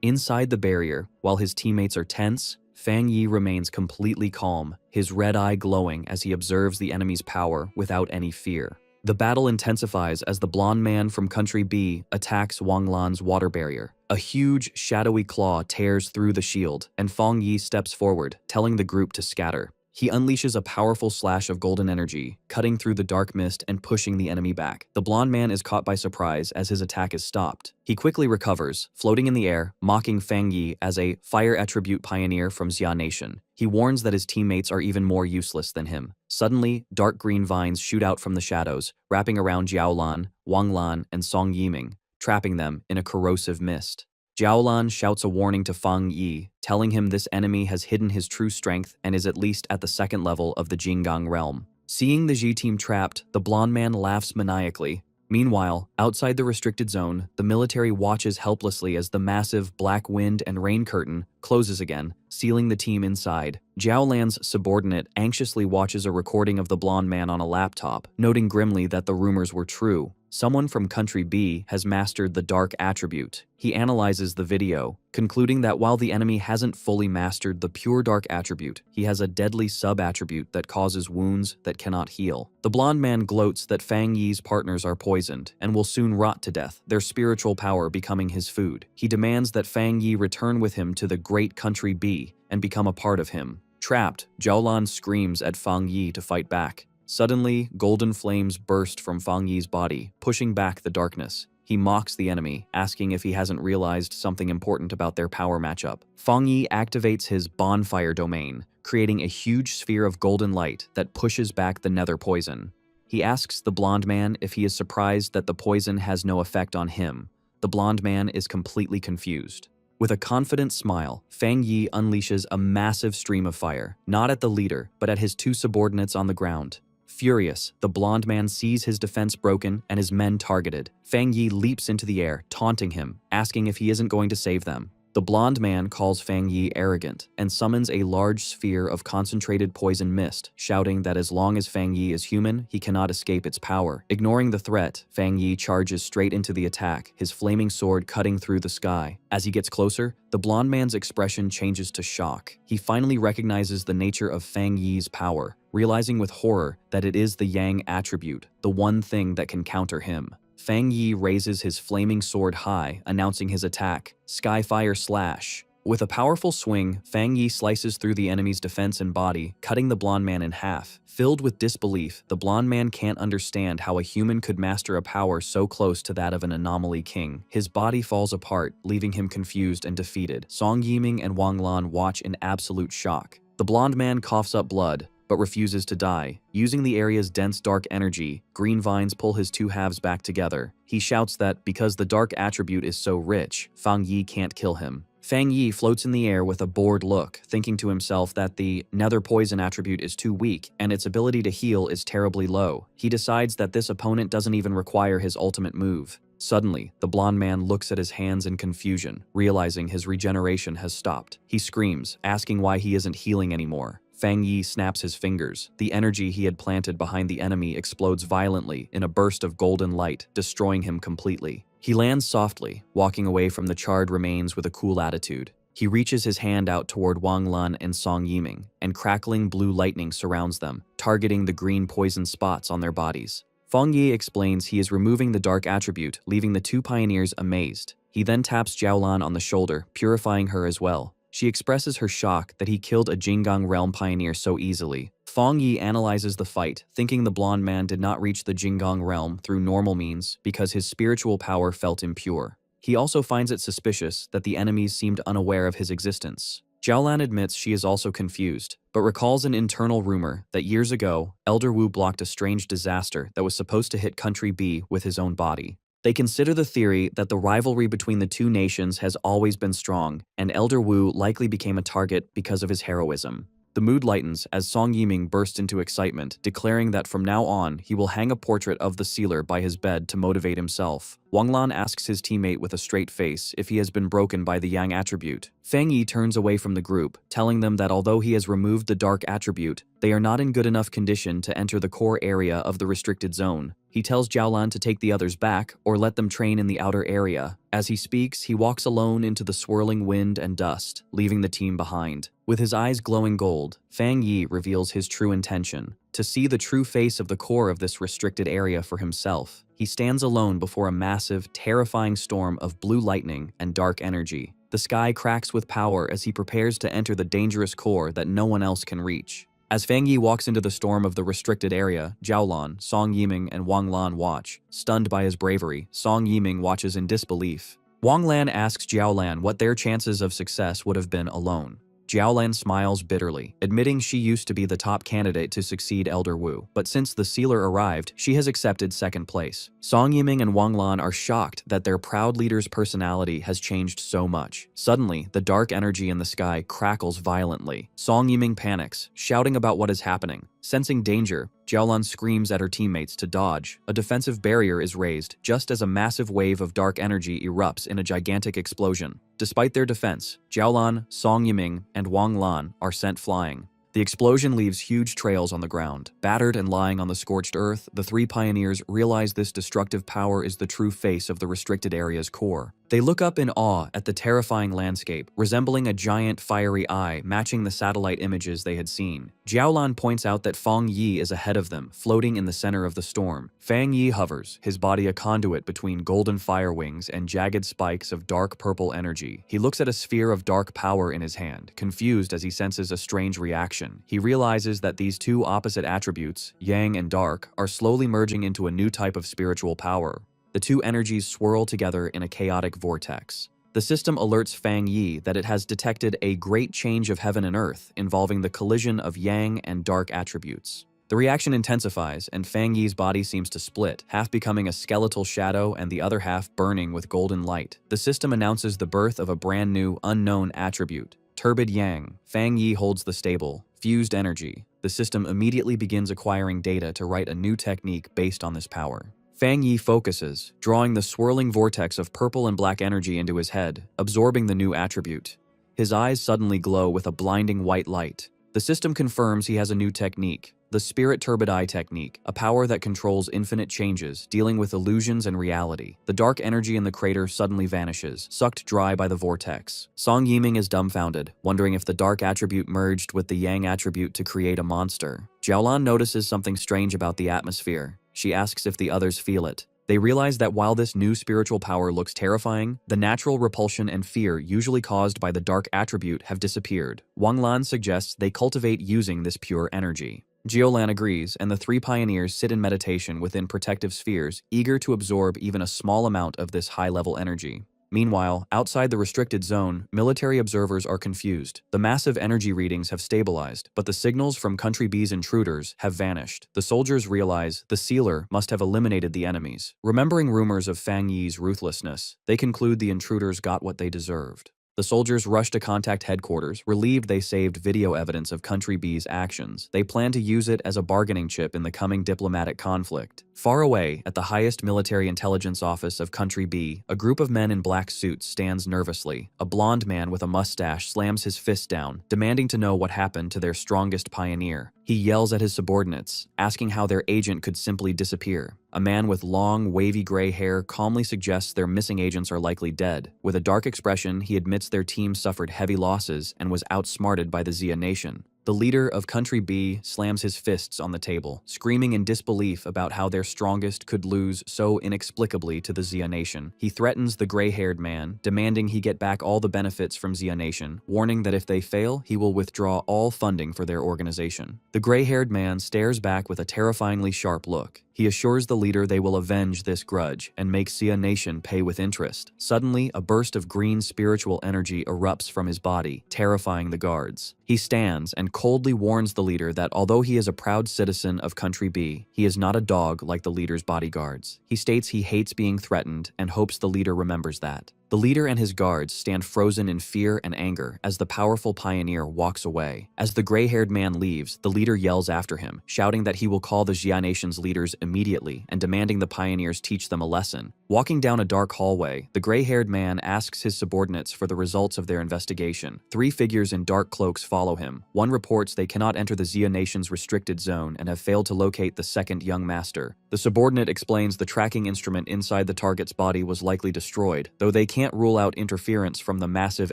Inside the barrier, while his teammates are tense, Fang Yi remains completely calm, his red eye glowing as he observes the enemy's power without any fear. The battle intensifies as the blonde man from Country B attacks Wang Lan's water barrier. A huge, shadowy claw tears through the shield, and Fang Yi steps forward, telling the group to scatter. He unleashes a powerful slash of golden energy, cutting through the dark mist and pushing the enemy back. The blonde man is caught by surprise as his attack is stopped. He quickly recovers, floating in the air, mocking Fang Yi as a fire attribute pioneer from Xia Nation. He warns that his teammates are even more useless than him. Suddenly, dark green vines shoot out from the shadows, wrapping around Jiaolan, Wang Lan, and Song Yiming, trapping them in a corrosive mist. Jiaolan shouts a warning to Fang Yi, telling him this enemy has hidden his true strength and is at least at the second level of the Jinggang realm. Seeing the Ji team trapped, the blonde man laughs maniacally. Meanwhile, outside the restricted zone, the military watches helplessly as the massive black wind and rain curtain closes again, sealing the team inside. Jiaolan's subordinate anxiously watches a recording of the blonde man on a laptop, noting grimly that the rumors were true. Someone from Country B has mastered the dark attribute. He analyzes the video, concluding that while the enemy hasn't fully mastered the pure dark attribute, he has a deadly sub-attribute that causes wounds that cannot heal. The blonde man gloats that Fang Yi's partners are poisoned and will soon rot to death, their spiritual power becoming his food. He demands that Fang Yi return with him to the great Country B and become a part of him. Trapped, Jiaolan screams at Fang Yi to fight back. Suddenly, golden flames burst from Fang Yi's body, pushing back the darkness. He mocks the enemy, asking if he hasn't realized something important about their power matchup. Fang Yi activates his bonfire domain, creating a huge sphere of golden light that pushes back the nether poison. He asks the blonde man if he is surprised that the poison has no effect on him. The blonde man is completely confused. With a confident smile, Fang Yi unleashes a massive stream of fire, not at the leader, but at his two subordinates on the ground. Furious, the blonde man sees his defense broken and his men targeted. Fang Yi leaps into the air, taunting him, asking if he isn't going to save them. The blonde man calls Fang Yi arrogant and summons a large sphere of concentrated poison mist, shouting that as long as Fang Yi is human, he cannot escape its power. Ignoring the threat, Fang Yi charges straight into the attack, his flaming sword cutting through the sky. As he gets closer, the blonde man's expression changes to shock. He finally recognizes the nature of Fang Yi's power, realizing with horror that it is the Yang attribute, the one thing that can counter him. Fang Yi raises his flaming sword high, announcing his attack, Skyfire Slash. With a powerful swing, Fang Yi slices through the enemy's defense and body, cutting the blonde man in half. Filled with disbelief, the blonde man can't understand how a human could master a power so close to that of an anomaly king. His body falls apart, leaving him confused and defeated. Song Yiming and Wang Lan watch in absolute shock. The blonde man coughs up blood, but refuses to die. Using the area's dense dark energy, green vines pull his two halves back together. He shouts that because the dark attribute is so rich, Fang Yi can't kill him. Fang Yi floats in the air with a bored look, thinking to himself that the nether poison attribute is too weak and its ability to heal is terribly low. He decides that this opponent doesn't even require his ultimate move. Suddenly, the blond man looks at his hands in confusion, realizing his regeneration has stopped. He screams, asking why he isn't healing anymore. Fang Yi snaps his fingers. The energy he had planted behind the enemy explodes violently in a burst of golden light, destroying him completely. He lands softly, walking away from the charred remains with a cool attitude. He reaches his hand out toward Wang Lan and Song Yiming, and crackling blue lightning surrounds them, targeting the green poison spots on their bodies. Fang Yi explains he is removing the dark attribute, leaving the two pioneers amazed. He then taps Jiaolan on the shoulder, purifying her as well. She expresses her shock that he killed a Jinggang realm pioneer so easily. Fang Yi analyzes the fight, thinking the blonde man did not reach the Jinggang realm through normal means because his spiritual power felt impure. He also finds it suspicious that the enemies seemed unaware of his existence. Jiaolan admits she is also confused, but recalls an internal rumor that years ago, Elder Wu blocked a strange disaster that was supposed to hit Country B with his own body. They consider the theory that the rivalry between the two nations has always been strong, and Elder Wu likely became a target because of his heroism. The mood lightens as Song Yiming bursts into excitement, declaring that from now on, he will hang a portrait of the sealer by his bed to motivate himself. Wang Lan asks his teammate with a straight face if he has been broken by the Yang attribute. Fang Yi turns away from the group, telling them that although he has removed the dark attribute, they are not in good enough condition to enter the core area of the restricted zone. He tells Jiaolan to take the others back or let them train in the outer area. As he speaks, he walks alone into the swirling wind and dust, leaving the team behind. With his eyes glowing gold, Fang Yi reveals his true intention: to see the true face of the core of this restricted area for himself. He stands alone before a massive, terrifying storm of blue lightning and dark energy. The sky cracks with power as he prepares to enter the dangerous core that no one else can reach. As Fang Yi walks into the storm of the restricted area, Jiaolan, Song Yiming, and Wang Lan watch. Stunned by his bravery, Song Yiming watches in disbelief. Wang Lan asks Jiaolan what their chances of success would have been alone. Jiaolan smiles bitterly, admitting she used to be the top candidate to succeed Elder Wu, but since the sealer arrived, she has accepted second place. Song Yiming and Wang Lan are shocked that their proud leader's personality has changed so much. Suddenly, the dark energy in the sky crackles violently. Song Yiming panics, shouting about what is happening. Sensing danger, Jiaolan screams at her teammates to dodge. A defensive barrier is raised, just as a massive wave of dark energy erupts in a gigantic explosion. Despite their defense, Jiaolan, Song Yiming, and Wang Lan are sent flying. The explosion leaves huge trails on the ground. Battered and lying on the scorched earth, the three pioneers realize this destructive power is the true face of the restricted area's core. They look up in awe at the terrifying landscape, resembling a giant fiery eye matching the satellite images they had seen. Jiaolan points out that Fang Yi is ahead of them, floating in the center of the storm. Fang Yi hovers, his body a conduit between golden fire wings and jagged spikes of dark purple energy. He looks at a sphere of dark power in his hand, confused as he senses a strange reaction. He realizes that these two opposite attributes, yang and dark, are slowly merging into a new type of spiritual power. The two energies swirl together in a chaotic vortex. The system alerts Fang Yi that it has detected a great change of heaven and earth involving the collision of yang and dark attributes. The reaction intensifies, and Fang Yi's body seems to split, half becoming a skeletal shadow and the other half burning with golden light. The system announces the birth of a brand new, unknown attribute. Turbid Yang. Fang Yi holds the stable, fused energy. The system immediately begins acquiring data to write a new technique based on this power. Fang Yi focuses, drawing the swirling vortex of purple and black energy into his head, absorbing the new attribute. His eyes suddenly glow with a blinding white light. The system confirms he has a new technique, the Spirit Turbid Eye technique, a power that controls infinite changes, dealing with illusions and reality. The dark energy in the crater suddenly vanishes, sucked dry by the vortex. Song Yiming is dumbfounded, wondering if the dark attribute merged with the yang attribute to create a monster. Jiaolan notices something strange about the atmosphere. She asks if the others feel it. They realize that while this new spiritual power looks terrifying, the natural repulsion and fear usually caused by the dark attribute have disappeared. Wang Lan suggests they cultivate using this pure energy. Jiaolan agrees, and the three pioneers sit in meditation within protective spheres, eager to absorb even a small amount of this high-level energy. Meanwhile, outside the restricted zone, military observers are confused. The massive energy readings have stabilized, but the signals from Country B's intruders have vanished. The soldiers realize the sealer must have eliminated the enemies. Remembering rumors of Fang Yi's ruthlessness, they conclude the intruders got what they deserved. The soldiers rush to contact headquarters, relieved they saved video evidence of Country B's actions. They plan to use it as a bargaining chip in the coming diplomatic conflict. Far away, at the highest military intelligence office of Country B, a group of men in black suits stands nervously. A blond man with a mustache slams his fist down, demanding to know what happened to their strongest pioneer. He yells at his subordinates, asking how their agent could simply disappear. A man with long, wavy gray hair calmly suggests their missing agents are likely dead. With a dark expression, he admits their team suffered heavy losses and was outsmarted by the Xia Nation. The leader of Country B slams his fists on the table, screaming in disbelief about how their strongest could lose so inexplicably to the Xia Nation. He threatens the gray-haired man, demanding he get back all the benefits from Xia Nation, warning that if they fail, he will withdraw all funding for their organization. The gray-haired man stares back with a terrifyingly sharp look. He assures the leader they will avenge this grudge and make Xia Nation pay with interest. Suddenly, a burst of green spiritual energy erupts from his body, terrifying the guards. He stands and coldly warns the leader that although he is a proud citizen of Country B, he is not a dog like the leader's bodyguards. He states he hates being threatened and hopes the leader remembers that. The leader and his guards stand frozen in fear and anger as the powerful pioneer walks away. As the gray-haired man leaves, the leader yells after him, shouting that he will call the Xia Nation's leaders immediately and demanding the pioneers teach them a lesson. Walking down a dark hallway, the gray-haired man asks his subordinates for the results of their investigation. 3 figures in dark cloaks follow him. One reports they cannot enter the Xia Nation's restricted zone and have failed to locate the second young master. The subordinate explains the tracking instrument inside the target's body was likely destroyed, though they can't rule out interference from the massive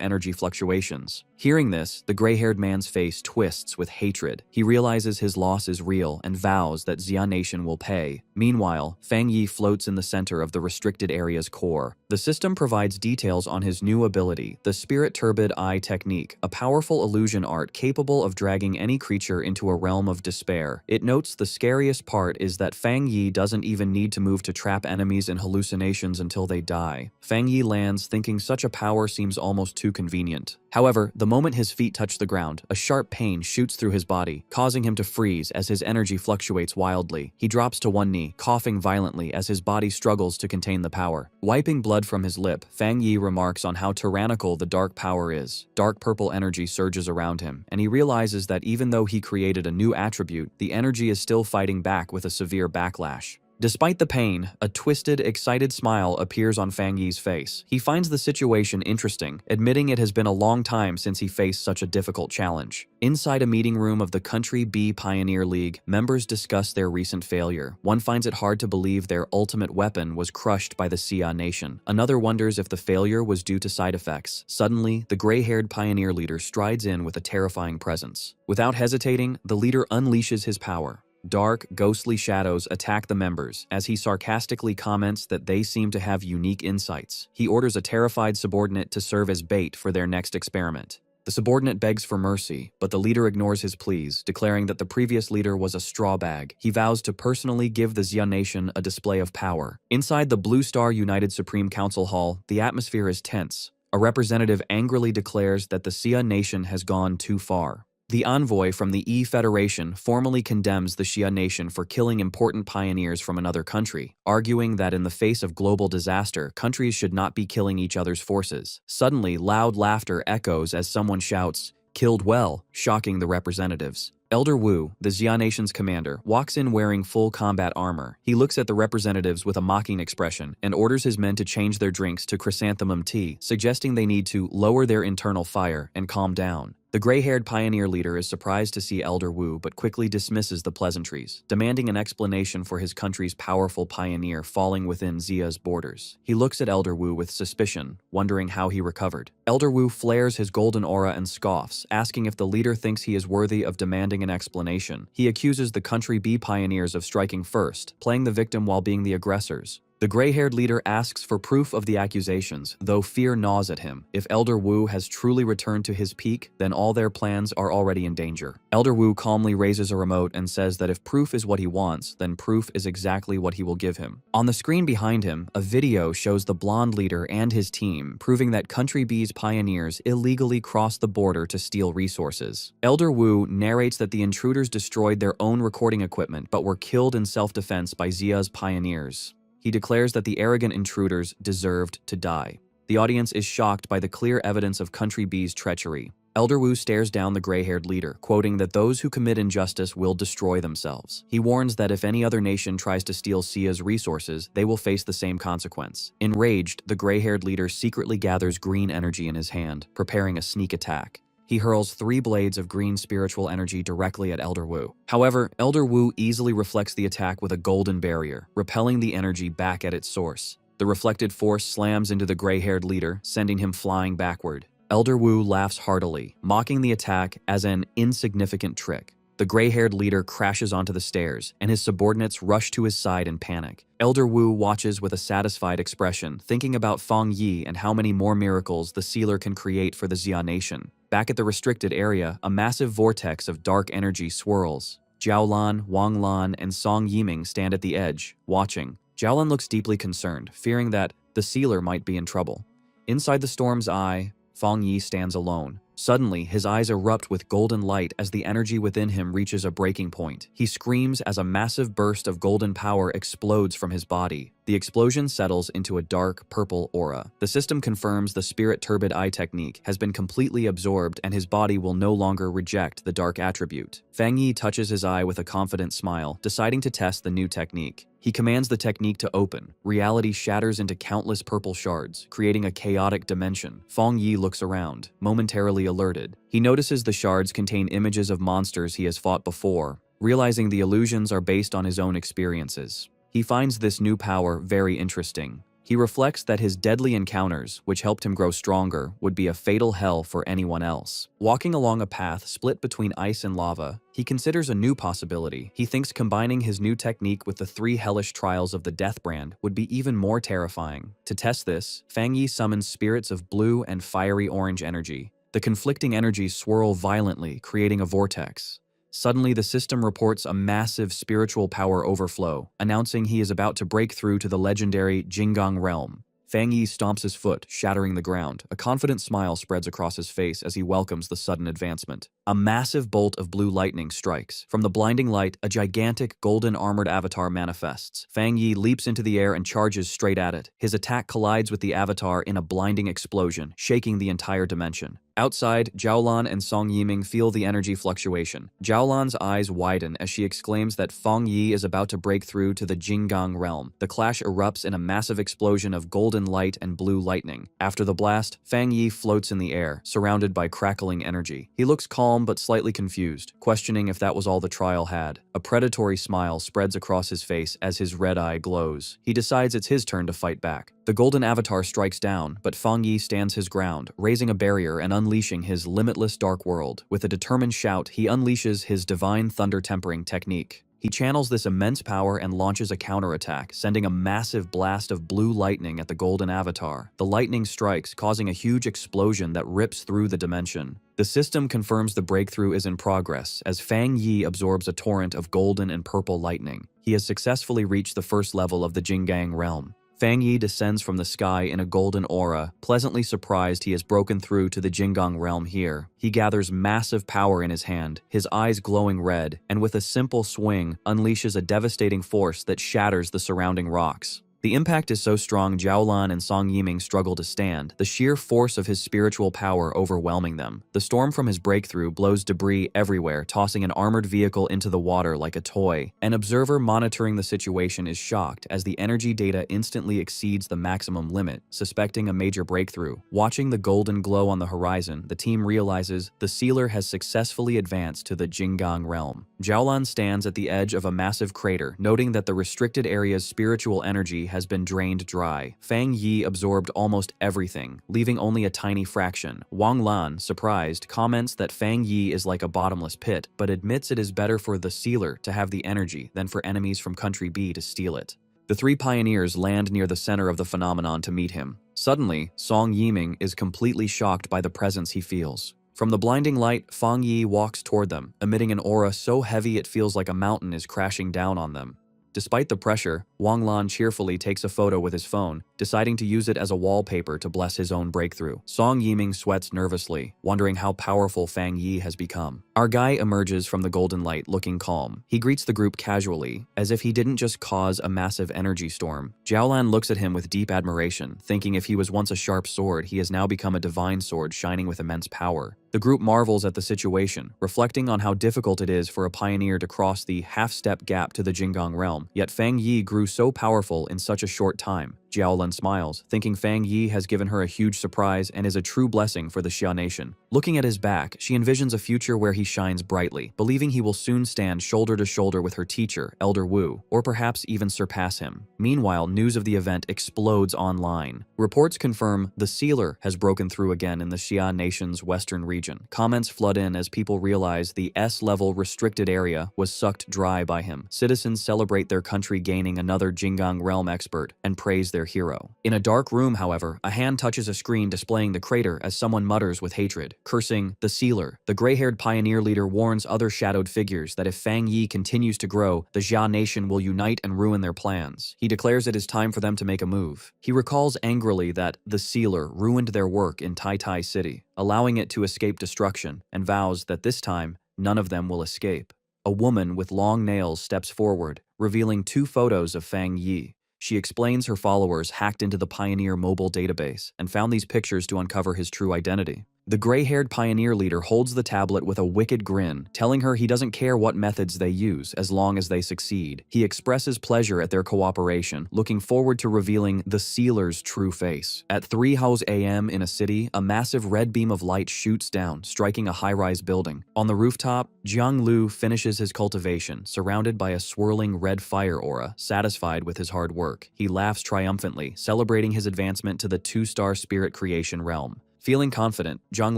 energy fluctuations. Hearing this, the gray-haired man's face twists with hatred. He realizes his loss is real and vows that Xia Nation will pay. Meanwhile, Fang Yi floats in the center of the restricted area's core. The system provides details on his new ability, the Spirit Turbid Eye Technique, a powerful illusion art capable of dragging any creature into a realm of despair. It notes the scariest part is that Fang Yi doesn't even need to move to trap enemies in hallucinations until they die. Fang Yi lands thinking such a power seems almost too convenient. However, the moment his feet touch the ground, a sharp pain shoots through his body, causing him to freeze as his energy fluctuates wildly. He drops to one knee, coughing violently as his body struggles to contain the power. Wiping blood from his lip, Fang Yi remarks on how tyrannical the dark power is. Dark purple energy surges around him, and he realizes that even though he created a new attribute, the energy is still fighting back with a severe backlash. Despite the pain, a twisted, excited smile appears on Fang Yi's face. He finds the situation interesting, admitting it has been a long time since he faced such a difficult challenge. Inside a meeting room of the Country B Pioneer League, members discuss their recent failure. One finds it hard to believe their ultimate weapon was crushed by the Xia Nation. Another wonders if the failure was due to side effects. Suddenly, the gray-haired pioneer leader strides in with a terrifying presence. Without hesitating, the leader unleashes his power. Dark, ghostly shadows attack the members as he sarcastically comments that they seem to have unique insights. He orders a terrified subordinate to serve as bait for their next experiment. The subordinate begs for mercy, but the leader ignores his pleas, declaring that the previous leader was a straw bag. He vows to personally give the Xia Nation a display of power. Inside the Blue Star United Supreme Council Hall, the atmosphere is tense. A representative angrily declares that the Xia Nation has gone too far. The envoy from the E-Federation formally condemns the Xia Nation for killing important pioneers from another country, arguing that in the face of global disaster, countries should not be killing each other's forces. Suddenly, loud laughter echoes as someone shouts, "Killed well," shocking the representatives. Elder Wu, the Xia Nation's commander, walks in wearing full combat armor. He looks at the representatives with a mocking expression and orders his men to change their drinks to chrysanthemum tea, suggesting they need to lower their internal fire and calm down. The gray-haired pioneer leader is surprised to see Elder Wu but quickly dismisses the pleasantries, demanding an explanation for his country's powerful pioneer falling within Xia's borders. He looks at Elder Wu with suspicion, wondering how he recovered. Elder Wu flares his golden aura and scoffs, asking if the leader thinks he is worthy of demanding an explanation. He accuses the Country B pioneers of striking first, playing the victim while being the aggressors. The gray-haired leader asks for proof of the accusations, though fear gnaws at him. If Elder Wu has truly returned to his peak, then all their plans are already in danger. Elder Wu calmly raises a remote and says that if proof is what he wants, then proof is exactly what he will give him. On the screen behind him, a video shows the blonde leader and his team, proving that Country B's pioneers illegally crossed the border to steal resources. Elder Wu narrates that the intruders destroyed their own recording equipment but were killed in self-defense by Xia's pioneers. He declares that the arrogant intruders deserved to die. The audience is shocked by the clear evidence of Country B's treachery. Elder Wu stares down the gray-haired leader, quoting that those who commit injustice will destroy themselves. He warns that if any other nation tries to steal Sia's resources, they will face the same consequence. Enraged, the gray-haired leader secretly gathers green energy in his hand, preparing a sneak attack. He hurls 3 blades of green spiritual energy directly at Elder Wu. However, Elder Wu easily reflects the attack with a golden barrier, repelling the energy back at its source. The reflected force slams into the gray-haired leader, sending him flying backward. Elder Wu laughs heartily, mocking the attack as an insignificant trick. The gray-haired leader crashes onto the stairs, and his subordinates rush to his side in panic. Elder Wu watches with a satisfied expression, thinking about Feng Yi and how many more miracles the sealer can create for the Xia nation. Back at the restricted area, a massive vortex of dark energy swirls. Jiaolan, Wang Lan, and Song Yiming stand at the edge, watching. Jiaolan looks deeply concerned, fearing that the sealer might be in trouble. Inside the storm's eye, Feng Yi stands alone. Suddenly, his eyes erupt with golden light as the energy within him reaches a breaking point. He screams as a massive burst of golden power explodes from his body. The explosion settles into a dark, purple aura. The system confirms the Spirit Turbid Eye technique has been completely absorbed and his body will no longer reject the dark attribute. Feng Yi touches his eye with a confident smile, deciding to test the new technique. He commands the technique to open. Reality shatters into countless purple shards, creating a chaotic dimension. Feng Yi looks around, momentarily alerted. He notices the shards contain images of monsters he has fought before, realizing the illusions are based on his own experiences. He finds this new power very interesting. He reflects that his deadly encounters, which helped him grow stronger, would be a fatal hell for anyone else. Walking along a path split between ice and lava, he considers a new possibility. He thinks combining his new technique with the 3 hellish trials of the Death Brand would be even more terrifying. To test this, Feng Yi summons spirits of blue and fiery orange energy. The conflicting energies swirl violently, creating a vortex. Suddenly, the system reports a massive spiritual power overflow, announcing he is about to break through to the legendary Jinggang realm. Feng Yi stomps his foot, shattering the ground. A confident smile spreads across his face as he welcomes the sudden advancement. A massive bolt of blue lightning strikes. From the blinding light, a gigantic golden armored avatar manifests. Feng Yi leaps into the air and charges straight at it. His attack collides with the avatar in a blinding explosion, shaking the entire dimension. Outside, Jiaolan and Song Yiming feel the energy fluctuation. Jiaolan's eyes widen as she exclaims that Feng Yi is about to break through to the Jinggang realm. The clash erupts in a massive explosion of golden light and blue lightning. After the blast, Feng Yi floats in the air, surrounded by crackling energy. He looks calm but slightly confused, questioning if that was all the trial had. A predatory smile spreads across his face as his red eye glows. He decides it's his turn to fight back. The golden avatar strikes down, but Feng Yi stands his ground, raising a barrier and unleashing his limitless dark world. With a determined shout, he unleashes his divine thunder tempering technique. He channels this immense power and launches a counterattack, sending a massive blast of blue lightning at the golden avatar. The lightning strikes, causing a huge explosion that rips through the dimension. The system confirms the breakthrough is in progress as Feng Yi absorbs a torrent of golden and purple lightning. He has successfully reached the first level of the Jinggang realm. Feng Yi descends from the sky in a golden aura, pleasantly surprised he has broken through to the Jinggang realm here. He gathers massive power in his hand, his eyes glowing red, and with a simple swing, unleashes a devastating force that shatters the surrounding rocks. The impact is so strong Jiaolan and Song Yiming struggle to stand, the sheer force of his spiritual power overwhelming them. The storm from his breakthrough blows debris everywhere, tossing an armored vehicle into the water like a toy. An observer monitoring the situation is shocked as the energy data instantly exceeds the maximum limit, suspecting a major breakthrough. Watching the golden glow on the horizon, the team realizes the sealer has successfully advanced to the Jinggang realm. Jiaolan stands at the edge of a massive crater, noting that the restricted area's spiritual energy has been drained dry. Feng Yi absorbed almost everything, leaving only a tiny fraction. Wang Lan, surprised, comments that Feng Yi is like a bottomless pit, but admits it is better for the sealer to have the energy than for enemies from Country B to steal it. The 3 pioneers land near the center of the phenomenon to meet him. Suddenly, Song Yiming is completely shocked by the presence he feels. From the blinding light, Feng Yi walks toward them, emitting an aura so heavy it feels like a mountain is crashing down on them. Despite the pressure, Wang Lan cheerfully takes a photo with his phone, deciding to use it as a wallpaper to bless his own breakthrough. Song Yiming sweats nervously, wondering how powerful Feng Yi has become. Our guy emerges from the golden light looking calm. He greets the group casually, as if he didn't just cause a massive energy storm. Jiaolan looks at him with deep admiration, thinking if he was once a sharp sword, he has now become a divine sword shining with immense power. The group marvels at the situation, reflecting on how difficult it is for a pioneer to cross the half-step gap to the Jinggang realm, yet Fang Yi grew so powerful in such a short time. Jiaolun smiles, thinking Fang Yi has given her a huge surprise and is a true blessing for the Xia nation. Looking at his back, she envisions a future where he shines brightly, believing he will soon stand shoulder to shoulder with her teacher, Elder Wu, or perhaps even surpass him. Meanwhile, news of the event explodes online. Reports confirm the sealer has broken through again in the Xia nation's western region. Comments flood in as people realize the S-level restricted area was sucked dry by him. Citizens celebrate their country gaining another Jinggang realm expert and praise their hero. In a dark room, however, a hand touches a screen displaying the crater as someone mutters with hatred, cursing the sealer. The gray-haired pioneer leader warns other shadowed figures that if Fang Yi continues to grow, the Xia nation will unite and ruin their plans. He declares it is time for them to make a move. He recalls angrily that the sealer ruined their work in Tai Tai City, allowing it to escape destruction, and vows that this time, none of them will escape. A woman with long nails steps forward, revealing 2 photos of Fang Yi. She explains her followers hacked into the Pioneer mobile database and found these pictures to uncover his true identity. The gray-haired pioneer leader holds the tablet with a wicked grin, telling her he doesn't care what methods they use as long as they succeed. He expresses pleasure at their cooperation, looking forward to revealing the sealer's true face. At 3 a.m. in a city, a massive red beam of light shoots down, striking a high-rise building. On the rooftop, Jiang Lu finishes his cultivation, surrounded by a swirling red fire aura, satisfied with his hard work. He laughs triumphantly, celebrating his advancement to the 2-star spirit creation realm. Feeling confident, Zhang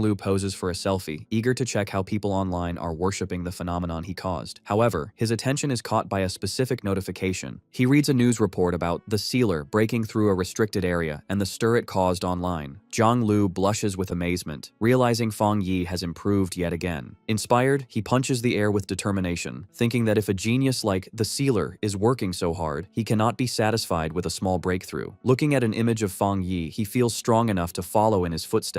Lu poses for a selfie, eager to check how people online are worshipping the phenomenon he caused. However, his attention is caught by a specific notification. He reads a news report about the sealer breaking through a restricted area and the stir it caused online. Zhang Lu blushes with amazement, realizing Fang Yi has improved yet again. Inspired, he punches the air with determination, thinking that if a genius like the sealer is working so hard, he cannot be satisfied with a small breakthrough. Looking at an image of Fang Yi, he feels strong enough to follow in his footsteps.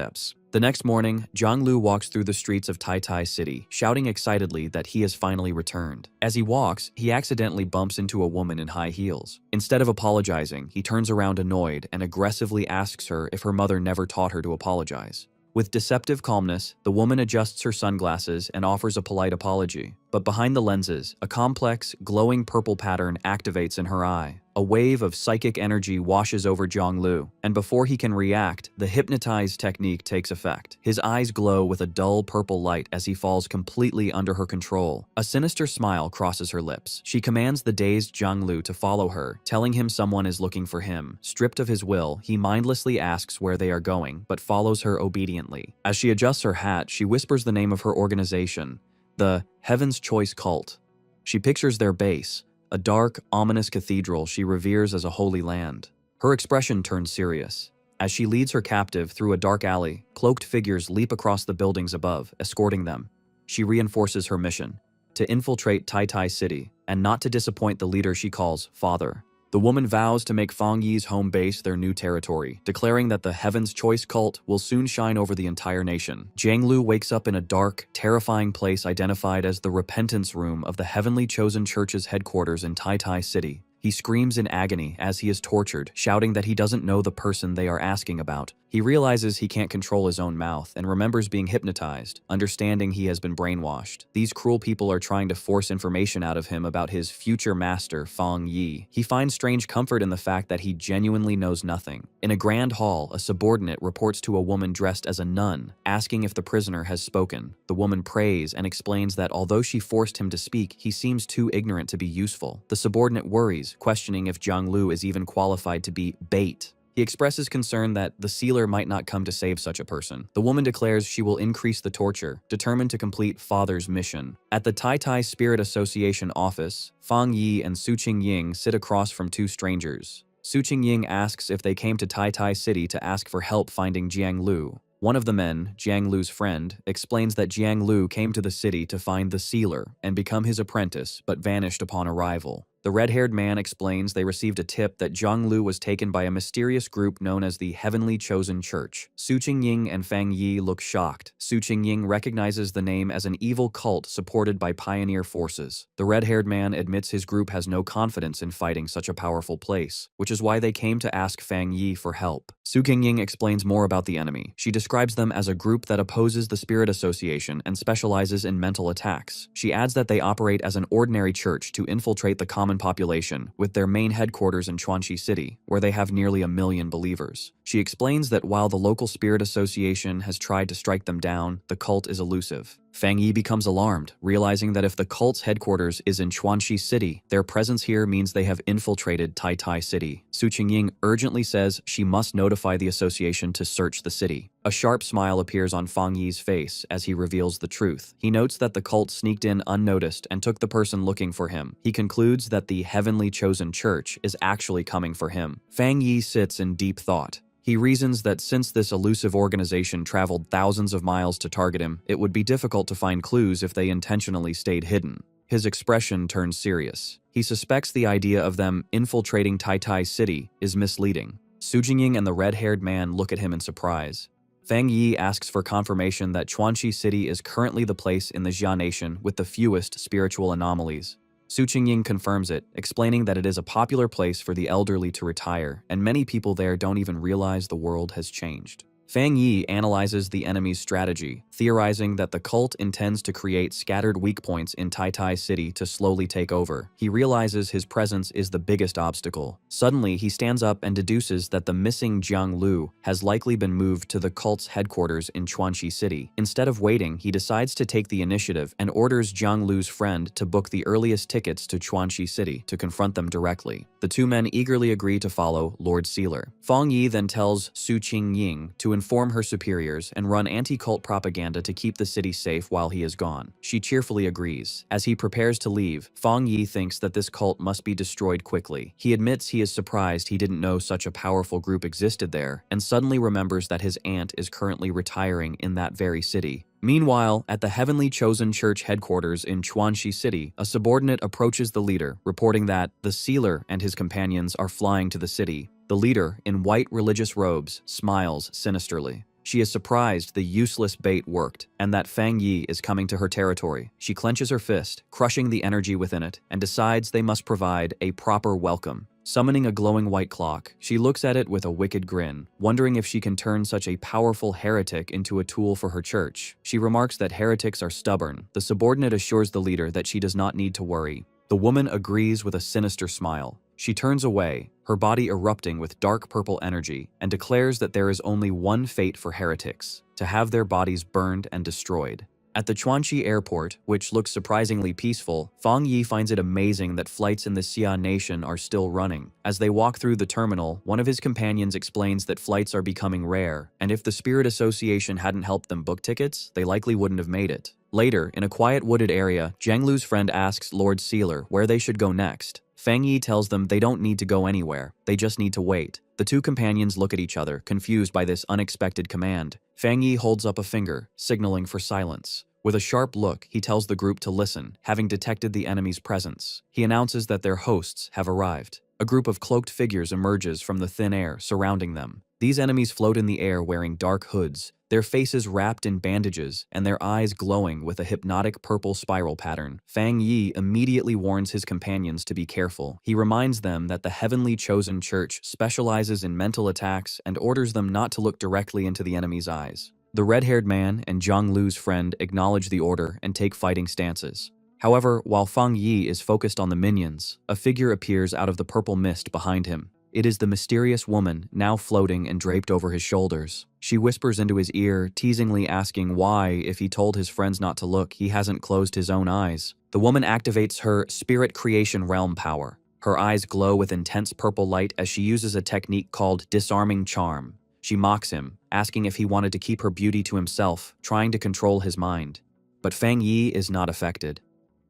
The next morning, Zhang Lu walks through the streets of Tai Tai City, shouting excitedly that he has finally returned. As he walks, he accidentally bumps into a woman in high heels. Instead of apologizing, he turns around annoyed and aggressively asks her if her mother never taught her to apologize. With deceptive calmness, the woman adjusts her sunglasses and offers a polite apology. But behind the lenses, a complex, glowing purple pattern activates in her eye. A wave of psychic energy washes over Zhang Lu, and before he can react, the hypnotize technique takes effect. His eyes glow with a dull purple light as he falls completely under her control. A sinister smile crosses her lips. She commands the dazed Zhang Lu to follow her, telling him someone is looking for him. Stripped of his will, he mindlessly asks where they are going, but follows her obediently. As she adjusts her hat, she whispers the name of her organization, the Heaven's Choice Cult. She pictures their base, a dark, ominous cathedral she reveres as a holy land. Her expression turns serious. As she leads her captive through a dark alley, cloaked figures leap across the buildings above, escorting them. She reinforces her mission, to infiltrate Tai Tai City, and not to disappoint the leader she calls Father. The woman vows to make Fang Yi's home base their new territory, declaring that the Heaven's Choice cult will soon shine over the entire nation. Jiang Lu wakes up in a dark, terrifying place identified as the Repentance Room of the Heavenly Chosen Church's headquarters in Tai Tai City. He screams in agony as he is tortured, shouting that he doesn't know the person they are asking about. He realizes he can't control his own mouth and remembers being hypnotized, understanding he has been brainwashed. These cruel people are trying to force information out of him about his future master, Fang Yi. He finds strange comfort in the fact that he genuinely knows nothing. In a grand hall, a subordinate reports to a woman dressed as a nun, asking if the prisoner has spoken. The woman prays and explains that although she forced him to speak, he seems too ignorant to be useful. The subordinate worries, questioning if Zhang Lu is even qualified to be bait. He expresses concern that the sealer might not come to save such a person. The woman declares she will increase the torture, determined to complete Father's mission. At the Tai Tai Spirit Association office, Fang Yi and Su Qingying sit across from 2 strangers. Su Qingying asks if they came to Tai Tai City to ask for help finding Jiang Lu. One of the men, Jiang Lu's friend, explains that Jiang Lu came to the city to find the sealer and become his apprentice, but vanished upon arrival. The red-haired man explains they received a tip that Zhang Lu was taken by a mysterious group known as the Heavenly Chosen Church. Su Qingying and Fang Yi look shocked. Su Qingying recognizes the name as an evil cult supported by pioneer forces. The red-haired man admits his group has no confidence in fighting such a powerful place, which is why they came to ask Fang Yi for help. Su Qingying explains more about the enemy. She describes them as a group that opposes the Spirit Association and specializes in mental attacks. She adds that they operate as an ordinary church to infiltrate the common population, with their main headquarters in Chuanxi City, where they have nearly 1 million believers. She explains that while the local Spirit Association has tried to strike them down, the cult is elusive. Fang Yi becomes alarmed, realizing that if the cult's headquarters is in Chuanxi City, their presence here means they have infiltrated Tai City. Su Qingying urgently says she must notify the association to search the city. A sharp smile appears on Fang Yi's face as he reveals the truth. He notes that the cult sneaked in unnoticed and took the person looking for him. He concludes that the heavenly chosen church is actually coming for him. Fang Yi sits in deep thought. He reasons that since this elusive organization traveled thousands of miles to target him, it would be difficult to find clues if they intentionally stayed hidden. His expression turns serious. He suspects the idea of them infiltrating Tai City is misleading. Su Jingying and the red-haired man look at him in surprise. Fang Yi asks for confirmation that Chuanxi City is currently the place in the Jia Nation with the fewest spiritual anomalies. Su Qingying confirms it, explaining that it is a popular place for the elderly to retire, and many people there don't even realize the world has changed. Fang Yi analyzes the enemy's strategy, theorizing that the cult intends to create scattered weak points in Tai City to slowly take over. He realizes his presence is the biggest obstacle. Suddenly, he stands up and deduces that the missing Jiang Lu has likely been moved to the cult's headquarters in Chuanxi City. Instead of waiting, he decides to take the initiative and orders Jiang Lu's friend to book the earliest tickets to Chuanxi City to confront them directly. The two men eagerly agree to follow Lord Sealer. Fang Yi then tells Su Qingying to inform her superiors and run anti-cult propaganda to keep the city safe while he is gone. She cheerfully agrees. As he prepares to leave, Fang Yi thinks that this cult must be destroyed quickly. He admits he is surprised he didn't know such a powerful group existed there, and suddenly remembers that his aunt is currently retiring in that very city. Meanwhile, at the Heavenly Chosen Church headquarters in Chuanxi City, a subordinate approaches the leader, reporting that the Sealer and his companions are flying to the city. The leader, in white religious robes, smiles sinisterly. She is surprised the useless bait worked, and that Fang Yi is coming to her territory. She clenches her fist, crushing the energy within it, and decides they must provide a proper welcome. Summoning a glowing white clock, she looks at it with a wicked grin, wondering if she can turn such a powerful heretic into a tool for her church. She remarks that heretics are stubborn. The subordinate assures the leader that she does not need to worry. The woman agrees with a sinister smile. She turns away, her body erupting with dark purple energy, and declares that there is only one fate for heretics: to have their bodies burned and destroyed. At the Chuanxi airport, which looks surprisingly peaceful, Fang Yi finds it amazing that flights in the Xia Nation are still running. As they walk through the terminal, one of his companions explains that flights are becoming rare, and if the Spirit Association hadn't helped them book tickets, they likely wouldn't have made it. Later, in a quiet wooded area, Jiang Lu's friend asks Lord Sealer where they should go next. Fang Yi tells them they don't need to go anywhere, they just need to wait. The two companions look at each other, confused by this unexpected command. Fang Yi holds up a finger, signaling for silence. With a sharp look, he tells the group to listen, having detected the enemy's presence. He announces that their hosts have arrived. A group of cloaked figures emerges from the thin air surrounding them. These enemies float in the air wearing dark hoods, their faces wrapped in bandages and their eyes glowing with a hypnotic purple spiral pattern. Fang Yi immediately warns his companions to be careful. He reminds them that the Heavenly Chosen Church specializes in mental attacks and orders them not to look directly into the enemy's eyes. The red-haired man and Jiang Lu's friend acknowledge the order and take fighting stances. However, while Fang Yi is focused on the minions, a figure appears out of the purple mist behind him. It is the mysterious woman, now floating and draped over his shoulders. She whispers into his ear, teasingly asking why, if he told his friends not to look, he hasn't closed his own eyes. The woman activates her spirit creation realm power. Her eyes glow with intense purple light as she uses a technique called disarming charm. She mocks him, asking if he wanted to keep her beauty to himself, trying to control his mind. But Fang Yi is not affected.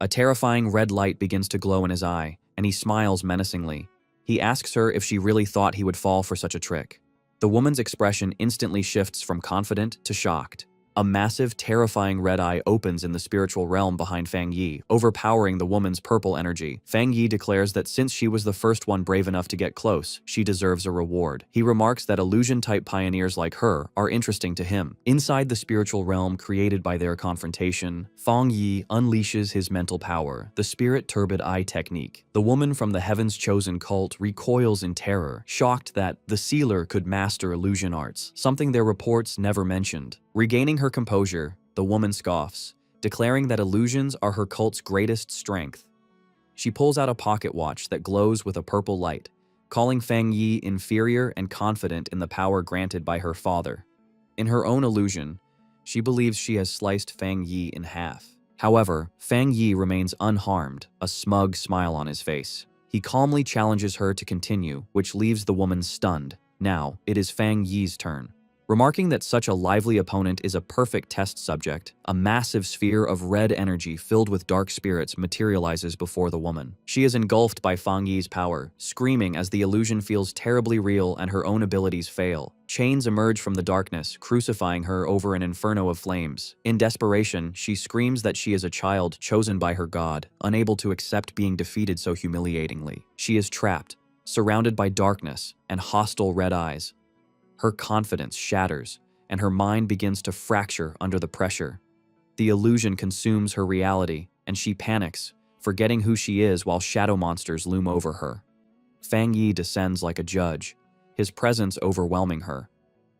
A terrifying red light begins to glow in his eye, and he smiles menacingly. He asks her if she really thought he would fall for such a trick. The woman's expression instantly shifts from confident to shocked. A massive, terrifying red eye opens in the spiritual realm behind Fang Yi, overpowering the woman's purple energy. Fang Yi declares that since she was the first one brave enough to get close, she deserves a reward. He remarks that illusion-type pioneers like her are interesting to him. Inside the spiritual realm created by their confrontation, Fang Yi unleashes his mental power, the Spirit Turbid Eye technique. The woman from the Heaven's Chosen cult recoils in terror, shocked that the sealer could master illusion arts, something their reports never mentioned. Regaining her composure, the woman scoffs, declaring that illusions are her cult's greatest strength. She pulls out a pocket watch that glows with a purple light, calling Fang Yi inferior and confident in the power granted by her father. In her own illusion, she believes she has sliced Fang Yi in half. However, Fang Yi remains unharmed, a smug smile on his face. He calmly challenges her to continue, which leaves the woman stunned. Now, it is Fang Yi's turn. Remarking that such a lively opponent is a perfect test subject, a massive sphere of red energy filled with dark spirits materializes before the woman. She is engulfed by Fang Yi's power, screaming as the illusion feels terribly real and her own abilities fail. Chains emerge from the darkness, crucifying her over an inferno of flames. In desperation, she screams that she is a child chosen by her god, unable to accept being defeated so humiliatingly. She is trapped, surrounded by darkness and hostile red eyes. Her confidence shatters, and her mind begins to fracture under the pressure. The illusion consumes her reality, and she panics, forgetting who she is while shadow monsters loom over her. Fang Yi descends like a judge, his presence overwhelming her.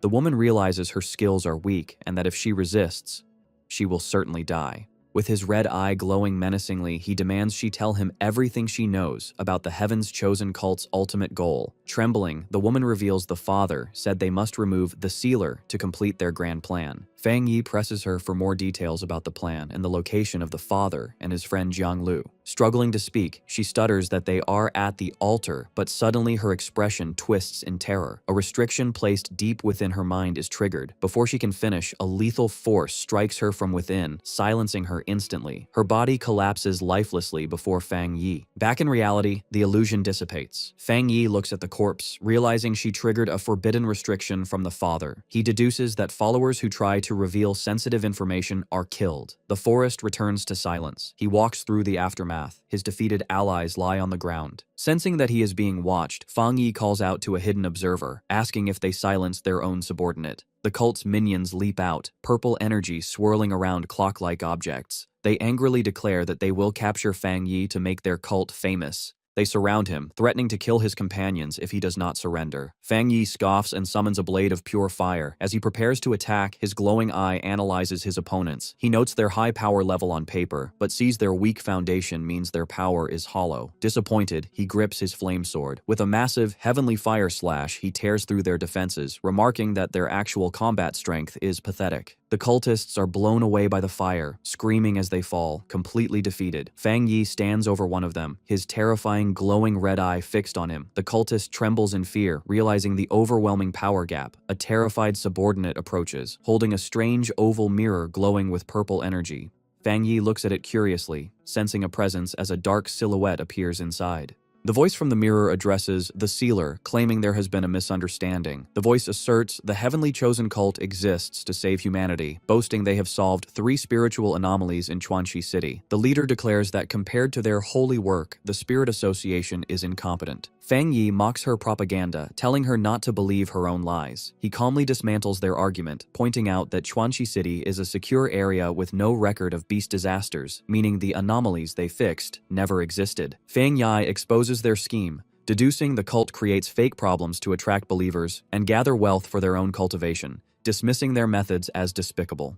The woman realizes her skills are weak and that if she resists, she will certainly die. With his red eye glowing menacingly, he demands she tell him everything she knows about the Heaven's Chosen cult's ultimate goal. Trembling, the woman reveals the father said they must remove the sealer to complete their grand plan. Fang Yi presses her for more details about the plan and the location of the father and his friend Jiang Lu. Struggling to speak, she stutters that they are at the altar, but suddenly her expression twists in terror. A restriction placed deep within her mind is triggered. Before she can finish, a lethal force strikes her from within, silencing her instantly. Her body collapses lifelessly before Fang Yi. Back in reality, the illusion dissipates. Fang Yi looks at the corpse, realizing she triggered a forbidden restriction from the father. He deduces that followers who try to reveal sensitive information are killed. The forest returns to silence. He walks through the aftermath. His defeated allies lie on the ground. Sensing that he is being watched, Fang Yi calls out to a hidden observer, asking if they silence their own subordinate. The cult's minions leap out, purple energy swirling around clock-like objects. They angrily declare that they will capture Fang Yi to make their cult famous. They surround him, threatening to kill his companions if he does not surrender. Fang Yi scoffs and summons a blade of pure fire. As he prepares to attack, his glowing eye analyzes his opponents. He notes their high power level on paper, but sees their weak foundation means their power is hollow. Disappointed, he grips his flame sword. With a massive, heavenly fire slash, he tears through their defenses, remarking that their actual combat strength is pathetic. The cultists are blown away by the fire, screaming as they fall, completely defeated. Fang Yi stands over one of them, his terrifying, glowing red eye fixed on him. The cultist trembles in fear, realizing the overwhelming power gap. A terrified subordinate approaches, holding a strange oval mirror glowing with purple energy. Fang Yi looks at it curiously, sensing a presence as a dark silhouette appears inside. The voice from the mirror addresses the sealer, claiming there has been a misunderstanding. The voice asserts the heavenly chosen cult exists to save humanity, boasting they have solved 3 spiritual anomalies in Chuanxi City. The leader declares that compared to their holy work, the Spirit Association is incompetent. Fang Yi mocks her propaganda, telling her not to believe her own lies. He calmly dismantles their argument, pointing out that Chuanxi City is a secure area with no record of beast disasters, meaning the anomalies they fixed never existed. Fang Yi exposes their scheme, deducing the cult creates fake problems to attract believers and gather wealth for their own cultivation, dismissing their methods as despicable.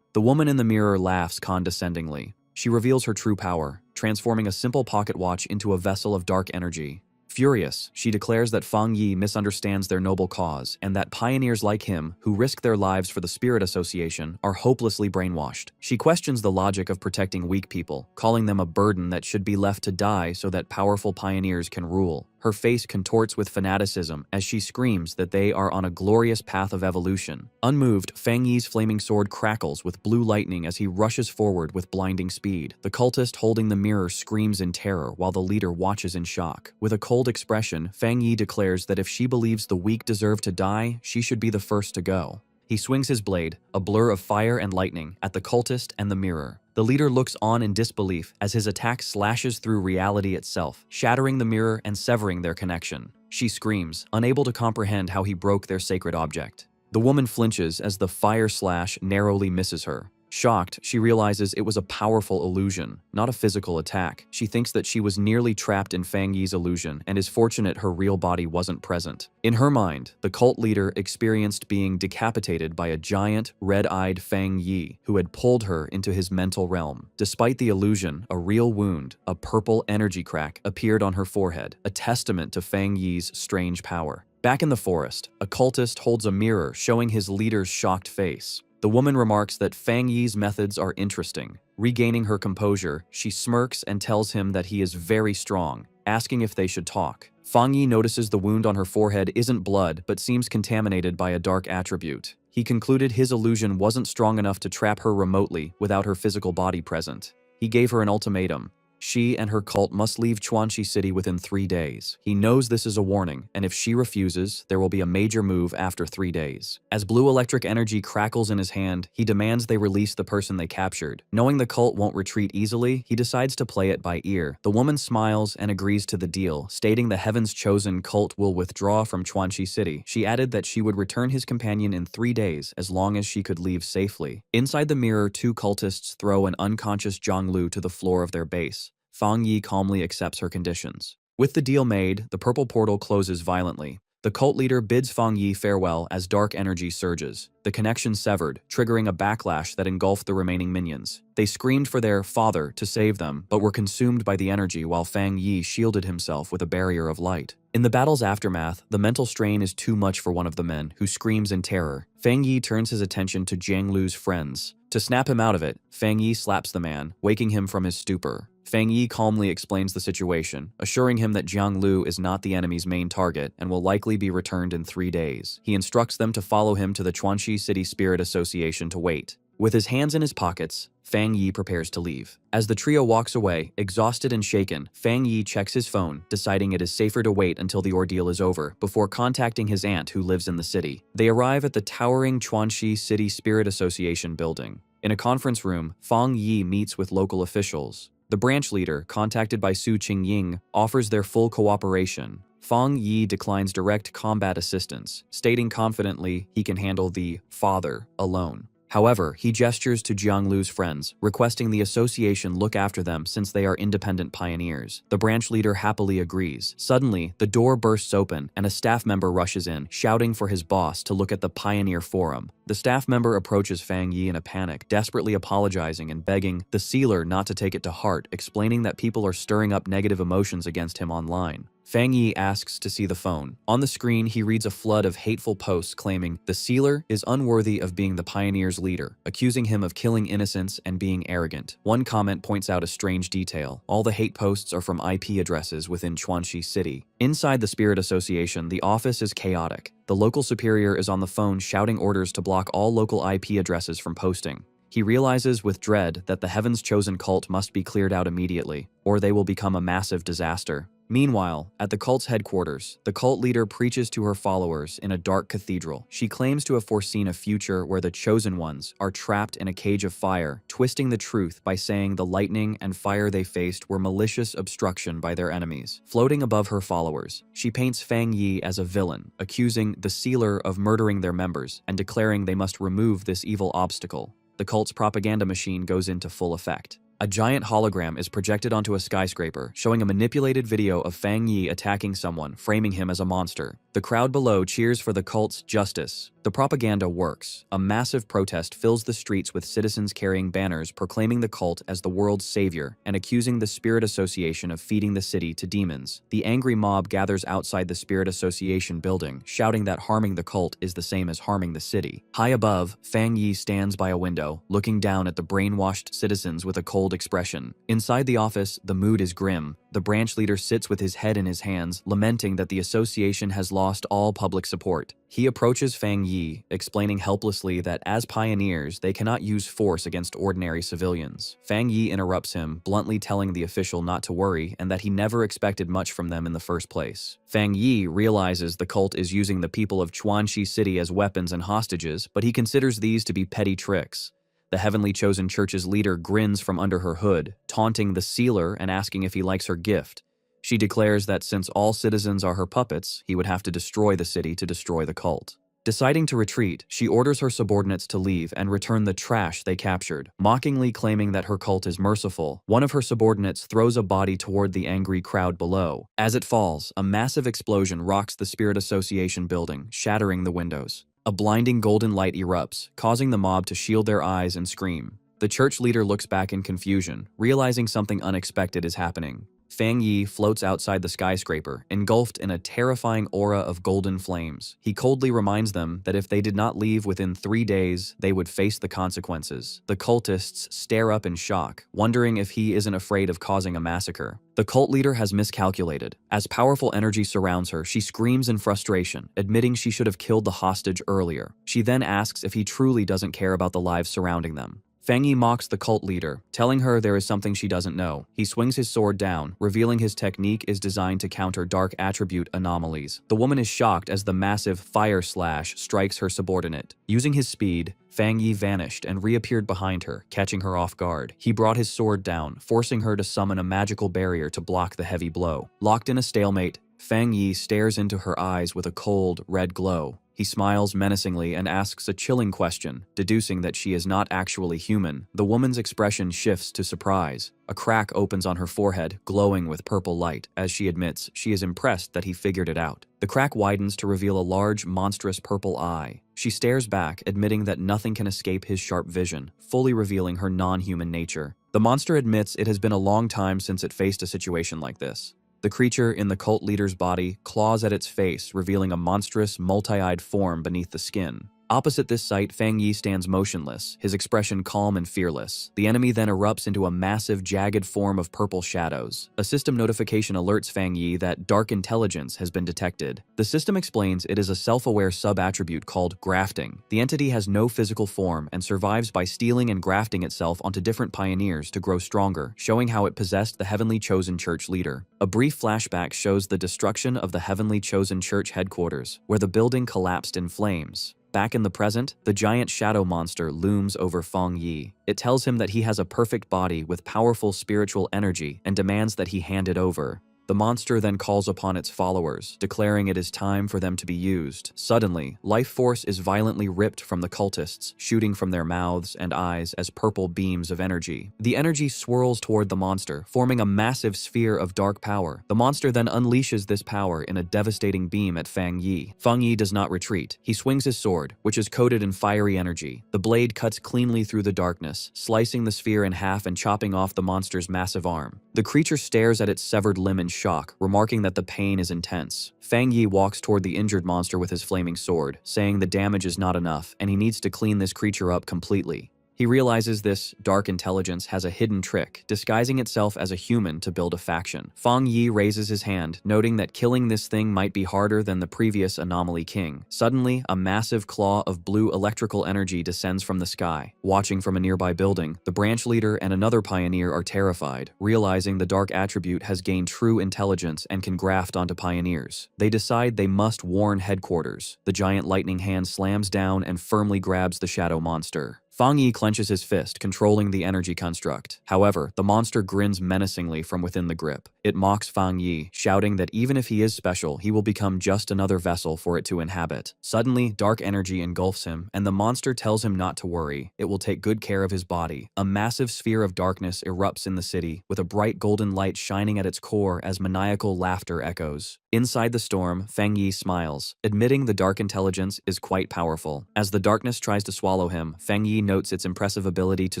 The woman in the mirror laughs condescendingly. She reveals her true power, transforming a simple pocket watch into a vessel of dark energy. Furious, she declares that Fang Yi misunderstands their noble cause and that pioneers like him, who risk their lives for the Spirit Association, are hopelessly brainwashed. She questions the logic of protecting weak people, calling them a burden that should be left to die so that powerful pioneers can rule. Her face contorts with fanaticism as she screams that they are on a glorious path of evolution. Unmoved, Fang Yi's flaming sword crackles with blue lightning as he rushes forward with blinding speed. The cultist holding the mirror screams in terror while the leader watches in shock. With a cold expression, Fang Yi declares that if she believes the weak deserve to die, she should be the first to go. He swings his blade, a blur of fire and lightning, at the cultist and the mirror. The leader looks on in disbelief as his attack slashes through reality itself, shattering the mirror and severing their connection. She screams, unable to comprehend how he broke their sacred object. The woman flinches as the fire slash narrowly misses her. Shocked, she realizes it was a powerful illusion, not a physical attack. She thinks that she was nearly trapped in Fang Yi's illusion and is fortunate her real body wasn't present. In her mind, the cult leader experienced being decapitated by a giant, red-eyed Fang Yi who had pulled her into his mental realm. Despite the illusion, a real wound, a purple energy crack, appeared on her forehead, a testament to Fang Yi's strange power. Back in the forest, a cultist holds a mirror showing his leader's shocked face. The woman remarks that Fang Yi's methods are interesting. Regaining her composure, she smirks and tells him that he is very strong, asking if they should talk. Fang Yi notices the wound on her forehead isn't blood but seems contaminated by a dark attribute. He concluded his illusion wasn't strong enough to trap her remotely without her physical body present. He gave her an ultimatum. She and her cult must leave Chuanxi City within 3 days. He knows this is a warning, and if she refuses, there will be a major move after 3 days. As blue electric energy crackles in his hand, he demands they release the person they captured. Knowing the cult won't retreat easily, he decides to play it by ear. The woman smiles and agrees to the deal, stating the Heaven's Chosen cult will withdraw from Chuanxi City. She added that she would return his companion in 3 days as long as she could leave safely. Inside the mirror, 2 cultists throw an unconscious Zhonglu to the floor of their base. Fang Yi calmly accepts her conditions. With the deal made, the purple portal closes violently. The cult leader bids Fang Yi farewell as dark energy surges. The connection severed, triggering a backlash that engulfed the remaining minions. They screamed for their father to save them, but were consumed by the energy while Fang Yi shielded himself with a barrier of light. In the battle's aftermath, the mental strain is too much for one of the men, who screams in terror. Fang Yi turns his attention to Jiang Lu's friends. To snap him out of it, Fang Yi slaps the man, waking him from his stupor. Fang Yi calmly explains the situation, assuring him that Jiang Lu is not the enemy's main target and will likely be returned in 3 days. He instructs them to follow him to the Chuanxi City Spirit Association to wait. With his hands in his pockets, Fang Yi prepares to leave. As the trio walks away, exhausted and shaken, Fang Yi checks his phone, deciding it is safer to wait until the ordeal is over before contacting his aunt who lives in the city. They arrive at the towering Chuanxi City Spirit Association building. In a conference room, Fang Yi meets with local officials. The branch leader, contacted by Su Qingying, offers their full cooperation. Fang Yi declines direct combat assistance, stating confidently he can handle the father alone. However, he gestures to Jiang Lu's friends, requesting the association look after them since they are independent pioneers. The branch leader happily agrees. Suddenly, the door bursts open and a staff member rushes in, shouting for his boss to look at the Pioneer Forum. The staff member approaches Fang Yi in a panic, desperately apologizing and begging the sealer not to take it to heart, explaining that people are stirring up negative emotions against him online. Fang Yi asks to see the phone. On the screen, he reads a flood of hateful posts claiming the sealer is unworthy of being the pioneer's leader, accusing him of killing innocents and being arrogant. One comment points out a strange detail. All the hate posts are from IP addresses within Chuanxi City. Inside the Spirit Association, the office is chaotic. The local superior is on the phone shouting orders to block all local IP addresses from posting. He realizes with dread that the Heaven's Chosen cult must be cleared out immediately, or they will become a massive disaster. Meanwhile, at the cult's headquarters, the cult leader preaches to her followers in a dark cathedral. She claims to have foreseen a future where the chosen ones are trapped in a cage of fire, twisting the truth by saying the lightning and fire they faced were malicious obstruction by their enemies. Floating above her followers, she paints Fang Yi as a villain, accusing the sealer of murdering their members and declaring they must remove this evil obstacle. The cult's propaganda machine goes into full effect. A giant hologram is projected onto a skyscraper, showing a manipulated video of Fang Yi attacking someone, framing him as a monster. The crowd below cheers for the cult's justice. The propaganda works. A massive protest fills the streets with citizens carrying banners proclaiming the cult as the world's savior and accusing the Spirit Association of feeding the city to demons. The angry mob gathers outside the Spirit Association building, shouting that harming the cult is the same as harming the city. High above, Fang Yi stands by a window, looking down at the brainwashed citizens with a cold expression. Inside the office, the mood is grim. The the branch leader sits with his head in his hands, lamenting that the association has lost all public support. He approaches Fang Yi, explaining helplessly that as pioneers, they cannot use force against ordinary civilians. Fang Yi interrupts him, bluntly telling the official not to worry and that he never expected much from them in the first place. Fang Yi realizes the cult is using the people of Chuanxi City as weapons and hostages, but he considers these to be petty tricks. The Heavenly Chosen Church's leader grins from under her hood, taunting the sealer and asking if he likes her gift. She declares that since all citizens are her puppets, he would have to destroy the city to destroy the cult. Deciding to retreat, she orders her subordinates to leave and return the trash they captured. Mockingly claiming that her cult is merciful, one of her subordinates throws a body toward the angry crowd below. As it falls, a massive explosion rocks the Spirit Association building, shattering the windows. A blinding golden light erupts, causing the mob to shield their eyes and scream. The church leader looks back in confusion, realizing something unexpected is happening. Fang Yi floats outside the skyscraper, engulfed in a terrifying aura of golden flames. He coldly reminds them that if they did not leave within 3 days, they would face the consequences. The cultists stare up in shock, wondering if he isn't afraid of causing a massacre. The cult leader has miscalculated. As powerful energy surrounds her, she screams in frustration, admitting she should have killed the hostage earlier. She then asks if he truly doesn't care about the lives surrounding them. Fang Yi mocks the cult leader, telling her there is something she doesn't know. He swings his sword down, revealing his technique is designed to counter dark attribute anomalies. The woman is shocked as the massive fire slash strikes her subordinate. Using his speed, Fang Yi vanished and reappeared behind her, catching her off guard. He brought his sword down, forcing her to summon a magical barrier to block the heavy blow. Locked in a stalemate, Fang Yi stares into her eyes with a cold, red glow. He smiles menacingly and asks a chilling question, deducing that she is not actually human. The woman's expression shifts to surprise. A crack opens on her forehead, glowing with purple light, as she admits she is impressed that he figured it out. The crack widens to reveal a large, monstrous purple eye. She stares back, admitting that nothing can escape his sharp vision, fully revealing her non-human nature. The monster admits it has been a long time since it faced a situation like this. The creature in the cult leader's body claws at its face, revealing a monstrous, multi-eyed form beneath the skin. Opposite this sight, Fang Yi stands motionless, his expression calm and fearless. The enemy then erupts into a massive, jagged form of purple shadows. A system notification alerts Fang Yi that dark intelligence has been detected. The system explains it is a self-aware sub-attribute called grafting. The entity has no physical form and survives by stealing and grafting itself onto different pioneers to grow stronger, showing how it possessed the Heavenly Chosen Church leader. A brief flashback shows the destruction of the Heavenly Chosen Church headquarters, where the building collapsed in flames. Back in the present, the giant shadow monster looms over Fang Yi. It tells him that he has a perfect body with powerful spiritual energy and demands that he hand it over. The monster then calls upon its followers, declaring it is time for them to be used. Suddenly, life force is violently ripped from the cultists, shooting from their mouths and eyes as purple beams of energy. The energy swirls toward the monster, forming a massive sphere of dark power. The monster then unleashes this power in a devastating beam at Fang Yi. Fang Yi does not retreat. He swings his sword, which is coated in fiery energy. The blade cuts cleanly through the darkness, slicing the sphere in half and chopping off the monster's massive arm. The creature stares at its severed limb in shock, remarking that the pain is intense. Fang Yi walks toward the injured monster with his flaming sword, saying the damage is not enough and he needs to clean this creature up completely. He realizes this dark intelligence has a hidden trick, disguising itself as a human to build a faction. Fang Yi raises his hand, noting that killing this thing might be harder than the previous anomaly king. Suddenly, a massive claw of blue electrical energy descends from the sky. Watching from a nearby building, the branch leader and another pioneer are terrified, realizing the dark attribute has gained true intelligence and can graft onto pioneers. They decide they must warn headquarters. The giant lightning hand slams down and firmly grabs the shadow monster. Fang Yi clenches his fist, controlling the energy construct. However, the monster grins menacingly from within the grip. It mocks Fang Yi, shouting that even if he is special, he will become just another vessel for it to inhabit. Suddenly, dark energy engulfs him, and the monster tells him not to worry. It will take good care of his body. A massive sphere of darkness erupts in the city, with a bright golden light shining at its core as maniacal laughter echoes. Inside the storm, Fang Yi smiles, admitting the dark intelligence is quite powerful. As the darkness tries to swallow him, Fang Yi notes its impressive ability to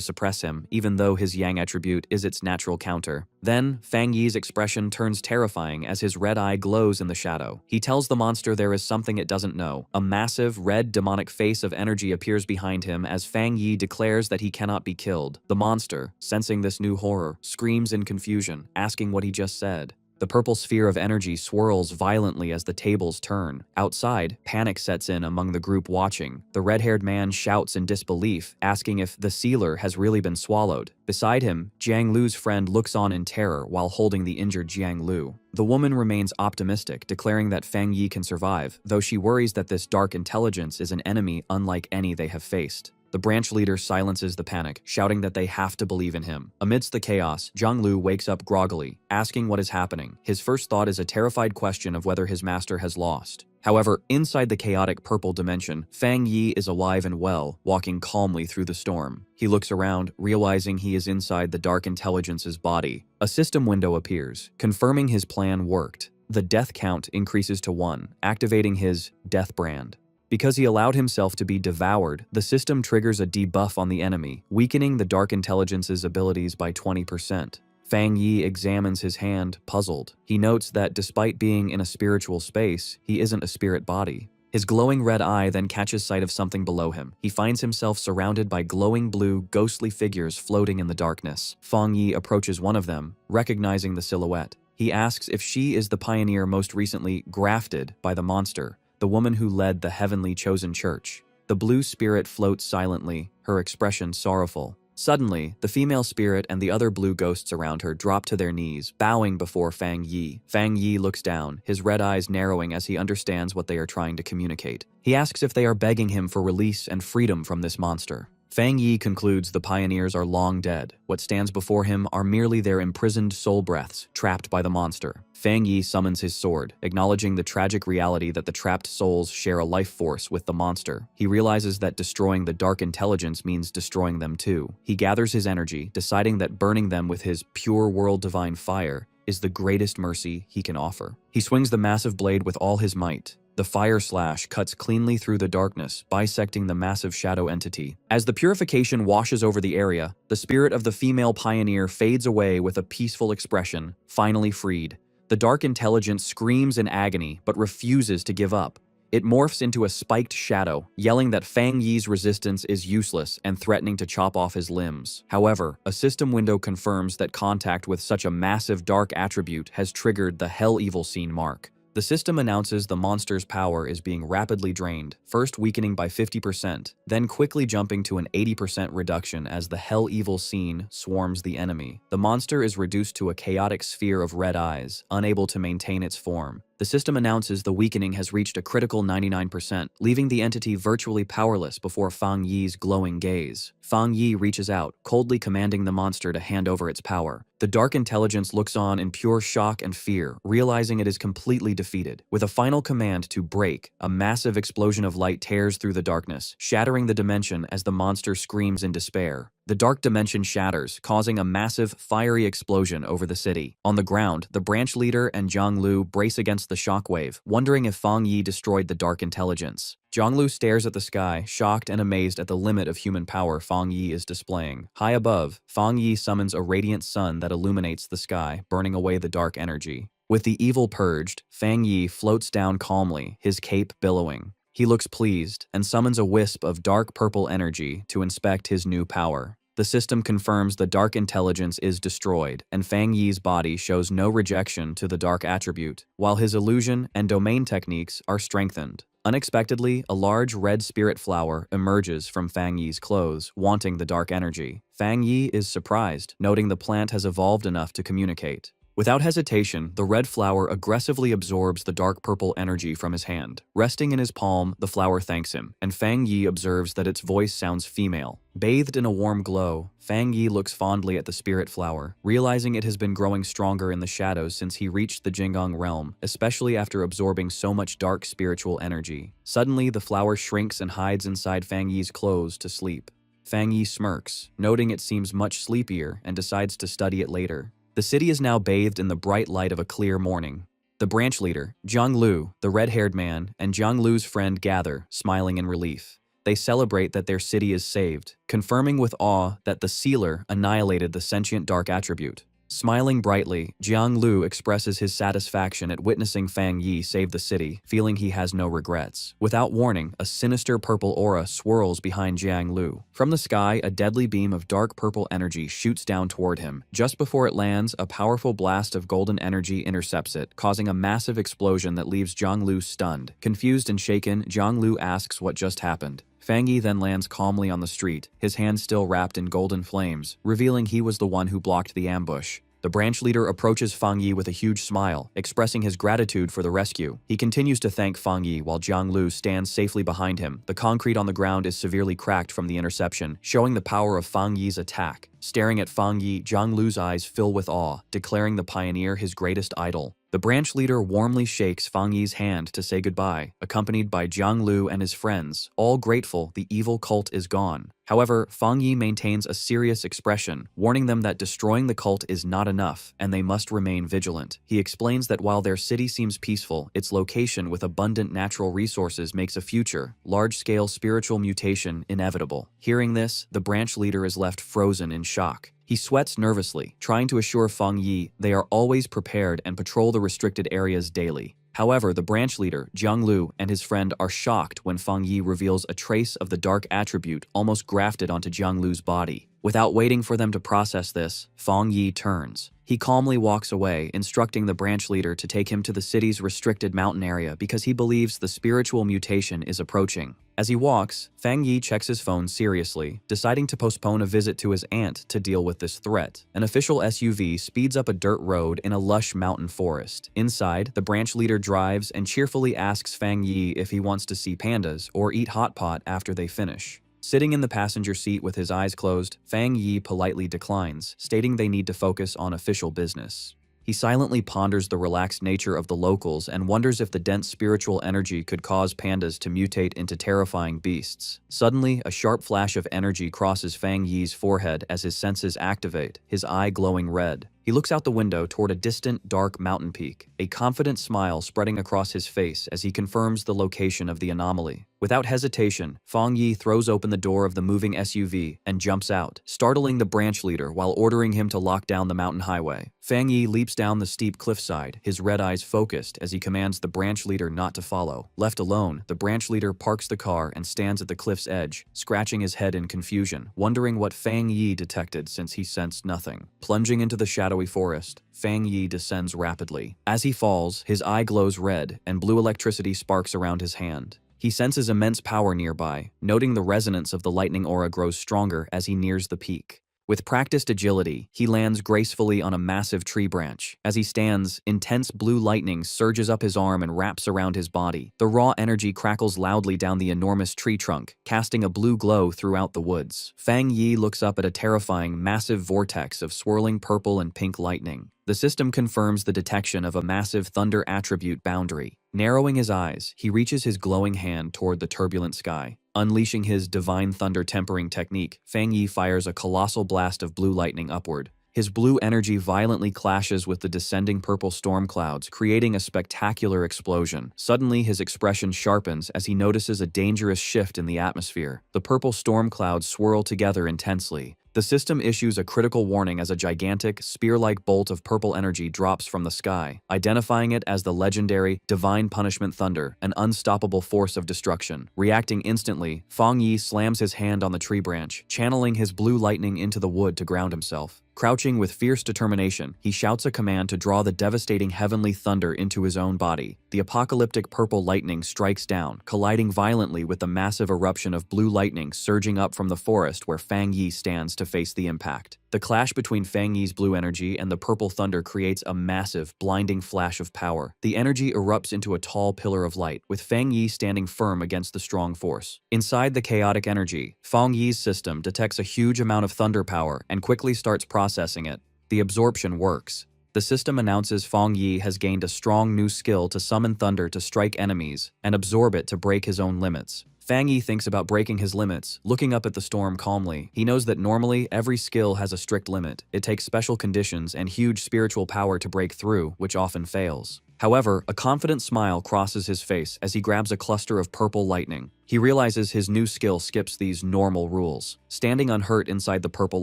suppress him, even though his yang attribute is its natural counter. Then, Fang Yi's expression turns terrifying as his red eye glows in the shadow. He tells the monster there is something it doesn't know. A massive, red, demonic face of energy appears behind him as Fang Yi declares that he cannot be killed. The monster, sensing this new horror, screams in confusion, asking what he just said. The purple sphere of energy swirls violently as the tables turn. Outside, panic sets in among the group watching. The red-haired man shouts in disbelief, asking if the sealer has really been swallowed. Beside him, Jiang Lu's friend looks on in terror while holding the injured Jiang Lu. The woman remains optimistic, declaring that Fang Yi can survive, though she worries that this dark intelligence is an enemy unlike any they have faced. The branch leader silences the panic, shouting that they have to believe in him. Amidst the chaos, Jiang Lu wakes up groggily, asking what is happening. His first thought is a terrified question of whether his master has lost. However, inside the chaotic purple dimension, Fang Yi is alive and well, walking calmly through the storm. He looks around, realizing he is inside the dark intelligence's body. A system window appears, confirming his plan worked. The death count increases to 1, activating his death brand. Because he allowed himself to be devoured, the system triggers a debuff on the enemy, weakening the Dark Intelligence's abilities by 20%. Fang Yi examines his hand, puzzled. He notes that despite being in a spiritual space, he isn't a spirit body. His glowing red eye then catches sight of something below him. He finds himself surrounded by glowing blue, ghostly figures floating in the darkness. Fang Yi approaches one of them, recognizing the silhouette. He asks if she is the pioneer most recently grafted by the monster, the woman who led the heavenly chosen church. The blue spirit floats silently, her expression sorrowful. Suddenly, the female spirit and the other blue ghosts around her drop to their knees, bowing before Fang Yi. Fang Yi looks down, his red eyes narrowing as he understands what they are trying to communicate. He asks if they are begging him for release and freedom from this monster. Fang Yi concludes the pioneers are long dead. What stands before him are merely their imprisoned soul breaths, trapped by the monster. Fang Yi summons his sword, acknowledging the tragic reality that the trapped souls share a life force with the monster. He realizes that destroying the dark intelligence means destroying them too. He gathers his energy, deciding that burning them with his pure world divine fire is the greatest mercy he can offer. He swings the massive blade with all his might. The fire slash cuts cleanly through the darkness, bisecting the massive shadow entity. As the purification washes over the area, the spirit of the female pioneer fades away with a peaceful expression, finally freed. The dark intelligence screams in agony, but refuses to give up. It morphs into a spiked shadow, yelling that Fang Yi's resistance is useless and threatening to chop off his limbs. However, a system window confirms that contact with such a massive dark attribute has triggered the Hell Evil Scene mark. The system announces the monster's power is being rapidly drained, first weakening by 50%, then quickly jumping to an 80% reduction as the Hell Evil Scene swarms the enemy. The monster is reduced to a chaotic sphere of red eyes, unable to maintain its form. The system announces the weakening has reached a critical 99%, leaving the entity virtually powerless before Fang Yi's glowing gaze. Fang Yi reaches out, coldly commanding the monster to hand over its power. The dark intelligence looks on in pure shock and fear, realizing it is completely defeated. With a final command to break, a massive explosion of light tears through the darkness, shattering the dimension as the monster screams in despair. The dark dimension shatters, causing a massive, fiery explosion over the city. On the ground, the branch leader and Jiang Lu brace against the shockwave, wondering if Fang Yi destroyed the dark intelligence. Jiang Lu stares at the sky, shocked and amazed at the limit of human power Fang Yi is displaying. High above, Fang Yi summons a radiant sun that illuminates the sky, burning away the dark energy. With the evil purged, Fang Yi floats down calmly, his cape billowing. He looks pleased and summons a wisp of dark purple energy to inspect his new power. The system confirms the dark intelligence is destroyed, and Fang Yi's body shows no rejection to the dark attribute, while his illusion and domain techniques are strengthened. Unexpectedly, a large red spirit flower emerges from Fang Yi's clothes, wanting the dark energy. Fang Yi is surprised, noting the plant has evolved enough to communicate. Without hesitation, the red flower aggressively absorbs the dark purple energy from his hand. Resting in his palm, the flower thanks him, and Fang Yi observes that its voice sounds female. Bathed in a warm glow, Fang Yi looks fondly at the spirit flower, realizing it has been growing stronger in the shadows since he reached the Jinggang realm, especially after absorbing so much dark spiritual energy. Suddenly, the flower shrinks and hides inside Fang Yi's clothes to sleep. Fang Yi smirks, noting it seems much sleepier, and decides to study it later. The city is now bathed in the bright light of a clear morning. The branch leader, Jiang Lu, the red-haired man, and Jiang Lu's friend gather, smiling in relief. They celebrate that their city is saved, confirming with awe that the sealer annihilated the sentient dark attribute. Smiling brightly, Jiang Lu expresses his satisfaction at witnessing Fang Yi save the city, feeling he has no regrets. Without warning, a sinister purple aura swirls behind Jiang Lu. From the sky, a deadly beam of dark purple energy shoots down toward him. Just before it lands, a powerful blast of golden energy intercepts it, causing a massive explosion that leaves Jiang Lu stunned. Confused and shaken, Jiang Lu asks what just happened. Fang Yi then lands calmly on the street, his hand still wrapped in golden flames, revealing he was the one who blocked the ambush. The branch leader approaches Fang Yi with a huge smile, expressing his gratitude for the rescue. He continues to thank Fang Yi while Jiang Lu stands safely behind him. The concrete on the ground is severely cracked from the interception, showing the power of Fang Yi's attack. Staring at Fang Yi, Jiang Lu's eyes fill with awe, declaring the pioneer his greatest idol. The branch leader warmly shakes Fang Yi's hand to say goodbye, accompanied by Jiang Lu and his friends, all grateful the evil cult is gone. However, Fang Yi maintains a serious expression, warning them that destroying the cult is not enough, and they must remain vigilant. He explains that while their city seems peaceful, its location with abundant natural resources makes a future, large-scale spiritual mutation inevitable. Hearing this, the branch leader is left frozen in shock. He sweats nervously, trying to assure Fang Yi they are always prepared and patrol the restricted areas daily. However, the branch leader, Jiang Lu, and his friend are shocked when Fang Yi reveals a trace of the dark attribute almost grafted onto Jiang Lu's body. Without waiting for them to process this, Fang Yi turns. He calmly walks away, instructing the branch leader to take him to the city's restricted mountain area because he believes the spiritual mutation is approaching. As he walks, Fang Yi checks his phone seriously, deciding to postpone a visit to his aunt to deal with this threat. An official SUV speeds up a dirt road in a lush mountain forest. Inside, the branch leader drives and cheerfully asks Fang Yi if he wants to see pandas or eat hot pot after they finish. Sitting in the passenger seat with his eyes closed, Fang Yi politely declines, stating they need to focus on official business. He silently ponders the relaxed nature of the locals and wonders if the dense spiritual energy could cause pandas to mutate into terrifying beasts. Suddenly, a sharp flash of energy crosses Fang Yi's forehead as his senses activate, his eye glowing red. He looks out the window toward a distant, dark mountain peak, a confident smile spreading across his face as he confirms the location of the anomaly. Without hesitation, Fang Yi throws open the door of the moving SUV and jumps out, startling the branch leader while ordering him to lock down the mountain highway. Fang Yi leaps down the steep cliffside, his red eyes focused as he commands the branch leader not to follow. Left alone, the branch leader parks the car and stands at the cliff's edge, scratching his head in confusion, wondering what Fang Yi detected since he sensed nothing. Plunging into the shadowy forest, Fang Yi descends rapidly. As he falls, his eye glows red and blue electricity sparks around his hand. He senses immense power nearby, noting the resonance of the lightning aura grows stronger as he nears the peak. With practiced agility, he lands gracefully on a massive tree branch. As he stands, intense blue lightning surges up his arm and wraps around his body. The raw energy crackles loudly down the enormous tree trunk, casting a blue glow throughout the woods. Fang Yi looks up at a terrifying, massive vortex of swirling purple and pink lightning. The system confirms the detection of a massive thunder attribute boundary. Narrowing his eyes, he reaches his glowing hand toward the turbulent sky. Unleashing his divine thunder tempering technique, Fang Yi fires a colossal blast of blue lightning upward. His blue energy violently clashes with the descending purple storm clouds, creating a spectacular explosion. Suddenly, his expression sharpens as he notices a dangerous shift in the atmosphere. The purple storm clouds swirl together intensely. The system issues a critical warning as a gigantic, spear-like bolt of purple energy drops from the sky, identifying it as the legendary Divine Punishment Thunder, an unstoppable force of destruction. Reacting instantly, Fang Yi slams his hand on the tree branch, channeling his blue lightning into the wood to ground himself. Crouching with fierce determination, he shouts a command to draw the devastating heavenly thunder into his own body. The apocalyptic purple lightning strikes down, colliding violently with the massive eruption of blue lightning surging up from the forest where Fang Yi stands to face the impact. The clash between Fang Yi's blue energy and the purple thunder creates a massive, blinding flash of power. The energy erupts into a tall pillar of light, with Fang Yi standing firm against the strong force. Inside the chaotic energy, Fang Yi's system detects a huge amount of thunder power and quickly starts processing it. The absorption works. The system announces Fang Yi has gained a strong new skill to summon thunder to strike enemies and absorb it to break his own limits. Fang Yi thinks about breaking his limits, looking up at the storm calmly. He knows that normally every skill has a strict limit. It takes special conditions and huge spiritual power to break through, which often fails. However, a confident smile crosses his face as he grabs a cluster of purple lightning. He realizes his new skill skips these normal rules. Standing unhurt inside the purple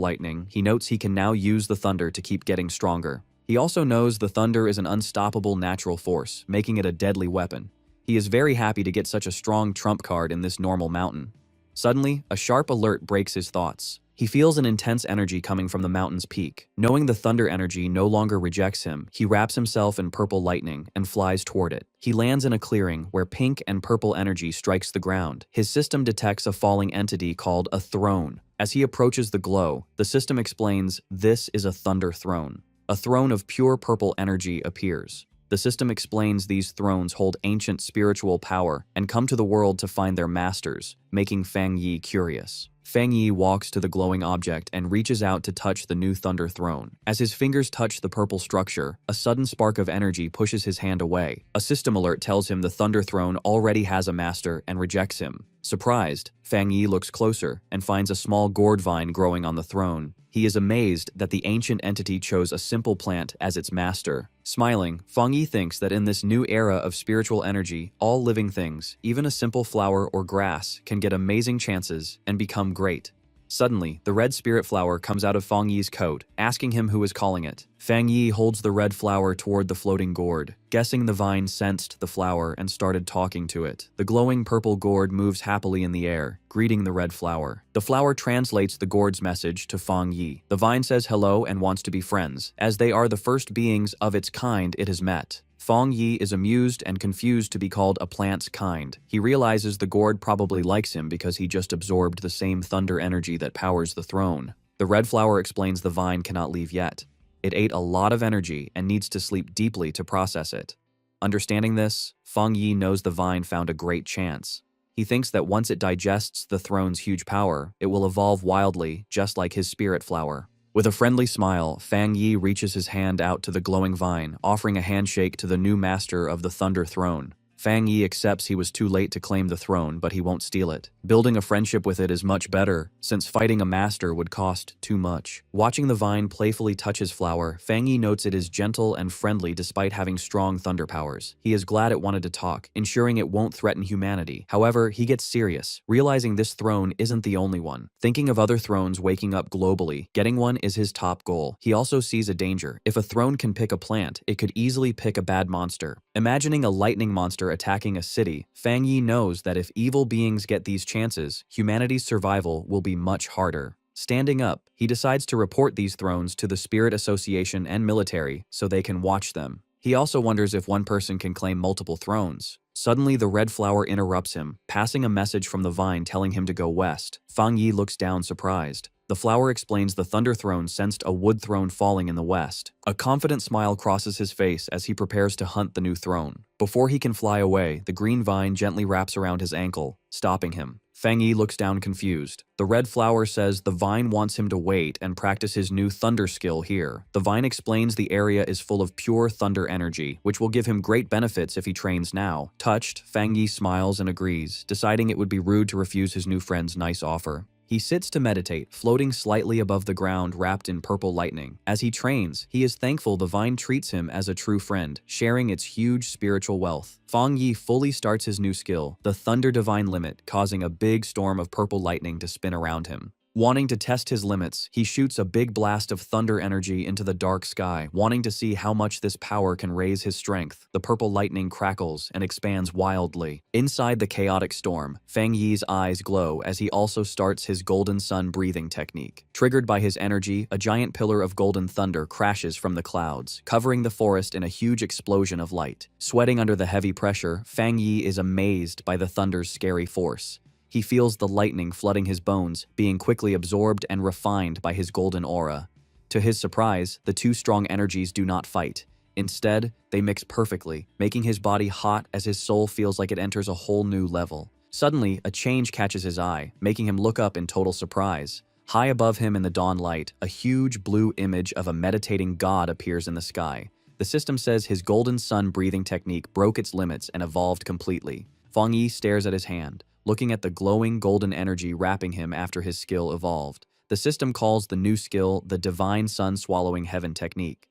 lightning, he notes he can now use the thunder to keep getting stronger. He also knows the thunder is an unstoppable natural force, making it a deadly weapon. He is very happy to get such a strong trump card in this normal mountain. Suddenly, a sharp alert breaks his thoughts. He feels an intense energy coming from the mountain's peak. Knowing the thunder energy no longer rejects him, he wraps himself in purple lightning and flies toward it. He lands in a clearing where pink and purple energy strikes the ground. His system detects a falling entity called a throne. As he approaches the glow, the system explains, "This is a thunder throne." A throne of pure purple energy appears. The system explains these thrones hold ancient spiritual power and come to the world to find their masters, making Fang Yi curious. Fang Yi walks to the glowing object and reaches out to touch the new thunder throne. As his fingers touch the purple structure, a sudden spark of energy pushes his hand away. A system alert tells him the thunder throne already has a master and rejects him. Surprised, Fang Yi looks closer and finds a small gourd vine growing on the throne. He is amazed that the ancient entity chose a simple plant as its master. Smiling, Fang Yi thinks that in this new era of spiritual energy, all living things, even a simple flower or grass, can get amazing chances and become great. Suddenly, the red spirit flower comes out of Fang Yi's coat, asking him who is calling it. Fang Yi holds the red flower toward the floating gourd. Guessing the vine sensed the flower and started talking to it. The glowing purple gourd moves happily in the air, greeting the red flower. The flower translates the gourd's message to Fang Yi. The vine says hello and wants to be friends, as they are the first beings of its kind it has met. Fang Yi is amused and confused to be called a plant's kind. He realizes the gourd probably likes him because he just absorbed the same thunder energy that powers the throne. The red flower explains the vine cannot leave yet. It ate a lot of energy and needs to sleep deeply to process it. Understanding this, Fang Yi knows the vine found a great chance. He thinks that once it digests the throne's huge power, it will evolve wildly, just like his spirit flower. With a friendly smile, Fang Yi reaches his hand out to the glowing vine, offering a handshake to the new master of the Thunder Throne. Fang Yi accepts he was too late to claim the throne, but he won't steal it. Building a friendship with it is much better, since fighting a master would cost too much. Watching the vine playfully touch his flower, Fang Yi notes it is gentle and friendly despite having strong thunder powers. He is glad it wanted to talk, ensuring it won't threaten humanity. However, he gets serious, realizing this throne isn't the only one. Thinking of other thrones waking up globally, getting one is his top goal. He also sees a danger. If a throne can pick a plant, it could easily pick a bad monster. Imagining a lightning monster attacking a city, Fang Yi knows that if evil beings get these chances, humanity's survival will be much harder. Standing up, he decides to report these thrones to the Spirit Association and military so they can watch them. He also wonders if one person can claim multiple thrones. Suddenly, the red flower interrupts him, passing a message from the vine telling him to go west. Fang Yi looks down surprised. The flower explains the Thunder Throne sensed a wood throne falling in the west. A confident smile crosses his face as he prepares to hunt the new throne. Before he can fly away, the green vine gently wraps around his ankle, stopping him. Fang Yi looks down confused. The red flower says the vine wants him to wait and practice his new thunder skill here. The vine explains the area is full of pure thunder energy, which will give him great benefits if he trains now. Touched, Fang Yi smiles and agrees, deciding it would be rude to refuse his new friend's nice offer. He sits to meditate, floating slightly above the ground wrapped in purple lightning. As he trains, he is thankful the vine treats him as a true friend, sharing its huge spiritual wealth. Fang Yi fully starts his new skill, the Thunder Divine Limit, causing a big storm of purple lightning to spin around him. Wanting to test his limits, he shoots a big blast of thunder energy into the dark sky, wanting to see how much this power can raise his strength. The purple lightning crackles and expands wildly. Inside the chaotic storm, Fang Yi's eyes glow as he also starts his golden sun breathing technique. Triggered by his energy, a giant pillar of golden thunder crashes from the clouds, covering the forest in a huge explosion of light. Sweating under the heavy pressure, Fang Yi is amazed by the thunder's scary force. He feels the lightning flooding his bones, being quickly absorbed and refined by his golden aura. To his surprise, the two strong energies do not fight. Instead, they mix perfectly, making his body hot as his soul feels like it enters a whole new level. Suddenly, a change catches his eye, making him look up in total surprise. High above him in the dawn light, a huge blue image of a meditating god appears in the sky. The system says his golden sun breathing technique broke its limits and evolved completely. Fang Yi stares at his hand, looking at the glowing golden energy wrapping him after his skill evolved. The system calls the new skill the Divine Sun Swallowing Heaven Technique.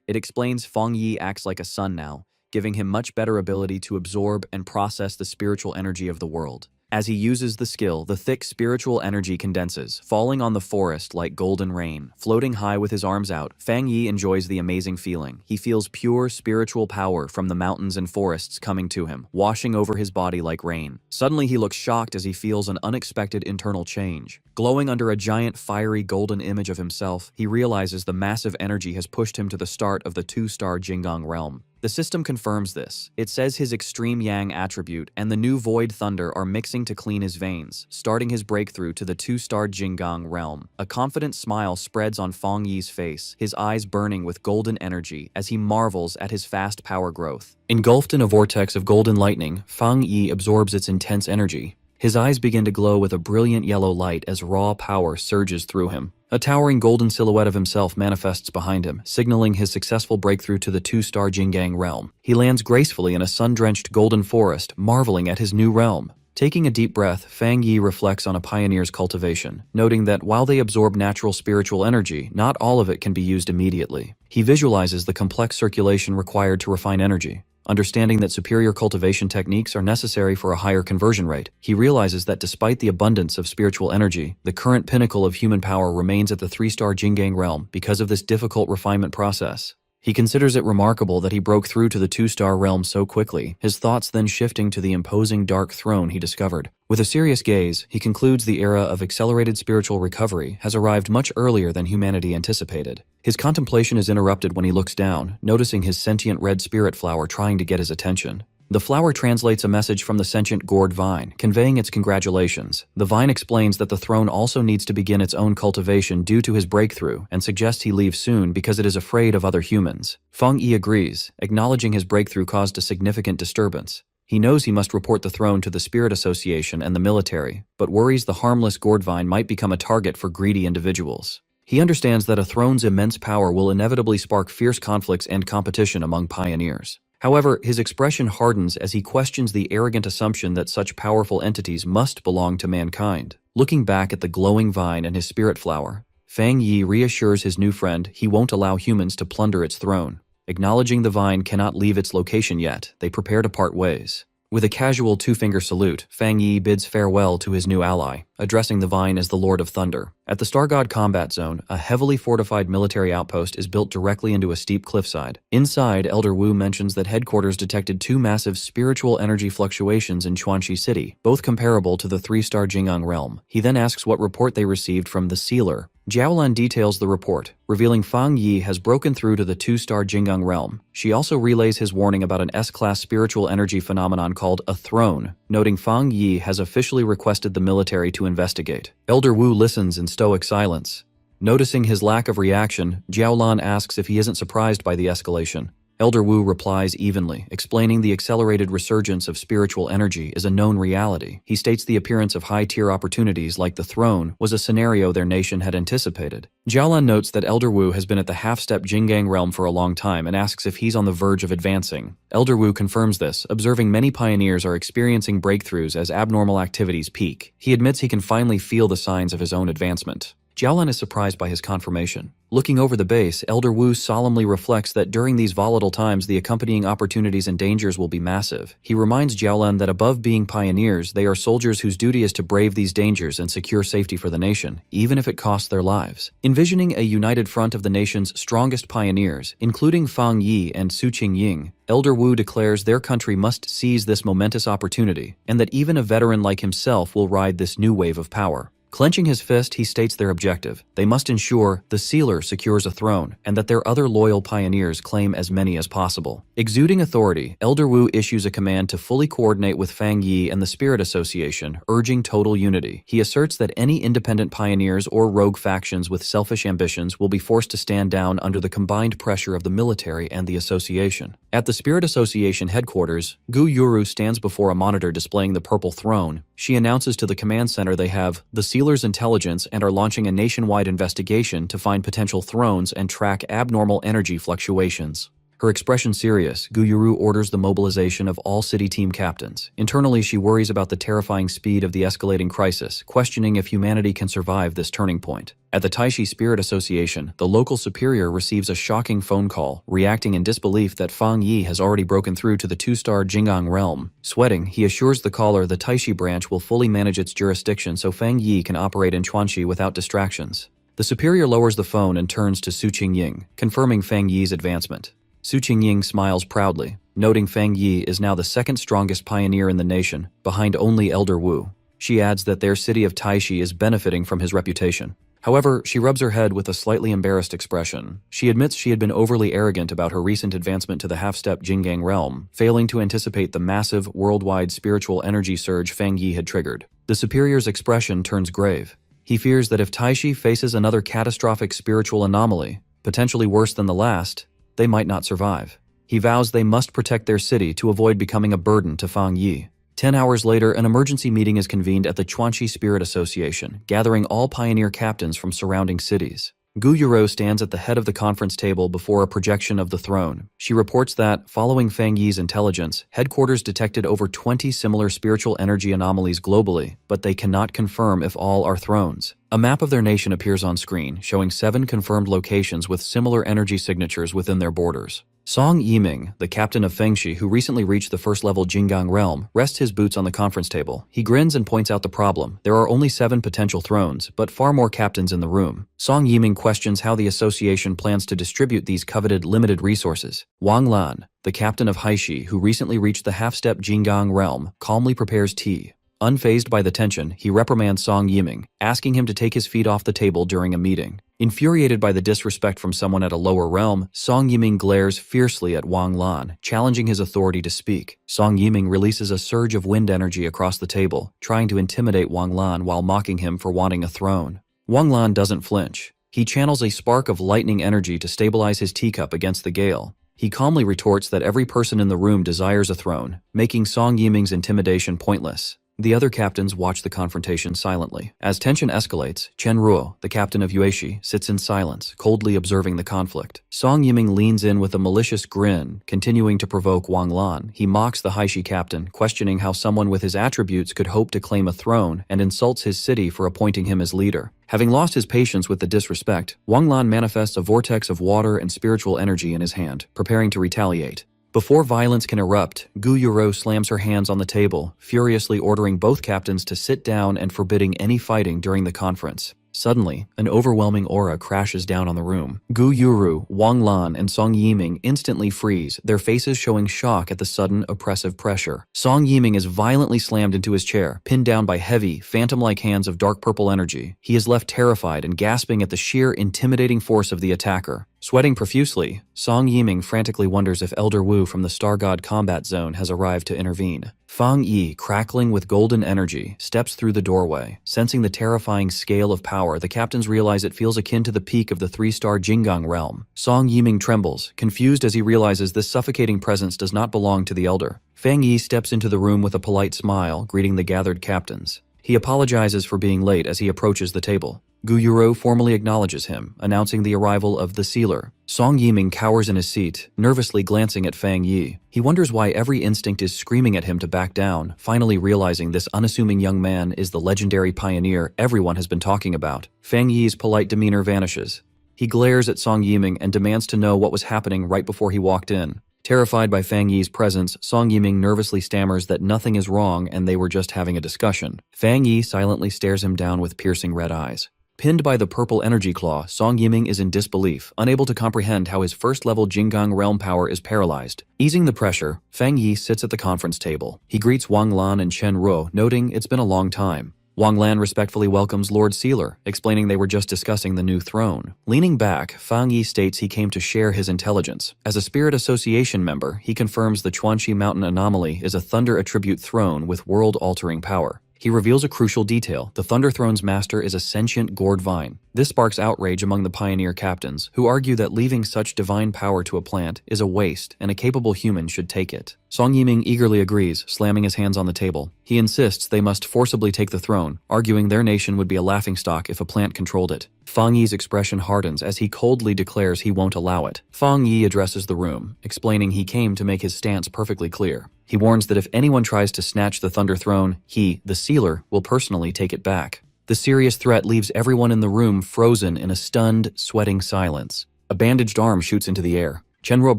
It explains Fang Yi acts like a sun now, giving him much better ability to absorb and process the spiritual energy of the world. As he uses the skill, the thick spiritual energy condenses, falling on the forest like golden rain. Floating high with his arms out, Fang Yi enjoys the amazing feeling. He feels pure spiritual power from the mountains and forests coming to him, washing over his body like rain. Suddenly he looks shocked as he feels an unexpected internal change. Glowing under a giant fiery golden image of himself, he realizes the massive energy has pushed him to the start of the 2-star Jinggang realm. The system confirms this. It says his extreme yang attribute and the new void thunder are mixing to clean his veins, starting his breakthrough to the 2-star Jinggang realm. A confident smile spreads on Fang Yi's face, his eyes burning with golden energy as he marvels at his fast power growth. Engulfed in a vortex of golden lightning, Fang Yi absorbs its intense energy. His eyes begin to glow with a brilliant yellow light as raw power surges through him. A towering golden silhouette of himself manifests behind him, signaling his successful breakthrough to the 2-star Jinggang realm. He lands gracefully in a sun-drenched golden forest, marveling at his new realm. Taking a deep breath, Fang Yi reflects on a pioneer's cultivation, noting that while they absorb natural spiritual energy, not all of it can be used immediately. He visualizes the complex circulation required to refine energy. Understanding that superior cultivation techniques are necessary for a higher conversion rate, he realizes that despite the abundance of spiritual energy, the current pinnacle of human power remains at the 3-star Jinggang realm because of this difficult refinement process. He considers it remarkable that he broke through to the 2-star realm so quickly, his thoughts then shifting to the imposing dark throne he discovered. With a serious gaze, he concludes the era of accelerated spiritual recovery has arrived much earlier than humanity anticipated. His contemplation is interrupted when he looks down, noticing his sentient red spirit flower trying to get his attention. The flower translates a message from the sentient gourd vine, conveying its congratulations. The vine explains that the throne also needs to begin its own cultivation due to his breakthrough and suggests he leave soon because it is afraid of other humans. Fang Yi agrees, acknowledging his breakthrough caused a significant disturbance. He knows he must report the throne to the Spirit Association and the military, but worries the harmless gourd vine might become a target for greedy individuals. He understands that a throne's immense power will inevitably spark fierce conflicts and competition among pioneers. However, his expression hardens as he questions the arrogant assumption that such powerful entities must belong to mankind. Looking back at the glowing vine and his spirit flower, Fang Yi reassures his new friend he won't allow humans to plunder its throne. Acknowledging the vine cannot leave its location yet, they prepare to part ways. With a casual 2-finger salute, Fang Yi bids farewell to his new ally, addressing the vine as the Lord of Thunder. At the Star God combat zone, a heavily fortified military outpost is built directly into a steep cliffside. Inside, Elder Wu mentions that headquarters detected 2 massive spiritual energy fluctuations in Chuanxi City, both comparable to the 3-star Jinggang realm. He then asks what report they received from the Sealer. Jiaolan details the report, revealing Fang Yi has broken through to the 2-star Jinggang realm. She also relays his warning about an S-class spiritual energy phenomenon called a throne, noting Fang Yi has officially requested the military to investigate. Elder Wu listens in stoic silence. Noticing his lack of reaction, Jiaolan asks if he isn't surprised by the escalation. Elder Wu replies evenly, explaining the accelerated resurgence of spiritual energy is a known reality. He states the appearance of high-tier opportunities like the throne was a scenario their nation had anticipated. Jiaolan notes that Elder Wu has been at the half-step Jinggang realm for a long time and asks if he's on the verge of advancing. Elder Wu confirms this, observing many pioneers are experiencing breakthroughs as abnormal activities peak. He admits he can finally feel the signs of his own advancement. Jiaolan is surprised by his confirmation. Looking over the base, Elder Wu solemnly reflects that during these volatile times the accompanying opportunities and dangers will be massive. He reminds Jiaolan that above being pioneers, they are soldiers whose duty is to brave these dangers and secure safety for the nation, even if it costs their lives. Envisioning a united front of the nation's strongest pioneers, including Fang Yi and Su Qingying, Elder Wu declares their country must seize this momentous opportunity, and that even a veteran like himself will ride this new wave of power. Clenching his fist, he states their objective. They must ensure the Sealer secures a throne, and that their other loyal pioneers claim as many as possible. Exuding authority, Elder Wu issues a command to fully coordinate with Fang Yi and the Spirit Association, urging total unity. He asserts that any independent pioneers or rogue factions with selfish ambitions will be forced to stand down under the combined pressure of the military and the association. At the Spirit Association headquarters, Gu Yuru stands before a monitor displaying the Purple Throne. She announces to the command center they have the Sealer's intelligence and are launching a nationwide investigation to find potential thrones and track abnormal energy fluctuations. Her expression serious, Gu Yuru orders the mobilization of all city team captains. Internally, she worries about the terrifying speed of the escalating crisis, questioning if humanity can survive this turning point. At the Taishi Spirit Association, the local superior receives a shocking phone call, reacting in disbelief that Fang Yi has already broken through to the 2-star Jinggang realm. Sweating, he assures the caller the Taishi branch will fully manage its jurisdiction so Fang Yi can operate in Chuanxi without distractions. The superior lowers the phone and turns to Su Qingying, confirming Fang Yi's advancement. Su Qingying smiles proudly, noting Fang Yi is now the second strongest pioneer in the nation, behind only Elder Wu. She adds that their city of Taishi is benefiting from his reputation. However, she rubs her head with a slightly embarrassed expression. She admits she had been overly arrogant about her recent advancement to the half-step Jinggang realm, failing to anticipate the massive, worldwide spiritual energy surge Fang Yi had triggered. The superior's expression turns grave. He fears that if Taishi faces another catastrophic spiritual anomaly, potentially worse than the last, they might not survive. He vows they must protect their city to avoid becoming a burden to Fang Yi. 10 hours later, an emergency meeting is convened at the Chuanxi Spirit Association, gathering all pioneer captains from surrounding cities. Gu Yuro stands at the head of the conference table before a projection of the throne. She reports that, following Fang Yi's intelligence, headquarters detected over 20 similar spiritual energy anomalies globally, but they cannot confirm if all are thrones. A map of their nation appears on screen, showing 7 confirmed locations with similar energy signatures within their borders. Song Yiming, the captain of Fengshi who recently reached the first-level Jinggang realm, rests his boots on the conference table. He grins and points out the problem. There are only 7 potential thrones, but far more captains in the room. Song Yiming questions how the association plans to distribute these coveted limited resources. Wang Lan, the captain of Haishi who recently reached the half-step Jinggang realm, calmly prepares tea. Unfazed by the tension, he reprimands Song Yiming, asking him to take his feet off the table during a meeting. Infuriated by the disrespect from someone at a lower realm, Song Yiming glares fiercely at Wang Lan, challenging his authority to speak. Song Yiming releases a surge of wind energy across the table, trying to intimidate Wang Lan while mocking him for wanting a throne. Wang Lan doesn't flinch. He channels a spark of lightning energy to stabilize his teacup against the gale. He calmly retorts that every person in the room desires a throne, making Song Yiming's intimidation pointless. The other captains watch the confrontation silently. As tension escalates, Chen Ruo, the captain of Yueshi, sits in silence, coldly observing the conflict. Song Yiming leans in with a malicious grin, continuing to provoke Wang Lan. He mocks the Haishi captain, questioning how someone with his attributes could hope to claim a throne, and insults his city for appointing him as leader. Having lost his patience with the disrespect, Wang Lan manifests a vortex of water and spiritual energy in his hand, preparing to retaliate. Before violence can erupt, Gu Yuro slams her hands on the table, furiously ordering both captains to sit down and forbidding any fighting during the conference. Suddenly, an overwhelming aura crashes down on the room. Gu Yuru, Wang Lan, and Song Yiming instantly freeze, their faces showing shock at the sudden, oppressive pressure. Song Yiming is violently slammed into his chair, pinned down by heavy, phantom-like hands of dark purple energy. He is left terrified and gasping at the sheer, intimidating force of the attacker. Sweating profusely, Song Yiming frantically wonders if Elder Wu from the Star God Combat Zone has arrived to intervene. Fang Yi, crackling with golden energy, steps through the doorway. Sensing the terrifying scale of power, the captains realize it feels akin to the peak of the 3-star Jinggang realm. Song Yiming trembles, confused as he realizes this suffocating presence does not belong to the Elder. Fang Yi steps into the room with a polite smile, greeting the gathered captains. He apologizes for being late as he approaches the table. Gu Yuro formally acknowledges him, announcing the arrival of the sealer. Song Yiming cowers in his seat, nervously glancing at Fang Yi. He wonders why every instinct is screaming at him to back down, finally realizing this unassuming young man is the legendary pioneer everyone has been talking about. Fang Yi's polite demeanor vanishes. He glares at Song Yiming and demands to know what was happening right before he walked in. Terrified by Fang Yi's presence, Song Yiming nervously stammers that nothing is wrong and they were just having a discussion. Fang Yi silently stares him down with piercing red eyes. Pinned by the purple energy claw, Song Yiming is in disbelief, unable to comprehend how his first-level Jinggang realm power is paralyzed. Easing the pressure, Fang Yi sits at the conference table. He greets Wang Lan and Chen Ruo, noting it's been a long time. Wang Lan respectfully welcomes Lord Sealer, explaining they were just discussing the new throne. Leaning back, Fang Yi states he came to share his intelligence. As a Spirit Association member, he confirms the Chuanxi Mountain Anomaly is a Thunder Attribute throne with world-altering power. He reveals a crucial detail: the Thunder Throne's master is a sentient gourd vine. This sparks outrage among the pioneer captains, who argue that leaving such divine power to a plant is a waste and a capable human should take it. Song Yiming eagerly agrees, slamming his hands on the table. He insists they must forcibly take the throne, arguing their nation would be a laughingstock if a plant controlled it. Fang Yi's expression hardens as he coldly declares he won't allow it. Fang Yi addresses the room, explaining he came to make his stance perfectly clear. He warns that if anyone tries to snatch the Thunder Throne, he, the sealer, will personally take it back. The serious threat leaves everyone in the room frozen in a stunned, sweating silence. A bandaged arm shoots into the air. Chenro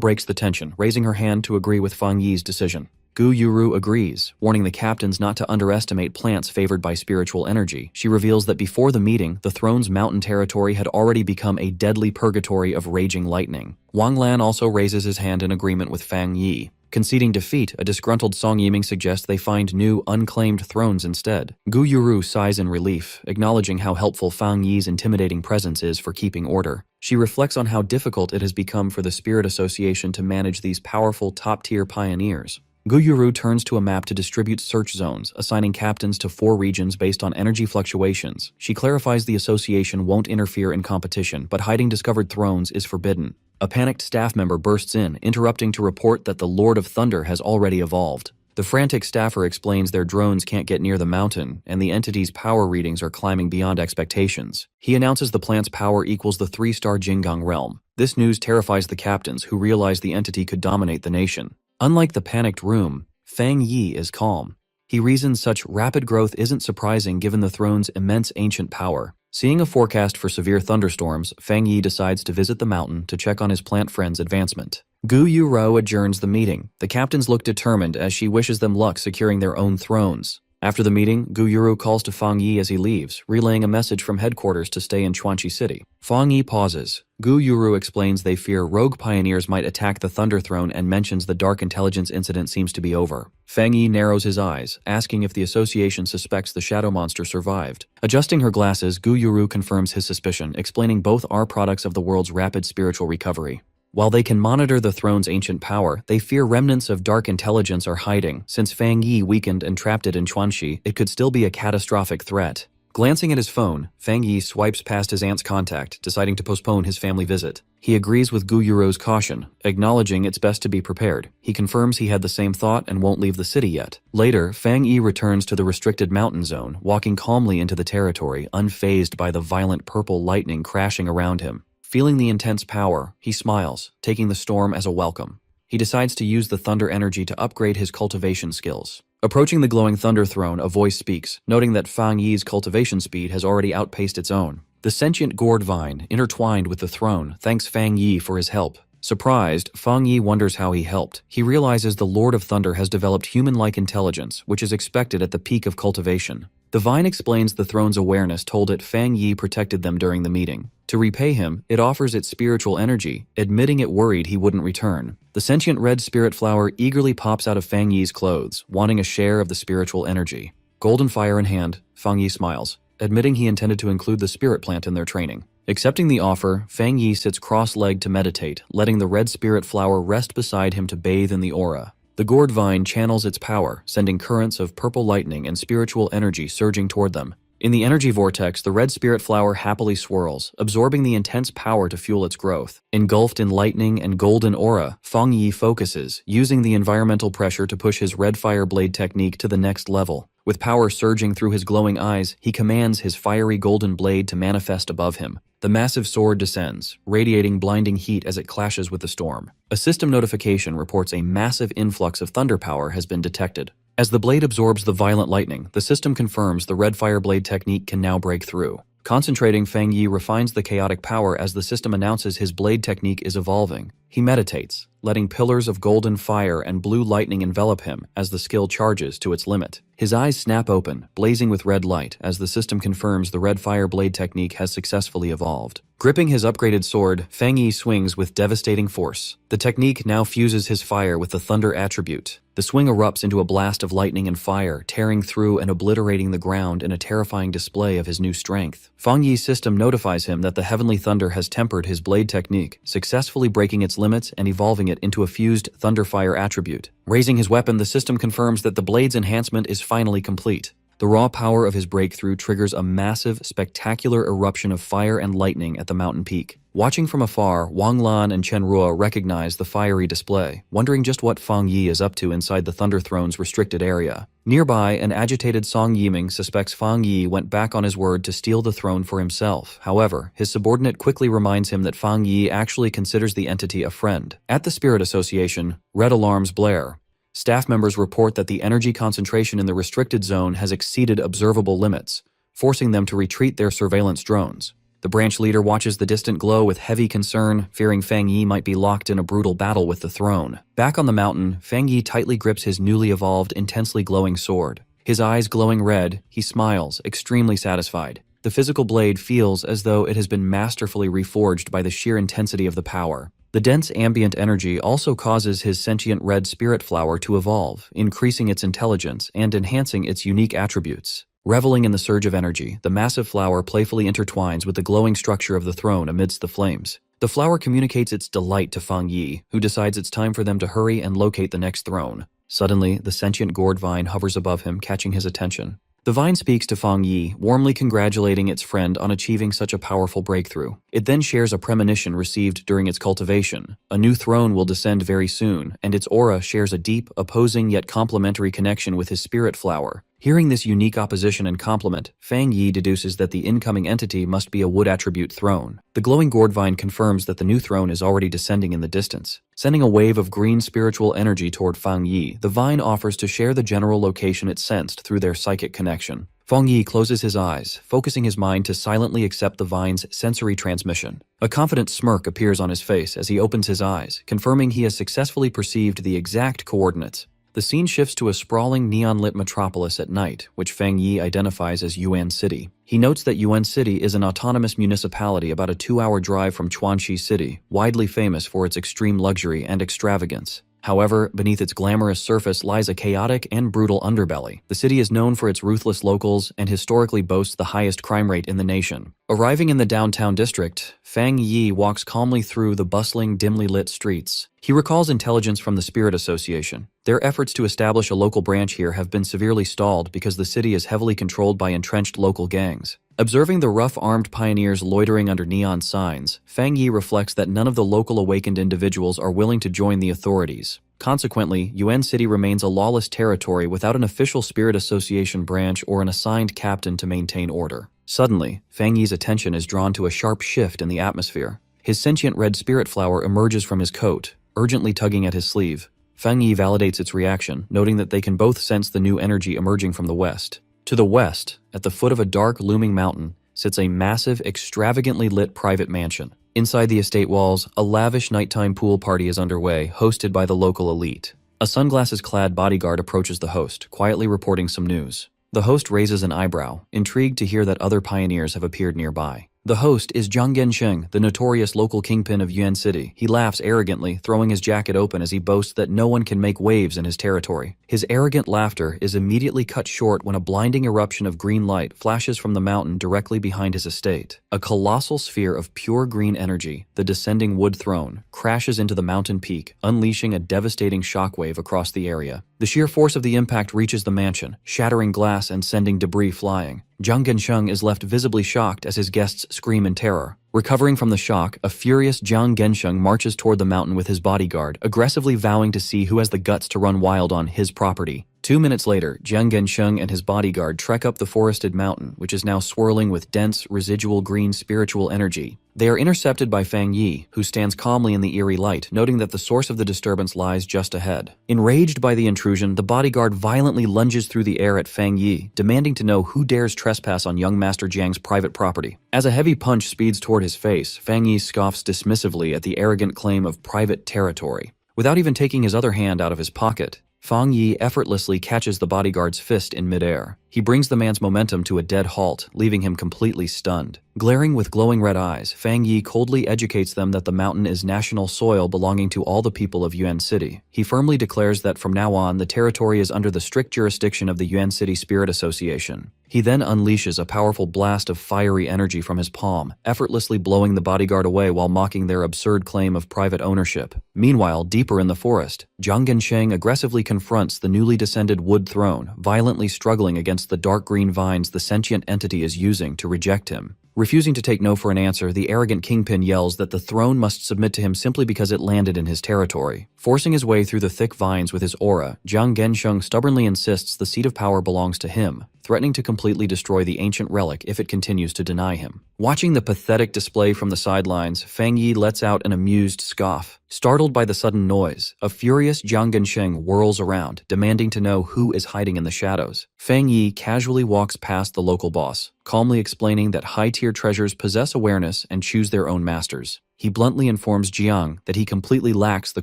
breaks the tension, raising her hand to agree with Fang Yi's decision. Gu Yuru agrees, warning the captains not to underestimate plants favored by spiritual energy. She reveals that before the meeting, the throne's mountain territory had already become a deadly purgatory of raging lightning. Wang Lan also raises his hand in agreement with Fang Yi. Conceding defeat, a disgruntled Song Yiming suggests they find new, unclaimed thrones instead. Gu Yuru sighs in relief, acknowledging how helpful Fang Yi's intimidating presence is for keeping order. She reflects on how difficult it has become for the Spirit Association to manage these powerful, top-tier pioneers. Gu Yuru turns to a map to distribute search zones, assigning captains to 4 regions based on energy fluctuations. She clarifies the association won't interfere in competition, but hiding discovered thrones is forbidden. A panicked staff member bursts in, interrupting to report that the Lord of Thunder has already evolved. The frantic staffer explains their drones can't get near the mountain, and the entity's power readings are climbing beyond expectations. He announces the plant's power equals the 3-star Jinggang realm. This news terrifies the captains, who realize the entity could dominate the nation. Unlike the panicked room, Fang Yi is calm. He reasons such rapid growth isn't surprising given the throne's immense ancient power. Seeing a forecast for severe thunderstorms, Fang Yi decides to visit the mountain to check on his plant friend's advancement. Gu Yuro adjourns the meeting. The captains look determined as she wishes them luck securing their own thrones. After the meeting, Gu Yuro calls to Fang Yi as he leaves, relaying a message from headquarters to stay in Chuanchi City. Fang Yi pauses. Gu Yuru explains they fear rogue pioneers might attack the Thunder Throne and mentions the Dark Intelligence incident seems to be over. Fang Yi narrows his eyes, asking if the association suspects the shadow monster survived. Adjusting her glasses, Gu Yuru confirms his suspicion, explaining both are products of the world's rapid spiritual recovery. While they can monitor the throne's ancient power, they fear remnants of dark intelligence are hiding. Since Fang Yi weakened and trapped it in Chuanxi, it could still be a catastrophic threat. Glancing at his phone, Fang Yi swipes past his aunt's contact, deciding to postpone his family visit. He agrees with Gu Yuro's caution, acknowledging it's best to be prepared. He confirms he had the same thought and won't leave the city yet. Later, Fang Yi returns to the restricted mountain zone, walking calmly into the territory, unfazed by the violent purple lightning crashing around him. Feeling the intense power, he smiles, taking the storm as a welcome. He decides to use the thunder energy to upgrade his cultivation skills. Approaching the glowing Thunder Throne, a voice speaks, noting that Fang Yi's cultivation speed has already outpaced its own. The sentient gourd vine, intertwined with the throne, thanks Fang Yi for his help. Surprised, Fang Yi wonders how he helped. He realizes the Lord of Thunder has developed human-like intelligence, which is expected at the peak of cultivation. The vine explains the throne's awareness told it Fang Yi protected them during the meeting. To repay him, it offers its spiritual energy, admitting it worried he wouldn't return. The sentient red spirit flower eagerly pops out of Fang Yi's clothes, wanting a share of the spiritual energy. Golden fire in hand, Fang Yi smiles, admitting he intended to include the spirit plant in their training. Accepting the offer, Fang Yi sits cross-legged to meditate, letting the red spirit flower rest beside him to bathe in the aura. The gourd vine channels its power, sending currents of purple lightning and spiritual energy surging toward them. In the energy vortex, the red spirit flower happily swirls, absorbing the intense power to fuel its growth. Engulfed in lightning and golden aura, Fang Yi focuses, using the environmental pressure to push his red fire blade technique to the next level. With power surging through his glowing eyes, he commands his fiery golden blade to manifest above him. The massive sword descends, radiating blinding heat as it clashes with the storm. A system notification reports a massive influx of thunder power has been detected. As the blade absorbs the violent lightning, the system confirms the red fire blade technique can now break through. Concentrating, Fang Yi refines the chaotic power as the system announces his blade technique is evolving. He meditates, letting pillars of golden fire and blue lightning envelop him as the skill charges to its limit. His eyes snap open, blazing with red light as the system confirms the red fire blade technique has successfully evolved. Gripping his upgraded sword, Fang Yi swings with devastating force. The technique now fuses his fire with the thunder attribute. The swing erupts into a blast of lightning and fire, tearing through and obliterating the ground in a terrifying display of his new strength. Fang Yi's system notifies him that the heavenly thunder has tempered his blade technique, successfully breaking its limits and evolving it into a fused thunder fire attribute. Raising his weapon, the system confirms that the blade's enhancement is finally complete. The raw power of his breakthrough triggers a massive, spectacular eruption of fire and lightning at the mountain peak. Watching from afar, Wang Lan and Chen Ruo recognize the fiery display, wondering just what Fang Yi is up to inside the Thunder Throne's restricted area. Nearby, an agitated Song Yiming suspects Fang Yi went back on his word to steal the throne for himself. However, his subordinate quickly reminds him that Fang Yi actually considers the entity a friend. At the Spirit Association, red alarms blare. Staff members report that the energy concentration in the restricted zone has exceeded observable limits, forcing them to retreat their surveillance drones. The branch leader watches the distant glow with heavy concern, fearing Fang Yi might be locked in a brutal battle with the throne. Back on the mountain, Fang Yi tightly grips his newly evolved, intensely glowing sword. His eyes glowing red, he smiles, extremely satisfied. The physical blade feels as though it has been masterfully reforged by the sheer intensity of the power. The dense ambient energy also causes his sentient red spirit flower to evolve, increasing its intelligence and enhancing its unique attributes. Reveling in the surge of energy, the massive flower playfully intertwines with the glowing structure of the throne amidst the flames. The flower communicates its delight to Fang Yi, who decides it's time for them to hurry and locate the next throne. Suddenly, the sentient gourd vine hovers above him, catching his attention. The vine speaks to Fang Yi, warmly congratulating its friend on achieving such a powerful breakthrough. It then shares a premonition received during its cultivation. A new throne will descend very soon, and its aura shares a deep, opposing yet complementary connection with his spirit flower. Hearing this unique opposition and complement, Fang Yi deduces that the incoming entity must be a wood attribute throne. The glowing gourd vine confirms that the new throne is already descending in the distance. Sending a wave of green spiritual energy toward Fang Yi, the vine offers to share the general location it sensed through their psychic connection. Fang Yi closes his eyes, focusing his mind to silently accept the vine's sensory transmission. A confident smirk appears on his face as he opens his eyes, confirming he has successfully perceived the exact coordinates. The scene shifts to a sprawling neon-lit metropolis at night, which Fang Yi identifies as Yuan City. He notes that Yuan City is an autonomous municipality about a 2-hour drive from Chuanxi City, widely famous for its extreme luxury and extravagance. However, beneath its glamorous surface lies a chaotic and brutal underbelly. The city is known for its ruthless locals and historically boasts the highest crime rate in the nation. Arriving in the downtown district, Fang Yi walks calmly through the bustling, dimly lit streets. He recalls intelligence from the Spirit Association. Their efforts to establish a local branch here have been severely stalled because the city is heavily controlled by entrenched local gangs. Observing the rough-armed pioneers loitering under neon signs, Fang Yi reflects that none of the local awakened individuals are willing to join the authorities. Consequently, Yuan City remains a lawless territory without an official Spirit Association branch or an assigned captain to maintain order. Suddenly, Fang Yi's attention is drawn to a sharp shift in the atmosphere. His sentient red spirit flower emerges from his coat, urgently tugging at his sleeve. Fang Yi validates its reaction, noting that they can both sense the new energy emerging from the west. To the west, at the foot of a dark, looming mountain, sits a massive, extravagantly lit private mansion. Inside the estate walls, a lavish nighttime pool party is underway, hosted by the local elite. A sunglasses-clad bodyguard approaches the host, quietly reporting some news. The host raises an eyebrow, intrigued to hear that other pioneers have appeared nearby. The host is Jiang Gensheng, the notorious local kingpin of Yuan City. He laughs arrogantly, throwing his jacket open as he boasts that no one can make waves in his territory. His arrogant laughter is immediately cut short when a blinding eruption of green light flashes from the mountain directly behind his estate. A colossal sphere of pure green energy, the descending wood throne, crashes into the mountain peak, unleashing a devastating shockwave across the area. The sheer force of the impact reaches the mansion, shattering glass and sending debris flying. Jiang Gensheng is left visibly shocked as his guests scream in terror. Recovering from the shock, a furious Jiang Gensheng marches toward the mountain with his bodyguard, aggressively vowing to see who has the guts to run wild on his property. 2 minutes later, Jiang Gensheng and his bodyguard trek up the forested mountain, which is now swirling with dense, residual green spiritual energy. They are intercepted by Fang Yi, who stands calmly in the eerie light, noting that the source of the disturbance lies just ahead. Enraged by the intrusion, the bodyguard violently lunges through the air at Fang Yi, demanding to know who dares trespass on young Master Jiang's private property. As a heavy punch speeds toward his face, Fang Yi scoffs dismissively at the arrogant claim of private territory. Without even taking his other hand out of his pocket, Fang Yi effortlessly catches the bodyguard's fist in midair. He brings the man's momentum to a dead halt, leaving him completely stunned. Glaring with glowing red eyes, Fang Yi coldly educates them that the mountain is national soil belonging to all the people of Yuan City. He firmly declares that from now on, the territory is under the strict jurisdiction of the Yuan City Spirit Association. He then unleashes a powerful blast of fiery energy from his palm, effortlessly blowing the bodyguard away while mocking their absurd claim of private ownership. Meanwhile, deeper in the forest, Jiang Gensheng aggressively confronts the newly descended wood throne, violently struggling against the dark green vines the sentient entity is using to reject him. Refusing to take no for an answer, the arrogant kingpin yells that the throne must submit to him simply because it landed in his territory. Forcing his way through the thick vines with his aura, Jiang Gensheng stubbornly insists the seat of power belongs to him, threatening to completely destroy the ancient relic if it continues to deny him. Watching the pathetic display from the sidelines, Fang Yi lets out an amused scoff. Startled by the sudden noise, a furious Jiang Gensheng whirls around, demanding to know who is hiding in the shadows. Fang Yi casually walks past the local boss, calmly explaining that high-tier treasures possess awareness and choose their own masters. He bluntly informs Jiang that he completely lacks the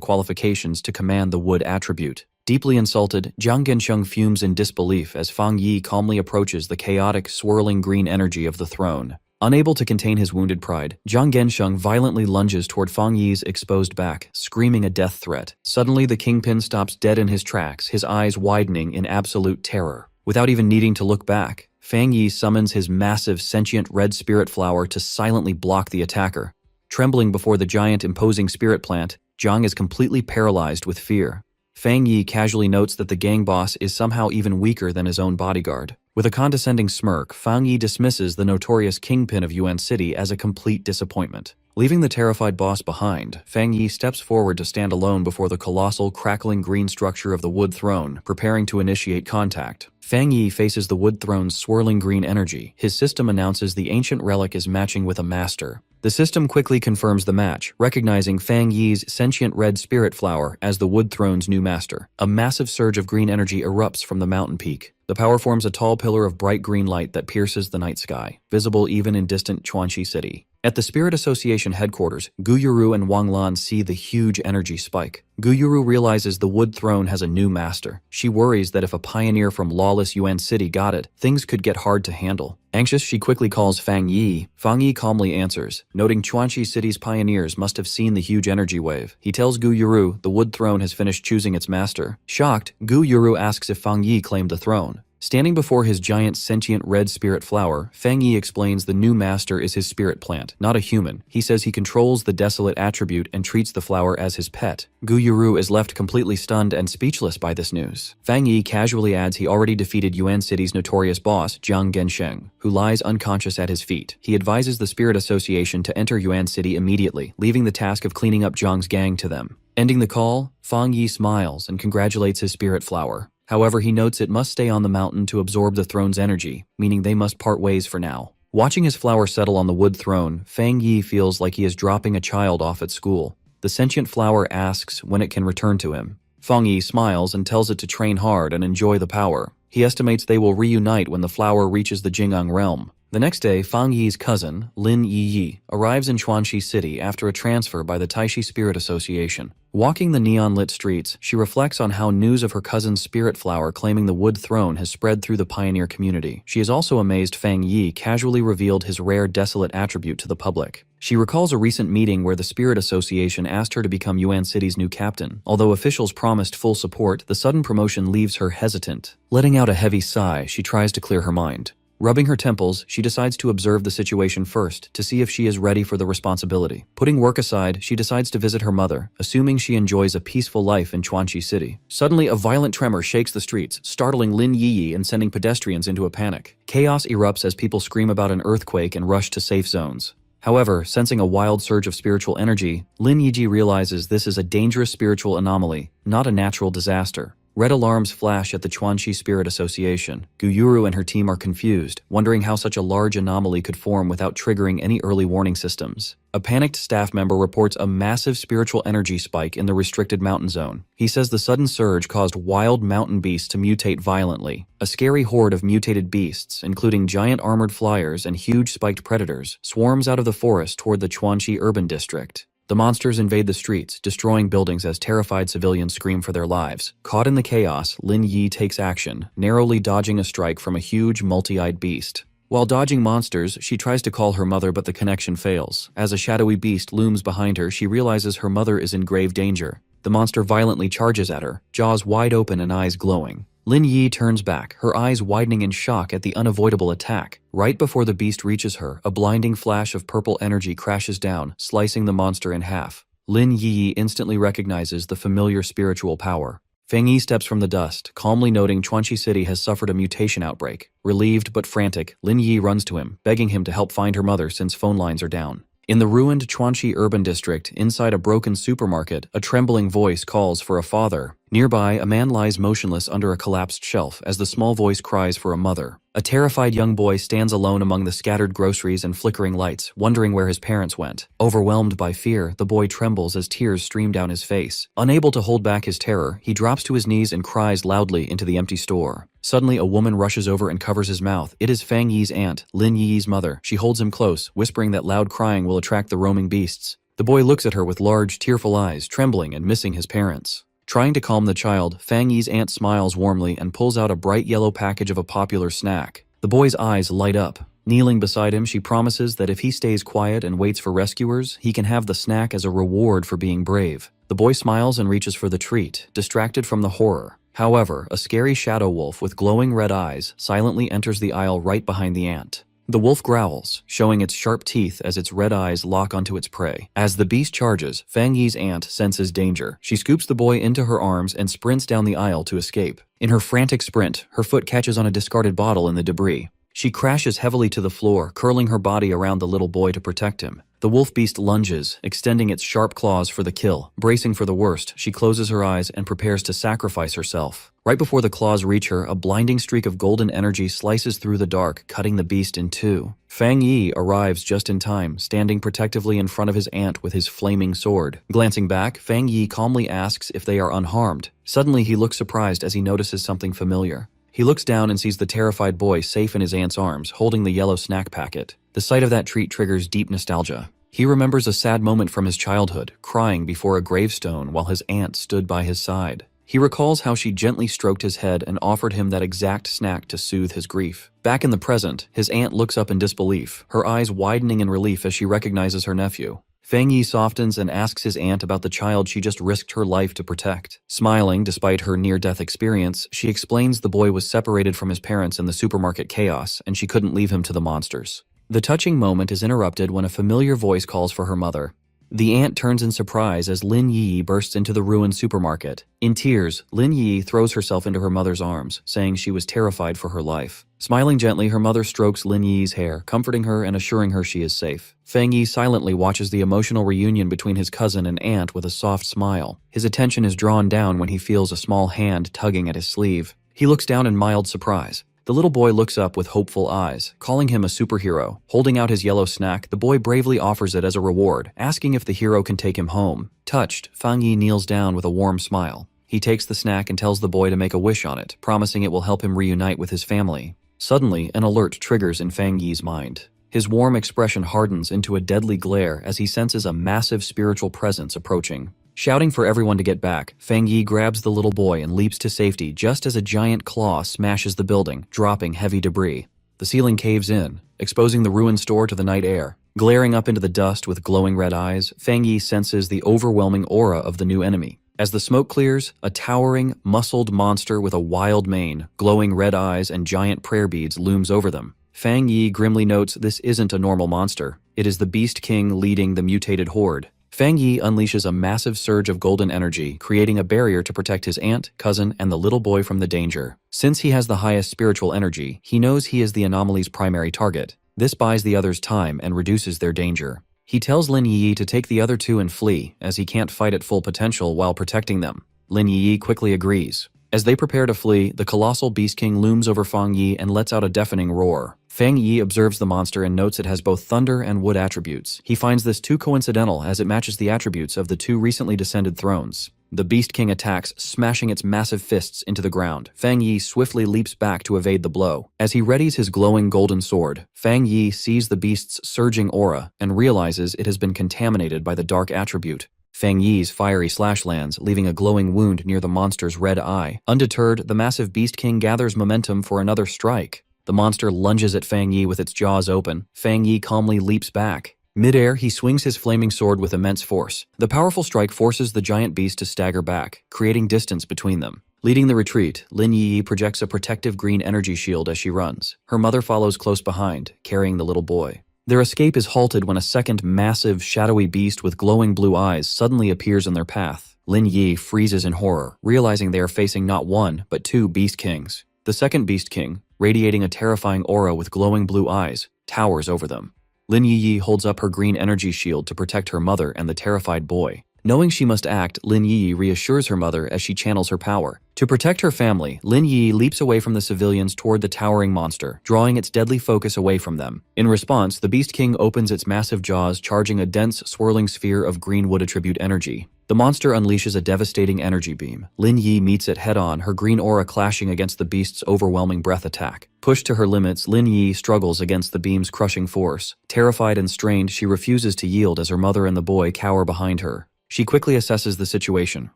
qualifications to command the wood attribute. Deeply insulted, Jiang Gensheng fumes in disbelief as Fang Yi calmly approaches the chaotic, swirling green energy of the throne. Unable to contain his wounded pride, Jiang Gensheng violently lunges toward Fang Yi's exposed back, screaming a death threat. Suddenly, the kingpin stops dead in his tracks, his eyes widening in absolute terror. Without even needing to look back, Fang Yi summons his massive sentient red spirit flower to silently block the attacker. Trembling before the giant imposing spirit plant, Jiang is completely paralyzed with fear. Fang Yi casually notes that the gang boss is somehow even weaker than his own bodyguard. With a condescending smirk, Fang Yi dismisses the notorious kingpin of Yuan City as a complete disappointment. Leaving the terrified boss behind, Fang Yi steps forward to stand alone before the colossal, crackling green structure of the wood throne, preparing to initiate contact. Fang Yi faces the wood throne's swirling green energy. His system announces the ancient relic is matching with a master. The system quickly confirms the match, recognizing Fang Yi's sentient red spirit flower as the wood throne's new master. A massive surge of green energy erupts from the mountain peak. The power forms a tall pillar of bright green light that pierces the night sky, visible even in distant Chuanxi City. At the Spirit Association headquarters, Gu Yuru and Wang Lan see the huge energy spike. Gu Yuru realizes the wood throne has a new master. She worries that if a pioneer from lawless Yuan City got it, things could get hard to handle. Anxious, she quickly calls Fang Yi. Fang Yi calmly answers, noting Chuanxi City's pioneers must have seen the huge energy wave. He tells Gu Yuru the wood throne has finished choosing its master. Shocked, Gu Yuru asks if Fang Yi claimed the throne. Standing before his giant sentient red spirit flower, Fang Yi explains the new master is his spirit plant, not a human. He says he controls the desolate attribute and treats the flower as his pet. Gu Yuru is left completely stunned and speechless by this news. Fang Yi casually adds he already defeated Yuan City's notorious boss, Jiang Gensheng, who lies unconscious at his feet. He advises the Spirit Association to enter Yuan City immediately, leaving the task of cleaning up Jiang's gang to them. Ending the call, Fang Yi smiles and congratulates his spirit flower. However, he notes it must stay on the mountain to absorb the throne's energy, meaning they must part ways for now. Watching his flower settle on the wood throne, Fang Yi feels like he is dropping a child off at school. The sentient flower asks when it can return to him. Fang Yi smiles and tells it to train hard and enjoy the power. He estimates they will reunite when the flower reaches the Jingang realm. The next day, Fang Yi's cousin, Lin Yi, arrives in Chuanxi City after a transfer by the Taishi Spirit Association. Walking the neon-lit streets, she reflects on how news of her cousin's spirit flower claiming the wood throne has spread through the pioneer community. She is also amazed Fang Yi casually revealed his rare desolate attribute to the public. She recalls a recent meeting where the Spirit Association asked her to become Yuan City's new captain. Although officials promised full support, the sudden promotion leaves her hesitant. Letting out a heavy sigh, she tries to clear her mind. Rubbing her temples, she decides to observe the situation first to see if she is ready for the responsibility. Putting work aside, she decides to visit her mother, assuming she enjoys a peaceful life in Chuanxi City. Suddenly, a violent tremor shakes the streets, startling Lin Yi and sending pedestrians into a panic. Chaos erupts as people scream about an earthquake and rush to safe zones. However, sensing a wild surge of spiritual energy, Lin Yi realizes this is a dangerous spiritual anomaly, not a natural disaster. Red alarms flash at the Chuanxi Spirit Association. Gu Yuru and her team are confused, wondering how such a large anomaly could form without triggering any early warning systems. A panicked staff member reports a massive spiritual energy spike in the restricted mountain zone. He says the sudden surge caused wild mountain beasts to mutate violently. A scary horde of mutated beasts, including giant armored flyers and huge spiked predators, swarms out of the forest toward the Chuanxi urban district. The monsters invade the streets, destroying buildings as terrified civilians scream for their lives. Caught in the chaos, Lin Yi takes action, narrowly dodging a strike from a huge multi-eyed beast. While dodging monsters, she tries to call her mother, but the connection fails. As a shadowy beast looms behind her, she realizes her mother is in grave danger. The monster violently charges at her, jaws wide open and eyes glowing. Lin Yi turns back, her eyes widening in shock at the unavoidable attack. Right before the beast reaches her, a blinding flash of purple energy crashes down, slicing the monster in half. Lin Yi instantly recognizes the familiar spiritual power. Fang Yi steps from the dust, calmly noting Chuanxi City has suffered a mutation outbreak. Relieved but frantic, Lin Yi runs to him, begging him to help find her mother since phone lines are down. In the ruined Chuanxi urban district, inside a broken supermarket, a trembling voice calls for a father. Nearby, a man lies motionless under a collapsed shelf as the small voice cries for a mother. A terrified young boy stands alone among the scattered groceries and flickering lights, wondering where his parents went. Overwhelmed by fear, the boy trembles as tears stream down his face. Unable to hold back his terror, he drops to his knees and cries loudly into the empty store. Suddenly, a woman rushes over and covers his mouth. It is Fang Yi's aunt, Lin Yi's mother. She holds him close, whispering that loud crying will attract the roaming beasts. The boy looks at her with large, tearful eyes, trembling and missing his parents. Trying to calm the child, Fang Yi's aunt smiles warmly and pulls out a bright yellow package of a popular snack. The boy's eyes light up. Kneeling beside him, she promises that if he stays quiet and waits for rescuers, he can have the snack as a reward for being brave. The boy smiles and reaches for the treat, distracted from the horror. However, a scary shadow wolf with glowing red eyes silently enters the aisle right behind the ant. The wolf growls, showing its sharp teeth as its red eyes lock onto its prey. As the beast charges, Fang Yi's aunt senses danger. She scoops the boy into her arms and sprints down the aisle to escape. In her frantic sprint, her foot catches on a discarded bottle in the debris. She crashes heavily to the floor, curling her body around the little boy to protect him. The wolf beast lunges, extending its sharp claws for the kill. Bracing for the worst, she closes her eyes and prepares to sacrifice herself. Right before the claws reach her, a blinding streak of golden energy slices through the dark, cutting the beast in two. Fang Yi arrives just in time, standing protectively in front of his aunt with his flaming sword. Glancing back, Fang Yi calmly asks if they are unharmed. Suddenly, he looks surprised as he notices something familiar. He looks down and sees the terrified boy safe in his aunt's arms, holding the yellow snack packet. The sight of that treat triggers deep nostalgia. He remembers a sad moment from his childhood, crying before a gravestone while his aunt stood by his side. He recalls how she gently stroked his head and offered him that exact snack to soothe his grief. Back in the present, his aunt looks up in disbelief, her eyes widening in relief as she recognizes her nephew. Fang Yi softens and asks his aunt about the child she just risked her life to protect. Smiling despite her near-death experience, she explains the boy was separated from his parents in the supermarket chaos and she couldn't leave him to the monsters. The touching moment is interrupted when a familiar voice calls for her mother. The aunt turns in surprise as Lin Yi bursts into the ruined supermarket. In tears, Lin Yi throws herself into her mother's arms, saying she was terrified for her life. Smiling gently, her mother strokes Lin Yi's hair, comforting her and assuring her she is safe. Fang Yi silently watches the emotional reunion between his cousin and aunt with a soft smile. His attention is drawn down when he feels a small hand tugging at his sleeve. He looks down in mild surprise. The little boy looks up with hopeful eyes, calling him a superhero. Holding out his yellow snack, the boy bravely offers it as a reward, asking if the hero can take him home. Touched, Fang Yi kneels down with a warm smile. He takes the snack and tells the boy to make a wish on it, promising it will help him reunite with his family. Suddenly, an alert triggers in Fang Yi's mind. His warm expression hardens into a deadly glare as he senses a massive spiritual presence approaching. Shouting for everyone to get back, Fang Yi grabs the little boy and leaps to safety just as a giant claw smashes the building, dropping heavy debris. The ceiling caves in, exposing the ruined store to the night air. Glaring up into the dust with glowing red eyes, Fang Yi senses the overwhelming aura of the new enemy. As the smoke clears, a towering, muscled monster with a wild mane, glowing red eyes, and giant prayer beads looms over them. Fang Yi grimly notes this isn't a normal monster. It is the Beast King leading the mutated horde. Fang Yi unleashes a massive surge of golden energy, creating a barrier to protect his aunt, cousin, and the little boy from the danger. Since he has the highest spiritual energy, he knows he is the anomaly's primary target. This buys the others time and reduces their danger. He tells Lin Yi to take the other two and flee, as he can't fight at full potential while protecting them. Lin Yi quickly agrees. As they prepare to flee, the colossal Beast King looms over Fang Yi and lets out a deafening roar. Fang Yi observes the monster and notes it has both thunder and wood attributes. He finds this too coincidental as it matches the attributes of the two recently descended thrones. The Beast King attacks, smashing its massive fists into the ground. Fang Yi swiftly leaps back to evade the blow. As he readies his glowing golden sword, Fang Yi sees the beast's surging aura and realizes it has been contaminated by the dark attribute. Fang Yi's fiery slash lands, leaving a glowing wound near the monster's red eye. Undeterred, the massive Beast King gathers momentum for another strike. The monster lunges at Fang Yi with its jaws open. Fang Yi calmly leaps back. Mid-air, he swings his flaming sword with immense force. The powerful strike forces the giant beast to stagger back, creating distance between them. Leading the retreat, Lin Yi projects a protective green energy shield as she runs. Her mother follows close behind, carrying the little boy. Their escape is halted when a second massive, shadowy beast with glowing blue eyes suddenly appears in their path. Lin Yi freezes in horror, realizing they are facing not one, but two Beast Kings. The second Beast King, radiating a terrifying aura with glowing blue eyes, towers over them. Lin Yi holds up her green energy shield to protect her mother and the terrified boy. Knowing she must act, Lin Yi reassures her mother as she channels her power. To protect her family, Lin Yi leaps away from the civilians toward the towering monster, drawing its deadly focus away from them. In response, the Beast King opens its massive jaws, charging a dense, swirling sphere of green wood attribute energy. The monster unleashes a devastating energy beam. Lin Yi meets it head-on, her green aura clashing against the beast's overwhelming breath attack. Pushed to her limits, Lin Yi struggles against the beam's crushing force. Terrified and strained, she refuses to yield as her mother and the boy cower behind her. She quickly assesses the situation,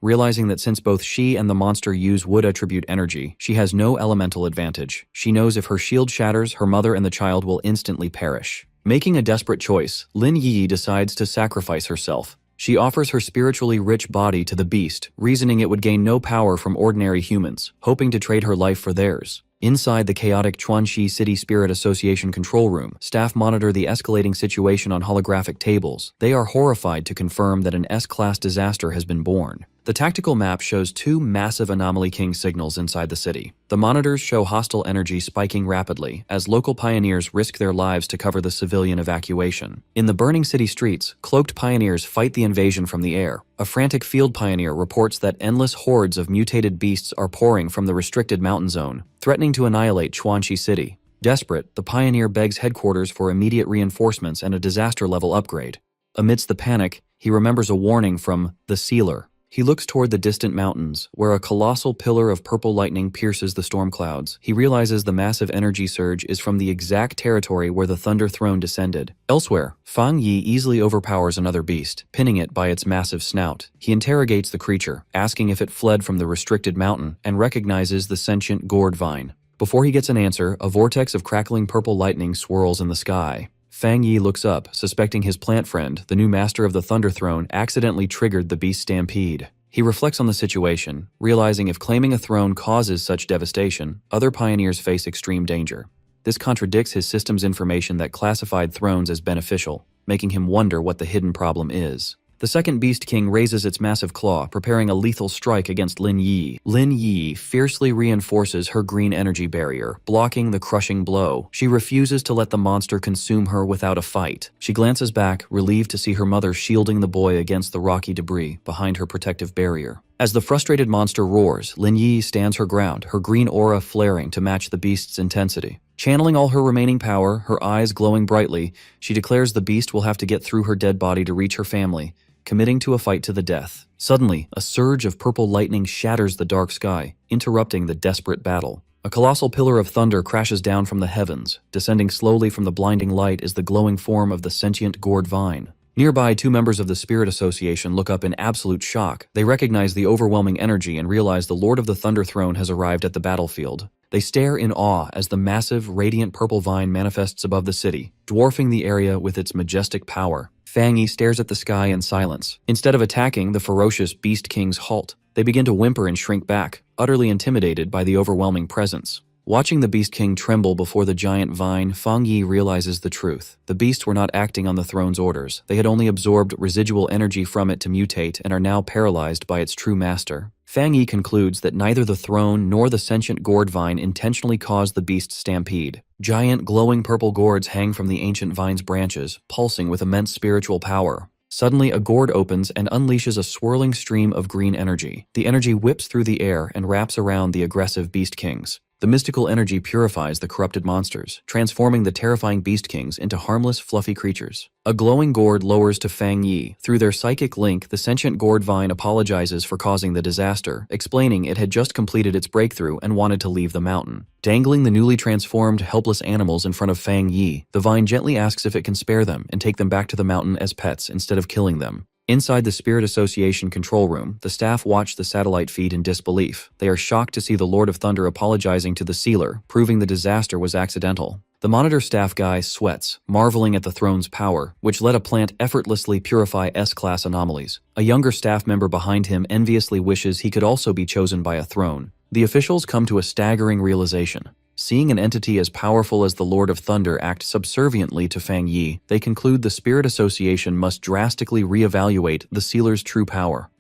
realizing that since both she and the monster use wood attribute energy, she has no elemental advantage. She knows if her shield shatters, her mother and the child will instantly perish. Making a desperate choice, Lin Yi decides to sacrifice herself. She offers her spiritually rich body to the beast, reasoning it would gain no power from ordinary humans, hoping to trade her life for theirs. Inside the chaotic Chuanxi City Spirit Association control room, staff monitor the escalating situation on holographic tables. They are horrified to confirm that an S-class disaster has been born. The tactical map shows two massive Anomaly King signals inside the city. The monitors show hostile energy spiking rapidly as local pioneers risk their lives to cover the civilian evacuation. In the burning city streets, cloaked pioneers fight the invasion from the air. A frantic field pioneer reports that endless hordes of mutated beasts are pouring from the restricted mountain zone, threatening to annihilate Chuanxi City. Desperate, the pioneer begs headquarters for immediate reinforcements and a disaster level upgrade. Amidst the panic, he remembers a warning from the Sealer. He looks toward the distant mountains, where a colossal pillar of purple lightning pierces the storm clouds. He realizes the massive energy surge is from the exact territory where the Thunder Throne descended. Elsewhere, Fang Yi easily overpowers another beast, pinning it by its massive snout. He interrogates the creature, asking if it fled from the restricted mountain, and recognizes the sentient gourd vine. Before he gets an answer, a vortex of crackling purple lightning swirls in the sky. Fang Yi looks up, suspecting his plant friend, the new master of the Thunder Throne, accidentally triggered the beast stampede. He reflects on the situation, realizing if claiming a throne causes such devastation, other pioneers face extreme danger. This contradicts his system's information that classified thrones as beneficial, making him wonder what the hidden problem is. The second Beast King raises its massive claw, preparing a lethal strike against Lin Yi. Lin Yi fiercely reinforces her green energy barrier, blocking the crushing blow. She refuses to let the monster consume her without a fight. She glances back, relieved to see her mother shielding the boy against the rocky debris behind her protective barrier. As the frustrated monster roars, Lin Yi stands her ground, her green aura flaring to match the beast's intensity. Channeling all her remaining power, her eyes glowing brightly, she declares the beast will have to get through her dead body to reach her family, committing to a fight to the death. Suddenly, a surge of purple lightning shatters the dark sky, interrupting the desperate battle. A colossal pillar of thunder crashes down from the heavens. Descending slowly from the blinding light is the glowing form of the sentient gourd vine. Nearby, two members of the Spirit Association look up in absolute shock. They recognize the overwhelming energy and realize the Lord of the Thunder Throne has arrived at the battlefield. They stare in awe as the massive, radiant purple vine manifests above the city, dwarfing the area with its majestic power. Fang Yi stares at the sky in silence. Instead of attacking, the ferocious Beast Kings halt. They begin to whimper and shrink back, utterly intimidated by the overwhelming presence. Watching the Beast King tremble before the giant vine, Fang Yi realizes the truth. The beasts were not acting on the throne's orders. They had only absorbed residual energy from it to mutate and are now paralyzed by its true master. Fang Yi concludes that neither the throne nor the sentient gourd vine intentionally caused the beast's stampede. Giant, glowing purple gourds hang from the ancient vine's branches, pulsing with immense spiritual power. Suddenly, a gourd opens and unleashes a swirling stream of green energy. The energy whips through the air and wraps around the aggressive Beast Kings. The mystical energy purifies the corrupted monsters, transforming the terrifying Beast Kings into harmless, fluffy creatures. A glowing gourd lowers to Fang Yi. Through their psychic link, the sentient gourd vine apologizes for causing the disaster, explaining it had just completed its breakthrough and wanted to leave the mountain. Dangling the newly transformed, helpless animals in front of Fang Yi, the vine gently asks if it can spare them and take them back to the mountain as pets instead of killing them. Inside the Spirit Association control room, the staff watch the satellite feed in disbelief. They are shocked to see the Lord of Thunder apologizing to the sealer, proving the disaster was accidental. The monitor staff guy sweats, marveling at the throne's power, which let a plant effortlessly purify S-class anomalies. A younger staff member behind him enviously wishes he could also be chosen by a throne. The officials come to a staggering realization. Seeing an entity as powerful as the Lord of Thunder act subserviently to Fang Yi, they conclude the Spirit Association must drastically reevaluate the sealer's true power.